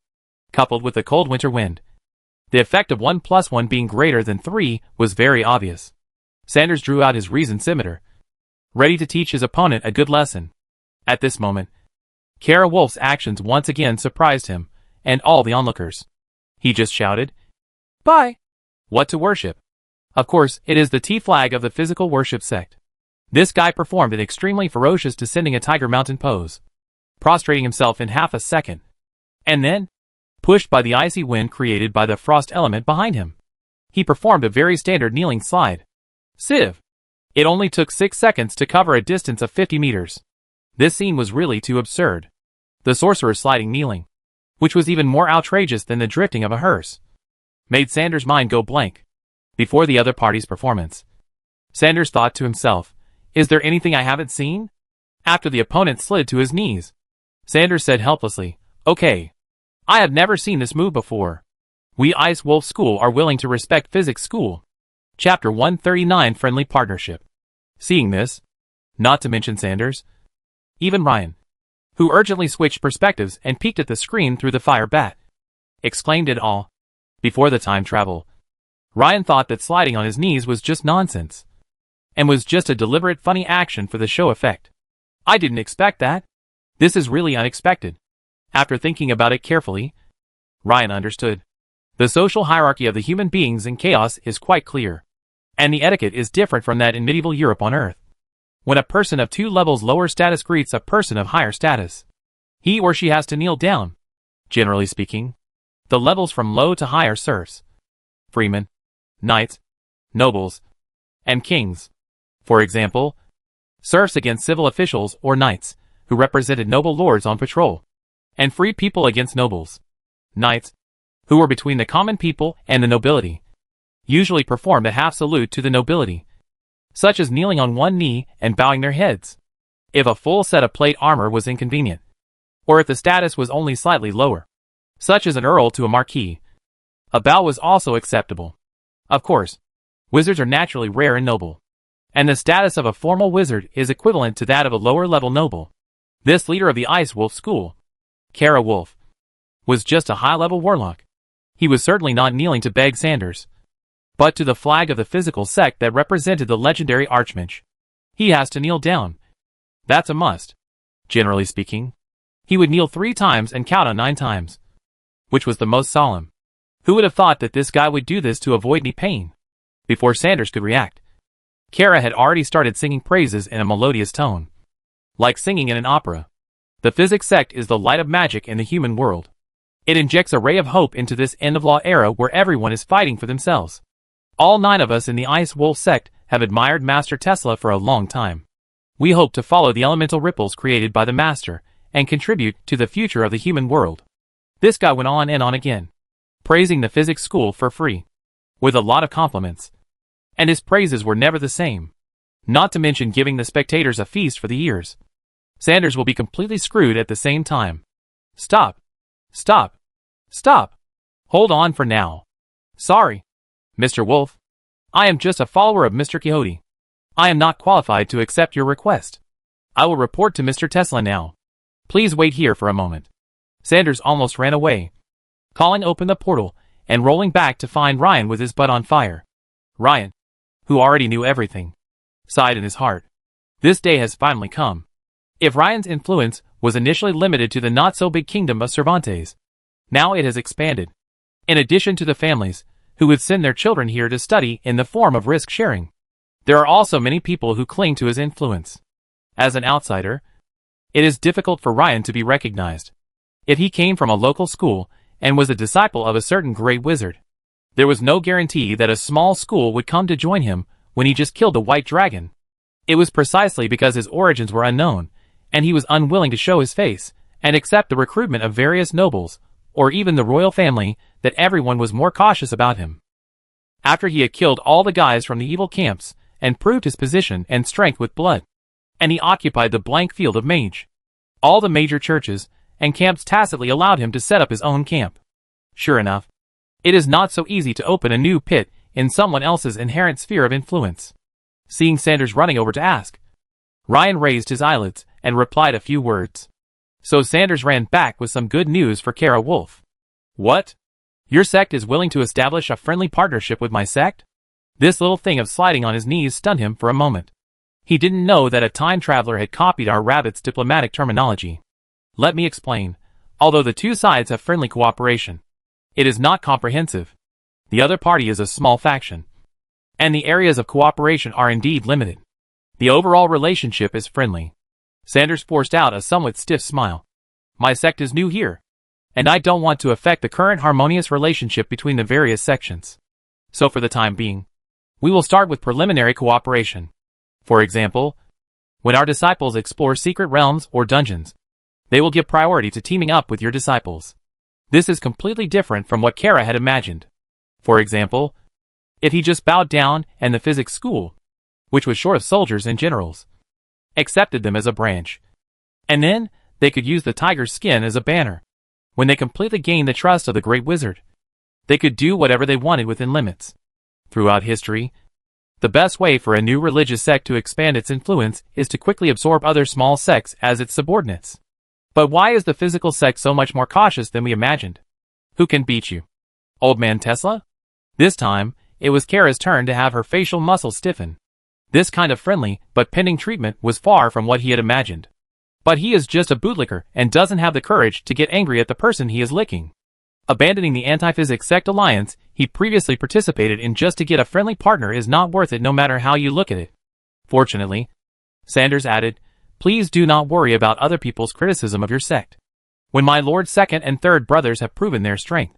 coupled with the cold winter wind. The effect of 1 + 1 being greater than 3 was very obvious. Sanders drew out his reason scimitar, ready to teach his opponent a good lesson. At this moment, Kara Wolf's actions once again surprised him and all the onlookers. He just shouted, "Bye!" What to worship? Of course, it is the T flag of the physical worship sect. This guy performed an extremely ferocious descending a tiger mountain pose, prostrating himself in half a second, and then, pushed by the icy wind created by the frost element behind him, he performed a very standard kneeling slide. Civ! It only took 6 seconds to cover a distance of 50 meters. This scene was really too absurd. The sorcerer sliding kneeling, which was even more outrageous than the drifting of a hearse, made Sanders' mind go blank. Before the other party's performance, Sanders thought to himself, "Is there anything I haven't seen?" After the opponent slid to his knees, Sanders said helplessly, "Okay. I have never seen this move before. We Ice Wolf School are willing to respect Physics School." Chapter 139 Friendly Partnership. Seeing this, not to mention Sanders, even Ryan, who urgently switched perspectives and peeked at the screen through the fire bat, exclaimed it all. Before the time travel, Ryan thought that sliding on his knees was just nonsense, and was just a deliberate funny action for the show effect. I didn't expect that. This is really unexpected. After thinking about it carefully, Ryan understood. The social hierarchy of the human beings in chaos is quite clear, and the etiquette is different from that in medieval Europe on Earth. When a person of 2 levels lower status greets a person of higher status, he or she has to kneel down. Generally speaking, the levels from low to high are serfs, freemen, knights, nobles, and kings. For example, serfs against civil officials or knights, who represented noble lords on patrol. and free people against nobles. Knights, who were between the common people and the nobility, usually performed a half salute to the nobility, such as kneeling on one knee and bowing their heads, if a full set of plate armor was inconvenient, or if the status was only slightly lower, such as an earl to a marquis. A bow was also acceptable. Of course, wizards are naturally rare and noble, and the status of a formal wizard is equivalent to that of a lower-level noble. This leader of the Ice Wolf school, Kara Wolf, was just a high-level warlock. He was certainly not kneeling to beg Sanders, but to the flag of the physical sect that represented the legendary Archmage. He has to kneel down. That's a must. Generally speaking, he would kneel 3 times and count on 9 times, which was the most solemn. Who would have thought that this guy would do this to avoid any pain? Before Sanders could react, Kara had already started singing praises in a melodious tone, like singing in an opera. The physics sect is the light of magic in the human world. It injects a ray of hope into this end-of-law era where everyone is fighting for themselves. All 9 of us in the Ice Wolf sect have admired Master Tesla for a long time. We hope to follow the elemental ripples created by the Master and contribute to the future of the human world. This guy went on and on again, praising the physics school for free, with a lot of compliments. And his praises were never the same. Not to mention giving the spectators a feast for the ears. Sanders will be completely screwed at the same time. Stop. Stop. Stop. Hold on for now. Sorry, Mr. Wolf. I am just a follower of Mr. Quixote. I am not qualified to accept your request. I will report to Mr. Tesla now. Please wait here for a moment. Sanders almost ran away, calling open the portal and rolling back to find Ryan with his butt on fire. Ryan, who already knew everything, sighed in his heart. This day has finally come. If Ryan's influence was initially limited to the not-so-big kingdom of Cervantes, now it has expanded. In addition to the families who would send their children here to study in the form of risk-sharing, there are also many people who cling to his influence. As an outsider, it is difficult for Ryan to be recognized. If he came from a local school and was a disciple of a certain great wizard, there was no guarantee that a small school would come to join him when he just killed a white dragon. It was precisely because his origins were unknown, and he was unwilling to show his face and accept the recruitment of various nobles, or even the royal family, that everyone was more cautious about him. After he had killed all the guys from the evil camps and proved his position and strength with blood, and he occupied the blank field of Mage, all the major churches and camps tacitly allowed him to set up his own camp. Sure enough, it is not so easy to open a new pit in someone else's inherent sphere of influence. Seeing Sanders running over to ask, Ryan raised his eyelids and replied a few words. So Sanders ran back with some good news for Kara Wolf. What? Your sect is willing to establish a friendly partnership with my sect? This little thing of sliding on his knees stunned him for a moment. He didn't know that a time traveler had copied our rabbit's diplomatic terminology. Let me explain. Although the 2 sides have friendly cooperation, it is not comprehensive. The other party is a small faction, and the areas of cooperation are indeed limited. The overall relationship is friendly. Sanders forced out a somewhat stiff smile. My sect is new here, and I don't want to affect the current harmonious relationship between the various sections. So for the time being, we will start with preliminary cooperation. For example, when our disciples explore secret realms or dungeons, they will give priority to teaming up with your disciples. This is completely different from what Kara had imagined. For example, if he just bowed down and the physics school, which was short of soldiers and generals, accepted them as a branch, and then they could use the tiger's skin as a banner. When they completely gained the trust of the great wizard, they could do whatever they wanted within limits. Throughout history, the best way for a new religious sect to expand its influence is to quickly absorb other small sects as its subordinates. But why is the physical sect so much more cautious than we imagined? Who can beat you? Old Man Tesla? This time, it was Kara's turn to have her facial muscles stiffen. This kind of friendly but pending treatment was far from what he had imagined. But he is just a bootlicker and doesn't have the courage to get angry at the person he is licking. Abandoning the anti-physics sect alliance he previously participated in just to get a friendly partner is not worth it no matter how you look at it. Fortunately, Sanders added, please do not worry about other people's criticism of your sect. When my Lord's second and third brothers have proven their strength,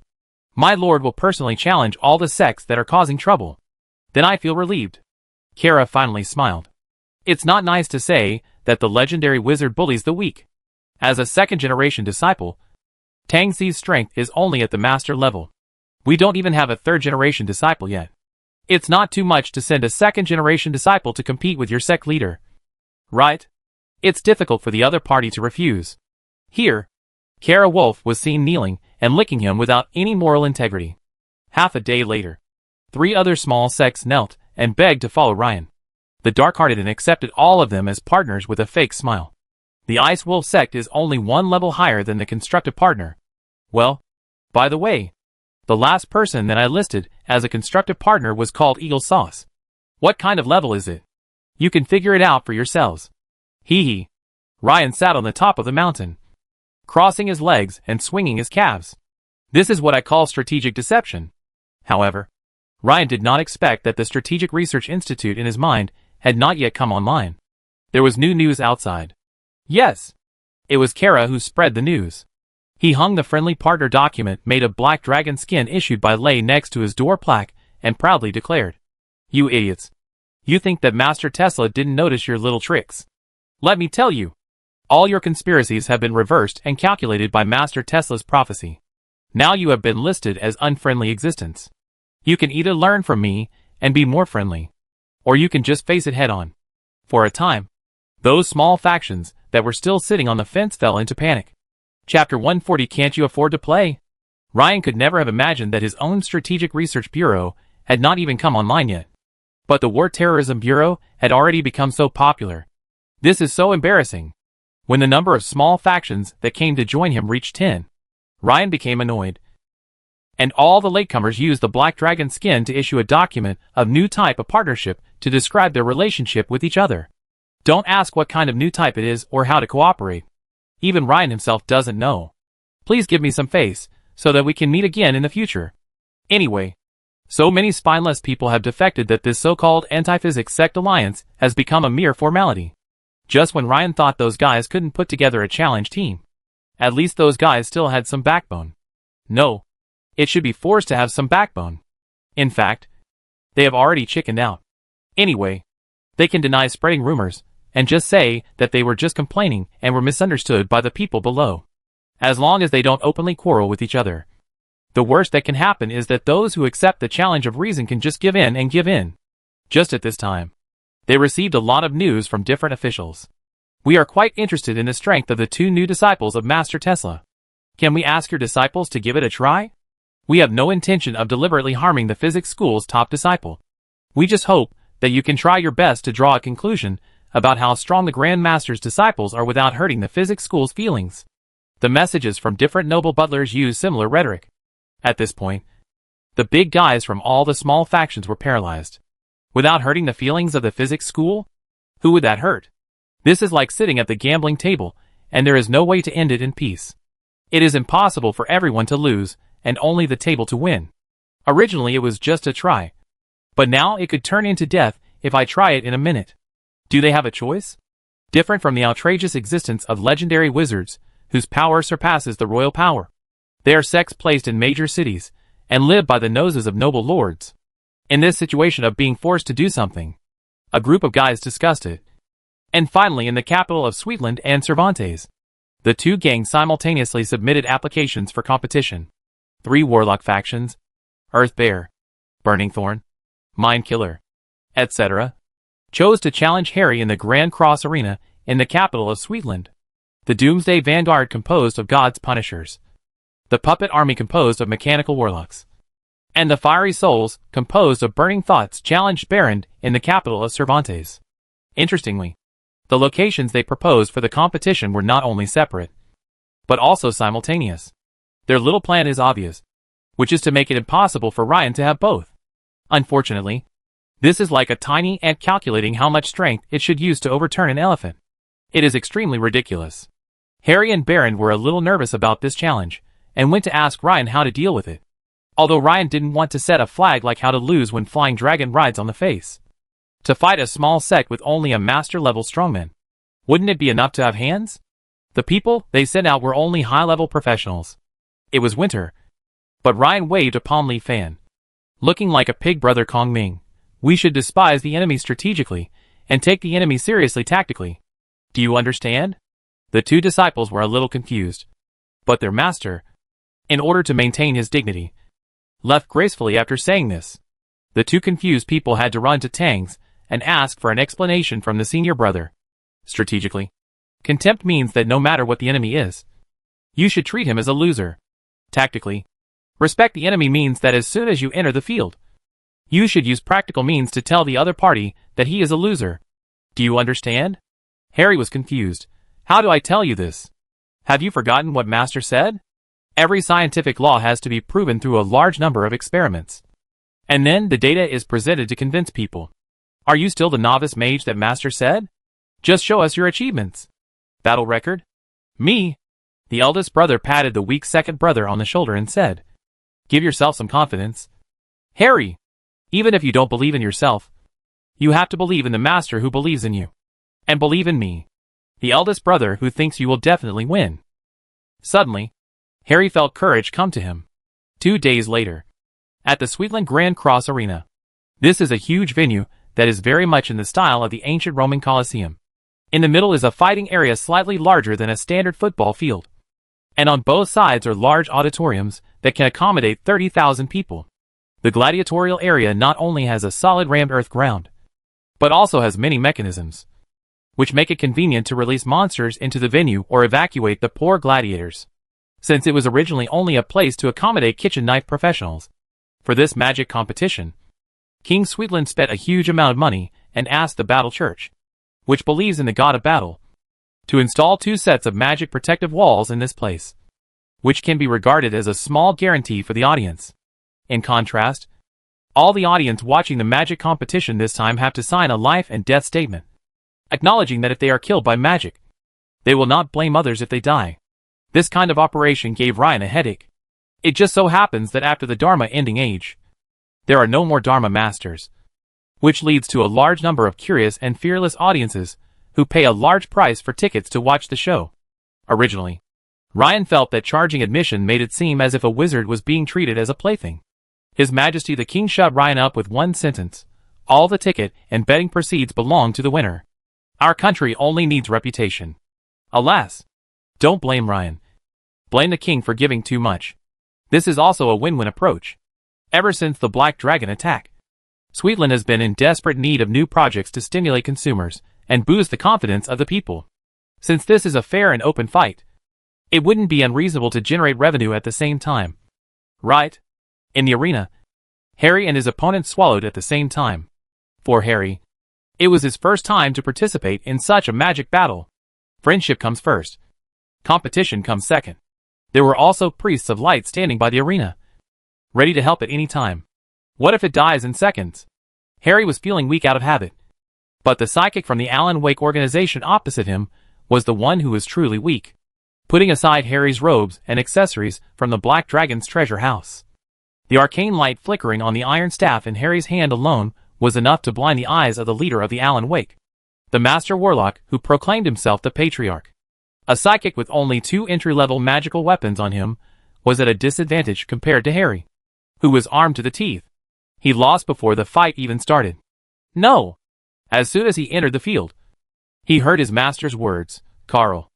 my Lord will personally challenge all the sects that are causing trouble. Then I feel relieved. Kara finally smiled. It's not nice to say that the legendary wizard bullies the weak. As a second-generation disciple, Tang Xi's strength is only at the master level. We don't even have a third-generation disciple yet. It's not too much to send a second-generation disciple to compete with your sect leader. Right? It's difficult for the other party to refuse. Here, Kara Wolf was seen kneeling and licking him without any moral integrity. Half a day later, 3 other small sects knelt and begged to follow Ryan. The Dark-Hearted and accepted all of them as partners with a fake smile. The Ice Wolf sect is only 1 level higher than the constructive partner. Well, by the way, the last person that I listed as a constructive partner was called Eagle Sauce. What kind of level is it? You can figure it out for yourselves. Hee hee. Ryan sat on the top of the mountain, crossing his legs and swinging his calves. This is what I call strategic deception. However, Ryan did not expect that the Strategic Research Institute in his mind had not yet come online. There was new news outside. Yes, it was Kara who spread the news. He hung the friendly partner document made of black dragon skin issued by Lei next to his door plaque and proudly declared, "You idiots. You think that Master Tesla didn't notice your little tricks? Let me tell you. All your conspiracies have been reversed and calculated by Master Tesla's prophecy. Now you have been listed as unfriendly existence. You can either learn from me and be more friendly, or you can just face it head on." For a time, those small factions that were still sitting on the fence fell into panic. Chapter 140. Can't you afford to play? Ryan could never have imagined that his own Strategic Research Bureau had not even come online yet. But the War Terrorism Bureau had already become so popular. This is so embarrassing. When the number of small factions that came to join him reached 10, Ryan became annoyed. And all the latecomers used the Black Dragon skin to issue a document of new type of partnership to describe their relationship with each other. Don't ask what kind of new type it is or how to cooperate. Even Ryan himself doesn't know. Please give me some face, so that we can meet again in the future. Anyway, so many spineless people have defected that this so-called anti-physics sect alliance has become a mere formality. Just when Ryan thought those guys couldn't put together a challenge team. At least those guys still had some backbone. No, it should be forced to have some backbone. In fact, they have already chickened out. Anyway, they can deny spreading rumors, and just say that they were just complaining and were misunderstood by the people below. As long as they don't openly quarrel with each other. The worst that can happen is that those who accept the challenge of reason can just give in and give in. Just at this time, they received a lot of news from different officials. We are quite interested in the strength of the 2 new disciples of Master Tesla. Can we ask your disciples to give it a try? We have no intention of deliberately harming the physics school's top disciple. We just hope that you can try your best to draw a conclusion about how strong the Grand Master's disciples are without hurting the physics school's feelings. The messages from different noble butlers use similar rhetoric. At this point, the big guys from all the small factions were paralyzed. Without hurting the feelings of the physics school? Who would that hurt? This is like sitting at the gambling table, and there is no way to end it in peace. It is impossible for everyone to lose, and only the table to win. Originally it was just a try. But now it could turn into death if I try it in a minute. Do they have a choice? Different from the outrageous existence of legendary wizards, whose power surpasses the royal power. They are sects placed in major cities, and live by the noses of noble lords. In this situation of being forced to do something, a group of guys discussed it. And finally in the capital of Sweetland and Cervantes, the 2 gangs simultaneously submitted applications for competition. 3 warlock factions, Earth Bear, Burning Thorn, Mind Killer, etc., chose to challenge Harry in the Grand Cross Arena in the capital of Sweetland. The Doomsday Vanguard composed of God's Punishers. The Puppet Army composed of Mechanical Warlocks. And the Fiery Souls, composed of Burning Thoughts, challenged Baron in the capital of Cervantes. Interestingly, the locations they proposed for the competition were not only separate, but also simultaneous. Their little plan is obvious, which is to make it impossible for Ryan to have both. Unfortunately, this is like a tiny ant calculating how much strength it should use to overturn an elephant. It is extremely ridiculous. Harry and Baron were a little nervous about this challenge, and went to ask Ryan how to deal with it. Although Ryan didn't want to set a flag like how to lose when Flying Dragon rides on the face. To fight a small sect with only a master-level strongman. Wouldn't it be enough to have hands? The people they sent out were only high-level professionals. It was winter, but Ryan waved a palm leaf fan. Looking like a pig brother Kong Ming. We should despise the enemy strategically, and take the enemy seriously tactically. Do you understand? The 2 disciples were a little confused. But their master, in order to maintain his dignity. Left gracefully after saying this, the two confused people had to run to Tang's and ask for an explanation from the senior brother. Strategically, contempt means that no matter what the enemy is, you should treat him as a loser. Tactically, respect the enemy means that as soon as you enter the field, you should use practical means to tell the other party that he is a loser. Do you understand? Harry was confused. How do I tell you this? Have you forgotten what Master said? Every scientific law has to be proven through a large number of experiments. And then the data is presented to convince people. Are you still the novice mage that Master said? Just show us your achievements. Battle record? Me? The eldest brother patted the weak second brother on the shoulder and said, give yourself some confidence. Harry, even if you don't believe in yourself, you have to believe in the Master who believes in you. And believe in me, the eldest brother who thinks you will definitely win. Suddenly, Harry felt courage come to him. 2 days later, at the Sweetland Grand Cross Arena. This is a huge venue that is very much in the style of the ancient Roman Colosseum. In the middle is a fighting area slightly larger than a standard football field. And on both sides are large auditoriums that can accommodate 30,000 people. The gladiatorial area not only has a solid rammed earth ground, but also has many mechanisms, which make it convenient to release monsters into the venue or evacuate the poor gladiators, since it was originally only a place to accommodate kitchen knife professionals. For this magic competition, King Sweetland spent a huge amount of money and asked the Battle Church, which believes in the god of battle, to install 2 sets of magic protective walls in this place, which can be regarded as a small guarantee for the audience. In contrast, all the audience watching the magic competition this time have to sign a life and death statement, acknowledging that if they are killed by magic, they will not blame others if they die. This kind of operation gave Ryan a headache. It just so happens that after the Dharma ending age, there are no more Dharma masters, which leads to a large number of curious and fearless audiences who pay a large price for tickets to watch the show. Originally, Ryan felt that charging admission made it seem as if a wizard was being treated as a plaything. His Majesty the King shut Ryan up with one sentence: all the ticket and betting proceeds belong to the winner. Our country only needs reputation. Alas, don't blame Ryan. Blame the king for giving too much. This is also a win-win approach. Ever since the Black Dragon attack, Sweetland has been in desperate need of new projects to stimulate consumers and boost the confidence of the people. Since this is a fair and open fight, it wouldn't be unreasonable to generate revenue at the same time. Right? In the arena, Harry and his opponent swallowed at the same time. For Harry, it was his first time to participate in such a magic battle. Friendship comes first. Competition comes second. There were also priests of light standing by the arena, ready to help at any time. What if it dies in seconds? Harry was feeling weak out of habit. But the psychic from the Alan Wake organization opposite him was the one who was truly weak. Putting aside Harry's robes and accessories from the Black Dragon's treasure house, the arcane light flickering on the iron staff in Harry's hand alone was enough to blind the eyes of the leader of the Alan Wake, the Master Warlock who proclaimed himself the Patriarch. A psychic with only 2 entry-level magical weapons on him was at a disadvantage compared to Harry, who was armed to the teeth. He lost before the fight even started. No! As soon as he entered the field, he heard his master's words. Carl,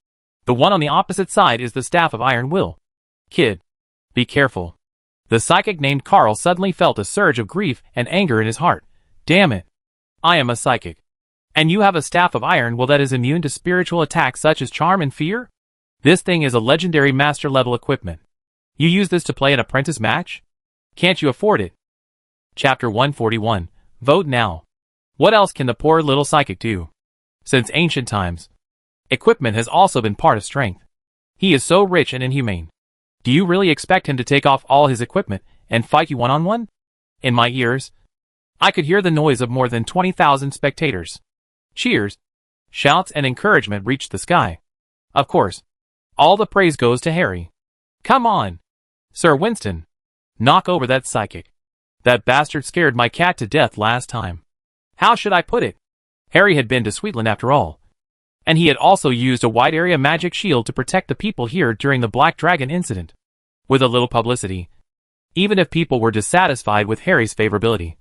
the one on the opposite side is the Staff of Iron Will. Kid, be careful. The psychic named Carl suddenly felt a surge of grief and anger in his heart. Damn it. I am a psychic. And you have a Staff of Iron Will that is immune to spiritual attacks such as charm and fear? This thing is a legendary master-level equipment. You use this to play an apprentice match? Can't you afford it? Chapter 141. Vote now. What else can the poor little psychic do? Since ancient times, equipment has also been part of strength. He is so rich and inhumane. Do you really expect him to take off all his equipment and fight you one-on-one? In my ears, I could hear the noise of more than 20,000 spectators. Cheers, shouts and encouragement reached the sky. Of course, all the praise goes to Harry. Come on, Sir Winston. Knock over that psychic. That bastard scared my cat to death last time. How should I put it? Harry had been to Sweetland after all, and he had also used a wide-area magic shield to protect the people here during the Black Dragon incident. With a little publicity, even if people were dissatisfied with Harry's favorability,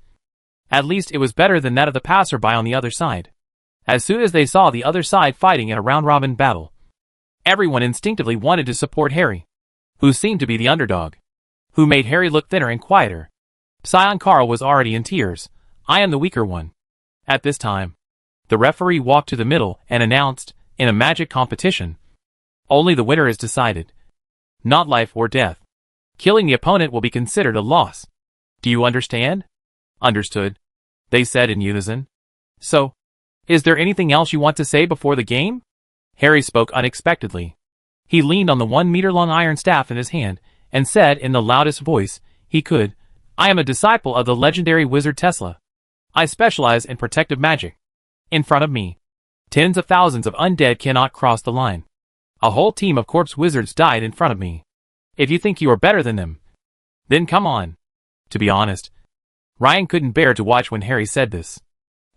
at least it was better than that of the passerby on the other side. As soon as they saw the other side fighting in a round-robin battle, everyone instinctively wanted to support Harry, who seemed to be the underdog, who made Harry look thinner and quieter. Scion Carl was already in tears. I am the weaker one. At this time, the referee walked to the middle and announced, in a magic competition, only the winner is decided. Not life or death. Killing the opponent will be considered a loss. Do you understand? Understood, they said in unison. So, is there anything else you want to say before the game? Harry spoke unexpectedly. He leaned on the 1-meter-long iron staff in his hand and said in the loudest voice he could, I am a disciple of the legendary wizard Tesla. I specialize in protective magic. In front of me, tens of thousands of undead cannot cross the line. A whole team of corpse wizards died in front of me. If you think you are better than them, then come on. To be honest, Ryan couldn't bear to watch when Harry said this.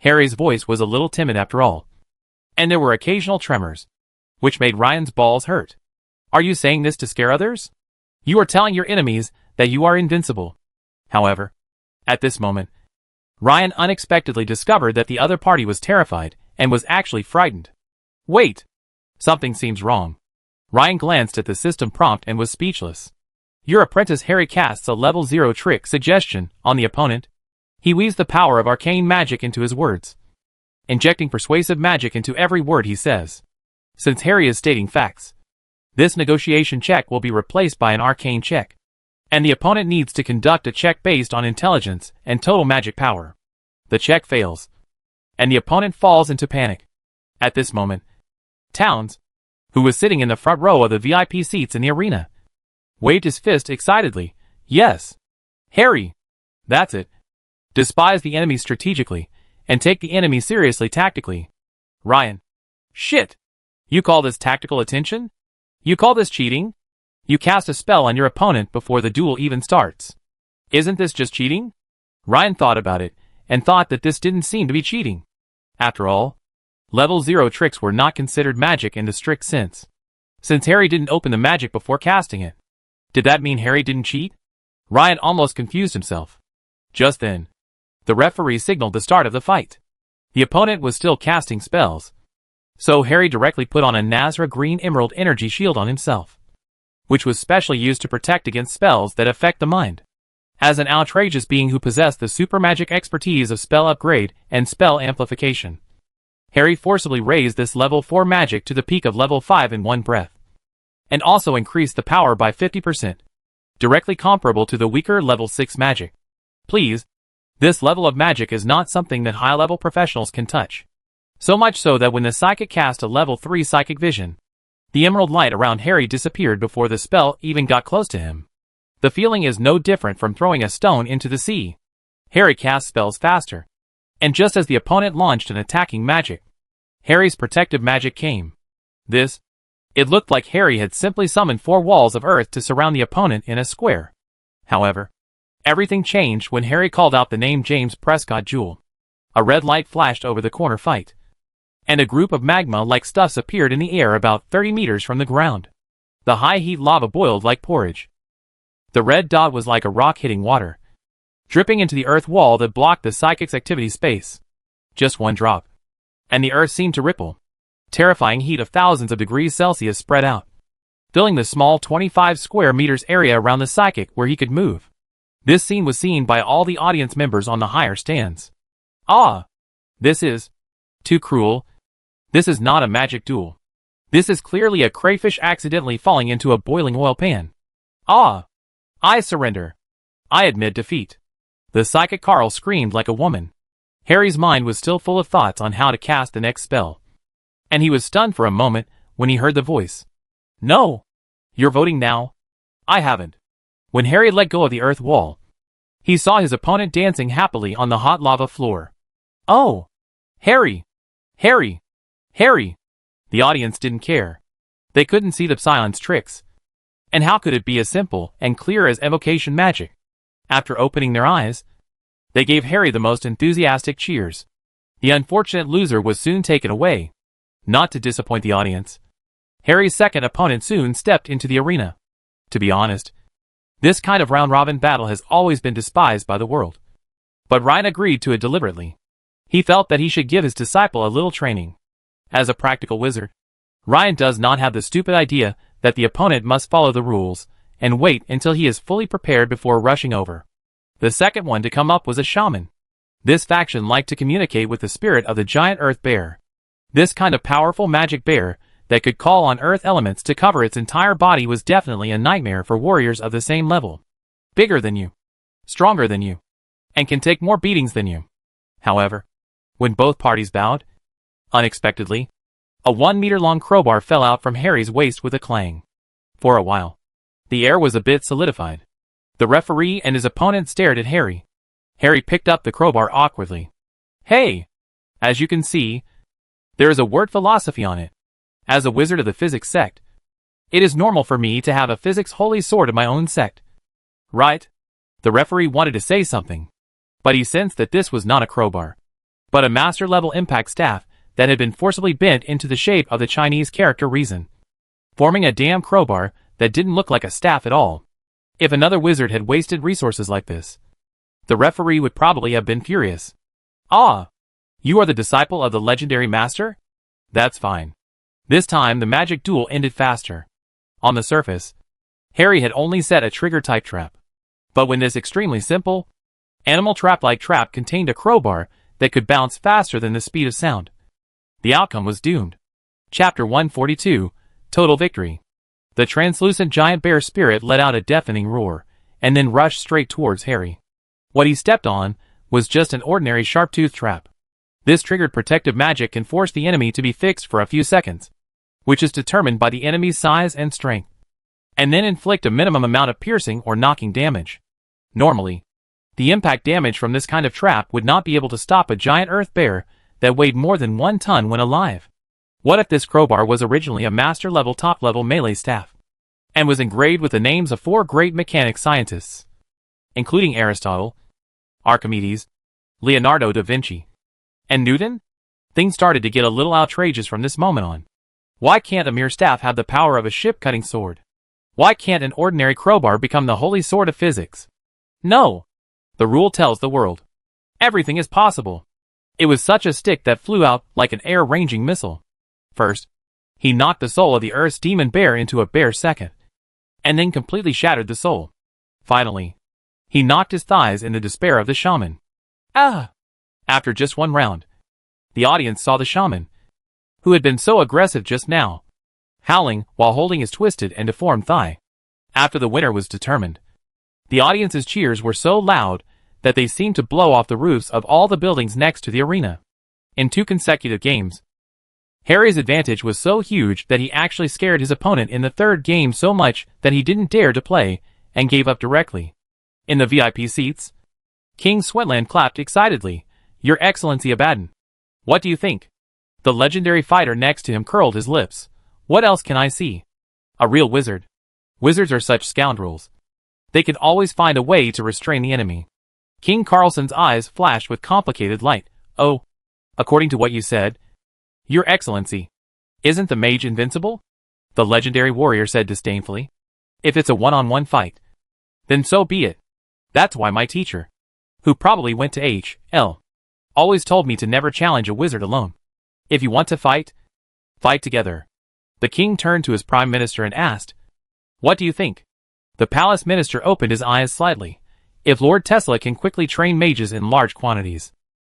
Harry's voice was a little timid after all, and there were occasional tremors, which made Ryan's balls hurt. Are you saying this to scare others? You are telling your enemies that you are invincible. However, at this moment, Ryan unexpectedly discovered that the other party was terrified and was actually frightened. Wait! Something seems wrong. Ryan glanced at the system prompt and was speechless. Your apprentice Harry casts a level 0 trick suggestion on the opponent. He weaves the power of arcane magic into his words, injecting persuasive magic into every word he says. Since Harry is stating facts, this negotiation check will be replaced by an arcane check, and the opponent needs to conduct a check based on intelligence and total magic power. The check fails, and the opponent falls into panic. At this moment, Towns, who was sitting in the front row of the VIP seats in the arena, waved his fist excitedly. Yes, Harry, that's it. Despise the enemy strategically, and take the enemy seriously tactically. Ryan. Shit! You call this tactical attention? You call this cheating? You cast a spell on your opponent before the duel even starts. Isn't this just cheating? Ryan thought about it, and thought that this didn't seem to be cheating. After all, level 0 tricks were not considered magic in the strict sense, since Harry didn't open the magic before casting it. Did that mean Harry didn't cheat? Ryan almost confused himself. Just then, the referee signaled the start of the fight. The opponent was still casting spells, so Harry directly put on a Nazra Green Emerald energy shield on himself, which was specially used to protect against spells that affect the mind. As an outrageous being who possessed the super magic expertise of spell upgrade and spell amplification, Harry forcibly raised this level 4 magic to the peak of level 5 in one breath, and also increased the power by 50%, directly comparable to the weaker level 6 magic. Please, this level of magic is not something that high-level professionals can touch. So much so that when the psychic cast a level 3 psychic vision, the emerald light around Harry disappeared before the spell even got close to him. The feeling is no different from throwing a stone into the sea. Harry cast spells faster, and just as the opponent launched an attacking magic, Harry's protective magic came. It looked like Harry had simply summoned 4 walls of earth to surround the opponent in a square. However, everything changed when Harry called out the name James Prescott Joule. A red light flashed over the corner fight, and a group of magma-like stuffs appeared in the air about 30 meters from the ground. The high-heat lava boiled like porridge. The red dot was like a rock hitting water, dripping into the earth wall that blocked the psychic's activity space. Just one drop, and the earth seemed to ripple. Terrifying heat of thousands of degrees Celsius spread out, filling the small 25 square meters area around the psychic where he could move. This scene was seen by all the audience members on the higher stands. Ah! This is too cruel. This is not a magic duel. This is clearly a crayfish accidentally falling into a boiling oil pan. Ah! I surrender. I admit defeat. The psychic Carl screamed like a woman. Harry's mind was still full of thoughts on how to cast the next spell, and he was stunned for a moment when he heard the voice. No! You're voting now? I haven't. When Harry let go of the earth wall, he saw his opponent dancing happily on the hot lava floor. Oh! Harry! Harry! Harry! The audience didn't care. They couldn't see the Psion's tricks. And how could it be as simple and clear as evocation magic? After opening their eyes, they gave Harry the most enthusiastic cheers. The unfortunate loser was soon taken away. Not to disappoint the audience, Harry's second opponent soon stepped into the arena. To be honest, this kind of round-robin battle has always been despised by the world. But Ryan agreed to it deliberately. He felt that he should give his disciple a little training. As a practical wizard, Ryan does not have the stupid idea that the opponent must follow the rules and wait until he is fully prepared before rushing over. The second one to come up was a shaman. This faction liked to communicate with the spirit of the giant earth bear. This kind of powerful magic bear that could call on earth elements to cover its entire body was definitely a nightmare for warriors of the same level. Bigger than you, stronger than you, and can take more beatings than you. However, when both parties bowed, unexpectedly, a 1-meter-long crowbar fell out from Harry's waist with a clang. For a while, the air was a bit solidified. The referee and his opponent stared at Harry. Harry picked up the crowbar awkwardly. Hey! As you can see, there is a word philosophy on it. As a wizard of the physics sect, it is normal for me to have a physics holy sword of my own sect. Right? The referee wanted to say something, but he sensed that this was not a crowbar, but a master-level impact staff that had been forcibly bent into the shape of the Chinese character reason, forming a damn crowbar that didn't look like a staff at all. If another wizard had wasted resources like this, the referee would probably have been furious. Ah! You are the disciple of the legendary master? That's fine. This time the magic duel ended faster. On the surface, Harry had only set a trigger-type trap. But when this extremely simple, animal trap-like trap contained a crowbar that could bounce faster than the speed of sound, the outcome was doomed. Chapter 142, Total Victory. The translucent giant bear spirit let out a deafening roar, and then rushed straight towards Harry. What he stepped on was just an ordinary sharp-toothed trap. This triggered protective magic can force the enemy to be fixed for a few seconds, which is determined by the enemy's size and strength, and then inflict a minimum amount of piercing or knocking damage. Normally, the impact damage from this kind of trap would not be able to stop a giant earth bear that weighed more than 1 ton when alive. What if this crowbar was originally a master-level top-level melee staff, and was engraved with the names of 4 great mechanic scientists, including Aristotle, Archimedes, Leonardo da Vinci, and Newton? Things started to get a little outrageous from this moment on. Why can't a mere staff have the power of a ship-cutting sword? Why can't an ordinary crowbar become the holy sword of physics? No! The rule tells the world. Everything is possible. It was such a stick that flew out like an air-ranging missile. First, he knocked the soul of the Earth's demon bear into a bare second, and then completely shattered the soul. Finally, he knocked his thighs in the despair of the shaman. Ah! After just 1 round, the audience saw the shaman, who had been so aggressive just now, howling while holding his twisted and deformed thigh. After the winner was determined, the audience's cheers were so loud that they seemed to blow off the roofs of all the buildings next to the arena. In 2 consecutive games, Harry's advantage was so huge that he actually scared his opponent in the 3rd game so much that he didn't dare to play and gave up directly. In the VIP seats, King Sweatland clapped excitedly. Your Excellency Abaddon. What do you think? The legendary fighter next to him curled his lips. What else can I see? A real wizard. Wizards are such scoundrels. They can always find a way to restrain the enemy. King Carlson's eyes flashed with complicated light. Oh, according to what you said, Your Excellency, isn't the mage invincible? The legendary warrior said disdainfully. If it's a one-on-one fight, then so be it. That's why my teacher, who probably went to H.L., always told me to never challenge a wizard alone. If you want to fight, fight together. The king turned to his prime minister and asked, What do you think? The palace minister opened his eyes slightly. If Lord Tesla can quickly train mages in large quantities,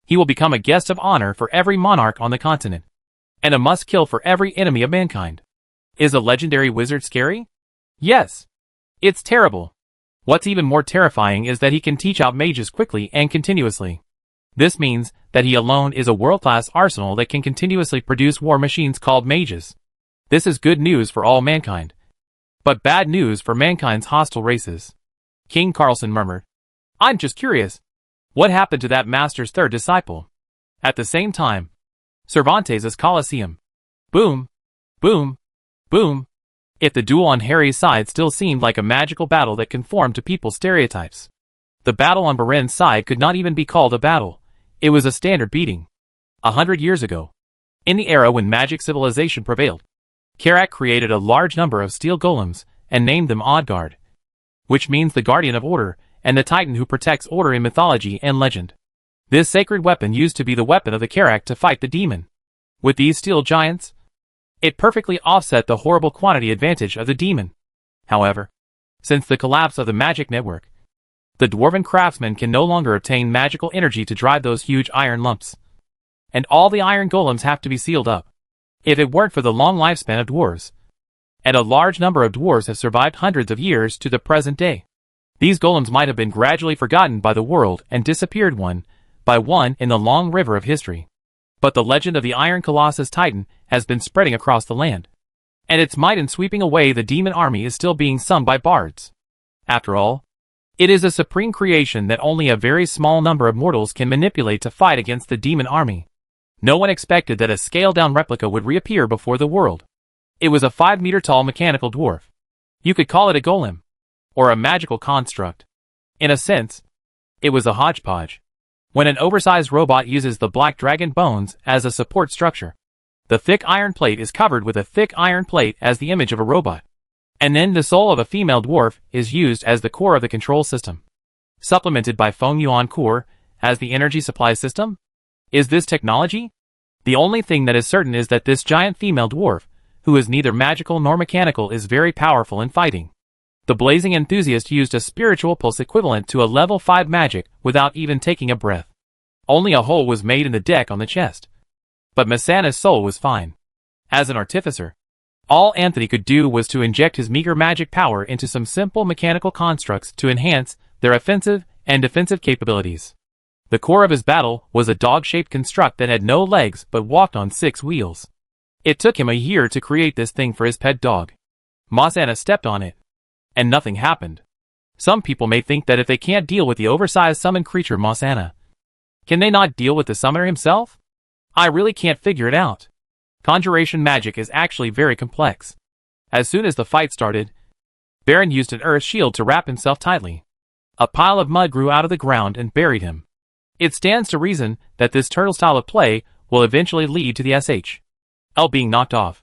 he will become a guest of honor for every monarch on the continent, and a must-kill for every enemy of mankind. Is a legendary wizard scary? Yes. It's terrible. What's even more terrifying is that he can teach out mages quickly and continuously. This means that he alone is a world-class arsenal that can continuously produce war machines called mages. This is good news for all mankind, but bad news for mankind's hostile races. King Carlson murmured, I'm just curious. What happened to that master's 3rd disciple? At the same time, Cervantes' Colosseum. Boom, boom, boom. If the duel on Harry's side still seemed like a magical battle that conformed to people's stereotypes, the battle on Baren's side could not even be called a battle. It was a standard beating. 100 years ago, in the era when magic civilization prevailed, Karak created a large number of steel golems and named them Odgard, which means the guardian of order and the titan who protects order in mythology and legend. This sacred weapon used to be the weapon of the Karak to fight the demon. With these steel giants, it perfectly offset the horrible quantity advantage of the demon. However, Since the collapse of the magic network, the dwarven craftsmen can no longer obtain magical energy to drive those huge iron lumps. And all the iron golems have to be sealed up. If it weren't for the long lifespan of dwarves, and a large number of dwarves have survived hundreds of years to the present day, these golems might have been gradually forgotten by the world and disappeared one by one in the long river of history. But the legend of the Iron Colossus Titan has been spreading across the land, and its might in sweeping away the demon army is still being sung by bards. After all, it is a supreme creation that only a very small number of mortals can manipulate to fight against the demon army. No one expected that a scaled-down replica would reappear before the world. It was a 5-meter-tall mechanical dwarf. You could call it a golem, or a magical construct. In a sense, it was a hodgepodge. When an oversized robot uses the black dragon bones as a support structure, the thick iron plate is covered with a thick iron plate as the image of a robot. And then the soul of a female dwarf is used as the core of the control system, supplemented by Feng Yuan core as the energy supply system. Is this technology? The only thing that is certain is that this giant female dwarf, who is neither magical nor mechanical, is very powerful in fighting. The blazing enthusiast used a spiritual pulse equivalent to a level 5 magic without even taking a breath. Only a hole was made in the deck on the chest. But Masana's soul was fine. As an artificer, all Anthony could do was to inject his meager magic power into some simple mechanical constructs to enhance their offensive and defensive capabilities. The core of his battle was a dog-shaped construct that had no legs but walked on 6 wheels. It took him a year to create this thing for his pet dog. Masana stepped on it, and nothing happened. Some people may think that if they can't deal with the oversized summoned creature Masana, can they not deal with the summoner himself? I really can't figure it out. Conjuration magic is actually very complex. As soon as the fight started, Baron used an earth shield to wrap himself tightly. A pile of mud grew out of the ground and buried him. It stands to reason that this turtle style of play will eventually lead to the SHL being knocked off.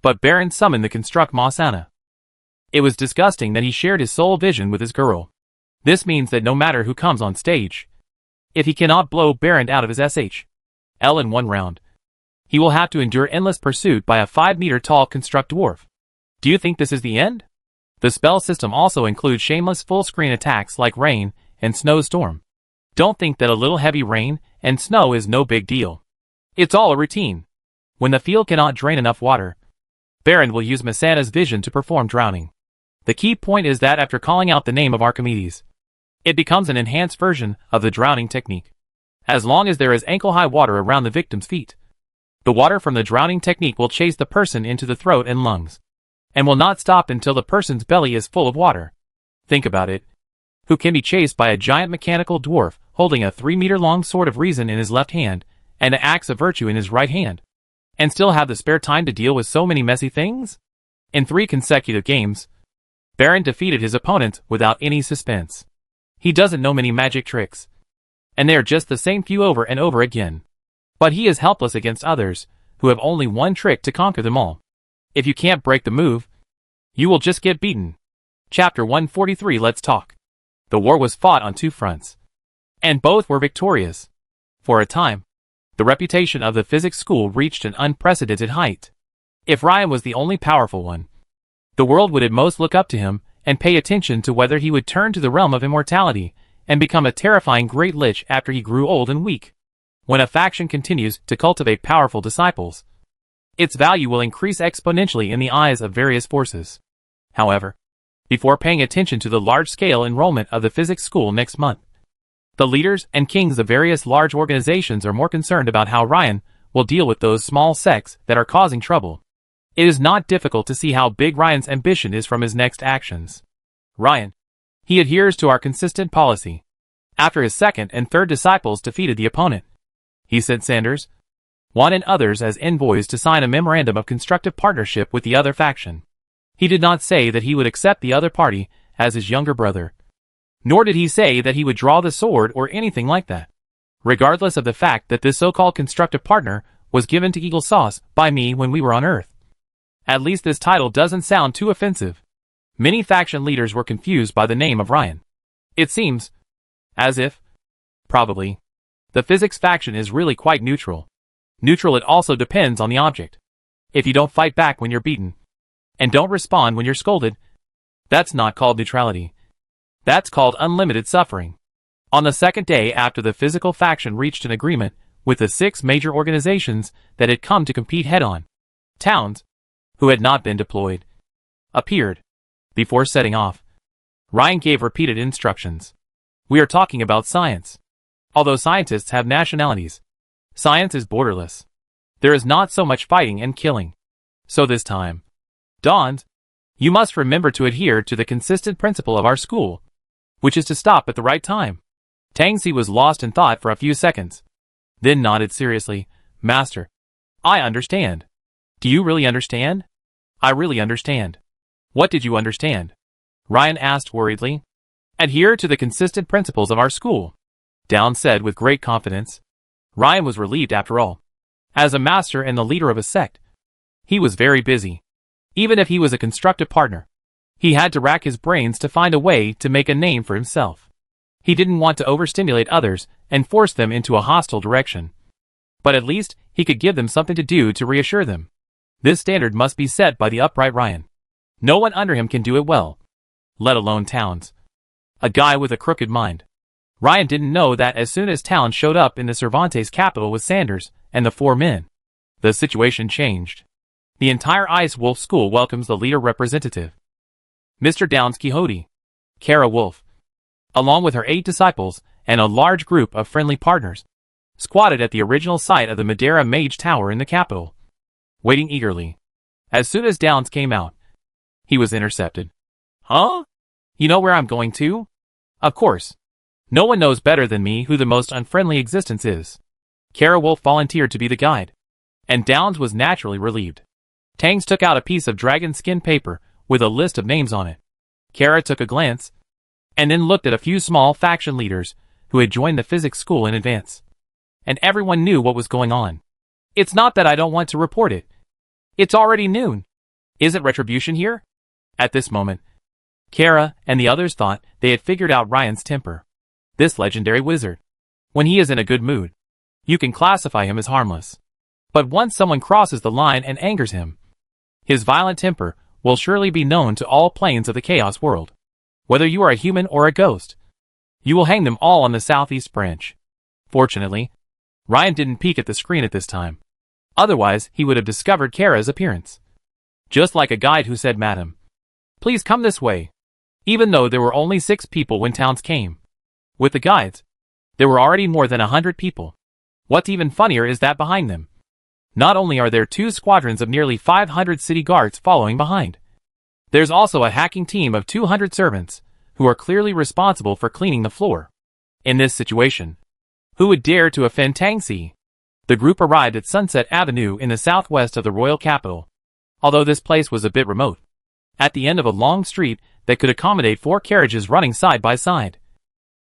But Baron summoned the construct Masana. It was disgusting that he shared his soul vision with his girl. This means that no matter who comes on stage, if he cannot blow Baron out of his SHL in one round, he will have to endure endless pursuit by a 5-meter-tall construct dwarf. Do you think this is the end? The spell system also includes shameless full-screen attacks like rain and snowstorm. Don't think that a little heavy rain and snow is no big deal. It's all a routine. When the field cannot drain enough water, Baron will use Masana's vision to perform drowning. The key point is that after calling out the name of Archimedes, it becomes an enhanced version of the drowning technique. As long as there is ankle-high water around the victim's feet, the water from the drowning technique will chase the person into the throat and lungs, and will not stop until the person's belly is full of water. Think about it. Who can be chased by a giant mechanical dwarf holding a 3-meter-long sword of reason in his left hand and an axe of virtue in his right hand, and still have the spare time to deal with so many messy things? In 3 consecutive games, Baron defeated his opponents without any suspense. He doesn't know many magic tricks, and they are just the same few over and over again. But he is helpless against others who have only one trick to conquer them all. If you can't break the move, you will just get beaten. Chapter 143. Let's talk. The war was fought on 2 fronts, and both were victorious. For a time, the reputation of the physics school reached an unprecedented height. If Ryan was the only powerful one, the world would at most look up to him and pay attention to whether he would turn to the realm of immortality and become a terrifying great lich after he grew old and weak. When a faction continues to cultivate powerful disciples, its value will increase exponentially in the eyes of various forces. However, before paying attention to the large-scale enrollment of the physics school next month, the leaders and kings of various large organizations are more concerned about how Ryan will deal with those small sects that are causing trouble. It is not difficult to see how big Ryan's ambition is from his next actions. Ryan. He adheres to our consistent policy. After his second and third disciples defeated the opponent, he sent Sanders, Juan and others as envoys to sign a memorandum of constructive partnership with the other faction. He did not say that he would accept the other party as his younger brother, nor did he say that he would draw the sword or anything like that. Regardless of the fact that this so-called constructive partner was given to Eagle Sauce by me when we were on Earth. At least this title doesn't sound too offensive. Many faction leaders were confused by the name of Ryan. It seems as if, probably, the physics faction is really quite neutral. Neutral. It also depends on the object. If you don't fight back when you're beaten, and don't respond when you're scolded, That's not called neutrality. That's called unlimited suffering. On the second day after the physical faction reached an agreement with the 6 major organizations that had come to compete head-on, towns, who had not been deployed, appeared. Before setting off, Ryan gave repeated instructions. We are talking about science. Although scientists have nationalities, science is borderless. There is not so much fighting and killing. So this time, Dons, you must remember to adhere to the consistent principle of our school, which is to stop at the right time. Tangsi was lost in thought for a few seconds, then nodded seriously. Master, I understand. Do you really understand? I really understand. What did you understand? Ryan asked worriedly. Adhere to the consistent principles of our school, Downs said with great confidence. Ryan was relieved after all. As a master and the leader of a sect, he was very busy. Even if he was a constructive partner, he had to rack his brains to find a way to make a name for himself. He didn't want to overstimulate others and force them into a hostile direction. But at least he could give them something to do to reassure them. This standard must be set by the upright Ryan. No one under him can do it well, let alone Towns, a guy with a crooked mind. Ryan didn't know that as soon as Towns showed up in the Cervantes capital with Sanders and the 4 men, the situation changed. The entire Ice Wolf School welcomes the leader representative, Mr. Downs Quixote, Kara Wolf, along with her 8 disciples and a large group of friendly partners, squatted at the original site of the Madeira Mage Tower in the capital, waiting eagerly. As soon as Downs came out, he was intercepted. Huh? You know where I'm going to? Of course. No one knows better than me who the most unfriendly existence is. Kara Wolf volunteered to be the guide, and Downs was naturally relieved. Tangs took out a piece of dragon skin paper with a list of names on it. Kara took a glance, and then looked at a few small faction leaders who had joined the physics school in advance. And everyone knew what was going on. It's not that I don't want to report it. It's already noon. Isn't retribution here? At this moment, Kara and the others thought they had figured out Ryan's temper. This legendary wizard, when he is in a good mood, you can classify him as harmless. But once someone crosses the line and angers him, his violent temper will surely be known to all planes of the Chaos world. Whether you are a human or a ghost, you will hang them all on the southeast branch. Fortunately, Ryan didn't peek at the screen at this time. Otherwise, he would have discovered Kara's appearance. Just like a guide who said, Madam, please come this way. Even though there were only 6 people when Towns came. With the guides, there were already more than 100 people. What's even funnier is that behind them, not only are there 2 squadrons of nearly 500 city guards following behind, there's also a hacking team of 200 servants, who are clearly responsible for cleaning the floor. In this situation, who would dare to offend Tangsi? The group arrived at Sunset Avenue in the southwest of the royal capital, although this place was a bit remote. At the end of a long street that could accommodate 4 carriages running side by side,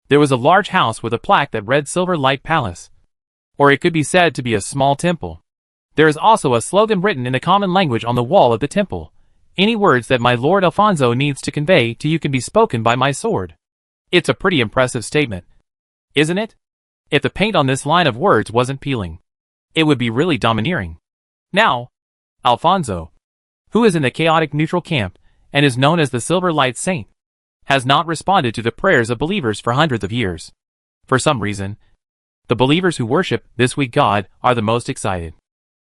there was a large house with a plaque that read Silver Light Palace. Or it could be said to be a small temple. There is also a slogan written in the common language on the wall of the temple. Any words that my Lord Alfonso needs to convey to you can be spoken by my sword. It's a pretty impressive statement, isn't it? If the paint on this line of words wasn't peeling, it would be really domineering. Now, Alfonso, who is in the chaotic neutral camp and is known as the Silver Light Saint, has not responded to the prayers of believers for hundreds of years. For some reason, the believers who worship this weak god are the most excited.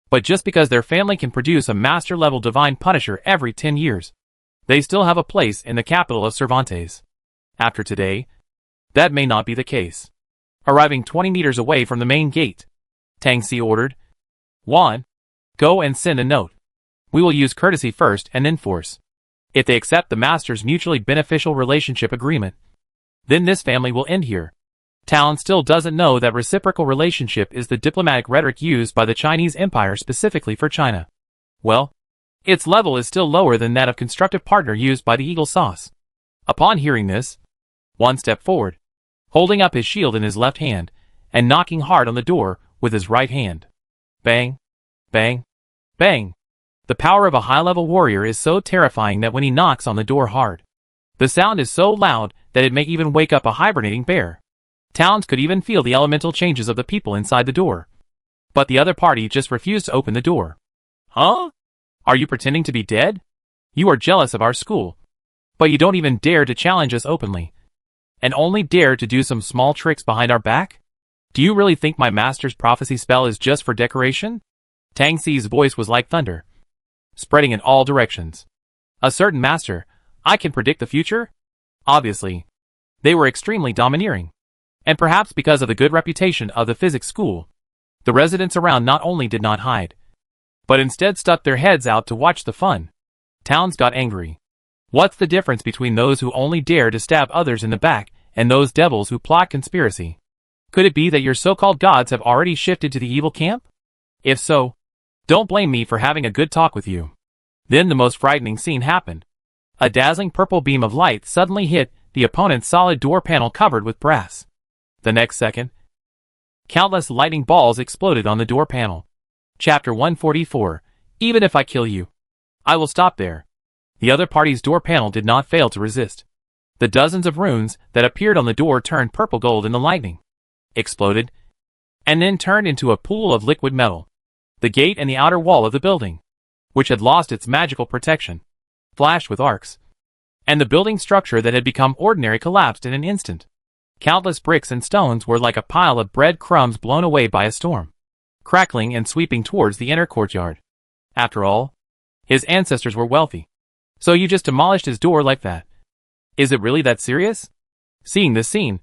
But just because their family can produce a master-level divine punisher every 10 years, they still have a place in the capital of Cervantes. After today, that may not be the case. Arriving 20 meters away from the main gate, Tangsi ordered, Juan, go and send a note. We will use courtesy first and then force. If they accept the master's mutually beneficial relationship agreement, then this family will end here. Town still doesn't know that reciprocal relationship is the diplomatic rhetoric used by the Chinese Empire specifically for China. Well, its level is still lower than that of constructive partner used by the Eagle Sauce. Upon hearing this, Juan stepped forward, holding up his shield in his left hand, and knocking hard on the door with his right hand. Bang, bang, bang. The power of a high-level warrior is so terrifying that when he knocks on the door hard, the sound is so loud that it may even wake up a hibernating bear. Towns could even feel the elemental changes of the people inside the door. But the other party just refused to open the door. Huh? Are you pretending to be dead? You are jealous of our school. But you don't even dare to challenge us openly. And only dare to do some small tricks behind our back? Do you really think my master's prophecy spell is just for decoration? Tang Xi's voice was like thunder, spreading in all directions. A certain master, I can predict the future? Obviously. They were extremely domineering. And perhaps because of the good reputation of the physics school, the residents around not only did not hide, but instead stuck their heads out to watch the fun. Towns got angry. What's the difference between those who only dare to stab others in the back and those devils who plot conspiracy? Could it be that your so-called gods have already shifted to the evil camp? If so, don't blame me for having a good talk with you. Then the most frightening scene happened. A dazzling purple beam of light suddenly hit the opponent's solid door panel covered with brass. The next second, countless lightning balls exploded on the door panel. Chapter 144. Even if I kill you, I will stop there. The other party's door panel did not fail to resist. The dozens of runes that appeared on the door turned purple gold in the lightning, exploded, and then turned into a pool of liquid metal. The gate and the outer wall of the building, which had lost its magical protection, flashed with arcs, and the building structure that had become ordinary collapsed in an instant. Countless bricks and stones were like a pile of bread crumbs blown away by a storm, crackling and sweeping towards the inner courtyard. After all, his ancestors were wealthy. So you just demolished his door like that? Is it really that serious? Seeing this scene,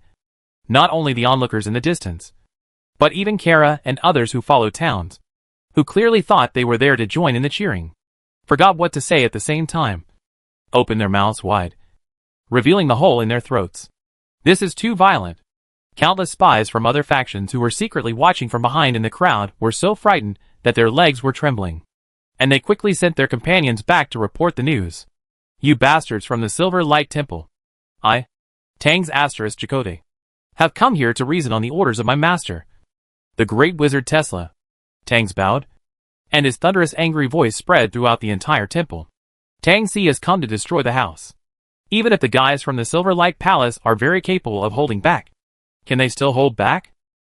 not only the onlookers in the distance, but even Kara and others who followed Towns, who clearly thought they were there to join in the cheering, forgot what to say at the same time, opened their mouths wide, revealing the hole in their throats. This is too violent. Countless spies from other factions who were secretly watching from behind in the crowd were so frightened that their legs were trembling, and they quickly sent their companions back to report the news. You bastards from the Silver Light Temple. I, Tang's asterisk Chakotay, have come here to reason on the orders of my master, the great wizard Tesla. Tang's bowed, and his thunderous angry voice spread throughout the entire temple. Tang Xi has come to destroy the house. Even if the guys from the Silver Light Palace are very capable of holding back, can they still hold back?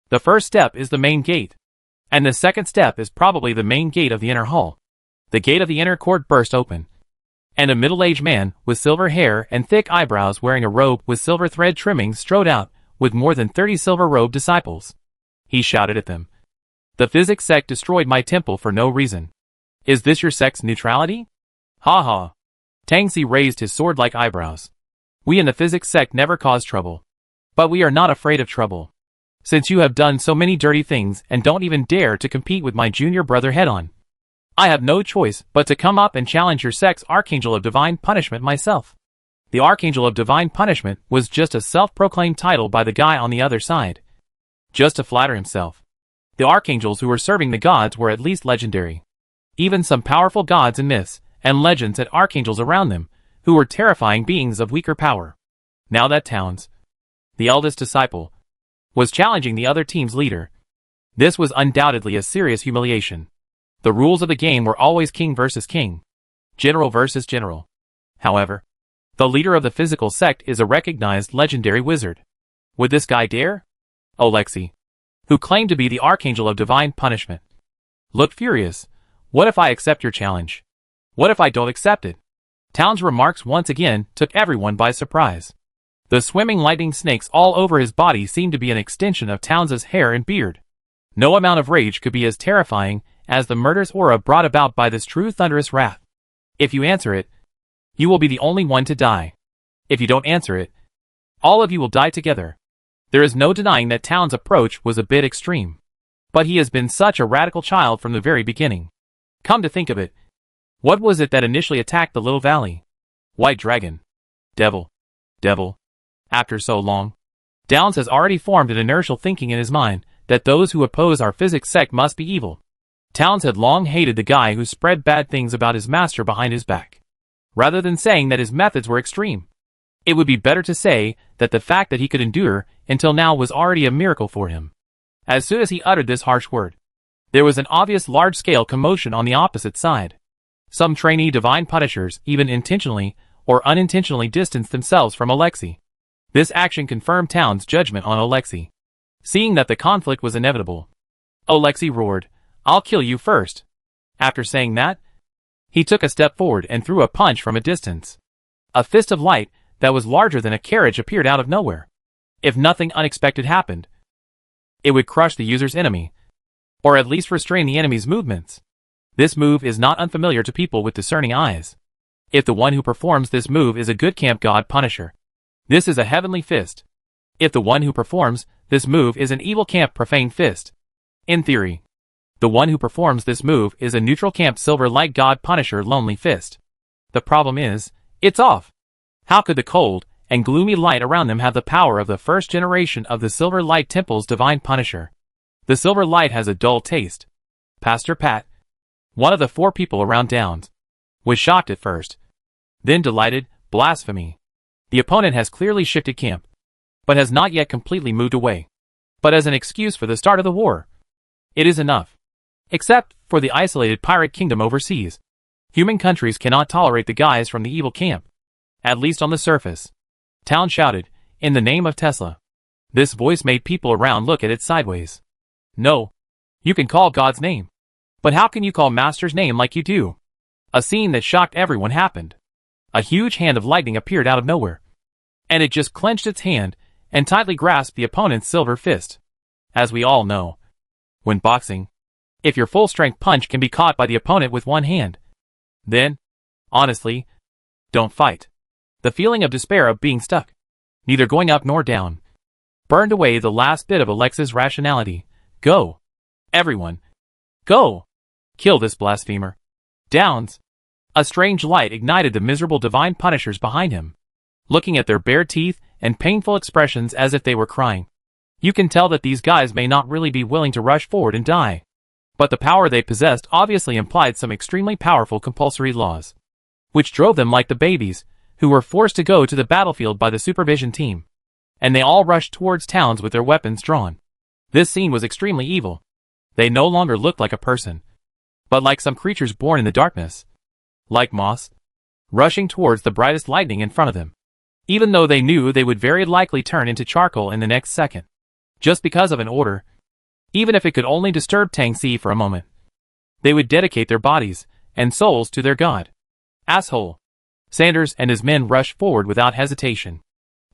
The first step is the main gate, and the second step is probably the main gate of the inner hall. The gate of the inner court burst open, and a middle-aged man with silver hair and thick eyebrows wearing a robe with silver thread trimmings strode out with more than 30 silver-robed disciples. He shouted at them. The physics sect destroyed my temple for no reason. Is this your sect's neutrality? Ha ha. Tang Xi raised his sword-like eyebrows. We in the physics sect never cause trouble. But we are not afraid of trouble. Since you have done so many dirty things and don't even dare to compete with my junior brother head-on, I have no choice but to come up and challenge your sect's Archangel of Divine Punishment myself. The Archangel of Divine Punishment was just a self-proclaimed title by the guy on the other side, just to flatter himself. The archangels who were serving the gods were at least legendary. Even some powerful gods and myths and legends had archangels around them, who were terrifying beings of weaker power. Now that Towns, the eldest disciple, was challenging the other team's leader, this was undoubtedly a serious humiliation. The rules of the game were always king versus king, general versus general. However, the leader of the physical sect is a recognized legendary wizard. Would this guy dare? Alexei, who claimed to be the Archangel of Divine Punishment, looked furious. What if I accept your challenge? What if I don't accept it? Towns' remarks once again took everyone by surprise. The swimming lightning snakes all over his body seemed to be an extension of Towns' hair and beard. No amount of rage could be as terrifying as the murderous aura brought about by this true thunderous wrath. If you answer it, you will be the only one to die. If you don't answer it, all of you will die together. There is no denying that Towns' approach was a bit extreme. But he has been such a radical child from the very beginning. Come to think of it, what was it that initially attacked the little valley? White dragon. Devil. Devil. After so long, Downs has already formed an inertial thinking in his mind that those who oppose our physics sect must be evil. Towns had long hated the guy who spread bad things about his master behind his back. Rather than saying that his methods were extreme, it would be better to say that the fact that he could endure until now was already a miracle for him. As soon as he uttered this harsh word, there was an obvious large-scale commotion on the opposite side. Some trainee divine punishers even intentionally or unintentionally distanced themselves from Alexei. This action confirmed Towns' judgment on Alexei. Seeing that the conflict was inevitable, Alexei roared, "I'll kill you first." After saying that, he took a step forward and threw a punch from a distance. A fist of light that was larger than a carriage appeared out of nowhere. If nothing unexpected happened, it would crush the user's enemy, or at least restrain the enemy's movements. This move is not unfamiliar to people with discerning eyes. If the one who performs this move is a good camp god punisher, this is a heavenly fist. If the one who performs this move is an evil camp profane fist, in theory, the one who performs this move is a neutral camp silver light god punisher lonely fist. The problem is, it's off. How could the cold and gloomy light around them have the power of the first generation of the Silver Light Temple's divine punisher? The Silver Light has a dull taste. Pastor Pat, one of the 4 people around Downs, was shocked at first, then delighted. Blasphemy. The opponent has clearly shifted camp, but has not yet completely moved away. But as an excuse for the start of the war, it is enough. Except for the isolated pirate kingdom overseas. Human countries cannot tolerate the guys from the evil camp, at least on the surface. Town shouted, in the name of Tesla. This voice made people around look at it sideways. No. You can call God's name. But how can you call Master's name like you do? A scene that shocked everyone happened. A huge hand of lightning appeared out of nowhere. And it just clenched its hand and tightly grasped the opponent's silver fist. As we all know, when boxing, if your full-strength punch can be caught by the opponent with one hand, then, honestly, don't fight. The feeling of despair of being stuck, neither going up nor down, burned away the last bit of Alexa's rationality. Go. Everyone. Go. Kill this blasphemer. Downs. A strange light ignited the miserable divine punishers behind him, looking at their bare teeth and painful expressions as if they were crying. You can tell that these guys may not really be willing to rush forward and die. But the power they possessed obviously implied some extremely powerful compulsory laws, which drove them like the babies, who were forced to go to the battlefield by the supervision team. And they all rushed towards towns with their weapons drawn. This scene was extremely evil. They no longer looked like a person, but like some creatures born in the darkness. Like moths, rushing towards the brightest lightning in front of them, even though they knew they would very likely turn into charcoal in the next second, just because of an order. Even if it could only disturb Tang Si for a moment, they would dedicate their bodies and souls to their god. Asshole. Sanders and his men rushed forward without hesitation.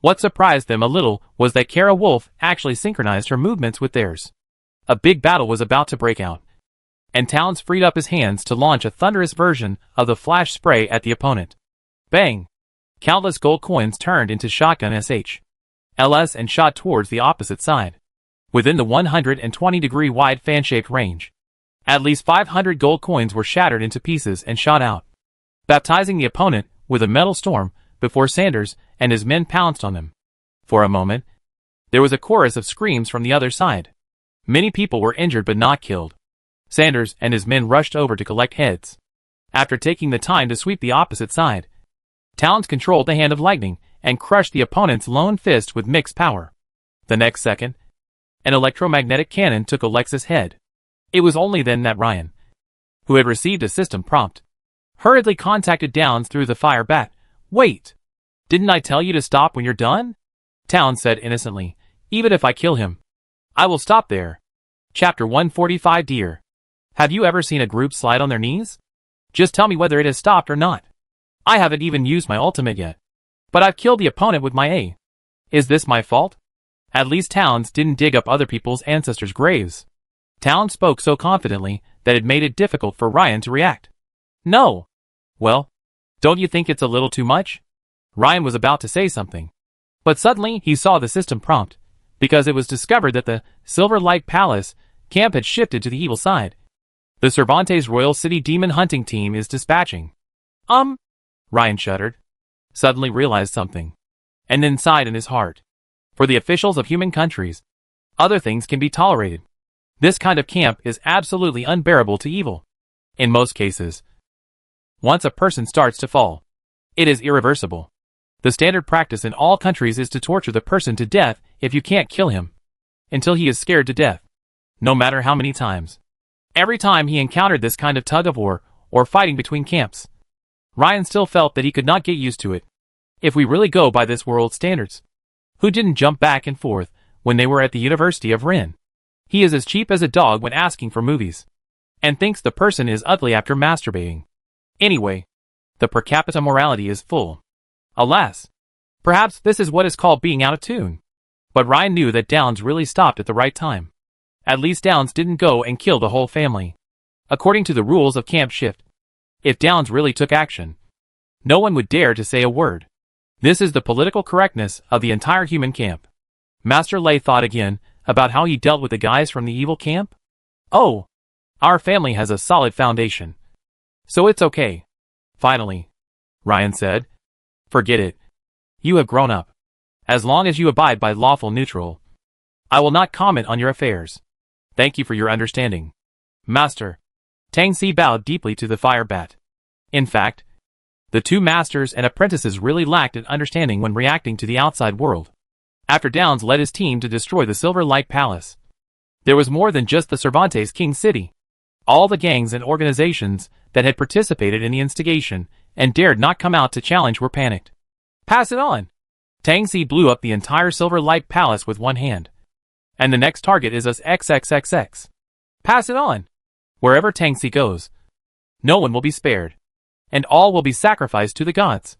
What surprised them a little was that Kara Wolf actually synchronized her movements with theirs. A big battle was about to break out, and Towns freed up his hands to launch a thunderous version of the flash spray at the opponent. Bang! Countless gold coins turned into shotgun LS and shot towards the opposite side, within the 120-degree wide fan-shaped range. At least 500 gold coins were shattered into pieces and shot out, baptizing the opponent with a metal storm before Sanders and his men pounced on them. For a moment, there was a chorus of screams from the other side. Many people were injured but not killed. Sanders and his men rushed over to collect heads. After taking the time to sweep the opposite side, Towns controlled the hand of lightning and crushed the opponent's lone fist with mixed power. The next second, an electromagnetic cannon took Alexa's head. It was only then that Ryan, who had received a system prompt, hurriedly contacted Downs through the fire bat. Wait! Didn't I tell you to stop when you're done? Towns said innocently. Even if I kill him, I will stop there. Chapter 145. Dear. Have you ever seen a group slide on their knees? Just tell me whether it has stopped or not. I haven't even used my ultimate yet, but I've killed the opponent with my A. Is this my fault? At least Towns didn't dig up other people's ancestors' graves. Towns spoke so confidently that it made it difficult for Ryan to react. No. Well, don't you think it's a little too much? Ryan was about to say something, but suddenly he saw the system prompt, because it was discovered that the Silver Light Palace camp had shifted to the evil side. The Cervantes Royal City Demon Hunting Team is dispatching. Ryan shuddered, suddenly realized something, and then sighed in his heart. For the officials of human countries, other things can be tolerated. This kind of camp is absolutely unbearable to evil. In most cases, once a person starts to fall, it is irreversible. The standard practice in all countries is to torture the person to death if you can't kill him, until he is scared to death, no matter how many times. Every time he encountered this kind of tug-of-war or fighting between camps, Ryan still felt that he could not get used to it. If we really go by this world's standards, who didn't jump back and forth when they were at the University of Ren? He is as cheap as a dog when asking for movies, and thinks the person is ugly after masturbating. Anyway, the per capita morality is full. Alas! Perhaps this is what is called being out of tune. But Ryan knew that Downs really stopped at the right time. At least Downs didn't go and kill the whole family. According to the rules of Camp Shift, if Downs really took action, no one would dare to say a word. This is the political correctness of the entire human camp. Master Lay thought again about how he dealt with the guys from the evil camp. Oh, our family has a solid foundation. So it's okay. Finally, Ryan said. Forget it. You have grown up. As long as you abide by lawful neutral, I will not comment on your affairs. Thank you for your understanding, Master. Tang Si bowed deeply to the fire bat. In fact, the two masters and apprentices really lacked an understanding when reacting to the outside world. After Downs led his team to destroy the Silver Light Palace, there was more than just the Cervantes King City. All the gangs and organizations that had participated in the instigation and dared not come out to challenge were panicked. Pass it on! Tang Si blew up the entire Silver Light Palace with one hand. And the next target is us XXXX. Pass it on! Wherever Tang Si goes, no one will be spared. And all will be sacrificed to the gods.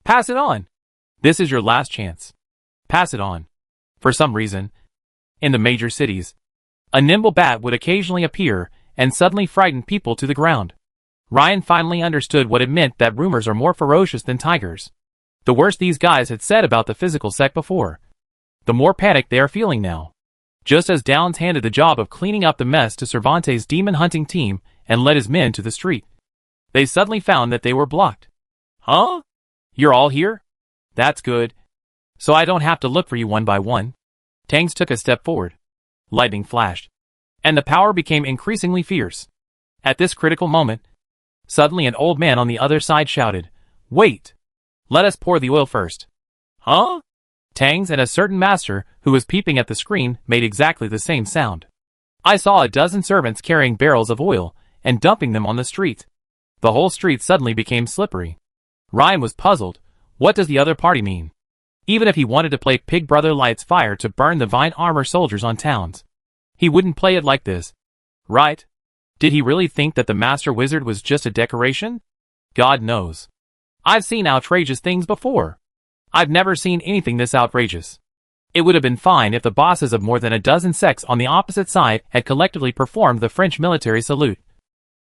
Pass it on! This is your last chance. Pass it on. For some reason, in the major cities, a nimble bat would occasionally appear and suddenly frighten people to the ground. Ryan finally understood what it meant that rumors are more ferocious than tigers. The worse these guys had said about the physical sect before, the more panic they are feeling now. Just as Downs handed the job of cleaning up the mess to Cervantes' demon hunting team and led his men to the street, they suddenly found that they were blocked. Huh? You're all here? That's good. So I don't have to look for you one by one. Tangs took a step forward. Lightning flashed, and the power became increasingly fierce. At this critical moment, suddenly an old man on the other side shouted, "Wait! Let us pour the oil first." Huh? Tangs and a certain master who was peeping at the screen made exactly the same sound. I saw a dozen servants carrying barrels of oil and dumping them on the street. The whole street suddenly became slippery. Ryan was puzzled. What does the other party mean? Even if he wanted to play Pig Brother Lights Fire to burn the vine armor soldiers on towns, he wouldn't play it like this. Right? Did he really think that the Master Wizard was just a decoration? God knows. I've seen outrageous things before. I've never seen anything this outrageous. It would have been fine if the bosses of more than a dozen sects on the opposite side had collectively performed the French military salute.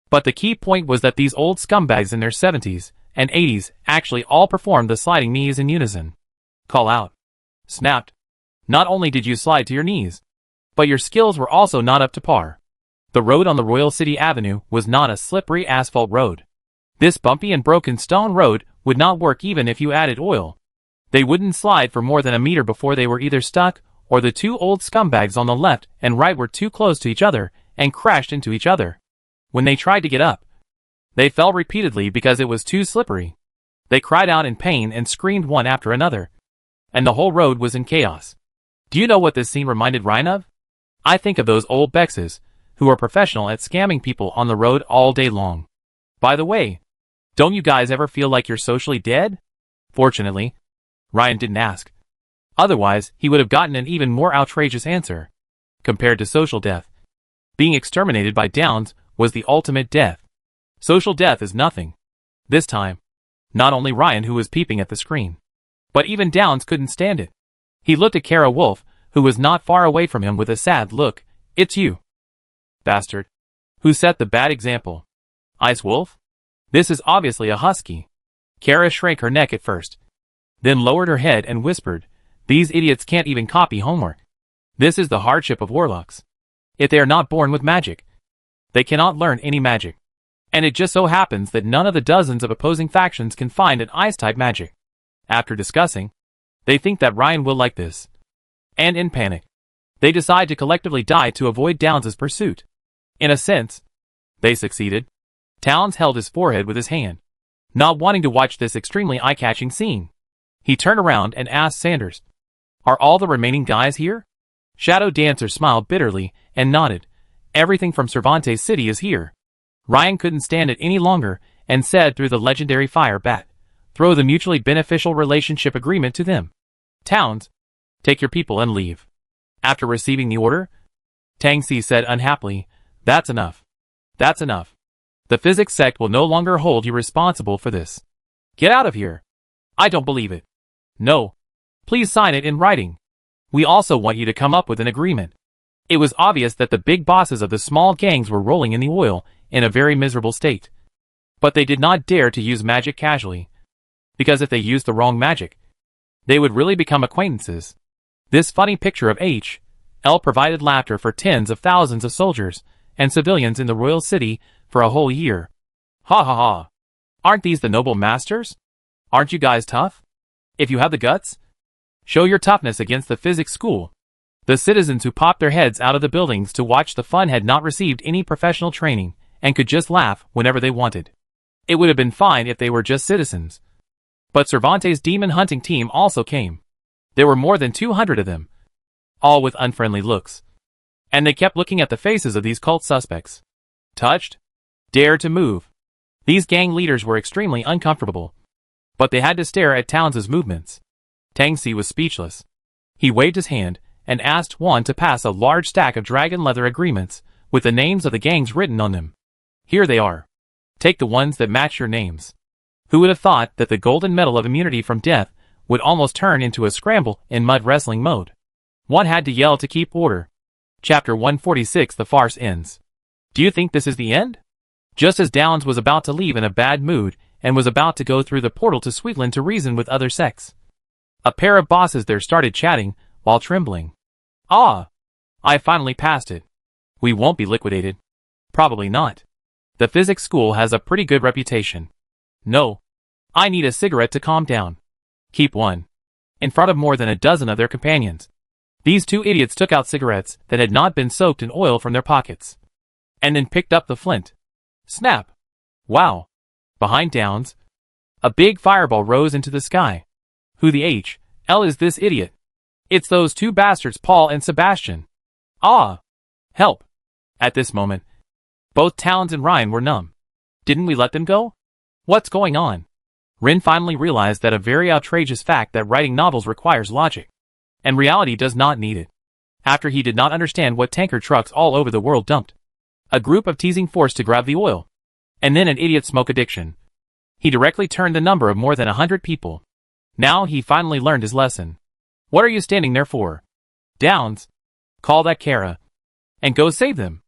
But the key point was that these old scumbags in their 70s and 80s actually all performed the sliding knees in unison. Call out. Snapped. Not only did you slide to your knees, but your skills were also not up to par. The road on the Royal City Avenue was not a slippery asphalt road. This bumpy and broken stone road would not work even if you added oil. They wouldn't slide for more than a meter before they were either stuck, or the two old scumbags on the left and right were too close to each other and crashed into each other. When they tried to get up, they fell repeatedly because it was too slippery. They cried out in pain and screamed one after another, and the whole road was in chaos. Do you know what this scene reminded Ryan of? I think of those old Bexes, who are professional at scamming people on the road all day long. By the way, don't you guys ever feel like you're socially dead? Fortunately, Ryan didn't ask. Otherwise, he would have gotten an even more outrageous answer. Compared to social death, being exterminated by Downs was the ultimate death. Social death is nothing. This time, not only Ryan who was peeping at the screen, but even Downs couldn't stand it. He looked at Kara Wolf, who was not far away from him with a sad look. It's you, bastard, who set the bad example. Ice Wolf? This is obviously a husky. Kara shrank her neck at first, then lowered her head and whispered, "These idiots can't even copy homework. This is the hardship of warlocks. If they are not born with magic, they cannot learn any magic. And it just so happens that none of the dozens of opposing factions can find an ice-type magic." After discussing, they think that Ryan will like this. And in panic, they decide to collectively die to avoid Downs' pursuit. In a sense, they succeeded. Towns held his forehead with his hand, not wanting to watch this extremely eye-catching scene. He turned around and asked Sanders, "Are all the remaining guys here?" Shadow Dancer smiled bitterly and nodded. "Everything from Cervantes City is here." Ryan couldn't stand it any longer and said through the legendary fire bat, "Throw the mutually beneficial relationship agreement to them. Towns, take your people and leave." After receiving the order, Tang Si said unhappily, "That's enough. That's enough. The physics sect will no longer hold you responsible for this. Get out of here." I don't believe it. No. Please sign it in writing. We also want you to come up with an agreement. It was obvious that the big bosses of the small gangs were rolling in the oil, in a very miserable state. But they did not dare to use magic casually. Because if they used the wrong magic, they would really become acquaintances. This funny picture of H.L. provided laughter for tens of thousands of soldiers and civilians in the royal city for a whole year. Ha ha ha. Aren't these the noble masters? Aren't you guys tough? If you have the guts, show your toughness against the physics school. The citizens who popped their heads out of the buildings to watch the fun had not received any professional training and could just laugh whenever they wanted. It would have been fine if they were just citizens. But Cervantes' demon hunting team also came. There were more than 200 of them, all with unfriendly looks. And they kept looking at the faces of these cult suspects. Touched? Dare to move. These gang leaders were extremely uncomfortable. But they had to stare at Towns' movements. Tangsi was speechless. He waved his hand and asked one to pass a large stack of dragon leather agreements with the names of the gangs written on them. Here they are. Take the ones that match your names. Who would have thought that the golden medal of immunity from death would almost turn into a scramble in mud wrestling mode? One had to yell to keep order. Chapter 146. The farce ends. Do you think this is the end? Just as Downs was about to leave in a bad mood and was about to go through the portal to Sweetland to reason with other sects, a pair of bosses there started chatting while trembling. Ah! I finally passed it. We won't be liquidated. Probably not. The physics school has a pretty good reputation. No. I need a cigarette to calm down. Keep one. In front of more than a dozen of their companions. These two idiots took out cigarettes that had not been soaked in oil from their pockets. And then picked up the flint. Snap. Wow. Behind Downs, a big fireball rose into the sky. Who the H.L. is this idiot? It's those two bastards Paul and Sebastian. Ah! Help. At this moment, both Towns and Ryan were numb. Didn't we let them go? What's going on? Rin finally realized that a very outrageous fact that writing novels requires logic. And reality does not need it. After he did not understand what tanker trucks all over the world dumped. A group of teasing forced to grab the oil. And then an idiot smoke addiction. He directly turned the number of more than 100 people. Now he finally learned his lesson. What are you standing there for? Downs. Call that Kara. And go save them.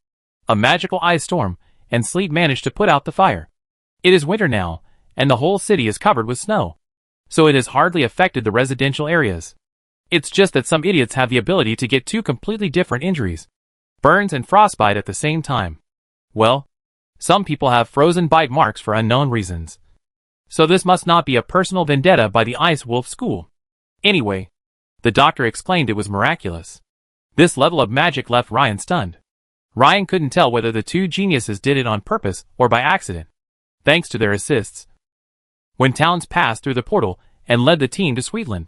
A magical ice storm and sleet managed to put out the fire. It is winter now, and the whole city is covered with snow. So it has hardly affected the residential areas. It's just that some idiots have the ability to get two completely different injuries. Burns and frostbite at the same time. Well, some people have frozen bite marks for unknown reasons. So this must not be a personal vendetta by the Ice Wolf School. Anyway, the doctor explained it was miraculous. This level of magic left Ryan stunned. Ryan couldn't tell whether the two geniuses did it on purpose or by accident, thanks to their assists. When Towns passed through the portal and led the team to Sweetland,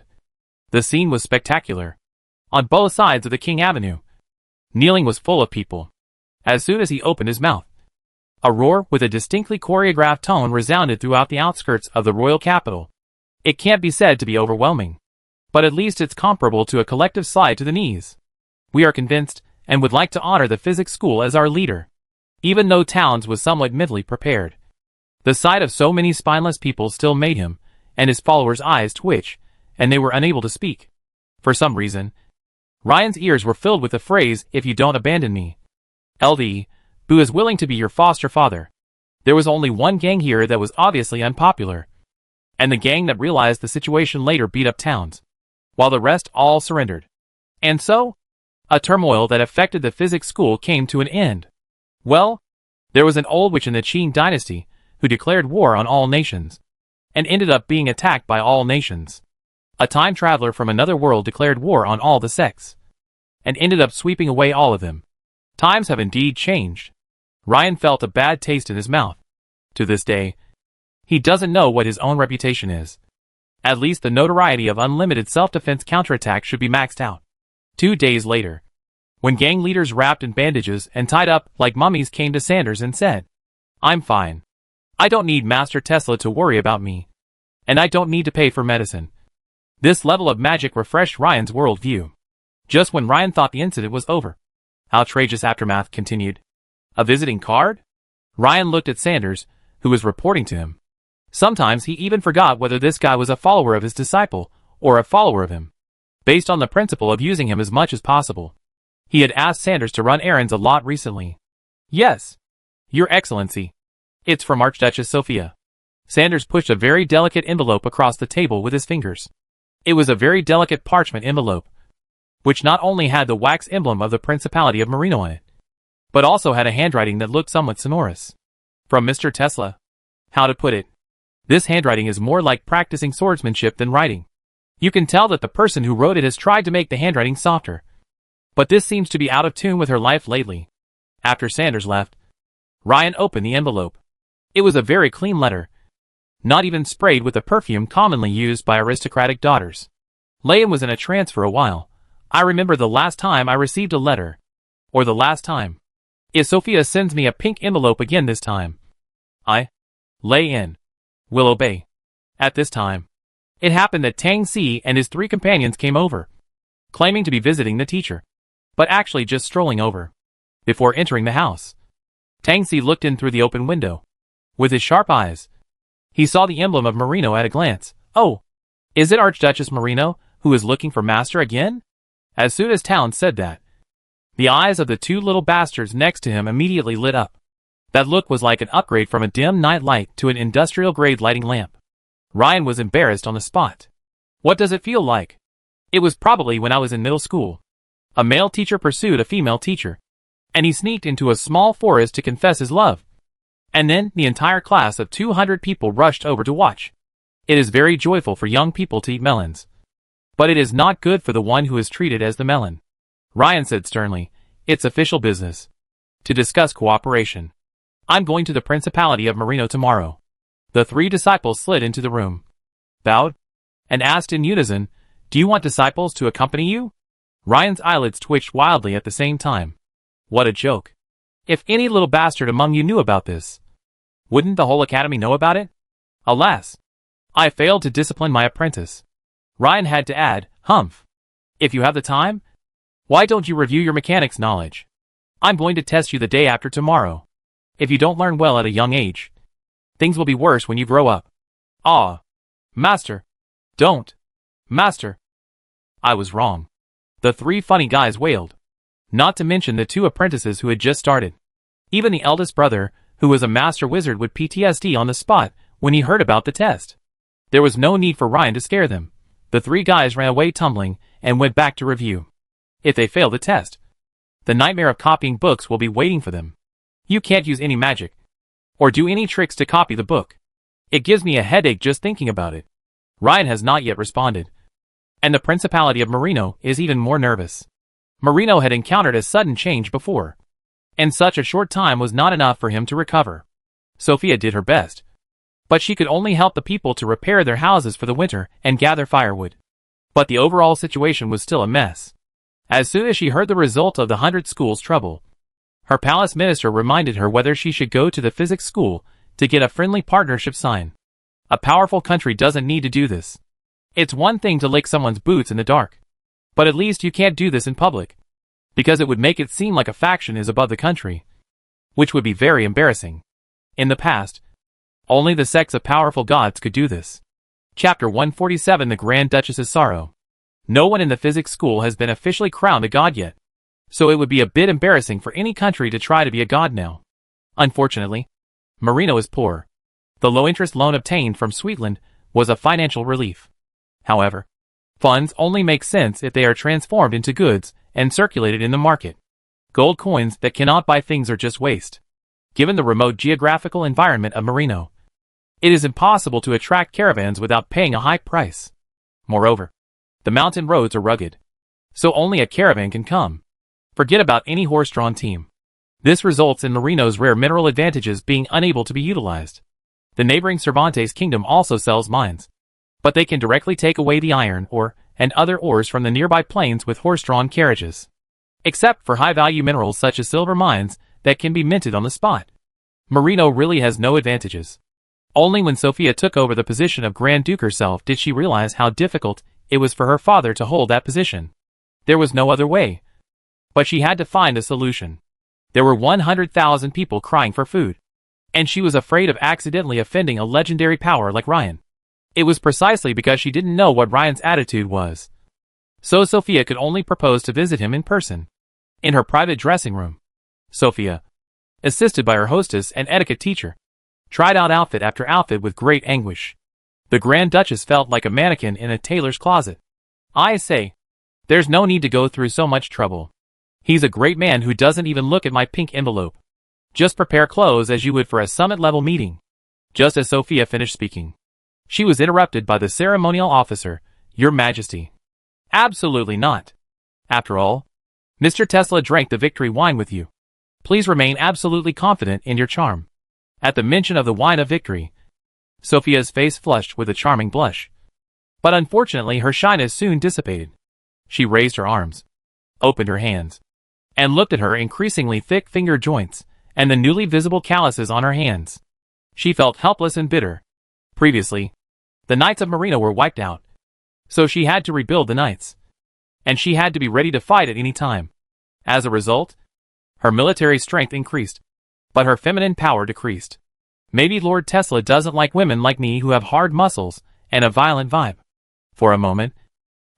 the scene was spectacular. On both sides of the King Avenue, kneeling was full of people. As soon as he opened his mouth, a roar with a distinctly choreographed tone resounded throughout the outskirts of the royal capital. It can't be said to be overwhelming, but at least it's comparable to a collective slide to the knees. We are convinced and would like to honor the physics school as our leader. Even though Towns was somewhat mentally prepared, the sight of so many spineless people still made him and his followers' eyes twitch, and they were unable to speak. For some reason, Ryan's ears were filled with the phrase, "If you don't abandon me, LD, Boo is willing to be your foster father." There was only one gang here that was obviously unpopular, and the gang that realized the situation later beat up Towns, while the rest all surrendered. And so, a turmoil that affected the physics school came to an end. Well, there was an old witch in the Qing dynasty who declared war on all nations, and ended up being attacked by all nations. A time traveler from another world declared war on all the sects, and ended up sweeping away all of them. Times have indeed changed. Ryan felt a bad taste in his mouth. To this day, he doesn't know what his own reputation is. At least the notoriety of unlimited self-defense counterattack should be maxed out. 2 days later, when gang leaders wrapped in bandages and tied up like mummies came to Sanders and said, "I'm fine. I don't need Master Tesla to worry about me. And I don't need to pay for medicine." This level of magic refreshed Ryan's worldview. Just when Ryan thought the incident was over, outrageous aftermath continued. A visiting card? Ryan looked at Sanders, who was reporting to him. Sometimes he even forgot whether this guy was a follower of his disciple, or a follower of him, based on the principle of using him as much as possible. He had asked Sanders to run errands a lot recently. Yes, Your Excellency. It's from Archduchess Sophia. Sanders pushed a very delicate envelope across the table with his fingers. It was a very delicate parchment envelope, which not only had the wax emblem of the Principality of Marino on it, but also had a handwriting that looked somewhat sonorous. From Mr. Tesla. How to put it? This handwriting is more like practicing swordsmanship than writing. You can tell that the person who wrote it has tried to make the handwriting softer. But this seems to be out of tune with her life lately. After Sanders left, Ryan opened the envelope. It was a very clean letter, not even sprayed with the perfume commonly used by aristocratic daughters. Leyen was in a trance for a while. I remember the last time I received a letter. Or the last time. If Sophia sends me a pink envelope again this time, I, Leyen, will obey. At this time, it happened that Tang Si and his 3 companions came over, claiming to be visiting the teacher, but actually just strolling over. Before entering the house, Tang Si looked in through the open window. With his sharp eyes, he saw the emblem of Marino at a glance. Oh, is it Archduchess Marino, who is looking for master again? As soon as Town said that, the eyes of the 2 little bastards next to him immediately lit up. That look was like an upgrade from a dim night light to an industrial-grade lighting lamp. Ryan was embarrassed on the spot. What does it feel like? It was probably when I was in middle school. A male teacher pursued a female teacher, and he sneaked into a small forest to confess his love. And then the entire class of 200 people rushed over to watch. It is very joyful for young people to eat melons. But it is not good for the one who is treated as the melon. Ryan said sternly, it's official business. To discuss cooperation. I'm going to the Principality of Marino tomorrow. The 3 disciples slid into the room, bowed, and asked in unison, do you want disciples to accompany you? Ryan's eyelids twitched wildly at the same time. What a joke. If any little bastard among you knew about this, wouldn't the whole academy know about it? Alas, I failed to discipline my apprentice. Ryan had to add, humph. If you have the time, why don't you review your mechanics knowledge? I'm going to test you the day after tomorrow. If you don't learn well at a young age, things will be worse when you grow up. Ah, master. Don't. Master. I was wrong. The 3 funny guys wailed. Not to mention the 2 apprentices who had just started. Even the eldest brother, who was a master wizard with PTSD on the spot when he heard about the test. There was no need for Ryan to scare them. The 3 guys ran away tumbling and went back to review. If they fail the test, the nightmare of copying books will be waiting for them. You can't use any magic or do any tricks to copy the book. It gives me a headache just thinking about it. Ryan has not yet responded. And the Principality of Marino is even more nervous. Marino had encountered a sudden change before, and such a short time was not enough for him to recover. Sophia did her best, but she could only help the people to repair their houses for the winter and gather firewood. But the overall situation was still a mess. As soon as she heard the result of the 100 schools' trouble, her palace minister reminded her whether she should go to the physics school to get a friendly partnership sign. A powerful country doesn't need to do this. It's one thing to lick someone's boots in the dark, but at least you can't do this in public, because it would make it seem like a faction is above the country, which would be very embarrassing. In the past, only the sects of powerful gods could do this. Chapter 147 The Grand Duchess's Sorrow. No one in the physics school has been officially crowned a god yet, so it would be a bit embarrassing for any country to try to be a god now. Unfortunately, Marino is poor. The low-interest loan obtained from Sweetland was a financial relief. However, funds only make sense if they are transformed into goods and circulated in the market. Gold coins that cannot buy things are just waste. Given the remote geographical environment of Marino, it is impossible to attract caravans without paying a high price. Moreover, the mountain roads are rugged, so only a caravan can come. Forget about any horse-drawn team. This results in Marino's rare mineral advantages being unable to be utilized. The neighboring Cervantes kingdom also sells mines, but they can directly take away the iron ore and other ores from the nearby plains with horse-drawn carriages. Except for high-value minerals such as silver mines that can be minted on the spot, Marino really has no advantages. Only when Sophia took over the position of Grand Duke herself did she realize how difficult it was for her father to hold that position. There was no other way. But she had to find a solution. There were 100,000 people crying for food. And she was afraid of accidentally offending a legendary power like Ryan. It was precisely because she didn't know what Ryan's attitude was. So Sophia could only propose to visit him in person. In her private dressing room, Sophia, assisted by her hostess and etiquette teacher, tried out outfit after outfit with great anguish. The Grand Duchess felt like a mannequin in a tailor's closet. I say, there's no need to go through so much trouble. He's a great man who doesn't even look at my pink envelope. Just prepare clothes as you would for a summit-level meeting. Just as Sophia finished speaking, she was interrupted by the ceremonial officer. Your Majesty. Absolutely not. After all, Mr. Tesla drank the victory wine with you. Please remain absolutely confident in your charm. At the mention of the wine of victory, Sophia's face flushed with a charming blush. But unfortunately her shyness soon dissipated. She raised her arms, opened her hands, and looked at her increasingly thick finger joints and the newly visible calluses on her hands. She felt helpless and bitter. Previously, the Knights of Marino were wiped out, so she had to rebuild the Knights. And she had to be ready to fight at any time. As a result, her military strength increased, but her feminine power decreased. Maybe Lord Tesla doesn't like women like me who have hard muscles and a violent vibe. For a moment,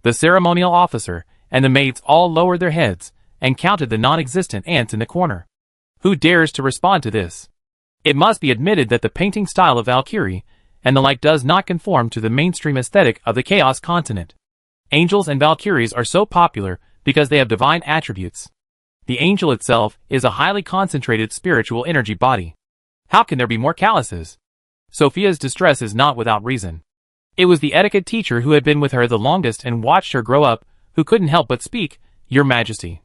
the ceremonial officer and the maids all lowered their heads and counted the non-existent ants in the corner. Who dares to respond to this? It must be admitted that the painting style of Valkyrie and the like does not conform to the mainstream aesthetic of the Chaos continent. Angels and Valkyries are so popular because they have divine attributes. The angel itself is a highly concentrated spiritual energy body. How can there be more calluses? Sophia's distress is not without reason. It was the etiquette teacher who had been with her the longest and watched her grow up, who couldn't help but speak. Your Majesty.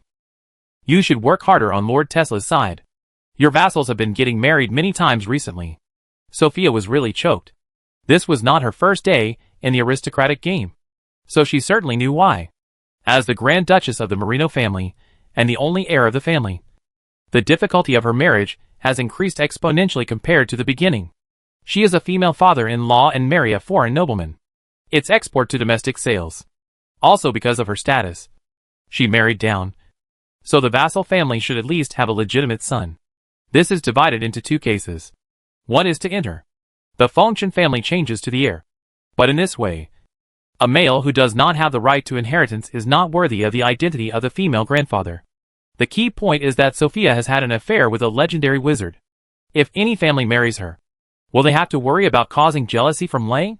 You should work harder on Lord Tesla's side. Your vassals have been getting married many times recently. Sophia was really choked. This was not her first day in the aristocratic game, so she certainly knew why. As the Grand Duchess of the Marino family, and the only heir of the family, the difficulty of her marriage has increased exponentially compared to the beginning. She is a female father-in-law and marry a foreign nobleman. It's export to domestic sales. Also because of her status, she married down, so the vassal family should at least have a legitimate son. This is divided into two cases. One is to enter. The Fengchen family changes to the heir. But in this way, a male who does not have the right to inheritance is not worthy of the identity of the female grandfather. The key point is that Sophia has had an affair with a legendary wizard. If any family marries her, will they have to worry about causing jealousy from Lei?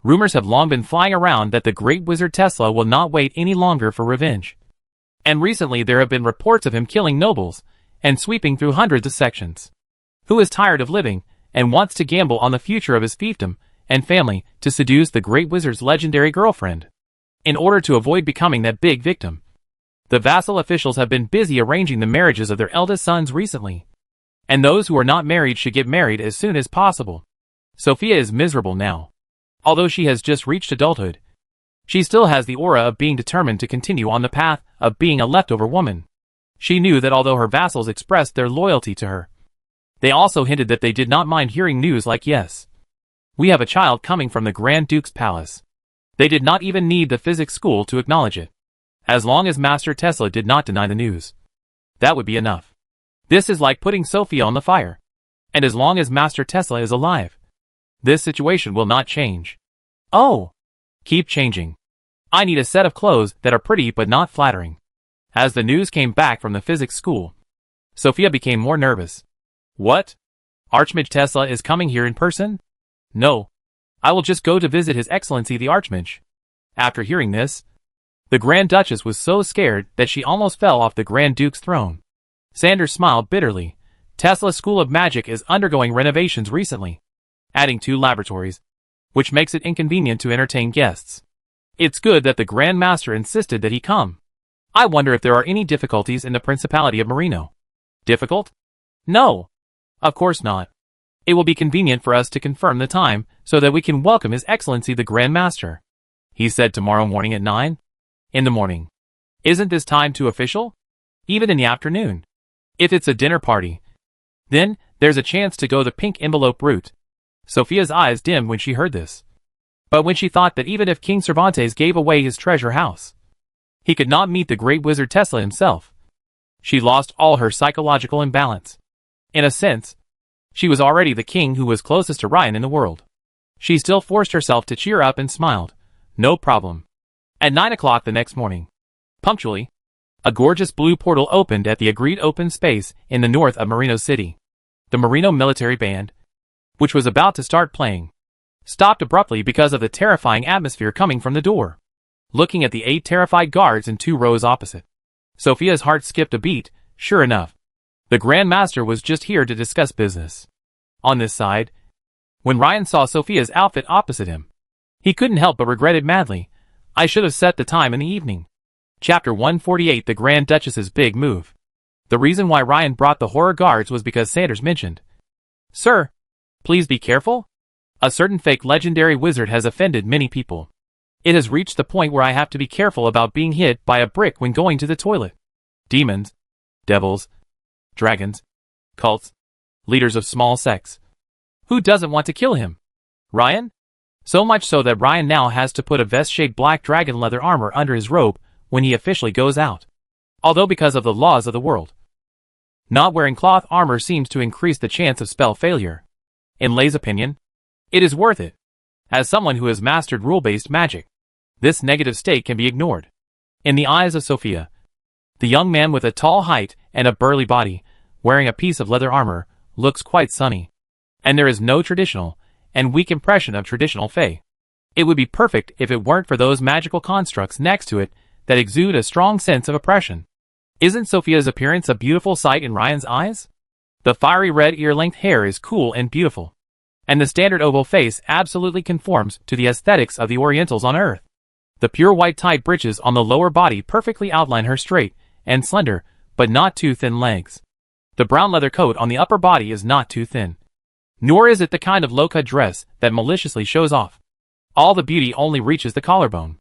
Rumors have long been flying around that the great wizard Tesla will not wait any longer for revenge. And recently there have been reports of him killing nobles and sweeping through hundreds of sections. Who is tired of living and wants to gamble on the future of his fiefdom and family to seduce the great wizard's legendary girlfriend? In order to avoid becoming that big victim, the vassal officials have been busy arranging the marriages of their eldest sons recently. And those who are not married should get married as soon as possible. Sophia is miserable now. Although she has just reached adulthood, she still has the aura of being determined to continue on the path of being a leftover woman. She knew that although her vassals expressed their loyalty to her, they also hinted that they did not mind hearing news like yes, we have a child coming from the Grand Duke's palace. They did not even need the physics school to acknowledge it. As long as Master Tesla did not deny the news, that would be enough. This is like putting Sophia on the fire. And as long as Master Tesla is alive, this situation will not change. Oh! Keep changing. I need a set of clothes that are pretty but not flattering. As the news came back from the physics school, Sophia became more nervous. What? Archmage Tesla is coming here in person? No. I will just go to visit His Excellency the Archmage. After hearing this, the Grand Duchess was so scared that she almost fell off the Grand Duke's throne. Sanders smiled bitterly. Tesla's School of Magic is undergoing renovations recently, adding 2 laboratories, which makes it inconvenient to entertain guests. It's good that the Grand Master insisted that he come. I wonder if there are any difficulties in the Principality of Marino. Difficult? No. Of course not. It will be convenient for us to confirm the time so that we can welcome His Excellency the Grand Master. He said tomorrow morning at 9 in the morning. Isn't this time too official? Even in the afternoon. If it's a dinner party, then there's a chance to go the pink envelope route. Sophia's eyes dimmed when she heard this. But when she thought that even if King Cervantes gave away his treasure house, he could not meet the great wizard Tesla himself, she lost all her psychological imbalance. In a sense, She was already the king who was closest to Ryan in the world. She still forced herself to cheer up and smiled. No problem. At 9 o'clock the next morning, punctually, a gorgeous blue portal opened at the agreed open space in the north of Merino City. The Merino military band, which was about to start playing, stopped abruptly because of the terrifying atmosphere coming from the door. Looking at the 8 terrified guards in 2 rows opposite, Sophia's heart skipped a beat. Sure enough, the Grand Master was just here to discuss business. On this side, when Ryan saw Sophia's outfit opposite him, he couldn't help but regret it madly. I should have set the time in the evening. Chapter 148 The Grand Duchess's Big Move. The reason why Ryan brought the horror guards was because Sanders mentioned, "Sir, please be careful. A certain fake legendary wizard has offended many people. It has reached the point where I have to be careful about being hit by a brick when going to the toilet. Demons, devils, dragons, cults, leaders of small sects. Who doesn't want to kill him? Ryan? So much so that Ryan now has to put a vest-shaped black dragon leather armor under his robe when he officially goes out. Although because of the laws of the world, not wearing cloth armor seems to increase the chance of spell failure. In Lei's opinion, it is worth it. As someone who has mastered rule-based magic, this negative state can be ignored. In the eyes of Sophia, the young man with a tall height and a burly body, wearing a piece of leather armor, looks quite sunny. And there is no traditional and weak impression of traditional fae. It would be perfect if it weren't for those magical constructs next to it that exude a strong sense of oppression. Isn't Sophia's appearance a beautiful sight in Ryan's eyes? The fiery red ear-length hair is cool and beautiful, and the standard oval face absolutely conforms to the aesthetics of the Orientals on Earth. The pure white tight breeches on the lower body perfectly outline her straight and slender, but not too thin legs. The brown leather coat on the upper body is not too thin, nor is it the kind of low-cut dress that maliciously shows off. All the beauty only reaches the collarbone.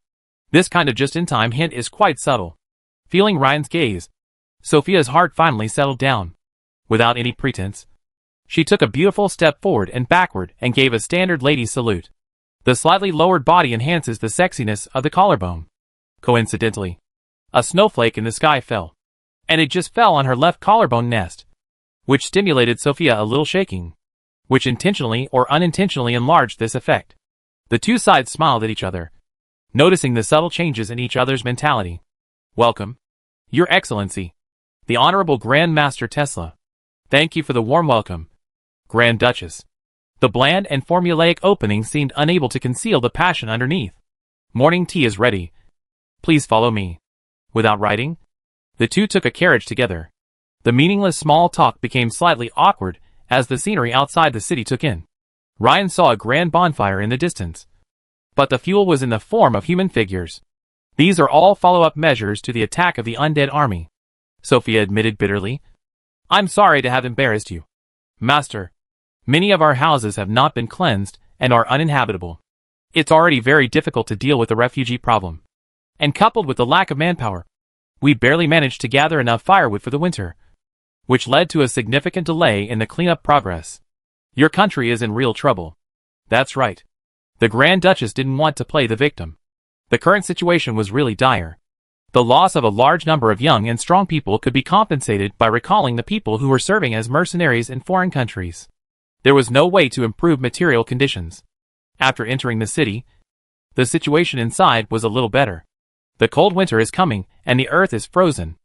This kind of just-in-time hint is quite subtle. Feeling Ryan's gaze, Sophia's heart finally settled down. Without any pretense, she took a beautiful step forward and backward and gave a standard lady salute. The slightly lowered body enhances the sexiness of the collarbone. Coincidentally, a snowflake in the sky fell, and it just fell on her left collarbone nest, which stimulated Sophia a little shaking, which intentionally or unintentionally enlarged this effect. The two sides smiled at each other, noticing the subtle changes in each other's mentality. Welcome, Your Excellency, the Honorable Grand Master Tesla. Thank you for the warm welcome, Grand Duchess. The bland and formulaic opening seemed unable to conceal the passion underneath. Morning tea is ready. Please follow me. Without writing, the two took a carriage together. The meaningless small talk became slightly awkward as the scenery outside the city took in. Ryan saw a grand bonfire in the distance, but the fuel was in the form of human figures. These are all follow-up measures to the attack of the undead army, Sophia admitted bitterly. I'm sorry to have embarrassed you, Master. Many of our houses have not been cleansed and are uninhabitable. It's already very difficult to deal with the refugee problem. And coupled with the lack of manpower, we barely managed to gather enough firewood for the winter, which led to a significant delay in the cleanup progress. Your country is in real trouble. That's right. The Grand Duchess didn't want to play the victim. The current situation was really dire. The loss of a large number of young and strong people could be compensated by recalling the people who were serving as mercenaries in foreign countries. There was no way to improve material conditions. After entering the city, the situation inside was a little better. The cold winter is coming, and the earth is frozen.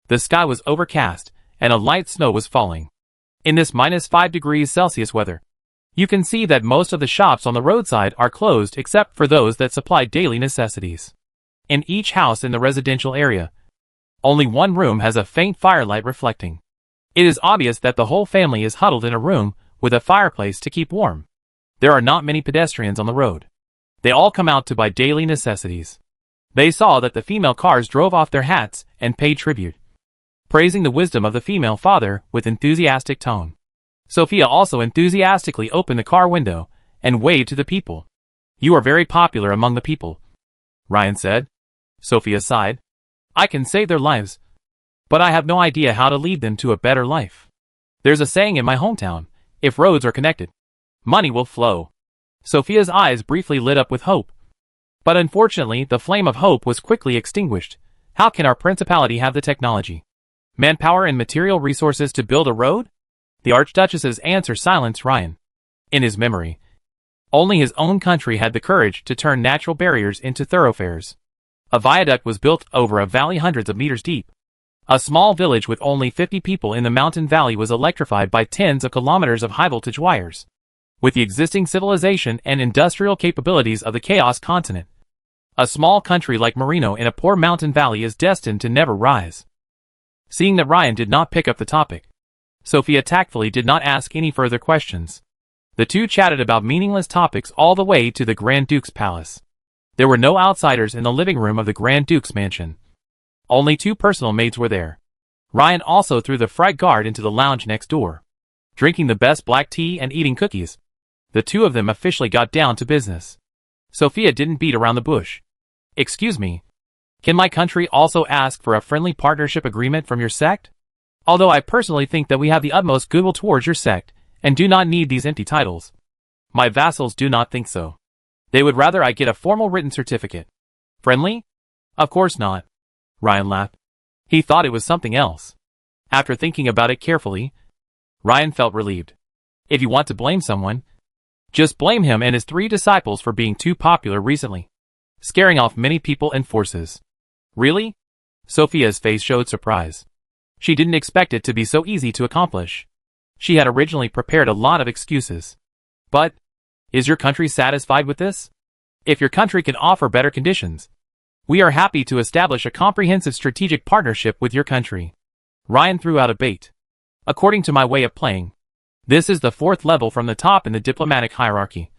The sky was overcast, and a light snow was falling. In this -5 degrees Celsius weather, you can see that most of the shops on the roadside are closed except for those that supply daily necessities. In each house in the residential area, only one room has a faint firelight reflecting. It is obvious that the whole family is huddled in a room with a fireplace to keep warm. There are not many pedestrians on the road. They all come out to buy daily necessities. They saw that the female cars drove off their hats and paid tribute, praising the wisdom of the female father with enthusiastic tone. Sophia also enthusiastically opened the car window and waved to the people. You are very popular among the people, Ryan said. Sophia sighed. I can save their lives, but I have no idea how to lead them to a better life. There's a saying in my hometown, if roads are connected, money will flow. Sophia's eyes briefly lit up with hope. But unfortunately, the flame of hope was quickly extinguished. How can our principality have the technology, manpower and material resources to build a road? The Archduchess's answer silenced Ryan. In his memory, only his own country had the courage to turn natural barriers into thoroughfares. A viaduct was built over a valley hundreds of meters deep. A small village with only 50 people in the mountain valley was electrified by tens of kilometers of high-voltage wires. With the existing civilization and industrial capabilities of the Chaos continent, a small country like Marino in a poor mountain valley is destined to never rise. Seeing that Ryan did not pick up the topic, Sophia tactfully did not ask any further questions. The two chatted about meaningless topics all the way to the Grand Duke's palace. There were no outsiders in the living room of the Grand Duke's mansion. Only two personal maids were there. Ryan also threw the fright guard into the lounge next door. Drinking the best black tea and eating cookies, the two of them officially got down to business. Sophia didn't beat around the bush. Excuse me, can my country also ask for a friendly partnership agreement from your sect? Although I personally think that we have the utmost goodwill towards your sect, and do not need these empty titles. My vassals do not think so. They would rather I get a formal written certificate. Friendly? Of course not. Ryan laughed. He thought it was something else. After thinking about it carefully, Ryan felt relieved. If you want to blame someone, just blame him and his 3 disciples for being too popular recently, scaring off many people and forces. Really? Sophia's face showed surprise. She didn't expect it to be so easy to accomplish. She had originally prepared a lot of excuses. But, is your country satisfied with this? If your country can offer better conditions, we are happy to establish a comprehensive strategic partnership with your country. Ryan threw out a bait. According to my way of playing, this is the 4th level from the top in the diplomatic hierarchy,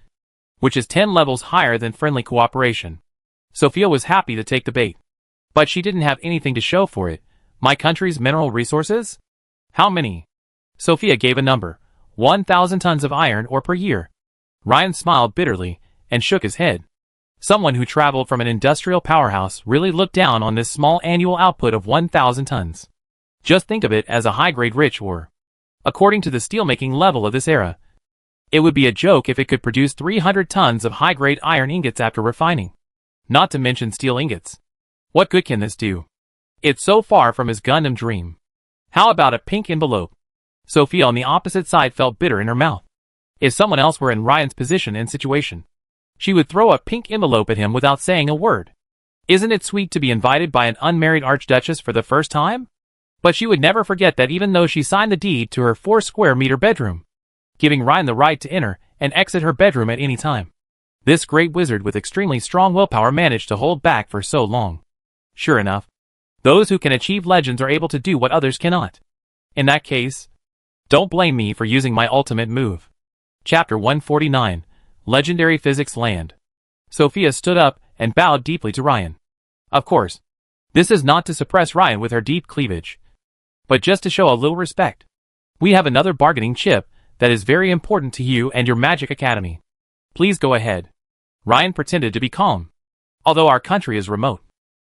which is 10 levels higher than friendly cooperation. Sophia was happy to take the bait. But she didn't have anything to show for it. My country's mineral resources? How many? Sophia gave a number. 1,000 tons of iron ore per year. Ryan smiled bitterly and shook his head. Someone who traveled from an industrial powerhouse really looked down on this small annual output of 1,000 tons. Just think of it as a high-grade rich ore. According to the steelmaking level of this era, it would be a joke if it could produce 300 tons of high-grade iron ingots after refining. Not to mention steel ingots. What good can this do? It's so far from his Gundam dream. How about a pink envelope? Sophia on the opposite side felt bitter in her mouth. If someone else were in Ryan's position and situation, she would throw a pink envelope at him without saying a word. Isn't it sweet to be invited by an unmarried archduchess for the first time? But she would never forget that even though she signed the deed to her 4-square-meter bedroom, giving Ryan the right to enter and exit her bedroom at any time, this great wizard with extremely strong willpower managed to hold back for so long. Sure enough, those who can achieve legends are able to do what others cannot. In that case, don't blame me for using my ultimate move. Chapter 149, Legendary Physics Land. Sophia stood up and bowed deeply to Ryan. Of course, this is not to suppress Ryan with her deep cleavage, but just to show a little respect. We have another bargaining chip that is very important to you and your Magic Academy. Please go ahead. Ryan pretended to be calm. Although our country is remote,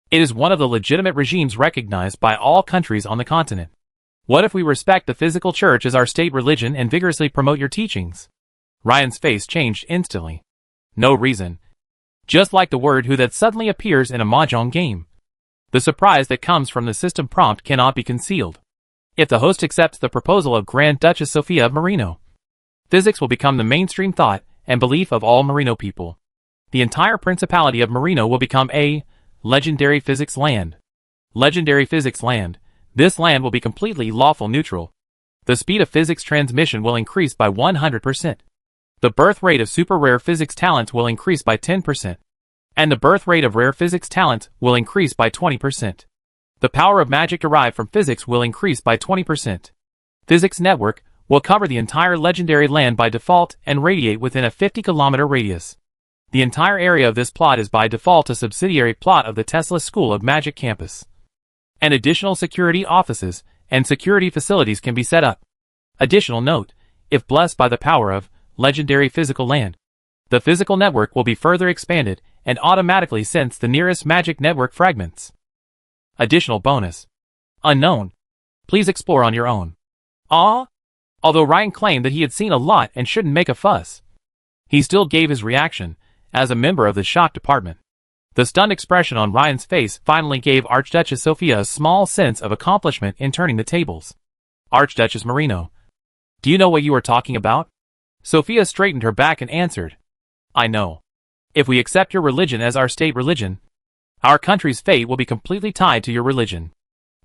it is one of the legitimate regimes recognized by all countries on the continent. What if we respect the physical church as our state religion and vigorously promote your teachings? Ryan's face changed instantly. No reason. Just like the word who that suddenly appears in a mahjong game. The surprise that comes from the system prompt cannot be concealed. If the host accepts the proposal of Grand Duchess Sophia of Marino, physics will become the mainstream thought and belief of all Marino people. The entire Principality of Marino will become a Legendary Physics Land. Legendary Physics Land. This land will be completely lawful neutral. The speed of physics transmission will increase by 100%. The birth rate of super rare physics talents will increase by 10%. And the birth rate of rare physics talents will increase by 20%. The power of magic derived from physics will increase by 20%. Physics network will cover the entire legendary land by default and radiate within a 50-kilometer radius. The entire area of this plot is by default a subsidiary plot of the Tesla School of Magic campus. And additional security offices and security facilities can be set up. Additional note, if blessed by the power of legendary physical land, the physical network will be further expanded and automatically sense the nearest magic network fragments. Additional bonus. Unknown. Please explore on your own. Although Ryan claimed that he had seen a lot and shouldn't make a fuss, he still gave his reaction as a member of the shock department. The stunned expression on Ryan's face finally gave Archduchess Sophia a small sense of accomplishment in turning the tables. Archduchess Marino, Do you know what you are talking about? Sophia straightened her back and answered. I know. If we accept your religion as our state religion, our country's fate will be completely tied to your religion.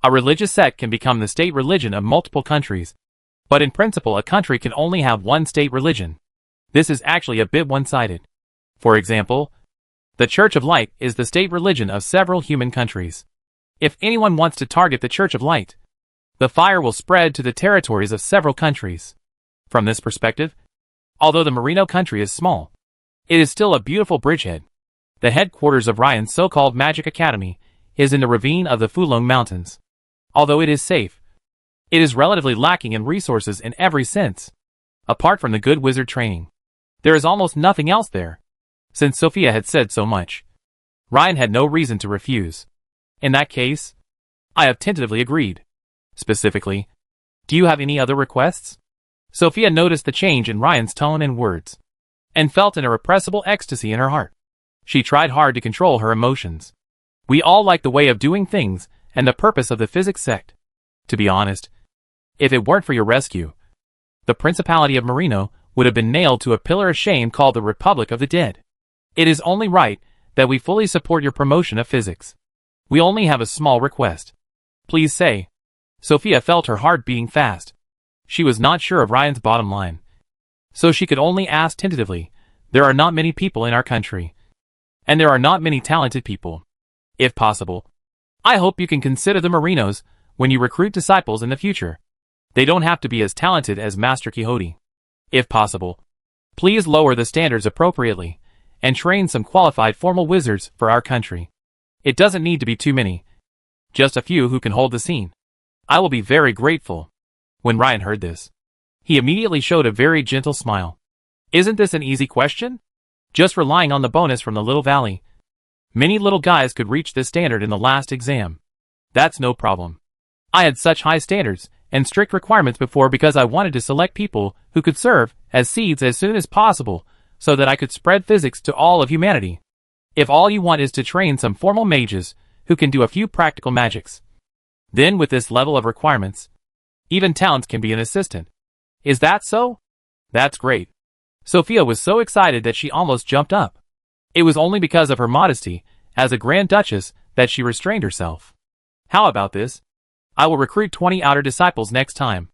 A religious sect can become the state religion of multiple countries, but in principle a country can only have one state religion. This is actually a bit one-sided. For example, the Church of Light is the state religion of several human countries. If anyone wants to target the Church of Light, the fire will spread to the territories of several countries. From this perspective, although the Merino country is small, it is still a beautiful bridgehead. The headquarters of Ryan's so-called Magic Academy is in the ravine of the Fulong Mountains. Although it is safe, it is relatively lacking in resources in every sense. Apart from the good wizard training, there is almost nothing else there. Since Sophia had said so much, Ryan had no reason to refuse. In that case, I have tentatively agreed. Specifically, do you have any other requests? Sophia noticed the change in Ryan's tone and words, and felt an irrepressible ecstasy in her heart. She tried hard to control her emotions. We all like the way of doing things and the purpose of the physics sect. To be honest, if it weren't for your rescue, the Principality of Merino would have been nailed to a pillar of shame called the Republic of the Dead. It is only right that we fully support your promotion of physics. We only have a small request. Please say. Sophia felt her heart beating fast. She was not sure of Ryan's bottom line, so she could only ask tentatively. There are not many people in our country, and there are not many talented people. If possible, I hope you can consider the Merinos when you recruit disciples in the future. They don't have to be as talented as Master Quixote. If possible, please lower the standards appropriately and train some qualified formal wizards for our country. It doesn't need to be too many, just a few who can hold the scene. I will be very grateful. When Ryan heard this, he immediately showed a very gentle smile. Isn't this an easy question? Just relying on the bonus from the little valley. Many little guys could reach this standard in the last exam. That's no problem. I had such high standards and strict requirements before because I wanted to select people who could serve as seeds as soon as possible so that I could spread physics to all of humanity. If all you want is to train some formal mages who can do a few practical magics, then with this level of requirements, even towns can be an assistant. Is that so? That's great. Sophia was so excited that she almost jumped up. It was only because of her modesty as a Grand Duchess that she restrained herself. How about this? I will recruit 20 outer disciples next time,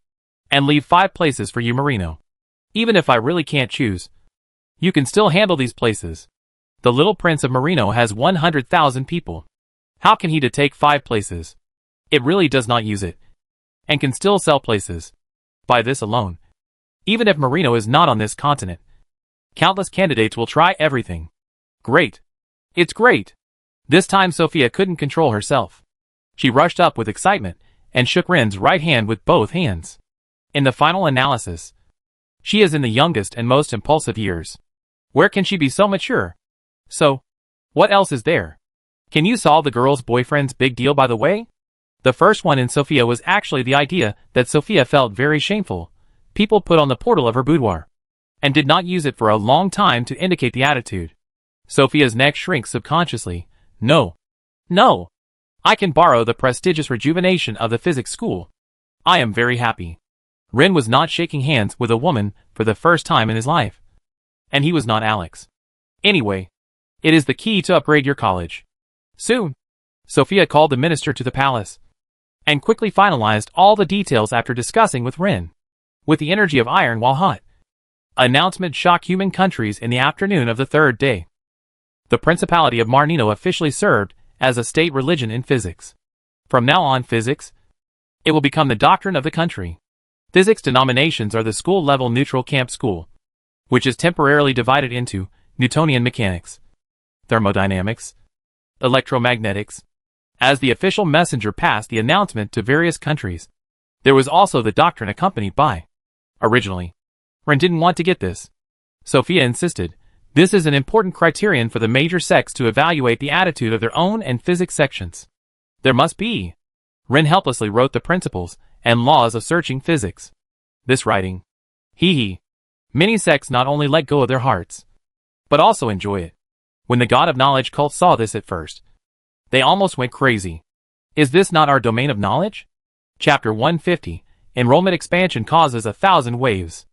and leave 5 places for you, Merino. Even if I really can't choose, you can still handle these places. The little prince of Merino has 100,000 people. How can he take 5 places? It really does not use it, and can still sell places. By this alone, even if Merino is not on this continent, countless candidates will try everything. Great. It's great. This time Sophia couldn't control herself. She rushed up with excitement and shook Ren's right hand with both hands. In the final analysis, she is in the youngest and most impulsive years. Where can she be so mature? So, what else is there? Can you solve the girl's boyfriend's big deal, by the way? The first one in Sophia was actually the idea that Sophia felt very shameful. People put on the portal of her boudoir, and did not use it for a long time to indicate the attitude. Sophia's neck shrinks subconsciously. No. No. I can borrow the prestigious rejuvenation of the physics school. I am very happy. Ren was not shaking hands with a woman for the first time in his life. And he was not Alex. Anyway, it is the key to upgrade your college. Soon, Sophia called the minister to the palace, and quickly finalized all the details after discussing with Ren. With the energy of iron while hot, announcement shocked human countries in the afternoon of the 3rd day. The Principality of Merino officially served as a state religion in physics. From now on, physics, it will become the doctrine of the country. Physics denominations are the school-level neutral camp school, which is temporarily divided into Newtonian mechanics, thermodynamics, electromagnetics. As the official messenger passed the announcement to various countries, there was also the doctrine accompanied by. Originally, Ren didn't want to get this. Sophia insisted. This is an important criterion for the major sects to evaluate the attitude of their own and physics sections. There must be. Ren helplessly wrote the principles and laws of searching physics. This writing. Hee. Many sects not only let go of their hearts, but also enjoy it. When the God of Knowledge cult saw this at first, they almost went crazy. Is this not our domain of knowledge? Chapter 150. enrollment expansion causes 1,000 waves.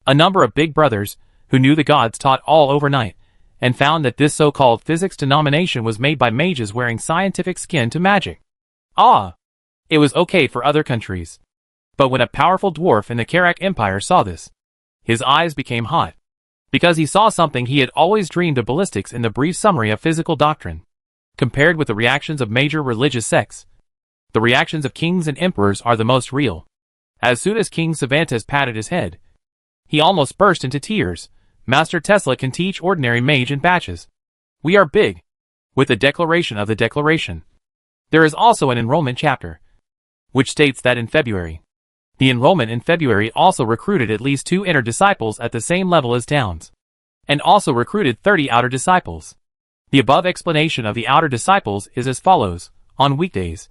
A number of big brothers, who knew the gods, taught all overnight, and found that this so-called physics denomination was made by mages wearing scientific skin to magic. It was okay for other countries. But when a powerful dwarf in the Karak Empire saw this, his eyes became hot. Because he saw something he had always dreamed of: ballistics in the brief summary of physical doctrine. Compared with the reactions of major religious sects, the reactions of kings and emperors are the most real. As soon as King Cervantes patted his head, he almost burst into tears. Master Tesla can teach ordinary mage in batches. We are big. With the declaration of the declaration, there is also an enrollment chapter, which states that in February, the enrollment in February also recruited at least 2 inner disciples at the same level as Downs, and also recruited 30 outer disciples. The above explanation of the outer disciples is as follows. On weekdays,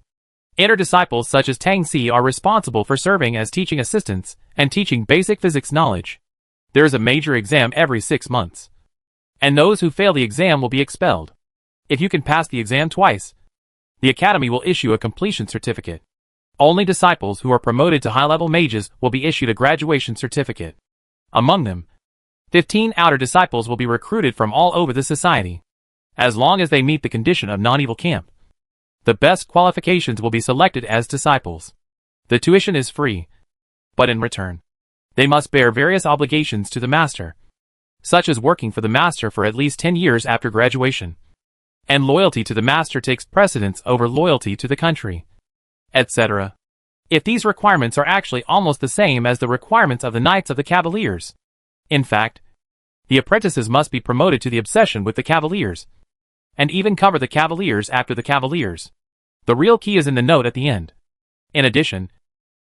inner disciples such as Tang Si are responsible for serving as teaching assistants and teaching basic physics knowledge. There is a major exam every 6 months, and those who fail the exam will be expelled. If you can pass the exam twice, the academy will issue a completion certificate. Only disciples who are promoted to high-level mages will be issued a graduation certificate. Among them, 15 outer disciples will be recruited from all over the society. As long as they meet the condition of non-evil camp, the best qualifications will be selected as disciples. The tuition is free, but in return, they must bear various obligations to the master, such as working for the master for at least 10 years after graduation. And loyalty to the master takes precedence over loyalty to the country, etc. If these requirements are actually almost the same as the requirements of the Knights of the Cavaliers. In fact, the apprentices must be promoted to the obsession with the Cavaliers, and even cover the Cavaliers after the Cavaliers. The real key is in the note at the end. In addition,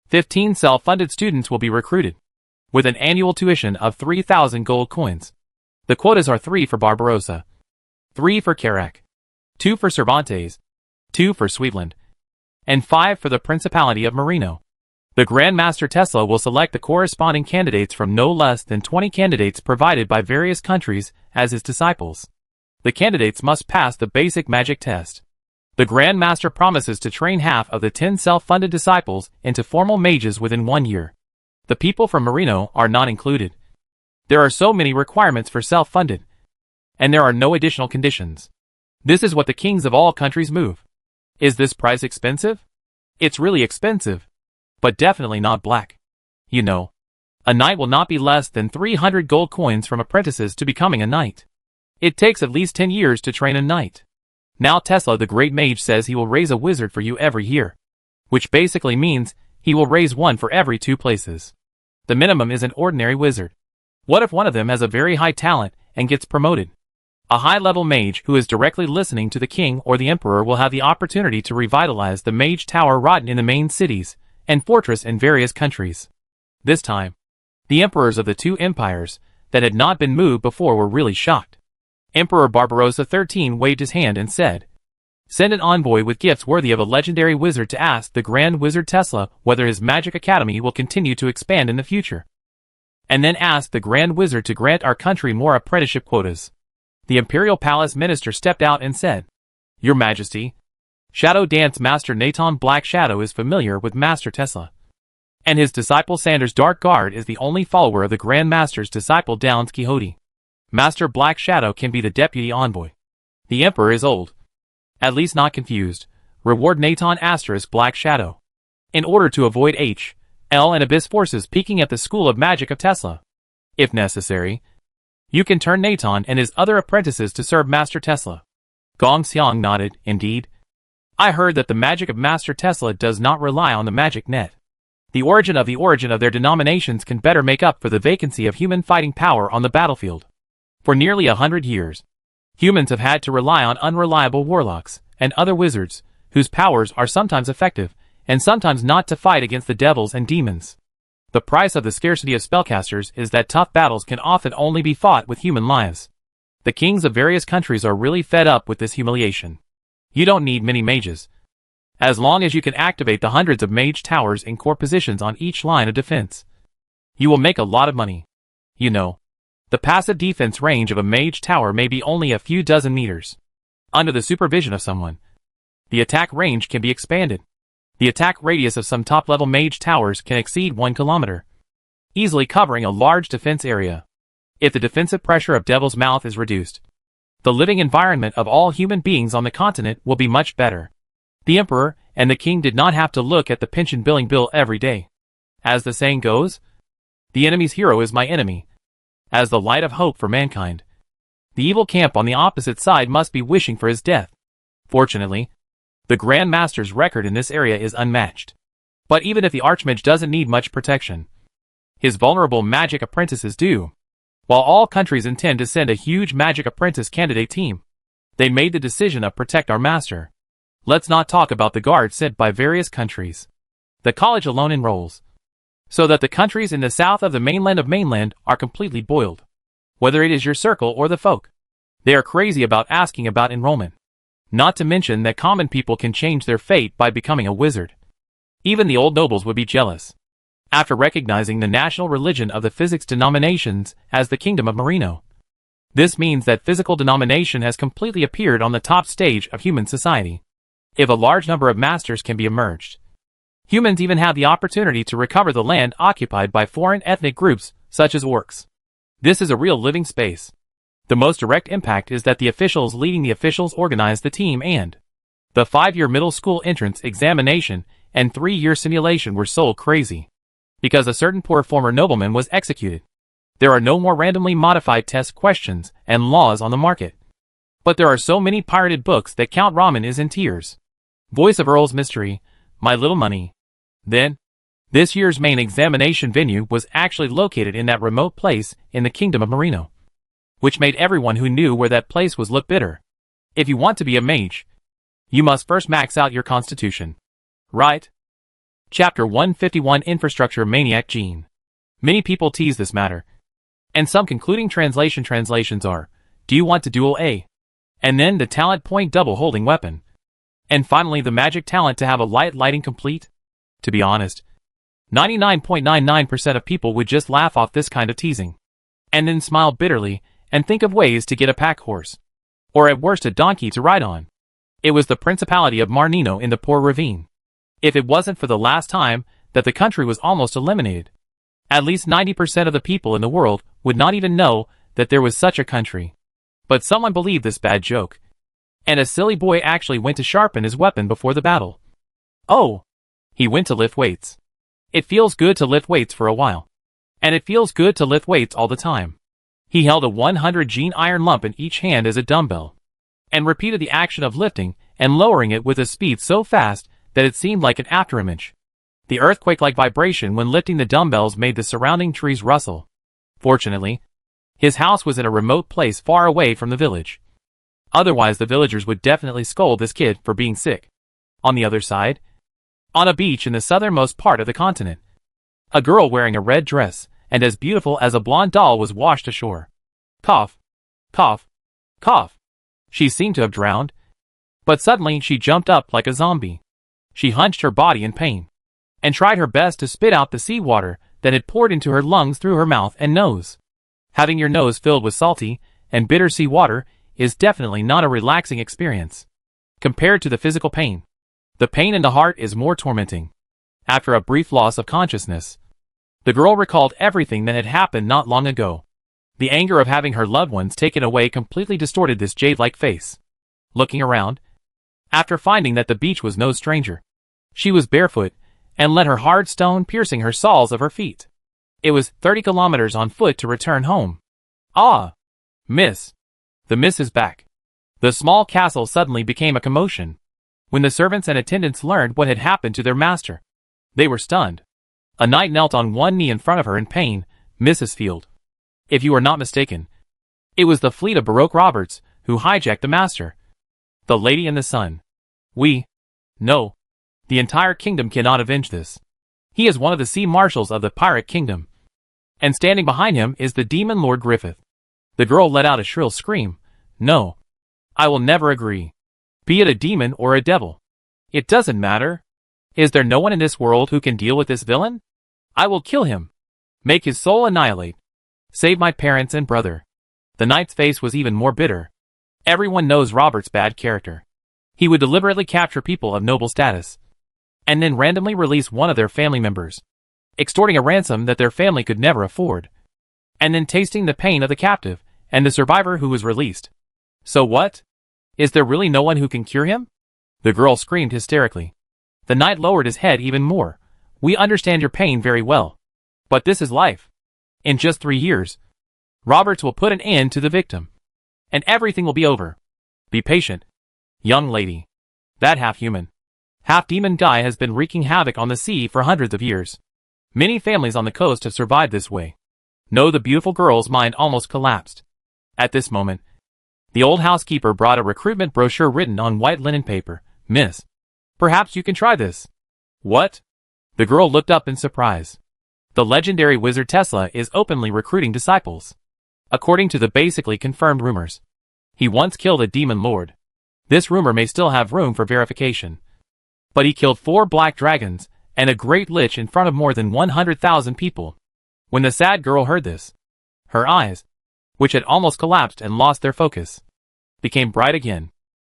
15 self-funded students will be recruited, with an annual tuition of 3,000 gold coins. The quotas are 3 for Barbarossa, 3 for Karak, 2 for Cervantes, 2 for Sweetland, and 5 for the Principality of Marino. The Grand Master Tesla will select the corresponding candidates from no less than 20 candidates provided by various countries as his disciples. The candidates must pass the basic magic test. The Grand Master promises to train half of the 10 self-funded disciples into formal mages within 1 year. The people from Marino are not included. There are so many requirements for self-funded, and there are no additional conditions. This is what the kings of all countries move. Is this price expensive? It's really expensive, but definitely not black. You know, a knight will not be less than 300 gold coins from apprentices to becoming a knight. It takes at least 10 years to train a knight. Now Tesla the Great Mage says he will raise a wizard for you every year, which basically means he will raise one for every 2 places. The minimum is an ordinary wizard. What if one of them has a very high talent and gets promoted? A high-level mage who is directly listening to the king or the emperor will have the opportunity to revitalize the mage tower rotten in the main cities and fortress in various countries. This time, the emperors of the 2 empires that had not been moved before were really shocked. Emperor Barbarossa XIII waved his hand and said, "Send an envoy with gifts worthy of a legendary wizard to ask the Grand Wizard Tesla whether his magic academy will continue to expand in the future. And then ask the Grand Wizard to grant our country more apprenticeship quotas." The Imperial Palace minister stepped out and said, "Your Majesty, Shadow Dance Master Nathan Black Shadow is familiar with Master Tesla, and his disciple Sanders Dark Guard is the only follower of the Grand Master's disciple Downs Quixote. Master Black Shadow can be the deputy envoy. The Emperor is old, at least not confused. Reward Nathan * Black Shadow, in order to avoid H.L. and Abyss forces peeking at the School of Magic of Tesla. If necessary, you can turn Nathan and his other apprentices to serve Master Tesla." Gong Xiang nodded. "Indeed. I heard that the magic of Master Tesla does not rely on the magic net. The origin of their denominations can better make up for the vacancy of human fighting power on the battlefield. For nearly 100 years, humans have had to rely on unreliable warlocks and other wizards, whose powers are sometimes effective and sometimes not, to fight against the devils and demons. The price of the scarcity of spellcasters is that tough battles can often only be fought with human lives. The kings of various countries are really fed up with this humiliation. You don't need many mages. As long as you can activate the hundreds of mage towers in core positions on each line of defense, you will make a lot of money. You know, the passive defense range of a mage tower may be only a few dozen meters. Under the supervision of someone, the attack range can be expanded. The attack radius of some top-level mage towers can exceed 1 kilometer, easily covering a large defense area. If the defensive pressure of Devil's Mouth is reduced, the living environment of all human beings on the continent will be much better. The Emperor and the King did not have to look at the pension billing bill every day. As the saying goes, the enemy's hero is my enemy. As the light of hope for mankind, the evil camp on the opposite side must be wishing for his death. Fortunately, the Grand Master's record in this area is unmatched. But even if the Archmage doesn't need much protection, his vulnerable magic apprentices do. While all countries intend to send a huge magic apprentice candidate team, they made the decision of protect our master. Let's not talk about the guards sent by various countries. The college alone enrolls, so that the countries in the south of the mainland are completely boiled. Whether it is your circle or the folk, they are crazy about asking about enrollment. Not to mention that common people can change their fate by becoming a wizard. Even the old nobles would be jealous. After recognizing the national religion of the physics denominations as the Kingdom of Marino, this means that physical denomination has completely appeared on the top stage of human society. If a large number of masters can be emerged, humans even have the opportunity to recover the land occupied by foreign ethnic groups such as orcs. This is a real living space. The most direct impact is that the officials leading the officials organize the team, and the 5-year middle school entrance examination and 3-year simulation were sold crazy. Because a certain poor former nobleman was executed, there are no more randomly modified test questions and laws on the market. But there are so many pirated books that Count Ramen is in tears. Voice of Earl's Mystery, My Little Money. Then, this year's main examination venue was actually located in that remote place in the Kingdom of Marino, which made everyone who knew where that place was look bitter. If you want to be a mage, you must first max out your constitution. Right? Chapter 151 Infrastructure Maniac Gene. Many people tease this matter, and some concluding translations are, do you want to duel A? And then the talent point double holding weapon. And finally the magic talent to have a lighting complete? To be honest, 99.99% of people would just laugh off this kind of teasing, and then smile bitterly and think of ways to get a pack horse, or at worst a donkey to ride on. It was the Principality of Marnino in the Poor Ravine. If it wasn't for the last time that the country was almost eliminated, at least 90% of the people in the world would not even know that there was such a country. But someone believed this bad joke, and a silly boy actually went to sharpen his weapon before the battle. Oh! He went to lift weights. It feels good to lift weights for a while. And it feels good to lift weights all the time. He held a 100 gene iron lump in each hand as a dumbbell, and repeated the action of lifting and lowering it with a speed so fast that it seemed like an afterimage. The earthquake-like vibration when lifting the dumbbells made the surrounding trees rustle. Fortunately, his house was in a remote place far away from the village. Otherwise the villagers would definitely scold this kid for being sick. On the other side, on a beach in the southernmost part of the continent, a girl wearing a red dress and as beautiful as a blonde doll was washed ashore. Cough, cough, cough. She seemed to have drowned, but suddenly she jumped up like a zombie. She hunched her body in pain, and tried her best to spit out the seawater that had poured into her lungs through her mouth and nose. Having your nose filled with salty and bitter seawater is definitely not a relaxing experience. Compared to the physical pain, the pain in the heart is more tormenting. After a brief loss of consciousness, the girl recalled everything that had happened not long ago. The anger of having her loved ones taken away completely distorted this jade-like face. Looking around, after finding that the beach was no stranger, she was barefoot and let her hard stone piercing her soles of her feet. It was 30 kilometers on foot to return home. Ah! Miss! The miss is back. The small castle suddenly became a commotion when the servants and attendants learned what had happened to their master. They were stunned. A knight knelt on one knee in front of her in pain. Mrs. Field, if you are not mistaken, it was the fleet of Baroque Roberts who hijacked the master. The Lady and the Sun. No. The entire kingdom cannot avenge this. He is one of the sea marshals of the pirate kingdom, and standing behind him is the demon Lord Griffith. The girl let out a shrill scream. No. I will never agree. Be it a demon or a devil. It doesn't matter. Is there no one in this world who can deal with this villain? I will kill him. Make his soul annihilate. Save my parents and brother. The knight's face was even more bitter. Everyone knows Robert's bad character. He would deliberately capture people of noble status, and then randomly release one of their family members, extorting a ransom that their family could never afford, and then tasting the pain of the captive and the survivor who was released. So what? Is there really no one who can cure him? The girl screamed hysterically. The knight lowered his head even more. We understand your pain very well. But this is life. In just 3 years, Roberts will put an end to the victim. And everything will be over. Be patient, young lady. That half-human, half-demon guy has been wreaking havoc on the sea for hundreds of years. Many families on the coast have survived this way. No, the beautiful girl's mind almost collapsed. At this moment, the old housekeeper brought a recruitment brochure written on white linen paper. Miss, perhaps you can try this. What? The girl looked up in surprise. The legendary wizard Tesla is openly recruiting disciples. According to the basically confirmed rumors, he once killed a demon lord. This rumor may still have room for verification. But he killed 4 black dragons and a great lich in front of more than 100,000 people. When the sad girl heard this, her eyes, which had almost collapsed and lost their focus, became bright again.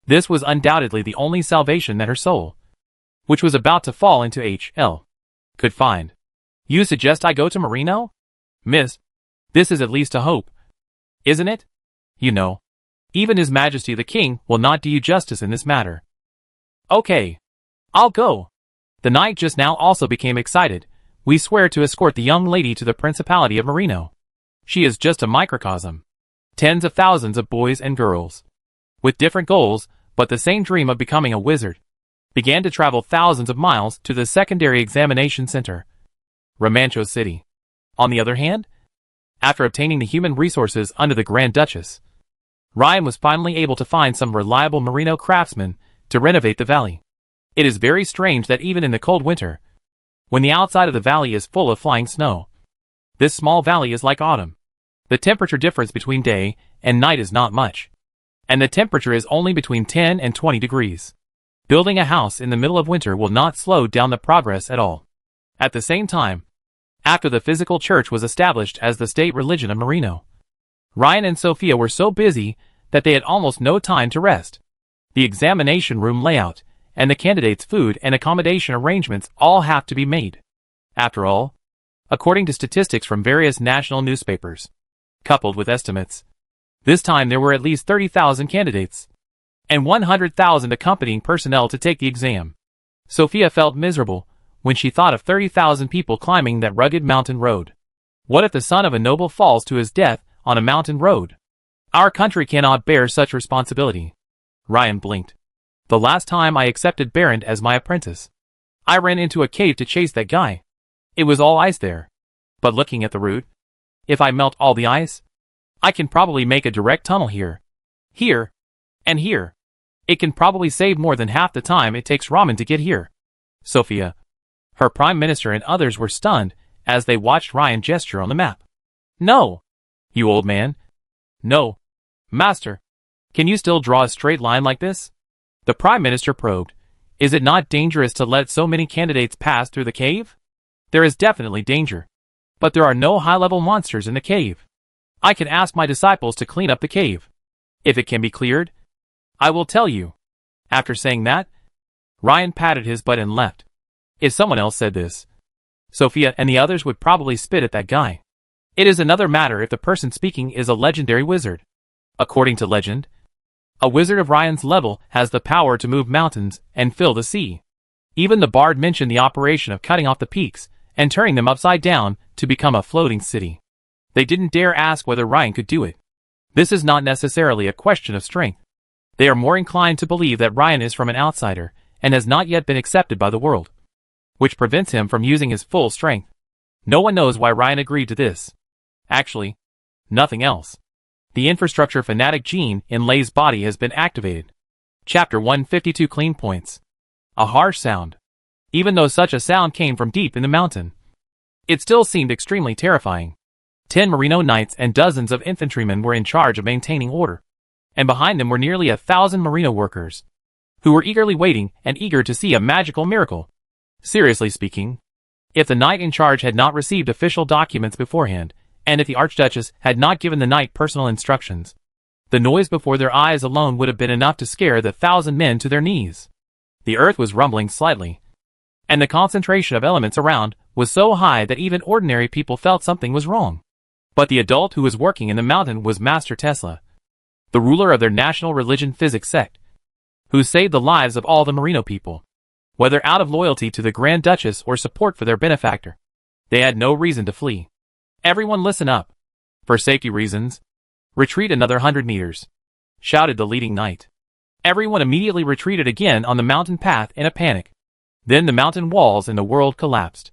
This was undoubtedly the only salvation that her soul, which was about to fall into HL, could find. You suggest I go to Marino? Miss, this is at least a hope, isn't it? You know, even His Majesty the King will not do you justice in this matter. Okay, I'll go. The knight just now also became excited. We swear to escort the young lady to the Principality of Marino. She is just a microcosm. Tens of thousands of boys and girls, with different goals, but the same dream of becoming a wizard, began to travel thousands of miles to the secondary examination center, Romancho City. On the other hand, after obtaining the human resources under the Grand Duchess, Ryan was finally able to find some reliable Merino craftsmen to renovate the valley. It is very strange that even in the cold winter, when the outside of the valley is full of flying snow, this small valley is like autumn. The temperature difference between day and night is not much, and the temperature is only between 10 and 20 degrees. Building a house in the middle of winter will not slow down the progress at all. At the same time, after the physical church was established as the state religion of Marino, Ryan and Sophia were so busy that they had almost no time to rest. The examination room layout and the candidates' food and accommodation arrangements all have to be made. After all, according to statistics from various national newspapers, coupled with estimates, this time there were at least 30,000 candidates, and 100,000 accompanying personnel to take the exam. Sophia felt miserable when she thought of 30,000 people climbing that rugged mountain road. What if the son of a noble falls to his death on a mountain road? Our country cannot bear such responsibility. Ryan blinked. The last time I accepted Barrett as my apprentice, I ran into a cave to chase that guy. It was all ice there. But looking at the route, if I melt all the ice, I can probably make a direct tunnel here, and here. It can probably save more than half the time it takes Ramen to get here. Sophia, her prime minister and others were stunned as they watched Ryan gesture on the map. No, you old man. No, master. Can you still draw a straight line like this? The prime minister probed. Is it not dangerous to let so many candidates pass through the cave? There is definitely danger. But there are no high-level monsters in the cave. I can ask my disciples to clean up the cave. If it can be cleared, I will tell you. After saying that, Ryan patted his butt and left. If someone else said this, Sophia and the others would probably spit at that guy. It is another matter if the person speaking is a legendary wizard. According to legend, a wizard of Ryan's level has the power to move mountains and fill the sea. Even the bard mentioned the operation of cutting off the peaks and turning them upside down to become a floating city. They didn't dare ask whether Ryan could do it. This is not necessarily a question of strength. They are more inclined to believe that Ryan is from an outsider and has not yet been accepted by the world, which prevents him from using his full strength. No one knows why Ryan agreed to this. Actually, nothing else. The infrastructure fanatic gene in Lay's body has been activated. Chapter 152 Clean Points. A harsh sound. Even though such a sound came from deep in the mountain, it still seemed extremely terrifying. 10 Merino knights and dozens of infantrymen were in charge of maintaining order, and behind them were nearly 1,000 Merino workers, who were eagerly waiting and eager to see a magical miracle. Seriously speaking, if the knight in charge had not received official documents beforehand, and if the Archduchess had not given the knight personal instructions, the noise before their eyes alone would have been enough to scare the 1,000 men to their knees. The earth was rumbling slightly, and the concentration of elements around was so high that even ordinary people felt something was wrong. But the adult who was working in the mountain was Master Tesla, the ruler of their national religion physics sect, who saved the lives of all the Merino people. Whether out of loyalty to the Grand Duchess or support for their benefactor, they had no reason to flee. Everyone listen up. For safety reasons, retreat another 100 meters, shouted the leading knight. Everyone immediately retreated again on the mountain path in a panic. Then the mountain walls in the world collapsed.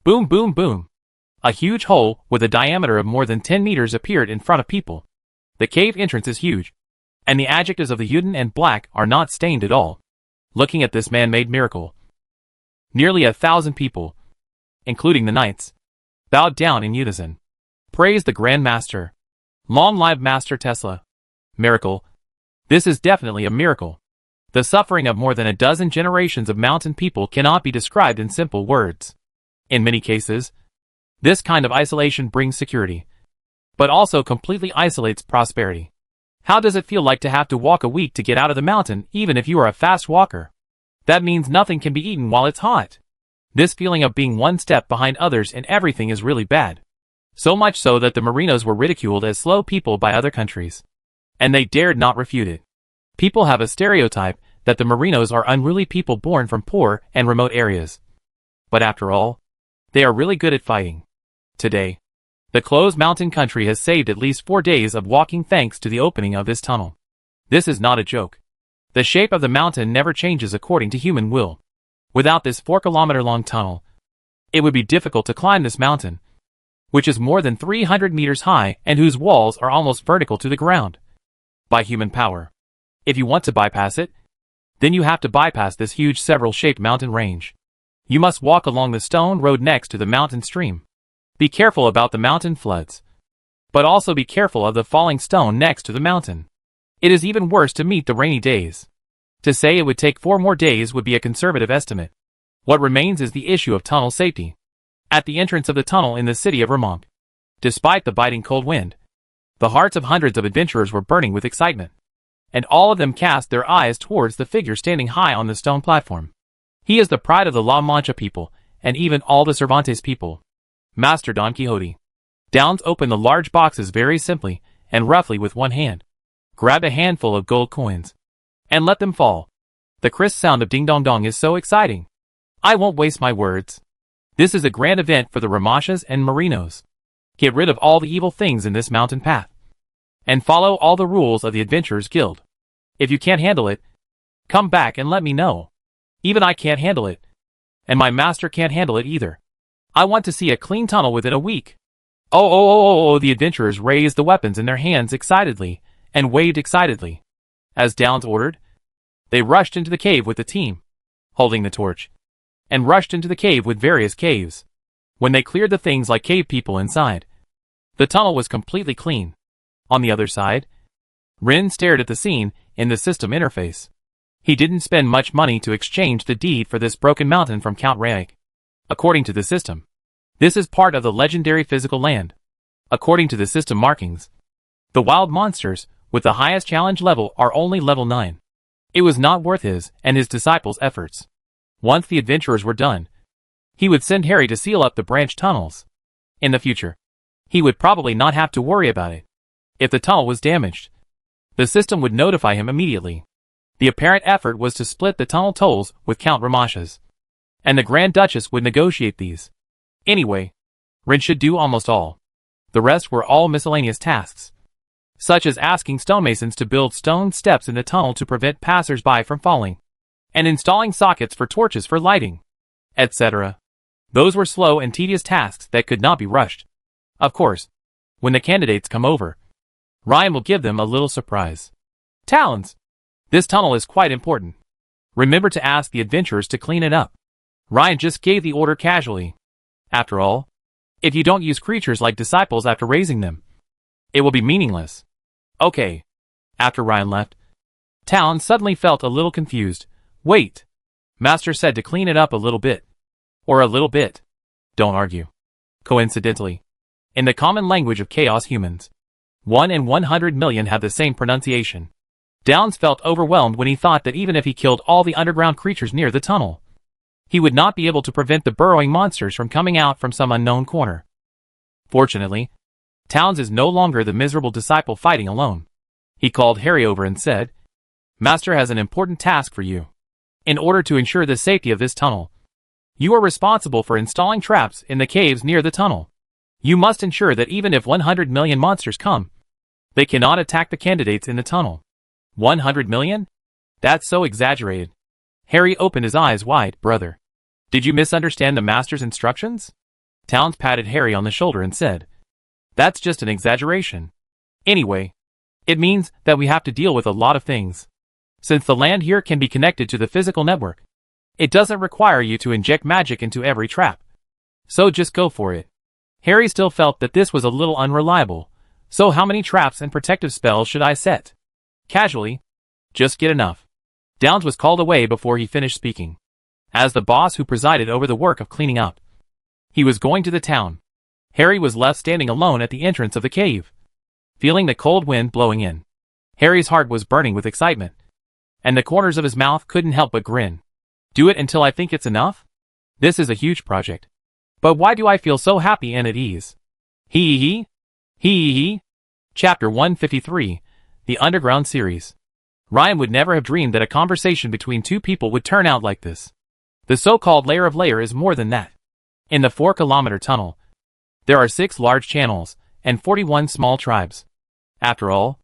Boom, boom, boom. A huge hole with a diameter of more than 10 meters appeared in front of people. The cave entrance is huge, and the adjectives of the Yuden and black are not stained at all. Looking at this man-made miracle, nearly 1,000 people, including the knights, bowed down in unison. Praise the Grand Master. Long live Master Tesla. Miracle. This is definitely a miracle. The suffering of more than a dozen generations of mountain people cannot be described in simple words. In many cases, this kind of isolation brings security, but also completely isolates prosperity. How does it feel like to have to walk a week to get out of the mountain, even if you are a fast walker? That means nothing can be eaten while it's hot. This feeling of being one step behind others in everything is really bad. So much so that the Merinos were ridiculed as slow people by other countries, and they dared not refute it. People have a stereotype that the Merinos are unruly people born from poor and remote areas. But after all, they are really good at fighting. Today, the closed mountain country has saved at least 4 days of walking thanks to the opening of this tunnel. This is not a joke. The shape of the mountain never changes according to human will. Without this 4-kilometer-long tunnel, it would be difficult to climb this mountain, which is more than 300 meters high and whose walls are almost vertical to the ground, by human power. If you want to bypass it, then you have to bypass this huge several-shaped mountain range. You must walk along the stone road next to the mountain stream. Be careful about the mountain floods, but also be careful of the falling stone next to the mountain. It is even worse to meet the rainy days. To say it would take 4 more days would be a conservative estimate. What remains is the issue of tunnel safety. At the entrance of the tunnel in the city of Ramon, despite the biting cold wind, the hearts of hundreds of adventurers were burning with excitement, and all of them cast their eyes towards the figure standing high on the stone platform. He is the pride of the La Mancha people, and even all the Cervantes people. Master Don Quixote. Downs opened the large boxes very simply and roughly with one hand, grabbed a handful of gold coins, and let them fall. The crisp sound of ding-dong-dong is so exciting. I won't waste my words. This is a grand event for the Ramachas and Merinos. Get rid of all the evil things in this mountain path, and follow all the rules of the Adventurers Guild. If you can't handle it, come back and let me know. Even I can't handle it, and my master can't handle it either. I want to see a clean tunnel within a week. Oh, the adventurers raised the weapons in their hands excitedly, and waved excitedly. As Downs ordered, they rushed into the cave with the team, holding the torch, and rushed into the cave with various caves. When they cleared the things like cave people inside, the tunnel was completely clean. On the other side, Rin stared at the scene in the system interface. He didn't spend much money to exchange the deed for this broken mountain from Count Raig. According to the system, this is part of the legendary physical land. According to the system markings, the wild monsters with the highest challenge level are only level 9. It was not worth his and his disciples' efforts. Once the adventurers were done, he would send Harry to seal up the branch tunnels. In the future, he would probably not have to worry about it. If the tunnel was damaged, the system would notify him immediately. The apparent effort was to split the tunnel tolls with Count Ramachas, and the Grand Duchess would negotiate these. Anyway, Rin should do almost all. The rest were all miscellaneous tasks, such as asking stonemasons to build stone steps in the tunnel to prevent passers-by from falling, and installing sockets for torches for lighting, etc. Those were slow and tedious tasks that could not be rushed. Of course, when the candidates come over, Ryan will give them a little surprise. Talons! This tunnel is quite important. Remember to ask the adventurers to clean it up. Ryan just gave the order casually. After all, if you don't use creatures like disciples after raising them, it will be meaningless. Okay. After Ryan left, Talon suddenly felt a little confused. Wait. Master said to clean it up a little bit. Or a little bit. Don't argue. Coincidentally, in the common language of chaos humans, 1 in 100 million have the same pronunciation. Downs felt overwhelmed when he thought that even if he killed all the underground creatures near the tunnel, He would not be able to prevent the burrowing monsters from coming out from some unknown corner. Fortunately, Towns is no longer the miserable disciple fighting alone. He called Harry over and said, "Master has an important task for you. In order to ensure the safety of this tunnel, you are responsible for installing traps in the caves near the tunnel. You must ensure that even if 100 million monsters come, they cannot attack the candidates in the tunnel." 100 million? That's so exaggerated. Harry opened his eyes wide. "Brother, did you misunderstand the master's instructions?" Towns patted Harry on the shoulder and said, "That's just an exaggeration. Anyway, it means that we have to deal with a lot of things. Since the land here can be connected to the physical network, it doesn't require you to inject magic into every trap. So just go for it." Harry still felt that this was a little unreliable. "So how many traps and protective spells should I set?" Casually, "Just get enough." Downs was called away before he finished speaking. As the boss who presided over the work of cleaning up, he was going to the town. Harry was left standing alone at the entrance of the cave, feeling the cold wind blowing in. Harry's heart was burning with excitement, and the corners of his mouth couldn't help but grin. "Do it until I think it's enough? This is a huge project. But why do I feel so happy and at ease?" Hee. Chapter 153, The Underground Series. Ryan would never have dreamed that a conversation between two people would turn out like this. The so-called layer of layer is more than that. In the 4-kilometer tunnel, there are 6 large channels and 41 small tribes. After all,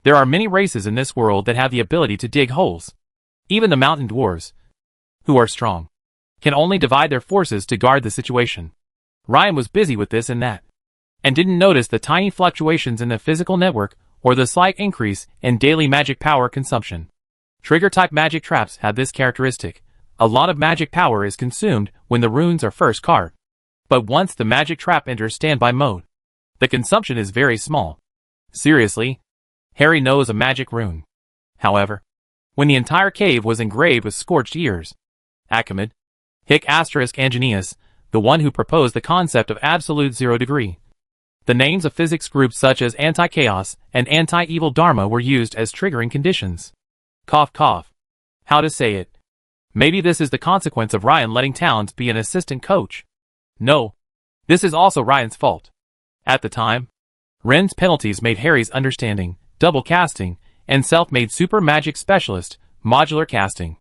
there are many races in this world that have the ability to dig holes. Even the mountain dwarves, who are strong, can only divide their forces to guard the situation. Ryan was busy with this and that, and didn't notice the tiny fluctuations in the physical network or the slight increase in daily magic power consumption. Trigger-type magic traps have this characteristic. A lot of magic power is consumed when the runes are first carved. But once the magic trap enters standby mode, the consumption is very small. Seriously, Harry knows a magic rune. However, when the entire cave was engraved with scorched ears, Achamid, Hic Asterisk Angenius, the one who proposed the concept of absolute 0 degree. The names of physics groups such as anti-chaos and anti-evil dharma were used as triggering conditions. Cough cough. How to say it? Maybe this is the consequence of Ryan letting Towns be an assistant coach. No, this is also Ryan's fault. At the time, Ren's penalties made Harry's understanding, double casting, and self-made super magic specialist, modular casting.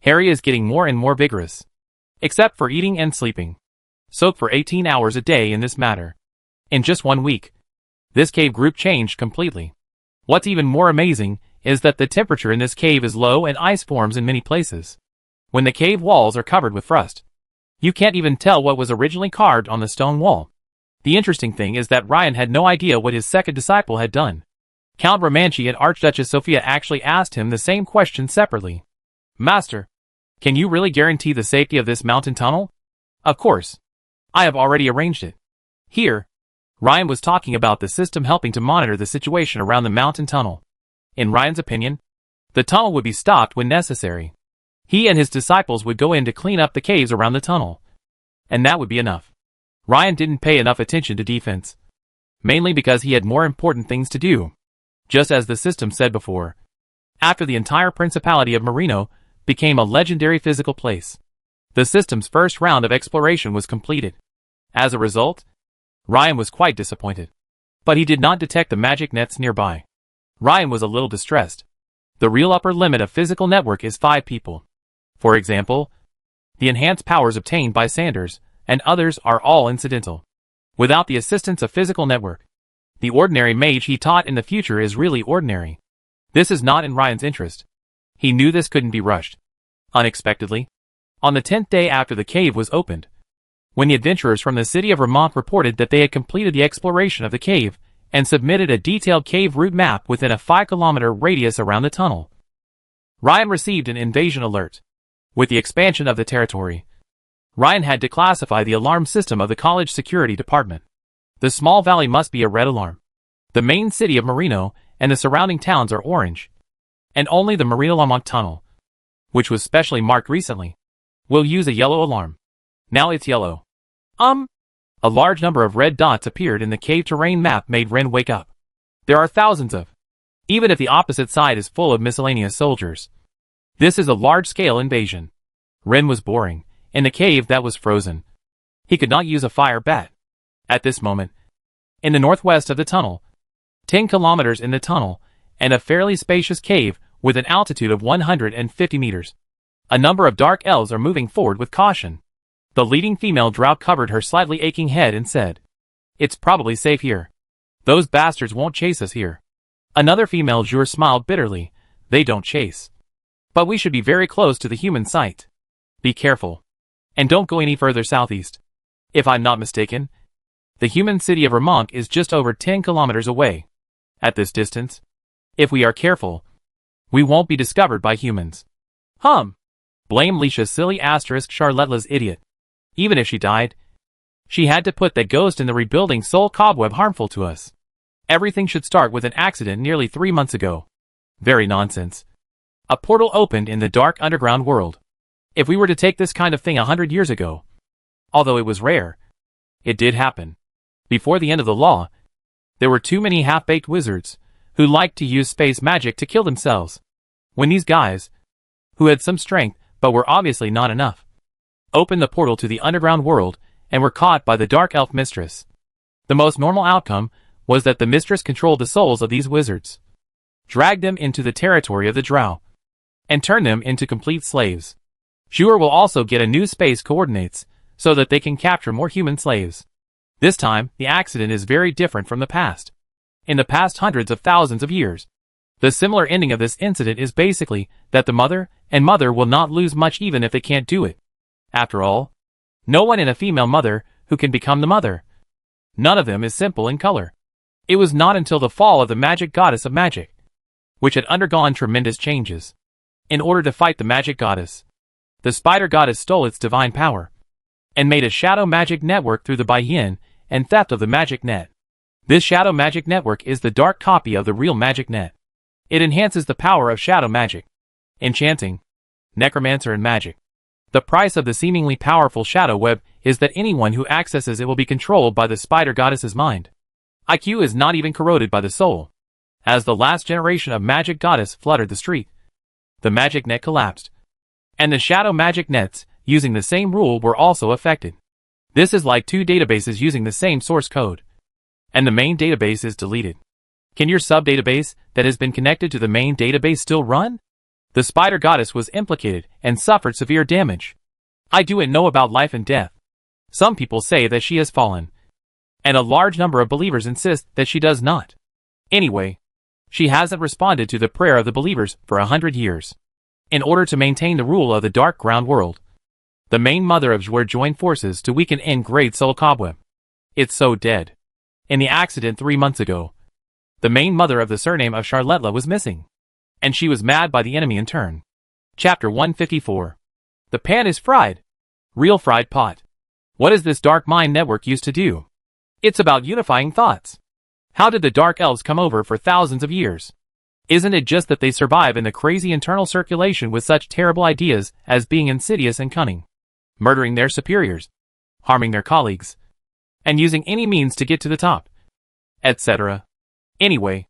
Harry is getting more and more vigorous. Except for eating and sleeping. Soak for 18 hours a day in this matter. In just 1 week, this cave group changed completely. What's even more amazing is that the temperature in this cave is low and ice forms in many places. When the cave walls are covered with frost, you can't even tell what was originally carved on the stone wall. The interesting thing is that Ryan had no idea what his second disciple had done. Count Romanchi and Archduchess Sophia actually asked him the same question separately. "Master, can you really guarantee the safety of this mountain tunnel?" "Of course. I have already arranged it." Here, Ryan was talking about the system helping to monitor the situation around the mountain tunnel. In Ryan's opinion, the tunnel would be stopped when necessary. He and his disciples would go in to clean up the caves around the tunnel. And that would be enough. Ryan didn't pay enough attention to defense, mainly because he had more important things to do. Just as the system said before, after the entire Principality of Marino became a legendary physical place, the system's first round of exploration was completed. As a result, Ryan was quite disappointed. But he did not detect the magic nets nearby. Ryan was a little distressed. The real upper limit of physical network is 5 people. For example, the enhanced powers obtained by Sanders and others are all incidental. Without the assistance of physical network, the ordinary mage he taught in the future is really ordinary. This is not in Ryan's interest. He knew this couldn't be rushed. Unexpectedly, on the 10th day after the cave was opened, when the adventurers from the city of Vermont reported that they had completed the exploration of the cave and submitted a detailed cave route map within a 5-kilometer radius around the tunnel, Ryan received an invasion alert. With the expansion of the territory, Ryan had to classify the alarm system of the college security department. The small valley must be a red alarm. The main city of Marino and the surrounding towns are orange. And only the Marino-Lamont tunnel, which was specially marked recently, will use a yellow alarm. Now it's yellow. A large number of red dots appeared in the cave terrain map made Ren wake up. There are thousands of, even if the opposite side is full of miscellaneous soldiers. This is a large-scale invasion. Ren was boring. in the cave that was frozen. He could not use a fire bat. At this moment, in the northwest of the tunnel, 10 kilometers in the tunnel, and a fairly spacious cave with an altitude of 150 meters. A number of dark elves are moving forward with caution. The leading female drow covered her slightly aching head and said, "It's probably safe here. Those bastards won't chase us here." Another female Jur smiled bitterly. "They don't chase. But we should be very close to the human site. Be careful. And don't go any further southeast. If I'm not mistaken, the human city of Vermont is just over 10 kilometers away. At this distance, if we are careful, we won't be discovered by humans." Blame Leisha's silly asterisk Charletla's idiot. Even if she died, she had to put that ghost in the rebuilding soul cobweb harmful to us. Everything should start with an accident nearly 3 months ago. Very nonsense. A portal opened in the dark underground world. If we were to take this kind of thing 100 years ago, although it was rare, it did happen. Before the end of the law, there were too many half-baked wizards who liked to use space magic to kill themselves. When these guys, who had some strength but were obviously not enough, opened the portal to the underground world and were caught by the Dark Elf Mistress, the most normal outcome was that the Mistress controlled the souls of these wizards, dragged them into the territory of the Drow, and turned them into complete slaves. Jur will also get a new space coordinates so that they can capture more human slaves. This time, the accident is very different from the past. In the past hundreds of thousands of years, the similar ending of this incident is basically that the mother and mother will not lose much even if they can't do it. After all, no one in a female mother who can become the mother. None of them is simple in color. It was not until the fall of the magic goddess of magic, which had undergone tremendous changes. In order to fight the magic goddess, the spider goddess stole its divine power, and made a shadow magic network through the buy-in and theft of the magic net. This shadow magic network is the dark copy of the real magic net. It enhances the power of shadow magic, enchanting, necromancer and magic. The price of the seemingly powerful shadow web is that anyone who accesses it will be controlled by the spider goddess's mind. IQ is not even corroded by the soul. As the last generation of magic goddess fluttered the street, the magic net collapsed, and the shadow magic nets, using the same rule, were also affected. This is like two databases using the same source code, and the main database is deleted. Can your sub-database that has been connected to the main database still run? The spider goddess was implicated and suffered severe damage. I do know about life and death. Some people say that she has fallen, and a large number of believers insist that she does not. Anyway, she hasn't responded to the prayer of the believers for 100 years. In order to maintain the rule of the dark ground world, the main mother of Jur joined forces to weaken N-grade soul cobweb. It's so dead. In the accident 3 months ago, the main mother of the surname of Charletla was missing, and she was mad by the enemy in turn. Chapter 154. The pan is fried. Real fried pot. What is this dark mind network used to do? It's about unifying thoughts. How did the dark elves come over for thousands of years? Isn't it just that they survive in the crazy internal circulation with such terrible ideas as being insidious and cunning, murdering their superiors, harming their colleagues, and using any means to get to the top, etc. Anyway,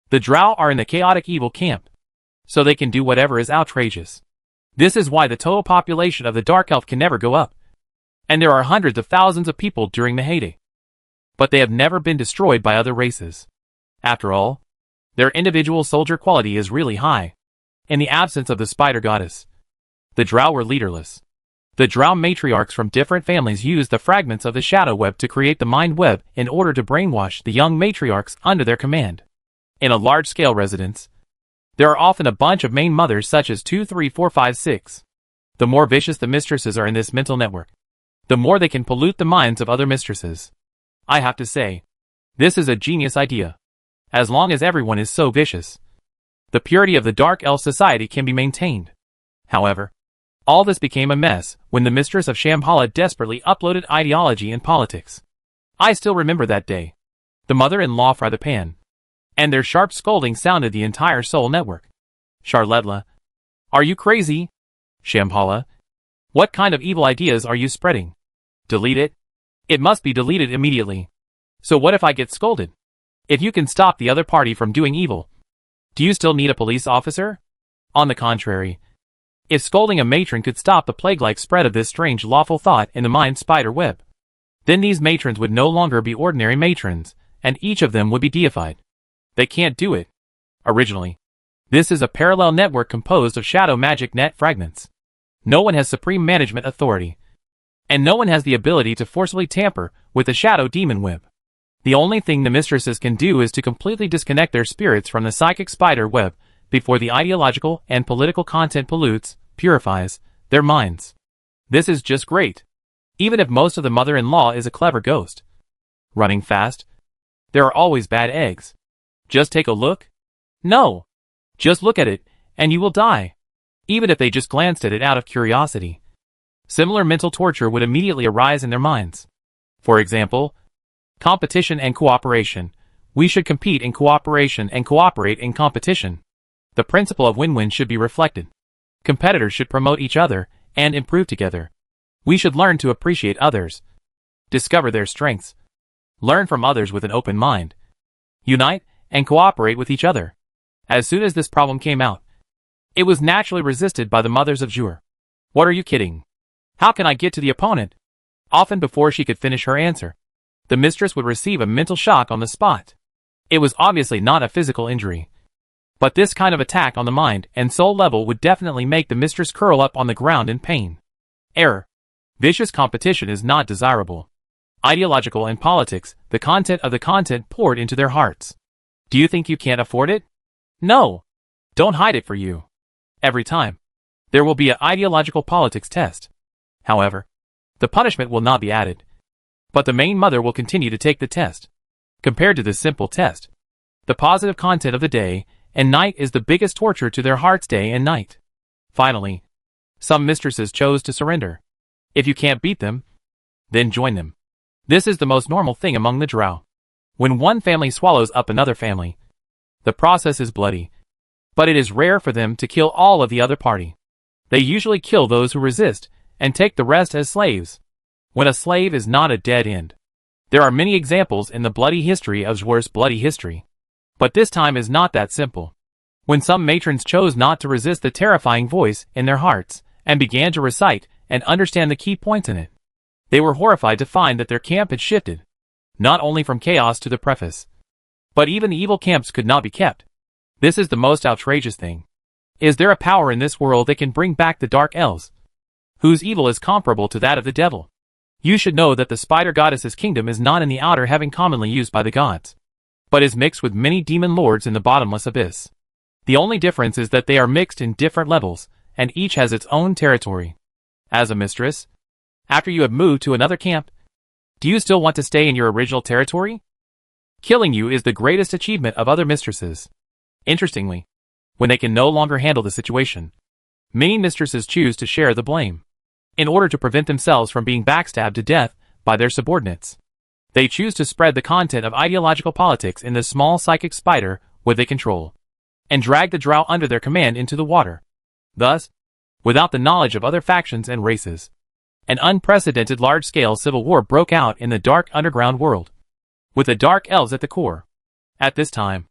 the Drow are in the chaotic evil camp, so they can do whatever is outrageous. This is why the total population of the Dark Elf can never go up, and there are hundreds of thousands of people during the heyday. But they have never been destroyed by other races. After all, their individual soldier quality is really high. In the absence of the spider goddess, the Drow were leaderless. The Drow matriarchs from different families used the fragments of the shadow web to create the mind web in order to brainwash the young matriarchs under their command. In a large-scale residence, there are often a bunch of main mothers such as 2, 3, 4, 5, 6. The more vicious the mistresses are in this mental network, the more they can pollute the minds of other mistresses. I have to say, this is a genius idea. As long as everyone is so vicious, the purity of the Dark Elf society can be maintained. However, all this became a mess when the mistress of Shambhala desperately uploaded ideology and politics. I still remember that day. The mother-in-law fried the pan, and their sharp scolding sounded the entire soul network. Charletla, are you crazy? Shambhala, what kind of evil ideas are you spreading? Delete it? It must be deleted immediately. So what if I get scolded? If you can stop the other party from doing evil, do you still need a police officer? On the contrary, If scolding a matron could stop the plague-like spread of this strange lawful thought in the mind spider web, then these matrons would no longer be ordinary matrons, and each of them would be deified. They can't do it. Originally, this is a parallel network composed of shadow magic net fragments. No one has supreme management authority, and no one has the ability to forcibly tamper with the shadow demon web. The only thing the mistresses can do is to completely disconnect their spirits from the psychic spider web before the ideological and political content pollutes, purifies, their minds. This is just great. Even if most of the mother-in-law is a clever ghost running fast, there are always bad eggs. Just take a look? No. Just look at it, and you will die. Even if they just glanced at it out of curiosity. Similar mental torture would immediately arise in their minds. For example, competition and cooperation. We should compete in cooperation and cooperate in competition. The principle of win-win should be reflected. Competitors should promote each other and improve together. We should learn to appreciate others, discover their strengths, learn from others with an open mind, unite and cooperate with each other. As soon as this problem came out, it was naturally resisted by the mothers of Jur. What are you kidding? How can I get to the opponent? Often before she could finish her answer, the mistress would receive a mental shock on the spot. It was obviously not a physical injury, but this kind of attack on the mind and soul level would definitely make the mistress curl up on the ground in pain. Error. Vicious competition is not desirable. Ideological and politics, the content of the content poured into their hearts. Do you think you can't afford it? No. Don't hide it for you. Every time, there will be an ideological politics test. However, the punishment will not be added, but the main mother will continue to take the test. Compared to this simple test, the positive content of the day and night is the biggest torture to their hearts day and night. Finally, some mistresses chose to surrender. If you can't beat them, then join them. This is the most normal thing among the drow. When one family swallows up another family, the process is bloody, but it is rare for them to kill all of the other party. They usually kill those who resist and take the rest as slaves. When a slave is not a dead end. There are many examples in the bloody history of Zhor's bloody history. But this time is not that simple. When some matrons chose not to resist the terrifying voice in their hearts and began to recite and understand the key points in it, they were horrified to find that their camp had shifted, not only from chaos to the preface, but even the evil camps could not be kept. This is the most outrageous thing. Is there a power in this world that can bring back the dark elves, whose evil is comparable to that of the devil? You should know that the spider goddess's kingdom is not in the outer heaven commonly used by the gods, but is mixed with many demon lords in the bottomless abyss. The only difference is that they are mixed in different levels, and each has its own territory. As a mistress, after you have moved to another camp, do you still want to stay in your original territory? Killing you is the greatest achievement of other mistresses. Interestingly, when they can no longer handle the situation, many mistresses choose to share the blame. In order to prevent themselves from being backstabbed to death by their subordinates, they choose to spread the content of ideological politics in the small psychic spider where they control, and drag the drow under their command into the water. Thus, without the knowledge of other factions and races, an unprecedented large-scale civil war broke out in the dark underground world, with the dark elves at the core. At this time,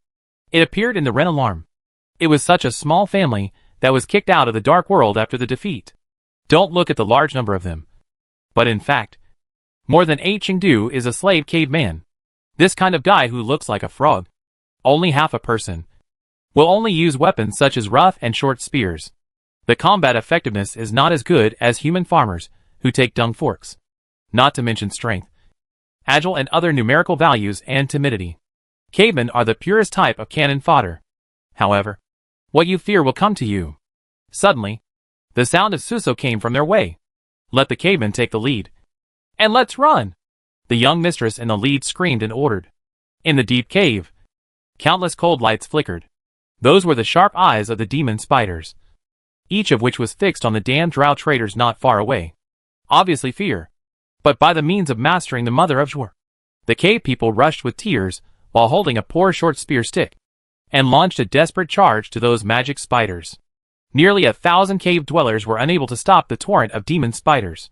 it appeared in the Ren alarm. It was such a small family that was kicked out of the dark world after the defeat. Don't look at the large number of them. But in fact, more than 8 Chengdu is a slave caveman. This kind of guy who looks like a frog, only half a person, will only use weapons such as rough and short spears. The combat effectiveness is not as good as human farmers who take dung forks. Not to mention strength, agile and other numerical values and timidity. Cavemen are the purest type of cannon fodder. However, what you fear will come to you. Suddenly, the sound of Suso came from their way. Let the cavemen take the lead. And let's run! The young mistress in the lead screamed and ordered. In the deep cave, countless cold lights flickered. Those were the sharp eyes of the demon spiders, each of which was fixed on the damned drow traders not far away. Obviously fear. But by the means of mastering the mother of Zhor, the cave people rushed with tears while holding a poor short spear stick, and launched a desperate charge to those magic spiders. Nearly 1,000 cave dwellers were unable to stop the torrent of demon spiders.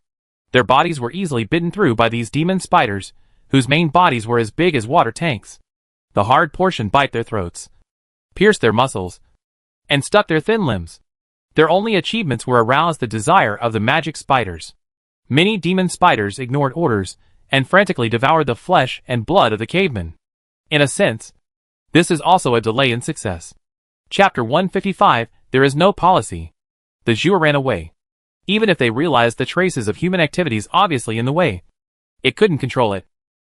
Their bodies were easily bitten through by these demon spiders, whose main bodies were as big as water tanks. The hard portion bite their throats, pierced their muscles, and stuck their thin limbs. Their only achievements were arouse the desire of the magic spiders. Many demon spiders ignored orders and frantically devoured the flesh and blood of the cavemen. In a sense, this is also a delay in success. Chapter 155, There is no policy. The Zhur ran away. Even if they realized the traces of human activities obviously in the way, it couldn't control it.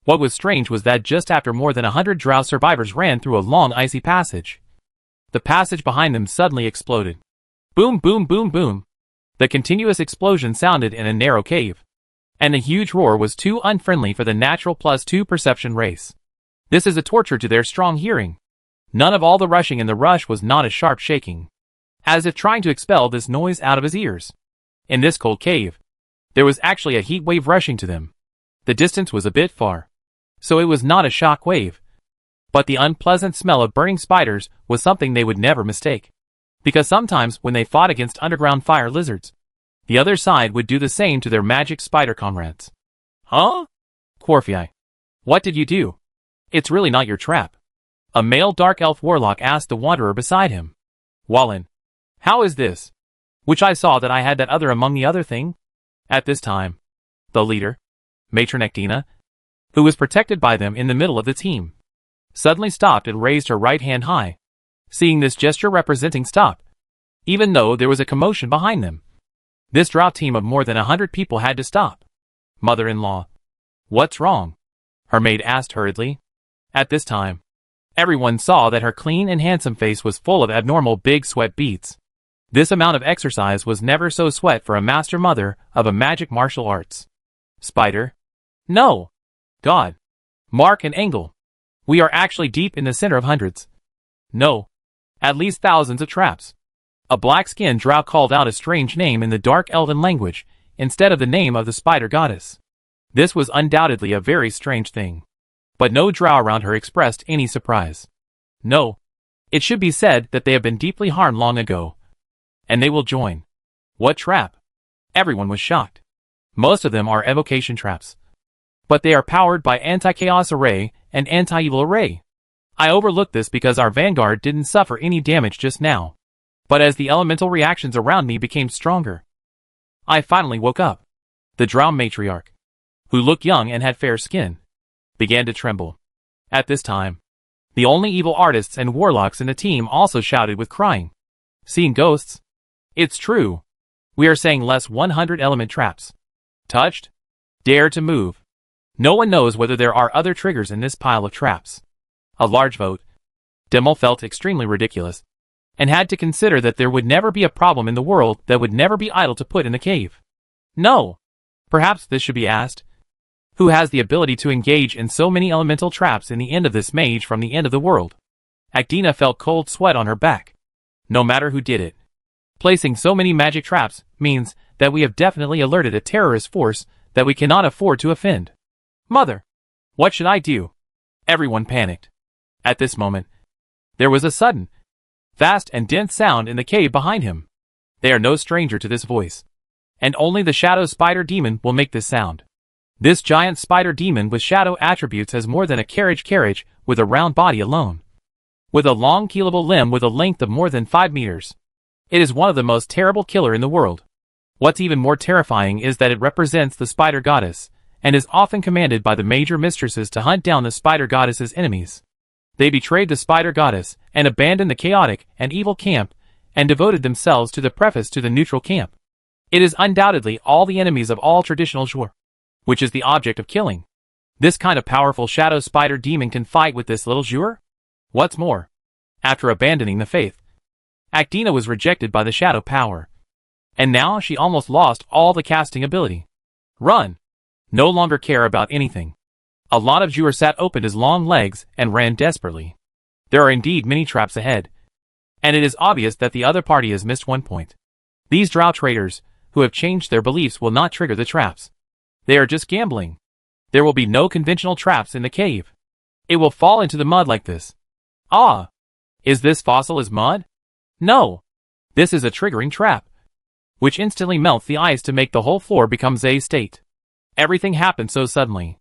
What was strange was that just after more than 100 drow survivors ran through a long icy passage, the passage behind them suddenly exploded. Boom, boom, boom, boom. The continuous explosion sounded in a narrow cave, and the huge roar was too unfriendly for the natural +2 perception race. This is a torture to their strong hearing. None of all the rushing in the rush was not a sharp shaking, as if trying to expel this noise out of his ears. In this cold cave, there was actually a heat wave rushing to them. The distance was a bit far, so it was not a shock wave. But the unpleasant smell of burning spiders was something they would never mistake. Because sometimes when they fought against underground fire lizards, the other side would do the same to their magic spider comrades. Huh? Quarfii. What did you do? It's really not your trap. A male dark elf warlock asked the wanderer beside him. Wallen. How is this? Which I saw that I had that other among the other thing? At this time, the leader, Matron Actina, who was protected by them in the middle of the team, suddenly stopped and raised her right hand high, seeing this gesture representing stop, even though there was a commotion behind them. This drow team of more than 100 people had to stop. Mother-in-law. What's wrong? Her maid asked hurriedly. At this time, everyone saw that her clean and handsome face was full of abnormal big sweat beads. This amount of exercise was never so sweat for a master mother of a magic martial arts. Spider? No. God. Mark and Engel. We are actually deep in the center of hundreds. No. At least thousands of traps. A black-skinned drow called out a strange name in the dark elven language, instead of the name of the spider goddess. This was undoubtedly a very strange thing. But no drow around her expressed any surprise. No. It should be said that they have been deeply harmed long ago. And they will join. What trap? Everyone was shocked. Most of them are evocation traps. But they are powered by anti-chaos array and anti-evil array. I overlooked this because our vanguard didn't suffer any damage just now. But as the elemental reactions around me became stronger, I finally woke up. The drow matriarch, who looked young and had fair skin, began to tremble. At this time, the only evil artists and warlocks in the team also shouted with crying. Seeing ghosts? It's true. We are saying less 100 element traps. Touched? Dare to move. No one knows whether there are other triggers in this pile of traps. A large vote. Dimmel felt extremely ridiculous, and had to consider that there would never be a problem in the world that would never be idle to put in the cave. No. Perhaps this should be asked. Who has the ability to engage in so many elemental traps in the end of this mage from the end of the world? Actina felt cold sweat on her back. No matter who did it. Placing so many magic traps means that we have definitely alerted a terrorist force that we cannot afford to offend. Mother! What should I do? Everyone panicked. At this moment, there was a sudden, fast and dense sound in the cave behind him. They are no stranger to this voice. And only the shadow spider demon will make this sound. This giant spider demon with shadow attributes has more than a carriage with a round body alone. With a long keelable limb with a length of more than 5 meters. It is one of the most terrible killer in the world. What's even more terrifying is that it represents the spider goddess, and is often commanded by the major mistresses to hunt down the spider goddess's enemies. They betrayed the spider goddess, and abandoned the chaotic and evil camp, and devoted themselves to the preface to the neutral camp. It is undoubtedly all the enemies of all traditional Zhur, which is the object of killing. This kind of powerful shadow spider demon can fight with this little Zhur? What's more, after abandoning the faith, Actina was rejected by the shadow power. And now she almost lost all the casting ability. Run! No longer care about anything. A lot of Zhur sat opened his long legs and ran desperately. There are indeed many traps ahead. And it is obvious that the other party has missed one point. These drow traders, who have changed their beliefs, will not trigger the traps. They are just gambling. There will be no conventional traps in the cave. It will fall into the mud like this. Ah! Is this fossil as mud? No. This is a triggering trap, which instantly melts the ice to make the whole floor become Zay state. Everything happened so suddenly.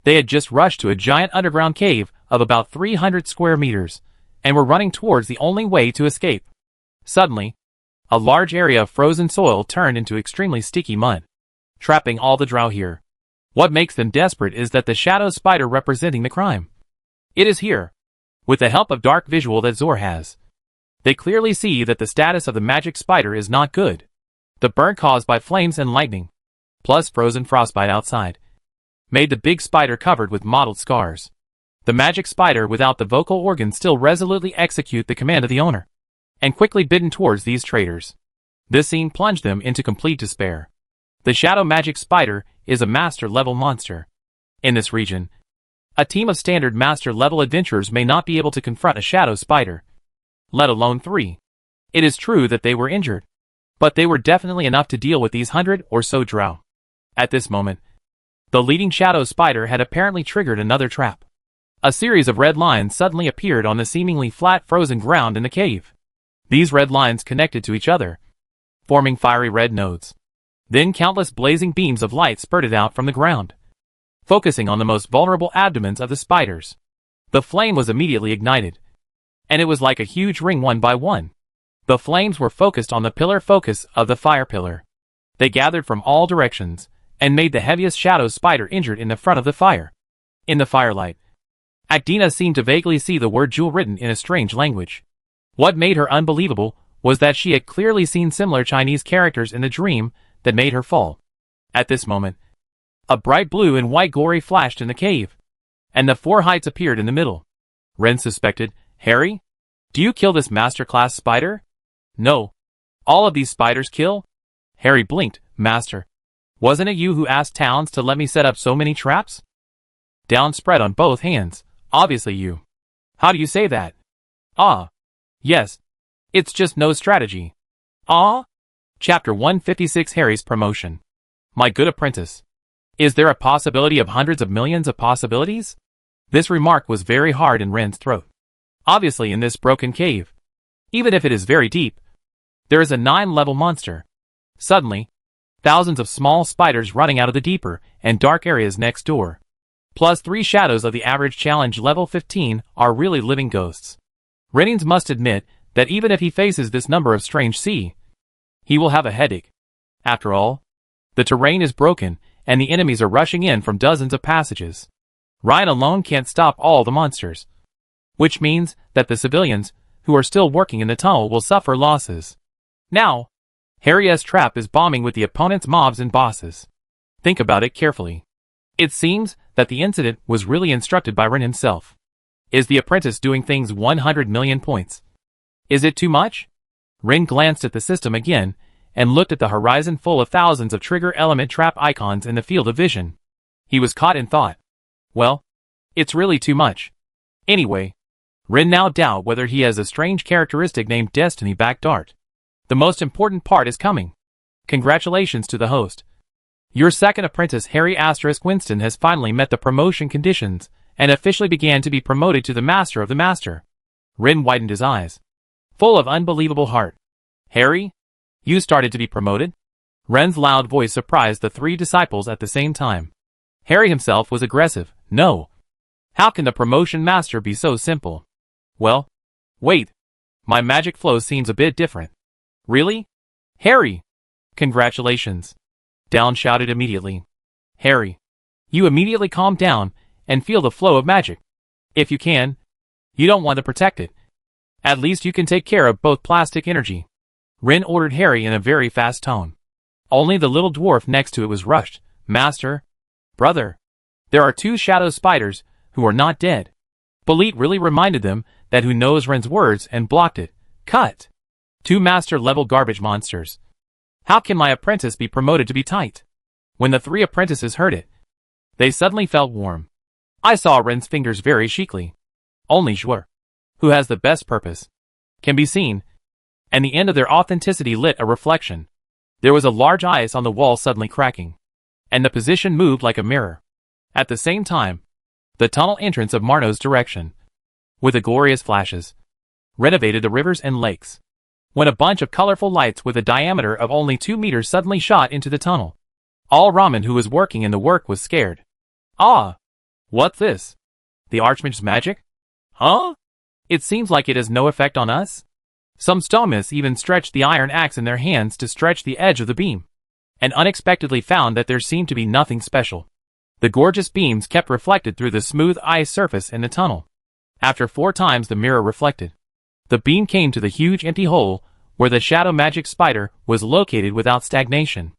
They had just rushed to a giant underground cave of about 300 square meters, and were running towards the only way to escape. Suddenly, A large area of frozen soil turned into extremely sticky mud, trapping all the drow here. What makes them desperate is that the shadow spider representing the crime. It is here. With the help of dark visual that Zor has, they clearly see that the status of the magic spider is not good. The burn caused by flames and lightning, plus frozen frostbite outside, made the big spider covered with mottled scars. The magic spider without the vocal organs still resolutely execute the command of the owner, and quickly bitten towards these traitors. This scene plunged them into complete despair. The shadow magic spider is a master-level monster. In this region, a team of standard master-level adventurers may not be able to confront a shadow spider, let alone 3. It is true that they were injured, but they were definitely enough to deal with these 100 or so drow. At this moment, the leading shadow spider had apparently triggered another trap. A series of red lines suddenly appeared on the seemingly flat frozen ground in the cave. These red lines connected to each other, forming fiery red nodes. Then countless blazing beams of light spurted out from the ground, focusing on the most vulnerable abdomens of the spiders. The flame was immediately ignited, and it was like a huge ring one by one. The flames were focused on the pillar focus of the fire pillar. They gathered from all directions, and made the heaviest shadow spider injured in the front of the fire. In the firelight, Acdina seemed to vaguely see the word jewel written in a strange language. What made her unbelievable was that she had clearly seen similar Chinese characters in the dream that made her fall. At this moment, a bright blue and white glory flashed in the cave, and the 4 heights appeared in the middle. Ren suspected, Harry? Do you kill this master-class spider? No. All of these spiders kill? Harry blinked, Master. Wasn't it you who asked Towns to let me set up so many traps? Down spread on both hands. Obviously you. How do you say that? Ah. Yes. It's just no strategy. Ah? Chapter 156 Harry's Promotion. My good apprentice. Is there a possibility of hundreds of millions of possibilities? This remark was very hard in Ren's throat. Obviously in this broken cave, even if it is very deep, there is a 9-level monster. Suddenly, thousands of small spiders running out of the deeper and dark areas next door, plus 3 shadows of the average challenge level 15 are really living ghosts. Rennings must admit that even if he faces this number of strange sea, he will have a headache. After all, the terrain is broken and the enemies are rushing in from dozens of passages. Ryan alone can't stop all the monsters, which means that the civilians who are still working in the tunnel will suffer losses. Now, Harry's trap is bombing with the opponent's mobs and bosses. Think about it carefully. It seems that the incident was really instructed by Ren himself. Is the apprentice doing things 100 million points? Is it too much? Ren glanced at the system again and looked at the horizon full of thousands of trigger element trap icons in the field of vision. He was caught in thought. Well, it's really too much. Anyway, Ren now doubt whether he has a strange characteristic named Destiny back dart. The most important part is coming. Congratulations to the host. Your second apprentice Harry * Winston has finally met the promotion conditions and officially began to be promoted to the Master of the Master. Ren widened his eyes, full of unbelievable heart. Harry? You started to be promoted? Ren's loud voice surprised the 3 disciples at the same time. Harry himself was aggressive. No. How can the promotion master be so simple? Well, wait. My magic flow seems a bit different. Really? Harry! Congratulations. Down shouted immediately. Harry, you immediately calm down and feel the flow of magic. If you can, you don't want to protect it. At least you can take care of both plastic energy. Ren ordered Harry in a very fast tone. Only the little dwarf next to it was rushed. Master, brother, there are 2 shadow spiders who are not dead. Belit really reminded them that who knows Ren's words and blocked it. Cut. 2 master-level garbage monsters. How can my apprentice be promoted to be tight? When the 3 apprentices heard it, they suddenly felt warm. I saw Ren's fingers very chicly. Only Zhuer, who has the best purpose, can be seen, and the end of their authenticity lit a reflection. There was a large ice on the wall suddenly cracking, and the position moved like a mirror. At the same time, the tunnel entrance of Marno's direction, with the glorious flashes, renovated the rivers and lakes. When a bunch of colorful lights with a diameter of only 2 meters suddenly shot into the tunnel, all Ramen who was working in the work was scared. Ah! What's this? The Archmage's magic? Huh? It seems like it has no effect on us? Some stomists even stretched the iron axe in their hands to stretch the edge of the beam, and unexpectedly found that there seemed to be nothing special. The gorgeous beams kept reflected through the smooth ice surface in the tunnel. After 4 times the mirror reflected, the beam came to the huge empty hole where the shadow magic spider was located without stagnation.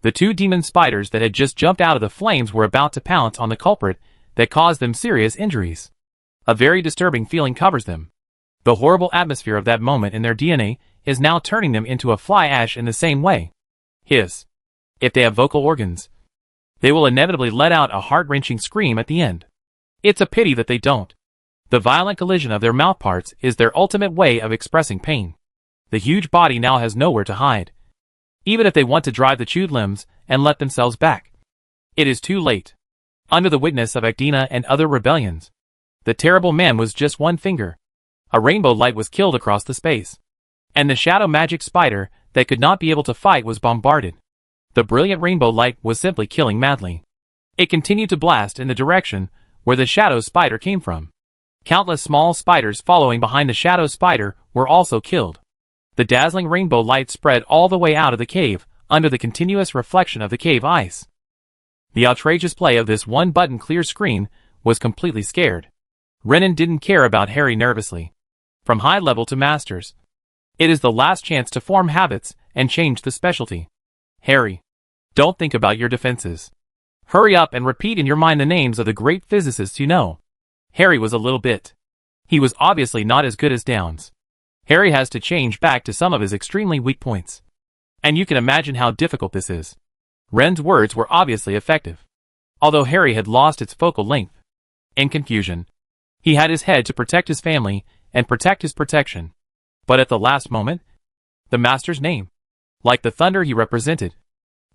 The 2 demon spiders that had just jumped out of the flames were about to pounce on the culprit that caused them serious injuries. A very disturbing feeling covers them. The horrible atmosphere of that moment in their DNA is now turning them into a fly ash in the same way. Hiss. If they have vocal organs, they will inevitably let out a heart-wrenching scream at the end. It's a pity that they don't. The violent collision of their mouthparts is their ultimate way of expressing pain. The huge body now has nowhere to hide, even if they want to drive the chewed limbs and let themselves back. It is too late. Under the witness of Actina and other rebellions, the terrible man was just one finger. A rainbow light was killed across the space, and the shadow magic spider that could not be able to fight was bombarded. The brilliant rainbow light was simply killing madly. It continued to blast in the direction where the shadow spider came from. Countless small spiders following behind the shadow spider were also killed. The dazzling rainbow light spread all the way out of the cave, under the continuous reflection of the cave ice. The outrageous play of this one-button clear screen was completely scared. Renan didn't care about Harry nervously. From high level to masters, it is the last chance to form habits and change the specialty. Harry, don't think about your defenses. Hurry up and repeat in your mind the names of the great physicists you know. Harry was a little bit. He was obviously not as good as Downs. Harry has to change back to some of his extremely weak points. And you can imagine how difficult this is. Ren's words were obviously effective, although Harry had lost its focal length. In confusion, he had his head to protect his family and protect his protection. But at the last moment, the master's name, like the thunder he represented,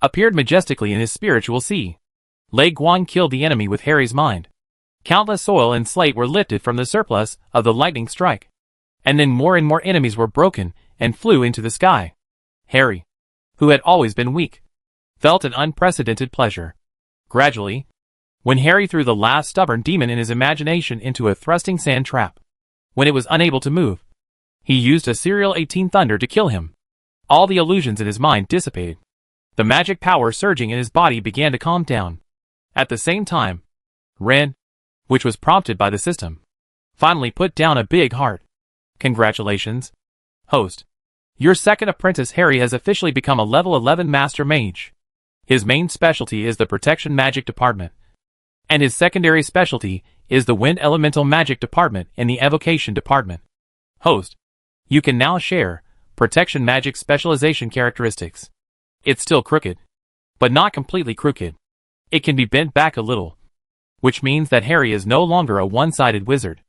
appeared majestically in his spiritual sea. Lei Guan killed the enemy with Harry's mind. Countless soil and slate were lifted from the surplus of the lightning strike. And then more and more enemies were broken and flew into the sky. Harry, who had always been weak, felt an unprecedented pleasure. Gradually, when Harry threw the last stubborn demon in his imagination into a thrusting sand trap, when it was unable to move, he used a serial 18 thunder to kill him. All the illusions in his mind dissipated. The magic power surging in his body began to calm down. At the same time, Ren, which was prompted by the system, finally put down a big heart. Congratulations, host. Your second apprentice Harry has officially become a level 11 master mage. His main specialty is the protection magic department, and his secondary specialty is the wind elemental magic department and the evocation department. Host, you can now share protection magic specialization characteristics. It's still crooked, but not completely crooked. It can be bent back a little, which means that Harry is no longer a one-sided wizard.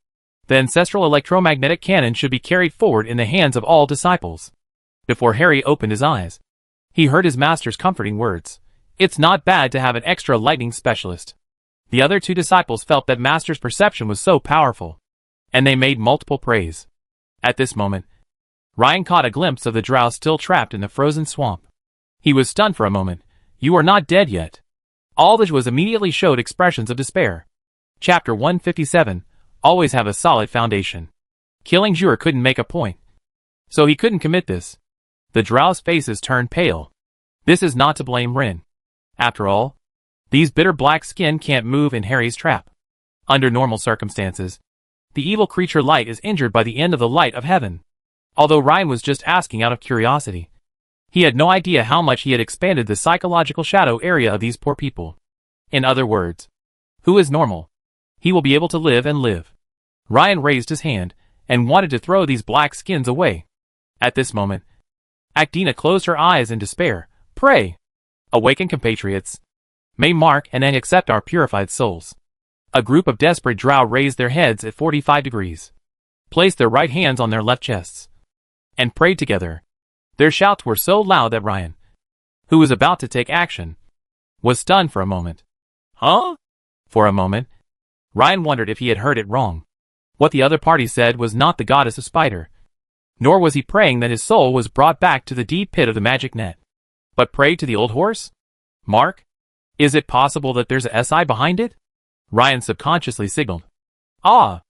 The ancestral electromagnetic cannon should be carried forward in the hands of all disciples. Before Harry opened his eyes, he heard his master's comforting words. It's not bad to have an extra lightning specialist. The other 2 disciples felt that master's perception was so powerful, and they made multiple praise. At this moment, Ryan caught a glimpse of the drow still trapped in the frozen swamp. He was stunned for a moment. You are not dead yet. Aldridge was immediately showed expressions of despair. Chapter 157. Always have a solid foundation. Killing Jur couldn't make a point, so he couldn't commit this. The drow's faces turned pale. This is not to blame Ren. After all, these bitter black skin can't move in Harry's trap. Under normal circumstances, the evil creature light is injured by the end of the light of heaven. Although Ryan was just asking out of curiosity, he had no idea how much he had expanded the psychological shadow area of these poor people. In other words, who is normal? He will be able to live and live. Ryan raised his hand and wanted to throw these black skins away. At this moment, Actina closed her eyes in despair. Pray, awaken compatriots. May mark and then accept our purified souls. A group of desperate drow raised their heads at 45 degrees, placed their right hands on their left chests, and prayed together. Their shouts were so loud that Ryan, who was about to take action, was stunned for a moment. Huh? For a moment, Ryan wondered if he had heard it wrong. What the other party said was not the goddess of Spider, nor was he praying that his soul was brought back to the deep pit of the magic net. But pray to the old horse? Mark? Is it possible that there's a SI behind it? Ryan subconsciously signaled. Ah!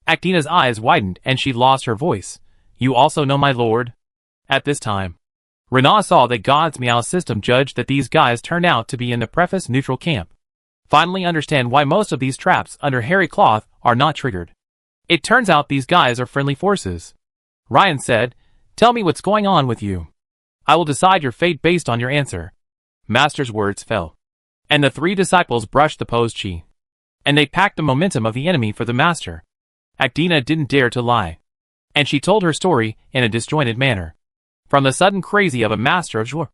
Actina's eyes widened and she lost her voice. You also know my lord? At this time, Renaa saw that God's Meow system judged that these guys turned out to be in the preface neutral camp. Finally understand why most of these traps under hairy cloth are not triggered. It turns out these guys are friendly forces. Ryan said, "Tell me what's going on with you. I will decide your fate based on your answer." Master's words fell, and the three disciples brushed the posed chi, and they packed the momentum of the enemy for the master. Actina didn't dare to lie, and she told her story in a disjointed manner. From the sudden crazy of a master of Zhuo,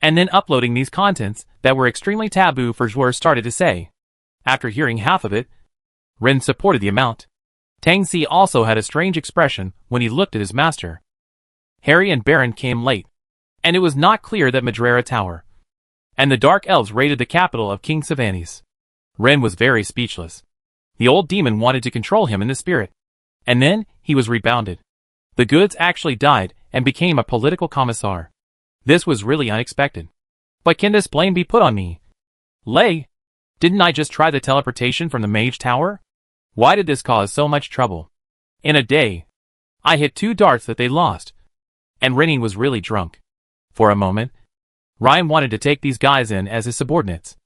and then uploading these contents that were extremely taboo for Zhuo started to say. After hearing half of it, Ren supported the amount. Tang Si also had a strange expression when he looked at his master. Harry and Baron came late, and it was not clear that Madrara Tower and the Dark Elves raided the capital of King Savannes. Ren was very speechless. The old demon wanted to control him in the spirit, and then he was rebounded. The goods actually died and became a political commissar. This was really unexpected. But can this blame be put on me? Lei, didn't I just try the teleportation from the Mage Tower? Why did this cause so much trouble? In a day, I hit 2 darts that they lost, and Rennie was really drunk. For a moment, Ryan wanted to take these guys in as his subordinates.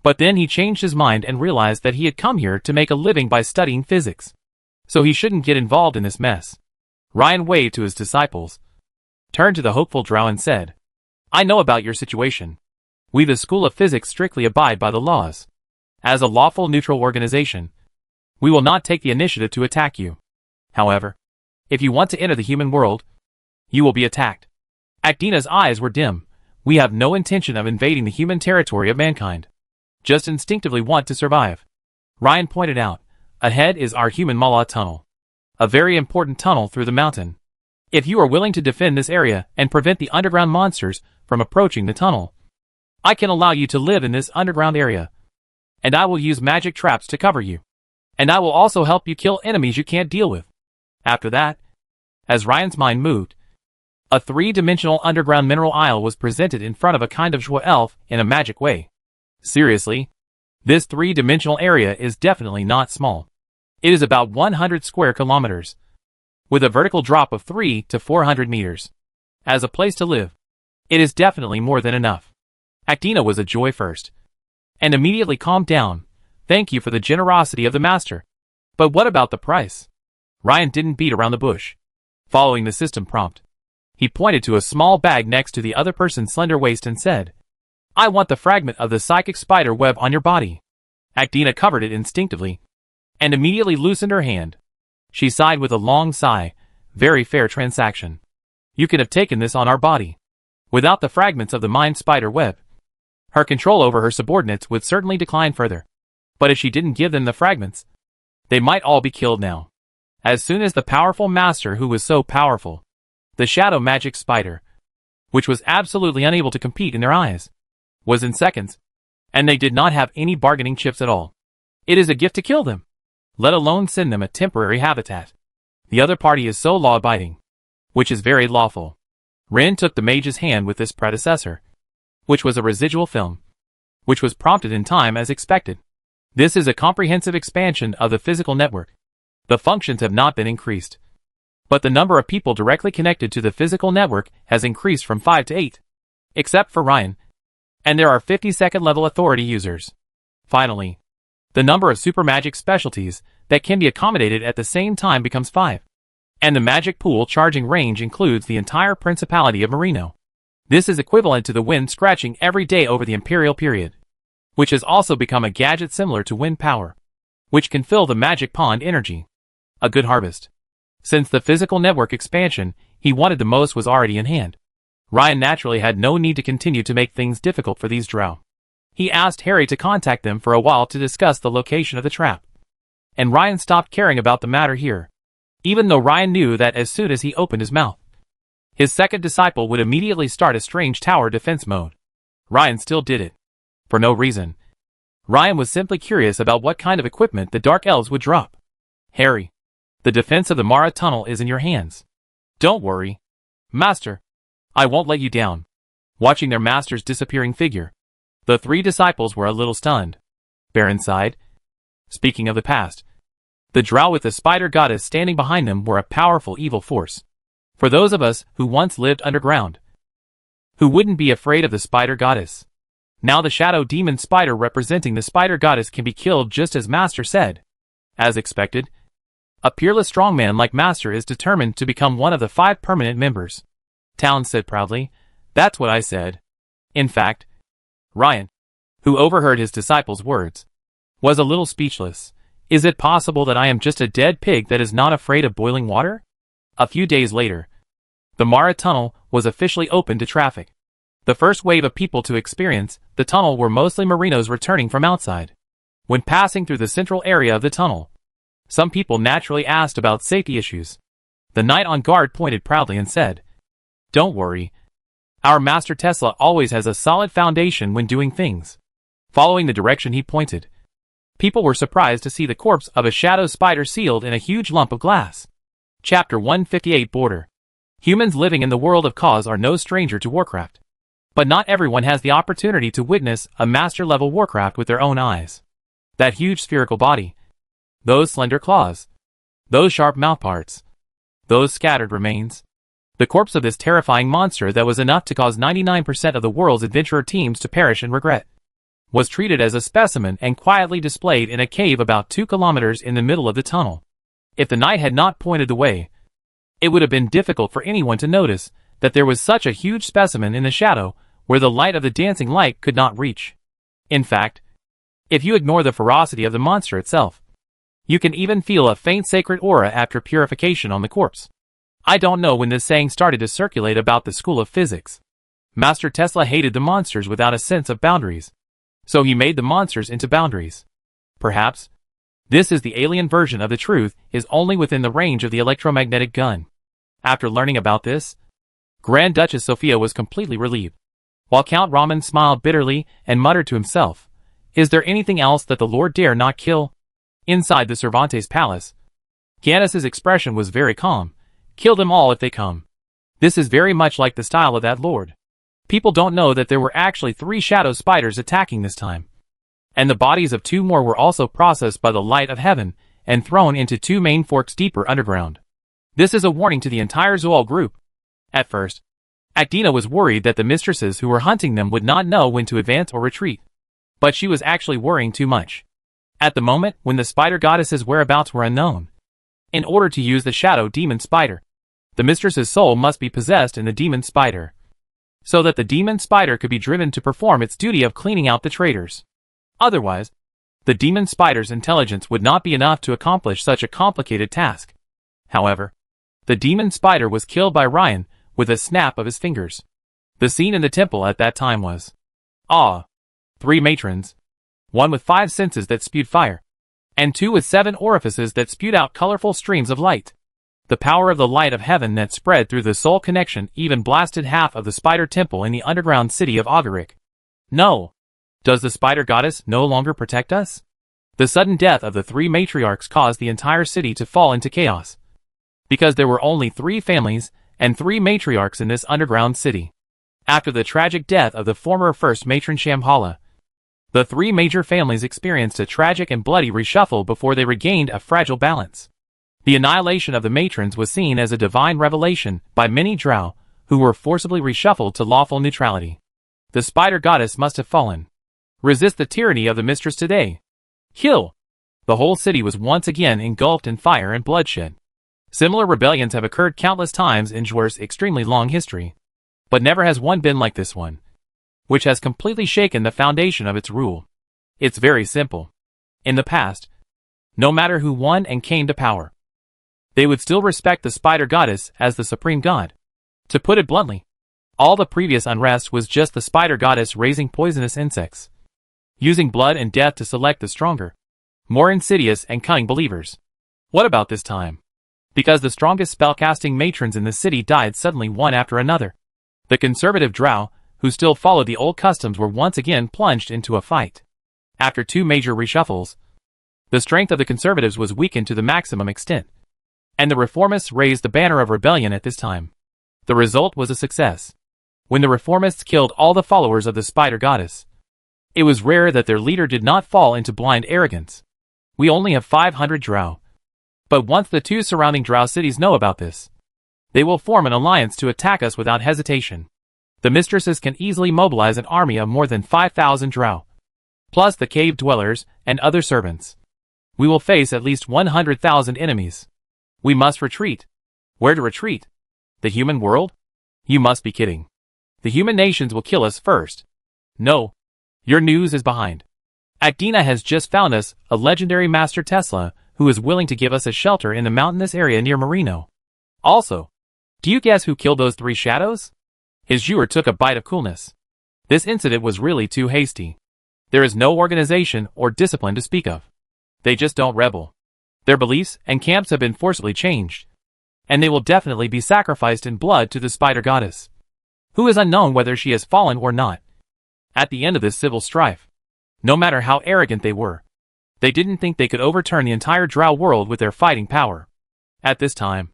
But then he changed his mind and realized that he had come here to make a living by studying physics. So he shouldn't get involved in this mess. Ryan waved to his disciples, turned to the hopeful Drow and said, "I know about your situation. We the School of Physics strictly abide by the laws. As a lawful neutral organization, we will not take the initiative to attack you. However, if you want to enter the human world, you will be attacked." Actina's eyes were dim. "We have no intention of invading the human territory of mankind. Just instinctively want to survive." Ryan pointed out, "Ahead is our human Mala tunnel. A very important tunnel through the mountain. If you are willing to defend this area and prevent the underground monsters from approaching the tunnel, I can allow you to live in this underground area. And I will use magic traps to cover you. And I will also help you kill enemies you can't deal with." After that, as Ryan's mind moved, a 3-dimensional underground mineral isle was presented in front of a kind of Zhuo elf in a magic way. Seriously, this 3-dimensional area is definitely not small. It is about 100 square kilometers, with a vertical drop of 300 to 400 meters. As a place to live, it is definitely more than enough. Actina was a joy first, and immediately calmed down. "Thank you for the generosity of the master. But what about the price?" Ryan didn't beat around the bush. Following the system prompt, he pointed to a small bag next to the other person's slender waist and said, "I want the fragment of the psychic spider web on your body." Actina covered it instinctively, and immediately loosened her hand. She sighed with a long sigh. "Very fair transaction. You could have taken this on our body. Without the fragments of the mind spider web, her control over her subordinates would certainly decline further. But if she didn't give them the fragments, they might all be killed now." As soon as the powerful master who was so powerful, the shadow magic spider, which was absolutely unable to compete in their eyes, was in seconds, and they did not have any bargaining chips at all. It is a gift to kill them, let alone send them a temporary habitat. The other party is so law-abiding, which is very lawful. Ren took the mage's hand with this predecessor, which was a residual film, which was prompted in time as expected. This is a comprehensive expansion of the physical network. The functions have not been increased, but the number of people directly connected to the physical network has increased from 5 to 8, except for Ryan, and there are 52nd level authority users. Finally, the number of super magic specialties that can be accommodated at the same time becomes 5, and the magic pool charging range includes the entire Principality of Marino. This is equivalent to the wind scratching every day over the Imperial period, which has also become a gadget similar to wind power, which can fill the magic pond energy. A good harvest. Since the physical network expansion he wanted the most was already in hand, Ryan naturally had no need to continue to make things difficult for these drow. He asked Harry to contact them for a while to discuss the location of the trap, and Ryan stopped caring about the matter here, even though Ryan knew that as soon as he opened his mouth, his second disciple would immediately start a strange tower defense mode. Ryan still did it, for no reason. Ryan was simply curious about what kind of equipment the Dark Elves would drop. "Harry, the defense of the Mara tunnel is in your hands. Don't worry, Master. I won't let you down." Watching their master's disappearing figure, the 3 disciples were a little stunned. Baron sighed. Speaking of the past, the drow with the spider goddess standing behind them were a powerful evil force. For those of us who once lived underground, who wouldn't be afraid of the spider goddess? Now the shadow demon spider representing the spider goddess can be killed just as Master said. As expected, a peerless strongman like Master is determined to become one of the 5 permanent members. Town said proudly, "That's what I said." In fact, Ryan, who overheard his disciples' words, was a little speechless. Is it possible that I am just a dead pig that is not afraid of boiling water? A few days later, the Mara Tunnel was officially open to traffic. The first wave of people to experience the tunnel were mostly Merinos returning from outside. When passing through the central area of the tunnel, some people naturally asked about safety issues. The knight on guard pointed proudly and said, "Don't worry. Our Master Tesla always has a solid foundation when doing things." Following the direction he pointed, people were surprised to see the corpse of a shadow spider sealed in a huge lump of glass. Chapter 158 Border. Humans living in the world of Cause are no stranger to Warcraft. But not everyone has the opportunity to witness a master-level Warcraft with their own eyes. That huge spherical body, those slender claws, those sharp mouthparts, those scattered remains. The corpse of this terrifying monster that was enough to cause 99% of the world's adventurer teams to perish in regret, was treated as a specimen and quietly displayed in a cave about 2 kilometers in the middle of the tunnel. If the knight had not pointed the way, it would have been difficult for anyone to notice that there was such a huge specimen in the shadow where the light of the dancing light could not reach. In fact, if you ignore the ferocity of the monster itself, you can even feel a faint sacred aura after purification on the corpse. I don't know when this saying started to circulate about the School of Physics. Master Tesla hated the monsters without a sense of boundaries, so he made the monsters into boundaries. Perhaps this is the alien version of the truth is only within the range of the electromagnetic gun. After learning about this, Grand Duchess Sophia was completely relieved, while Count Raman smiled bitterly and muttered to himself, "Is there anything else that the Lord dare not kill?" Inside the Cervantes Palace, Gannis's expression was very calm. "Kill them all if they come." This is very much like the style of that lord. People don't know that there were actually 3 shadow spiders attacking this time. And the bodies of 2 more were also processed by the light of heaven and thrown into 2 main forks deeper underground. This is a warning to the entire Zoal group. At first, Actina was worried that the mistresses who were hunting them would not know when to advance or retreat. But she was actually worrying too much. At the moment when the spider goddess's whereabouts were unknown, in order to use the shadow demon spider, the mistress's soul must be possessed in the demon spider, so that the demon spider could be driven to perform its duty of cleaning out the traitors. Otherwise, the demon spider's intelligence would not be enough to accomplish such a complicated task. However, the demon spider was killed by Ryan with a snap of his fingers. The scene in the temple at that time was awe. 3 matrons, 1 with 5 senses that spewed fire, and 2 with 7 orifices that spewed out colorful streams of light. The power of the light of heaven that spread through the soul connection even blasted half of the spider temple in the underground city of Agaric. No. Does the spider goddess no longer protect us? The sudden death of the 3 matriarchs caused the entire city to fall into chaos, because there were only 3 families and 3 matriarchs in this underground city. After the tragic death of the former first matron Shambhala, the 3 major families experienced a tragic and bloody reshuffle before they regained a fragile balance. The annihilation of the matrons was seen as a divine revelation by many drow, who were forcibly reshuffled to lawful neutrality. The spider goddess must have fallen. Resist the tyranny of the mistress today. Kill! The whole city was once again engulfed in fire and bloodshed. Similar rebellions have occurred countless times in Jwer's extremely long history, but never has one been like this one, which has completely shaken the foundation of its rule. It's very simple. In the past, no matter who won and came to power, they would still respect the spider goddess as the supreme god. To put it bluntly, all the previous unrest was just the spider goddess raising poisonous insects, using blood and death to select the stronger, more insidious and cunning believers. What about this time? Because the strongest spellcasting matrons in the city died suddenly one after another, the conservative drow, who still followed the old customs, were once again plunged into a fight. After 2 major reshuffles, the strength of the conservatives was weakened to the maximum extent, and the reformists raised the banner of rebellion at this time. The result was a success. When the reformists killed all the followers of the spider goddess, it was rare that their leader did not fall into blind arrogance. We only have 500 drow. But once the 2 surrounding drow cities know about this, They will form an alliance to attack us without hesitation. The mistresses can easily mobilize an army of more than 5,000 drow, plus the cave dwellers and other servants. We will face at least 100,000 enemies. We must retreat. Where to retreat? The human world? You must be kidding. The human nations will kill us first. No. Your news is behind. Actina has just found us a legendary Master Tesla who is willing to give us a shelter in the mountainous area near Marino. Also, do you guess who killed those 3 shadows? His Jewer took a bite of coolness. This incident was really too hasty. There is no organization or discipline to speak of. They just don't rebel. Their beliefs and camps have been forcibly changed, and they will definitely be sacrificed in blood to the spider goddess, who is unknown whether she has fallen or not. At the end of this civil strife, no matter how arrogant they were, they didn't think they could overturn the entire drow world with their fighting power. At this time,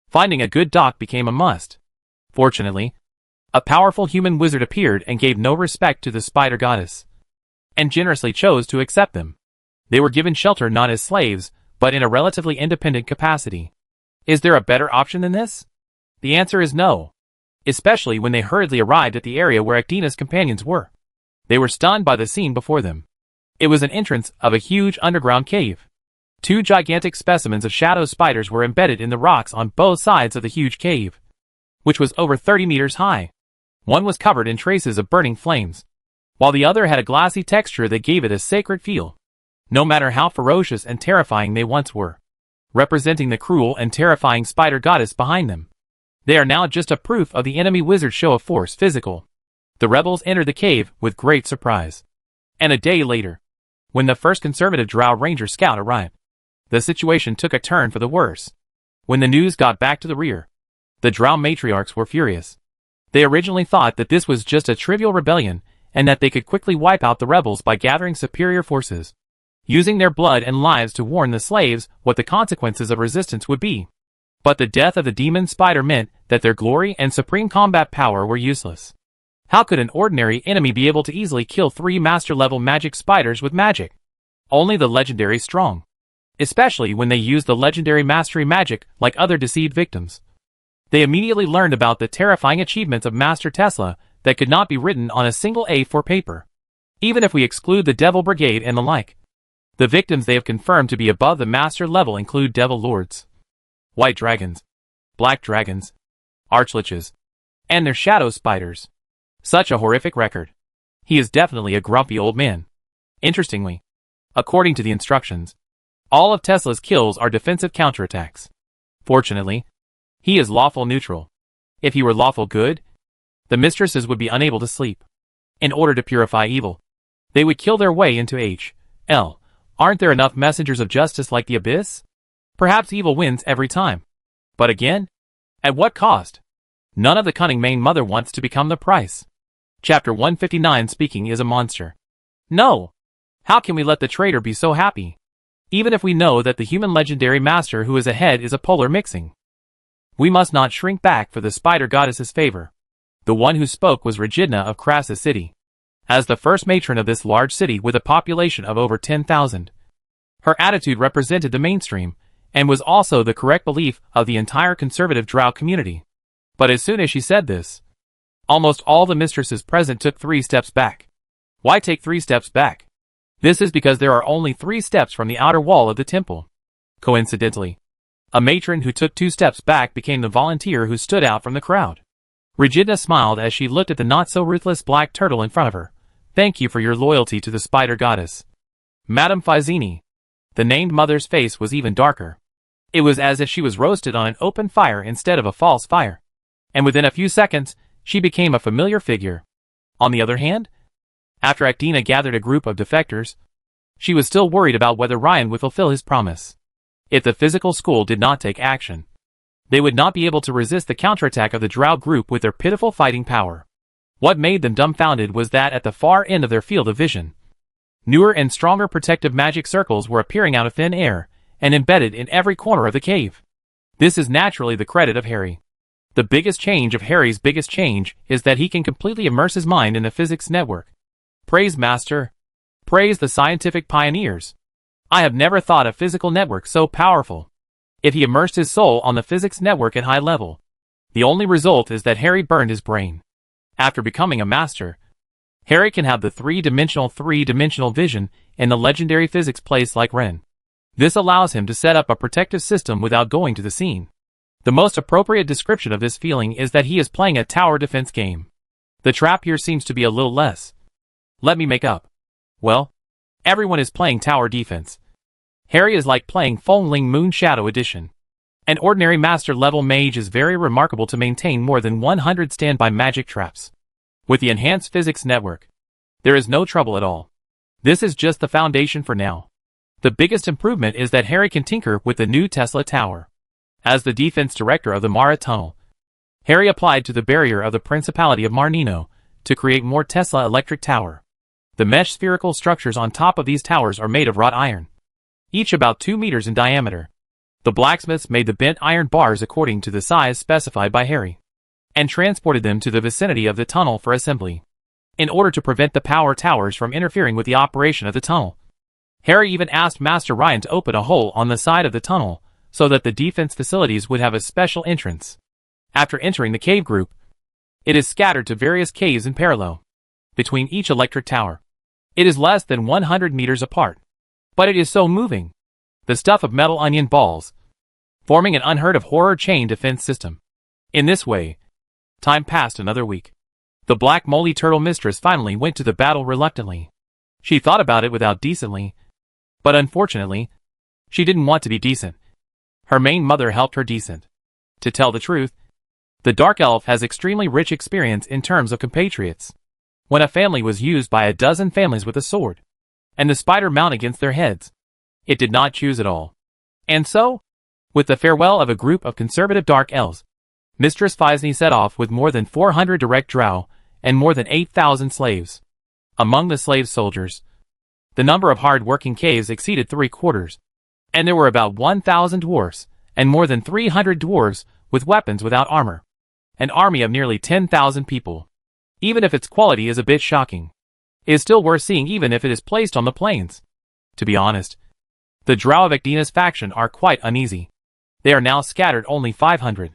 finding a good dock became a must. Fortunately, a powerful human wizard appeared and gave no respect to the spider goddess, and generously chose to accept them. They were given shelter not as slaves, but in a relatively independent capacity. Is there a better option than this? The answer is no. Especially when they hurriedly arrived at the area where Actina's companions were. They were stunned by the scene before them. It was an entrance of a huge underground cave. 2 gigantic specimens of shadow spiders were embedded in the rocks on both sides of the huge cave, which was over 30 meters high. One was covered in traces of burning flames, while the other had a glassy texture that gave it a sacred feel, no matter how ferocious and terrifying they once were, representing the cruel and terrifying spider goddess behind them. They are now just a proof of the enemy wizard's show of force physical. The rebels entered the cave with great surprise. And a day later, when the first conservative drow ranger scout arrived, the situation took a turn for the worse. When the news got back to the rear, the drow matriarchs were furious. They originally thought that this was just a trivial rebellion, and that they could quickly wipe out the rebels by gathering superior forces, using their blood and lives to warn the slaves what the consequences of resistance would be. But the death of the demon spider meant that their glory and supreme combat power were useless. How could an ordinary enemy be able to easily kill 3 master-level magic spiders with magic? Only the legendary strong. Especially when they used the legendary mastery magic like other deceived victims. They immediately learned about the terrifying achievements of Master Tesla that could not be written on a single A4 paper. Even if we exclude the Devil Brigade and the like. The victims they have confirmed to be above the master level include Devil Lords, White Dragons, Black Dragons, Archliches, and their Shadow Spiders. Such a horrific record. He is definitely a grumpy old man. Interestingly, according to the instructions, all of Tesla's kills are defensive counterattacks. Fortunately, he is lawful neutral. If he were lawful good, the mistresses would be unable to sleep. In order to purify evil, they would kill their way into H.L. Aren't there enough messengers of justice like the Abyss? Perhaps evil wins every time. But again, at what cost? None of the cunning main mother wants to become the price. Chapter 159. Speaking is a monster. No! How can we let the traitor be so happy? Even if we know that the human legendary master who is ahead is a polar mixing. We must not shrink back for the spider goddess's favor. The one who spoke was Regidna of Crassus City. As the first matron of this large city with a population of over 10,000. Her attitude represented the mainstream, and was also the correct belief of the entire conservative drow community. But as soon as she said this, almost all the mistresses present took 3 steps back. Why take 3 steps back? This is because there are only 3 steps from the outer wall of the temple. Coincidentally, a matron who took 2 steps back became the volunteer who stood out from the crowd. Regidna smiled as she looked at the not-so-ruthless black turtle in front of her. Thank you for your loyalty to the spider goddess, Madame Fazzini. The named mother's face was even darker. It was as if she was roasted on an open fire instead of a false fire. And within a few seconds, she became a familiar figure. On the other hand, after Actina gathered a group of defectors, she was still worried about whether Ryan would fulfill his promise. If the physical school did not take action, they would not be able to resist the counterattack of the drow group with their pitiful fighting power. What made them dumbfounded was that at the far end of their field of vision, newer and stronger protective magic circles were appearing out of thin air, and embedded in every corner of the cave. This is naturally the credit of Harry. The biggest change of Harry's biggest change is that he can completely immerse his mind in the physics network. Praise Master. Praise the scientific pioneers. I have never thought a physical network so powerful. If he immersed his soul on the physics network at high level, The only result is that Harry burned his brain. After becoming a master, Harry can have the three-dimensional vision in the legendary physics place like Ren. This allows him to set up a protective system without going to the scene. The most appropriate description of this feeling is that he is playing a tower defense game. The trap here seems to be a little less. Let me make up. Well, everyone is playing tower defense. Harry is like playing Fengling Moon Shadow Edition. An ordinary master-level mage is very remarkable to maintain more than 100 standby magic traps. With the enhanced physics network, there is no trouble at all. This is just the foundation for now. The biggest improvement is that Harry can tinker with the new Tesla Tower. As the defense director of the Mara Tunnel, Harry applied to the barrier of the Principality of Marnino to create more Tesla electric tower. The mesh spherical structures on top of these towers are made of wrought iron, each about 2 meters in diameter. The blacksmiths made the bent iron bars according to the size specified by Harry, and transported them to the vicinity of the tunnel for assembly. In order to prevent the power towers from interfering with the operation of the tunnel, Harry even asked Master Ryan to open a hole on the side of the tunnel so that the defense facilities would have a special entrance. After entering the cave group, it is scattered to various caves in parallel between each electric tower. It is less than 100 meters apart, but it is so moving. The stuff of metal onion balls, forming an unheard of horror chain defense system. In this way, time passed another week. The black moldy turtle mistress finally went to the battle reluctantly. She thought about it without decently, but unfortunately, she didn't want to be decent. Her main mother helped her decent. To tell the truth, the dark elf has extremely rich experience in terms of compatriots. When a family was used by a dozen families with a sword, and the spider mount against their heads, it did not choose at all. And so, with the farewell of a group of conservative dark elves, Mistress Feisney set off with more than 400 direct drow and more than 8,000 slaves. Among the slave soldiers, the number of hard-working caves exceeded 3/4, and there were about 1,000 dwarfs and more than 300 dwarves with weapons without armor. An army of nearly 10,000 people. Even if its quality is a bit shocking, it is still worth seeing even if it is placed on the plains. To be honest, the drow of Acdina's faction are quite uneasy. They are now scattered only 500.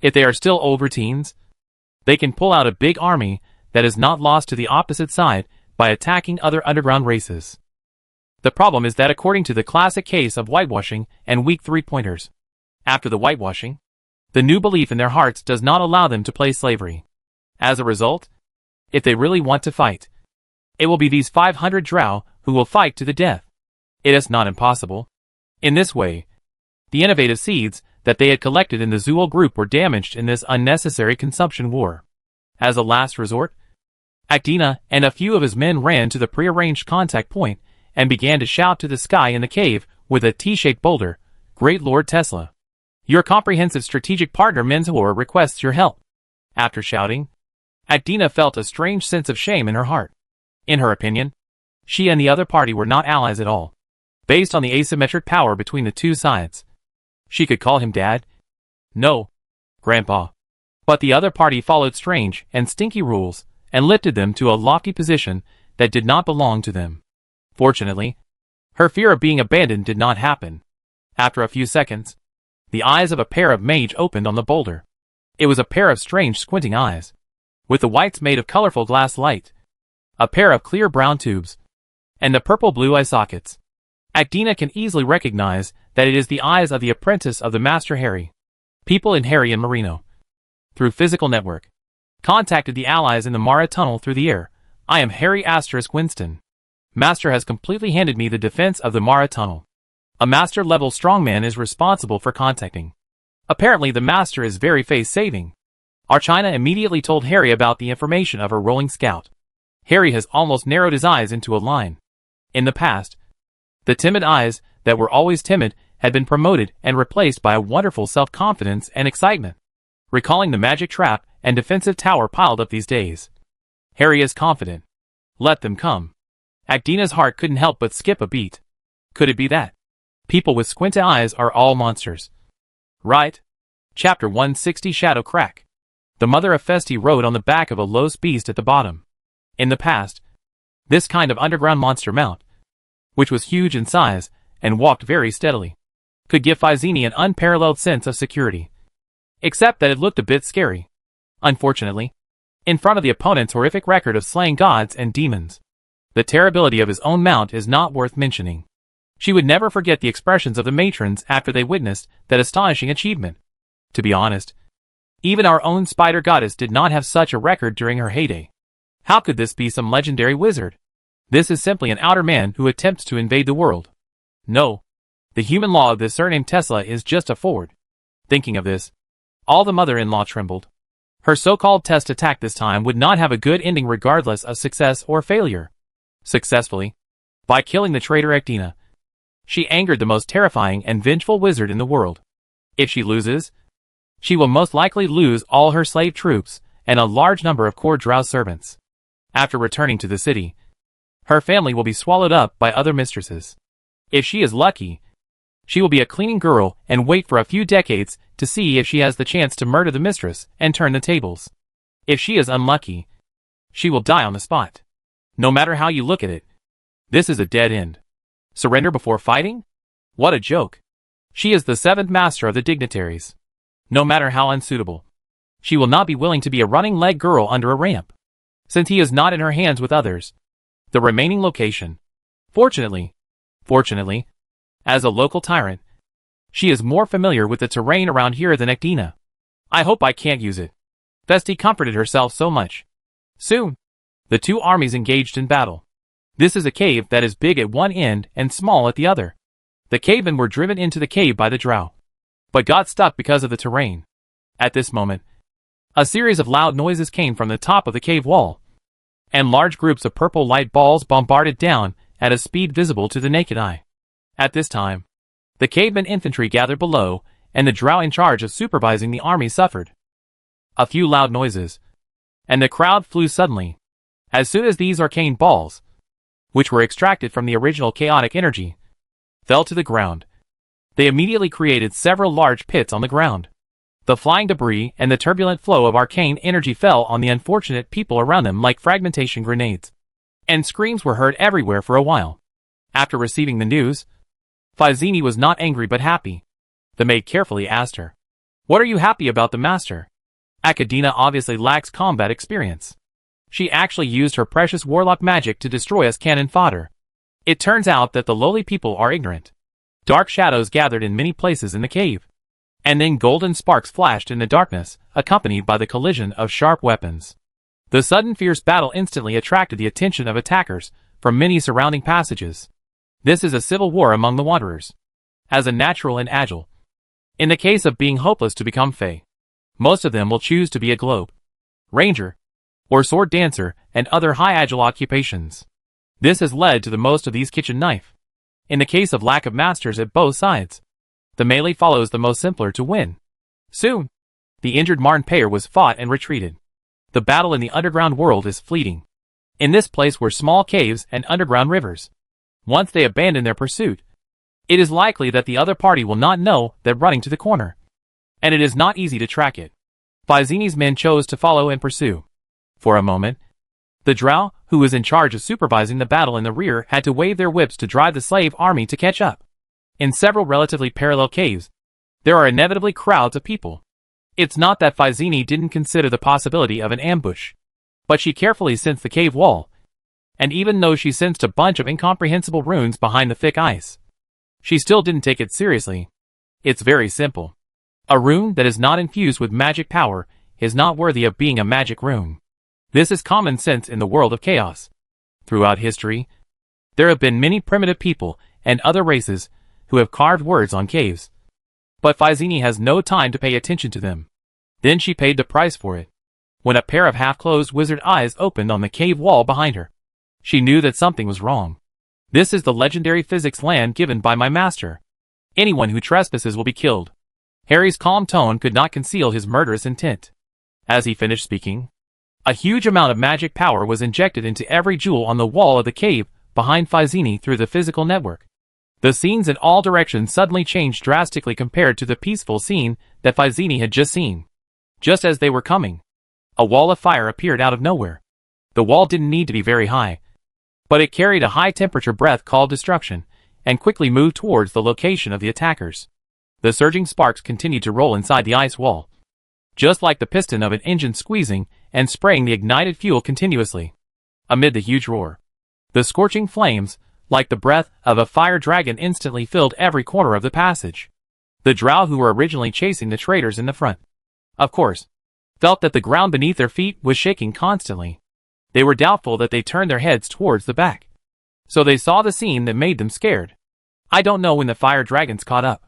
If they are still over teens, they can pull out a big army that is not lost to the opposite side by attacking other underground races. The problem is that according to the classic case of whitewashing and weak three-pointers, after the whitewashing, the new belief in their hearts does not allow them to play slavery. As a result, if they really want to fight, it will be these 500 drow who will fight to the death. It is not impossible. In this way, the innovative seeds that they had collected in the Zool group were damaged in this unnecessary consumption war. As a last resort, Acdina and a few of his men ran to the prearranged contact point and began to shout to the sky in the cave with a T-shaped boulder, "Great Lord Tesla, your comprehensive strategic partner Menzhor requests your help." After shouting, Acdina felt a strange sense of shame in her heart. In her opinion, she and the other party were not allies at all. Based on the asymmetric power between the two sides, she could call him Dad. No, Grandpa. But the other party followed strange and stinky rules and lifted them to a lofty position that did not belong to them. Fortunately, her fear of being abandoned did not happen. After a few seconds, the eyes of a pair of mage opened on the boulder. It was a pair of strange squinting eyes, with the whites made of colorful glass light, a pair of clear brown tubes, and the purple-blue eye sockets. Acdina can easily recognize that it is the eyes of the apprentice of the Master Harry. People in Harry and Marino, through physical network, contacted the allies in the Mara tunnel through the air. "I am Harry * Winston. Master has completely handed me the defense of the Mara tunnel. A master-level strongman is responsible for contacting. Apparently the master is very face-saving." Archina immediately told Harry about the information of her rolling scout. Harry has almost narrowed his eyes into a line. In the past, the timid eyes that were always timid had been promoted and replaced by a wonderful self-confidence and excitement, recalling the magic trap and defensive tower piled up these days. Harry is confident. Let them come. Acdina's heart couldn't help but skip a beat. Could it be that people with squinty eyes are all monsters? Right. Chapter 160 Shadow Crack. The mother of Festi rode on the back of a loose beast at the bottom. In the past, this kind of underground monster mount, which was huge in size and walked very steadily, could give Faizini an unparalleled sense of security. except that it looked a bit scary. Unfortunately, in front of the opponent's horrific record of slaying gods and demons, the terribility of his own mount is not worth mentioning. She would never forget the expressions of the matrons after they witnessed that astonishing achievement. To be honest, even our own spider goddess did not have such a record during her heyday. How could this be some legendary wizard? This is simply an outer man who attempts to invade the world. No, the human law of this surname Tesla is just a forward. Thinking of this, all the mother-in-law trembled. Her so-called test attack this time would not have a good ending regardless of success or failure. Successfully, by killing the traitor Ecdina, she angered the most terrifying and vengeful wizard in the world. If she loses, she will most likely lose all her slave troops and a large number of core drow servants. After returning to the city, her family will be swallowed up by other mistresses. If she is lucky, she will be a cleaning girl and wait for a few decades to see if she has the chance to murder the mistress and turn the tables. If she is unlucky, she will die on the spot. No matter how you look at it, this is a dead end. Surrender before fighting? What a joke. She is the seventh master of the dignitaries. No matter how unsuitable, she will not be willing to be a running leg girl under a ramp. Since he is not in her hands with others, the remaining location. Fortunately, as a local tyrant, she is more familiar with the terrain around here than Ecdina. I hope I can't use it. Vesti comforted herself so much. Soon, the two armies engaged in battle. This is a cave that is big at one end and small at the other. The cavemen were driven into the cave by the drow, but got stuck because of the terrain. At this moment, a series of loud noises came from the top of the cave wall, and large groups of purple light balls bombarded down at a speed visible to the naked eye. At this time, the caveman infantry gathered below, and the drow in charge of supervising the army suffered. A few loud noises, and the crowd flew suddenly. As soon as these arcane balls, which were extracted from the original chaotic energy, fell to the ground, they immediately created several large pits on the ground. The flying debris and the turbulent flow of arcane energy fell on the unfortunate people around them like fragmentation grenades, and screams were heard everywhere for a while. After receiving the news, Faizini was not angry but happy. The maid carefully asked her, "What are you happy about the master?" Ecdina obviously lacks combat experience. She actually used her precious warlock magic to destroy us cannon fodder. It turns out that the lowly people are ignorant. Dark shadows gathered in many places in the cave, and then golden sparks flashed in the darkness, accompanied by the collision of sharp weapons. The sudden fierce battle instantly attracted the attention of attackers from many surrounding passages. This is a civil war among the Wanderers, as a natural and agile. In the case of being hopeless to become Fae, most of them will choose to be a globe ranger, or sword dancer, and other high agile occupations. This has led to the most of these kitchen knife. In the case of lack of masters at both sides, the melee follows the most simpler to win. Soon, the injured Marn Payer was fought and retreated. The battle in the underground world is fleeting. In this place were small caves and underground rivers. Once they abandon their pursuit, it is likely that the other party will not know they're running to the corner, and it is not easy to track it. Faizini's men chose to follow and pursue. For a moment, the drow, who was in charge of supervising the battle in the rear, had to wave their whips to drive the slave army to catch up. In several relatively parallel caves, there are inevitably crowds of people. It's not that Faizini didn't consider the possibility of an ambush, but she carefully sensed the cave wall, and even though she sensed a bunch of incomprehensible runes behind the thick ice, she still didn't take it seriously. It's very simple. A rune that is not infused with magic power is not worthy of being a magic rune. This is common sense in the world of chaos. Throughout history, there have been many primitive people and other races who have carved words on caves. But Faizini has no time to pay attention to them. Then she paid the price for it. When a pair of half-closed wizard eyes opened on the cave wall behind her, she knew that something was wrong. This is the legendary physics land given by my master. Anyone who trespasses will be killed. Harry's calm tone could not conceal his murderous intent. As he finished speaking, a huge amount of magic power was injected into every jewel on the wall of the cave behind Faizini through the physical network. The scenes in all directions suddenly changed drastically compared to the peaceful scene that Faizini had just seen. Just as they were coming, a wall of fire appeared out of nowhere. The wall didn't need to be very high, but it carried a high-temperature breath called destruction, and quickly moved towards the location of the attackers. The surging sparks continued to roll inside the ice wall, just like the piston of an engine squeezing and spraying the ignited fuel continuously. Amid the huge roar, the scorching flames, like the breath of a fire dragon, instantly filled every corner of the passage. The drow who were originally chasing the traitors in the front, of course, felt that the ground beneath their feet was shaking constantly. They were doubtful that they turned their heads towards the back, so they saw the scene that made them scared. I don't know when the fire dragons caught up,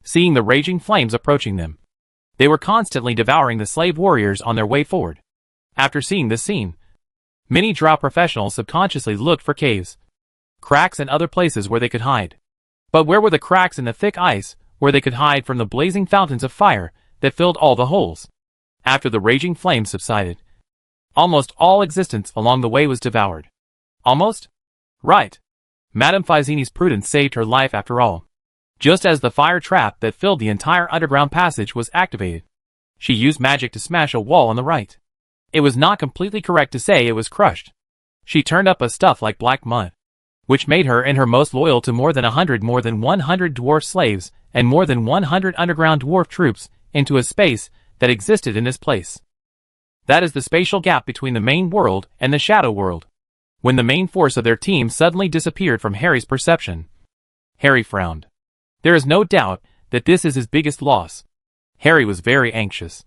seeing the raging flames approaching them. They were constantly devouring the slave warriors on their way forward. After seeing this scene, many drow professionals subconsciously looked for caves, cracks, and other places where they could hide. But where were the cracks in the thick ice where they could hide from the blazing fountains of fire that filled all the holes? After the raging flames subsided, almost all existence along the way was devoured. Almost? Right. Madame Faisini's prudence saved her life after all. Just as the fire trap that filled the entire underground passage was activated, she used magic to smash a wall on the right. It was not completely correct to say it was crushed. She turned up a stuff like black mud, which made her and her most loyal to more than 100 dwarf slaves and more than 100 underground dwarf troops into a space that existed in this place. That is the spatial gap between the main world and the shadow world. When the main force of their team suddenly disappeared from Harry's perception, Harry frowned. There is no doubt that this is his biggest loss. Harry was very anxious.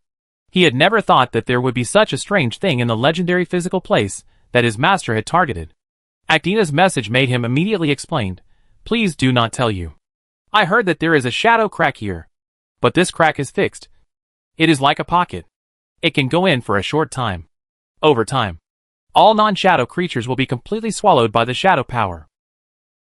He had never thought that there would be such a strange thing in the legendary physical place that his master had targeted. Actina's message made him immediately explain, "Please do not tell you. I heard that there is a shadow crack here. But this crack is fixed. It is like a pocket. It can go in for a short time. Over time, all non-shadow creatures will be completely swallowed by the shadow power.